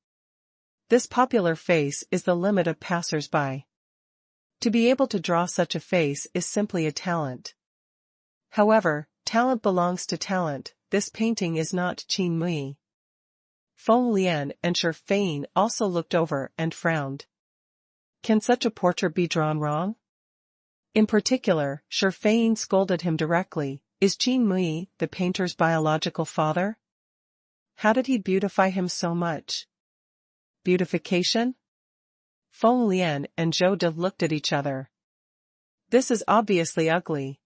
This popular face is the limit of passers-by. To be able to draw such a face is simply a talent. However, talent belongs to talent. This painting is not Qin Mui. Feng Lian and Shifeng also looked over and frowned. Can such a portrait be drawn wrong? In particular, Shifeng scolded him directly. Is Qin Mui the painter's biological father? How did he beautify him so much? Beautification? Feng Lian and Zhou De looked at each other. This is obviously ugly.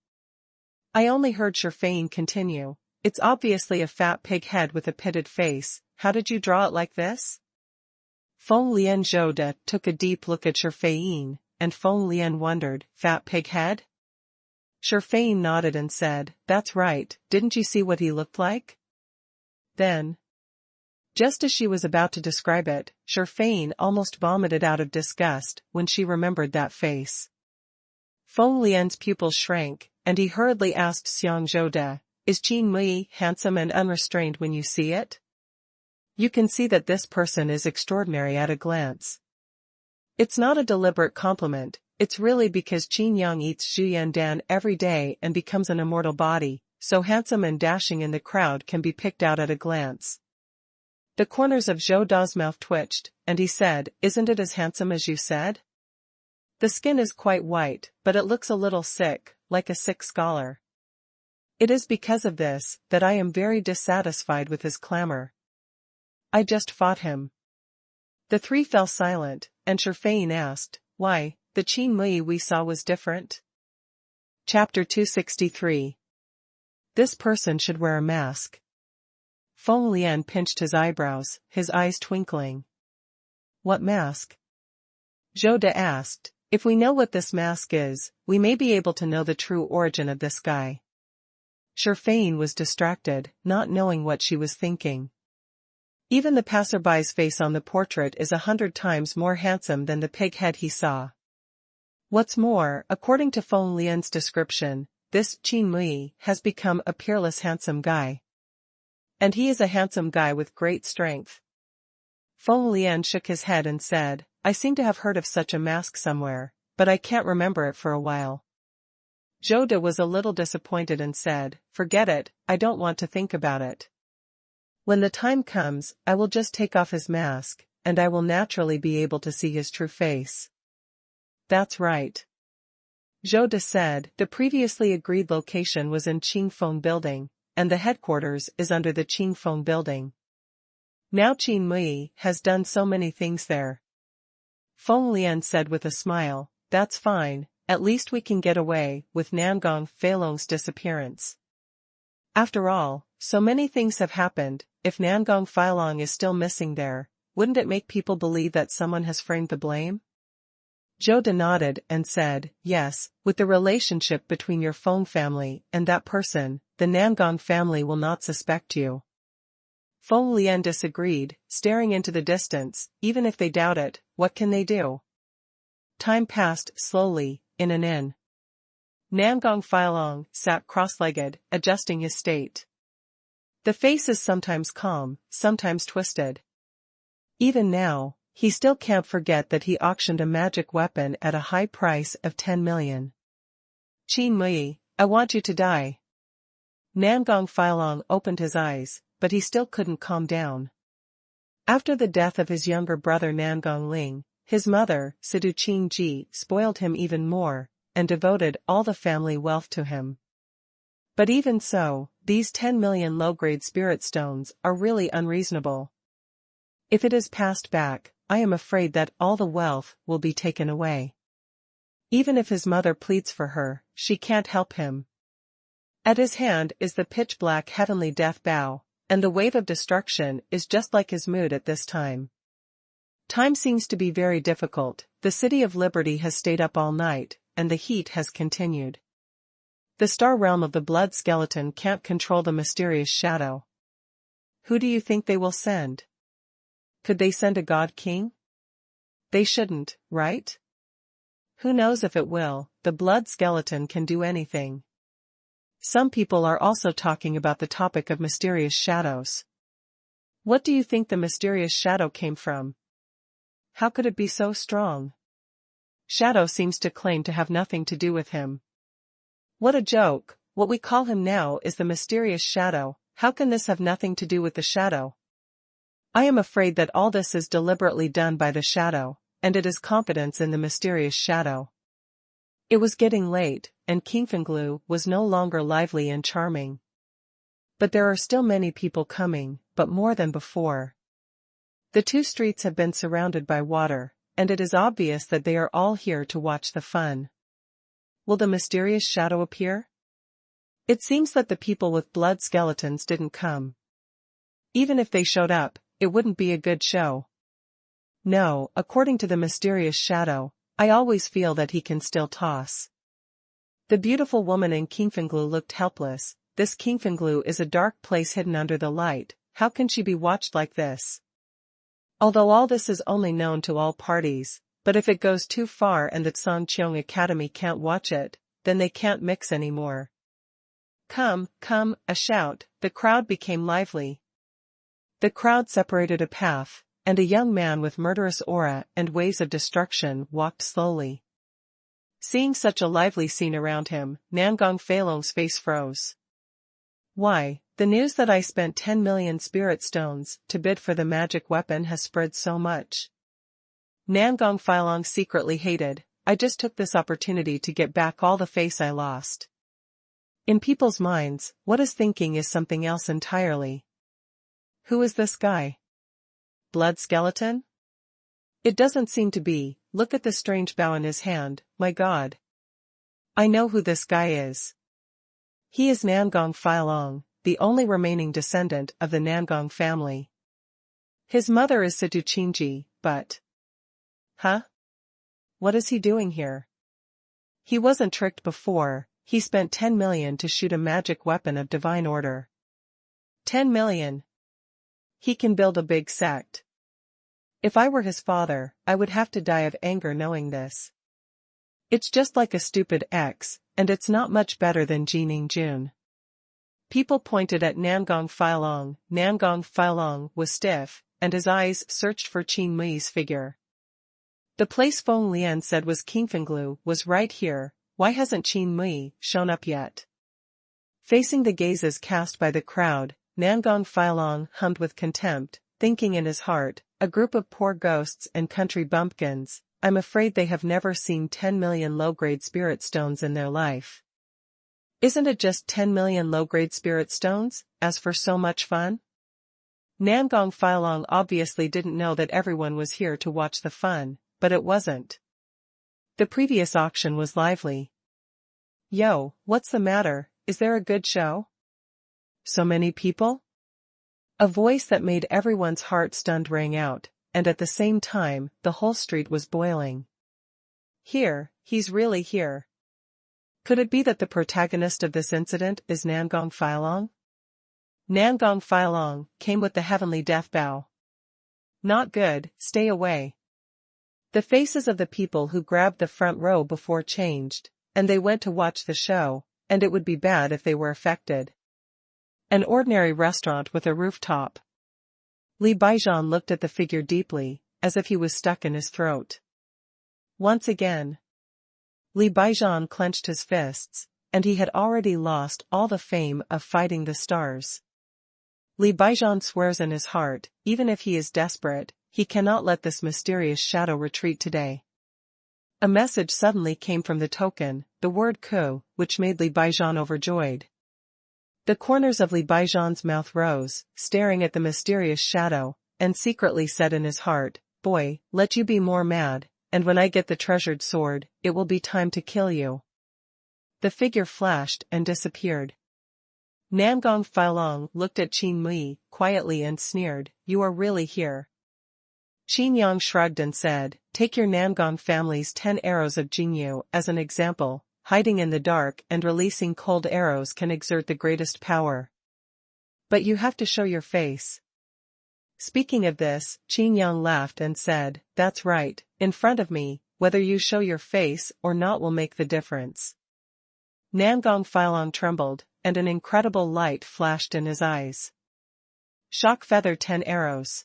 I only heard Shifeng continue. It's obviously a fat pig head with a pitted face. How did you draw it like this? Feng Lian Zhou De took a deep look at Shifeng, and Feng Lian wondered, fat pig head? Shifeng nodded and said, that's right, didn't you see what he looked like? Then, just as she was about to describe it, Shifeng almost vomited out of disgust when she remembered that face. Feng Lian's pupils shrank, and he hurriedly asked Xiang Zhou De, is Qin Mui handsome and unrestrained when you see it? You can see that this person is extraordinary at a glance. It's not a deliberate compliment, it's really because Qin Yang eats Zhuyan Dan every day and becomes an immortal body, so handsome and dashing in the crowd can be picked out at a glance. The corners of Zhou Da's mouth twitched, and he said, isn't it as handsome as you said? The skin is quite white, but it looks a little sick, like a sick scholar. It is because of this that I am very dissatisfied with his clamor. I just fought him. The three fell silent, and Shifeng asked, why, the Qin Mui we saw was different? Chapter 263. This person should wear a mask. Feng Lian pinched his eyebrows, his eyes twinkling. What mask? Zhou De asked. If we know what this mask is, we may be able to know the true origin of this guy. Shifeng was distracted, not knowing what she was thinking. Even the passerby's face on the portrait is 100 times more handsome than the pig head he saw. What's more, according to Feng Lian's description, this Qin Mui has become a peerless handsome guy. And he is a handsome guy with great strength. Feng Lian shook his head and said, I seem to have heard of such a mask somewhere, but I can't remember it for a while. Zhou De was a little disappointed and said, "Forget it, I don't want to think about it. When the time comes, I will just take off his mask, and I will naturally be able to see his true face." "That's right," Zhou De said. The previously agreed location was in Qin Feng Building, and the headquarters is under the Qin Feng Building. Now Qin Mui has done so many things there. Feng Lian said with a smile, "That's fine, at least we can get away with Nangong Feilong's disappearance. After all, so many things have happened. If Nangong Feilong is still missing there, wouldn't it make people believe that someone has framed the blame?" Zhou De nodded and said, "Yes, with the relationship between your Feng family and that person, the Nangong family will not suspect you." Feng Lian disagreed, staring into the distance. Even if they doubt it, what can they do? Time passed slowly, in an inn. Nangong Feilong sat cross-legged, adjusting his state. The face is sometimes calm, sometimes twisted. Even now, he still can't forget that he auctioned a magic weapon at a high price of 10 million. "Qin Mui, I want you to die." Nangong Feilong opened his eyes, but he still couldn't calm down. After the death of his younger brother Nangong Ling, his mother, Sidu Qin Ji, spoiled him even more, and devoted all the family wealth to him. But even so, these 10 million low-grade spirit stones are really unreasonable. If it is passed back, I am afraid that all the wealth will be taken away. Even if his mother pleads for her, she can't help him. At his hand is the pitch-black heavenly death bow, and the wave of destruction is just like his mood at this time. Time seems to be very difficult. The City of Liberty has stayed up all night, and the heat has continued. The star realm of the blood skeleton can't control the mysterious shadow. Who do you think they will send? Could they send a god king? They shouldn't, right? Who knows if it will. The blood skeleton can do anything. Some people are also talking about the topic of mysterious shadows. What do you think the mysterious shadow came from? How could it be so strong? Shadow seems to claim to have nothing to do with him. What a joke. What we call him now is the mysterious shadow. How can this have nothing to do with the shadow? I am afraid that all this is deliberately done by the shadow, and it is confidence in the mysterious shadow. It was getting late, and Qingfenglu was no longer lively and charming. But there are still many people coming, but more than before. The two streets have been surrounded by water, and it is obvious that they are all here to watch the fun. Will the mysterious shadow appear? It seems that the people with blood skeletons didn't come. Even if they showed up, it wouldn't be a good show. No, according to the mysterious shadow, I always feel that he can still toss. The beautiful woman in Qingfenglu looked helpless. This Qingfenglu is a dark place hidden under the light. How can she be watched like this? Although all this is only known to all parties, but if it goes too far and the Sanqiong Academy can't watch it, then they can't mix anymore. Come, come, a shout. The crowd became lively. The crowd separated a path, and a young man with murderous aura and waves of destruction walked slowly. Seeing such a lively scene around him, Nangong Feilong's face froze. Why, the news that I spent 10 million spirit stones to bid for the magic weapon has spread so much. Nangong Feilong secretly hated. I just took this opportunity to get back all the face I lost. In people's minds, what is thinking is something else entirely. Who is this guy? Blood skeleton? It doesn't seem to be. Look at the strange bow in his hand, my god. I know who this guy is. He is Nangong Feilong, the only remaining descendant of the Nangong family. His mother is Situ Qinji, but... Huh? What is he doing here? He wasn't tricked before. He spent 10 million to shoot a magic weapon of divine order. 10 million. He can build a big sect. If I were his father, I would have to die of anger knowing this. It's just like a stupid ex, and it's not much better than Jining Jun. People pointed at Nangong Feilong. Nangong Feilong was stiff, and his eyes searched for Qin Mui's figure. The place Feng Lian said was Qingfenglu was right here. Why hasn't Qin Mui shown up yet? Facing the gazes cast by the crowd, Nangong Filong hummed with contempt, thinking in his heart, a group of poor ghosts and country bumpkins. I'm afraid they have never seen 10 million low-grade spirit stones in their life. Isn't it just 10 million low-grade spirit stones, as for so much fun? Nangong Filong obviously didn't know that everyone was here to watch the fun, but it wasn't. The previous auction was lively. Yo, what's the matter, is there a good show? So many people? A voice that made everyone's heart stunned rang out, and at the same time, the whole street was boiling. Here, he's really here. Could it be that the protagonist of this incident is Nangong Filong? Nangong Filong came with the heavenly death bow. Not good, stay away. The faces of the people who grabbed the front row before changed, and they went to watch the show, and it would be bad if they were affected. An ordinary restaurant with a rooftop. Li Baijian looked at the figure deeply, as if he was stuck in his throat. Once again. Li Baijian clenched his fists, and he had already lost all the fame of fighting the stars. Li Baijian swears in his heart, even if he is desperate, he cannot let this mysterious shadow retreat today. A message suddenly came from the token, the word ku, which made Li Baijian overjoyed. The corners of Li Baijian's mouth rose, staring at the mysterious shadow, and secretly said in his heart, boy, let you be more mad, and when I get the treasured sword, it will be time to kill you. The figure flashed and disappeared. Nangong Filong looked at Qin Mui quietly and sneered, you are really here. Qin Yang shrugged and said, take your Nangong family's 10 arrows of Jingyu as an example. Hiding in the dark and releasing cold arrows can exert the greatest power. But you have to show your face. Speaking of this, Qin Yang laughed and said, that's right, in front of me, whether you show your face or not will make the difference. Nangong Filong trembled, and an incredible light flashed in his eyes. Shock feather 10 arrows.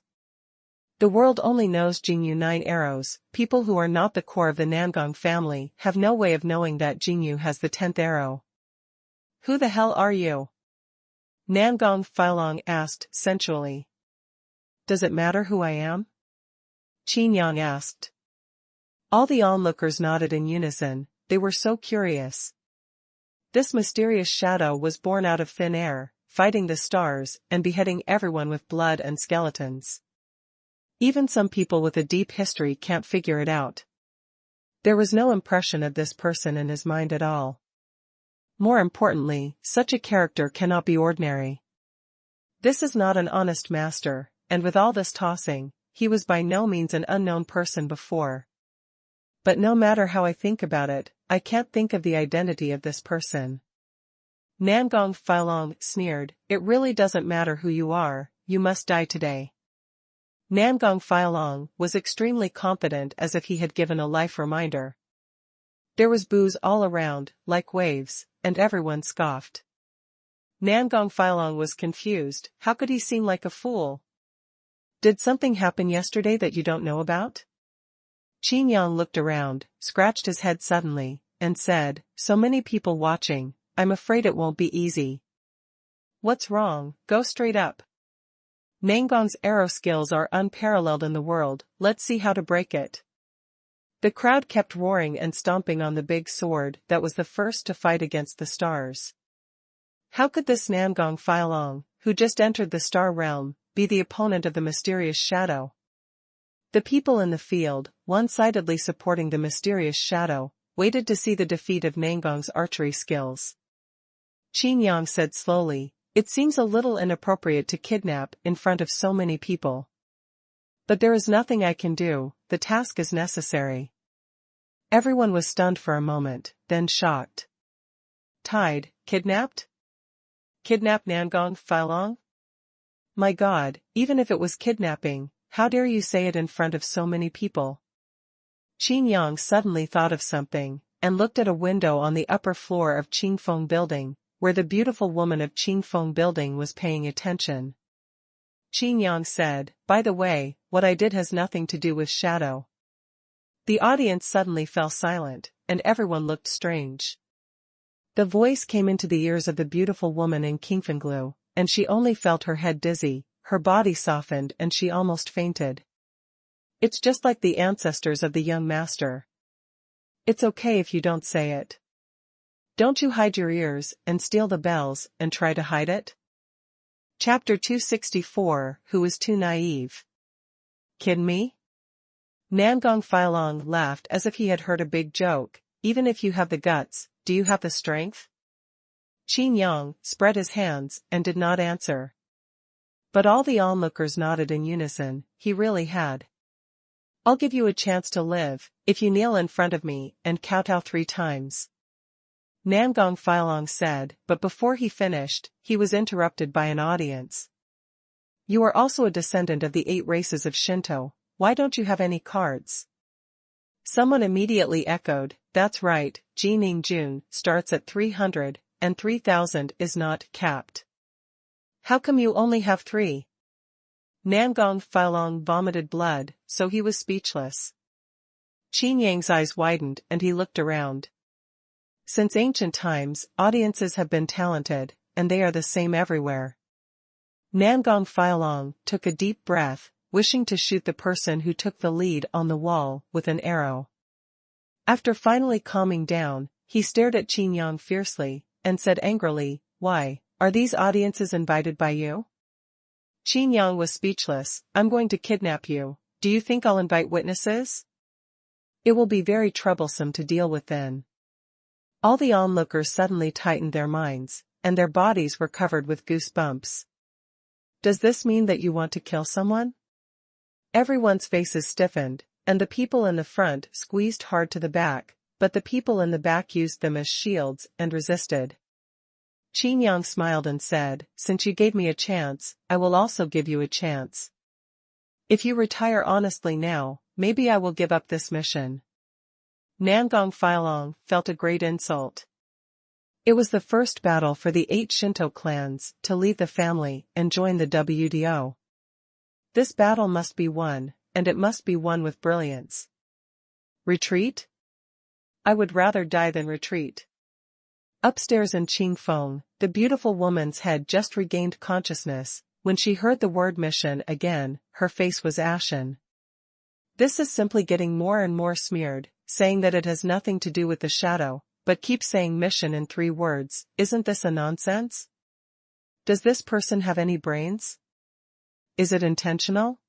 The world only knows Jingyu 9 arrows. People who are not the core of the Nangong family have no way of knowing that Jingyu has the 10th arrow. Who the hell are you? Nangong Filong asked sensually. Does it matter who I am? Qin Yang asked. All the onlookers nodded in unison, they were so curious. This mysterious shadow was born out of thin air, fighting the stars and beheading everyone with blood and skeletons. Even some people with a deep history can't figure it out. There was no impression of this person in his mind at all. More importantly, such a character cannot be ordinary. This is not an honest master, and with all this tossing, he was by no means an unknown person before. But no matter how I think about it, I can't think of the identity of this person. Nangong Filong sneered, it really doesn't matter who you are, you must die today. Nangong Filong was extremely confident as if he had given a life reminder. There was booze all around, like waves, and everyone scoffed. Nangong Filong was confused, how could he seem like a fool? Did something happen yesterday that you don't know about? Qin Yang looked around, scratched his head suddenly, and said, so many people watching, I'm afraid it won't be easy. What's wrong? Go straight up. Nangong's arrow skills are unparalleled in the world, let's see how to break it. The crowd kept roaring and stomping on the big sword that was the first to fight against the stars. How could this Nangong Filong, who just entered the star realm, be the opponent of the mysterious shadow? The people in the field, one-sidedly supporting the mysterious shadow, waited to see the defeat of Nangong's archery skills. Qin Yang said slowly, it seems a little inappropriate to kidnap in front of so many people. But there is nothing I can do, the task is necessary. Everyone was stunned for a moment, then shocked. Tied, kidnapped? Kidnap Nangong Filong? My God, even if it was kidnapping, how dare you say it in front of so many people? Qin Yang suddenly thought of something, and looked at a window on the upper floor of Qingfeng Building, where the beautiful woman of Qingfeng Building was paying attention. Qin Yang said, by the way, what I did has nothing to do with shadow. The audience suddenly fell silent, and everyone looked strange. The voice came into the ears of the beautiful woman in Qingfenglu, and she only felt her head dizzy, her body softened and she almost fainted. It's just like the ancestors of the young master. It's okay if you don't say it. Don't you hide your ears and steal the bells and try to hide it? Chapter 264, Who is too naive? Kid me? Nangong Filong laughed as if he had heard a big joke. Even if you have the guts, do you have the strength? Qin Yang spread his hands and did not answer. But all the onlookers nodded in unison. He really had. I'll give you a chance to live, if you kneel in front of me and kowtow 3 times. Nangong Filong said, but before he finished, he was interrupted by an audience. You are also a descendant of the 8 races of Shinto, why don't you have any cards? Someone immediately echoed, that's right, Jining Jun starts at 300, and 3,000 is not capped. How come you only have 3? Nangong Filong vomited blood, so he was speechless. Qin Yang's eyes widened and he looked around. Since ancient times, audiences have been talented, and they are the same everywhere. Nangong Filong took a deep breath, wishing to shoot the person who took the lead on the wall with an arrow. After finally calming down, he stared at Qin Yang fiercely, and said angrily, why, are these audiences invited by you? Qin Yang was speechless. I'm going to kidnap you. Do you think I'll invite witnesses? It will be very troublesome to deal with then. All the onlookers suddenly tightened their minds, and their bodies were covered with goosebumps. Does this mean that you want to kill someone? Everyone's faces stiffened, and the people in the front squeezed hard to the back, but the people in the back used them as shields and resisted. Qin Yang smiled and said, since you gave me a chance, I will also give you a chance. If you retire honestly now, maybe I will give up this mission. Nangong Filong felt a great insult. It was the first battle for the 8 Shinto clans to leave the family and join the WDO. This battle must be won, and it must be won with brilliance. Retreat? I would rather die than retreat. Upstairs in Qingfeng, the beautiful woman's head just regained consciousness. When she heard the word mission again, her face was ashen. This is simply getting more and more smeared, saying that it has nothing to do with the shadow, but keeps saying mission in 3 words. Isn't this a nonsense? Does this person have any brains? Is it intentional?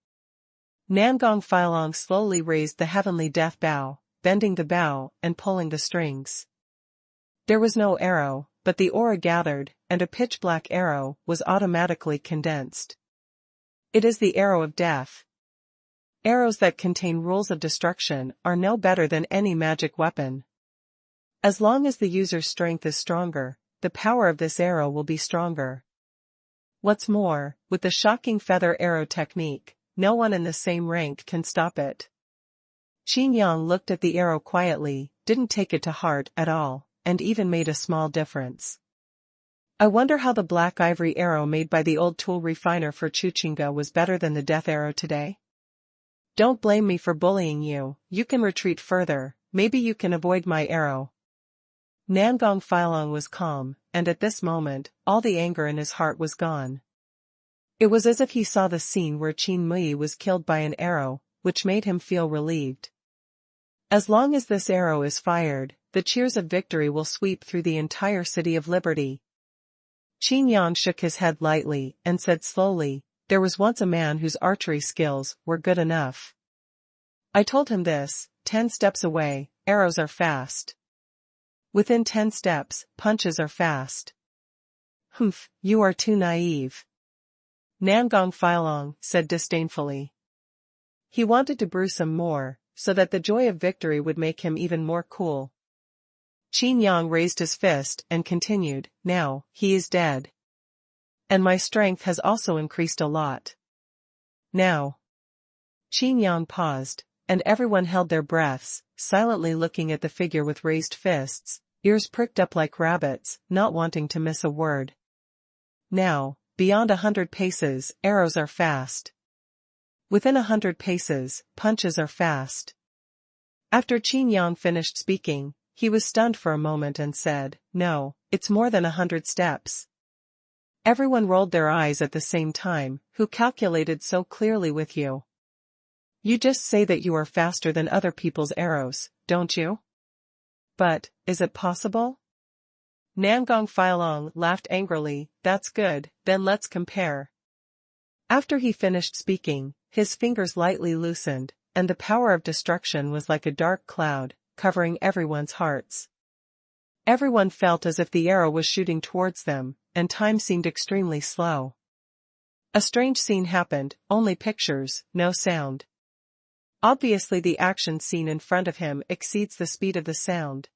Nangong Filong slowly raised the heavenly death bow, bending the bow and pulling the strings. There was no arrow, but the aura gathered, and a pitch-black arrow was automatically condensed. It is the arrow of death. Arrows that contain rules of destruction are no better than any magic weapon. As long as the user's strength is stronger, the power of this arrow will be stronger. What's more, with the shocking feather arrow technique, no one in the same rank can stop it. Qin Yang looked at the arrow quietly, didn't take it to heart at all, and even made a small difference. I wonder how the black ivory arrow made by the old tool refiner for Chuchinga was better than the death arrow today. Don't blame me for bullying you, you can retreat further, maybe you can avoid my arrow. Nangong Filong was calm, and at this moment, all the anger in his heart was gone. It was as if he saw the scene where Qin Mui was killed by an arrow, which made him feel relieved. As long as this arrow is fired, the cheers of victory will sweep through the entire city of Liberty. Qin Yang shook his head lightly and said slowly, there was once a man whose archery skills were good enough. I told him this, 10 steps away, arrows are fast. Within 10 steps, punches are fast. Humph, you are too naive. Nangong Filong said disdainfully. He wanted to brew some more, so that the joy of victory would make him even more cool. Qin Yang raised his fist and continued, now, he is dead. And my strength has also increased a lot. Now. Qin Yang paused, and everyone held their breaths, silently looking at the figure with raised fists, ears pricked up like rabbits, not wanting to miss a word. Now, beyond 100 paces, arrows are fast. Within 100 paces, punches are fast. After Qin Yang finished speaking, he was stunned for a moment and said, "No, it's more than 100 steps." Everyone rolled their eyes at the same time. Who calculated so clearly with you? You just say that you are faster than other people's arrows, don't you? But, is it possible? Nangong Feilong laughed angrily. That's good, then let's compare. After he finished speaking, his fingers lightly loosened, and the power of destruction was like a dark cloud, covering everyone's hearts. Everyone felt as if the arrow was shooting towards them, and time seemed extremely slow. A strange scene happened, only pictures, no sound. Obviously the action scene in front of him exceeds the speed of the sound.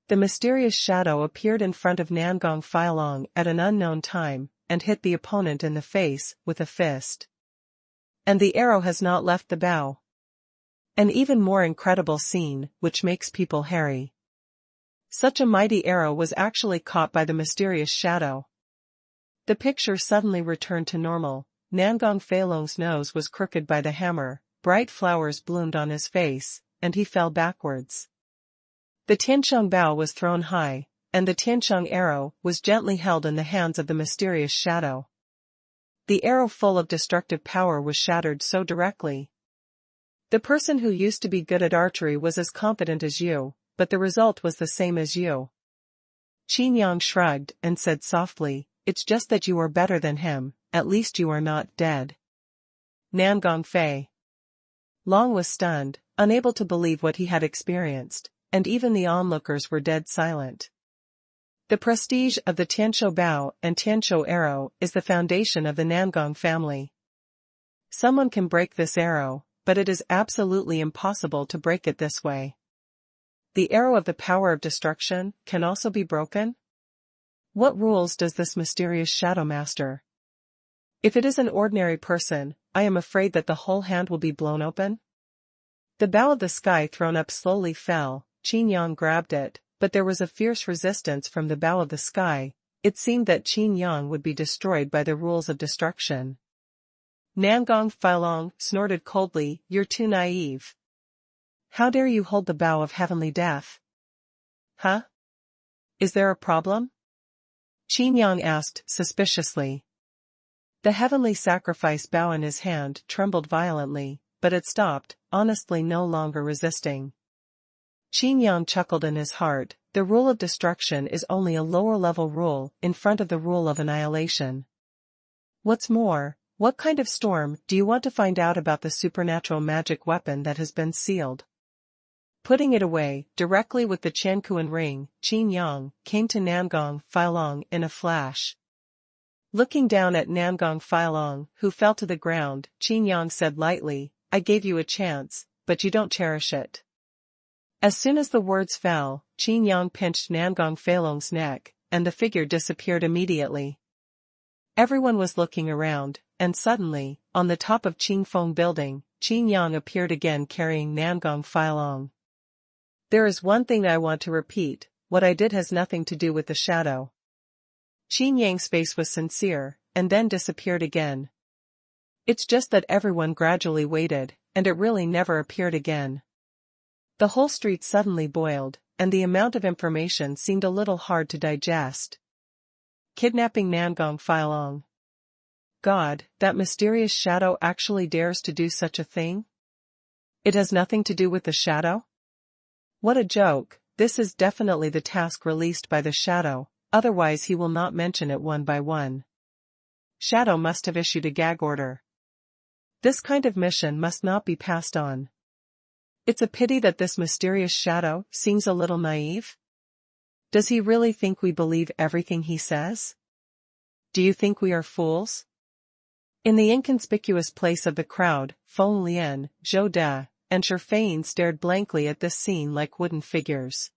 The mysterious shadow appeared in front of Nangong Feilong at an unknown time, and hit the opponent in the face with a fist. And the arrow has not left the bow. An even more incredible scene, which makes people hairy. Such a mighty arrow was actually caught by the mysterious shadow. The picture suddenly returned to normal. Nangong Feilong's nose was crooked by the hammer, bright flowers bloomed on his face, and he fell backwards. The Tiansheng bow was thrown high, and the Tiansheng arrow was gently held in the hands of the mysterious shadow. The arrow full of destructive power was shattered so directly. The person who used to be good at archery was as confident as you, but the result was the same as you. Qin Yang shrugged and said softly, "It's just that you are better than him, at least you are not dead." Nangong Fei Long was stunned, unable to believe what he had experienced, and even the onlookers were dead silent. The prestige of the Tianshou bow and Tianshou arrow is the foundation of the Nangong family. Someone can break this arrow, but it is absolutely impossible to break it this way. The arrow of the power of destruction can also be broken? What rules does this mysterious shadow master? If it is an ordinary person, I am afraid that the whole hand will be blown open. The bow of the sky thrown up slowly fell. Qin Yang grabbed it, but there was a fierce resistance from the bow of the sky. It seemed that Qin Yang would be destroyed by the rules of destruction. Nangong Feilong snorted coldly, "You're too naive. How dare you hold the bow of heavenly death?" Huh? Is there a problem? Qin Yang asked suspiciously. The heavenly sacrifice bow in his hand trembled violently, but it stopped, honestly no longer resisting. Qin Yang chuckled in his heart. The rule of destruction is only a lower-level rule in front of the rule of annihilation. What's more, what kind of storm do you want to find out about the supernatural magic weapon that has been sealed? Putting it away, directly with the Qiankuan ring, Qin Yang came to Nangong Feilong in a flash. Looking down at Nangong Feilong, who fell to the ground, Qin Yang said lightly, "I gave you a chance, but you don't cherish it." As soon as the words fell, Qin Yang pinched Nangong Feilong's neck, and the figure disappeared immediately. Everyone was looking around, and suddenly, on the top of Qingfeng building, Qin Yang appeared again carrying Nangong Feilong. "There is one thing I want to repeat, what I did has nothing to do with the shadow." Qin Yang's face was sincere, and then disappeared again. "It's just that everyone gradually waited, and it really never appeared again." The whole street suddenly boiled, and the amount of information seemed a little hard to digest. Kidnapping Nangong Feilong. God, that mysterious shadow actually dares to do such a thing? It has nothing to do with the shadow? What a joke, this is definitely the task released by the shadow, otherwise he will not mention it one by one. Shadow must have issued a gag order. This kind of mission must not be passed on. It's a pity that this mysterious shadow seems a little naive. Does he really think we believe everything he says? Do you think we are fools? In the inconspicuous place of the crowd, Feng Lian, Zhou De, and Shifeng stared blankly at this scene like wooden figures.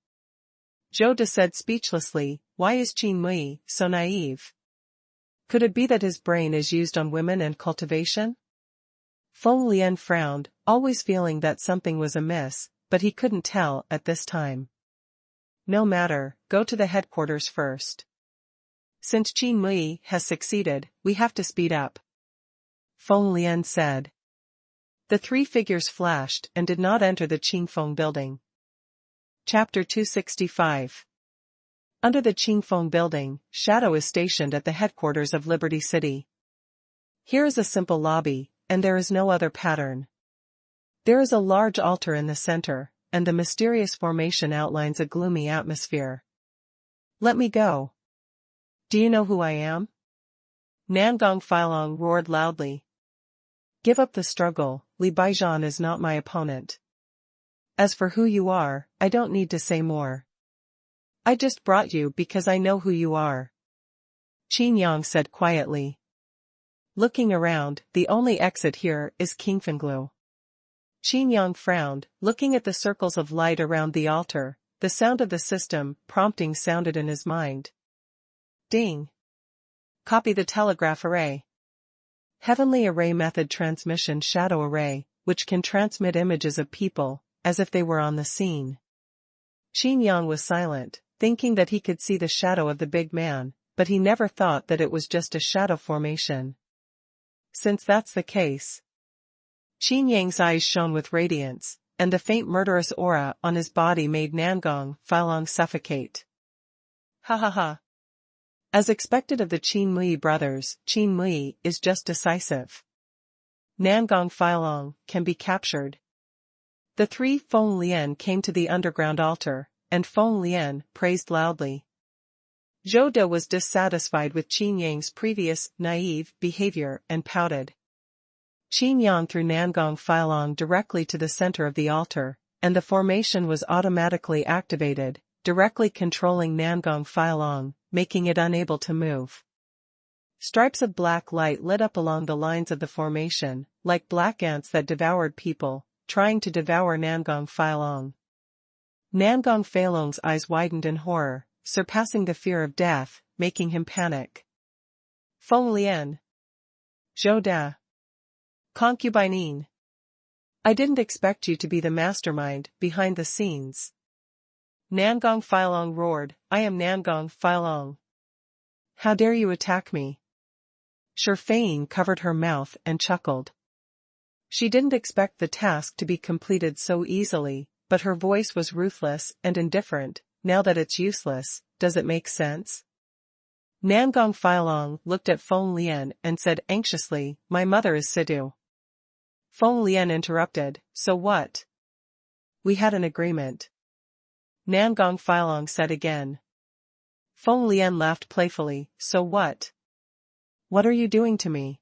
Zhou De said speechlessly, "Why is Qin Mui so naive? Could it be that his brain is used on women and cultivation?" Feng Lian frowned, always feeling that something was amiss, but he couldn't tell at this time. "No matter, go to the headquarters first. Since Qin Mui has succeeded, we have to speed up," Feng Lian said. The three figures flashed and did not enter the Qin Feng building. Chapter 265. Under the Qin Feng building, Shadow is stationed at the headquarters of Liberty City. Here is a simple lobby, and there is no other pattern. There is a large altar in the center, and the mysterious formation outlines a gloomy atmosphere. Let me go. Do you know who I am? Nangong Filong roared loudly. Give up the struggle, Li Baijian is not my opponent. As for who you are, I don't need to say more. I just brought you because I know who you are. Qin Yang said quietly. Looking around, the only exit here is Qingfenglu. Qin Yang frowned, looking at the circles of light around the altar. The sound of the system prompting sounded in his mind. Ding. Copy the telegraph array. Heavenly Array Method Transmission Shadow Array, which can transmit images of people, as if they were on the scene. Qin Yang was silent, thinking that he could see the shadow of the big man, but he never thought that it was just a shadow formation. Since that's the case. Qin Yang's eyes shone with radiance, and the faint murderous aura on his body made Nangong Filong suffocate. Ha ha ha. As expected of the Qin Mui brothers, Qin Mui is just decisive. Nangong Filong can be captured. The three Feng Lian came to the underground altar, and Feng Lian praised loudly. Zhou De was dissatisfied with Qin Yang's previous naive behavior and pouted. Qin Yang threw Nangong Filong directly to the center of the altar, and the formation was automatically activated, directly controlling Nangong Filong, making it unable to move. Stripes of black light lit up along the lines of the formation, like black ants that devoured people, trying to devour Nangong Filong. Nangong Filong's eyes widened in horror, surpassing the fear of death, making him panic. Feng Lian. Zhou De. Concubine. I didn't expect you to be the mastermind behind the scenes. Nangong Filong roared, I am Nangong Filong. How dare you attack me? Shi Feiyin covered her mouth and chuckled. She didn't expect the task to be completed so easily, but her voice was ruthless and indifferent. Now that it's useless, does it make sense? Nangong Filong looked at Feng Lian and said anxiously, my mother is Sidu. Feng Lian interrupted, so what? We had an agreement. Nangong Filong said again. Feng Lian laughed playfully, so what? What are you doing to me?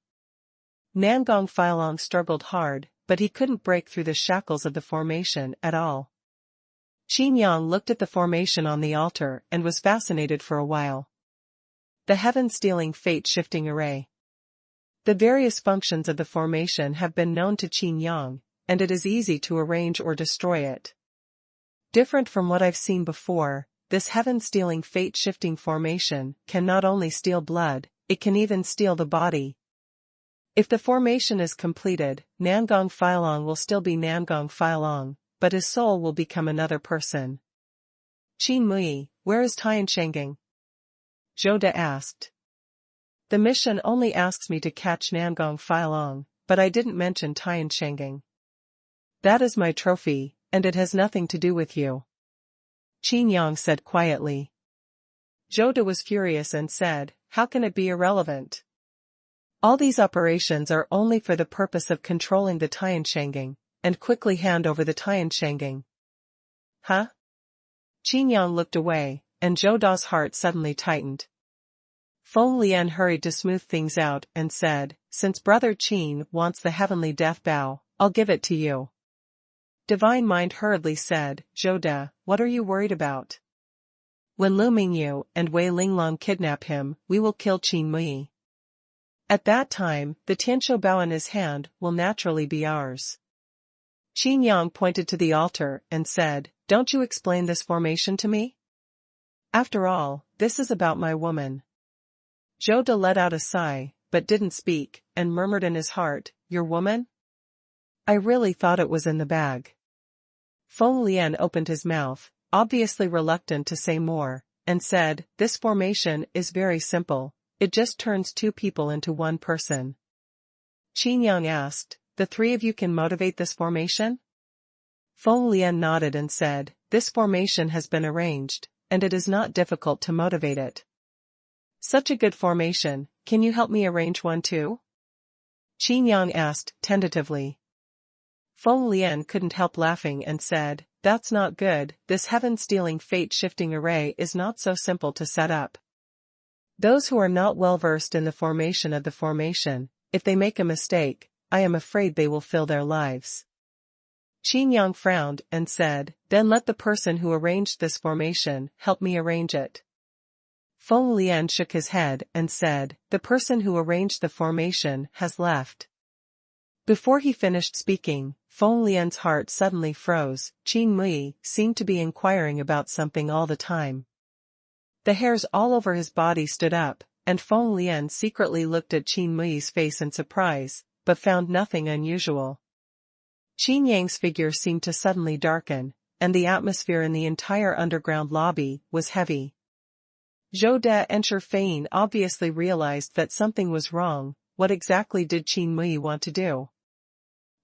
Nangong Filong struggled hard, but he couldn't break through the shackles of the formation at all. Qin Yang looked at the formation on the altar and was fascinated for a while. The heaven-stealing fate-shifting array. The various functions of the formation have been known to Qin Yang, and it is easy to arrange or destroy it. Different from what I've seen before, this heaven-stealing fate-shifting formation can not only steal blood, it can even steal the body. If the formation is completed, Nangong Filong will still be Nangong Filong, but his soul will become another person. Qin Mui, where is Tianshenging? Zhou De asked. The mission only asks me to catch Nangong Filong, but I didn't mention Tianshenging. That is my trophy, and it has nothing to do with you. Qin Yang said quietly. Zhou De was furious and said, how can it be irrelevant? All these operations are only for the purpose of controlling the Tianshenging, and quickly hand over the Tianshenging. Huh? Qin Yang looked away, and Zhou De's heart suddenly tightened. Feng Lian hurried to smooth things out and said, since Brother Qin wants the heavenly death bow, I'll give it to you. Divine Mind hurriedly said, Zhou De, what are you worried about? When Lu Mingyu and Wei Linglong kidnap him, we will kill Qin Mui. At that time, the Tianshou bow in his hand will naturally be ours. Qin Yang pointed to the altar and said, don't you explain this formation to me? After all, this is about my woman. Zhou De let out a sigh, but didn't speak, and murmured in his heart, your woman? I really thought it was in the bag. Feng Lian opened his mouth, obviously reluctant to say more, and said, this formation is very simple, it just turns two people into one person. Qin Yang asked, the three of you can motivate this formation? Feng Lian nodded and said, this formation has been arranged, and it is not difficult to motivate it. Such a good formation, can you help me arrange one too? Qin Yang asked, tentatively. Feng Lian couldn't help laughing and said, that's not good, this heaven-stealing fate-shifting array is not so simple to set up. Those who are not well versed in the formation of the formation, if they make a mistake, I am afraid they will fill their lives. Qin Yang frowned and said, then let the person who arranged this formation help me arrange it. Feng Lian shook his head and said, the person who arranged the formation has left. Before he finished speaking, Feng Lian's heart suddenly froze. Qin Mui seemed to be inquiring about something all the time. The hairs all over his body stood up, and Feng Lian secretly looked at Qin Mui's face in surprise, but found nothing unusual. Qin Yang's figure seemed to suddenly darken, and the atmosphere in the entire underground lobby was heavy. Zhou De and Shi Fein obviously realized that something was wrong. What exactly did Qin Mui want to do?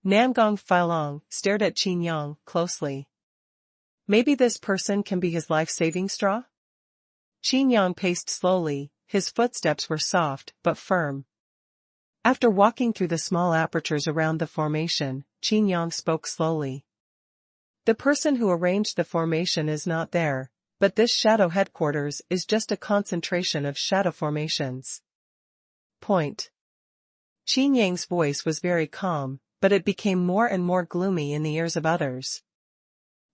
Nangong Feilong stared at Qin Yang closely. Maybe this person can be his life-saving straw? Qin Yang paced slowly, his footsteps were soft but firm. After walking through the small apertures around the formation, Qin Yang spoke slowly. The person who arranged the formation is not there, but this shadow headquarters is just a concentration of shadow formations. Point. Qin Yang's voice was very calm, but it became more and more gloomy in the ears of others.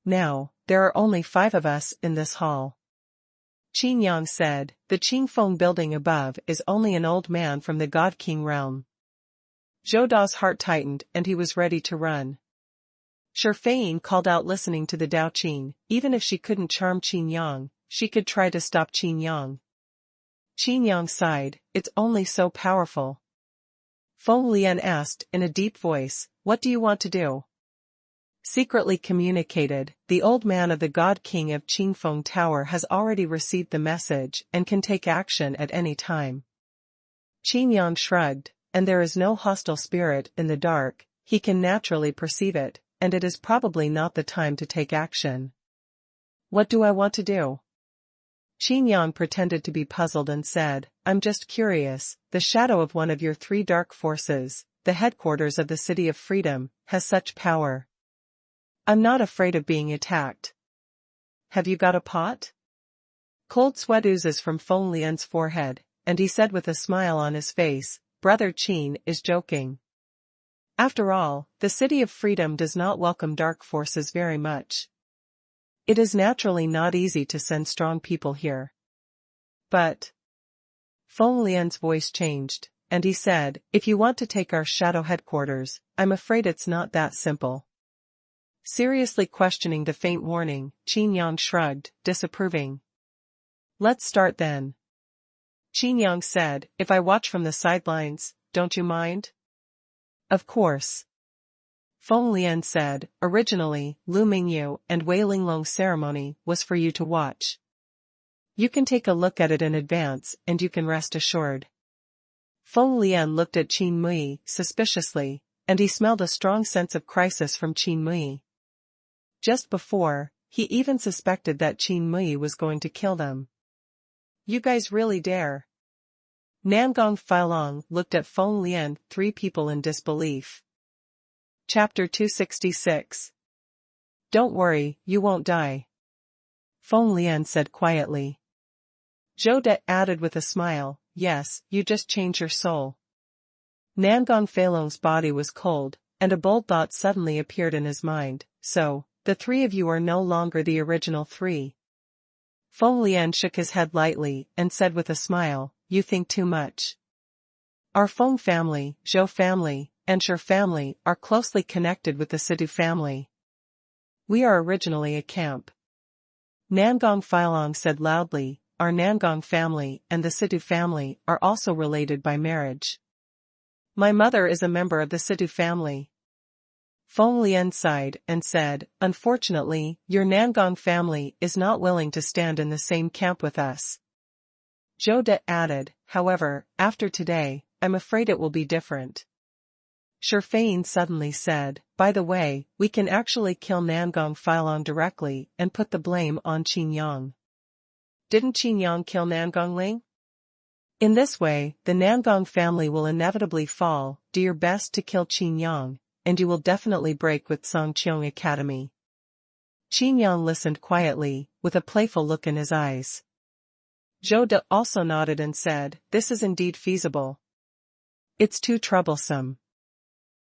Now, there are only 5 of us in this hall. Qin Yang said, the Qingfeng building above is only an old man from the God King realm. Zhou Da's heart tightened and he was ready to run. Shi Fein called out listening to the Dao Qin, even if she couldn't charm Qin Yang, she could try to stop Qin Yang. Qin Yang sighed, it's only so powerful. Feng Lian asked in a deep voice, what do you want to do? Secretly communicated, the old man of the God King of Qingfeng Tower has already received the message and can take action at any time. Qin Yang shrugged, and there is no hostile spirit in the dark, he can naturally perceive it, and it is probably not the time to take action. What do I want to do? Qin Yang pretended to be puzzled and said, I'm just curious, the shadow of one of your 3 dark forces, the headquarters of the City of Freedom, has such power. I'm not afraid of being attacked. Have you got a pot? Cold sweat oozes from Feng Lian's forehead, and he said with a smile on his face, Brother Qin is joking. After all, the City of Freedom does not welcome dark forces very much. It is naturally not easy to send strong people here. But Feng Lian's voice changed, and he said, if you want to take our shadow headquarters, I'm afraid it's not that simple. Seriously questioning the faint warning, Qin Yang shrugged, disapproving. Let's start then. Qin Yang said, if I watch from the sidelines, don't you mind? Of course. Feng Lian said, originally, Lu Mingyu and Wei Linglong's ceremony was for you to watch. You can take a look at it in advance and you can rest assured. Feng Lian looked at Qin Mui suspiciously, and he smelled a strong sense of crisis from Qin Mui. Just before, he even suspected that Qin Mui was going to kill them. You guys really dare? Nangong Feilong looked at Feng Lian, 3 people in disbelief. Chapter 266. Don't worry, you won't die. Feng Lian said quietly. Zhou De added with a smile, yes, you just change your soul. Nangong Feilong's body was cold, and a bold thought suddenly appeared in his mind, so, the 3 of you are no longer the original 3. Feng Lian shook his head lightly and said with a smile, you think too much. Our Feng family, Zhou family, and Shi family are closely connected with the Sidu family. We are originally a camp. Nangong Feilong said loudly, our Nangong family and the Sidu family are also related by marriage. My mother is a member of the Sidu family. Feng Lian sighed and said, unfortunately, your Nangong family is not willing to stand in the same camp with us. Zhou De added, however, after today, I'm afraid it will be different. Shurfane suddenly said, by the way, we can actually kill Nangong Filong directly and put the blame on Qin Yang. Didn't Qin Yang kill Nangong Ling? In this way, the Nangong family will inevitably fall. Do your best to kill Qin Yang, and you will definitely break with Songqiong Academy. Qin Yang listened quietly, with a playful look in his eyes. Zhou De also nodded and said, this is indeed feasible. It's too troublesome.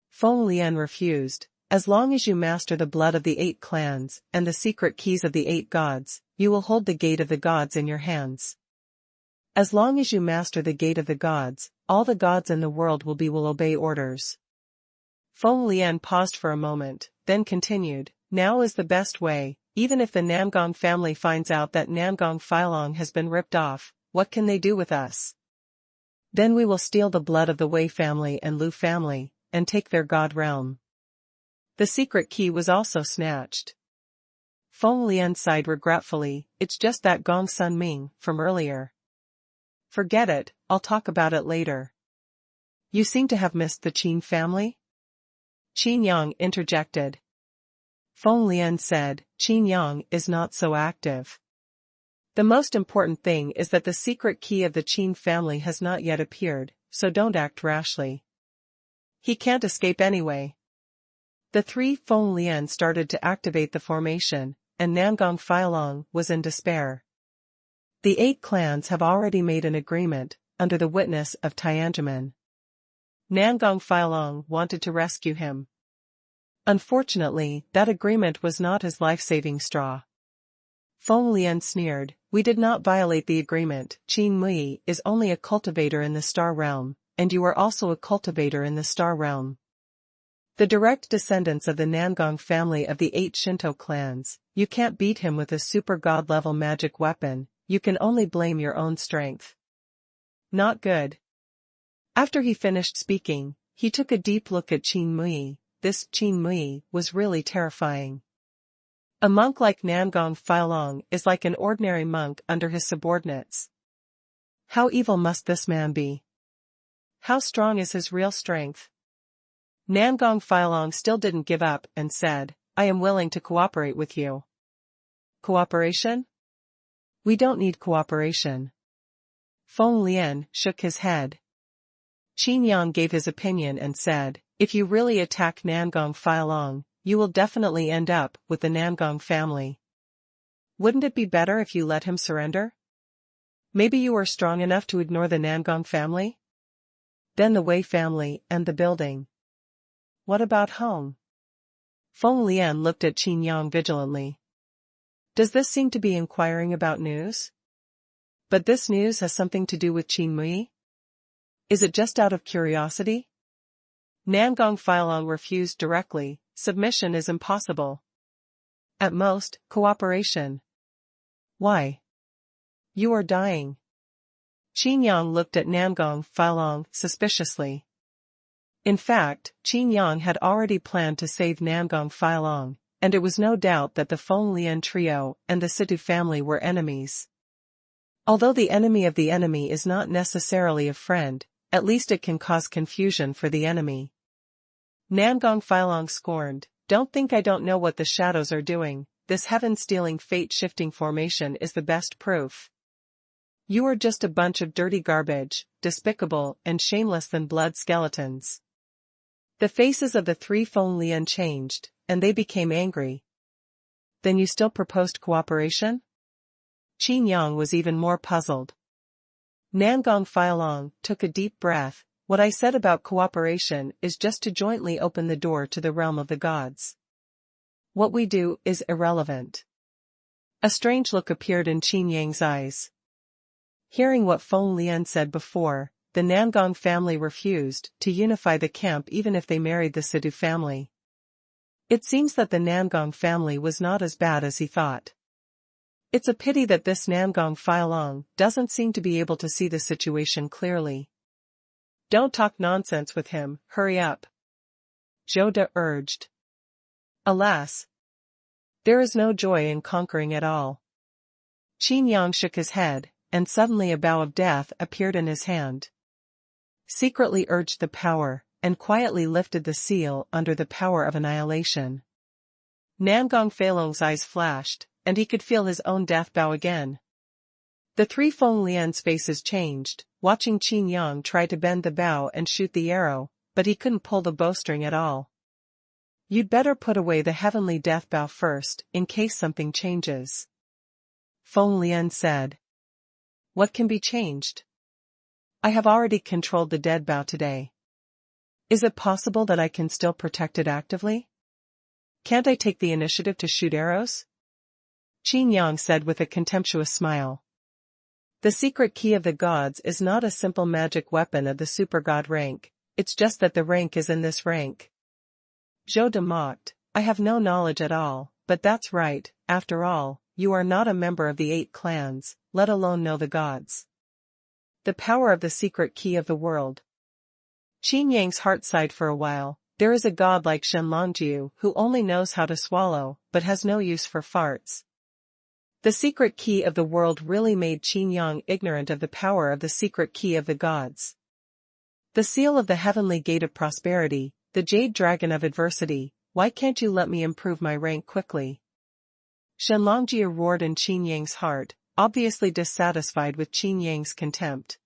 Feng Lian refused. As long as you master the blood of the 8 clans and the secret keys of the 8 gods, you will hold the gate of the gods in your hands. As long as you master the gate of the gods, all the gods in the world will obey orders. Feng Lian paused for a moment, then continued, now is the best way. Even if the Nangong family finds out that Nangong Filong has been ripped off, what can they do with us? Then we will steal the blood of the Wei family and Lu family, and take their god realm. The secret key was also snatched. Feng Lian sighed regretfully, it's just that Gong Sun Ming, from earlier. Forget it, I'll talk about it later. You seem to have missed the Qin family? Qin Yang interjected. Feng Lian said, Qin Yang is not so active. The most important thing is that the secret key of the Qin family has not yet appeared, so don't act rashly. He can't escape anyway. The 3 Feng Lian started to activate the formation, and Nangong Filong was in despair. The 8 clans have already made an agreement, under the witness of Tianjin. Nangong Filong wanted to rescue him. Unfortunately, that agreement was not his life-saving straw. Feng Lian sneered, we did not violate the agreement. Qin Mui is only a cultivator in the Star Realm, and you are also a cultivator in the Star Realm. The direct descendants of the Nangong family of the 8 Shinto clans, you can't beat him with a super god-level magic weapon, you can only blame your own strength. Not good. After he finished speaking, he took a deep look at Qin Mui. This Qin Mui was really terrifying. A monk like Nangong Filong is like an ordinary monk under his subordinates. How evil must this man be? How strong is his real strength? Nangong Filong still didn't give up and said, I am willing to cooperate with you. Cooperation? We don't need cooperation. Feng Lian shook his head. Qin Yang gave his opinion and said, if you really attack Nangong Filong, you will definitely end up with the Nangong family. Wouldn't it be better if you let him surrender? Maybe you are strong enough to ignore the Nangong family? Then the Wei family and the building. What about home? Feng Lian looked at Qin Yang vigilantly. Does this seem to be inquiring about news? But this news has something to do with Qin Mui? Is it just out of curiosity? Nangong Filong refused directly, submission is impossible. At most, cooperation. Why? You are dying. Qin Yang looked at Nangong Filong suspiciously. In fact, Qin Yang had already planned to save Nangong Filong, and it was no doubt that the Feng Lian trio and the Situ family were enemies. Although the enemy of the enemy is not necessarily a friend, at least it can cause confusion for the enemy. Nangong Filong scorned, don't think I don't know what the shadows are doing, this heaven-stealing fate-shifting formation is the best proof. You are just a bunch of dirty garbage, despicable and shameless than blood skeletons. The faces of the 3 Feng Lian changed, and they became angry. Then you still proposed cooperation? Qin Yang was even more puzzled. Nangong Filong took a deep breath. What I said about cooperation is just to jointly open the door to the realm of the gods. What we do is irrelevant. A strange look appeared in Qin Yang's eyes. Hearing what Feng Lian said before, the Nangong family refused to unify the camp even if they married the Situ family. It seems that the Nangong family was not as bad as he thought. It's a pity that this Nangong Filong doesn't seem to be able to see the situation clearly. Don't talk nonsense with him, hurry up. Zhou De urged. Alas! There is no joy in conquering at all. Qin Yang shook his head, and suddenly a bow of death appeared in his hand. Secretly urged the power, and quietly lifted the seal under the power of annihilation. Nangong Feilong's eyes flashed, and he could feel his own death bow again. The three Feng Lian's faces changed, watching Qin Yang try to bend the bow and shoot the arrow, but he couldn't pull the bowstring at all. "You'd better put away the heavenly death bow first, in case something changes," Feng Lian said. "What can be changed? I have already controlled the dead bow today. Is it possible that I can still protect it actively? Can't I take the initiative to shoot arrows?" Qin Yang said with a contemptuous smile. "The secret key of the gods is not a simple magic weapon of the super god rank, it's just that the rank is in this rank." Zhou De mocked, "I have no knowledge at all, but that's right, after all, you are not a member of the 8 clans, let alone know the gods. The power of the secret key of the world." Qin Yang's heart sighed for a while. There is a god like Shenlongjiu who only knows how to swallow, but has no use for farts. The secret key of the world really made Qin Yang ignorant of the power of the secret key of the gods. "The seal of the heavenly gate of prosperity, the jade dragon of adversity, why can't you let me improve my rank quickly?" Shenlongjiu roared in Qin Yang's heart, obviously dissatisfied with Qin Yang's contempt.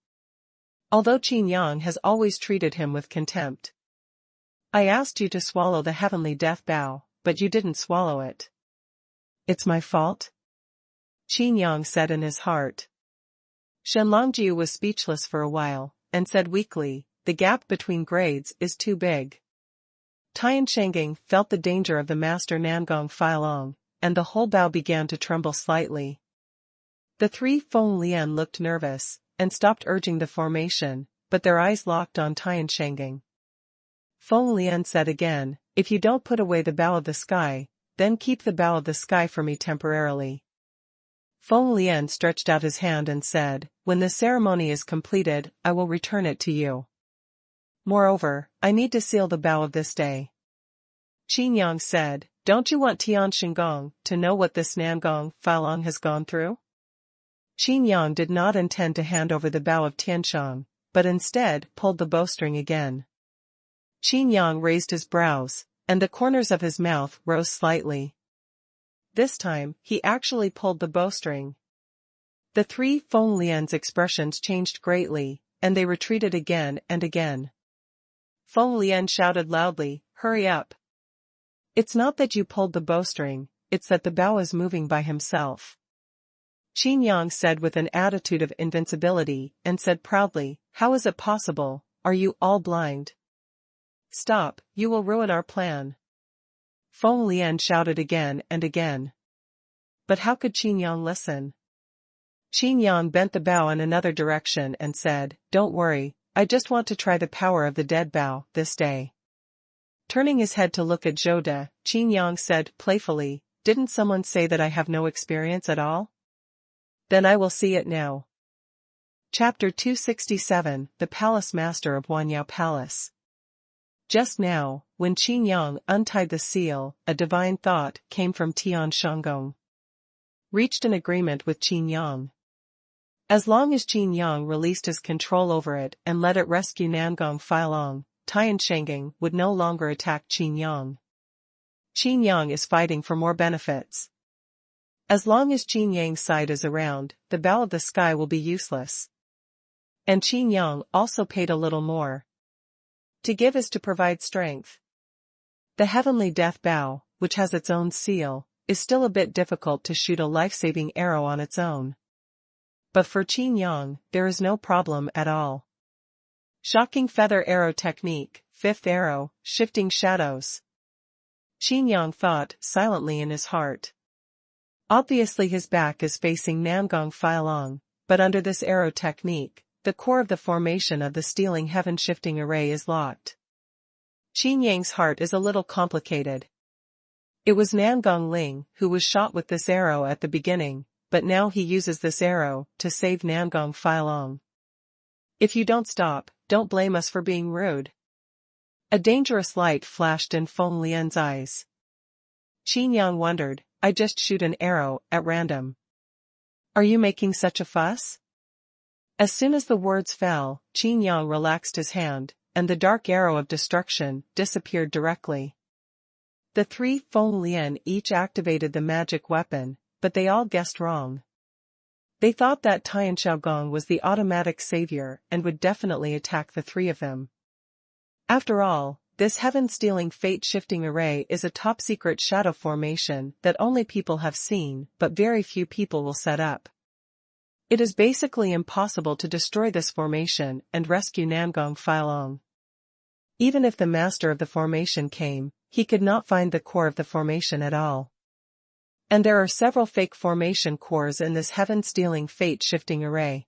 Although Qin Yang has always treated him with contempt. "I asked you to swallow the heavenly death bow, but you didn't swallow it. It's my fault?" Qin Yang said in his heart. Shenlongjiu was speechless for a while, and said weakly, "The gap between grades is too big." Tianshenging felt the danger of the master Nangong Feilong, and the whole bow began to tremble slightly. The three Feng Lian looked nervous, and stopped urging the formation, but their eyes locked on Tianshenging. Feng Lian said again, "If you don't put away the bow of the sky, then keep the bow of the sky for me temporarily." Feng Lian stretched out his hand and said, "When the ceremony is completed, I will return it to you. Moreover, I need to seal the bow of this day." Qin Yang said, "Don't you want Tianshengong to know what this Nangong Feilong has gone through?" Qin Yang did not intend to hand over the bow of Tiansheng, but instead pulled the bowstring again. Qin Yang raised his brows, and the corners of his mouth rose slightly. This time, he actually pulled the bowstring. The three Feng Lian's expressions changed greatly, and they retreated again and again. Feng Lian shouted loudly, "Hurry up! It's not that you pulled the bowstring, it's that the bow is moving by himself." Qin Yang said with an attitude of invincibility, and said proudly, "How is it possible? Are you all blind? Stop, you will ruin our plan." Feng Lian shouted again and again. But how could Qin Yang listen? Qin Yang bent the bow in another direction and said, "Don't worry, I just want to try the power of the dead bow this day." Turning his head to look at Zhou De, Qin Yang said playfully, "Didn't someone say that I have no experience at all? Then I will see it now." Chapter 267, The Palace Master of Huanyao Palace. Just now, when Qin Yang untied the seal, a divine thought came from Tianshengong. Reached an agreement with Qin Yang. As long as Qin Yang released his control over it and let it rescue Nangong Feilong, Tianshenging would no longer attack Qin Yang. Qin Yang is fighting for more benefits. As long as Qin Yang's side is around, the bow of the sky will be useless. And Qin Yang also paid a little more. To give is to provide strength. The heavenly death bow, which has its own seal, is still a bit difficult to shoot a life-saving arrow on its own. But for Qin Yang, there is no problem at all. Shocking feather arrow technique, fifth arrow, shifting shadows. Qin Yang thought silently in his heart. Obviously his back is facing Nangong Feilong, but under this arrow technique, the core of the formation of the stealing heaven shifting array is locked. Qin Yang's heart is a little complicated. It was Nangong Ling who was shot with this arrow at the beginning, but now he uses this arrow to save Nangong Feilong. If you don't stop, don't blame us for being rude. A dangerous light flashed in Feng Lian's eyes. Qin Yang wondered, I just shoot an arrow at random. Are you making such a fuss? As soon as the words fell, Qin Yang relaxed his hand, and the dark arrow of destruction disappeared directly. The three Feng Lian each activated the magic weapon, but they all guessed wrong. They thought that Tian Xiaogong was the automatic savior and would definitely attack the three of them. After all, this heaven-stealing fate-shifting array is a top-secret shadow formation that only people have seen but very few people will set up. It is basically impossible to destroy this formation and rescue Nangong Failong. Even if the master of the formation came, he could not find the core of the formation at all. And there are several fake formation cores in this heaven-stealing fate-shifting array.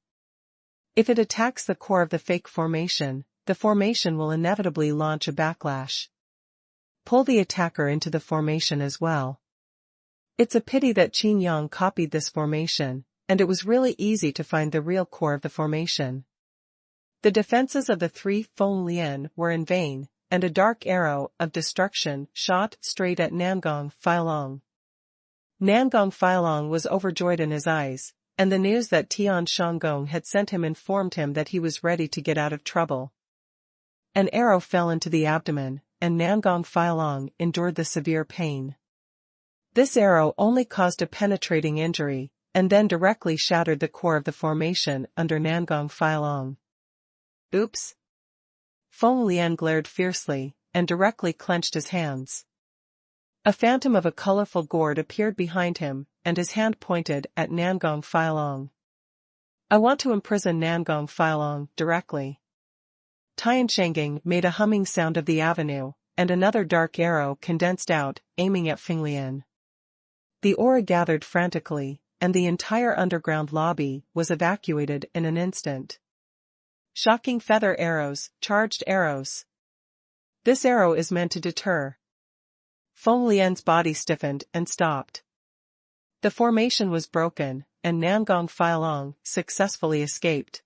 If it attacks the core of the fake formation, the formation will inevitably launch a backlash. Pull the attacker into the formation as well. It's a pity that Qin Yang copied this formation, and it was really easy to find the real core of the formation. The defenses of the three Feng Lian were in vain, and a dark arrow of destruction shot straight at Nangong Failong. Nangong Failong was overjoyed in his eyes, and the news that Tian Xiaogong had sent him informed him that he was ready to get out of trouble. An arrow fell into the abdomen, and Nangong Failong endured the severe pain. This arrow only caused a penetrating injury, and then directly shattered the core of the formation under Nangong Failong. Oops! Feng Lian glared fiercely, and directly clenched his hands. A phantom of a colorful gourd appeared behind him, and his hand pointed at Nangong Failong. I want to imprison Nangong Failong directly. Tianshanging made a humming sound of the avenue, and another dark arrow condensed out, aiming at Feng Lian. The aura gathered frantically, and the entire underground lobby was evacuated in an instant. Shocking feather arrows, charged arrows. This arrow is meant to deter. Feng Lian's body stiffened and stopped. The formation was broken, and Nangong Failong successfully escaped.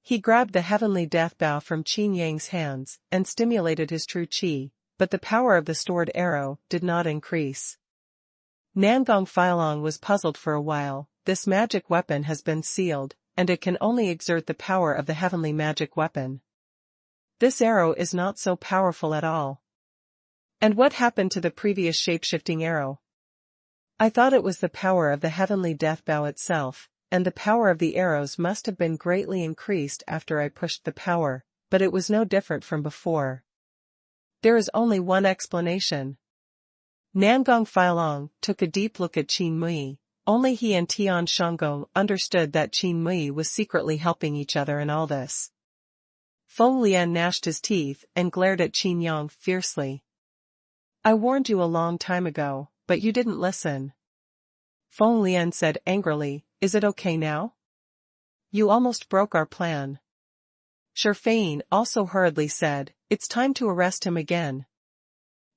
He grabbed the heavenly death bow from Qin Yang's hands and stimulated his true qi, but the power of the stored arrow did not increase. Nangong Failong was puzzled for a while. This magic weapon has been sealed, and it can only exert the power of the heavenly magic weapon. This arrow is not so powerful at all. And what happened to the previous shape-shifting arrow? I thought it was the power of the heavenly death bow itself, and the power of the arrows must have been greatly increased after I pushed the power, but it was no different from before. There is only one explanation. Nangong Failong took a deep look at Qin Mui. Only he and Tian Xiaogong understood that Qin Mui was secretly helping each other in all this. Feng Lian gnashed his teeth and glared at Qin Yang fiercely. I warned you a long time ago, but you didn't listen. Feng Lian said angrily, is it okay now? You almost broke our plan. Shifeng also hurriedly said, it's time to arrest him again.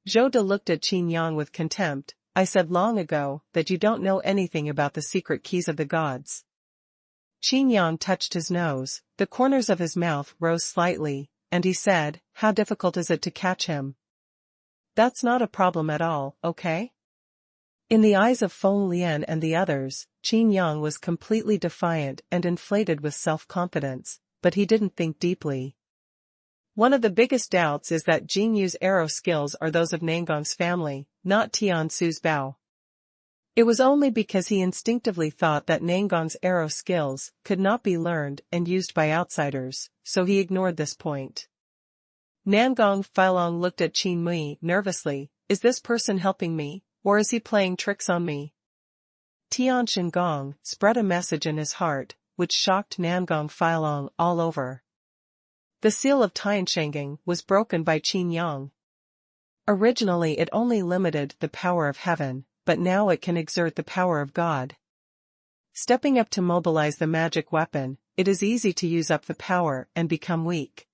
Zhou De looked at Qin Yang with contempt. I said long ago that you don't know anything about the secret keys of the gods. Qin Yang touched his nose, the corners of his mouth rose slightly, and he said, how difficult is it to catch him? That's not a problem at all, okay? In the eyes of Feng Lian and the others, Qin Yang was completely defiant and inflated with self-confidence, but he didn't think deeply. One of the biggest doubts is that Jing Yu's arrow skills are those of Nangong's family, not Tian Su's Bao. It was only because he instinctively thought that Nangong's arrow skills could not be learned and used by outsiders, so he ignored this point. Nangong Failong looked at Qin Mui nervously, is this person helping me, or is he playing tricks on me? Tian Xiaogong spread a message in his heart, which shocked Nangong Failong all over. The seal of Tianshanging was broken by Qin Yang. Originally it only limited the power of heaven, but now it can exert the power of God. Stepping up to mobilize the magic weapon, it is easy to use up the power and become weak.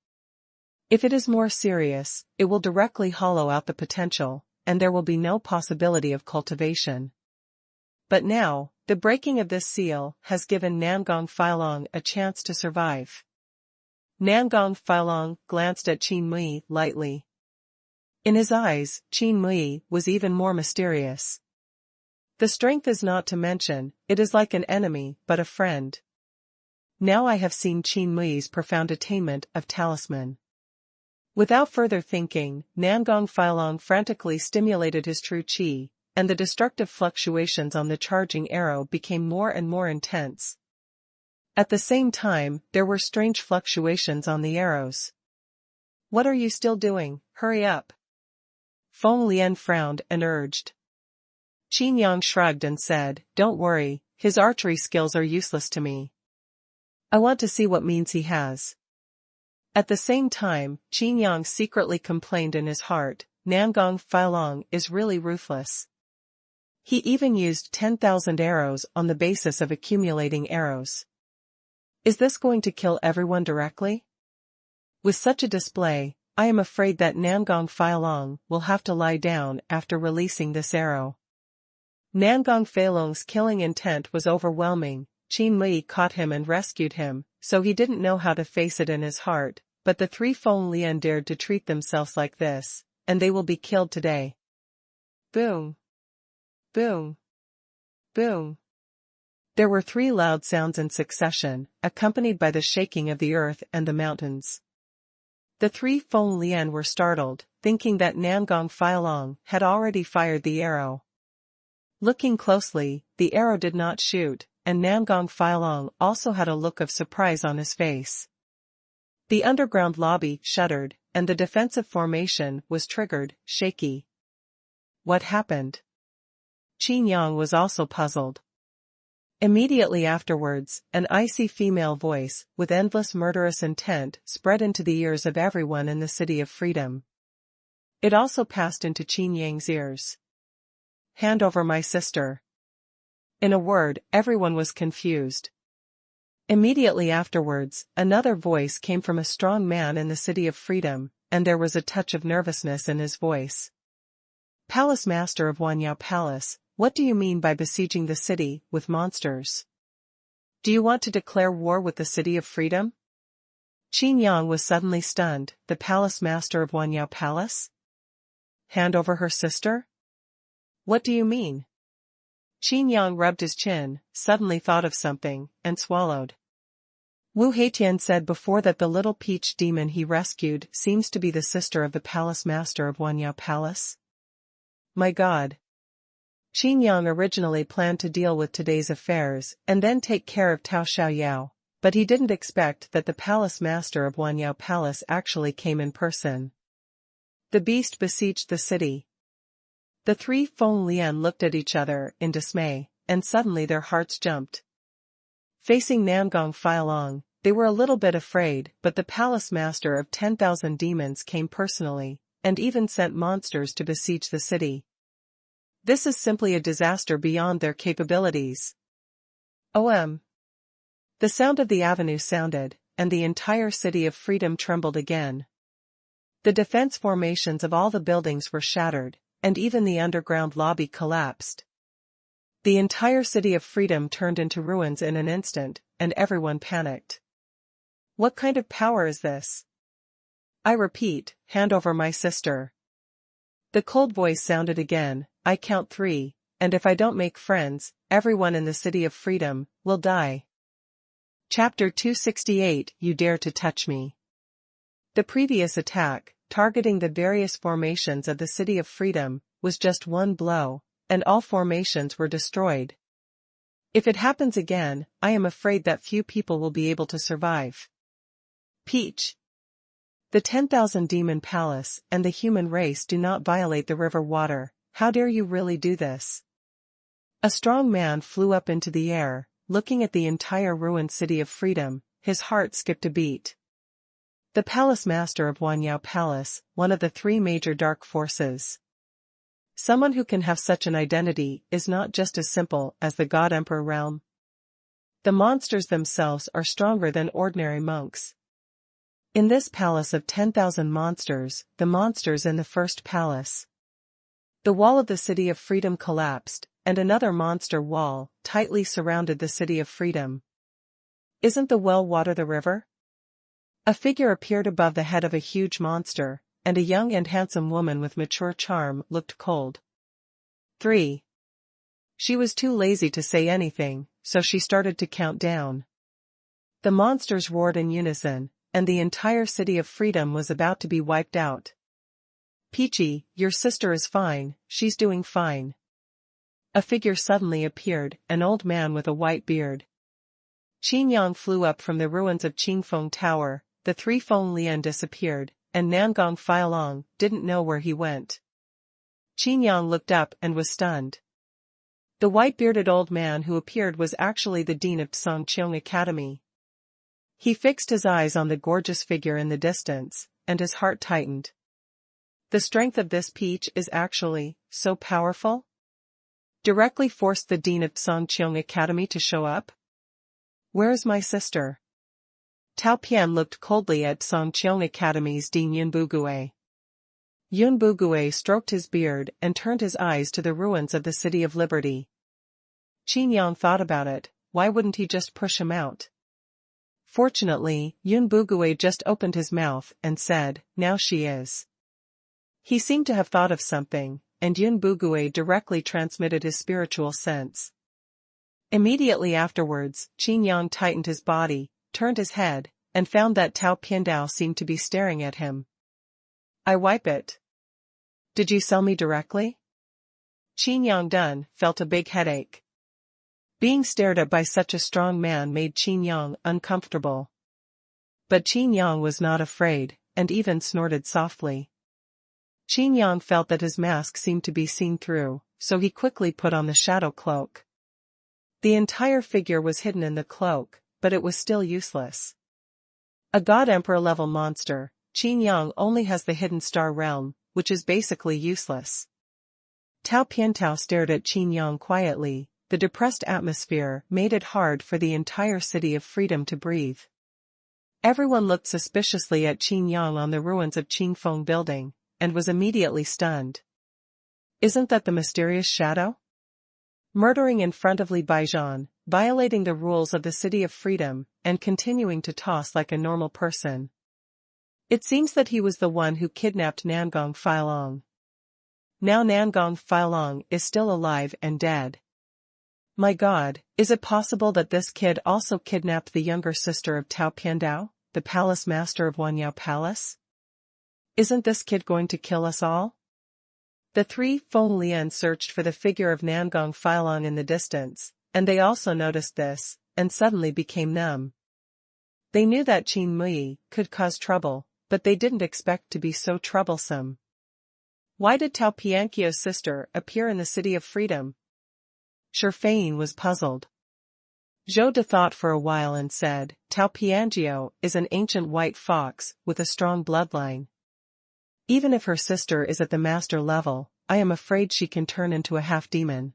If it is more serious, it will directly hollow out the potential, and there will be no possibility of cultivation. But now, the breaking of this seal has given Nangong Failong a chance to survive. Nangong Failong glanced at Qin Mui lightly. In his eyes, Qin Mui was even more mysterious. The strength is not to mention, it is like an enemy but a friend. Now I have seen Qin Mui's profound attainment of talisman. Without further thinking, Nangong Filong frantically stimulated his true qi, and the destructive fluctuations on the charging arrow became more and more intense. At the same time, there were strange fluctuations on the arrows. "What are you still doing? Hurry up!" Feng Lian frowned and urged. Qin Yang shrugged and said, "Don't worry, his archery skills are useless to me. I want to see what means he has." At the same time, Qin Yang secretly complained in his heart, "Nangong Filong is really ruthless. He even used 10,000 arrows on the basis of accumulating arrows. Is this going to kill everyone directly? With such a display, I am afraid that Nangong Filong will have to lie down after releasing this arrow." Nangong Filong's killing intent was overwhelming. Qin Li caught him and rescued him, so he didn't know how to face it in his heart, but the three Feng Lian dared to treat themselves like this, and they will be killed today. Boom! Boom! Boom! There were three loud sounds in succession, accompanied by the shaking of the earth and the mountains. The three Feng Lian were startled, thinking that Nangong Filong had already fired the arrow. Looking closely, the arrow did not shoot, and Nangong Filong also had a look of surprise on his face. The underground lobby shuddered, and the defensive formation was triggered, shaky. What happened? Qin Yang was also puzzled. Immediately afterwards, an icy female voice, with endless murderous intent, spread into the ears of everyone in the City of Freedom. It also passed into Qin Yang's ears. "Hand over my sister." In a word, everyone was confused. Immediately afterwards, another voice came from a strong man in the City of Freedom, and there was a touch of nervousness in his voice. "Palace Master of Xuanhuan Palace, what do you mean by besieging the city with monsters? Do you want to declare war with the City of Freedom?" Qin Yang was suddenly stunned. "The Palace Master of Xuanhuan Palace? Hand over her sister? What do you mean?" Qin Yang rubbed his chin, suddenly thought of something, and swallowed. Wu Heitian said before that the little peach demon he rescued seems to be the sister of the Palace Master of Xuanhuan Palace. My God! Qin Yang originally planned to deal with today's affairs and then take care of Tao Xiaoyao, but he didn't expect that the Palace Master of Xuanhuan Palace actually came in person. The beast besieged the city. The three Feng Lian looked at each other in dismay, and suddenly their hearts jumped. Facing Nangong Filong, they were a little bit afraid, but the Palace Master of 10,000 demons came personally, and even sent monsters to besiege the city. This is simply a disaster beyond their capabilities. OM. The sound of the avenue sounded, and the entire City of Freedom trembled again. The defense formations of all the buildings were shattered, and even the underground lobby collapsed. The entire City of Freedom turned into ruins in an instant, and everyone panicked. What kind of power is this? I repeat, hand over my sister. The cold voice sounded again. I count 3, and if I don't make friends, everyone in the City of Freedom will die. Chapter 268. You dare to touch me. The previous attack, targeting the various formations of the City of Freedom, was just one blow, and all formations were destroyed. If it happens again, I am afraid that few people will be able to survive. Peach. The 10,000 Demon Palace and the human race do not violate the river water. How dare you really do this? A strong man flew up into the air, looking at the entire ruined City of Freedom. His heart skipped a beat. The Palace Master of Xuanhuan Palace, one of the 3 major dark forces. Someone who can have such an identity is not just as simple as the God Emperor realm. The monsters themselves are stronger than ordinary monks. In this palace of 10,000 monsters, the monsters in the first palace. The wall of the City of Freedom collapsed, and another monster wall tightly surrounded the City of Freedom. Isn't the well water the river? A figure appeared above the head of a huge monster, and a young and handsome woman with mature charm looked cold. 3. She was too lazy to say anything, so she started to count down. The monsters roared in unison, and the entire city of Freedom was about to be wiped out. Peachy, your sister is fine, she's doing fine. A figure suddenly appeared, an old man with a white beard. Qin Yang flew up from the ruins of Qingfeng Tower, the three Feng Lian disappeared, and Nangong Feilong didn't know where he went. Qin Yang looked up and was stunned. The white-bearded old man who appeared was actually the dean of Songqiong Academy. He fixed his eyes on the gorgeous figure in the distance, and his heart tightened. The strength of this peach is actually so powerful? Directly forced the dean of Songqiong Academy to show up? Where is my sister? Tao Pian looked coldly at Songqiong Academy's dean Yun Bugui. Yun Bugui stroked his beard and turned his eyes to the ruins of the City of Liberty. Qin Yang thought about it, why wouldn't he just push him out? Fortunately, Yun Bugui just opened his mouth and said, now she is. He seemed to have thought of something, and Yun Bugui directly transmitted his spiritual sense. Immediately afterwards, Qin Yang tightened his body, turned his head, and found that Tao Piandao seemed to be staring at him. I wipe it. Did you sell me directly? Qin Yang Dun felt a big headache. Being stared at by such a strong man made Qin Yang uncomfortable. But Qin Yang was not afraid, and even snorted softly. Qin Yang felt that his mask seemed to be seen through, so he quickly put on the shadow cloak. The entire figure was hidden in the cloak, but it was still useless. A God Emperor level monster, Qin Yang only has the hidden star realm, which is basically useless. Tao Piantao stared at Qin Yang quietly. The depressed atmosphere made it hard for the entire City of Freedom to breathe. Everyone looked suspiciously at Qin Yang on the ruins of Qingfeng Building, and was immediately stunned. Isn't that the mysterious shadow? Murdering in front of Li Baijian, violating the rules of the City of Freedom, and continuing to toss like a normal person. It seems that he was the one who kidnapped Nangong Feilong. Now Nangong Feilong is still alive and dead. My God, is it possible that this kid also kidnapped the younger sister of Tao Piandao, the palace master of Wanyao Palace? Isn't this kid going to kill us all? The three Feng Lian searched for the figure of Nangong Feilong in the distance, and they also noticed this, and suddenly became numb. They knew that Qin Mui could cause trouble, but they didn't expect to be so troublesome. Why did Tao Pianqio's sister appear in the City of Freedom? Shurfeiyin was puzzled. Zhou De thought for a while and said, Tao Piangio is an ancient white fox with a strong bloodline. Even if her sister is at the master level, I am afraid she can turn into a half-demon.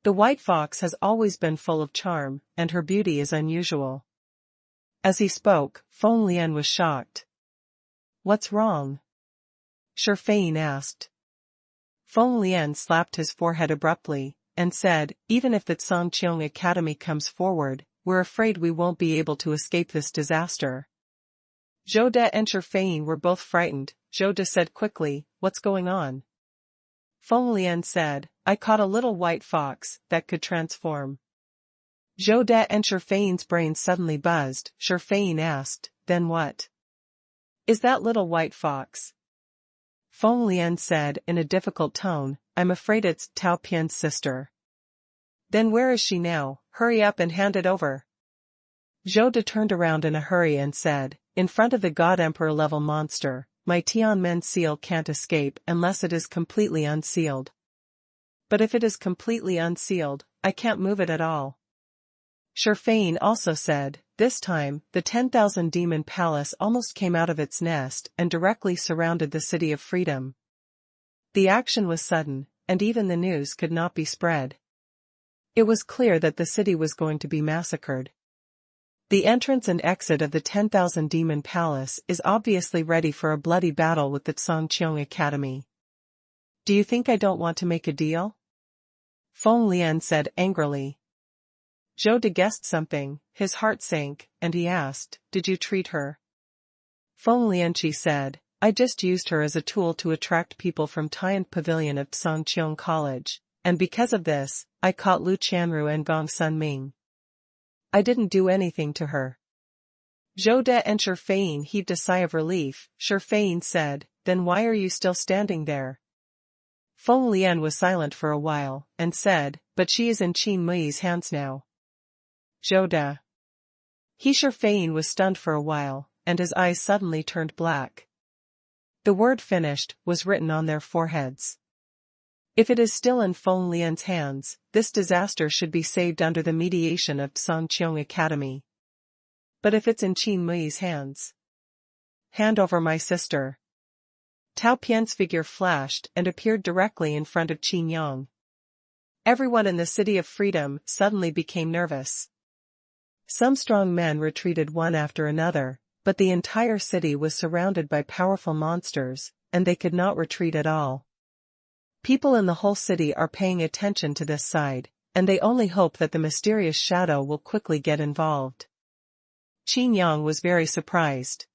The white fox has always been full of charm, and her beauty is unusual. As he spoke, Feng Lian was shocked. What's wrong? Shurfeiyin asked. Feng Lian slapped his forehead abruptly, and said, even if the Songqiong Academy comes forward, we're afraid we won't be able to escape this disaster. Zhou De and Shurfeiyin were both frightened. Zhou De said quickly, what's going on? Feng Lian said, I caught a little white fox that could transform. Zhou De and Shurfeiyan's brain suddenly buzzed. Shurfeiyin asked, then what? Is that little white fox? Feng Lian said in a difficult tone, I'm afraid it's Tao Pian's sister. Then where is she now? Hurry up and hand it over. Zhou De turned around in a hurry and said, in front of the God Emperor level monster, my Tianmen seal can't escape unless it is completely unsealed. But if it is completely unsealed, I can't move it at all. Shurfeiyin also said, this time, the 10,000 demon palace almost came out of its nest and directly surrounded the City of Freedom. The action was sudden, and even the news could not be spread. It was clear that the city was going to be massacred. The entrance and exit of the 10,000 demon palace is obviously ready for a bloody battle with the Songqiong Academy. Do you think I don't want to make a deal? Feng Lian said angrily. Zhou De guessed something, his heart sank, and he asked, did you treat her? Feng Lianqi said, I just used her as a tool to attract people from Tian Pavilion of Songqiong College, and because of this, I caught Lu Qianru and Gong Sun Ming. I didn't do anything to her. Zhou De and Shifei heaved a sigh of relief. Shifei said, "Then why are you still standing there?" Feng Lian was silent for a while, and said, "But she is in Qin Mui's hands now." Zhou De. Shifei was stunned for a while, and his eyes suddenly turned black. The word "finished" was written on their foreheads. If it is still in Feng Lian's hands, this disaster should be saved under the mediation of Songqiong Academy. But if it's in Qin Mui's hands, hand over my sister. Tao Pian's figure flashed and appeared directly in front of Qin Yang. Everyone in the City of Freedom suddenly became nervous. Some strong men retreated one after another, but the entire city was surrounded by powerful monsters, and they could not retreat at all. People in the whole city are paying attention to this side, and they only hope that the mysterious shadow will quickly get involved. Qin Yang was very surprised.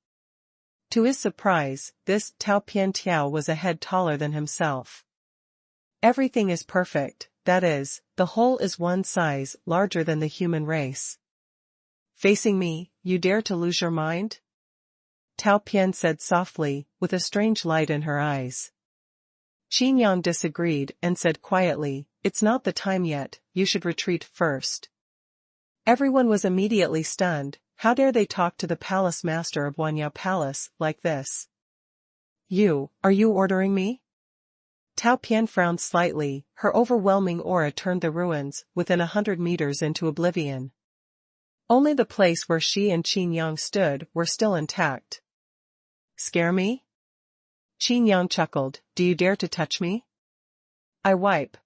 To his surprise, this Tao Pian Tiao was a head taller than himself. Everything is perfect, that is, the whole is one size larger than the human race. Facing me, you dare to lose your mind? Tao Pian said softly, with a strange light in her eyes. Qin Yang disagreed and said quietly, "It's not the time yet, you should retreat first." Everyone was immediately stunned. How dare they talk to the palace master of Wanyao Palace like this? Are you ordering me? Tao Pian frowned slightly, her overwhelming aura turned the ruins within 100 meters into oblivion. Only the place where she and Qin Yang stood were still intact. Scare me? Qin Yang chuckled, "Do you dare to touch me? I wipe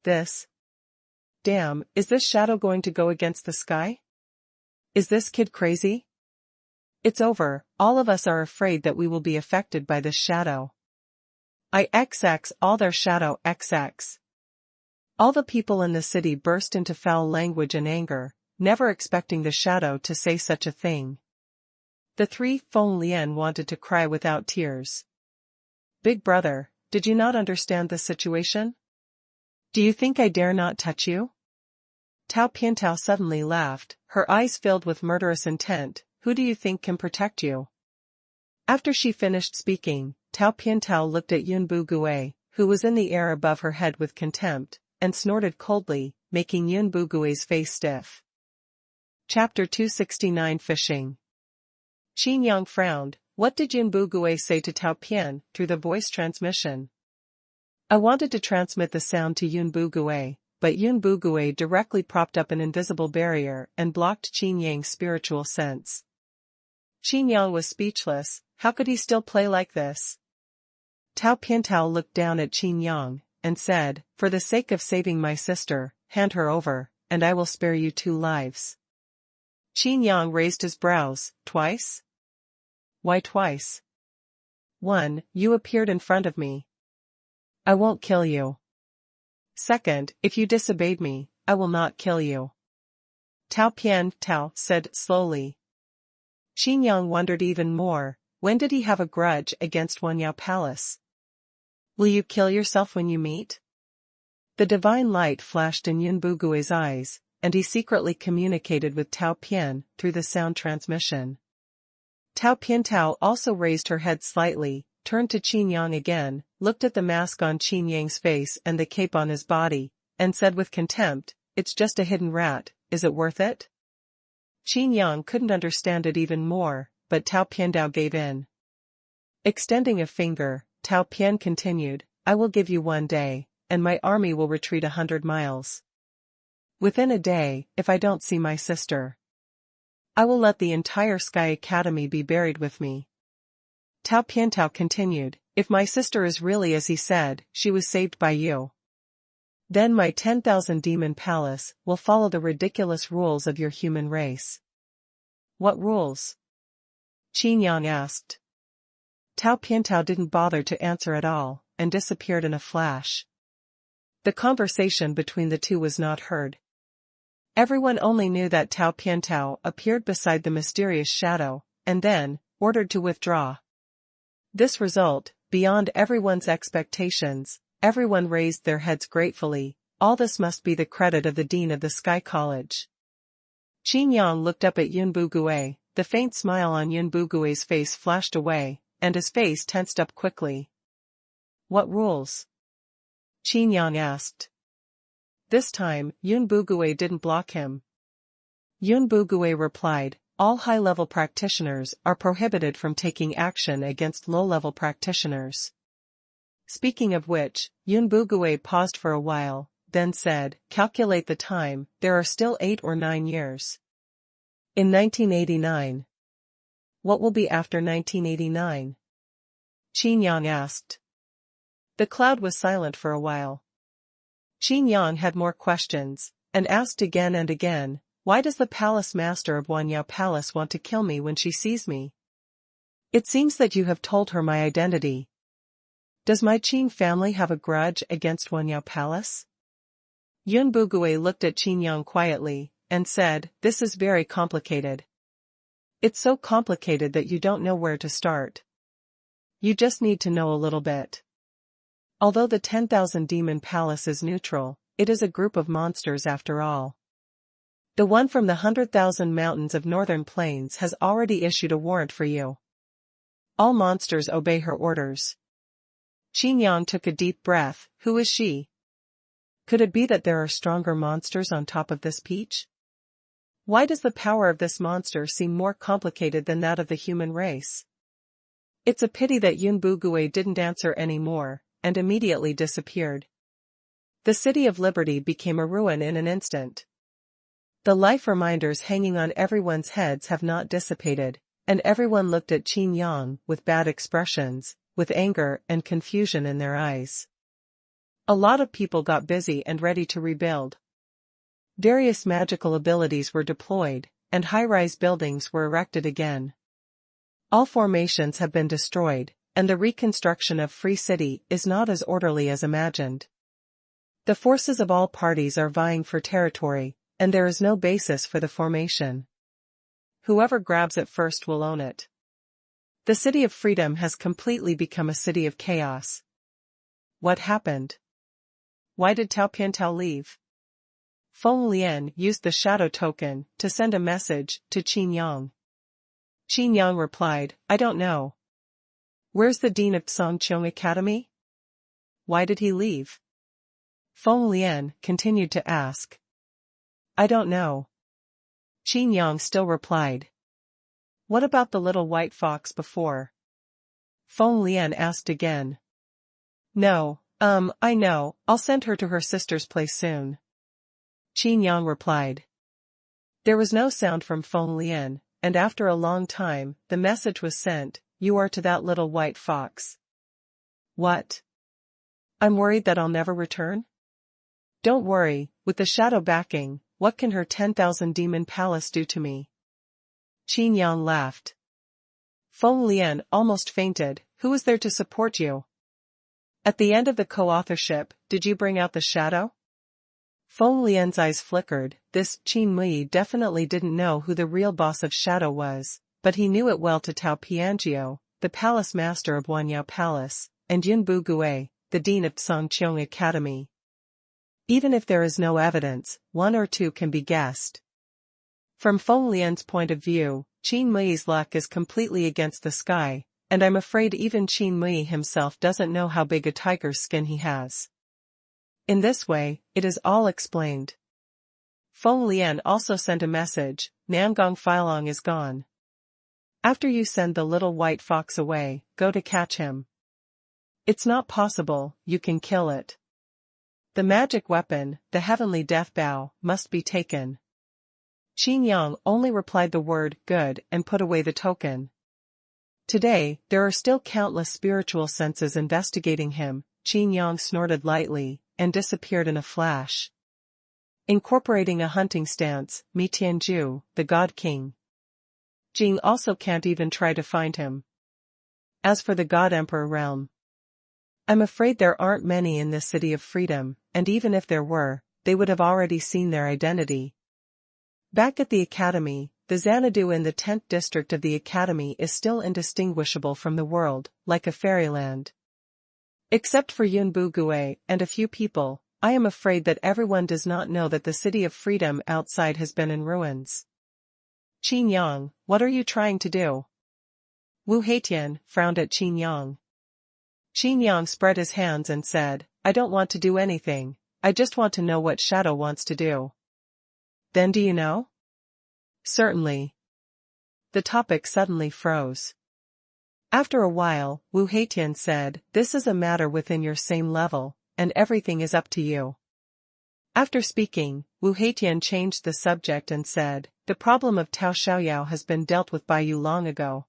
this. Damn, is this shadow going to go against the sky? Is this kid crazy? It's over, all of us are afraid that we will be affected by this shadow. I XX all their shadow XX." All the people in the city burst into foul language and anger, never expecting the shadow to say such a thing. The three Feng Lian wanted to cry without tears. "Big brother, did you not understand the situation? Do you think I dare not touch you?" Tao Piantao suddenly laughed, her eyes filled with murderous intent. "Who do you think can protect you?" After she finished speaking, Tao Piantao looked at Yun Bu Gui, who was in the air above her head with contempt, and snorted coldly, making Yun Bu Gui's face stiff. Chapter 269 Fishing. Qin Yang frowned. What did Yun Bu Gui say to Tao Pian through the voice transmission? I wanted to transmit the sound to Yun Bu Gui, but Yun Bu Gui directly propped up an invisible barrier and blocked Qin Yang's spiritual sense. Qin Yang was speechless. How could he still play like this? Tao Piantao looked down at Qin Yang, and said, "For the sake of saving my sister, hand her over, and I will spare you 2 lives. Qin Yang raised his brows. "Twice? Why twice? 1. You appeared in front of me. I won't kill you. 2nd, if you disobeyed me, I will not kill you." Tao Piantao said slowly. Qin Yang wondered even more. When did he have a grudge against Wanyao Palace? Will you kill yourself when you meet? The divine light flashed in Yun Bu Gui's eyes, and he secretly communicated with Tao Pian through the sound transmission. Tao Piantao also raised her head slightly, turned to Qin Yang again, looked at the mask on Qin Yang's face and the cape on his body, and said with contempt, "It's just a hidden rat, is it worth it?" Qin Yang couldn't understand it even more, but Tao Piantao gave in. Extending a finger, Tao Pian continued, "I will give you 1 day, and my army will retreat 100 miles. Within a day, if I don't see my sister, I will let the entire Sky Academy be buried with me." Tao Piantao continued, "If my sister is really as he said, she was saved by you, then my 10,000 demon palace will follow the ridiculous rules of your human race." "What rules?" Qin Yang asked. Tao Piantao didn't bother to answer at all, and disappeared in a flash. The conversation between the two was not heard. Everyone only knew that Tao Piantao appeared beside the mysterious shadow, and then, ordered to withdraw. This result, beyond everyone's expectations, everyone raised their heads gratefully. All this must be the credit of the Dean of the Sky College. Qin Yang looked up at Yun Bu Gui, the faint smile on Yun Bugui's face flashed away, and his face tensed up quickly. What rules? Qin Yang asked. This time, Yun Bugui didn't block him. Yun Bugui replied, all high-level practitioners are prohibited from taking action against low-level practitioners. Speaking of which, Yun Bugui paused for a while, then said, calculate the time, there are still 8 or 9 years. In 1989. What will be after 1989? Qin Yang asked. The cloud was silent for a while. Qin Yang had more questions, and asked again and again, why does the palace master of Huanyao Palace want to kill me when she sees me? It seems that you have told her my identity. Does my Qin family have a grudge against Huanyao Palace? Yun Bugui looked at Qin Yang quietly, and said, this is very complicated. It's so complicated that you don't know where to start. You just need to know a little bit. Although the 10,000 Demon Palace is neutral, it is a group of monsters after all. The one from the 100,000 mountains of northern plains has already issued a warrant for you. All monsters obey her orders. Qin Yang took a deep breath. Who is she? Could it be that there are stronger monsters on top of this peach? Why does the power of this monster seem more complicated than that of the human race? It's a pity that Yun Bugui didn't answer any more, and immediately disappeared. The City of Liberty became a ruin in an instant. The life reminders hanging on everyone's heads have not dissipated, and everyone looked at Qin Yang with bad expressions, with anger and confusion in their eyes. A lot of people got busy and ready to rebuild. Various magical abilities were deployed, and high-rise buildings were erected again. All formations have been destroyed, and the reconstruction of Free City is not as orderly as imagined. The forces of all parties are vying for territory, and there is no basis for the formation. Whoever grabs it first will own it. The City of Freedom has completely become a city of chaos. What happened? Why did Tao Piantao leave? Feng Lian used the shadow token to send a message to Qin Yang. Qin Yang replied, I don't know. Where's the Dean of Songqiong Academy? Why did he leave? Feng Lian continued to ask. I don't know. Qin Yang still replied. What about the little white fox before? Feng Lian asked again. No, I know, I'll send her to her sister's place soon. Qin Yang replied. There was no sound from Feng Lian, and after a long time, the message was sent, you are to that little white fox. What? I'm worried that I'll never return? Don't worry, with the shadow backing, what can her 10,000 demon palace do to me? Qin Yang laughed. Feng Lian almost fainted. Who is there to support you? At the end of the co-authorship, did you bring out the shadow? Feng Lian's eyes flickered. This Qin Mui definitely didn't know who the real boss of Shadow was, but he knew it well to Tao Pianjiu, the palace master of Huanyao Palace, and Yun Bugui, the dean of Songqiong Academy. Even if there is no evidence, one or two can be guessed. From Feng Lian's point of view, Qin Mui's luck is completely against the sky, and I'm afraid even Qin Mui himself doesn't know how big a tiger's skin he has. In this way, it is all explained. Feng Lian also sent a message, Nangong Filong is gone. After you send the little white fox away, go to catch him. It's not possible, you can kill it. The magic weapon, the heavenly death bow, must be taken. Qin Yang only replied the word, good, and put away the token. Today, there are still countless spiritual senses investigating him. Qin Yang snorted lightly, and disappeared in a flash. Incorporating a hunting stance, Mi Tianju, the God King. Jing also can't even try to find him. As for the God Emperor realm, I'm afraid there aren't many in this City of Freedom, and even if there were, they would have already seen their identity. Back at the Academy, the Xanadu in the 10th district of the Academy is still indistinguishable from the world, like a fairyland. Except for Yun Bugui and a few people, I am afraid that everyone does not know that the City of Freedom outside has been in ruins. Qin Yang, what are you trying to do? Wu Heitian frowned at Qin Yang. Qin Yang spread his hands and said, I don't want to do anything, I just want to know what Shadow wants to do. Then do you know? Certainly. The topic suddenly froze. After a while, Wu Heitian said, this is a matter within your same level, and everything is up to you. After speaking, Wu Heitian changed the subject and said, the problem of Tao Xiaoyao has been dealt with by you long ago.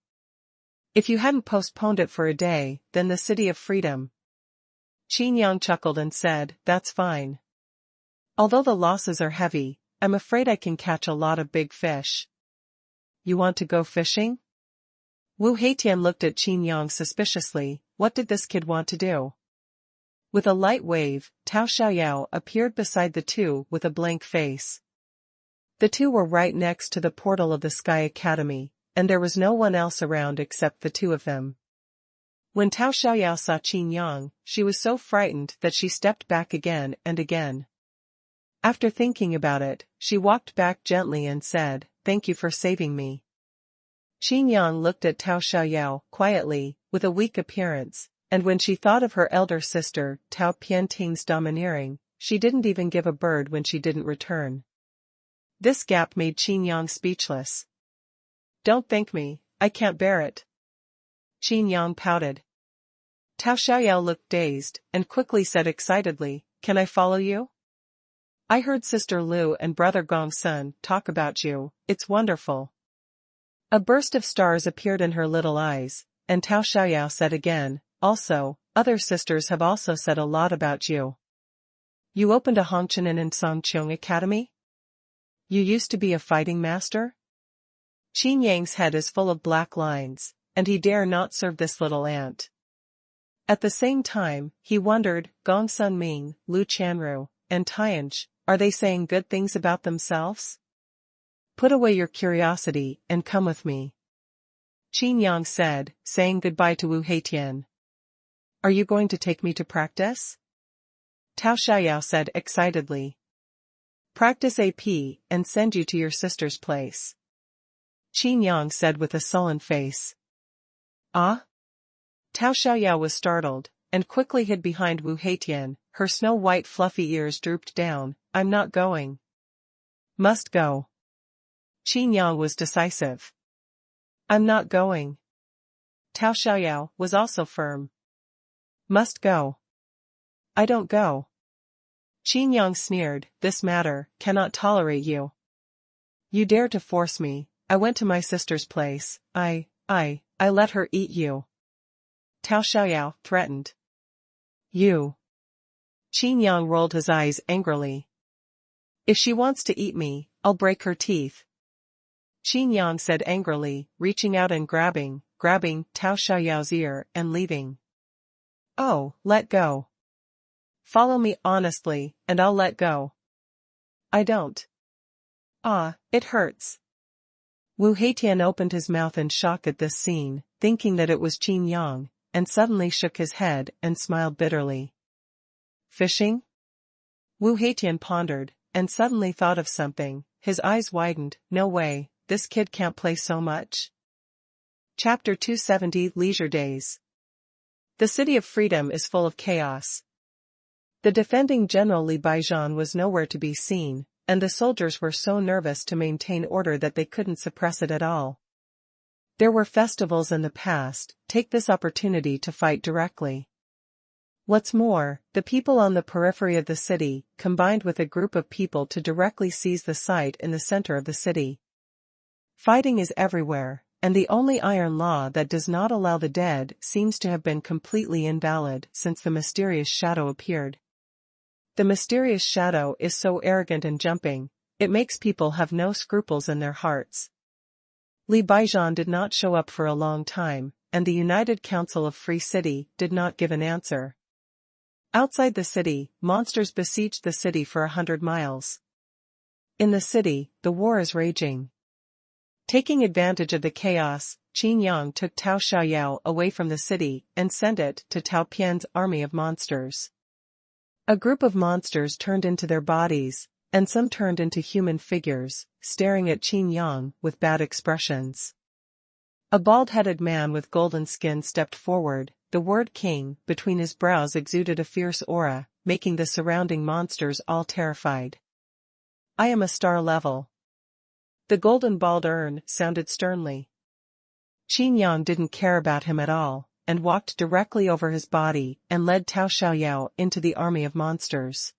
If you hadn't postponed it for a day, then the City of Freedom. Qin Yang chuckled and said, that's fine. Although the losses are heavy, I'm afraid I can catch a lot of big fish. You want to go fishing? Wu Heitian looked at Qin Yang suspiciously, what did this kid want to do? With a light wave, Tao Xiaoyao appeared beside the two with a blank face. The two were right next to the portal of the Sky Academy, and there was no one else around except the two of them. When Tao Xiaoyao saw Qin Yang, she was so frightened that she stepped back again and again. After thinking about it, she walked back gently and said, thank you for saving me. Qin Yang looked at Tao Xiaoyao quietly, with a weak appearance, and when she thought of her elder sister, Tao Pianting's domineering, she didn't even give a bird when she didn't return. This gap made Qin Yang speechless. Don't thank me, I can't bear it. Qin Yang pouted. Tao Xiaoyao looked dazed, and quickly said excitedly, can I follow you? I heard Sister Lu and Brother Gongsun talk about you, it's wonderful. A burst of stars appeared in her little eyes, and Tao Xiaoyao said again, also, other sisters have also said a lot about you. You opened a Hongqian and Songqiong Academy? You used to be a fighting master? Qin Yang's head is full of black lines, and he dare not serve this little ant. At the same time, he wondered, Gongsun Ming, Lu Chanru, and Tianj, are they saying good things about themselves? Put away your curiosity and come with me. Qin Yang said, saying goodbye to Wu Heitian. Are you going to take me to practice? Tao Xiaoyao said excitedly. Practice AP and send you to your sister's place. Qin Yang said with a sullen face. Ah? Tao Xiaoyao was startled, and quickly hid behind Wu Heitian, her snow-white fluffy ears drooped down, I'm not going. Must go. Qin Yang was decisive. I'm not going. Tao Xiaoyao was also firm. Must go. I don't go. Qin Yang sneered, this matter cannot tolerate you. You dare to force me, I went to my sister's place, I let her eat you. Tao Xiaoyao threatened. You. Qin Yang rolled his eyes angrily. If she wants to eat me, I'll break her teeth. Qin Yang said angrily, reaching out and grabbing Tao Xiaoyao's ear and leaving. Oh, let go. Follow me honestly, and I'll let go. I don't. Ah, it hurts. Wu Heitian opened his mouth in shock at this scene, thinking that it was Qin Yang, and suddenly shook his head and smiled bitterly. Fishing? Wu Heitian pondered, and suddenly thought of something, his eyes widened, no way, this kid can't play so much. Chapter 270 Leisure Days. The City of Freedom is full of chaos. The defending General Li Baijian was nowhere to be seen, and the soldiers were so nervous to maintain order that they couldn't suppress it at all. There were festivals in the past, take this opportunity to fight directly. What's more, the people on the periphery of the city combined with a group of people to directly seize the site in the center of the city. Fighting is everywhere, and the only iron law that does not allow the dead seems to have been completely invalid since the mysterious shadow appeared. The mysterious shadow is so arrogant and jumping, it makes people have no scruples in their hearts. Li Baijian did not show up for a long time, and the United Council of Free City did not give an answer. Outside the city, monsters besieged the city for 100 miles. In the city, the war is raging. Taking advantage of the chaos, Qin Yang took Tao Xiaoyao away from the city and sent it to Tao Pian's army of monsters. A group of monsters turned into their bodies, and some turned into human figures, staring at Qin Yang with bad expressions. A bald-headed man with golden skin stepped forward, the word king between his brows exuded a fierce aura, making the surrounding monsters all terrified. I am a star level. The golden bald urn sounded sternly. Qin Yang didn't care about him at all, and walked directly over his body and led Tao Xiaoyao into the army of monsters.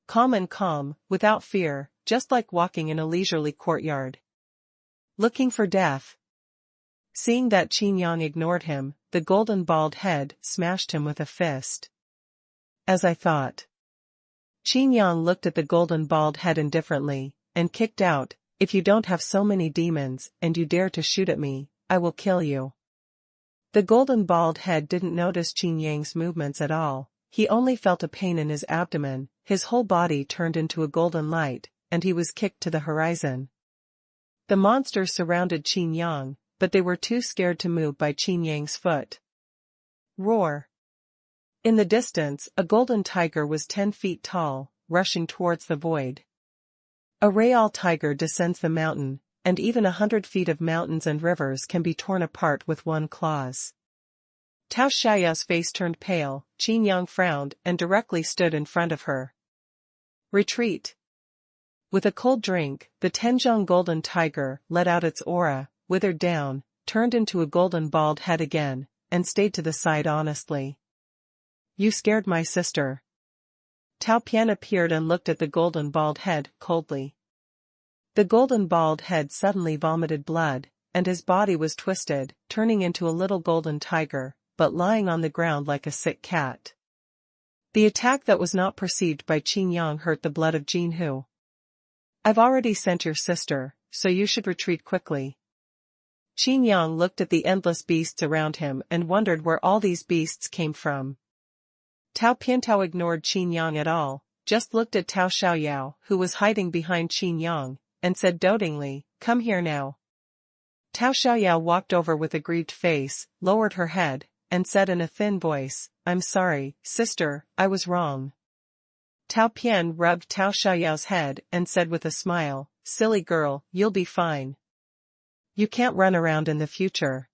Calm and calm, without fear, just like walking in a leisurely courtyard. Looking for death. Seeing that Qin Yang ignored him, the golden bald head smashed him with a fist. As I thought. Qin Yang looked at the golden bald head indifferently, and kicked out, "If you don't have so many demons, and you dare to shoot at me, I will kill you." The golden bald head didn't notice Qin Yang's movements at all, he only felt a pain in his abdomen, his whole body turned into a golden light, and he was kicked to the horizon. The monsters surrounded Qin Yang, but they were too scared to move by Qin Yang's foot. Roar! In the distance, a golden tiger was 10 feet tall, rushing towards the void. A real tiger descends the mountain, and even 100 feet of mountains and rivers can be torn apart with one claws. Tao Xiaoyao's face turned pale, Qin Yang frowned and directly stood in front of her. Retreat! With a cold drink, the Tenjiang golden tiger let out its aura, withered down, turned into a golden bald head again, and stayed to the side honestly. You scared my sister. Tao Pian appeared and looked at the golden bald head coldly. The golden bald head suddenly vomited blood, and his body was twisted, turning into a little golden tiger, but lying on the ground like a sick cat. The attack that was not perceived by Qin Yang hurt the blood of Jinhu. I've already sent your sister, so you should retreat quickly. Qin Yang looked at the endless beasts around him and wondered where all these beasts came from. Tao Piantao ignored Qin Yang at all, just looked at Tao Xiaoyao, who was hiding behind Qin Yang, and said dotingly, "Come here now." Tao Xiaoyao walked over with a grieved face, lowered her head, and said in a thin voice, "I'm sorry, sister, I was wrong." Tao Pian rubbed Tao Xiaoyao's head and said with a smile, "Silly girl, you'll be fine. You can't run around in the future.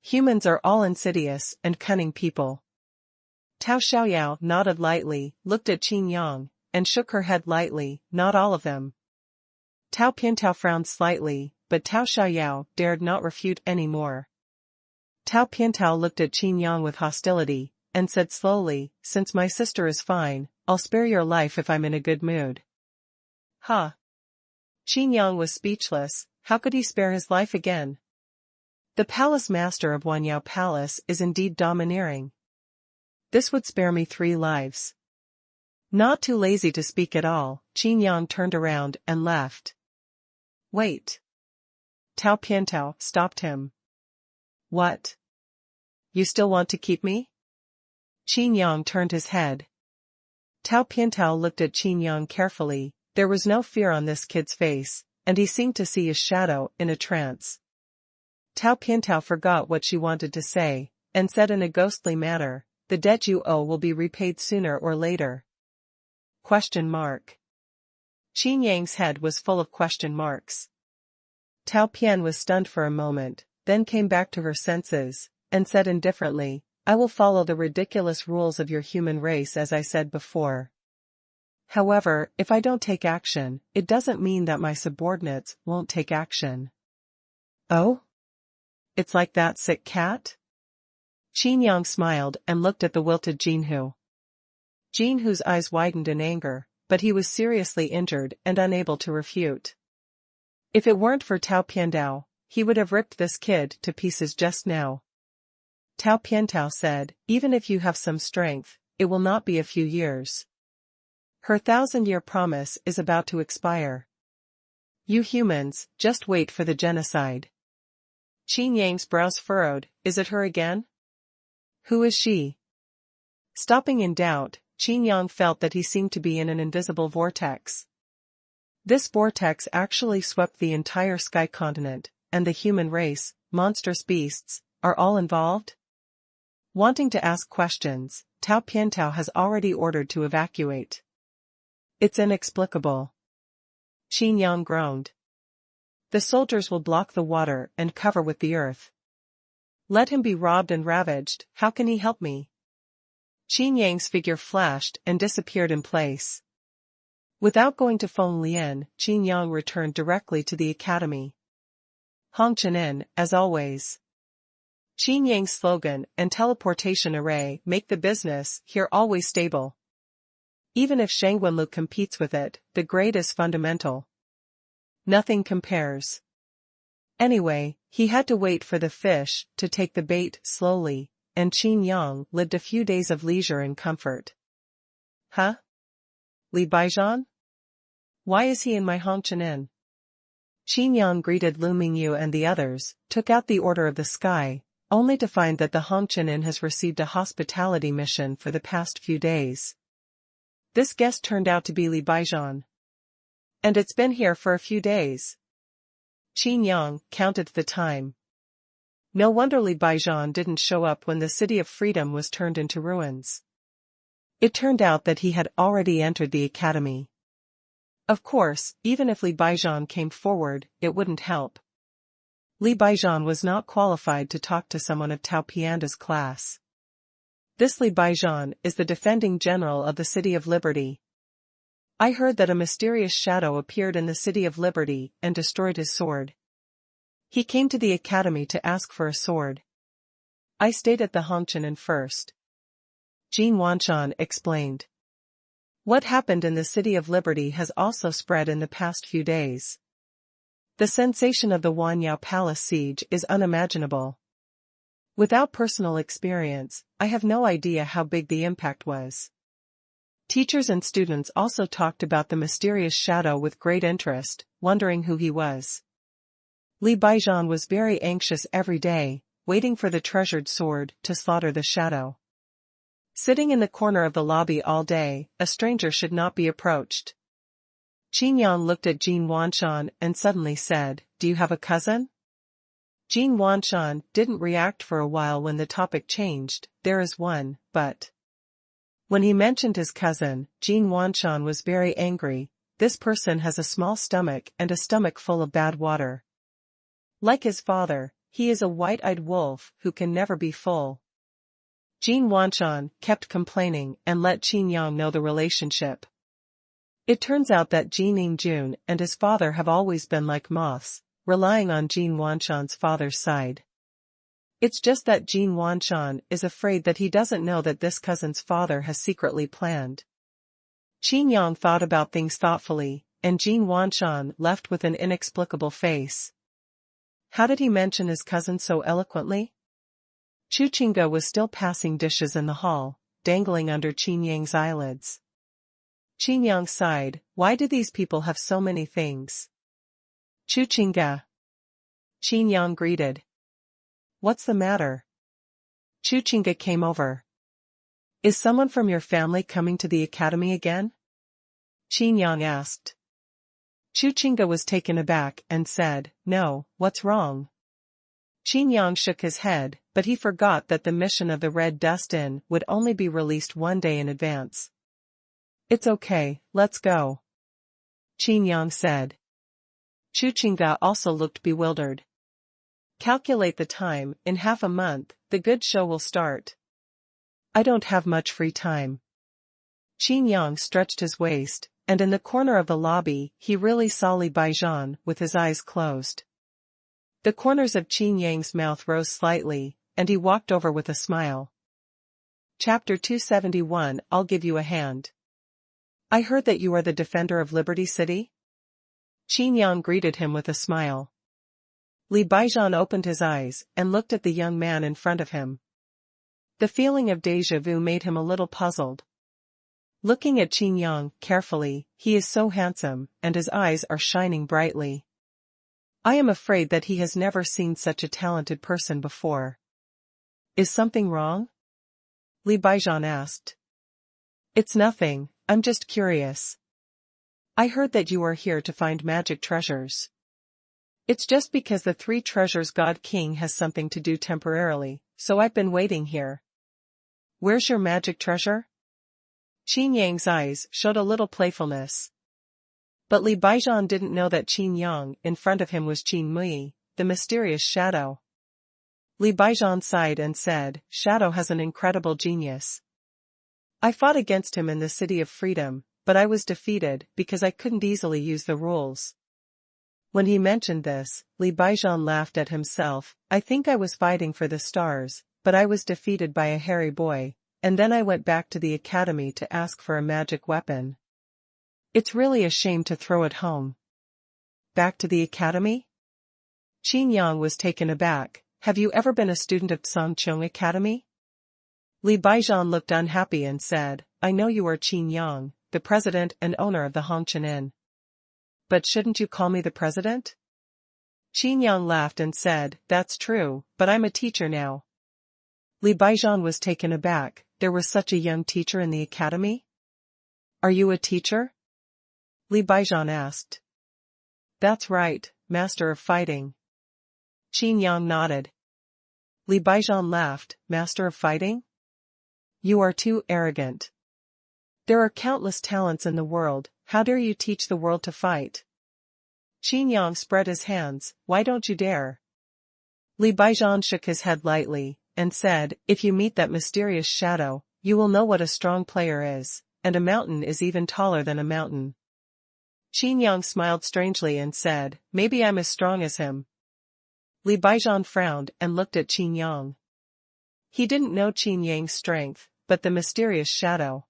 Humans are all insidious and cunning people." Tao Xiaoyao nodded lightly, looked at Qin Yang, and shook her head lightly, "Not all of them." Tao Piantao frowned slightly, but Tao Xiaoyao dared not refute any more. Tao Piantao looked at Qin Yang with hostility, and said slowly, "Since my sister is fine, I'll spare your life if I'm in a good mood." Ha! Qin Yang was speechless, how could he spare his life again? The palace master of Wanyao Palace is indeed domineering. This would spare me 3 lives. Not too lazy to speak at all, Qin Yang turned around and left. Wait. Tao Piantao stopped him. What? You still want to keep me? Qin Yang turned his head. Tao Piantao looked at Qin Yang carefully, there was no fear on this kid's face, and he seemed to see his shadow in a trance. Tao Piantao forgot what she wanted to say, and said in a ghostly manner, "The debt you owe will be repaid sooner or later." Question mark. Qin Yang's head was full of question marks. Tao Pian was stunned for a moment, then came back to her senses, and said indifferently, "I will follow the ridiculous rules of your human race as I said before. However, if I don't take action, it doesn't mean that my subordinates won't take action." Oh? It's like that sick cat? Qin Yang smiled and looked at the wilted Jinhu. Jinhu's eyes widened in anger, but he was seriously injured and unable to refute. If it weren't for Tao Piantao, he would have ripped this kid to pieces just now. Tao Piantao said, "Even if you have some strength, it will not be a few years. Her 1,000-year promise is about to expire. You humans, just wait for the genocide." Qin Yang's brows furrowed, is it her again? Who is she? Stopping in doubt, Qin Yang felt that he seemed to be in an invisible vortex. This vortex actually swept the entire sky continent, and the human race, monstrous beasts, are all involved? Wanting to ask questions, Tao Piantao has already ordered to evacuate. It's inexplicable. Qin Yang groaned. The soldiers will block the water and cover with the earth. Let him be robbed and ravaged, how can he help me? Qin Yang's figure flashed and disappeared in place. Without going to Feng Lian, Qin Yang returned directly to the academy. Hong Chenin, as always. Qin Yang's slogan and teleportation array make the business here always stable. Even if Shangwenlu competes with it, the grade is fundamental. Nothing compares. Anyway, he had to wait for the fish to take the bait slowly, and Qin Yang lived a few days of leisure and comfort. Huh? Li Baijian? Why is he in my Hong Chenin? Qin Yang greeted Lu Mingyu and the others, took out the Order of the Sky, only to find that the Hong Chenin has received a hospitality mission for the past few days. This guest turned out to be Li Baijian. And it's been here for a few days. Qin Yang counted the time. No wonder Li Baijian didn't show up when the City of Freedom was turned into ruins. It turned out that he had already entered the academy. Of course, even if Li Baijian came forward, it wouldn't help. Li Baijian was not qualified to talk to someone of Tao Pianda's class. This Li Baijian is the defending general of the City of Liberty. I heard that a mysterious shadow appeared in the City of Liberty and destroyed his sword. He came to the academy to ask for a sword. I stayed at the Hong Chenin first. Jin Wanshan explained. What happened in the City of Liberty has also spread in the past few days. The sensation of the Wanyao Palace siege is unimaginable. Without personal experience, I have no idea how big the impact was. Teachers and students also talked about the mysterious shadow with great interest, wondering who he was. Li Baijian was very anxious every day, waiting for the treasured sword to slaughter the shadow. Sitting in the corner of the lobby all day, a stranger should not be approached. Qin Yang looked at Jin Wanshan and suddenly said, "Do you have a cousin?" Jin Wanshan didn't react for a while when the topic changed. There is one, but... When he mentioned his cousin, Jin Wanshan was very angry. This person has a small stomach and a stomach full of bad water. Like his father, he is a white-eyed wolf who can never be full. Jin Wanshan kept complaining and let Qin Yang know the relationship. It turns out that Jin Ningjun and his father have always been like moths, relying on Jin Wanshan's father's side. It's just that Jin Wanshan is afraid that he doesn't know that this cousin's father has secretly planned. Qin Yang thought about things thoughtfully, and Jin Wanshan left with an inexplicable face. How did he mention his cousin so eloquently? Chu Qingge was still passing dishes in the hall, dangling under Qin Yang's eyelids. Qin Yang sighed, why do these people have so many things? Chu Qingge. Qin Yang greeted. What's the matter? Chu Qingge came over. Is someone from your family coming to the academy again? Qin Yang asked. Chu Qingge was taken aback and said, no, what's wrong? Qin Yang shook his head, but he forgot that the mission of the Red Dust Inn would only be released one day in advance. It's okay, let's go. Qin Yang said. Chu Qingge also looked bewildered. Calculate the time, in half a month, the good show will start. I don't have much free time. Qin Yang stretched his waist, and in the corner of the lobby he really saw Li Baijian with his eyes closed. The corners of Qin Yang's mouth rose slightly, and he walked over with a smile. Chapter 271 I'll give you a hand. I heard that you are the defender of Liberty City? Qin Yang greeted him with a smile. Li Baijian opened his eyes and looked at the young man in front of him. The feeling of déjà vu made him a little puzzled. Looking at Qin Yang carefully, he is so handsome, and his eyes are shining brightly. I am afraid that he has never seen such a talented person before. Is something wrong? Li Baijian asked. It's nothing, I'm just curious. I heard that you are here to find magic treasures. It's just because the Three Treasures God King has something to do temporarily, so I've been waiting here. Where's your magic treasure? Qin Yang's eyes showed a little playfulness. But Li Baijian didn't know that Qin Yang in front of him was Qin Mui, the mysterious shadow. Li Baijian sighed and said, "Shadow has an incredible genius. I fought against him in the City of Freedom, but I was defeated because I couldn't easily use the rules." When he mentioned this, Li Baijian laughed at himself. "I think I was fighting for the stars, but I was defeated by a hairy boy, and then I went back to the academy to ask for a magic weapon. It's really a shame to throw it home." "Back to the academy?" Qin Yang was taken aback. "Have you ever been a student of Songqiong Academy?" Li Baijian looked unhappy and said, "I know you are Qin Yang, the president and owner of the Hongqian Inn. But shouldn't you call me the president?" Qin Yang laughed and said, "That's true, but I'm a teacher now." Li Baijian was taken aback. There was such a young teacher in the academy? "Are you a teacher?" Li Baijian asked. "That's right, master of fighting." Qin Yang nodded. Li Baijian laughed. "Master of fighting? You are too arrogant. There are countless talents in the world, how dare you teach the world to fight?" Qin Yang spread his hands. "Why don't you dare?" Li Baijian shook his head lightly, and said, "If you meet that mysterious shadow, you will know what a strong player is, and a mountain is even taller than a mountain." Qin Yang smiled strangely and said, "Maybe I'm as strong as him." Li Baijian frowned and looked at Qin Yang. He didn't know Qin Yang's strength, but the mysterious shadow.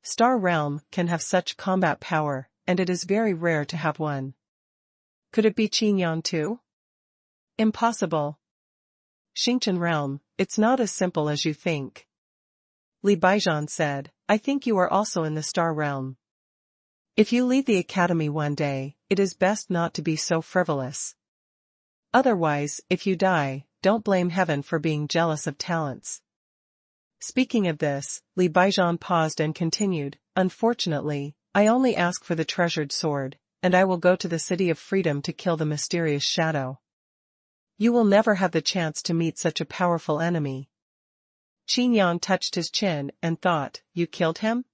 Star Realm can have such combat power, and it is very rare to have one. Could it be Qin Yang too? Impossible. Xingqian Realm, it's not as simple as you think. Li Baijian said, "I think you are also in the Star Realm. If you leave the academy one day, it is best not to be so frivolous. Otherwise, if you die, don't blame heaven for being jealous of talents." Speaking of this, Li Baijian paused and continued, "Unfortunately, I only ask for the treasured sword, and I will go to the City of Freedom to kill the mysterious shadow. You will never have the chance to meet such a powerful enemy." Qin Yang touched his chin and thought, "You killed him?"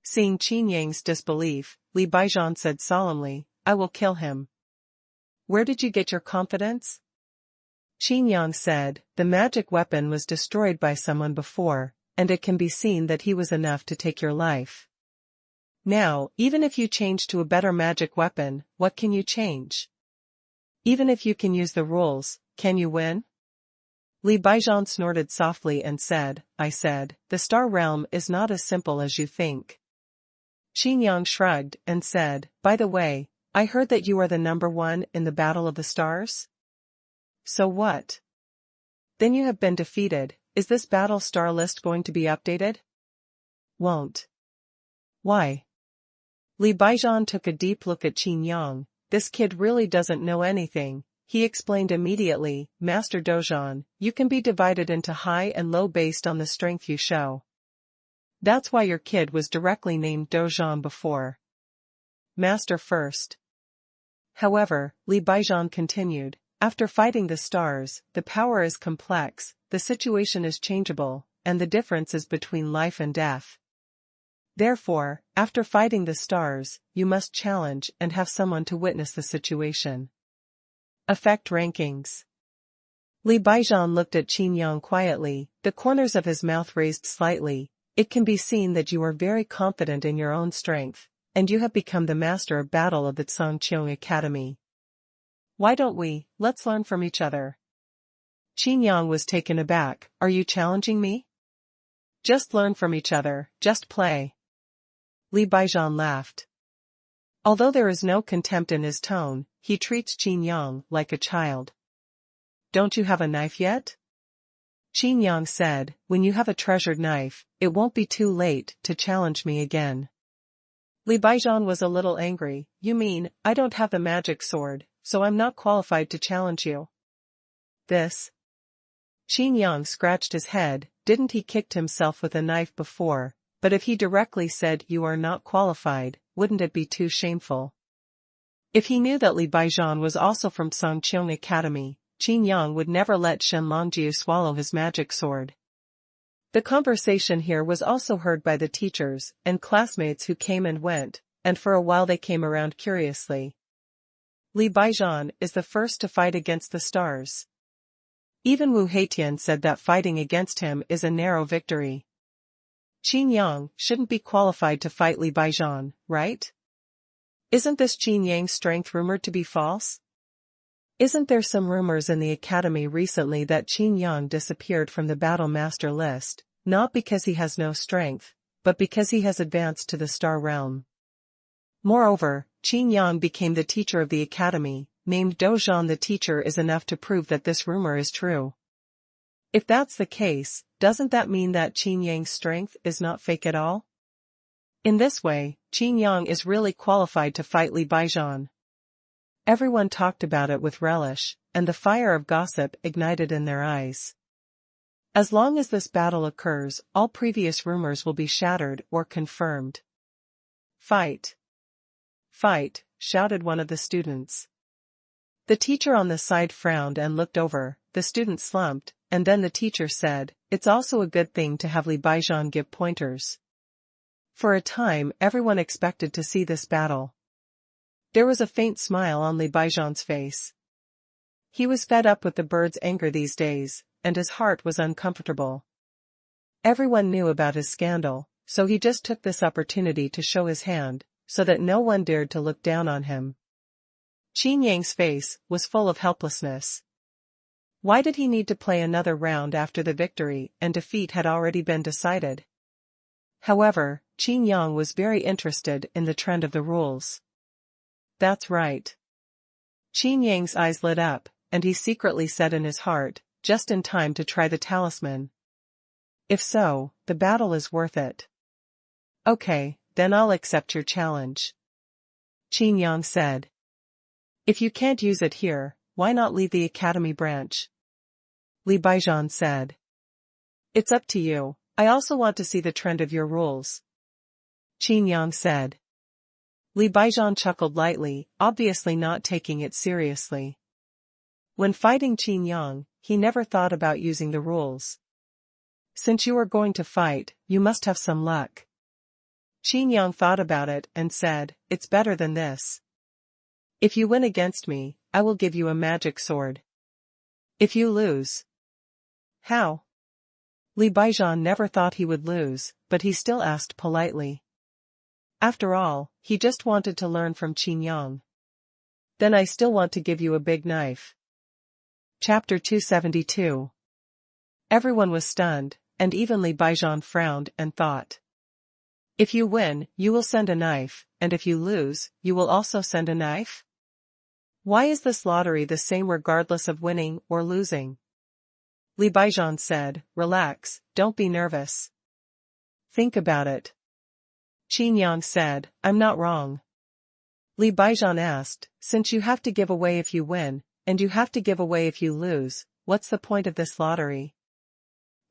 Seeing Qin Yang's disbelief, Li Baijian said solemnly, "I will kill him." "Where did you get your confidence?" Qin Yang said, "The magic weapon was destroyed by someone before, and it can be seen that he was enough to take your life. Now, even if you change to a better magic weapon, what can you change? Even if you can use the rules, can you win?" Li Baijian snorted softly and said, "I said, the Star Realm is not as simple as you think." Qin Yang shrugged and said, "By the way, I heard that you are the number one in the Battle of the Stars?" "So what? Then you have been defeated. Is this battle star list going to be updated?" "Won't." "Why?" Li Baijian took a deep look at Qin Yang. This kid really doesn't know anything. He explained immediately, "Master Dozhan, you can be divided into high and low based on the strength you show. That's why your kid was directly named Dozhan before. Master first." However, Li Baijian continued, "After fighting the stars, the power is complex, the situation is changeable, and the difference is between life and death. Therefore, after fighting the stars, you must challenge and have someone to witness the situation. Effect rankings." Li Baijian looked at Qin Yang quietly, the corners of his mouth raised slightly. "It can be seen that you are very confident in your own strength, and you have become the master of battle of the Songqiong Academy. Why don't let's learn from each other." Qin Yang was taken aback. "Are you challenging me?" "Just learn from each other, just play." Li Baijian laughed. Although there is no contempt in his tone, he treats Qin Yang like a child. "Don't you have a knife yet?" Qin Yang said, "When you have a treasured knife, it won't be too late to challenge me again." Li Baijian was a little angry. "You mean, I don't have the magic sword, so I'm not qualified to challenge you?" "This?" Qin Yang scratched his head. Didn't he kicked himself with a knife before? But if he directly said you are not qualified, wouldn't it be too shameful? If he knew that Li Baijian was also from Songqiong Academy, Qin Yang would never let Shen Longjiu swallow his magic sword. The conversation here was also heard by the teachers and classmates who came and went, and for a while they came around curiously. Li Baijian is the first to fight against the stars. Even Wu Heitian said that fighting against him is a narrow victory. Qin Yang shouldn't be qualified to fight Li Baijian, right? Isn't this Qin Yang's strength rumored to be false? Isn't there some rumors in the academy recently that Qin Yang disappeared from the battle master list, not because he has no strength, but because he has advanced to the star realm? Moreover, Qin Yang became the teacher of the academy, named Dozhan the teacher is enough to prove that this rumor is true. If that's the case, doesn't that mean that Qin Yang's strength is not fake at all? In this way, Qin Yang is really qualified to fight Li Baijian. Everyone talked about it with relish, and the fire of gossip ignited in their eyes. As long as this battle occurs, all previous rumors will be shattered or confirmed. Fight! Fight! Shouted one of the students. The teacher on the side frowned and looked over, the student slumped, and then the teacher said, "It's also a good thing to have Li Baijian give pointers." For a time everyone expected to see this battle. There was a faint smile on Li Baijian's face. He was fed up with the bird's anger these days, and his heart was uncomfortable. Everyone knew about his scandal, so he just took this opportunity to show his hand, so that no one dared to look down on him. Qin Yang's face was full of helplessness. Why did he need to play another round after the victory and defeat had already been decided? However, Qin Yang was very interested in the trend of the rules. That's right. Qin Yang's eyes lit up, and he secretly said in his heart, just in time to try the talisman. If so, the battle is worth it. Okay, then I'll accept your challenge. Qin Yang said. If you can't use it here, why not leave the academy branch? Li Baijian said. It's up to you, I also want to see the trend of your rules. Qin Yang said. Li Baijian chuckled lightly, obviously not taking it seriously. When fighting Qin Yang, he never thought about using the rules. Since you are going to fight, you must have some luck. Qin Yang thought about it and said, it's better than this. If you win against me, I will give you a magic sword. If you lose. How? Li Baijian never thought he would lose, but he still asked politely. After all, he just wanted to learn from Qin Yang. Then I still want to give you a big knife. Chapter 272. Everyone was stunned, and even Li Baijian frowned and thought. If you win, you will send a knife, and if you lose, you will also send a knife? Why is this lottery the same regardless of winning or losing? Li Baijian said, relax, don't be nervous. Think about it. Qin Yang said, I'm not wrong. Li Baijian asked, since you have to give away if you win, and you have to give away if you lose, what's the point of this lottery?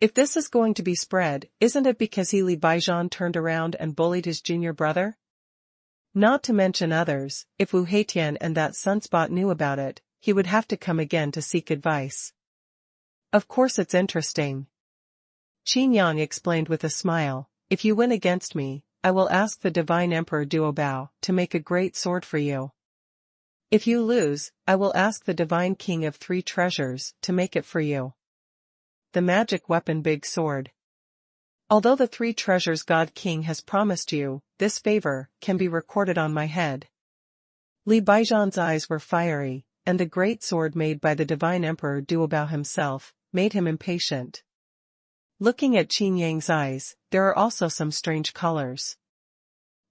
If this is going to be spread, isn't it because Li Baijian turned around and bullied his junior brother? Not to mention others, if Wu Heitian and that sunspot knew about it, he would have to come again to seek advice. Of course it's interesting. Qin Yang explained with a smile, if you win against me, I will ask the Divine Emperor Duobao to make a great sword for you. If you lose, I will ask the Divine King of Three Treasures to make it for you. The magic weapon big sword. Although the Three Treasures God King has promised you, this favor can be recorded on my head. Li Baijian's eyes were fiery, and the great sword made by the Divine Emperor Duobao himself made him impatient. Looking at Qin Yang's eyes, there are also some strange colors.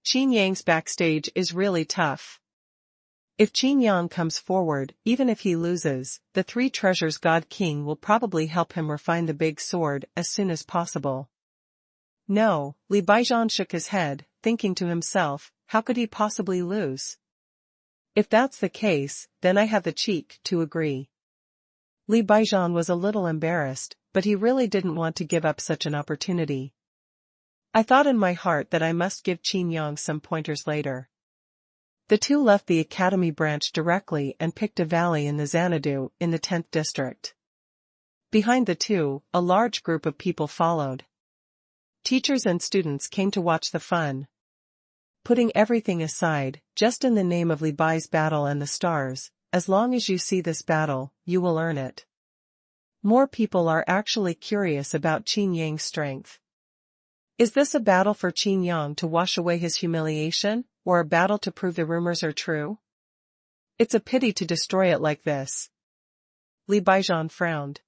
Qin Yang's backstage is really tough. If Qin Yang comes forward, even if he loses, the Three Treasures God King will probably help him refine the big sword as soon as possible. No, Li Baijian shook his head, thinking to himself, how could he possibly lose? If that's the case, then I have the cheek to agree. Li Baijian was a little embarrassed, but he really didn't want to give up such an opportunity. I thought in my heart that I must give Qin Yang some pointers later. The two left the academy branch directly and picked a valley in the Xanadu in the 10th district. Behind the two, a large group of people followed. Teachers and students came to watch the fun. Putting everything aside, just in the name of Li Bai's battle and the stars, as long as you see this battle, you will earn it. More people are actually curious about Qin Yang's strength. Is this a battle for Qin Yang to wash away his humiliation, or a battle to prove the rumors are true? It's a pity to destroy it like this. Li Baijian frowned.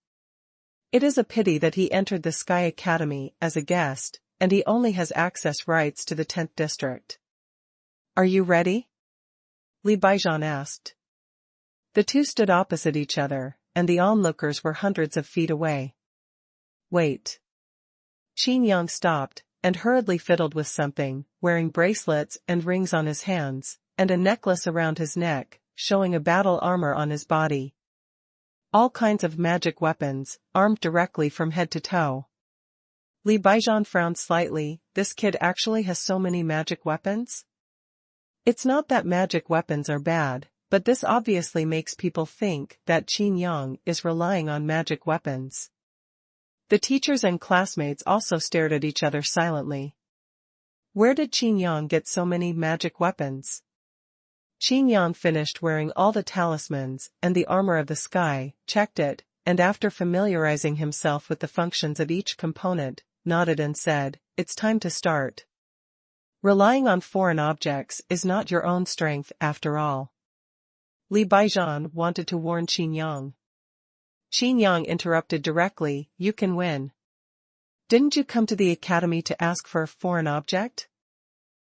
It is a pity that he entered the Sky Academy as a guest, and he only has access rights to the 10th district. Are you ready? Li Baijian asked. The two stood opposite each other, and the onlookers were hundreds of feet away. Wait. Qin Yang stopped, and hurriedly fiddled with something, wearing bracelets and rings on his hands, and a necklace around his neck, showing a battle armor on his body. All kinds of magic weapons, armed directly from head to toe. Li Baijian frowned slightly. This kid actually has so many magic weapons? It's not that magic weapons are bad, but this obviously makes people think that Qin Yang is relying on magic weapons. The teachers and classmates also stared at each other silently. Where did Qin Yang get so many magic weapons? Qin Yang finished wearing all the talismans and the armor of the sky, checked it, and after familiarizing himself with the functions of each component, nodded and said, "It's time to start. Relying on foreign objects is not your own strength after all." Li Baijian wanted to warn Qin Yang. Qin Yang interrupted directly, "You can win. Didn't you come to the academy to ask for a foreign object?"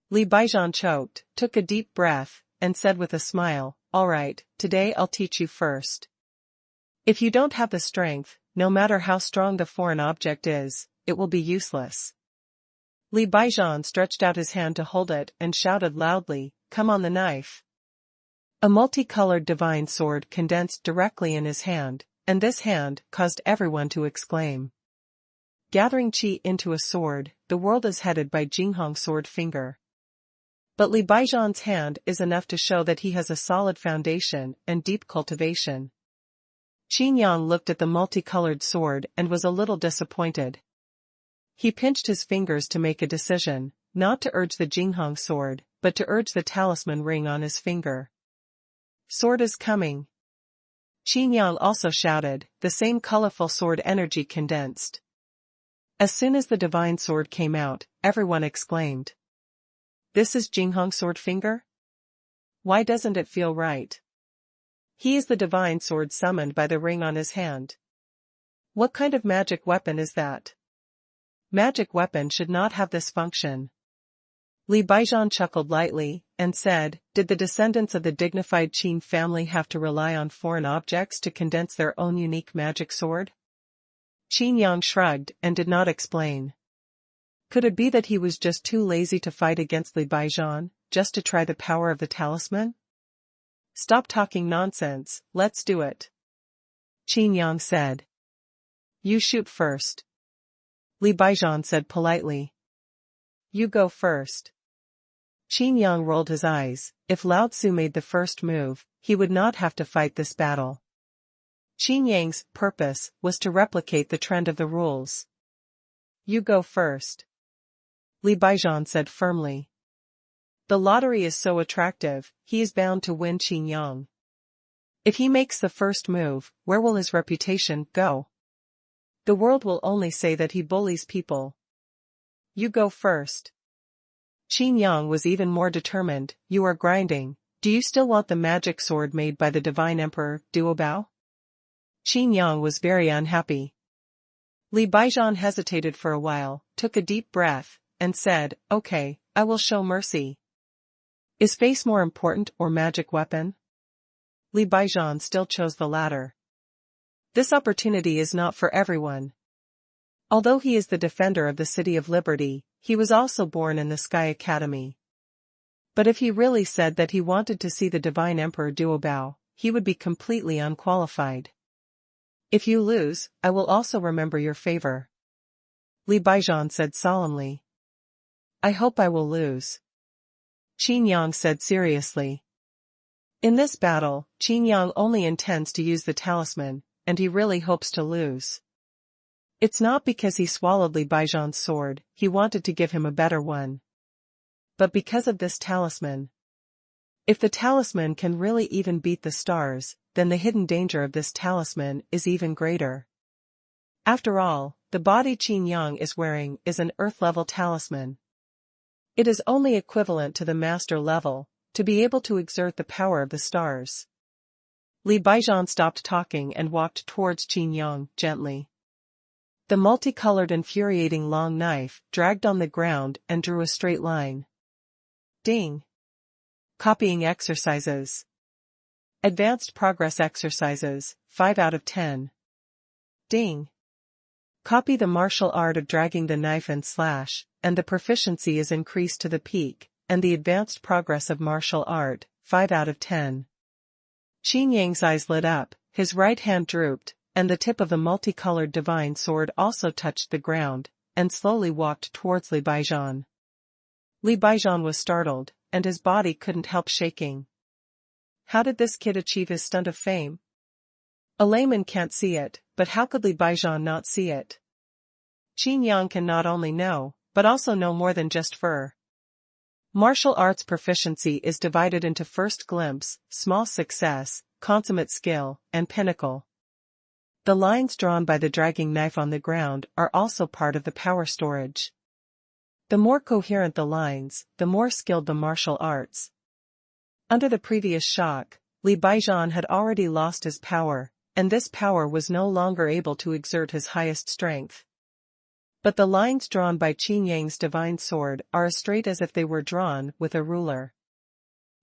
Li Baijian choked, took a deep breath, and said with a smile, "All right, today I'll teach you first. If you don't have the strength, no matter how strong the foreign object is, it will be useless." Li Baijian stretched out his hand to hold it and shouted loudly, "Come on the knife." A multicolored divine sword condensed directly in his hand, and this hand caused everyone to exclaim. Gathering qi into a sword, the world is headed by Jinghong's sword finger. But Li Baijian's hand is enough to show that he has a solid foundation and deep cultivation. Qin Yang looked at the multicolored sword and was a little disappointed. He pinched his fingers to make a decision, not to urge the Jinghong sword, but to urge the talisman ring on his finger. Sword is coming. Qin Yang also shouted, the same colorful sword energy condensed. As soon as the divine sword came out, everyone exclaimed. This is Jinghong's sword finger? Why doesn't it feel right? He is the divine sword summoned by the ring on his hand. What kind of magic weapon is that? Magic weapon should not have this function. Li Baijian chuckled lightly, and said, did the descendants of the dignified Qin family have to rely on foreign objects to condense their own unique magic sword? Qin Yang shrugged and did not explain. Could it be that he was just too lazy to fight against Li Baijian, just to try the power of the talisman? Stop talking nonsense, let's do it. Qin Yang said. You shoot first. Li Baijian said politely. You go first. Qin Yang rolled his eyes. If Lao Tzu made the first move, he would not have to fight this battle. Qin Yang's purpose was to replicate the trend of the rules. You go first. Li Baijian said firmly. The lottery is so attractive, he is bound to win Qin Yang. If he makes the first move, where will his reputation go? The world will only say that he bullies people. You go first. Qin Yang was even more determined. You are grinding. Do you still want the magic sword made by the divine emperor, Duobao? Qin Yang was very unhappy. Li Baijian hesitated for a while, took a deep breath, and said, okay, I will show mercy. Is face more important or magic weapon? Li Baijian still chose the latter. This opportunity is not for everyone. Although he is the defender of the City of Liberty, he was also born in the Sky Academy. But if he really said that he wanted to see the divine emperor Duobao, he would be completely unqualified. If you lose, I will also remember your favor. Li Baijian said solemnly. I hope I will lose. Qin Yang said seriously. In this battle, Qin Yang only intends to use the talisman, and he really hopes to lose. It's not because he swallowed Li Baijian's sword, he wanted to give him a better one. But because of this talisman. If the talisman can really even beat the stars, then the hidden danger of this talisman is even greater. After all, the body Qin Yang is wearing is an earth-level talisman. It is only equivalent to the master level, to be able to exert the power of the stars. Li Baijian stopped talking and walked towards Qin Yang, gently. The multicolored infuriating long knife dragged on the ground and drew a straight line. Ding. Copying exercises. Advanced progress exercises, 5 out of 10. Ding. Copy the martial art of dragging the knife and slash, and the proficiency is increased to the peak, and the advanced progress of martial art, 5 out of 10. Qin Yang's eyes lit up, his right hand drooped, and the tip of the multicolored divine sword also touched the ground, and slowly walked towards Li Baijian. Li Baijian was startled, and his body couldn't help shaking. How did this kid achieve his stunt of fame? A layman can't see it, but how could Li Baijian not see it? Qin Yang can not only know, but also know more than just fur. Martial arts proficiency is divided into first glimpse, small success, consummate skill, and pinnacle. The lines drawn by the dragging knife on the ground are also part of the power storage. The more coherent the lines, the more skilled the martial arts. Under the previous shock, Li Baijian had already lost his power, and this power was no longer able to exert his highest strength. But the lines drawn by Qin Yang's divine sword are as straight as if they were drawn with a ruler.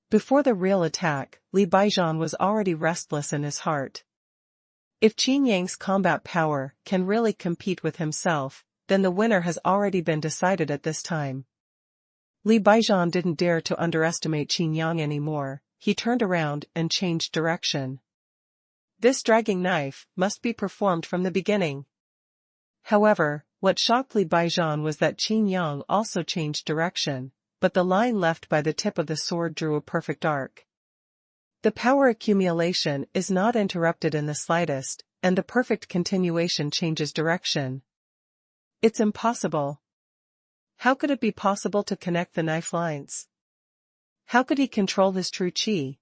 Before the real attack, Li Baijian was already restless in his heart. If Qin Yang's combat power can really compete with himself, then the winner has already been decided at this time. Li Baijian didn't dare to underestimate Qin Yang anymore, he turned around and changed direction. This dragging knife must be performed from the beginning. However, what shocked Li Baijian was that Qin Yang also changed direction, but the line left by the tip of the sword drew a perfect arc. The power accumulation is not interrupted in the slightest, and the perfect continuation changes direction. It's impossible. How could it be possible to connect the knife lines? How could he control his true qi?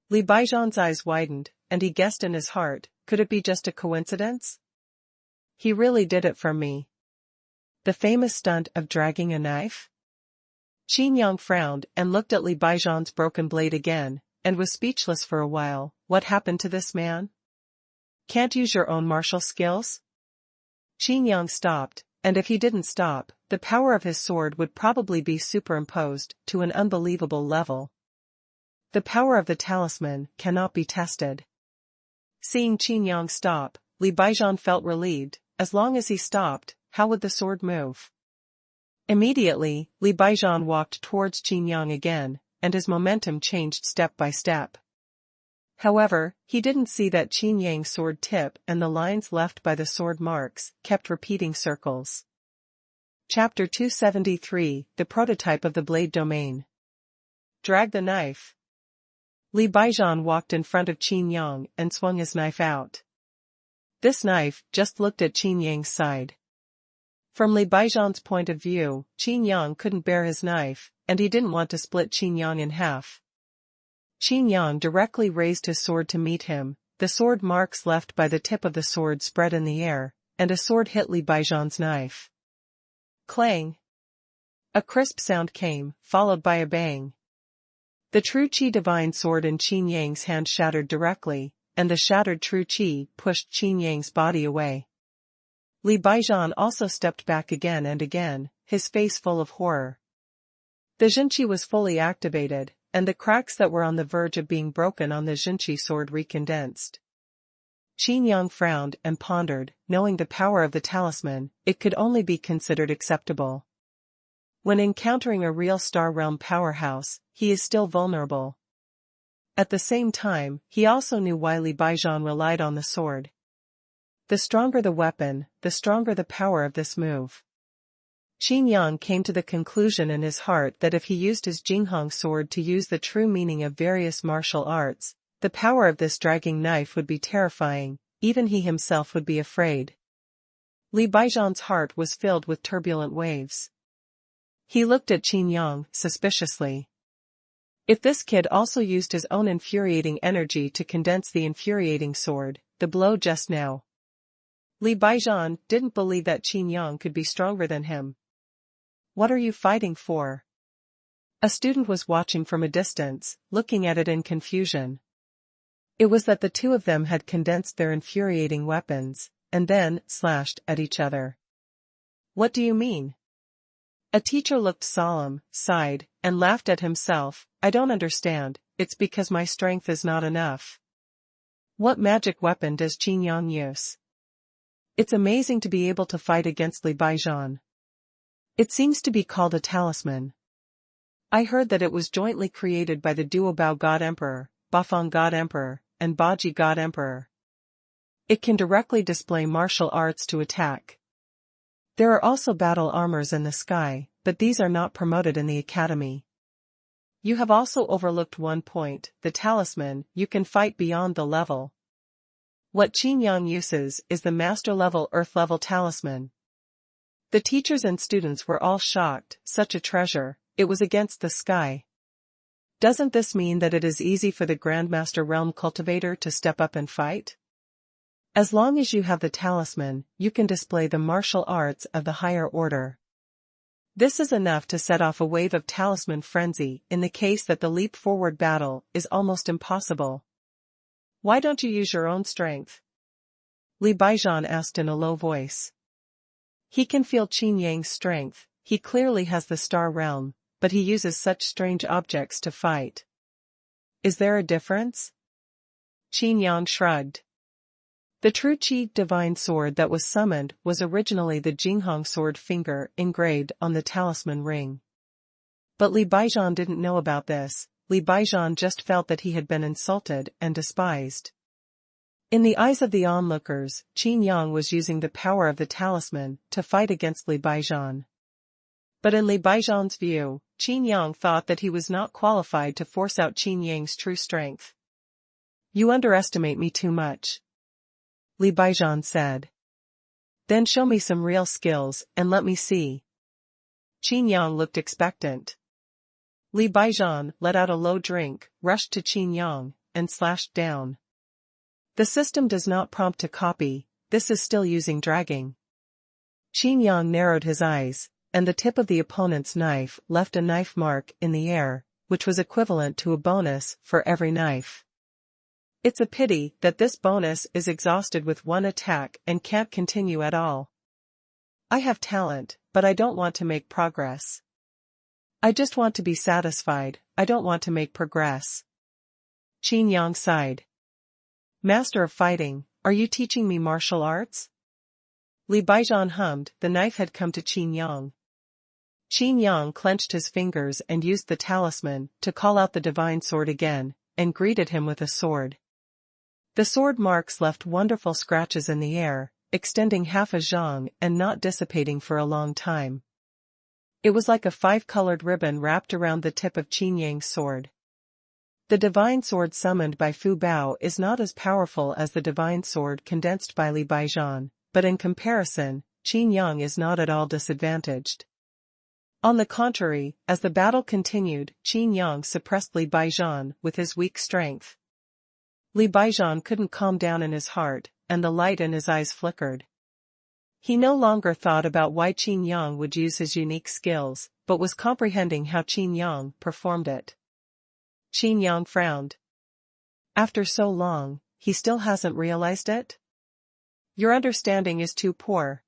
Li Baijian's eyes widened, and he guessed in his heart, could it be just a coincidence? He really did it for me. The famous stunt of dragging a knife? Qin Yang frowned and looked at Li Baijian's broken blade again, and was speechless for a while. What happened to this man? Can't use your own martial skills? Qin Yang stopped, and if he didn't stop, the power of his sword would probably be superimposed to an unbelievable level. The power of the talisman cannot be tested. Seeing Qin Yang stop, Li Baijian felt relieved. As long as he stopped, how would the sword move? Immediately, Li Baijian walked towards Qin Yang again, and his momentum changed step by step. However, he didn't see that Qin Yang's sword tip and the lines left by the sword marks kept repeating circles. Chapter 273, The Prototype of the Blade Domain. Drag the knife. Li Baijian walked in front of Qin Yang and swung his knife out. This knife just looked at Qin Yang's side. From Li Baijian's point of view, Qin Yang couldn't bear his knife, and he didn't want to split Qin Yang in half. Qin Yang directly raised his sword to meet him, the sword marks left by the tip of the sword spread in the air, and a sword hit Li Baijian's knife. Clang! A crisp sound came, followed by a bang. The true Qi divine sword in Qin Yang's hand shattered directly, and the shattered true Qi pushed Qin Yang's body away. Li Baijian also stepped back again and again, his face full of horror. The Jinqi was fully activated, and the cracks that were on the verge of being broken on the Jinqi sword recondensed. Qin Yang frowned and pondered, knowing the power of the talisman, it could only be considered acceptable. When encountering a real Star Realm powerhouse, he is still vulnerable. At the same time, he also knew why Li Baijian relied on the sword. The stronger the weapon, the stronger the power of this move. Qin Yang came to the conclusion in his heart that if he used his Jinghong sword to use the true meaning of various martial arts, the power of this dragging knife would be terrifying, even he himself would be afraid. Li Baijian's heart was filled with turbulent waves. He looked at Qin Yang suspiciously. If this kid also used his own infuriating energy to condense the infuriating sword, the blow just now. Li Baijian didn't believe that Qin Yang could be stronger than him. What are you fighting for? A student was watching from a distance, looking at it in confusion. It was that the two of them had condensed their infuriating weapons, and then slashed at each other. What do you mean? A teacher looked solemn, sighed, and laughed at himself. I don't understand, it's because my strength is not enough. What magic weapon does Qin Yang use? It's amazing to be able to fight against Li Baijian. It seems to be called a talisman. I heard that it was jointly created by the Duobao God Emperor, Bafeng God Emperor, and Baji God Emperor. It can directly display martial arts to attack. There are also battle armors in the sky, but these are not promoted in the academy. You have also overlooked one point, the talisman. You can fight beyond the level. What Qin Yang uses is the master-level earth-level talisman. The teachers and students were all shocked. Such a treasure, it was against the sky. Doesn't this mean that it is easy for the Grandmaster Realm Cultivator to step up and fight? As long as you have the talisman, you can display the martial arts of the higher order. This is enough to set off a wave of talisman frenzy in the case that the leap-forward battle is almost impossible. Why don't you use your own strength? Li Baijian asked in a low voice. He can feel Qin Yang's strength. He clearly has the star realm, but he uses such strange objects to fight. Is there a difference? Qin Yang shrugged. The true Qi divine sword that was summoned was originally the Jinghong sword finger engraved on the talisman ring. But Li Baijian didn't know about this. Li Baijian just felt that he had been insulted and despised. In the eyes of the onlookers, Qin Yang was using the power of the talisman to fight against Li Baijian. But in Li Baijian's view, Qin Yang thought that he was not qualified to force out Qin Yang's true strength. You underestimate me too much, Li Baijian said. Then show me some real skills and let me see. Qin Yang looked expectant. Li Baijian let out a low drink, rushed to Qin Yang, and slashed down. The system does not prompt to copy, this is still using dragging. Qin Yang narrowed his eyes, and the tip of the opponent's knife left a knife mark in the air, which was equivalent to a bonus for every knife. It's a pity that this bonus is exhausted with one attack and can't continue at all. I have talent, but I don't want to make progress. I just want to be satisfied, I don't want to make progress. Qin Yang sighed. Master of fighting, are you teaching me martial arts? Li Baijian hummed. The knife had come to Qin Yang. Qin Yang clenched his fingers and used the talisman to call out the divine sword again, and greeted him with a sword. The sword marks left wonderful scratches in the air, extending half a zhang and not dissipating for a long time. It was like a five-colored ribbon wrapped around the tip of Qin Yang's sword. The divine sword summoned by Fu Bao is not as powerful as the divine sword condensed by Li Baijian, but in comparison, Qin Yang is not at all disadvantaged. On the contrary, as the battle continued, Qin Yang suppressed Li Baijian with his weak strength. Li Baijian couldn't calm down in his heart, and the light in his eyes flickered. He no longer thought about why Qin Yang would use his unique skills, but was comprehending how Qin Yang performed it. Qin Yang frowned. After so long, he still hasn't realized it? Your understanding is too poor.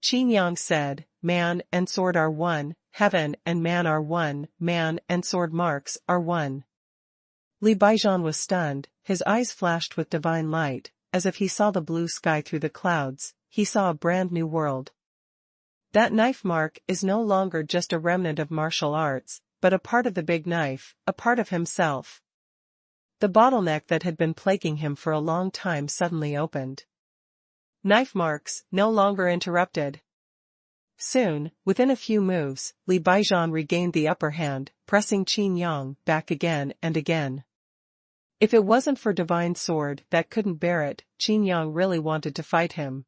Qin Yang said, man and sword are one, heaven and man are one, man and sword marks are one. Li Baijian was stunned, his eyes flashed with divine light, as if he saw the blue sky through the clouds, he saw a brand new world. That knife mark is no longer just a remnant of martial arts, but a part of the big knife, a part of himself. The bottleneck that had been plaguing him for a long time suddenly opened. Knife marks, no longer interrupted. Soon, within a few moves, Li Baijian regained the upper hand, pressing Qin Yang back again and again. If it wasn't for divine sword that couldn't bear it, Qin Yang really wanted to fight him.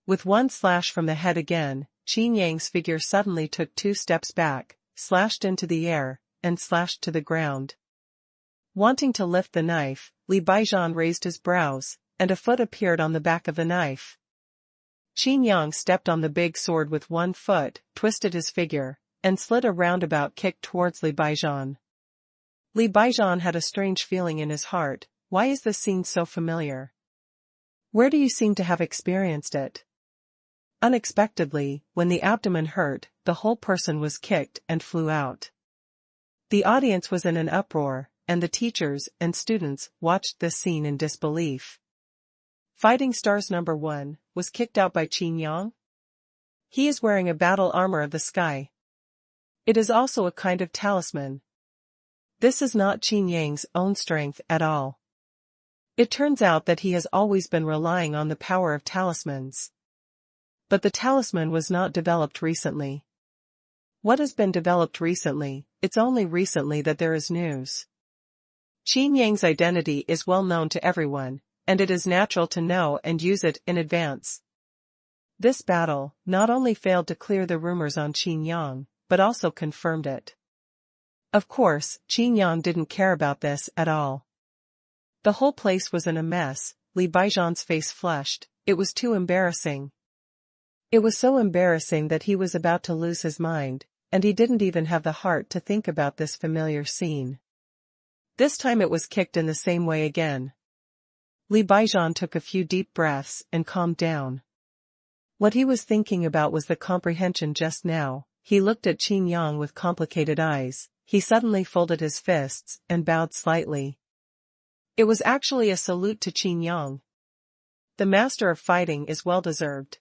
With one slash from the head again, Qin Yang's figure suddenly took 2 steps back, slashed into the air, and slashed to the ground. Wanting to lift the knife, Li Baijian raised his brows, and a foot appeared on the back of the knife. Qin Yang stepped on the big sword with one foot, twisted his figure, and slid a roundabout kick towards Li Baijian. Li Baijian had a strange feeling in his heart. Why is this scene so familiar? Where do you seem to have experienced it? Unexpectedly, when the abdomen hurt, the whole person was kicked and flew out. The audience was in an uproar, and the teachers and students watched this scene in disbelief. Fighting Stars number 1 was kicked out by Qin Yang. He is wearing a battle armor of the sky. It is also a kind of talisman. This is not Qin Yang's own strength at all. It turns out that he has always been relying on the power of talismans. But the talisman was not developed recently. What has been developed recently? It's only recently that there is news. Qin Yang's identity is well known to everyone, and it is natural to know and use it in advance. This battle not only failed to clear the rumors on Qin Yang, but also confirmed it. Of course, Qin Yang didn't care about this at all. The whole place was in a mess. Li Baijian's face flushed. It was too embarrassing. It was so embarrassing that he was about to lose his mind, and he didn't even have the heart to think about this familiar scene. This time it was kicked in the same way again. Li Baijian took a few deep breaths and calmed down. What he was thinking about was the comprehension just now. He looked at Qin Yang with complicated eyes. He suddenly folded his fists and bowed slightly. It was actually a salute to Qin Yang. The master of fighting is well-deserved.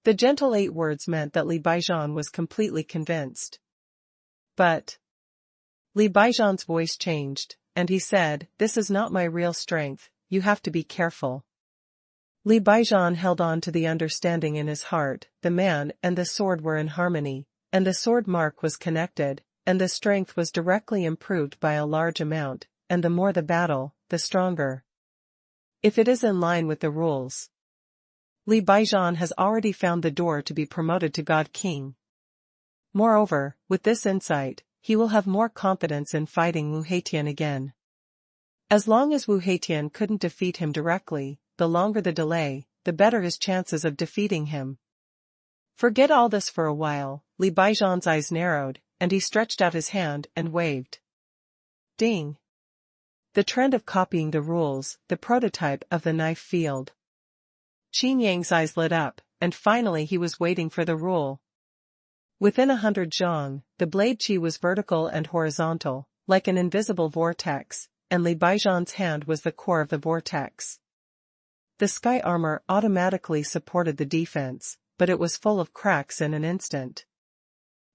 The gentle 8 words meant that Li Baijian was completely convinced. But Li Baijian's voice changed, and he said, "This is not my real strength, you have to be careful." Li Baijian held on to the understanding in his heart. The man and the sword were in harmony, and the sword mark was connected, and the strength was directly improved by a large amount, and the more the battle, the stronger. If it is in line with the rules. Li Baijian has already found the door to be promoted to God King. Moreover, with this insight, he will have more confidence in fighting Wu Heitian again. As long as Wu Heitian couldn't defeat him directly, the longer the delay, the better his chances of defeating him. Forget all this for a while. Li Baijian's eyes narrowed, and he stretched out his hand and waved. Ding! The trend of copying the rules, the prototype of the knife field. Qin Yang's eyes lit up, and finally he was waiting for the rule. Within 100 zhang, the blade qi was vertical and horizontal, like an invisible vortex, and Li Baijian's hand was the core of the vortex. The sky armor automatically supported the defense, but it was full of cracks in an instant.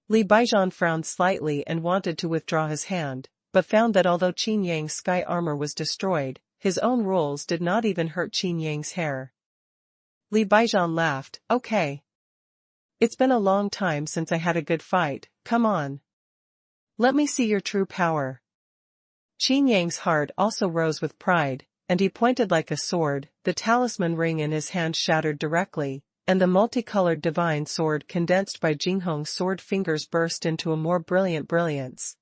Li Baijian frowned slightly and wanted to withdraw his hand, but found that although Qin Yang's sky armor was destroyed, his own rules did not even hurt Qin Yang's hair. Li Baijian laughed. "Okay. It's been a long time since I had a good fight, come on. Let me see your true power." Qin Yang's heart also rose with pride, and he pointed like a sword. The talisman ring in his hand shattered directly, and the multicolored divine sword condensed by Jinghong's sword fingers burst into a more brilliant brilliance.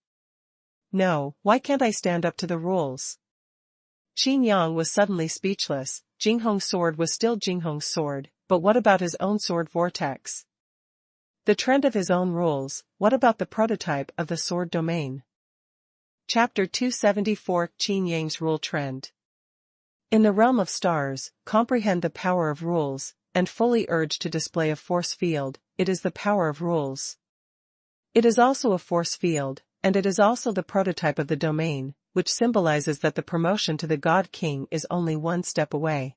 No, why can't I stand up to the rules? Qin Yang was suddenly speechless. Jinghong's sword was still Jinghong's sword, but what about his own sword vortex? The trend of his own rules, what about the prototype of the sword domain? Chapter 274 Qin Yang's Rule Trend. In the realm of stars, comprehend the power of rules, and fully urge to display a force field. It is the power of rules. It is also a force field, and it is also the prototype of the domain, which symbolizes that the promotion to the God King is only one step away.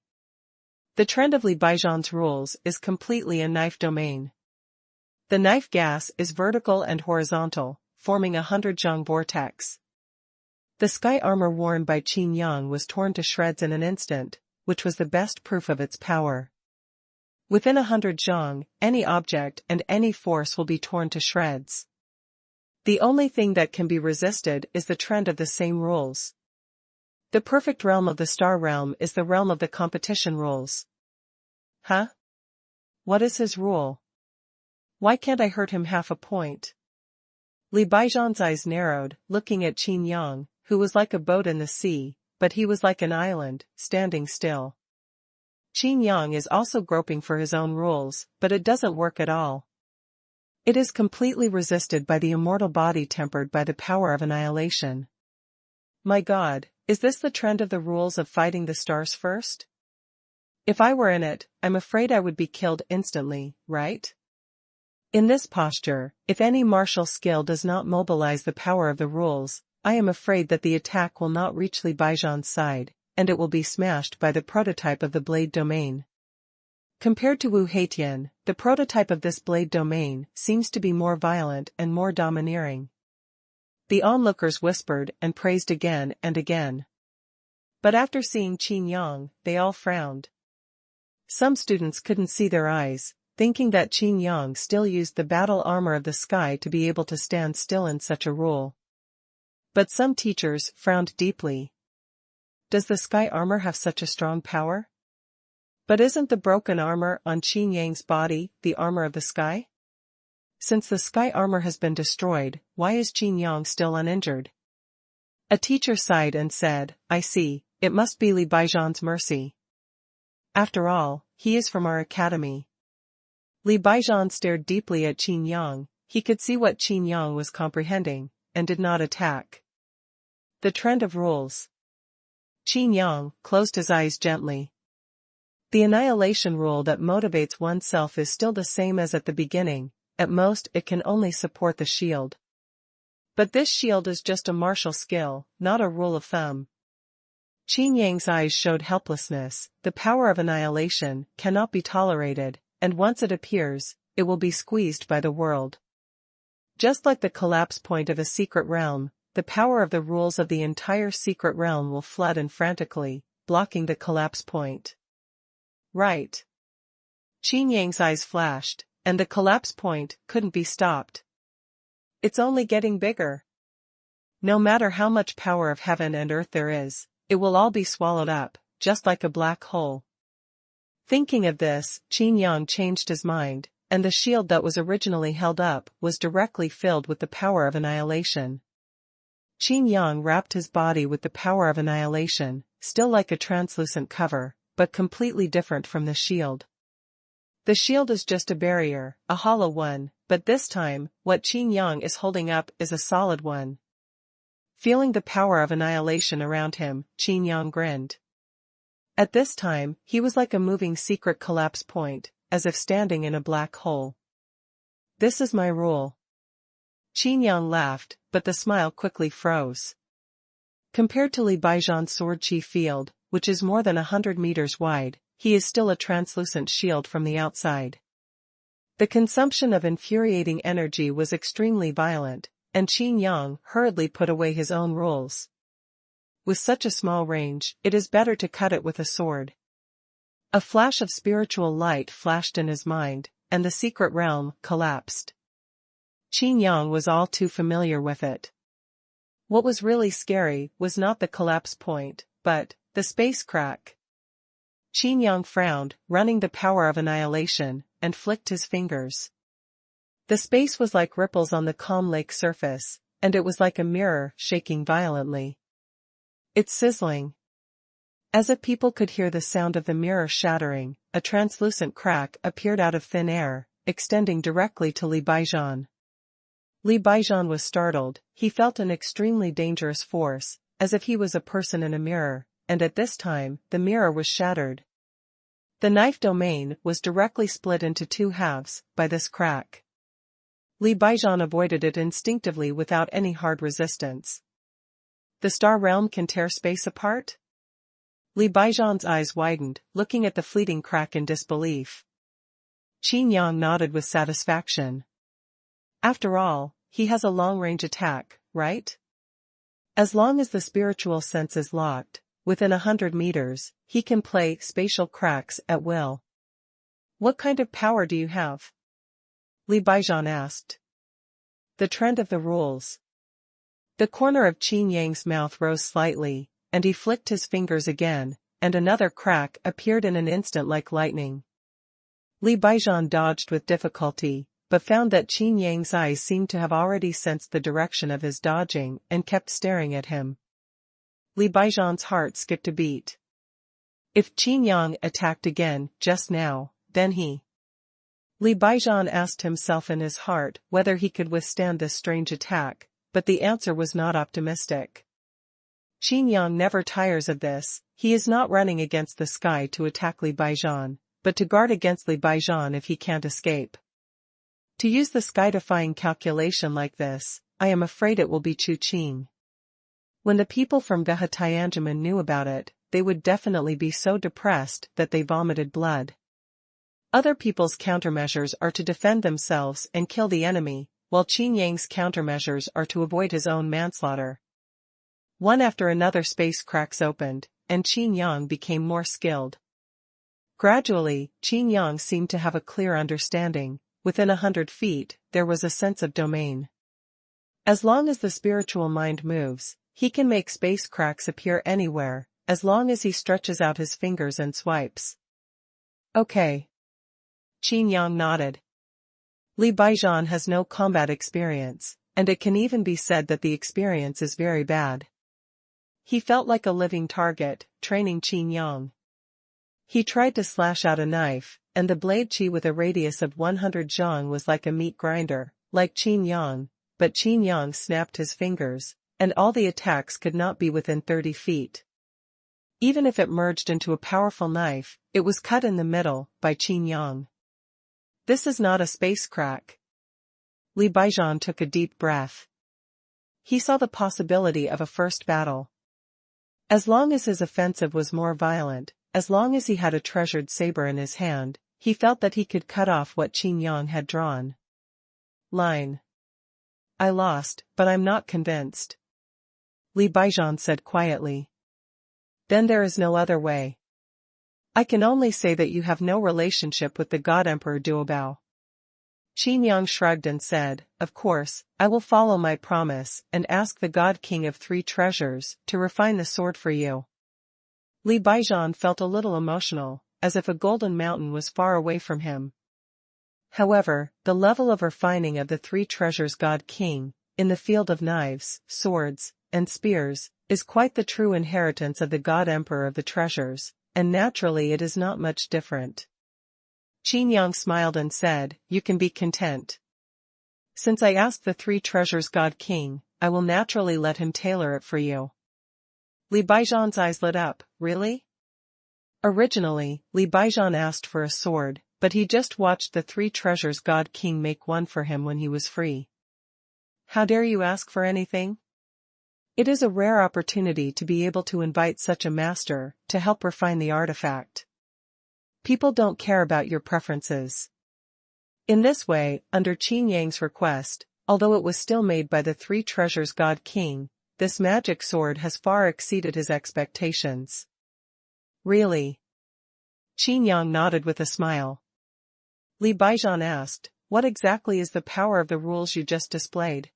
The trend of Li Baijian's rules is completely a knife domain. The knife gas is vertical and horizontal, forming a 100 zhang vortex. The sky armor worn by Qin Yang was torn to shreds in an instant, which was the best proof of its power. Within 100 zhang, any object and any force will be torn to shreds. The only thing that can be resisted is the trend of the same rules. The perfect realm of the star realm is the realm of the competition rules. Huh? What is his rule? Why can't I hurt him half a point? Li Baijian's eyes narrowed, looking at Qin Yang, who was like a boat in the sea, but he was like an island, standing still. Qin Yang is also groping for his own rules, but it doesn't work at all. It is completely resisted by the immortal body tempered by the power of annihilation. My God, is this the trend of the rules of fighting the stars first? If I were in it, I'm afraid I would be killed instantly, right? In this posture, if any martial skill does not mobilize the power of the rules, I am afraid that the attack will not reach Li Baijian's side, and it will be smashed by the prototype of the blade domain. Compared to Wu Heitian, the prototype of this blade domain seems to be more violent and more domineering. The onlookers whispered and praised again and again. But after seeing Qin Yang, they all frowned. Some students couldn't see their eyes, thinking that Qin Yang still used the battle armor of the sky to be able to stand still in such a rule. But some teachers frowned deeply. Does the sky armor have such a strong power? But isn't the broken armor on Qin Yang's body the armor of the sky? Since the sky armor has been destroyed, why is Qin Yang still uninjured? A teacher sighed and said, I see, it must be Li Baijian's mercy. After all, he is from our academy. Li Baijian stared deeply at Qin Yang. He could see what Qin Yang was comprehending, and did not attack. The trend of rules. Qin Yang closed his eyes gently. The annihilation rule that motivates oneself is still the same as at the beginning. At most it can only support the shield. But this shield is just a martial skill, not a rule of thumb. Qin Yang's eyes showed helplessness. The power of annihilation cannot be tolerated, and once it appears, it will be squeezed by the world. Just like the collapse point of a secret realm, the power of the rules of the entire secret realm will flood in frantically, blocking the collapse point. Right. Qin Yang's eyes flashed, and the collapse point couldn't be stopped. It's only getting bigger. No matter how much power of heaven and earth there is, it will all be swallowed up, just like a black hole. Thinking of this, Qin Yang changed his mind, and the shield that was originally held up was directly filled with the power of annihilation. Qin Yang wrapped his body with the power of annihilation, still like a translucent cover, but completely different from the shield. The shield is just a barrier, a hollow one, but this time, what Qin Yang is holding up is a solid one. Feeling the power of annihilation around him, Qin Yang grinned. At this time, he was like a moving secret collapse point, as if standing in a black hole. This is my rule. Qin Yang laughed, but the smile quickly froze. Compared to Li Baijian's sword chi field, which is more than 100 meters wide, he is still a translucent shield from the outside. The consumption of infuriating energy was extremely violent, and Qin Yang hurriedly put away his own rules. With such a small range, it is better to cut it with a sword. A flash of spiritual light flashed in his mind, and the secret realm collapsed. Qin Yang was all too familiar with it. What was really scary was not the collapse point, but the space crack. Qin Yang frowned, running the power of annihilation, and flicked his fingers. The space was like ripples on the calm lake surface, and it was like a mirror shaking violently. It's sizzling. As if people could hear the sound of the mirror shattering, a translucent crack appeared out of thin air, extending directly to Li Baijian. Li Baijian was startled. He felt an extremely dangerous force, as if he was a person in a mirror, and at this time, the mirror was shattered. The knife domain was directly split into two halves by this crack. Li Baijian avoided it instinctively without any hard resistance. The star realm can tear space apart? Li Baijian's eyes widened, looking at the fleeting crack in disbelief. Qin Yang nodded with satisfaction. After all, he has a long-range attack, right? As long as the spiritual sense is locked, within 100 meters, he can play spatial cracks at will. What kind of power do you have? Li Baijian asked. The trend of the rules. The corner of Qin Yang's mouth rose slightly, and he flicked his fingers again, and another crack appeared in an instant like lightning. Li Baijian dodged with difficulty, but found that Qin Yang's eyes seemed to have already sensed the direction of his dodging and kept staring at him. Li Baijian's heart skipped a beat. If Qin Yang attacked again, just now, then he... Li Baijian asked himself in his heart whether he could withstand this strange attack, but the answer was not optimistic. Qin Yang never tires of this. He is not running against the sky to attack Li Baijian, but to guard against Li Baijian if he can't escape. To use the sky-defying calculation like this, I am afraid it will be Chu Qing. When the people from Geha Tianjin knew about it, they would definitely be so depressed that they vomited blood. Other people's countermeasures are to defend themselves and kill the enemy, while Qin Yang's countermeasures are to avoid his own manslaughter. One after another space cracks opened, and Qin Yang became more skilled. Gradually, Qin Yang seemed to have a clear understanding. Within 100 feet, there was a sense of domain. As long as the spiritual mind moves, he can make space cracks appear anywhere, as long as he stretches out his fingers and swipes. Okay. Qin Yang nodded. Li Baijian has no combat experience, and it can even be said that the experience is very bad. He felt like a living target, training Qin Yang. He tried to slash out a knife, and the blade Qi with a radius of 100 zhang was like a meat grinder, like Qin Yang, but Qin Yang snapped his fingers, and all the attacks could not be within 30 feet. Even if it merged into a powerful knife, it was cut in the middle by Qin Yang. This is not a space crack. Li Baijian took a deep breath. He saw the possibility of a first battle. As long as his offensive was more violent, as long as he had a treasured saber in his hand, he felt that he could cut off what Qin Yang had drawn. Line. I lost, but I'm not convinced. Li Baijian said quietly. Then there is no other way. I can only say that you have no relationship with the God Emperor Duobao. Qin Yang shrugged and said, of course, I will follow my promise and ask the God King of 3 treasures to refine the sword for you. Li Baijian felt a little emotional, as if a golden mountain was far away from him. However, the level of refining of the 3 treasures God King, in the field of knives, swords, and spears, is quite the true inheritance of the God Emperor of the treasures, and naturally it is not much different. Qin Yang smiled and said, you can be content. Since I asked the 3 treasures God King, I will naturally let him tailor it for you. Li Baijian's eyes lit up, really? Originally, Li Baijian asked for a sword, but he just watched the 3 treasures God King make one for him when he was free. How dare you ask for anything? It is a rare opportunity to be able to invite such a master to help refine the artifact. People don't care about your preferences. In this way, under Qin Yang's request, although it was still made by the 3 treasures God King, this magic sword has far exceeded his expectations. Really? Qin Yang nodded with a smile. Li Baijian asked, what exactly is the power of the rules you just displayed?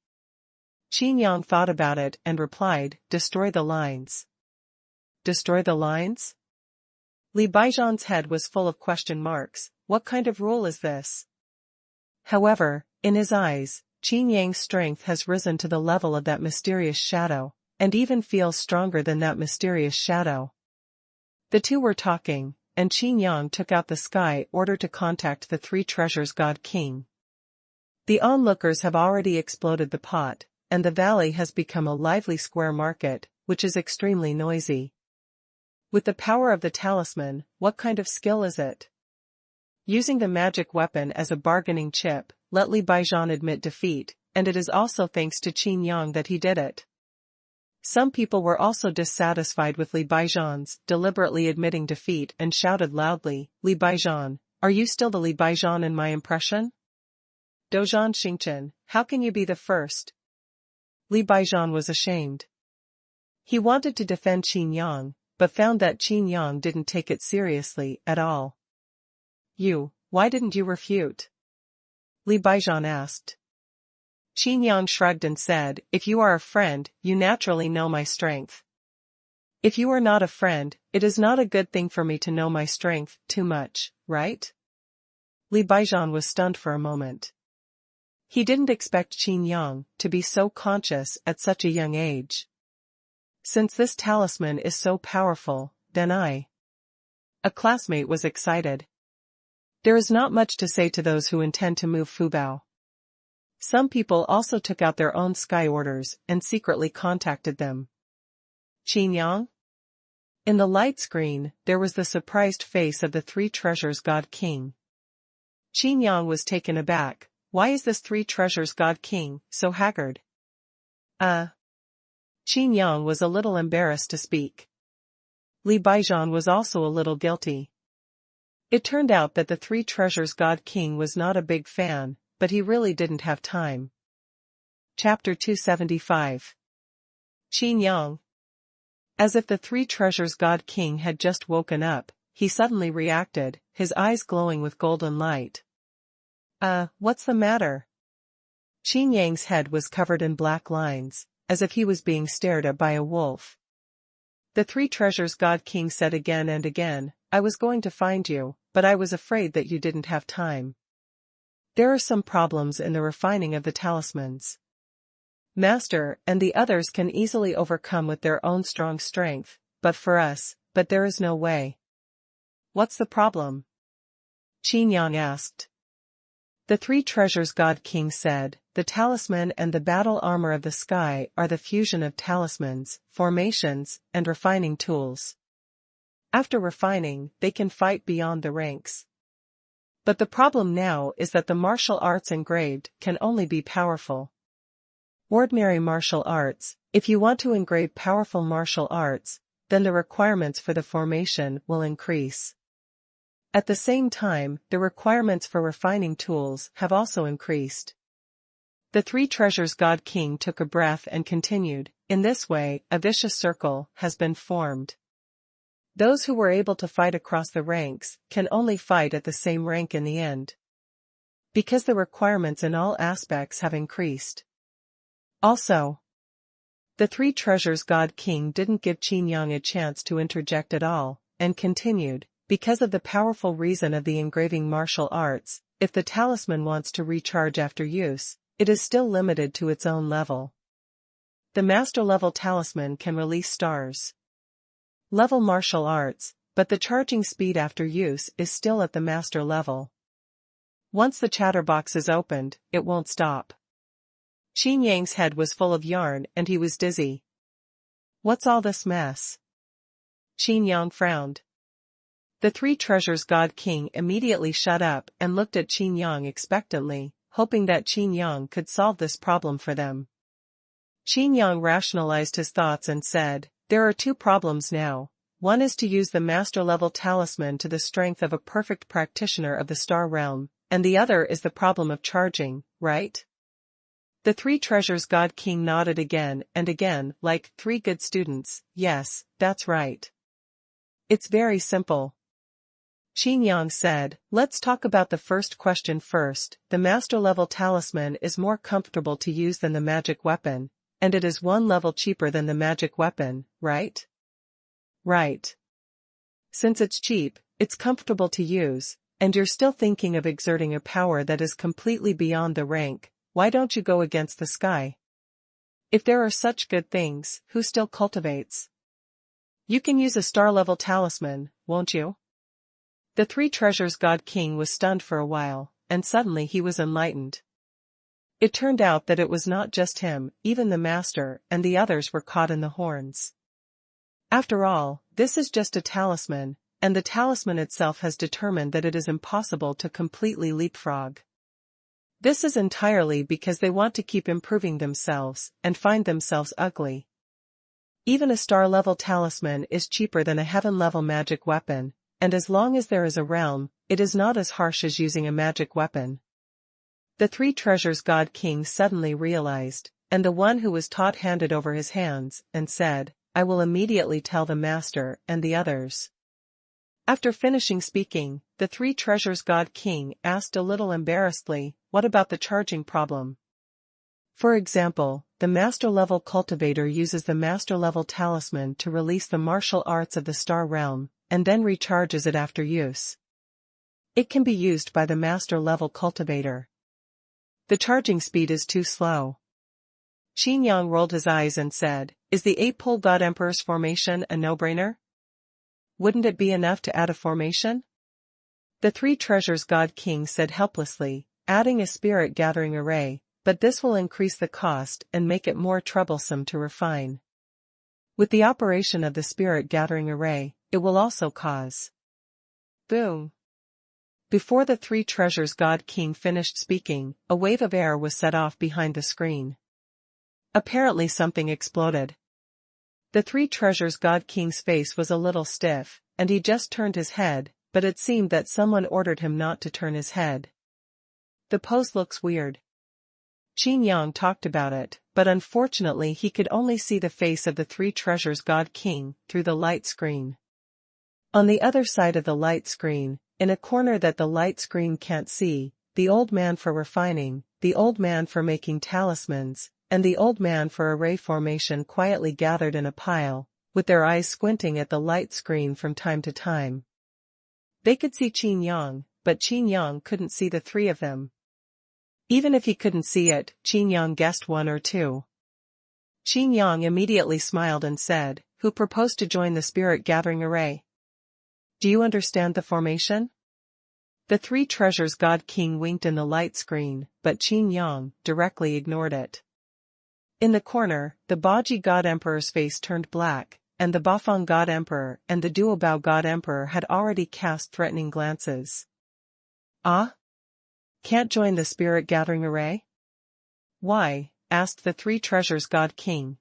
Qin Yang thought about it and replied, destroy the lines. Destroy the lines? Li Baijian's head was full of question marks. What kind of rule is this? However, in his eyes, Qin Yang's strength has risen to the level of that mysterious shadow, and even feels stronger than that mysterious shadow. The two were talking, and Qin Yang took out the sky order to contact the 3 treasures God King. The onlookers have already exploded the pot, and the valley has become a lively square market, which is extremely noisy. With the power of the talisman, what kind of skill is it? Using the magic weapon as a bargaining chip, let Li Baijian admit defeat, and it is also thanks to Qin Yang that he did it. Some people were also dissatisfied with Li Baijian's deliberately admitting defeat and shouted loudly, Li Baijian, are you still the Li Baijian in my impression? Dozhan Xingchen, how can you be the first? Li Baijian was ashamed. He wanted to defend Qin Yang, but found that Qin Yang didn't take it seriously at all. Why didn't you refute? Li Baijian asked. Qin Yang shrugged and said, if you are a friend, you naturally know my strength. If you are not a friend, it is not a good thing for me to know my strength too much, right? Li Baijian was stunned for a moment. He didn't expect Qin Yang to be so conscious at such a young age. Since this talisman is so powerful, then A classmate was excited. There is not much to say to those who intend to move Fubao. Some people also took out their own sky orders and secretly contacted them. Qin Yang? In the light screen, there was the surprised face of the Three Treasures God King. Qin Yang was taken aback. Why is this Three Treasures God King so haggard? Qin Yang was a little embarrassed to speak. Li Baijian was also a little guilty. It turned out that the Three Treasures God King was not a big fan, but he really didn't have time. Chapter 275. Qin Yang. As if the Three Treasures God King had just woken up, he suddenly reacted, his eyes glowing with golden light. What's the matter? Qin Yang's head was covered in black lines, as if he was being stared at by a wolf. The Three Treasures God King said again and again, I was going to find you, but I was afraid that you didn't have time. There are some problems in the refining of the talismans. Master and the others can easily overcome with their own strong strength, but there is no way. What's the problem? Qin Yang asked. The Three Treasures God King said, the talisman and the battle armor of the sky are the fusion of talismans, formations, and refining tools. After refining, they can fight beyond the ranks. But the problem now is that the martial arts engraved can only be powerful. Ordinary martial arts, if you want to engrave powerful martial arts, then the requirements for the formation will increase. At the same time, the requirements for refining tools have also increased. The Three Treasures God King took a breath and continued, in this way, a vicious circle has been formed. Those who were able to fight across the ranks can only fight at the same rank in the end. Because the requirements in all aspects have increased. Also, the Three Treasures God King didn't give Qin Yang a chance to interject at all, and continued, because of the powerful reason of the engraving martial arts, if the talisman wants to recharge after use, it is still limited to its own level. The master-level talisman can release stars. Level martial arts, but the charging speed after use is still at the master level. Once the chatterbox is opened, it won't stop. Qin Yang's head was full of yarn and he was dizzy. What's all this mess? Qin Yang frowned. The Three Treasures God King immediately shut up and looked at Qin Yang expectantly, hoping that Qin Yang could solve this problem for them. Qin Yang rationalized his thoughts and said, there are two problems now. One is to use the master-level talisman to the strength of a perfect practitioner of the star realm, and the other is the problem of charging, right? The Three Treasures God King nodded again and again, like three good students. Yes, that's right. It's very simple. Qin Yang said, let's talk about the first question first. The master-level talisman is more comfortable to use than the magic weapon, and it is one level cheaper than the magic weapon, right? Right. Since it's cheap, it's comfortable to use, and you're still thinking of exerting a power that is completely beyond the rank, why don't you go against the sky? If there are such good things, who still cultivates? You can use a star-level talisman, won't you? The Three Treasures God King was stunned for a while, and suddenly he was enlightened. It turned out that it was not just him, even the master and the others were caught in the horns. After all, this is just a talisman, and the talisman itself has determined that it is impossible to completely leapfrog. This is entirely because they want to keep improving themselves and find themselves ugly. Even a star-level talisman is cheaper than a heaven-level magic weapon, and as long as there is a realm, it is not as harsh as using a magic weapon. The Three Treasures God King suddenly realized, and the one who was taught handed over his hands, and said, I will immediately tell the master and the others. After finishing speaking, the Three Treasures God King asked a little embarrassedly, what about the charging problem? For example, the master-level cultivator uses the master-level talisman to release the martial arts of the star realm, and then recharges it after use. It can be used by the master-level cultivator. The charging speed is too slow. Qin Yang rolled his eyes and said, "Is the 8-pole God Emperor's formation a no-brainer? Wouldn't it be enough to add a formation?" The 3 treasures God King said helplessly, "Adding a spirit-gathering array, but this will increase the cost and make it more troublesome to refine. With the operation of the spirit-gathering array, it will also cause..." Boom! Before the 3 treasures God King finished speaking, a wave of air was set off behind the screen. Apparently something exploded. The 3 treasures God King's face was a little stiff, and he just turned his head, but it seemed that someone ordered him not to turn his head. "The pose looks weird." Qin Yang talked about it, but unfortunately he could only see the face of the 3 treasures God King through the light screen. On the other side of the light screen, in a corner that the light screen can't see, the old man for refining, the old man for making talismans, and the old man for array formation quietly gathered in a pile, with their eyes squinting at the light screen from time to time. They could see Qin Yang, but Qin Yang couldn't see the 3 of them. Even if he couldn't see it, Qin Yang guessed 1 or 2. Qin Yang immediately smiled and said, "Who proposed to join the spirit-gathering array? Do you understand the formation?" The 3 treasures God King winked in the light screen, but Qin Yang directly ignored it. In the corner, the Baji God Emperor's face turned black, and the Bafang God Emperor and the Duobao God Emperor had already cast threatening glances. "Ah? Can't join the spirit-gathering array?" "Why?" asked the 3 treasures God King.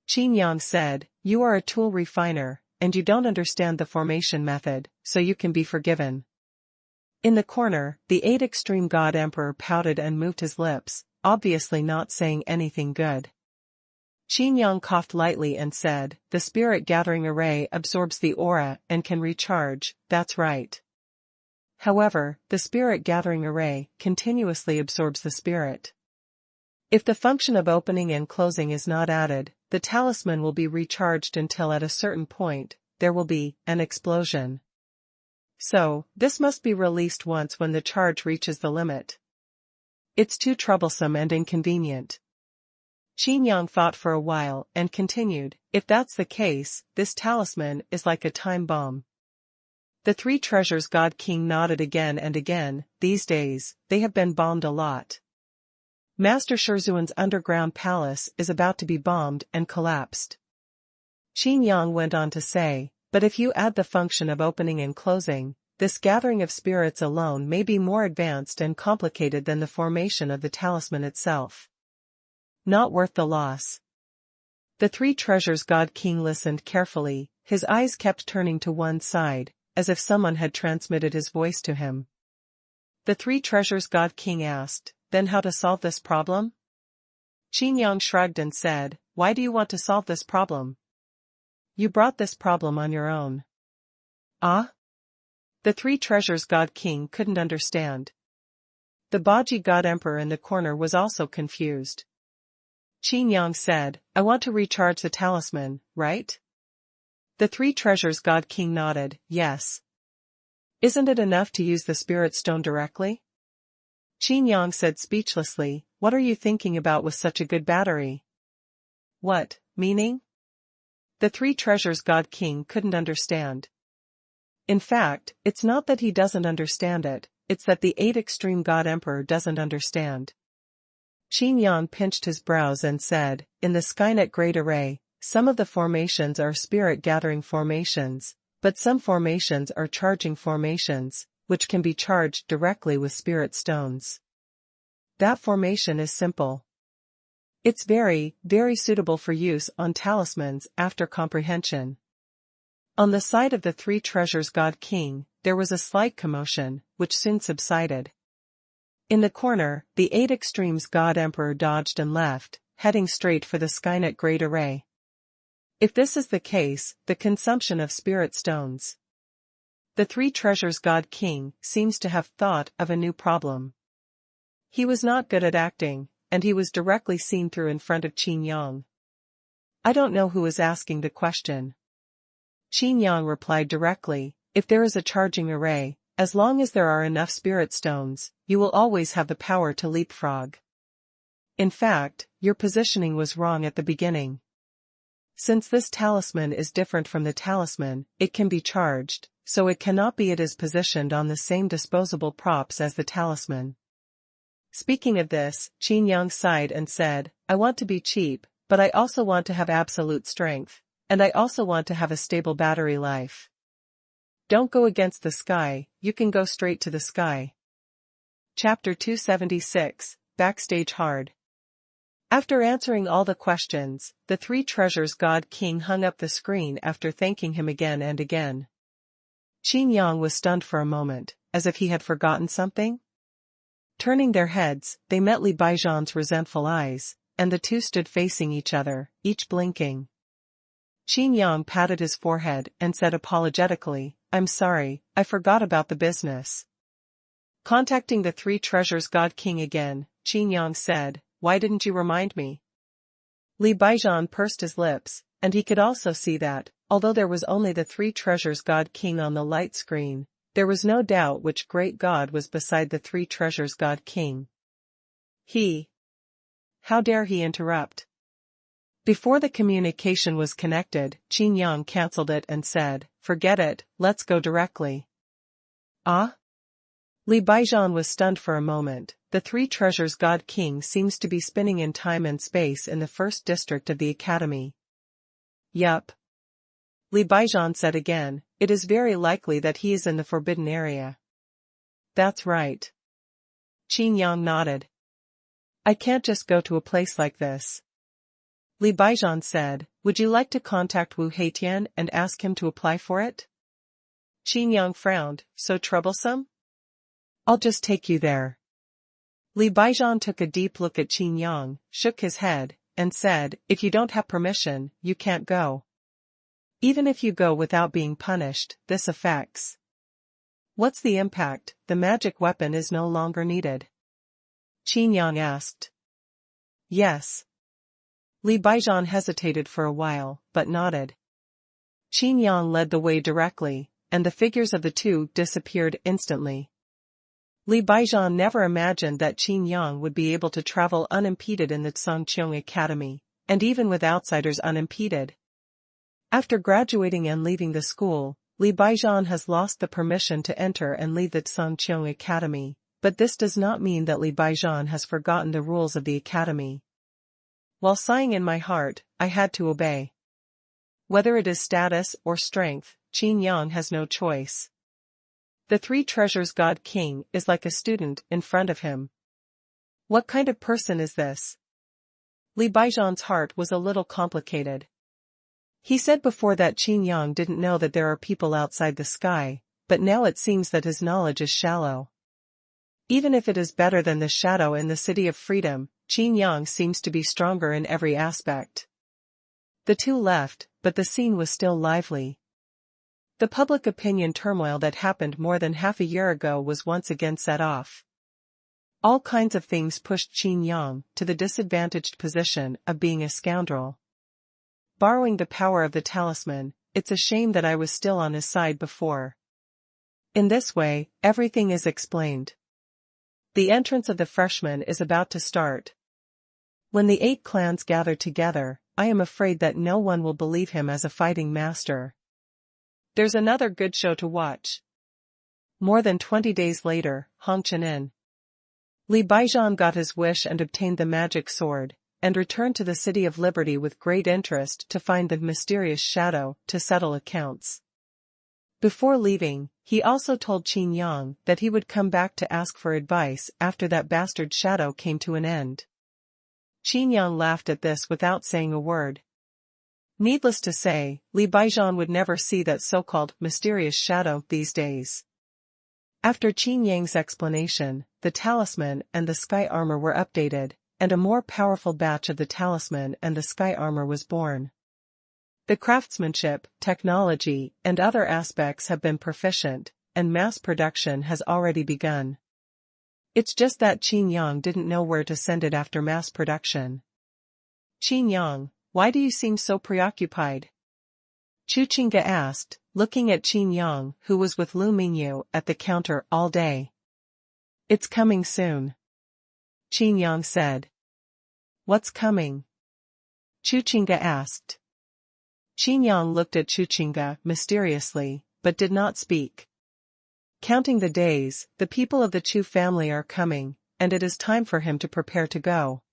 Qin Yang said, "You are a tool refiner, and you don't understand the formation method, so you can be forgiven." In the corner, the 8 extreme God Emperor pouted and moved his lips, obviously not saying anything good. Qin Yang coughed lightly and said, "The spirit-gathering array absorbs the aura and can recharge, that's right. However, the spirit-gathering array continuously absorbs the spirit. If the function of opening and closing is not added, the talisman will be recharged until at a certain point, there will be an explosion. So, this must be released once when the charge reaches the limit. It's too troublesome and inconvenient." Qin Yang thought for a while and continued, "If that's the case, this talisman is like a time bomb." The 3 treasures God King nodded again and again. These days, they have been bombed a lot. Master Xuanhuan's underground palace is about to be bombed and collapsed. Qin Yang went on to say, "But if you add the function of opening and closing, this gathering of spirits alone may be more advanced and complicated than the formation of the talisman itself. Not worth the loss." The 3 treasures God King listened carefully, his eyes kept turning to one side, as if someone had transmitted his voice to him. The 3 treasures God King asked, "Then how to solve this problem?" Qin Yang shrugged and said, "Why do you want to solve this problem? You brought this problem on your own." "Ah?" The 3 treasures God King couldn't understand. The Baji God Emperor in the corner was also confused. Qin Yang said, "I want to recharge the talisman, right?" The 3 treasures God King nodded, "Yes. Isn't it enough to use the spirit stone directly?" Qin Yang said speechlessly, "What are you thinking about with such a good battery?" "What, meaning?" The 3 treasures God King couldn't understand. In fact, it's not that he doesn't understand it, it's that the 8 extreme God Emperor doesn't understand. Qin Yang pinched his brows and said, "In the Skynet Great Array, some of the formations are spirit-gathering formations, but some formations are charging formations, which can be charged directly with spirit stones. That formation is simple. It's very, very suitable for use on talismans after comprehension." On the side of the 3 treasures God King, there was a slight commotion, which soon subsided. In the corner, the 8 extremes God Emperor dodged and left, heading straight for the Skynet Great Array. If this is the case, the consumption of spirit stones. The 3 treasures God King seems to have thought of a new problem. He was not good at acting, and he was directly seen through in front of Qin Yang. "I don't know who is asking the question." Qin Yang replied directly, "If there is a charging array, as long as there are enough spirit stones, you will always have the power to leapfrog. In fact, your positioning was wrong at the beginning. Since this talisman is different from the talisman, it can be charged, so it cannot be it is positioned on the same disposable props as the talisman. Speaking of this, Qin Yang sighed and said, I want to be cheap, but I also want to have absolute strength, and I also want to have a stable battery life. Don't go against the sky, you can go straight to the sky. Chapter 276, Backstage Hard. After answering all the questions, the three treasures God King hung up the screen after thanking him again and again. Qin Yang was stunned for a moment, as if he had forgotten something. Turning their heads, they met Li Baijian's resentful eyes, and the two stood facing each other, each blinking. Qin Yang patted his forehead and said apologetically, I'm sorry, I forgot about the business. Contacting the three treasures God King again, Qin Yang said, why didn't you remind me? Li Baijian pursed his lips, and he could also see that, although there was only the three treasures God King on the light screen, there was no doubt which great god was beside the three treasures God King. How dare he interrupt? Before the communication was connected, Qin Yang cancelled it and said, forget it, let's go directly. Ah? Li Baijian was stunned for a moment. The three treasures God King seems to be spinning in time and space in the first district of the academy. Yup. Li Baijian said again, it is very likely that he is in the forbidden area. That's right. Qin Yang nodded. I can't just go to a place like this. Li Baijian said, would you like to contact Wu Heitian and ask him to apply for it? Qin Yang frowned, so troublesome? I'll just take you there. Li Baijian took a deep look at Qin Yang, shook his head, and said, if you don't have permission, you can't go. Even if you go without being punished, this affects. What's the impact? The magic weapon is no longer needed. Qin Yang asked. Yes. Li Baijian hesitated for a while, but nodded. Qin Yang led the way directly, and the figures of the two disappeared instantly. Li Baijian never imagined that Qin Yang would be able to travel unimpeded in the Tsangqiang Academy, and even with outsiders unimpeded. After graduating and leaving the school, Li Baijian has lost the permission to enter and leave the Tsangqiang Academy, but this does not mean that Li Baijian has forgotten the rules of the academy. While sighing in my heart, I had to obey. Whether it is status or strength, Qin Yang has no choice. The three treasures God King is like a student in front of him. What kind of person is this? Li Baijian's heart was a little complicated. He said before that Qin Yang didn't know that there are people outside the sky, but now it seems that his knowledge is shallow. Even if it is better than the shadow in the City of Freedom, Qin Yang seems to be stronger in every aspect. The two left, but the scene was still lively. The public opinion turmoil that happened more than half a year ago was once again set off. All kinds of things pushed Qin Yang to the disadvantaged position of being a scoundrel. Borrowing the power of the talisman, it's a shame that I was still on his side before. In this way, everything is explained. The entrance of the freshman is about to start. When the 8 clans gather together, I am afraid that no one will believe him as a fighting master. There's another good show to watch. More than 20 days later, Hongqianin. Li Baijian got his wish and obtained the magic sword, and returned to the City of Liberty with great interest to find the mysterious shadow to settle accounts. Before leaving, he also told Qin Yang that he would come back to ask for advice after that bastard shadow came to an end. Qin Yang laughed at this without saying a word. Needless to say, Li Baijian would never see that so-called mysterious shadow these days. After Qin Yang's explanation, the talisman and the sky armor were updated, and a more powerful batch of the talisman and the sky armor was born. The craftsmanship, technology, and other aspects have been proficient, and mass production has already begun. It's just that Qin Yang didn't know where to send it after mass production. Qin Yang, why do you seem so preoccupied? Chu Qingge asked, looking at Qin Yang, who was with Lu Mingyu at the counter all day. It's coming soon. Qin Yang said. What's coming? Chuchinga asked. Qin Yang looked at Chuchinga mysteriously, but did not speak. Counting the days, the people of the Chu family are coming, and it is time for him to prepare to go.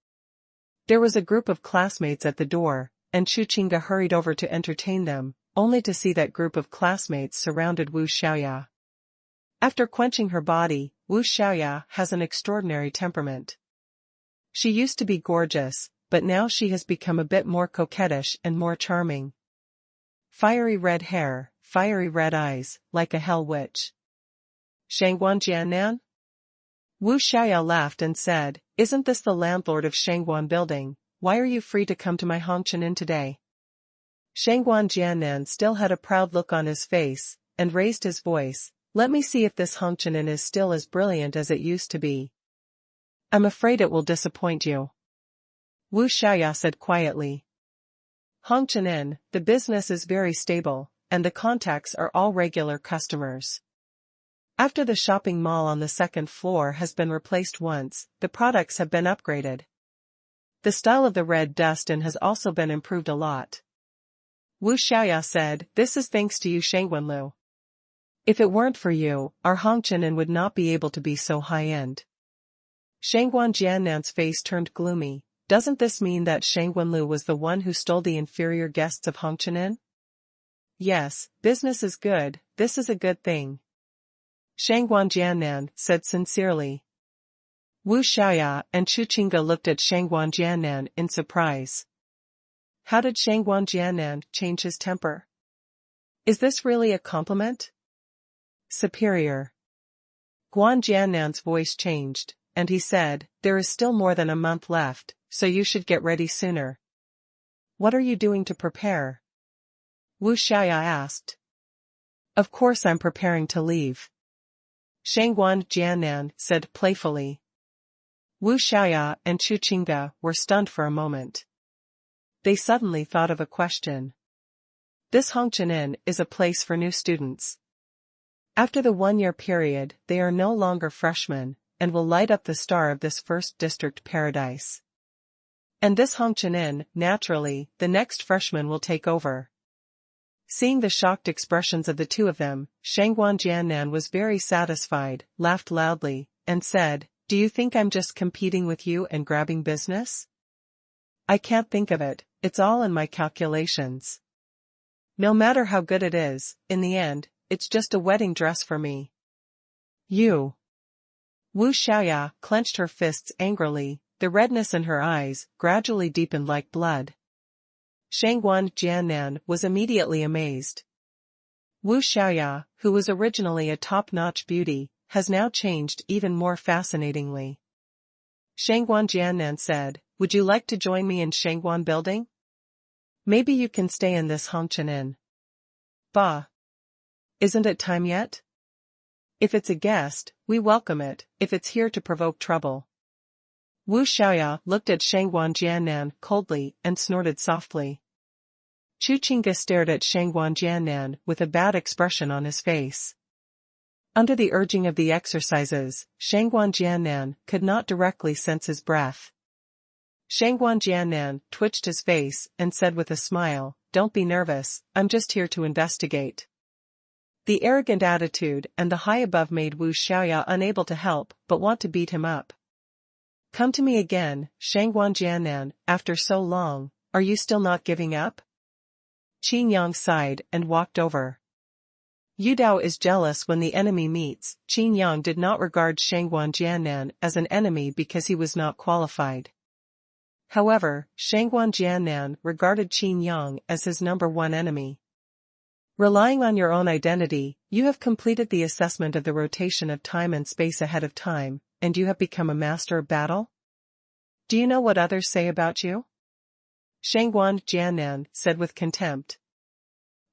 There was a group of classmates at the door, and Chuchinga hurried over to entertain them, only to see that group of classmates surrounded Wu Xiaoya. After quenching her body, Wu Xiaoya has an extraordinary temperament. She used to be gorgeous, but now she has become a bit more coquettish and more charming. Fiery red hair, fiery red eyes, like a hell witch. Shangguan Jiannan? Wu Xiaoya laughed and said, isn't this the landlord of Xuanhuan building? Why are you free to come to my Hongqian Inn today? Shangguan Jiannan still had a proud look on his face, and raised his voice, let me see if this Hongqian Inn is still as brilliant as it used to be. I'm afraid it will disappoint you. Wu Xiaoya said quietly. Hongqian Inn, the business is very stable, and the contacts are all regular customers. After the shopping mall on the second floor has been replaced once, the products have been upgraded. The style of the red dust inn has also been improved a lot. Wu Xiaoya said, this is thanks to you Shangguanlu. If it weren't for you, our Hongqian Inn would not be able to be so high-end. Shangguan Jiannan's face turned gloomy. Doesn't this mean that Shangguanlu was the one who stole the inferior guests of Hongqian Inn? Yes, business is good, this is a good thing. Shangguan Jiannan said sincerely. Wu Xiaoya and Chuchinga looked at Shangguan Jiannan in surprise. How did Shangguan Jiannan change his temper? Is this really a compliment? Superior. Guan Jiannan's voice changed, and he said, there is still more than a month left, so you should get ready sooner. What are you doing to prepare? Wu Xiaoya asked. Of course I'm preparing to leave. Shangguan Jiannan said playfully. Wu Xiaoya and Chuchinga were stunned for a moment. They suddenly thought of a question. This Hongqian Inn is a place for new students. After the one-year period, they are no longer freshmen, and will light up the star of this first district paradise. And this Hongqian Inn, naturally, the next freshman will take over. Seeing the shocked expressions of the two of them, Shangguan Jiannan was very satisfied, laughed loudly, and said, do you think I'm just competing with you and grabbing business? I can't think of it, it's all in my calculations. No matter how good it is, in the end, it's just a wedding dress for me. You. Wu Xiaoya clenched her fists angrily, the redness in her eyes gradually deepened like blood. Shangguan Jiannan was immediately amazed. Wu Xiaoya, who was originally a top-notch beauty, has now changed even more fascinatingly. Shangguan Jiannan said, would you like to join me in Shangguan building? Maybe you can stay in this Hongqian Inn. Bah. Isn't it time yet? If it's a guest, we welcome it, if it's here to provoke trouble. Wu Xiaoya looked at Shangguan Jiannan coldly and snorted softly. Chuchinga stared at Shangguan Jiannan with a bad expression on his face. Under the urging of the exercises, Shangguan Jiannan could not directly sense his breath. Shangguan Jiannan twitched his face and said with a smile, don't be nervous, I'm just here to investigate. The arrogant attitude and the high above made Wu Xiaoya unable to help but want to beat him up. Come to me again, Shangguan Jiannan, after so long, are you still not giving up? Qin Yang sighed and walked over. Yu Dao is jealous when the enemy meets. Qin Yang did not regard Shangguan Jiannan as an enemy because he was not qualified. However, Shangguan Jiannan regarded Qin Yang as his number one enemy. Relying on your own identity, you have completed the assessment of the rotation of time and space ahead of time, and you have become a master of battle? Do you know what others say about you? Shangguan Jiannan said with contempt.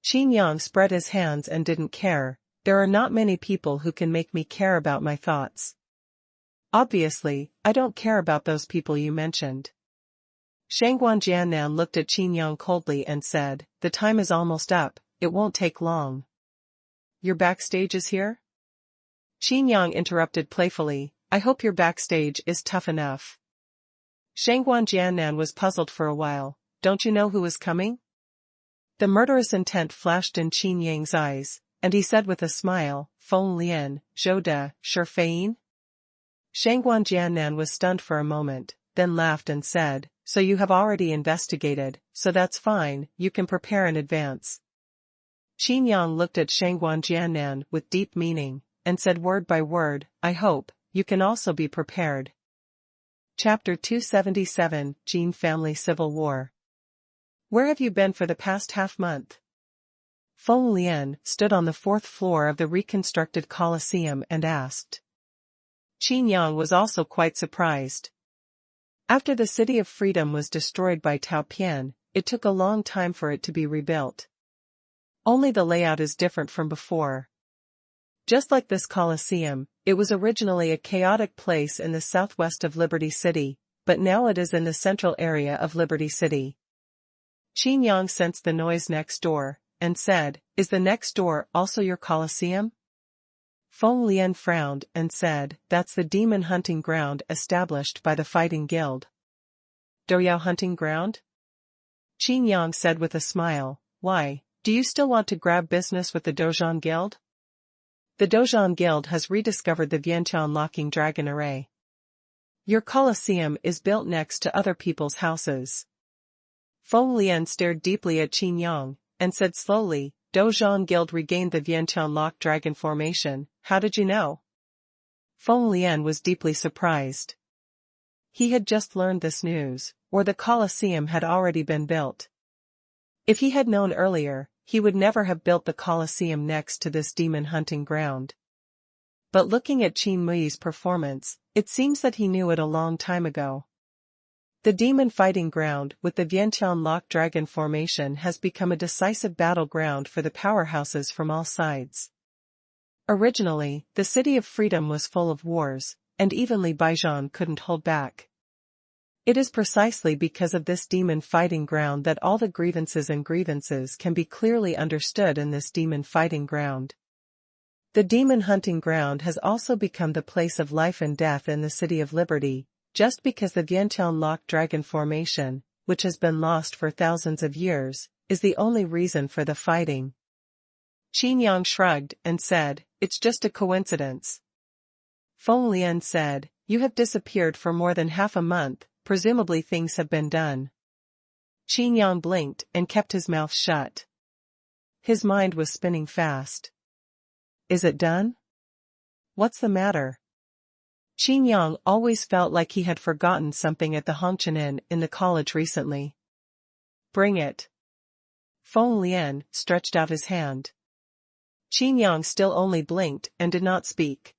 Qin Yang spread his hands and didn't care. There are not many people who can make me care about my thoughts. Obviously, I don't care about those people you mentioned. Shangguan Jiannan looked at Qin Yang coldly and said, the time is almost up, it won't take long. your backstage is here? Qin Yang interrupted playfully, I hope your backstage is tough enough. Xuanhuan Jiannan was puzzled for a while, don't you know who is coming? The murderous intent flashed in Qin Yang's eyes, and he said with a smile, Feng Lian, Zhou de, Shi Fein? Xuanhuan Jiannan was stunned for a moment, then laughed and said, so you have already investigated, so that's fine, you can prepare in advance. Qin Yang looked at Xuanhuan Jiannan with deep meaning, and said word by word, I hope, you can also be prepared. Chapter 277, Jin Family Civil War. Where have you been for the past half-month? Feng Lian stood on the fourth floor of the reconstructed Colosseum and asked. Qin Yang was also quite surprised. After the City of Freedom was destroyed by Tao Pian, it took a long time for it to be rebuilt. Only the layout is different from before. Just like this Colosseum, it was originally a chaotic place in the southwest of Liberty City, but now it is in the central area of Liberty City. Qin Yang sensed the noise next door, and said, is the next door also your Colosseum? Feng Lian frowned and said, that's the demon hunting ground established by the fighting guild. Doyao hunting ground? Qin Yang said with a smile, why, do you still want to grab business with the Dozhan Guild? The Dozhan Guild has rediscovered the Vientian locking dragon array. Your Colosseum is built next to other people's houses. Feng Lian stared deeply at Qin Yang, and said slowly, Dozhan Guild regained the Vientian lock dragon formation, how did you know? Feng Lian was deeply surprised. He had just learned this news, or the Colosseum had already been built. If he had known earlier, he would never have built the Colosseum next to this demon hunting ground. But looking at Qin Mui's performance, it seems that he knew it a long time ago. The demon fighting ground with the Vientian lock dragon formation has become a decisive battleground for the powerhouses from all sides. Originally, the City of Freedom was full of wars, and even Li Baijian couldn't hold back. It is precisely because of this demon fighting ground that all the grievances can be clearly understood in this demon fighting ground. The demon hunting ground has also become the place of life and death in the City of Liberty, just because the Vientian lock dragon formation, which has been lost for thousands of years, is the only reason for the fighting. Qin Yang shrugged and said, it's just a coincidence. Feng Lian said, you have disappeared for more than half a month, presumably things have been done. Qin Yang blinked and kept his mouth shut. His mind was spinning fast. Is it done? What's the matter? Qin Yang always felt like he had forgotten something at the Hongqian Inn in the college recently. Bring it. Feng Lian stretched out his hand. Qin Yang still only blinked and did not speak.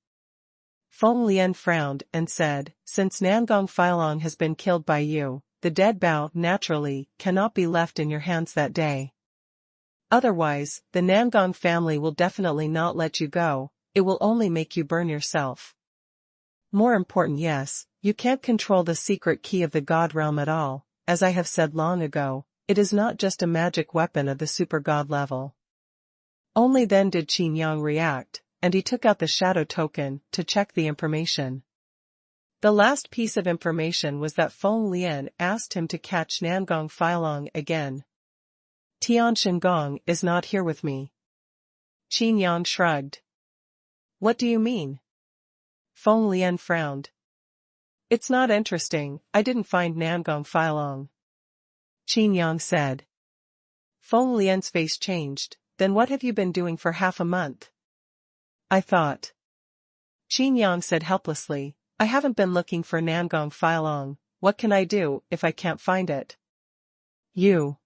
Feng Lian frowned and said, since Nangong Feilong has been killed by you, the dead Bao naturally cannot be left in your hands that day. Otherwise, the Nangong family will definitely not let you go, it will only make you burn yourself. More important, yes, you can't control the secret key of the God realm at all, as I have said long ago, it is not just a magic weapon of the super god level. Only then did Qin Yang react, and he took out the shadow token to check the information. The last piece of information was that Feng Lian asked him to catch Nangong Feilong again. Tian Shengong is not here with me. Qin Yang shrugged. What do you mean? Feng Lian frowned. It's not interesting, I didn't find Nangong Feilong. Qin Yang said. Feng Lian's face changed, then what have you been doing for half a month? I thought. Qin Yang said helplessly, I haven't been looking for Nangong Feilong, what can I do if I can't find it? You.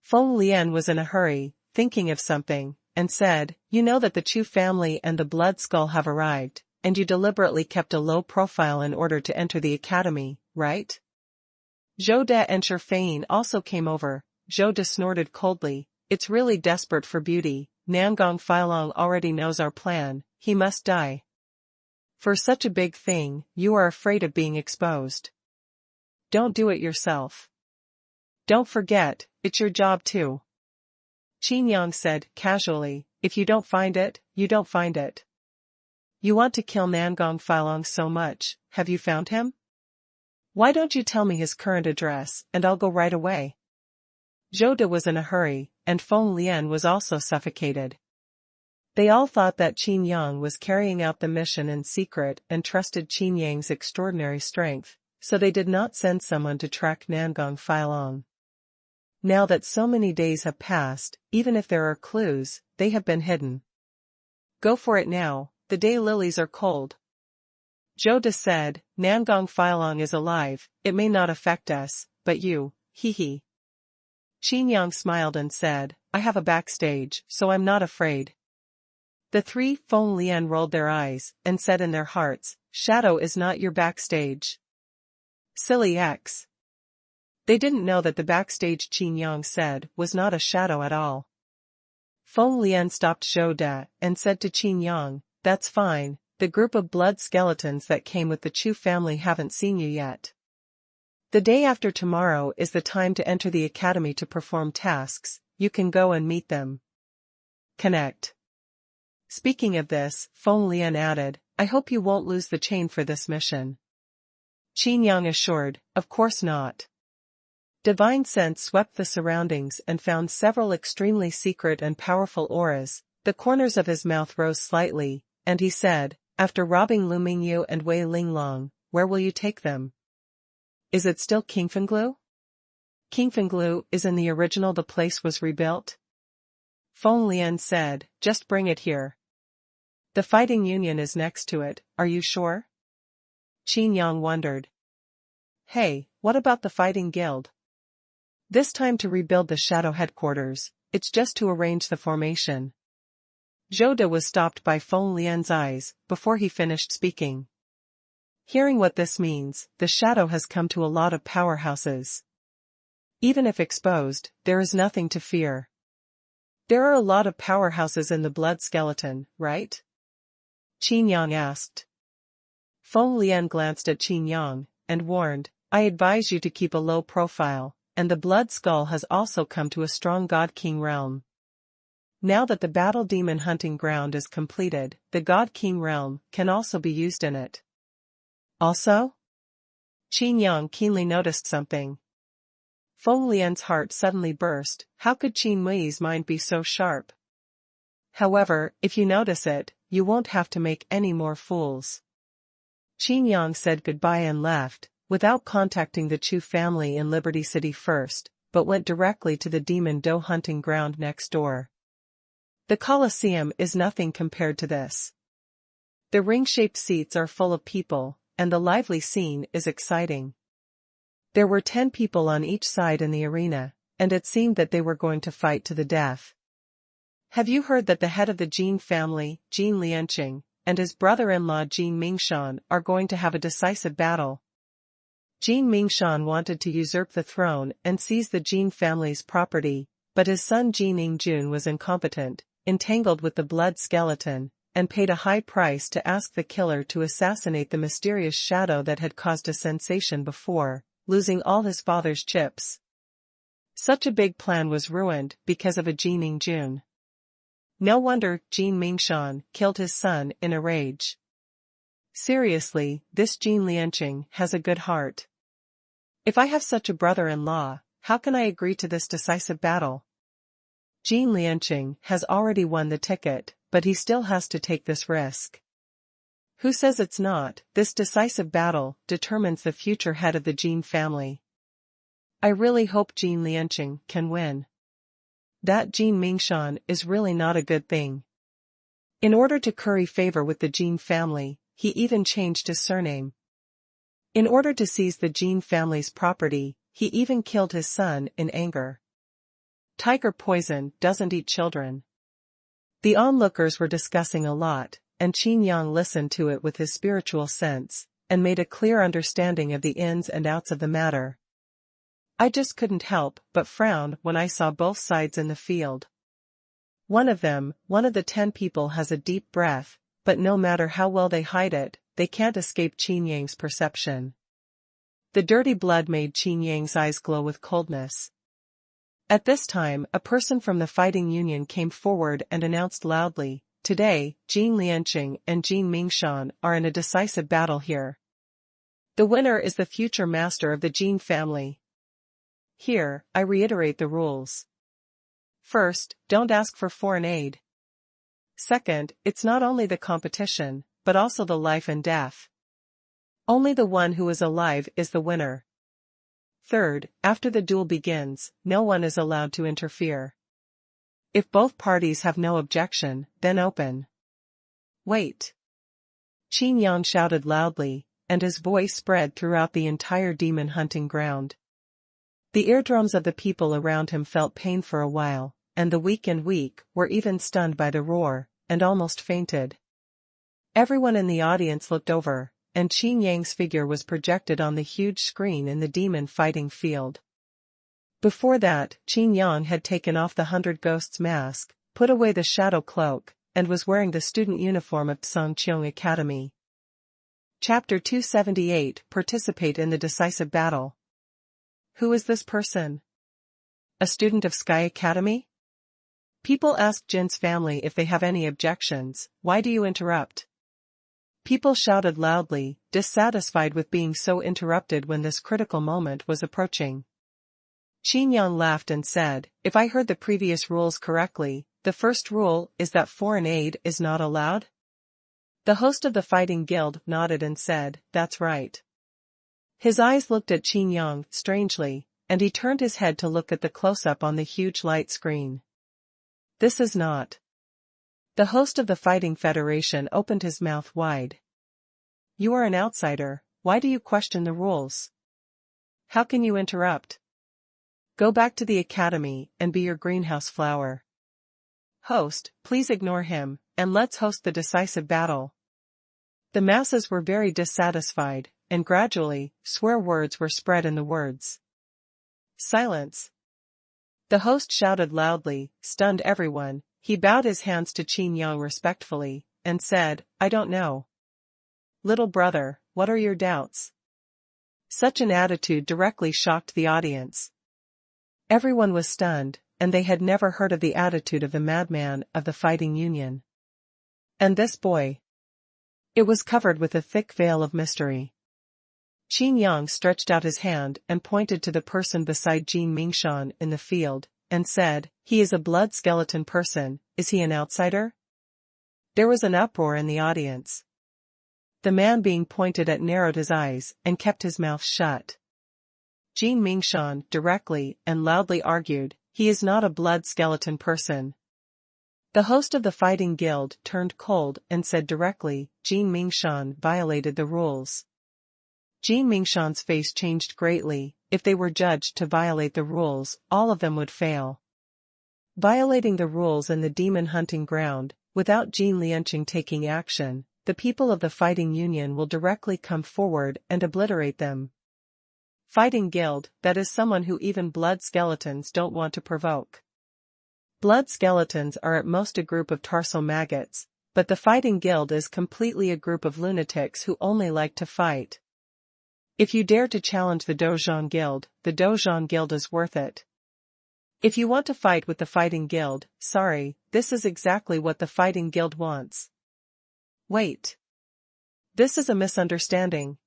Feng Lian was in a hurry, thinking of something, and said, you know that the Chu family and the Blood Skull have arrived, and you deliberately kept a low profile in order to enter the academy, right? Zhou De and Shi Fein also came over. Zhou De snorted coldly, it's really desperate for beauty, Nangong Feilong already knows our plan, he must die. For such a big thing, you are afraid of being exposed. Don't do it yourself. Don't forget, it's your job too. Qin Yang said, casually, if you don't find it, you don't find it. You want to kill Nangong Filong so much, have you found him? Why don't you tell me his current address, and I'll go right away. Zhou De was in a hurry, and Feng Lian was also suffocated. They all thought that Qin Yang was carrying out the mission in secret and trusted Qin Yang's extraordinary strength, so they did not send someone to track Nangong Filong. Now that so many days have passed, even if there are clues, they have been hidden. Go for it now, the daylilies are cold. Zhou De said, Nangong Filong is alive, it may not affect us, but you, hee. Qin Yang smiled and said, I have a backstage, so I'm not afraid. The three Feng Lian rolled their eyes, and said in their hearts, Shadow is not your backstage. Silly X. They didn't know that the backstage Qin Yang said was not a shadow at all. Feng Lian stopped Zhou De, and said to Qin Yang, that's fine, the group of blood skeletons that came with the Chu family haven't seen you yet. The day after tomorrow is the time to enter the academy to perform tasks, you can go and meet them. Connect. Speaking of this, Feng Lian added, I hope you won't lose the chain for this mission. Qin Yang assured, of course not. Divine sense swept the surroundings and found several extremely secret and powerful auras. The corners of his mouth rose slightly, and he said, after robbing Lu Mingyu and Wei Linglong, where will you take them? Is it still Qingfenglu? Qingfenglu is in the original the place was rebuilt? Feng Lian said, just bring it here. The fighting union is next to it, are you sure? Qin Yang wondered. Hey, what about the fighting guild? This time to rebuild the shadow headquarters, it's just to arrange the formation. Zhou De was stopped by Feng Lian's eyes, before he finished speaking. Hearing what this means, the shadow has come to a lot of powerhouses. Even if exposed, there is nothing to fear. There are a lot of powerhouses in the blood skeleton, right? Qin Yang asked. Feng Lian glanced at Qin Yang, and warned, I advise you to keep a low profile, and the blood skull has also come to a strong God King realm. Now that the battle demon hunting ground is completed, the God King realm can also be used in it. Also? Qin Yang keenly noticed something. Feng Lian's heart suddenly burst, how could Qin Mui's mind be so sharp? However, if you notice it, you won't have to make any more fools. Qin Yang said goodbye and left, without contacting the Chu family in Liberty City first, but went directly to the demon doe hunting ground next door. The Colosseum is nothing compared to this. The ring-shaped seats are full of people, and the lively scene is exciting. There were 10 people on each side in the arena, and it seemed that they were going to fight to the death. Have you heard that the head of the Jin family, Jin Lianqing, and his brother-in-law Jin Mingshan are going to have a decisive battle? Jin Mingshan wanted to usurp the throne and seize the Jin family's property, but his son Jin Ingjun was incompetent, entangled with the blood skeleton, and paid a high price to ask the killer to assassinate the mysterious shadow that had caused a sensation before, losing all his father's chips. Such a big plan was ruined because of a Jin Ingjun. No wonder Jin Mingshan killed his son in a rage. Seriously, this Jin Lianqing has a good heart. If I have such a brother-in-law, how can I agree to this decisive battle? Jin Lianqing has already won the ticket, but he still has to take this risk. Who says it's not? This decisive battle determines the future head of the Jin family. I really hope Jin Lianqing can win. That Jin Mingshan is really not a good thing. In order to curry favor with the Jin family, he even changed his surname. In order to seize the Jin family's property, he even killed his son in anger. Tiger poison doesn't eat children. The onlookers were discussing a lot, and Qin Yang listened to it with his spiritual sense, and made a clear understanding of the ins and outs of the matter. I just couldn't help but frown when I saw both sides in the field. One of the 10 people has a deep breath, but no matter how well they hide it, they can't escape Qin Yang's perception. The dirty blood made Qin Yang's eyes glow with coldness. At this time, a person from the fighting union came forward and announced loudly, "Today, Jin Lianqing and Jin Mingshan are in a decisive battle here. The winner is the future master of the Jin family. Here, I reiterate the rules. First, don't ask for foreign aid. Second, it's not only the competition, but also the life and death. Only the one who is alive is the winner. Third, after the duel begins, no one is allowed to interfere. If both parties have no objection, then open." "Wait!" Qin Yang shouted loudly, and his voice spread throughout the entire demon hunting ground. The eardrums of the people around him felt pain for a while, and the weak were even stunned by the roar, and almost fainted. Everyone in the audience looked over, and Qin Yang's figure was projected on the huge screen in the demon fighting field. Before that, Qin Yang had taken off the 100 Ghosts mask, put away the shadow cloak, and was wearing the student uniform of Songqiong Academy. Chapter 278 Participate in the Decisive Battle. Who is this person? A student of Sky Academy? People ask Jin's family if they have any objections. Why do you interrupt? People shouted loudly, dissatisfied with being so interrupted when this critical moment was approaching. Qin Yang laughed and said, "If I heard the previous rules correctly, the first rule is that foreign aid is not allowed?" The host of the fighting guild nodded and said, "That's right." His eyes looked at Qin Yang strangely, and he turned his head to look at the close-up on the huge light screen. "This is not." The host of the Fighting Federation opened his mouth wide. "You are an outsider, why do you question the rules? How can you interrupt? Go back to the academy and be your greenhouse flower. Host, please ignore him, and let's host the decisive battle." The masses were very dissatisfied, and gradually, swear words were spread in the words. "Silence!" The host shouted loudly, stunned everyone. He bowed his hands to Qin Yang respectfully, and said, "I don't know. Little brother, what are your doubts?" Such an attitude directly shocked the audience. Everyone was stunned, and they had never heard of the attitude of the madman of the fighting union. And this boy? It was covered with a thick veil of mystery. Qin Yang stretched out his hand and pointed to the person beside Jin Mingshan in the field, and said, "He is a blood skeleton person, is he an outsider?" There was an uproar in the audience. The man being pointed at narrowed his eyes and kept his mouth shut. Jin Mingshan directly and loudly argued, "He is not a blood skeleton person." The host of the fighting guild turned cold and said directly, "Jin Mingshan violated the rules." Jin Mingshan's face changed greatly. If they were judged to violate the rules, all of them would fail. Violating the rules in the demon hunting ground, without Jin Lianqing taking action, the people of the fighting union will directly come forward and obliterate them. Fighting guild, that is someone who even blood skeletons don't want to provoke. Blood skeletons are at most a group of tarsal maggots, but the fighting guild is completely a group of lunatics who only like to fight. If you dare to challenge the Dozhan Guild, the Dozhan Guild is worth it. If you want to fight with the Fighting Guild, sorry, this is exactly what the Fighting Guild wants. Wait. This is a misunderstanding.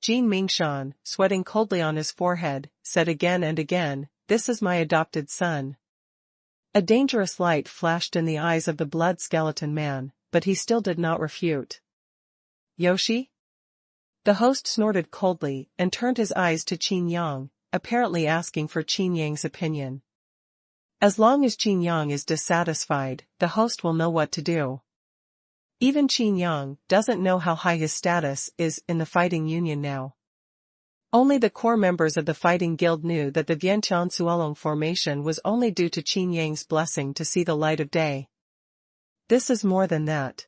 Jin Mingshan, sweating coldly on his forehead, said again and again, "This is my adopted son." A dangerous light flashed in the eyes of the blood skeleton man, but he still did not refute. "Yoshi?" The host snorted coldly and turned his eyes to Qin Yang, apparently asking for Qin Yang's opinion. As long as Qin Yang is dissatisfied, the host will know what to do. Even Qin Yang doesn't know how high his status is in the fighting union now. Only the core members of the fighting guild knew that the Vientian Suolong formation was only due to Qin Yang's blessing to see the light of day. This is more than that.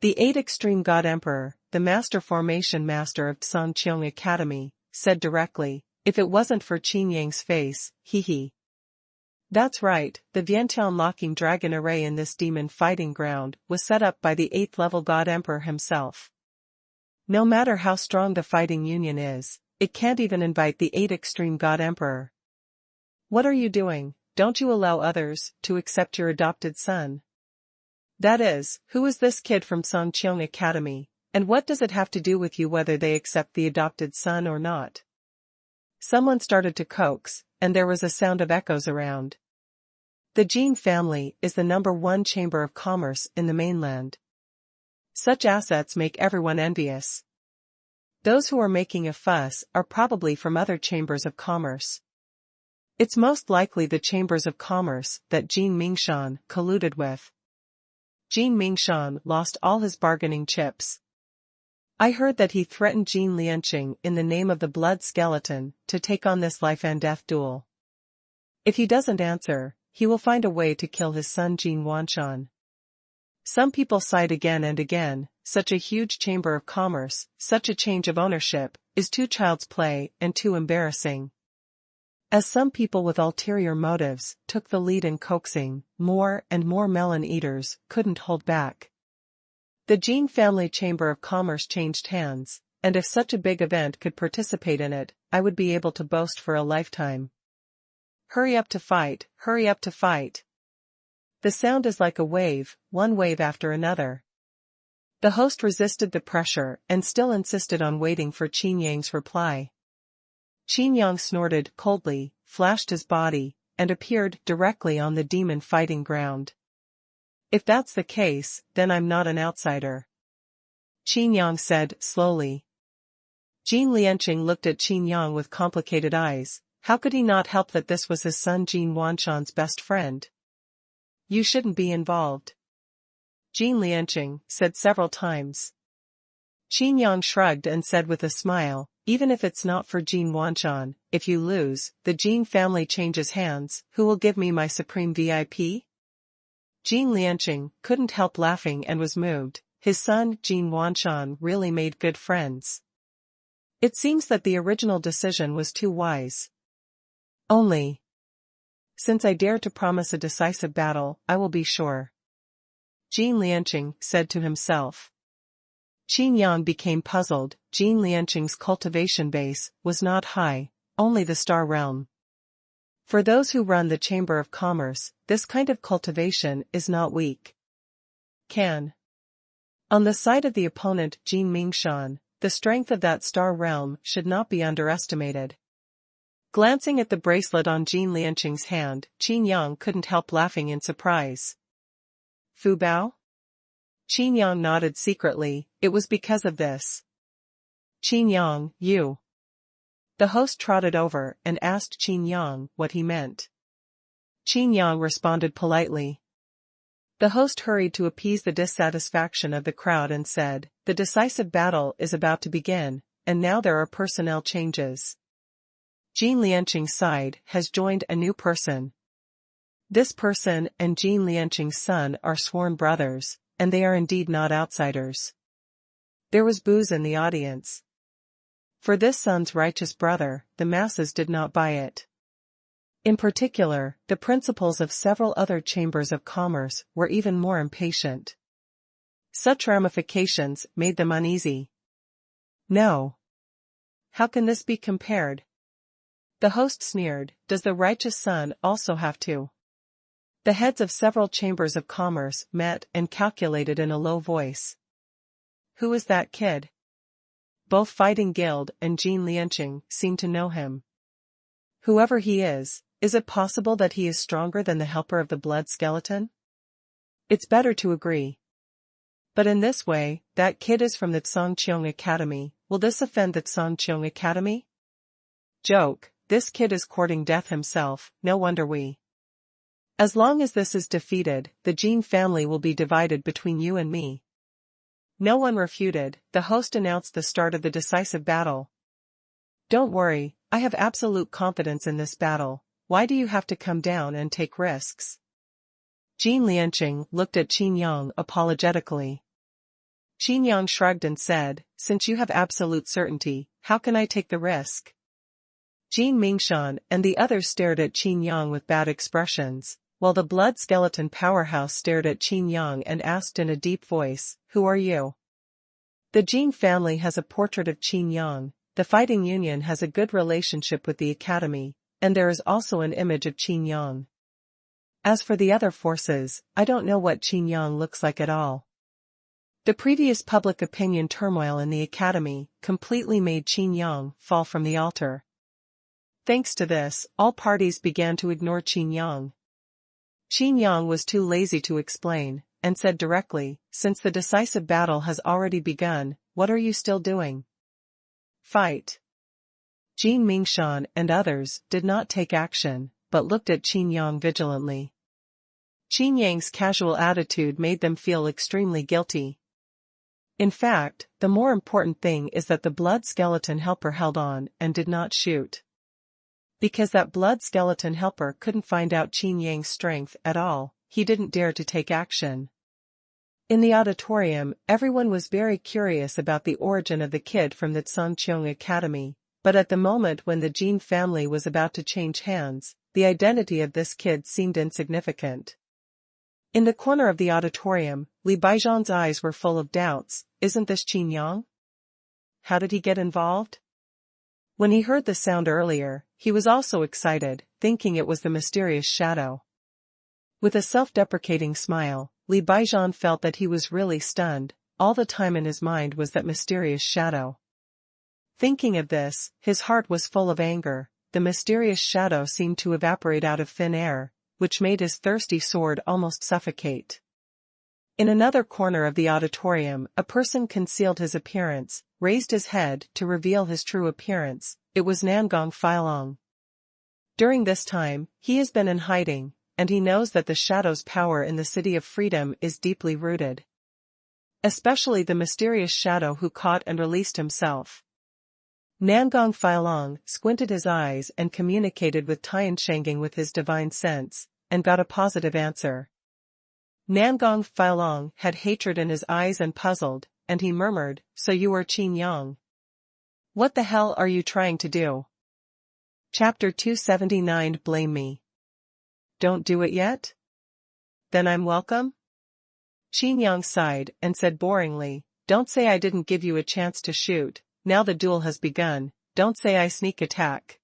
The 8 Extreme God Emperor, the Master Formation Master of Songqiong Academy, said directly, "If it wasn't for Qin Yang's face, hee." That's right, the Vientian locking dragon array in this demon fighting ground was set up by the 8th level God Emperor himself. No matter how strong the fighting union is, it can't even invite the 8 Extreme God Emperor. What are you doing? Don't you allow others to accept your adopted son? That is, who is this kid from Songqiong Academy, and what does it have to do with you whether they accept the adopted son or not? Someone started to coax, and there was a sound of echoes around. The Jin family is the #1 chamber of commerce in the mainland. Such assets make everyone envious. Those who are making a fuss are probably from other chambers of commerce. It's most likely the chambers of commerce that Jin Mingshan colluded with. Jin Mingshan lost all his bargaining chips. I heard that he threatened Jin Lianqing in the name of the blood skeleton to take on this life and death duel. If he doesn't answer, he will find a way to kill his son Jin Wanshan. Some people sighed again and again, such a huge chamber of commerce, such a change of ownership, is too child's play and too embarrassing. As some people with ulterior motives took the lead in coaxing, more and more melon eaters couldn't hold back. The Jin family chamber of commerce changed hands, and if such a big event could participate in it, I would be able to boast for a lifetime. Hurry up to fight, hurry up to fight. The sound is like a wave, one wave after another. The host resisted the pressure and still insisted on waiting for Qin Yang's reply. Qin Yang snorted coldly, flashed his body, and appeared directly on the demon fighting ground. If that's the case, then I'm not an outsider. Qin Yang said slowly. Jin Lianqing looked at Qin Yang with complicated eyes. How could he not help that this was his son Jin Wanshan's best friend? You shouldn't be involved. Jin Lianqing said several times. Qin Yang shrugged and said with a smile, even if it's not for Jin Wanshan, if you lose, the Jin family changes hands, who will give me my supreme VIP? Jin Lianqing couldn't help laughing and was moved. His son Jin Wanshan really made good friends. It seems that the original decision was too wise. Only. Since I dare to promise a decisive battle, I will be sure. Jin Lianqing said to himself. Qin Yang became puzzled. Jin Lianqing's cultivation base was not high, only the star realm. For those who run the Chamber of Commerce, this kind of cultivation is not weak. On the side of the opponent Jin Mingshan, the strength of that star realm should not be underestimated. Glancing at the bracelet on Jin Lianqing's hand, Qin Yang couldn't help laughing in surprise. Fu Bao? Qin Yang nodded secretly. It was because of this. Qin Yang, you. The host trotted over and asked Qin Yang what he meant. Qin Yang responded politely. The host hurried to appease the dissatisfaction of the crowd and said, the decisive battle is about to begin, and now there are personnel changes. Jin Lianqing's side has joined a new person. This person and Jin Lianqing's son are sworn brothers, and they are indeed not outsiders. There was boos in the audience. For this son's righteous brother, the masses did not buy it. In particular, the principals of several other chambers of commerce were even more impatient. Such ramifications made them uneasy. No. How can this be compared? The host sneered, does the righteous son also have to? The heads of several chambers of commerce met and calculated in a low voice. Who is that kid? Both Fighting Guild and Jin Lianqing seem to know him. Whoever he is it possible that he is stronger than the helper of the blood skeleton? It's better to agree. But in this way, that kid is from the Songqiong Academy. Will this offend the Songqiong Academy? Joke, this kid is courting death himself, no wonder we. As long as this is defeated, the Jin family will be divided between you and me. No one refuted. The host announced the start of the decisive battle. Don't worry, I have absolute confidence in this battle. Why do you have to come down and take risks? Jin Lianqing looked at Qin Yang apologetically. Qin Yang shrugged and said, since you have absolute certainty, how can I take the risk? Jin Mingshan and the others stared at Qin Yang with bad expressions, while the blood skeleton powerhouse stared at Qin Yang and asked in a deep voice, who are you? The Jin family has a portrait of Qin Yang. The fighting union has a good relationship with the academy. and there is also an image of Qin Yang. As for the other forces, I don't know what Qin Yang looks like at all. The previous public opinion turmoil in the academy completely made Qin Yang fall from the altar. Thanks to this, all parties began to ignore Qin Yang. Qin Yang was too lazy to explain, and said directly, "Since the decisive battle has already begun, what are you still doing? Fight." Jin Mingshan and others did not take action, but looked at Qin Yang vigilantly. Qin Yang's casual attitude made them feel extremely guilty. In fact, the more important thing is that the blood skeleton helper held on and did not shoot. Because that blood skeleton helper couldn't find out Qin Yang's strength at all, he didn't dare to take action. In the auditorium, everyone was very curious about the origin of the kid from the Zhangqiang Academy, but at the moment when the Jin family was about to change hands, the identity of this kid seemed insignificant. In the corner of the auditorium, Li Baijian's eyes were full of doubts. Isn't this Qin Yang? How did he get involved? When he heard the sound earlier, he was also excited, thinking it was the mysterious shadow. With a self-deprecating smile, Li Baijian felt that he was really stunned. All the time in his mind was that mysterious shadow. Thinking of this, his heart was full of anger. The mysterious shadow seemed to evaporate out of thin air, which made his thirsty sword almost suffocate. In another corner of the auditorium, a person concealed his appearance, raised his head to reveal his true appearance. It was Nangong Feilong. During this time, he has been in hiding, and he knows that the shadow's power in the City of Freedom is deeply rooted. Especially the mysterious shadow who caught and released himself. Nangong Feilong squinted his eyes and communicated with Tianshenging with his divine sense, and got a positive answer. Nangong Feilong had hatred in his eyes and puzzled, and he murmured, "So you are Qin Yang. What the hell are you trying to do?" Chapter 279 Blame Me. Don't do it yet? Then I'm welcome? Qin Yang sighed and said boringly, "Don't say I didn't give you a chance to shoot. Now the duel has begun, don't say I sneak attack."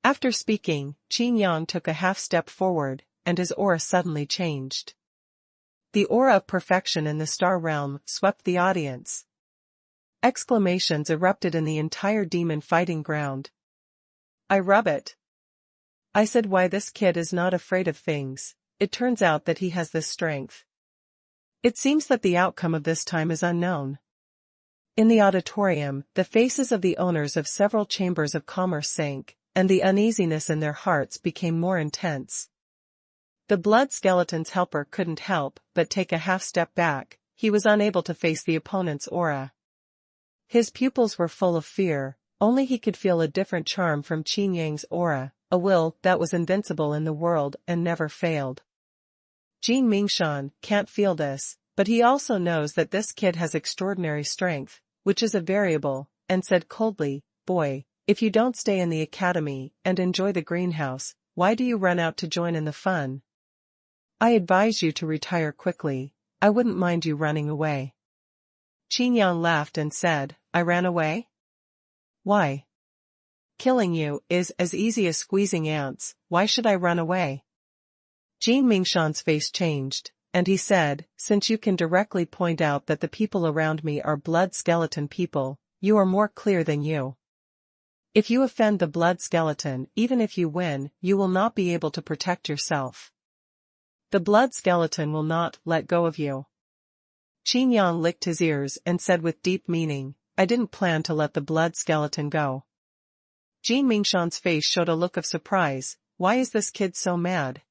After speaking, Qin Yang took a half step forward, and his aura suddenly changed. The aura of perfection in the star realm swept the audience. Exclamations erupted in the entire demon fighting ground. "I rub it. I said why this kid is not afraid of things. It turns out that he has this strength. It seems that the outcome of this time is unknown." In the auditorium, the faces of the owners of several chambers of commerce sank, and the uneasiness in their hearts became more intense. The blood skeleton's helper couldn't help but take a half step back. He was unable to face the opponent's aura. His pupils were full of fear, only he could feel a different charm from Qin Yang's aura, a will that was invincible in the world and never failed. Jin Mingshan can't feel this, but he also knows that this kid has extraordinary strength, which is a variable, and said coldly, "Boy, if you don't stay in the academy and enjoy the greenhouse, why do you run out to join in the fun? I advise you to retire quickly. I wouldn't mind you running away." Qin Yang laughed and said, "I ran away? Why? Killing you is as easy as squeezing ants. Why should I run away?" Jin Mingshan's face changed, and he said, "Since you can directly point out that the people around me are blood skeleton people, you are more clear than you. If you offend the blood skeleton, even if you win, you will not be able to protect yourself. The blood skeleton will not let go of you." Qin Yang licked his ears and said with deep meaning, "I didn't plan to let the blood skeleton go." Jin Mingshan's face showed a look of surprise. "Why is this kid so mad?"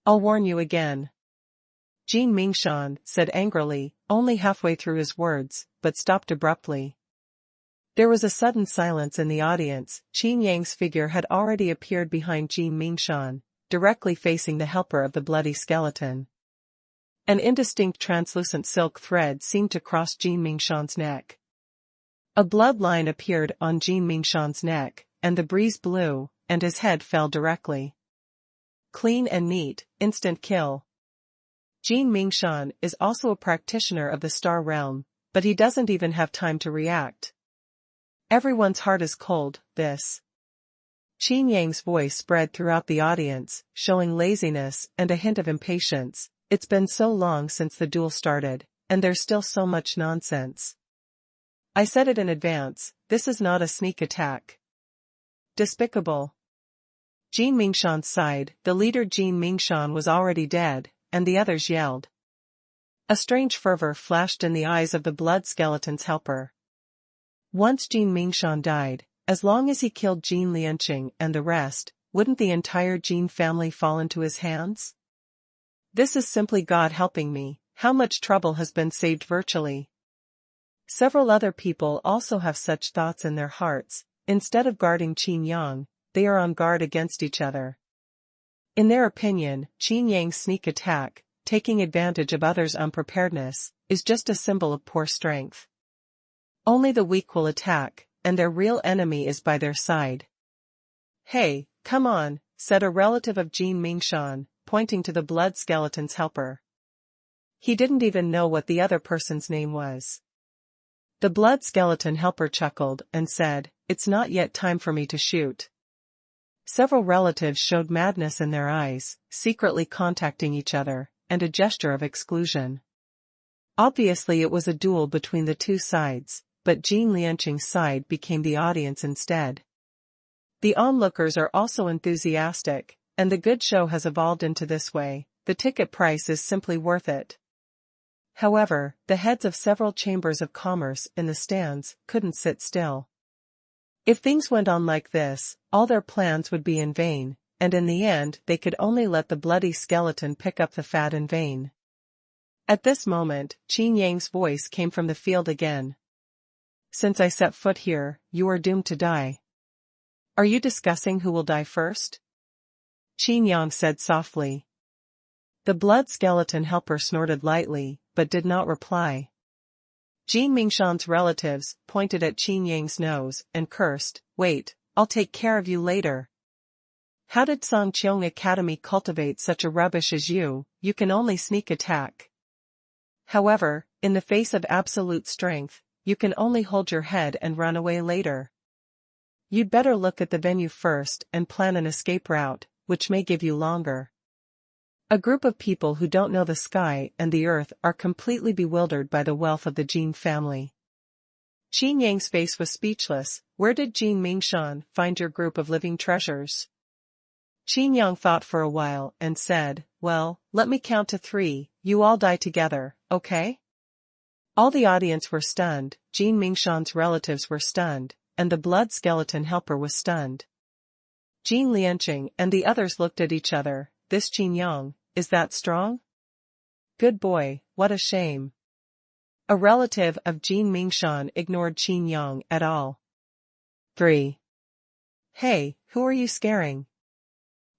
"I'll warn you again." Jin Mingshan said angrily, only halfway through his words, but stopped abruptly. There was a sudden silence in the audience. Qin Yang's figure had already appeared behind Jin Mingshan, directly facing the helper of the bloody skeleton. An indistinct translucent silk thread seemed to cross Jin Mingshan's neck. A bloodline appeared on Jin Mingshan's neck, and the breeze blew, and his head fell directly. Clean and neat, instant kill. Jin Mingshan is also a practitioner of the star realm, but he doesn't even have time to react. Everyone's heart is cold. This Qin Yang's voice spread throughout the audience, showing laziness and a hint of impatience. It's been so long since the duel started, and there's still so much nonsense. I said it in advance, this is not a sneak attack. Despicable. Jin Mingshan sighed. The leader Jin Mingshan was already dead, and the others yelled. A strange fervor flashed in the eyes of the blood skeleton's helper. Once Jin Mingshan died, as long as he killed Jin Lianqing and the rest, wouldn't the entire Jin family fall into his hands? This is simply God helping me. How much trouble has been saved virtually. Several other people also have such thoughts in their hearts. Instead of guarding Qin Yang, they are on guard against each other. In their opinion, Qin Yang's sneak attack, taking advantage of others' unpreparedness, is just a symbol of poor strength. Only the weak will attack, and their real enemy is by their side. Hey, come on, said a relative of Jin Mingshan, pointing to the blood skeleton's helper. He didn't even know what the other person's name was. The blood skeleton helper chuckled and said, "It's not yet time for me to shoot." Several relatives showed madness in their eyes, secretly contacting each other, and a gesture of exclusion. Obviously it was a duel between the two sides, but Jin Lianqing's side became the audience instead. The onlookers are also enthusiastic, and the good show has evolved into this way. The ticket price is simply worth it. However, the heads of several chambers of commerce in the stands couldn't sit still. If things went on like this, all their plans would be in vain, and in the end they could only let the bloody skeleton pick up the fat in vain. At this moment, Qin Yang's voice came from the field again. Since I set foot here, you are doomed to die. Are you discussing who will die first? Qin Yang said softly. The blood skeleton helper snorted lightly, but did not reply. Jin Mingshan's relatives pointed at Qin Yang's nose and cursed, "Wait, I'll take care of you later. How did Songqiong Academy cultivate such a rubbish as you? You can only sneak attack. However, in the face of absolute strength, you can only hold your head and run away later. You'd better look at the venue first and plan an escape route, which may give you longer." A group of people who don't know the sky and the earth are completely bewildered by the wealth of the Jin family. Qin Yang's face was speechless. Where did Jin Mingshan find your group of living treasures? Qin Yang thought for a while and said, "Well, let me count to 3, you all die together, okay?" All the audience were stunned, Jin Mingshan's relatives were stunned, and the blood skeleton helper was stunned. Jin Lianqing and the others looked at each other. This Qin Yang, is that strong? Good boy, what a shame. A relative of Jin Mingshan ignored Qin Yang at all. 3. Hey, who are you scaring?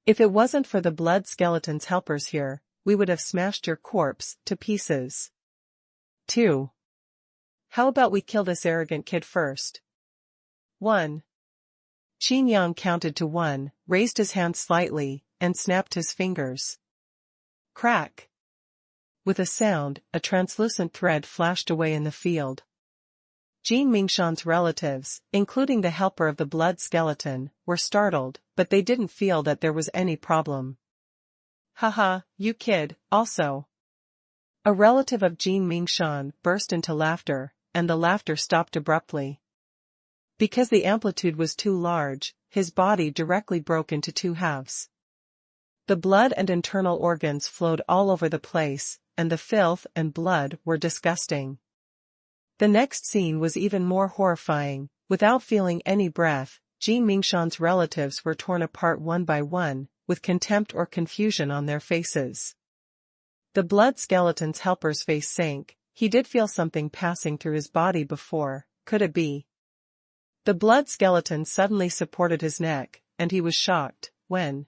If it wasn't for the blood skeleton's helpers here, we would have smashed your corpse to pieces. 2. How about we kill this arrogant kid first? 1. Qin Yang counted to 1, raised his hand slightly, and snapped his fingers. Crack! With a sound, a translucent thread flashed away in the field. Jin Mingshan's relatives, including the helper of the blood skeleton, were startled, but they didn't feel that there was any problem. Haha, you kid, also. A relative of Jin Mingshan burst into laughter, and the laughter stopped abruptly. Because the amplitude was too large, his body directly broke into 2 halves. The blood and internal organs flowed all over the place, and the filth and blood were disgusting. The next scene was even more horrifying. Without feeling any breath, Jin Mingshan's relatives were torn apart one by one, with contempt or confusion on their faces. The blood skeleton's helper's face sank. He did feel something passing through his body before. Could it be? The blood skeleton suddenly supported his neck, and he was shocked. When?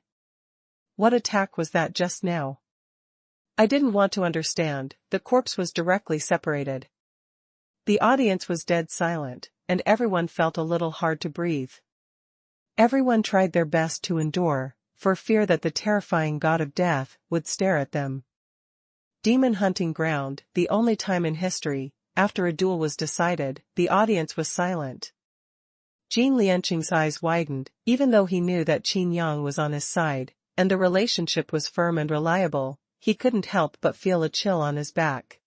What attack was that just now? I didn't want to understand. The corpse was directly separated. The audience was dead silent, and everyone felt a little hard to breathe. Everyone tried their best to endure, for fear that the terrifying god of death would stare at them. Demon hunting ground, the only time in history, after a duel was decided, the audience was silent. Jin Lianqing's eyes widened, even though he knew that Qin Yang was on his side, and the relationship was firm and reliable, he couldn't help but feel a chill on his back.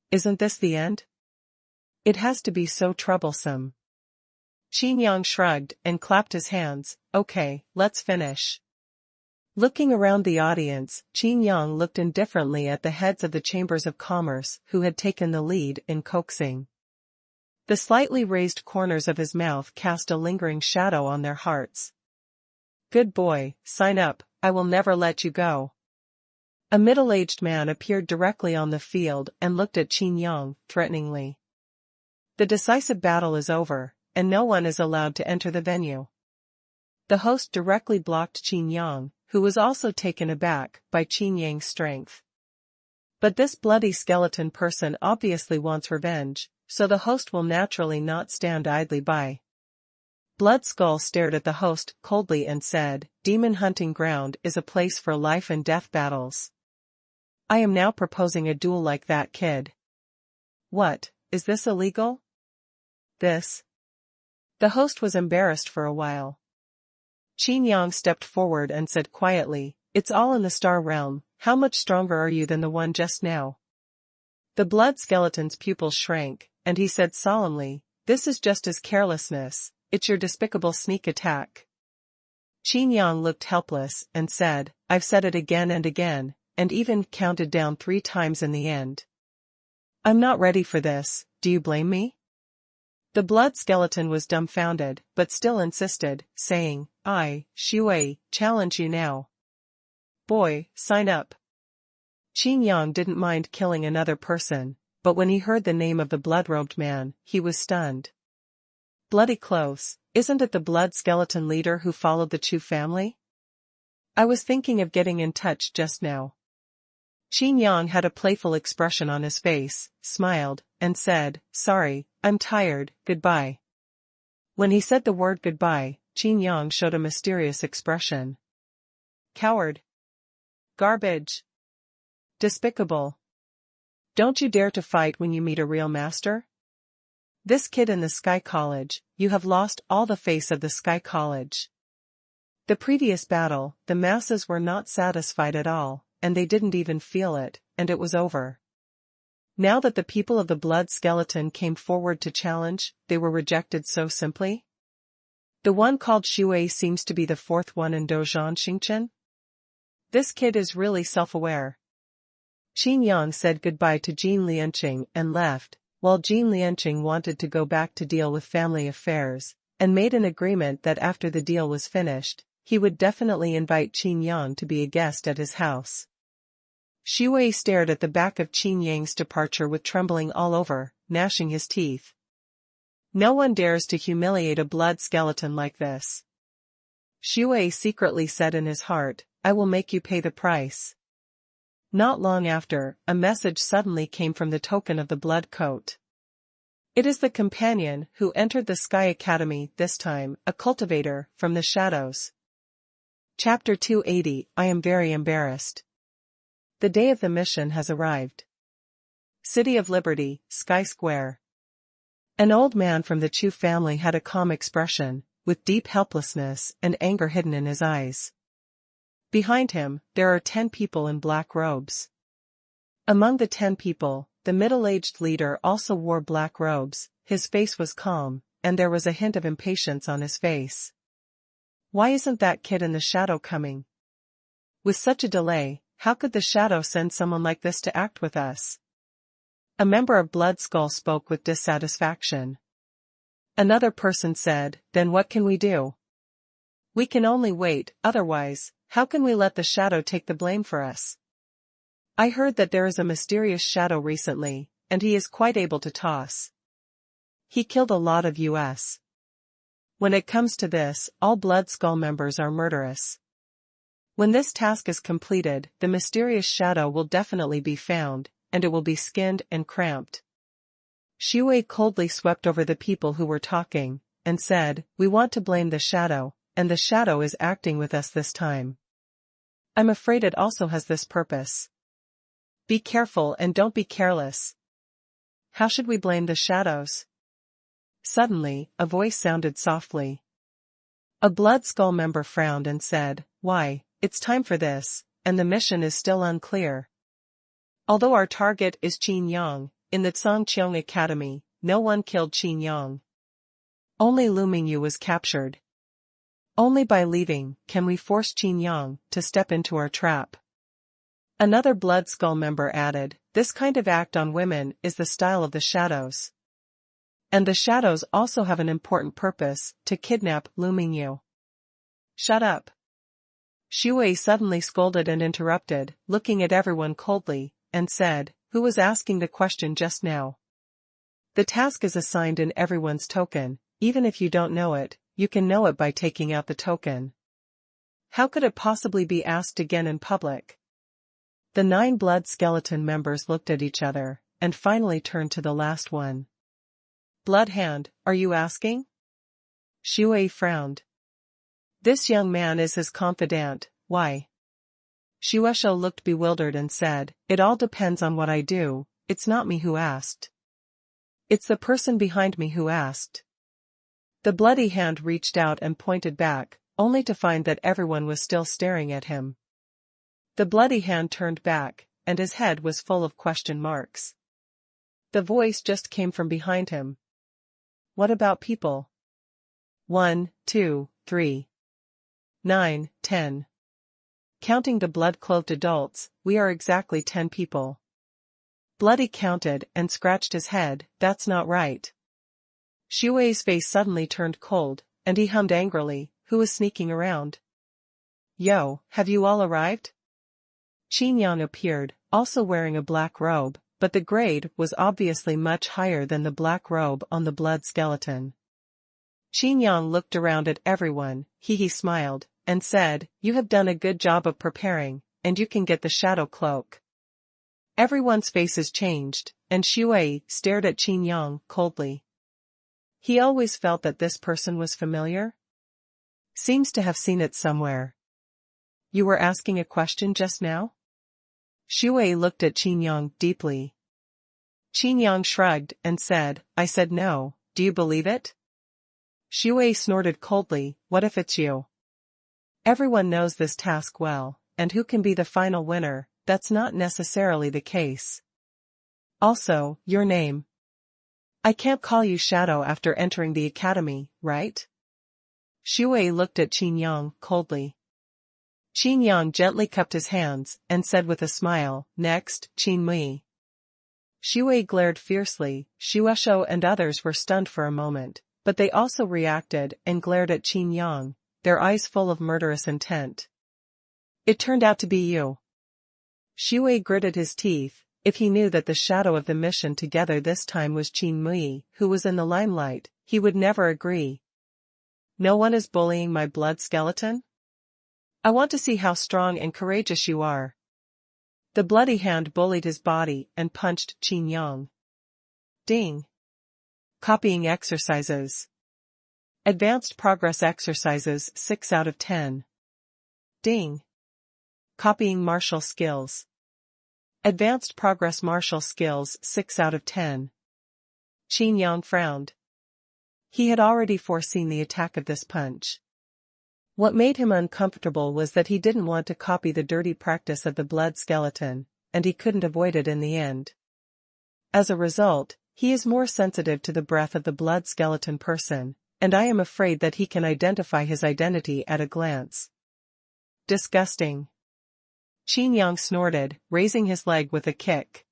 Isn't this the end? It has to be so troublesome. Qin Yang shrugged and clapped his hands. Okay, let's finish. Looking around the audience, Qin Yang looked indifferently at the heads of the chambers of commerce who had taken the lead in coaxing. The slightly raised corners of his mouth cast a lingering shadow on their hearts. Good boy, sign up, I will never let you go. A middle-aged man appeared directly on the field and looked at Qin Yang threateningly. The decisive battle is over, and no one is allowed to enter the venue. The host directly blocked Qin Yang, who was also taken aback by Qin Yang's strength. But this bloody skeleton person obviously wants revenge, so the host will naturally not stand idly by. Bloodskull stared at the host coldly and said, Demon Hunting Ground is a place for life and death battles. I am now proposing a duel like that kid. What, is this illegal? This? The host was embarrassed for a while. Qin Yang stepped forward and said quietly, It's all in the star realm, how much stronger are you than the one just now? The blood skeleton's pupils shrank, and he said solemnly, This is just his carelessness, it's your despicable sneak attack. Qin Yang looked helpless and said, I've said it again and again, and even counted down 3 times in the end. I'm not ready for this, do you blame me? The blood skeleton was dumbfounded, but still insisted, saying, I, Shui, challenge you now. Boy, sign up. Qin Yang didn't mind killing another person, but when he heard the name of the blood-robed man, he was stunned. Bloody close, isn't it the blood skeleton leader who followed the Chu family? I was thinking of getting in touch just now. Qin Yang had a playful expression on his face, smiled, and said, Sorry, I'm tired, goodbye. When he said the word goodbye, Qin Yang showed a mysterious expression. Coward. Garbage. Despicable. Don't you dare to fight when you meet a real master? This kid in the Sky College, you have lost all the face of the Sky College. The previous battle, the masses were not satisfied at all, and they didn't even feel it, and it was over. Now that the people of the blood skeleton came forward to challenge, they were rejected so simply? The one called Shui seems to be the 4th one in Dozhan Xingchen? This kid is really self-aware. Qin Yang said goodbye to Jin Lianqing and left, while Jin Lianqing wanted to go back to deal with family affairs, and made an agreement that after the deal was finished, he would definitely invite Qin Yang to be a guest at his house. Shui stared at the back of Qin Yang's departure with trembling all over, gnashing his teeth. No one dares to humiliate a blood skeleton like this. Shui secretly said in his heart, I will make you pay the price. Not long after, a message suddenly came from the token of the blood coat. It is the companion who entered the Sky Academy this time, a cultivator from the shadows. Chapter 280, I am very embarrassed. The day of the mission has arrived. City of Liberty, Sky Square. An old man from the Chu family had a calm expression, with deep helplessness and anger hidden in his eyes. Behind him, there are 10 people in black robes. Among the 10 people, the middle-aged leader also wore black robes, his face was calm, and there was a hint of impatience on his face. Why isn't that kid in the shadow coming? With such a delay, how could the shadow send someone like this to act with us? A member of Bloodskull spoke with dissatisfaction. Another person said, Then what can we do? We can only wait, otherwise, how can we let the shadow take the blame for us? I heard that there is a mysterious shadow recently, and he is quite able to toss. He killed a lot of us. When it comes to this, all Bloodskull members are murderous. When this task is completed, the mysterious shadow will definitely be found, and it will be skinned and cramped. Shui coldly swept over the people who were talking, and said, We want to blame the shadow, and the shadow is acting with us this time. I'm afraid it also has this purpose. Be careful and don't be careless. How should we blame the shadows? Suddenly, a voice sounded softly. A Blood Skull member frowned and said, "Why, it's time for this, and the mission is still unclear. Although our target is Qin Yang, in the Zhangqiang Academy, no one killed Qin Yang. Only Lu Mingyu was captured. Only by leaving can we force Qin Yang to step into our trap." Another Blood Skull member added, "This kind of act on women is the style of the shadows. And the shadows also have an important purpose, to kidnap Lu Mingyu." "Shut up." Xue suddenly scolded and interrupted, looking at everyone coldly, and said, "Who was asking the question just now? The task is assigned in everyone's token, even if you don't know it, you can know it by taking out the token. How could it possibly be asked again in public?" The 9 blood skeleton members looked at each other, and finally turned to the last one. "Blood Hand, are you asking?" Xue frowned. "This young man is his confidant, why?" Xuesho looked bewildered and said, "It all depends on what I do, it's not me who asked. It's the person behind me who asked." The bloody hand reached out and pointed back, only to find that everyone was still staring at him. The bloody hand turned back, and his head was full of question marks. The voice just came from behind him. "What about people? 1, 2, 3, 9, 10. Counting the blood-clothed adults, we are exactly 10 people." Bloody counted and scratched his head, "That's not right." Xue's face suddenly turned cold, and he hummed angrily, "Who is sneaking around? Yo, have you all arrived?" Qin Yang appeared, also wearing a black robe, but the grade was obviously much higher than the black robe on the blood skeleton. Qin Yang looked around at everyone, he smiled, and said, "You have done a good job of preparing, and you can get the shadow cloak." Everyone's faces changed, and Xue stared at Qin Yang coldly. He always felt that this person was familiar. Seems to have seen it somewhere. "You were asking a question just now?" Xue looked at Qin Yang deeply. Qin Yang shrugged and said, "I said no, do you believe it?" Xue snorted coldly, "What if it's you? Everyone knows this task well, and who can be the final winner, that's not necessarily the case. Also, your name. I can't call you Shadow after entering the academy, right?" Xue looked at Qin Yang coldly. Qin Yang gently cupped his hands, and said with a smile, "Next, Qin Mui." Xue glared fiercely, Xuesho and others were stunned for a moment, but they also reacted and glared at Qin Yang, their eyes full of murderous intent. "It turned out to be you." Xue gritted his teeth. If he knew that the shadow of the mission together this time was Qin Mui, who was in the limelight, he would never agree. "No one is bullying my blood skeleton? I want to see how strong and courageous you are." The bloody hand bullied his body and punched Qin Yang. Ding. Copying exercises. Advanced progress exercises 6 out of 10. Ding. Copying martial skills. Advanced progress martial skills 6 out of 10. Qin Yang frowned. He had already foreseen the attack of this punch. What made him uncomfortable was that he didn't want to copy the dirty practice of the blood skeleton, and he couldn't avoid it in the end. As a result, he is more sensitive to the breath of the blood skeleton person, and I am afraid that he can identify his identity at a glance. Disgusting. Qin Yang snorted, raising his leg with a kick.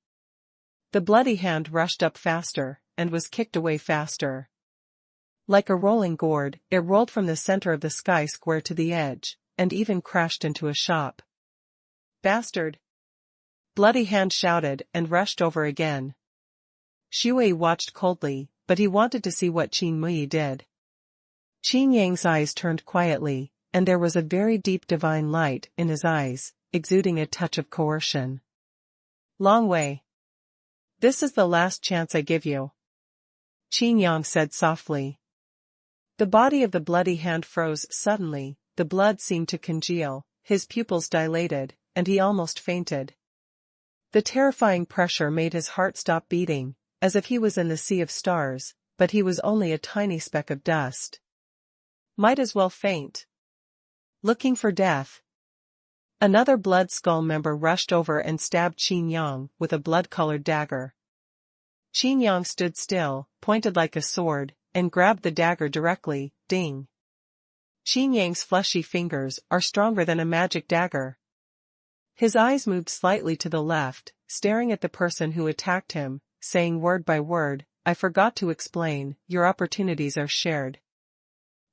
The bloody hand rushed up faster, and was kicked away faster. Like a rolling gourd, it rolled from the center of the sky square to the edge, and even crashed into a shop. "Bastard!" Bloody Hand shouted and rushed over again. Xue watched coldly, but he wanted to see what Qin Mui did. Qin Yang's eyes turned quietly, and there was a very deep divine light in his eyes, exuding a touch of coercion. "Long way. This is the last chance I give you," Qin Yang said softly. The body of the bloody hand froze suddenly, the blood seemed to congeal, his pupils dilated, and he almost fainted. The terrifying pressure made his heart stop beating, as if he was in the sea of stars, but he was only a tiny speck of dust. Might as well faint. Looking for death. Another Blood Skull member rushed over and stabbed Qin Yang with a blood-colored dagger. Qin Yang stood still, pointed like a sword, and grabbed the dagger directly. Ding. Qin Yang's fleshy fingers are stronger than a magic dagger. His eyes moved slightly to the left, staring at the person who attacked him, saying word by word, "I forgot to explain, your opportunities are shared."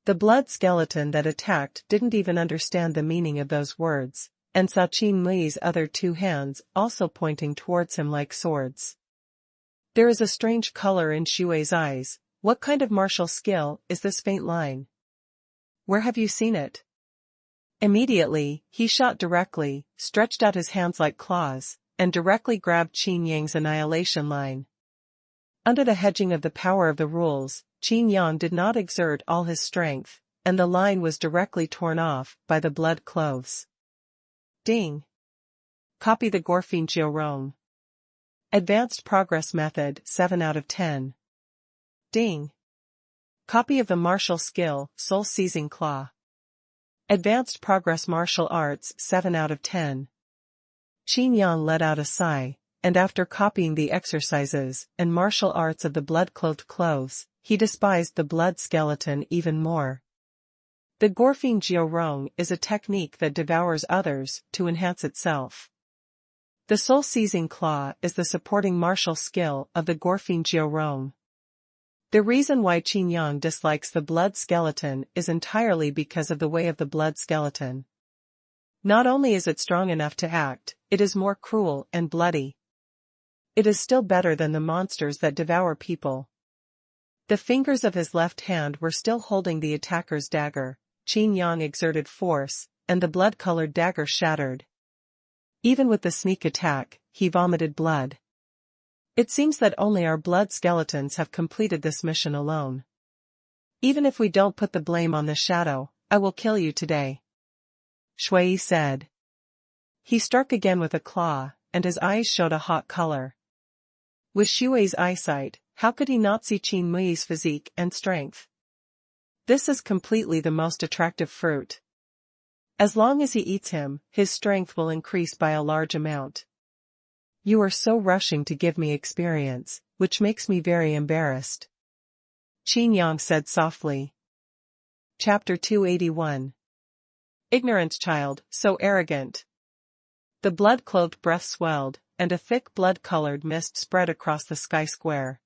The blood skeleton that attacked didn't even understand the meaning of those words, and saw Qin Li's other two hands also pointing towards him like swords. There is a strange color in Xue's eyes. What kind of martial skill is this faint line? Where have you seen it? Immediately, he shot directly, stretched out his hands like claws, and directly grabbed Qin Yang's annihilation line. Under the hedging of the power of the rules, Qin Yang did not exert all his strength, and the line was directly torn off by the blood clothes. Ding. Copy the Gorfin Jiurong. Advanced Progress Method 7 out of 10. Ding. Copy of the martial skill Soul Seizing Claw. Advanced Progress Martial Arts 7 out of 10. Qin Yang let out a sigh, and after copying the exercises and martial arts of the blood-clothed clothes, he despised the blood skeleton even more. The Gorfin Jiurong is a technique that devours others to enhance itself. The soul-seizing claw is the supporting martial skill of the Gorfin Jiurong. The reason why Qin Yang dislikes the blood skeleton is entirely because of the way of the blood skeleton. Not only is it strong enough to act, it is more cruel and bloody. It is still better than the monsters that devour people. The fingers of his left hand were still holding the attacker's dagger. Qin Yang exerted force, and the blood-colored dagger shattered. Even with the sneak attack, he vomited blood. It seems that only our blood skeletons have completed this mission alone. Even if we don't put the blame on the shadow, I will kill you today. Shui said. He struck again with a claw, and his eyes showed a hot color. With Shui's eyesight, how could he not see Qin Li's physique and strength? This is completely the most attractive fruit. As long as he eats him, his strength will increase by a large amount. You are so rushing to give me experience, which makes me very embarrassed. Qin Yang said softly. Chapter 281. Ignorance child, so arrogant. The blood-clothed breath swelled, and a thick blood-colored mist spread across the sky square.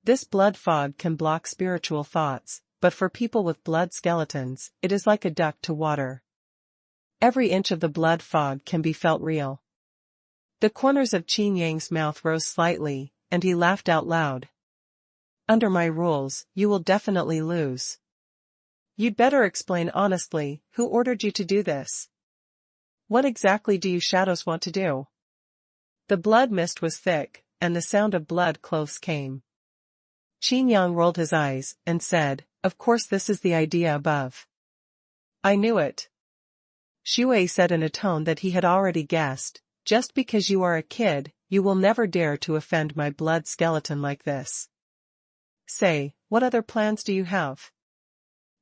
This blood fog can block spiritual thoughts, but for people with blood skeletons, it is like a duck to water. Every inch of the blood fog can be felt real. The corners of Qin Yang's mouth rose slightly, and he laughed out loud. Under my rules, you will definitely lose. You'd better explain honestly, who ordered you to do this? What exactly do you shadows want to do? The blood mist was thick, and the sound of blood close came. Qin Yang rolled his eyes, and said, "Of course this is the idea above." I knew it. Shui said in a tone that he had already guessed. Just because you are a kid, you will never dare to offend my blood skeleton like this. Say, what other plans do you have?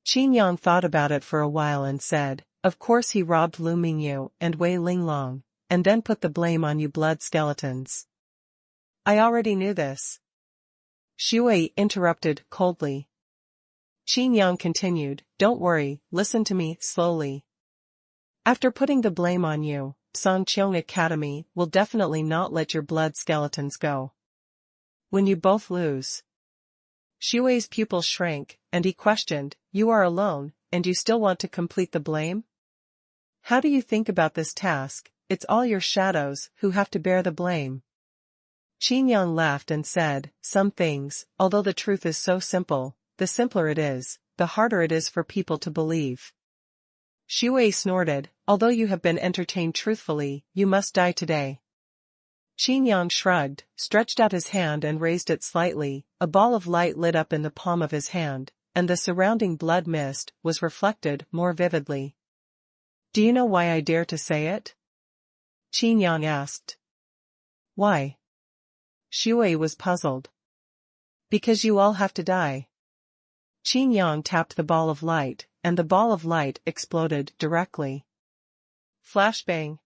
Qin Yang thought about it for a while and said, of course he robbed Lu Mingyu and Wei Linglong, and then put the blame on you blood skeletons. I already knew this. Shui interrupted coldly. Qin Yang continued, don't worry, listen to me slowly. After putting the blame on you, Songqiong Academy will definitely not let your blood skeletons go. When you both lose. Shui's pupils shrank, and he questioned, you are alone, and you still want to complete the blame? How do you think about this task? It's all your shadows who have to bear the blame. Qin Yang laughed and said, some things, although the truth is so simple, the simpler it is, the harder it is for people to believe. Shui snorted, although you have been entertained truthfully, you must die today. Qin Yang shrugged, stretched out his hand and raised it slightly. A ball of light lit up in the palm of his hand, and the surrounding blood mist was reflected more vividly. Do you know why I dare to say it? Qin Yang asked. Why? Shui was puzzled. Because you all have to die. Qin Yang tapped the ball of light, and the ball of light exploded directly. Flashbang.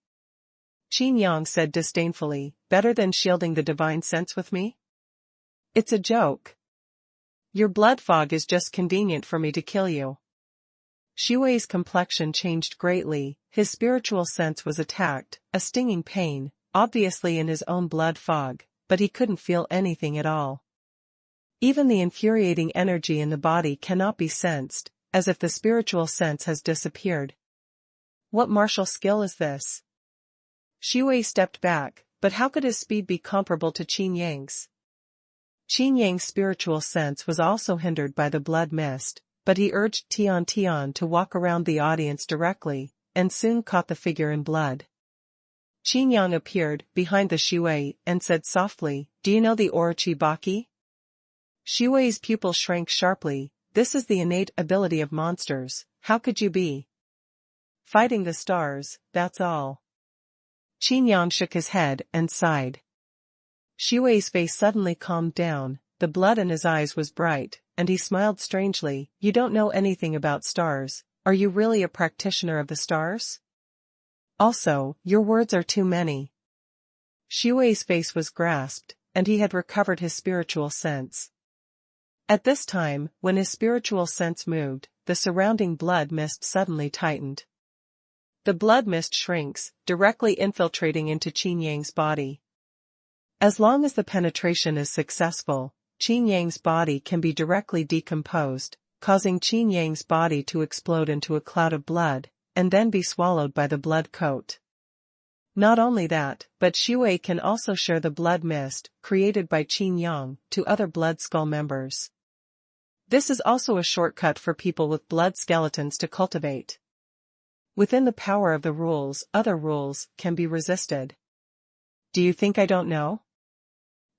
Qin Yang said disdainfully, better than shielding the divine sense with me? It's a joke. Your blood fog is just convenient for me to kill you. Xue's complexion changed greatly, his spiritual sense was attacked, a stinging pain, obviously in his own blood fog, but he couldn't feel anything at all. Even the infuriating energy in the body cannot be sensed, as if the spiritual sense has disappeared. What martial skill is this? Xue stepped back, but how could his speed be comparable to Qin Yang's? Qin Yang's spiritual sense was also hindered by the blood mist, but he urged Tian to walk around the audience directly, and soon caught the figure in blood. Qin Yang appeared behind the Xue and said softly, "Do you know the Orochi Baki?" Xue's pupil shrank sharply. "This is the innate ability of monsters, how could you be fighting the stars, that's all." Qin Yang shook his head and sighed. Xue's face suddenly calmed down, the blood in his eyes was bright, and he smiled strangely. "You don't know anything about stars, are you really a practitioner of the stars? Also, your words are too many." Xue's face was grasped, and he had recovered his spiritual sense. At this time, when his spiritual sense moved, the surrounding blood mist suddenly tightened. The blood mist shrinks, directly infiltrating into Qin Yang's body. As long as the penetration is successful, Qin Yang's body can be directly decomposed, causing Qin Yang's body to explode into a cloud of blood, and then be swallowed by the blood coat. Not only that, but Xue can also share the blood mist, created by Qin Yang, to other blood skull members. This is also a shortcut for people with blood skeletons to cultivate. Within the power of the rules, other rules can be resisted. Do you think I don't know?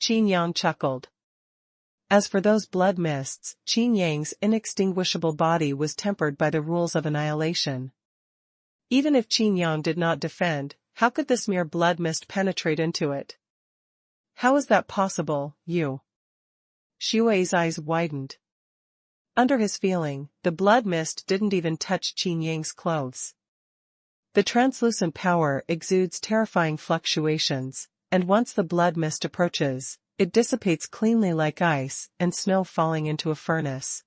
Qin Yang chuckled. As for those blood mists, Qin Yang's inextinguishable body was tempered by the rules of annihilation. Even if Qin Yang did not defend, how could this mere blood mist penetrate into it? How is that possible, you? Xue's eyes widened. Under his feeling, the blood mist didn't even touch Qin Yang's clothes. The translucent power exudes terrifying fluctuations, and once the blood mist approaches, it dissipates cleanly like ice and snow falling into a furnace.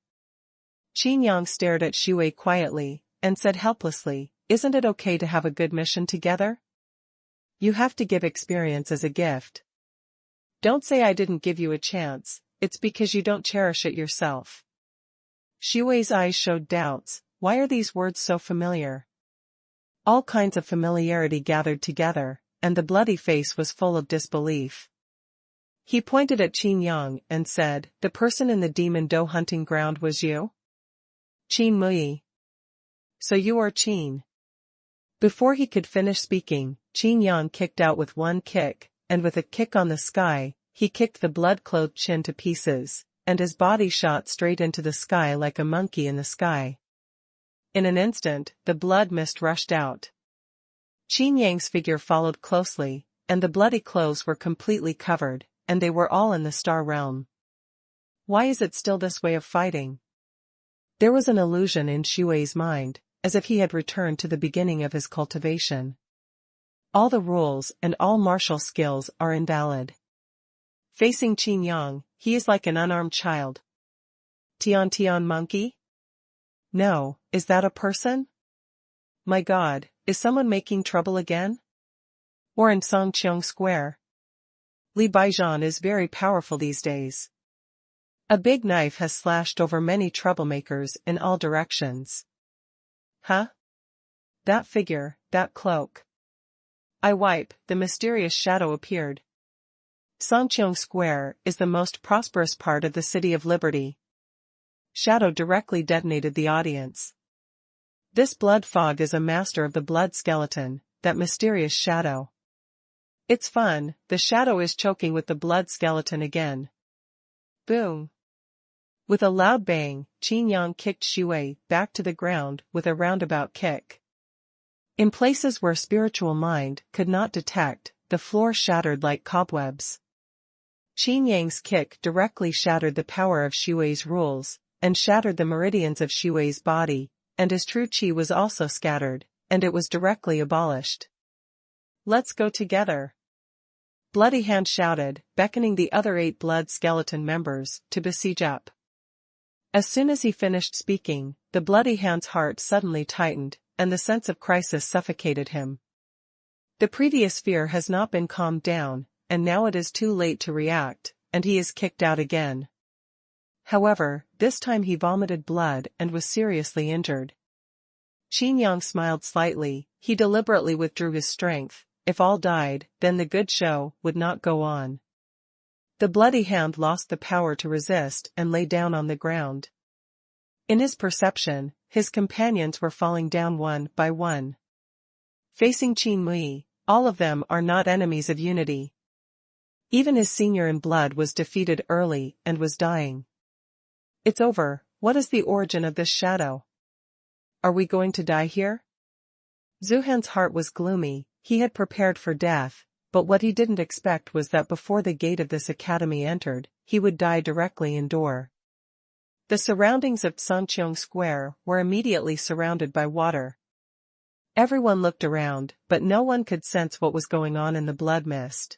Qin Yang stared at Xue quietly, and said helplessly, "Isn't it okay to have a good mission together? You have to give experience as a gift. Don't say I didn't give you a chance, it's because you don't cherish it yourself." Xue's eyes showed doubts. Why are these words so familiar? All kinds of familiarity gathered together, and the bloody face was full of disbelief. He pointed at Qin Yang and said, "The person in the demon doe hunting ground was you? Qin Mui. So you are Qin." Before he could finish speaking, Qin Yang kicked out with one kick, and with a kick on the sky, he kicked the blood-clothed Qin to pieces, and his body shot straight into the sky like a monkey in the sky. In an instant, the blood mist rushed out. Qin Yang's figure followed closely, and the bloody clothes were completely covered, and they were all in the star realm. Why is it still this way of fighting? There was an illusion in Xue's mind, as if he had returned to the beginning of his cultivation. All the rules and all martial skills are invalid. Facing Qin Yang, he is like an unarmed child. Tian monkey? No, is that a person? My God, is someone making trouble again? Or in Songqiong Square? Li Baijian is very powerful these days. A big knife has slashed over many troublemakers in all directions. Huh? That figure, that cloak. I wipe, the mysterious shadow appeared. Songqiong Square is the most prosperous part of the City of Liberty. Shadow directly detonated the audience. This blood fog is a master of the blood skeleton, that mysterious shadow. It's fun, the shadow is choking with the blood skeleton again. Boom. With a loud bang, Qin Yang kicked Xue back to the ground with a roundabout kick. In places where spiritual mind could not detect, the floor shattered like cobwebs. Qin Yang's kick directly shattered the power of Xue's rules, and shattered the meridians of Xue's body, and his true qi was also scattered, and it was directly abolished. "Let's go together," Bloody Hand shouted, beckoning the other 8 blood skeleton members to besiege up. As soon as he finished speaking, the Bloody Hand's heart suddenly tightened, and the sense of crisis suffocated him. The previous fear has not been calmed down, and now it is too late to react, and he is kicked out again. However, this time he vomited blood and was seriously injured. Qin Yang smiled slightly. He deliberately withdrew his strength. If all died, then the good show would not go on. The Bloody Hand lost the power to resist and lay down on the ground. In his perception, his companions were falling down one by one. Facing Qin Mui, all of them are not enemies of unity. Even his senior in blood was defeated early and was dying. It's over. What is the origin of this shadow? Are we going to die here? Zuhan's heart was gloomy. He had prepared for death, but what he didn't expect was that before the gate of this academy entered, he would die directly indoor. The surroundings of Sanqiong Square were immediately surrounded by water. Everyone looked around, but no one could sense what was going on in the blood mist.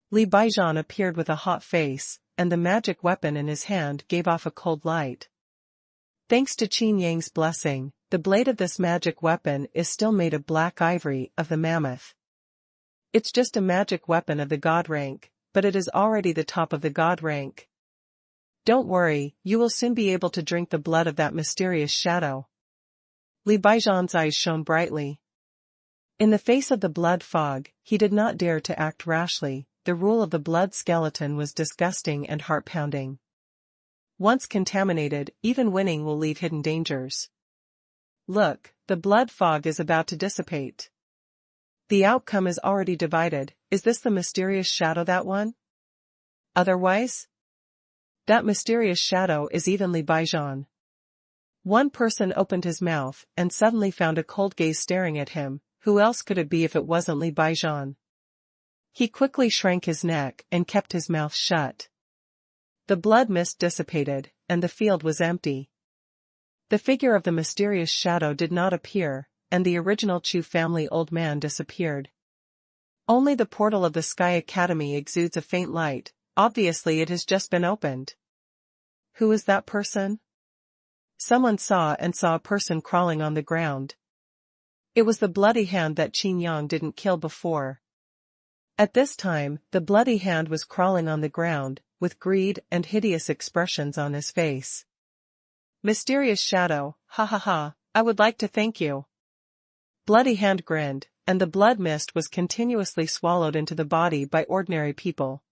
Li Baijian appeared with a hot face, and the magic weapon in his hand gave off a cold light. Thanks to Qin Yang's blessing, the blade of this magic weapon is still made of black ivory of the mammoth. It's just a magic weapon of the god rank, but it is already the top of the god rank. Don't worry, you will soon be able to drink the blood of that mysterious shadow. Li Baijian's eyes shone brightly. In the face of the blood fog, he did not dare to act rashly. The rule of the blood skeleton was disgusting and heart-pounding. Once contaminated, even winning will leave hidden dangers. Look, the blood fog is about to dissipate. The outcome is already divided. Is this the mysterious shadow, that one? Otherwise? That mysterious shadow is even Li Baijian. One person opened his mouth and suddenly found a cold gaze staring at him. Who else could it be if it wasn't Li Baijian? He quickly shrank his neck and kept his mouth shut. The blood mist dissipated, and the field was empty. The figure of the mysterious shadow did not appear, and the original Chu family old man disappeared. Only the portal of the Sky Academy exudes a faint light. Obviously it has just been opened. Who is that person? Someone saw a person crawling on the ground. It was the Bloody Hand that Qin Yang didn't kill before. At this time, the Bloody Hand was crawling on the ground, with greed and hideous expressions on his face. Mysterious shadow, ha ha ha, I would like to thank you. Bloody Hand grinned, and the blood mist was continuously swallowed into the body by ordinary people.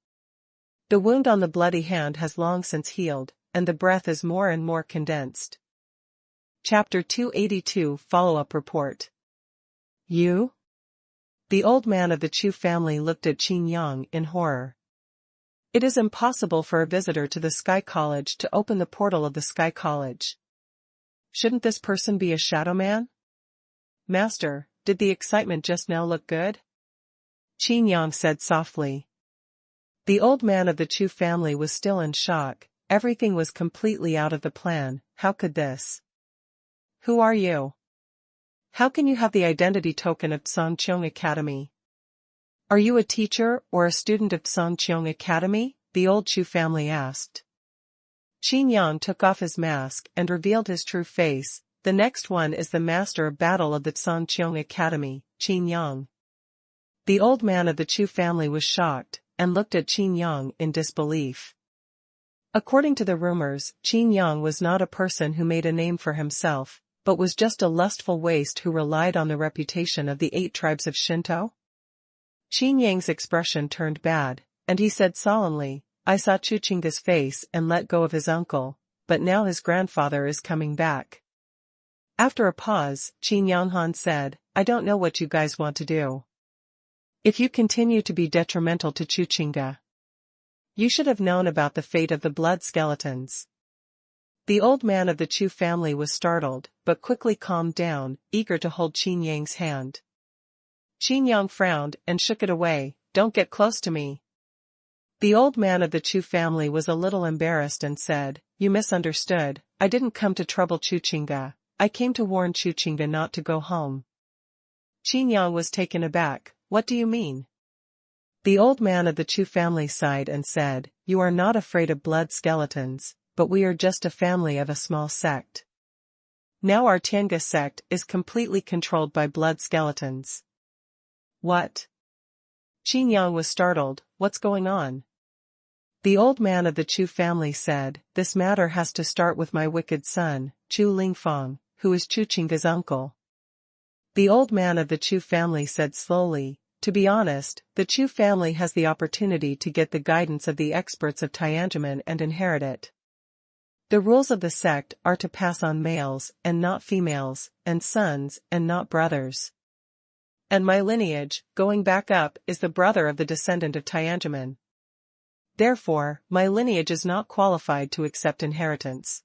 The wound on the Bloody Hand has long since healed, and the breath is more and more condensed. Chapter 282 Follow-up Report. You? The old man of the Chu family looked at Qin Yang in horror. It is impossible for a visitor to the Sky College to open the portal of the Sky College. Shouldn't this person be a shadow man? Master, did the excitement just now look good? Qin Yang said softly. The old man of the Chu family was still in shock. Everything was completely out of the plan. How could this? Who are you? How can you have the identity token of Sanqiong Academy? Are you a teacher or a student of Sanqiong Academy? The old Chu family asked. Qin Yang took off his mask and revealed his true face. The next one is the master of battle of the Sanqiong Academy, Qin Yang. The old man of the Chu family was shocked, and looked at Qin Yang in disbelief. According to the rumors, Qin Yang was not a person who made a name for himself, but was just a lustful waste who relied on the reputation of the 8 tribes of Shinto. Qin Yang's expression turned bad, and he said solemnly, I saw Chuqing's face and let go of his uncle, but now his grandfather is coming back. After a pause, Xuanhuan said, I don't know what you guys want to do. If you continue to be detrimental to Chuqing, you should have known about the fate of the blood skeletons. The old man of the Chu family was startled, but quickly calmed down, eager to hold Qin Yang's hand. Qin Yang frowned and shook it away. Don't get close to me. The old man of the Chu family was a little embarrassed and said, "You misunderstood, I didn't come to trouble Chuchinga, I came to warn Chuchinga not to go home." Qin Yang was taken aback. "What do you mean?" The old man of the Chu family sighed and said, "You are not afraid of blood skeletons, but we are just a family of a small sect. Now our Tianga sect is completely controlled by blood skeletons." "What?" Qin Yang was startled. "What's going on?" The old man of the Chu family said, "This matter has to start with my wicked son, Yin Ling Feng, who is Chuchinga's uncle." The old man of the Chu family said slowly, "To be honest, the Chu family has the opportunity to get the guidance of the experts of Tianjin and inherit it. The rules of the sect are to pass on males and not females, and sons and not brothers. And my lineage, going back up, is the brother of the descendant of Tianjin. Therefore, my lineage is not qualified to accept inheritance."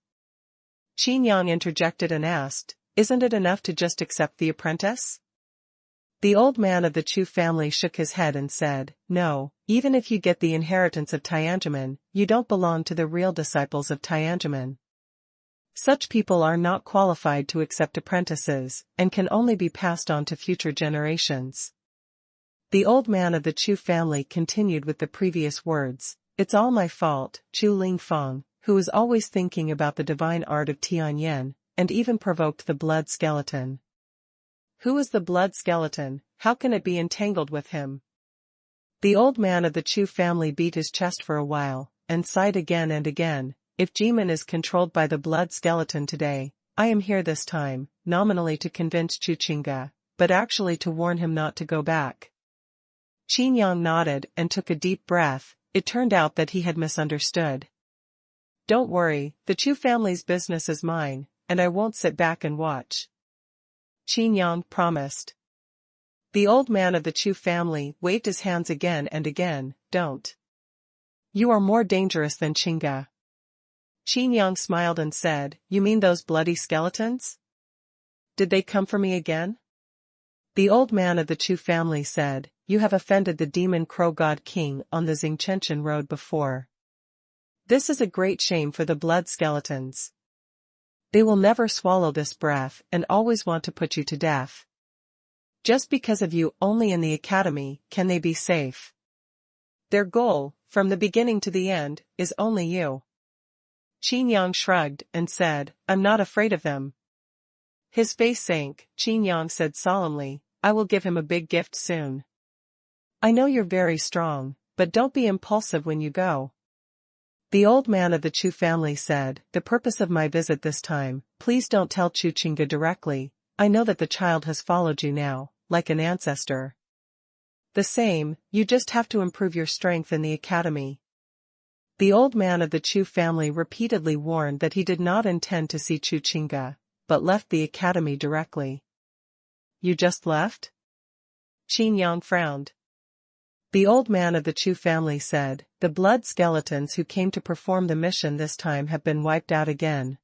Qin Yang interjected and asked, "Isn't it enough to just accept the apprentice?" The old man of the Chu family shook his head and said, "No, even if you get the inheritance of Tianjin, you don't belong to the real disciples of Tianjin. Such people are not qualified to accept apprentices, and can only be passed on to future generations." The old man of the Chu family continued with the previous words, "It's all my fault, Yin Ling Feng, who is always thinking about the divine art of Tianyan, and even provoked the blood skeleton." "Who is the blood skeleton? How can it be entangled with him?" The old man of the Chu family beat his chest for a while, and sighed again and again. "If Jimin is controlled by the blood skeleton today, I am here this time, nominally to convince Chuchinga, but actually to warn him not to go back." Qin Yang nodded and took a deep breath. It turned out that he had misunderstood. "Don't worry, the Chu family's business is mine, and I won't sit back and watch," Qin Yang promised. The old man of the Chu family waved his hands again and again. "Don't. You are more dangerous than Chinga." Qin Yang smiled and said, "You mean those bloody skeletons? Did they come for me again?" The old man of the Chu family said, "You have offended the demon crow god king on the Xingchenchen road before. This is a great shame for the blood skeletons. They will never swallow this breath and always want to put you to death. Just because of you only in the academy can they be safe. Their goal, from the beginning to the end, is only you." Qin Yang shrugged and said, "I'm not afraid of them." His face sank. Qin Yang said solemnly, "I will give him a big gift soon. I know you're very strong, but don't be impulsive when you go." The old man of the Chu family said, "The purpose of my visit this time, please don't tell Chuchinga directly. I know that the child has followed you now, like an ancestor. The same, you just have to improve your strength in the academy." The old man of the Chu family repeatedly warned that he did not intend to see Chuchinga, but left the academy directly. "You just left?" Qin Yang frowned. The old man of the Chu family said, "The blood skeletons who came to perform the mission this time have been wiped out again.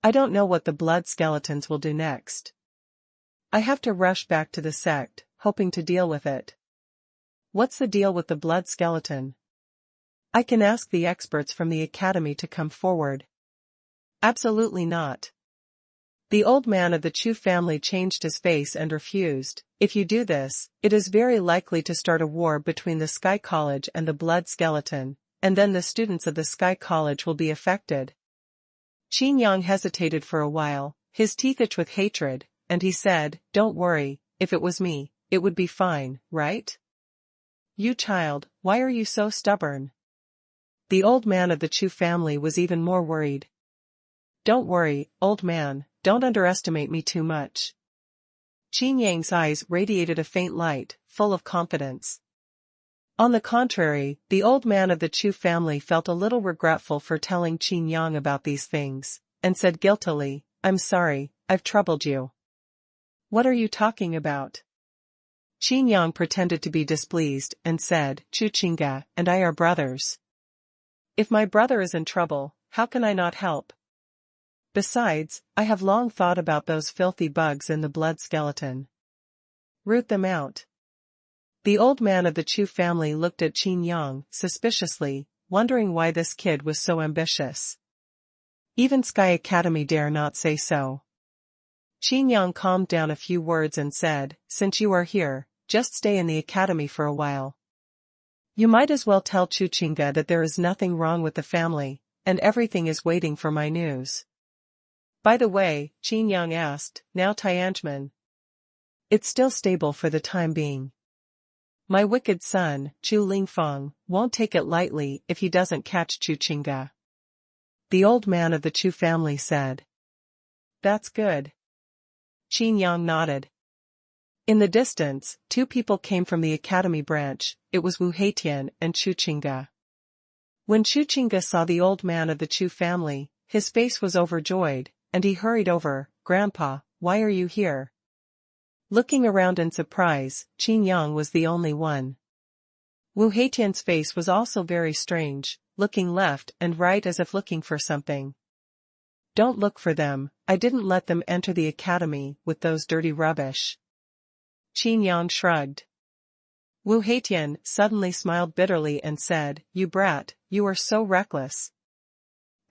I don't know what the blood skeletons will do next. I have to rush back to the sect, hoping to deal with it." "What's the deal with the blood skeleton?" "I can ask the experts from the academy to come forward." "Absolutely not." The old man of the Chu family changed his face and refused. "If you do this, it is very likely to start a war between the Sky College and the blood skeleton, and then the students of the Sky College will be affected." Qin Yang hesitated for a while, his teeth itched with hatred, and he said, "Don't worry, if it was me, it would be fine, right? You child, why are you so stubborn?" The old man of the Chu family was even more worried. "Don't worry, old man, don't underestimate me too much." Qin Yang's eyes radiated a faint light, full of confidence. On the contrary, the old man of the Chu family felt a little regretful for telling Qin Yang about these things, and said guiltily, "I'm sorry, I've troubled you." "What are you talking about?" Qin Yang pretended to be displeased and said, "Chuchinga and I are brothers. If my brother is in trouble, how can I not help? Besides, I have long thought about those filthy bugs in the blood skeleton. Root them out." The old man of the Chu family looked at Qin Yang suspiciously, wondering why this kid was so ambitious. Even Sky Academy dare not say so. Qin Yang calmed down a few words and said, "Since you are here, just stay in the academy for a while. You might as well tell Chuchinga that there is nothing wrong with the family, and everything is waiting for my news." By the way, Qin Yang asked, "Now Tianjin?" "It's still stable for the time being. My wicked son, Yin Ling Feng, won't take it lightly if he doesn't catch Chuchinga," the old man of the Chu family said. "That's good." Qin Yang nodded. In the distance, two people came from the academy branch. It was Wu Heitian and Chuchinga. When Chuchinga saw the old man of the Chu family, his face was overjoyed, and he hurried over. "Grandpa, why are you here?" Looking around in surprise, Qin Yang was the only one. Wu Heitian's face was also very strange, looking left and right as if looking for something. "Don't look for them, I didn't let them enter the academy with those dirty rubbish." Qin Yang shrugged. Wu Heitian suddenly smiled bitterly and said, "You brat, you are so reckless."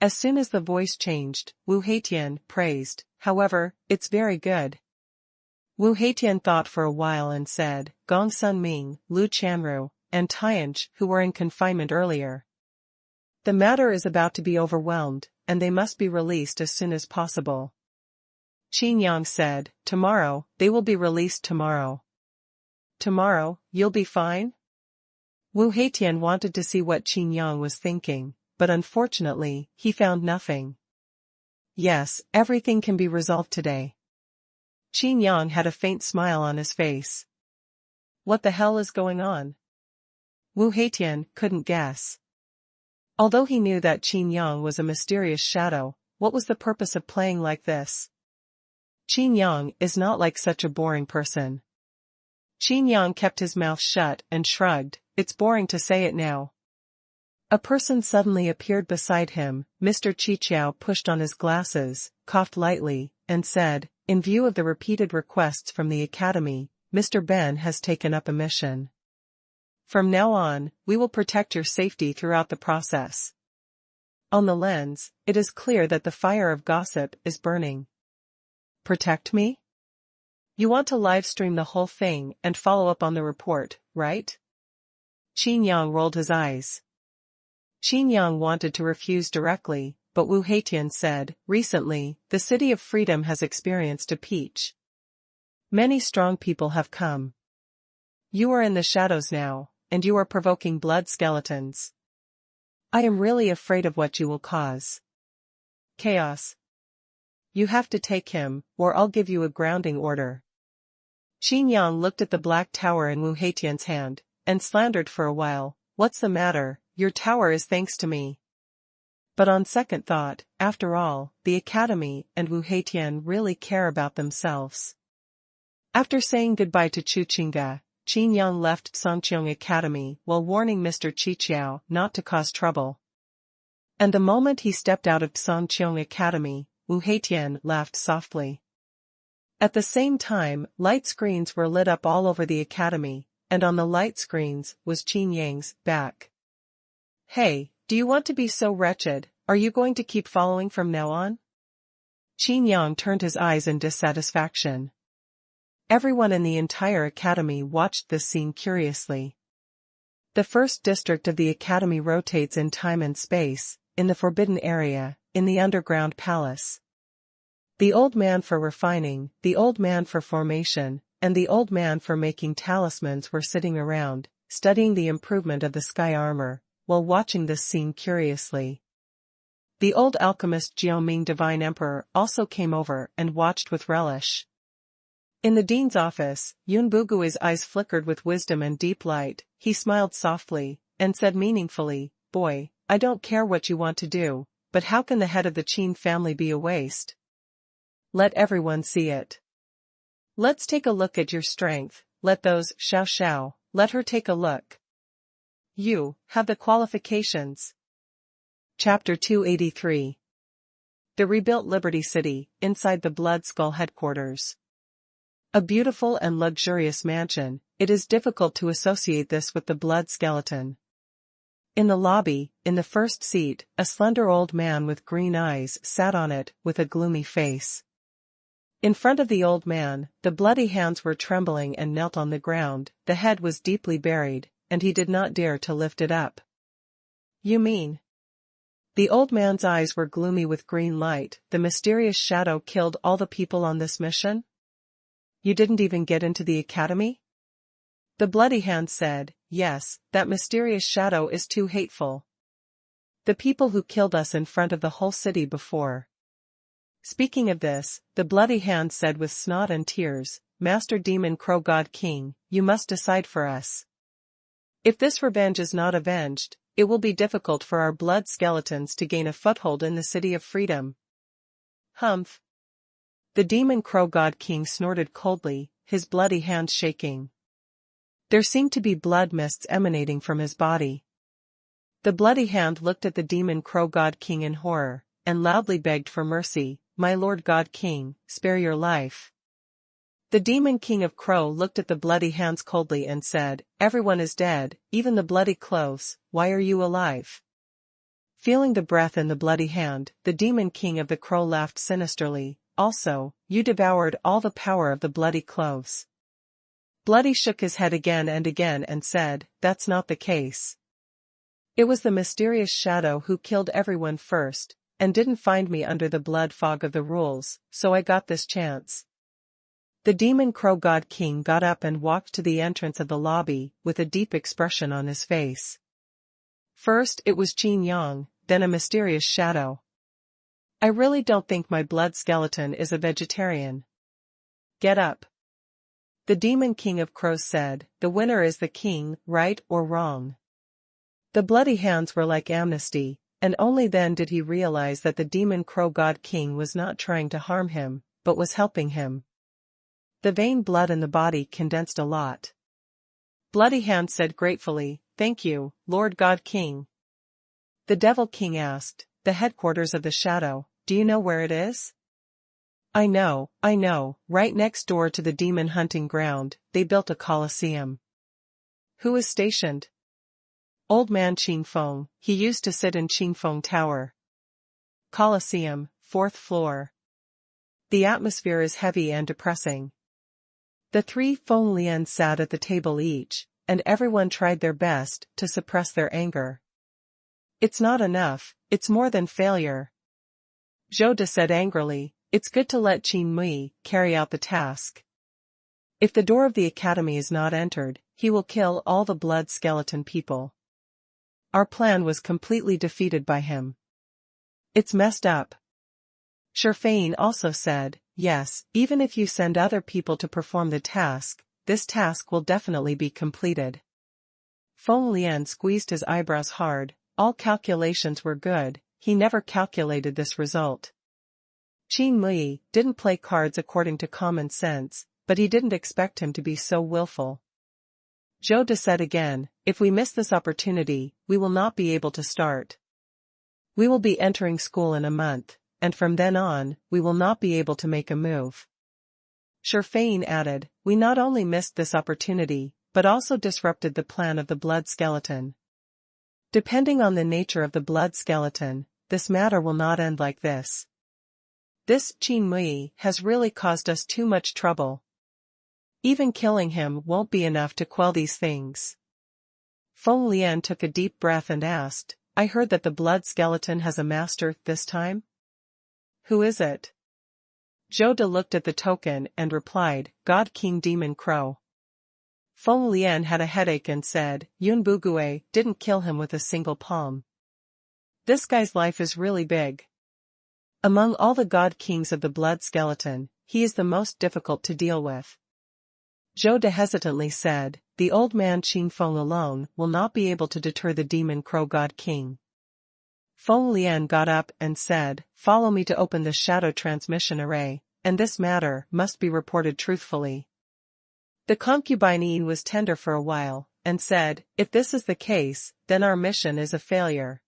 As soon as the voice changed, Wu Heitian praised, "However, it's very good." Wu Heitian thought for a while and said, "Gong Sun Ming, Lu Chanru, and Tianj, who were in confinement earlier. The matter is about to be overwhelmed, and they must be released as soon as possible." Qin Yang said, "Tomorrow, they will be released tomorrow." "Tomorrow, you'll be fine?" Wu Heitian wanted to see what Qin Yang was thinking, but unfortunately, he found nothing. "Yes, everything can be resolved today." Qin Yang had a faint smile on his face. What the hell is going on? Wu Heitian couldn't guess. Although he knew that Qin Yang was a mysterious shadow, what was the purpose of playing like this? Qin Yang is not like such a boring person. Qin Yang kept his mouth shut and shrugged, "It's boring to say it now." A person suddenly appeared beside him. Mr. Chichiao pushed on his glasses, coughed lightly, and said, "In view of the repeated requests from the academy, Mr. Ben has taken up a mission. From now on, we will protect your safety throughout the process. On the lens, it is clear that the fire of gossip is burning." "Protect me? You want to live stream the whole thing and follow up on the report, right?" Qin Yang rolled his eyes. Qin Yang wanted to refuse directly, but Wu Heitian said, "Recently, the City of Freedom has experienced a peach. Many strong people have come. You are in the shadows now, and you are provoking blood skeletons. I am really afraid of what you will cause. Chaos. You have to take him, or I'll give you a grounding order." Qin Yang looked at the black tower in Wu Heitian's hand, and slandered for a while, "What's the matter? Your tower is thanks to me." But on second thought, after all, the academy and Wu Heitian really care about themselves. After saying goodbye to Chuchinga, Qin Yang left Songqiong Academy while warning Mr. Chichiao not to cause trouble. And the moment he stepped out of Songqiong Academy, Wu Heitian laughed softly. At the same time, light screens were lit up all over the academy, and on the light screens was Qin Yang's back. "Hey, do you want to be so wretched? Are you going to keep following from now on?" Qin Yang turned his eyes in dissatisfaction. Everyone in the entire academy watched this scene curiously. The first district of the academy rotates in time and space, in the forbidden area, in the underground palace. The old man for refining, the old man for formation, and the old man for making talismans were sitting around, studying the improvement of the sky armor, while watching this scene curiously. The old alchemist Jiaoming Divine Emperor also came over and watched with relish. In the dean's office, Yun Bugui's eyes flickered with wisdom and deep light. He smiled softly, and said meaningfully, "Boy, I don't care what you want to do, but how can the head of the Qin family be a waste? Let everyone see it. Let's take a look at your strength, let those, Xiao, let her take a look. You have the qualifications." Chapter 283. The rebuilt Liberty City, inside the Blood Skull headquarters. A beautiful and luxurious mansion, it is difficult to associate this with the blood skeleton. In the lobby, in the first seat, a slender old man with green eyes sat on it, with a gloomy face. In front of the old man, the bloody hands were trembling and knelt on the ground, the head was deeply buried, and he did not dare to lift it up. "You mean?" The old man's eyes were gloomy with green light. "The mysterious shadow killed all the people on this mission? You didn't even get into the academy?" The bloody hand said, "Yes, that mysterious shadow is too hateful. The people who killed us in front of the whole city before." Speaking of this, the bloody hand said with snot and tears, "Master Demon Crow God King, you must decide for us. If this revenge is not avenged, it will be difficult for our blood skeletons to gain a foothold in the City of Freedom." "Humph." The Demon Crow God King snorted coldly, his bloody hands shaking. There seemed to be blood mists emanating from his body. The bloody hand looked at the Demon Crow God King in horror, and loudly begged for mercy. "My Lord God King, spare your life." The Demon King of Crow looked at the bloody hands coldly and said, "Everyone is dead, even the bloody clothes, why are you alive?" Feeling the breath in the bloody hand, the Demon King of the Crow laughed sinisterly. "Also, you devoured all the power of the bloody clothes." Bloody shook his head again and said, "That's not the case. It was the mysterious shadow who killed everyone first, and didn't find me under the blood fog of the rules, so I got this chance." The Demon Crow God King got up and walked to the entrance of the lobby, with a deep expression on his face. First it was Qin Yang, then a mysterious shadow. "I really don't think my blood skeleton is a vegetarian." "Get up." The Demon King of Crows said, "The winner is the king, right or wrong." The bloody hands were like amnesty, and only then did he realize that the Demon Crow God King was not trying to harm him, but was helping him. The vein blood in the body condensed a lot. Bloody Hand said gratefully, "Thank you, Lord God King." The Devil King asked, "The headquarters of the Shadow, do you know where it is?" I know, right next door to the demon hunting ground, they built a Colosseum." "Who is stationed?" "Old man Qin Feng, he used to sit in Qin Feng Tower." "Colosseum, 4th floor. The atmosphere is heavy and depressing." The three Feng Lian sat at the table each, and everyone tried their best to suppress their anger. "It's not enough, it's more than failure." Zhou De said angrily, "It's good to let Qin Mui carry out the task. If the door of the academy is not entered, he will kill all the blood skeleton people. Our plan was completely defeated by him. It's messed up." Xuanhuan also said, "Yes, even if you send other people to perform the task, this task will definitely be completed." Feng Lian squeezed his eyebrows hard. All calculations were good, he never calculated this result. Qin Mui didn't play cards according to common sense, but he didn't expect him to be so willful. Zhou De said again, "If we miss this opportunity, we will not be able to start. We will be entering school in a month, and from then on, we will not be able to make a move." Xuanhuan added, "We not only missed this opportunity, but also disrupted the plan of the blood skeleton. Depending on the nature of the blood skeleton, this matter will not end like this. This Qin Mui has really caused us too much trouble. Even killing him won't be enough to quell these things." Feng Lian took a deep breath and asked, "I heard that the blood skeleton has a master this time? Who is it?" Zhou De looked at the token and replied, "God King Demon Crow." Feng Lian had a headache and said, "Yun Bugue didn't kill him with a single palm. This guy's life is really big. Among all the god kings of the blood skeleton, he is the most difficult to deal with." Zhou De hesitantly said, "The old man Qin Feng alone will not be able to deter the Demon Crow God King." Feng Lian got up and said, "Follow me to open the shadow transmission array, and this matter must be reported truthfully." The concubine Yin was tender for a while, and said, "If this is the case, then our mission is a failure."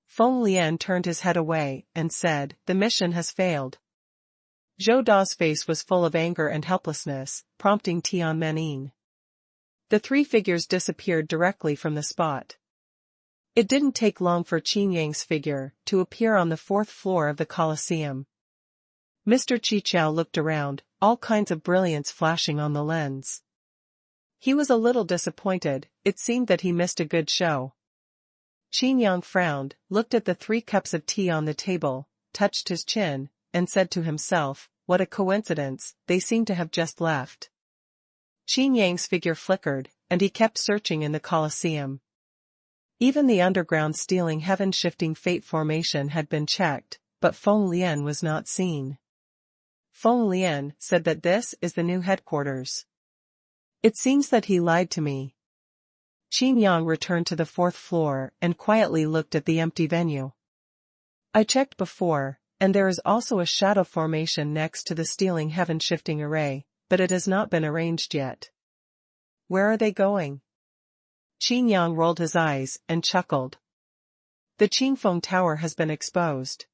Feng Lian turned his head away, and said, "The mission has failed." Zhou Da's face was full of anger and helplessness, prompting Tianmen Yin. The three figures disappeared directly from the spot. It didn't take long for Qin Yang's figure to appear on the fourth floor of the Colosseum. Mr. Qiqiao looked around, all kinds of brilliance flashing on the lens. He was a little disappointed, it seemed that he missed a good show. Qin Yang frowned, looked at the 3 cups of tea on the table, touched his chin, and said to himself, what a coincidence, they seem to have just left. Qin Yang's figure flickered, and he kept searching in the Colosseum. Even the underground stealing heaven-shifting fate formation had been checked, but Feng Lian was not seen. Feng Lian said that this is the new headquarters. It seems that he lied to me. Qin Yang returned to the 4th floor and quietly looked at the empty venue. I checked before, and there is also a shadow formation next to the stealing heaven-shifting array, but it has not been arranged yet. Where are they going? Qin Yang rolled his eyes and chuckled. The Qingfeng Tower has been exposed.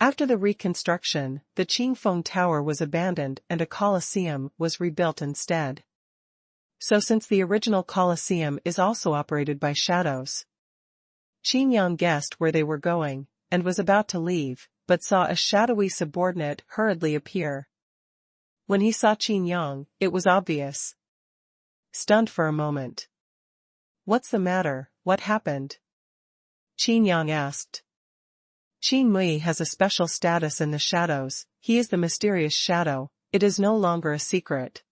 After the reconstruction, the Qingfeng Tower was abandoned and a Colosseum was rebuilt instead. So since the original Colosseum is also operated by shadows. Qin Yang guessed where they were going, and was about to leave, but saw a shadowy subordinate hurriedly appear. When he saw Qin Yang, it was obvious. Stunned for a moment. What's the matter, what happened? Qin Yang asked. Qin Mui has a special status in the shadows, he is the mysterious shadow, it is no longer a secret.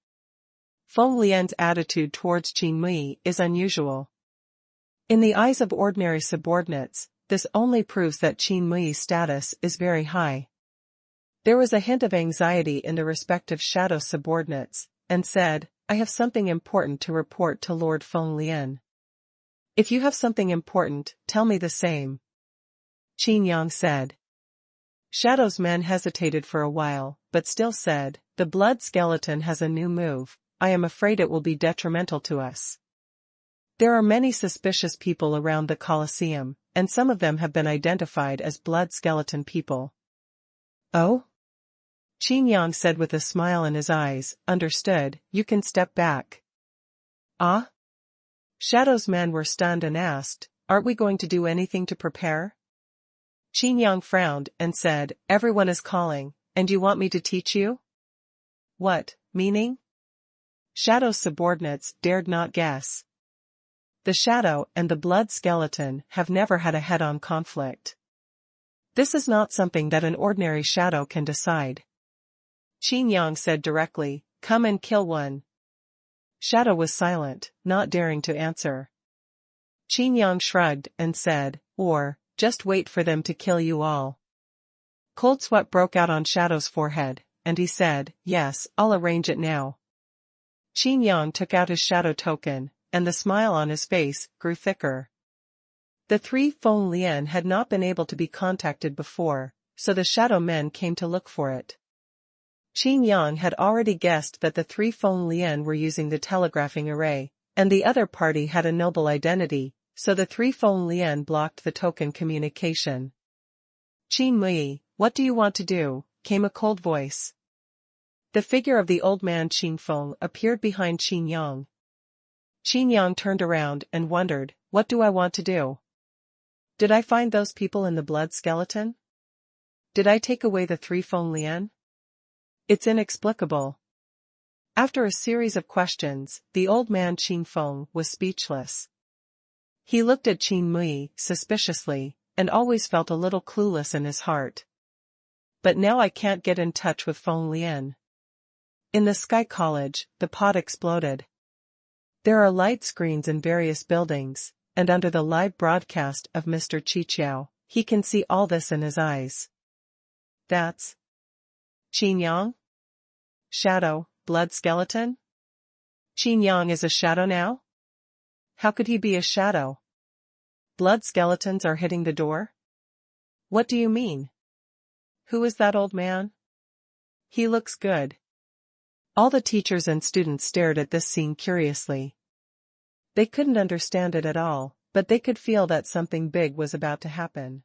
Feng Lian's attitude towards Qin Mui is unusual. In the eyes of ordinary subordinates, this only proves that Qin Mui's status is very high. There was a hint of anxiety in the respective shadow subordinates, and said, I have something important to report to Lord Feng Lian. If you have something important, tell me the same. Qin Yang said. Shadow's men hesitated for a while, but still said, the blood skeleton has a new move, I am afraid it will be detrimental to us. There are many suspicious people around the Colosseum, and some of them have been identified as blood skeleton people. Oh? Qin Yang said with a smile in his eyes, understood, you can step back. Ah? Shadow's men were stunned and asked, aren't we going to do anything to prepare? Qin Yang frowned and said, everyone is calling, and you want me to teach you? What, meaning? Shadow's subordinates dared not guess. The shadow and the blood skeleton have never had a head-on conflict. This is not something that an ordinary shadow can decide. Qin Yang said directly, come and kill one. Shadow was silent, not daring to answer. Qin Yang shrugged and said, or, just wait for them to kill you all. Cold sweat broke out on Shadow's forehead, and he said, yes, I'll arrange it now. Qin Yang took out his shadow token, and the smile on his face grew thicker. The 3 Feng Lian had not been able to be contacted before, so the shadow men came to look for it. Qin Yang had already guessed that the 3 Feng Lian were using the telegraphing array, and the other party had a noble identity, so the 3 Feng Lian blocked the token communication. Qin Mui, what do you want to do? Came a cold voice. The figure of the old man Qin Feng appeared behind Qin Yang. Qin Yang turned around and wondered, what do I want to do? Did I find those people in the blood skeleton? Did I take away the 3 Feng Lian? It's inexplicable. After a series of questions, the old man Qin Feng was speechless. He looked at Qin Mui suspiciously, and always felt a little clueless in his heart. But now I can't get in touch with Feng Lian. In the Sky College, the pod exploded. There are light screens in various buildings, and under the live broadcast of Mr. Qiqiao, he can see all this in his eyes. That's Qin Yang? Shadow, blood skeleton? Qin Yang is a shadow now? How could he be a shadow? Blood skeletons are hitting the door? What do you mean? Who is that old man? He looks good. All the teachers and students stared at this scene curiously. They couldn't understand it at all, but they could feel that something big was about to happen.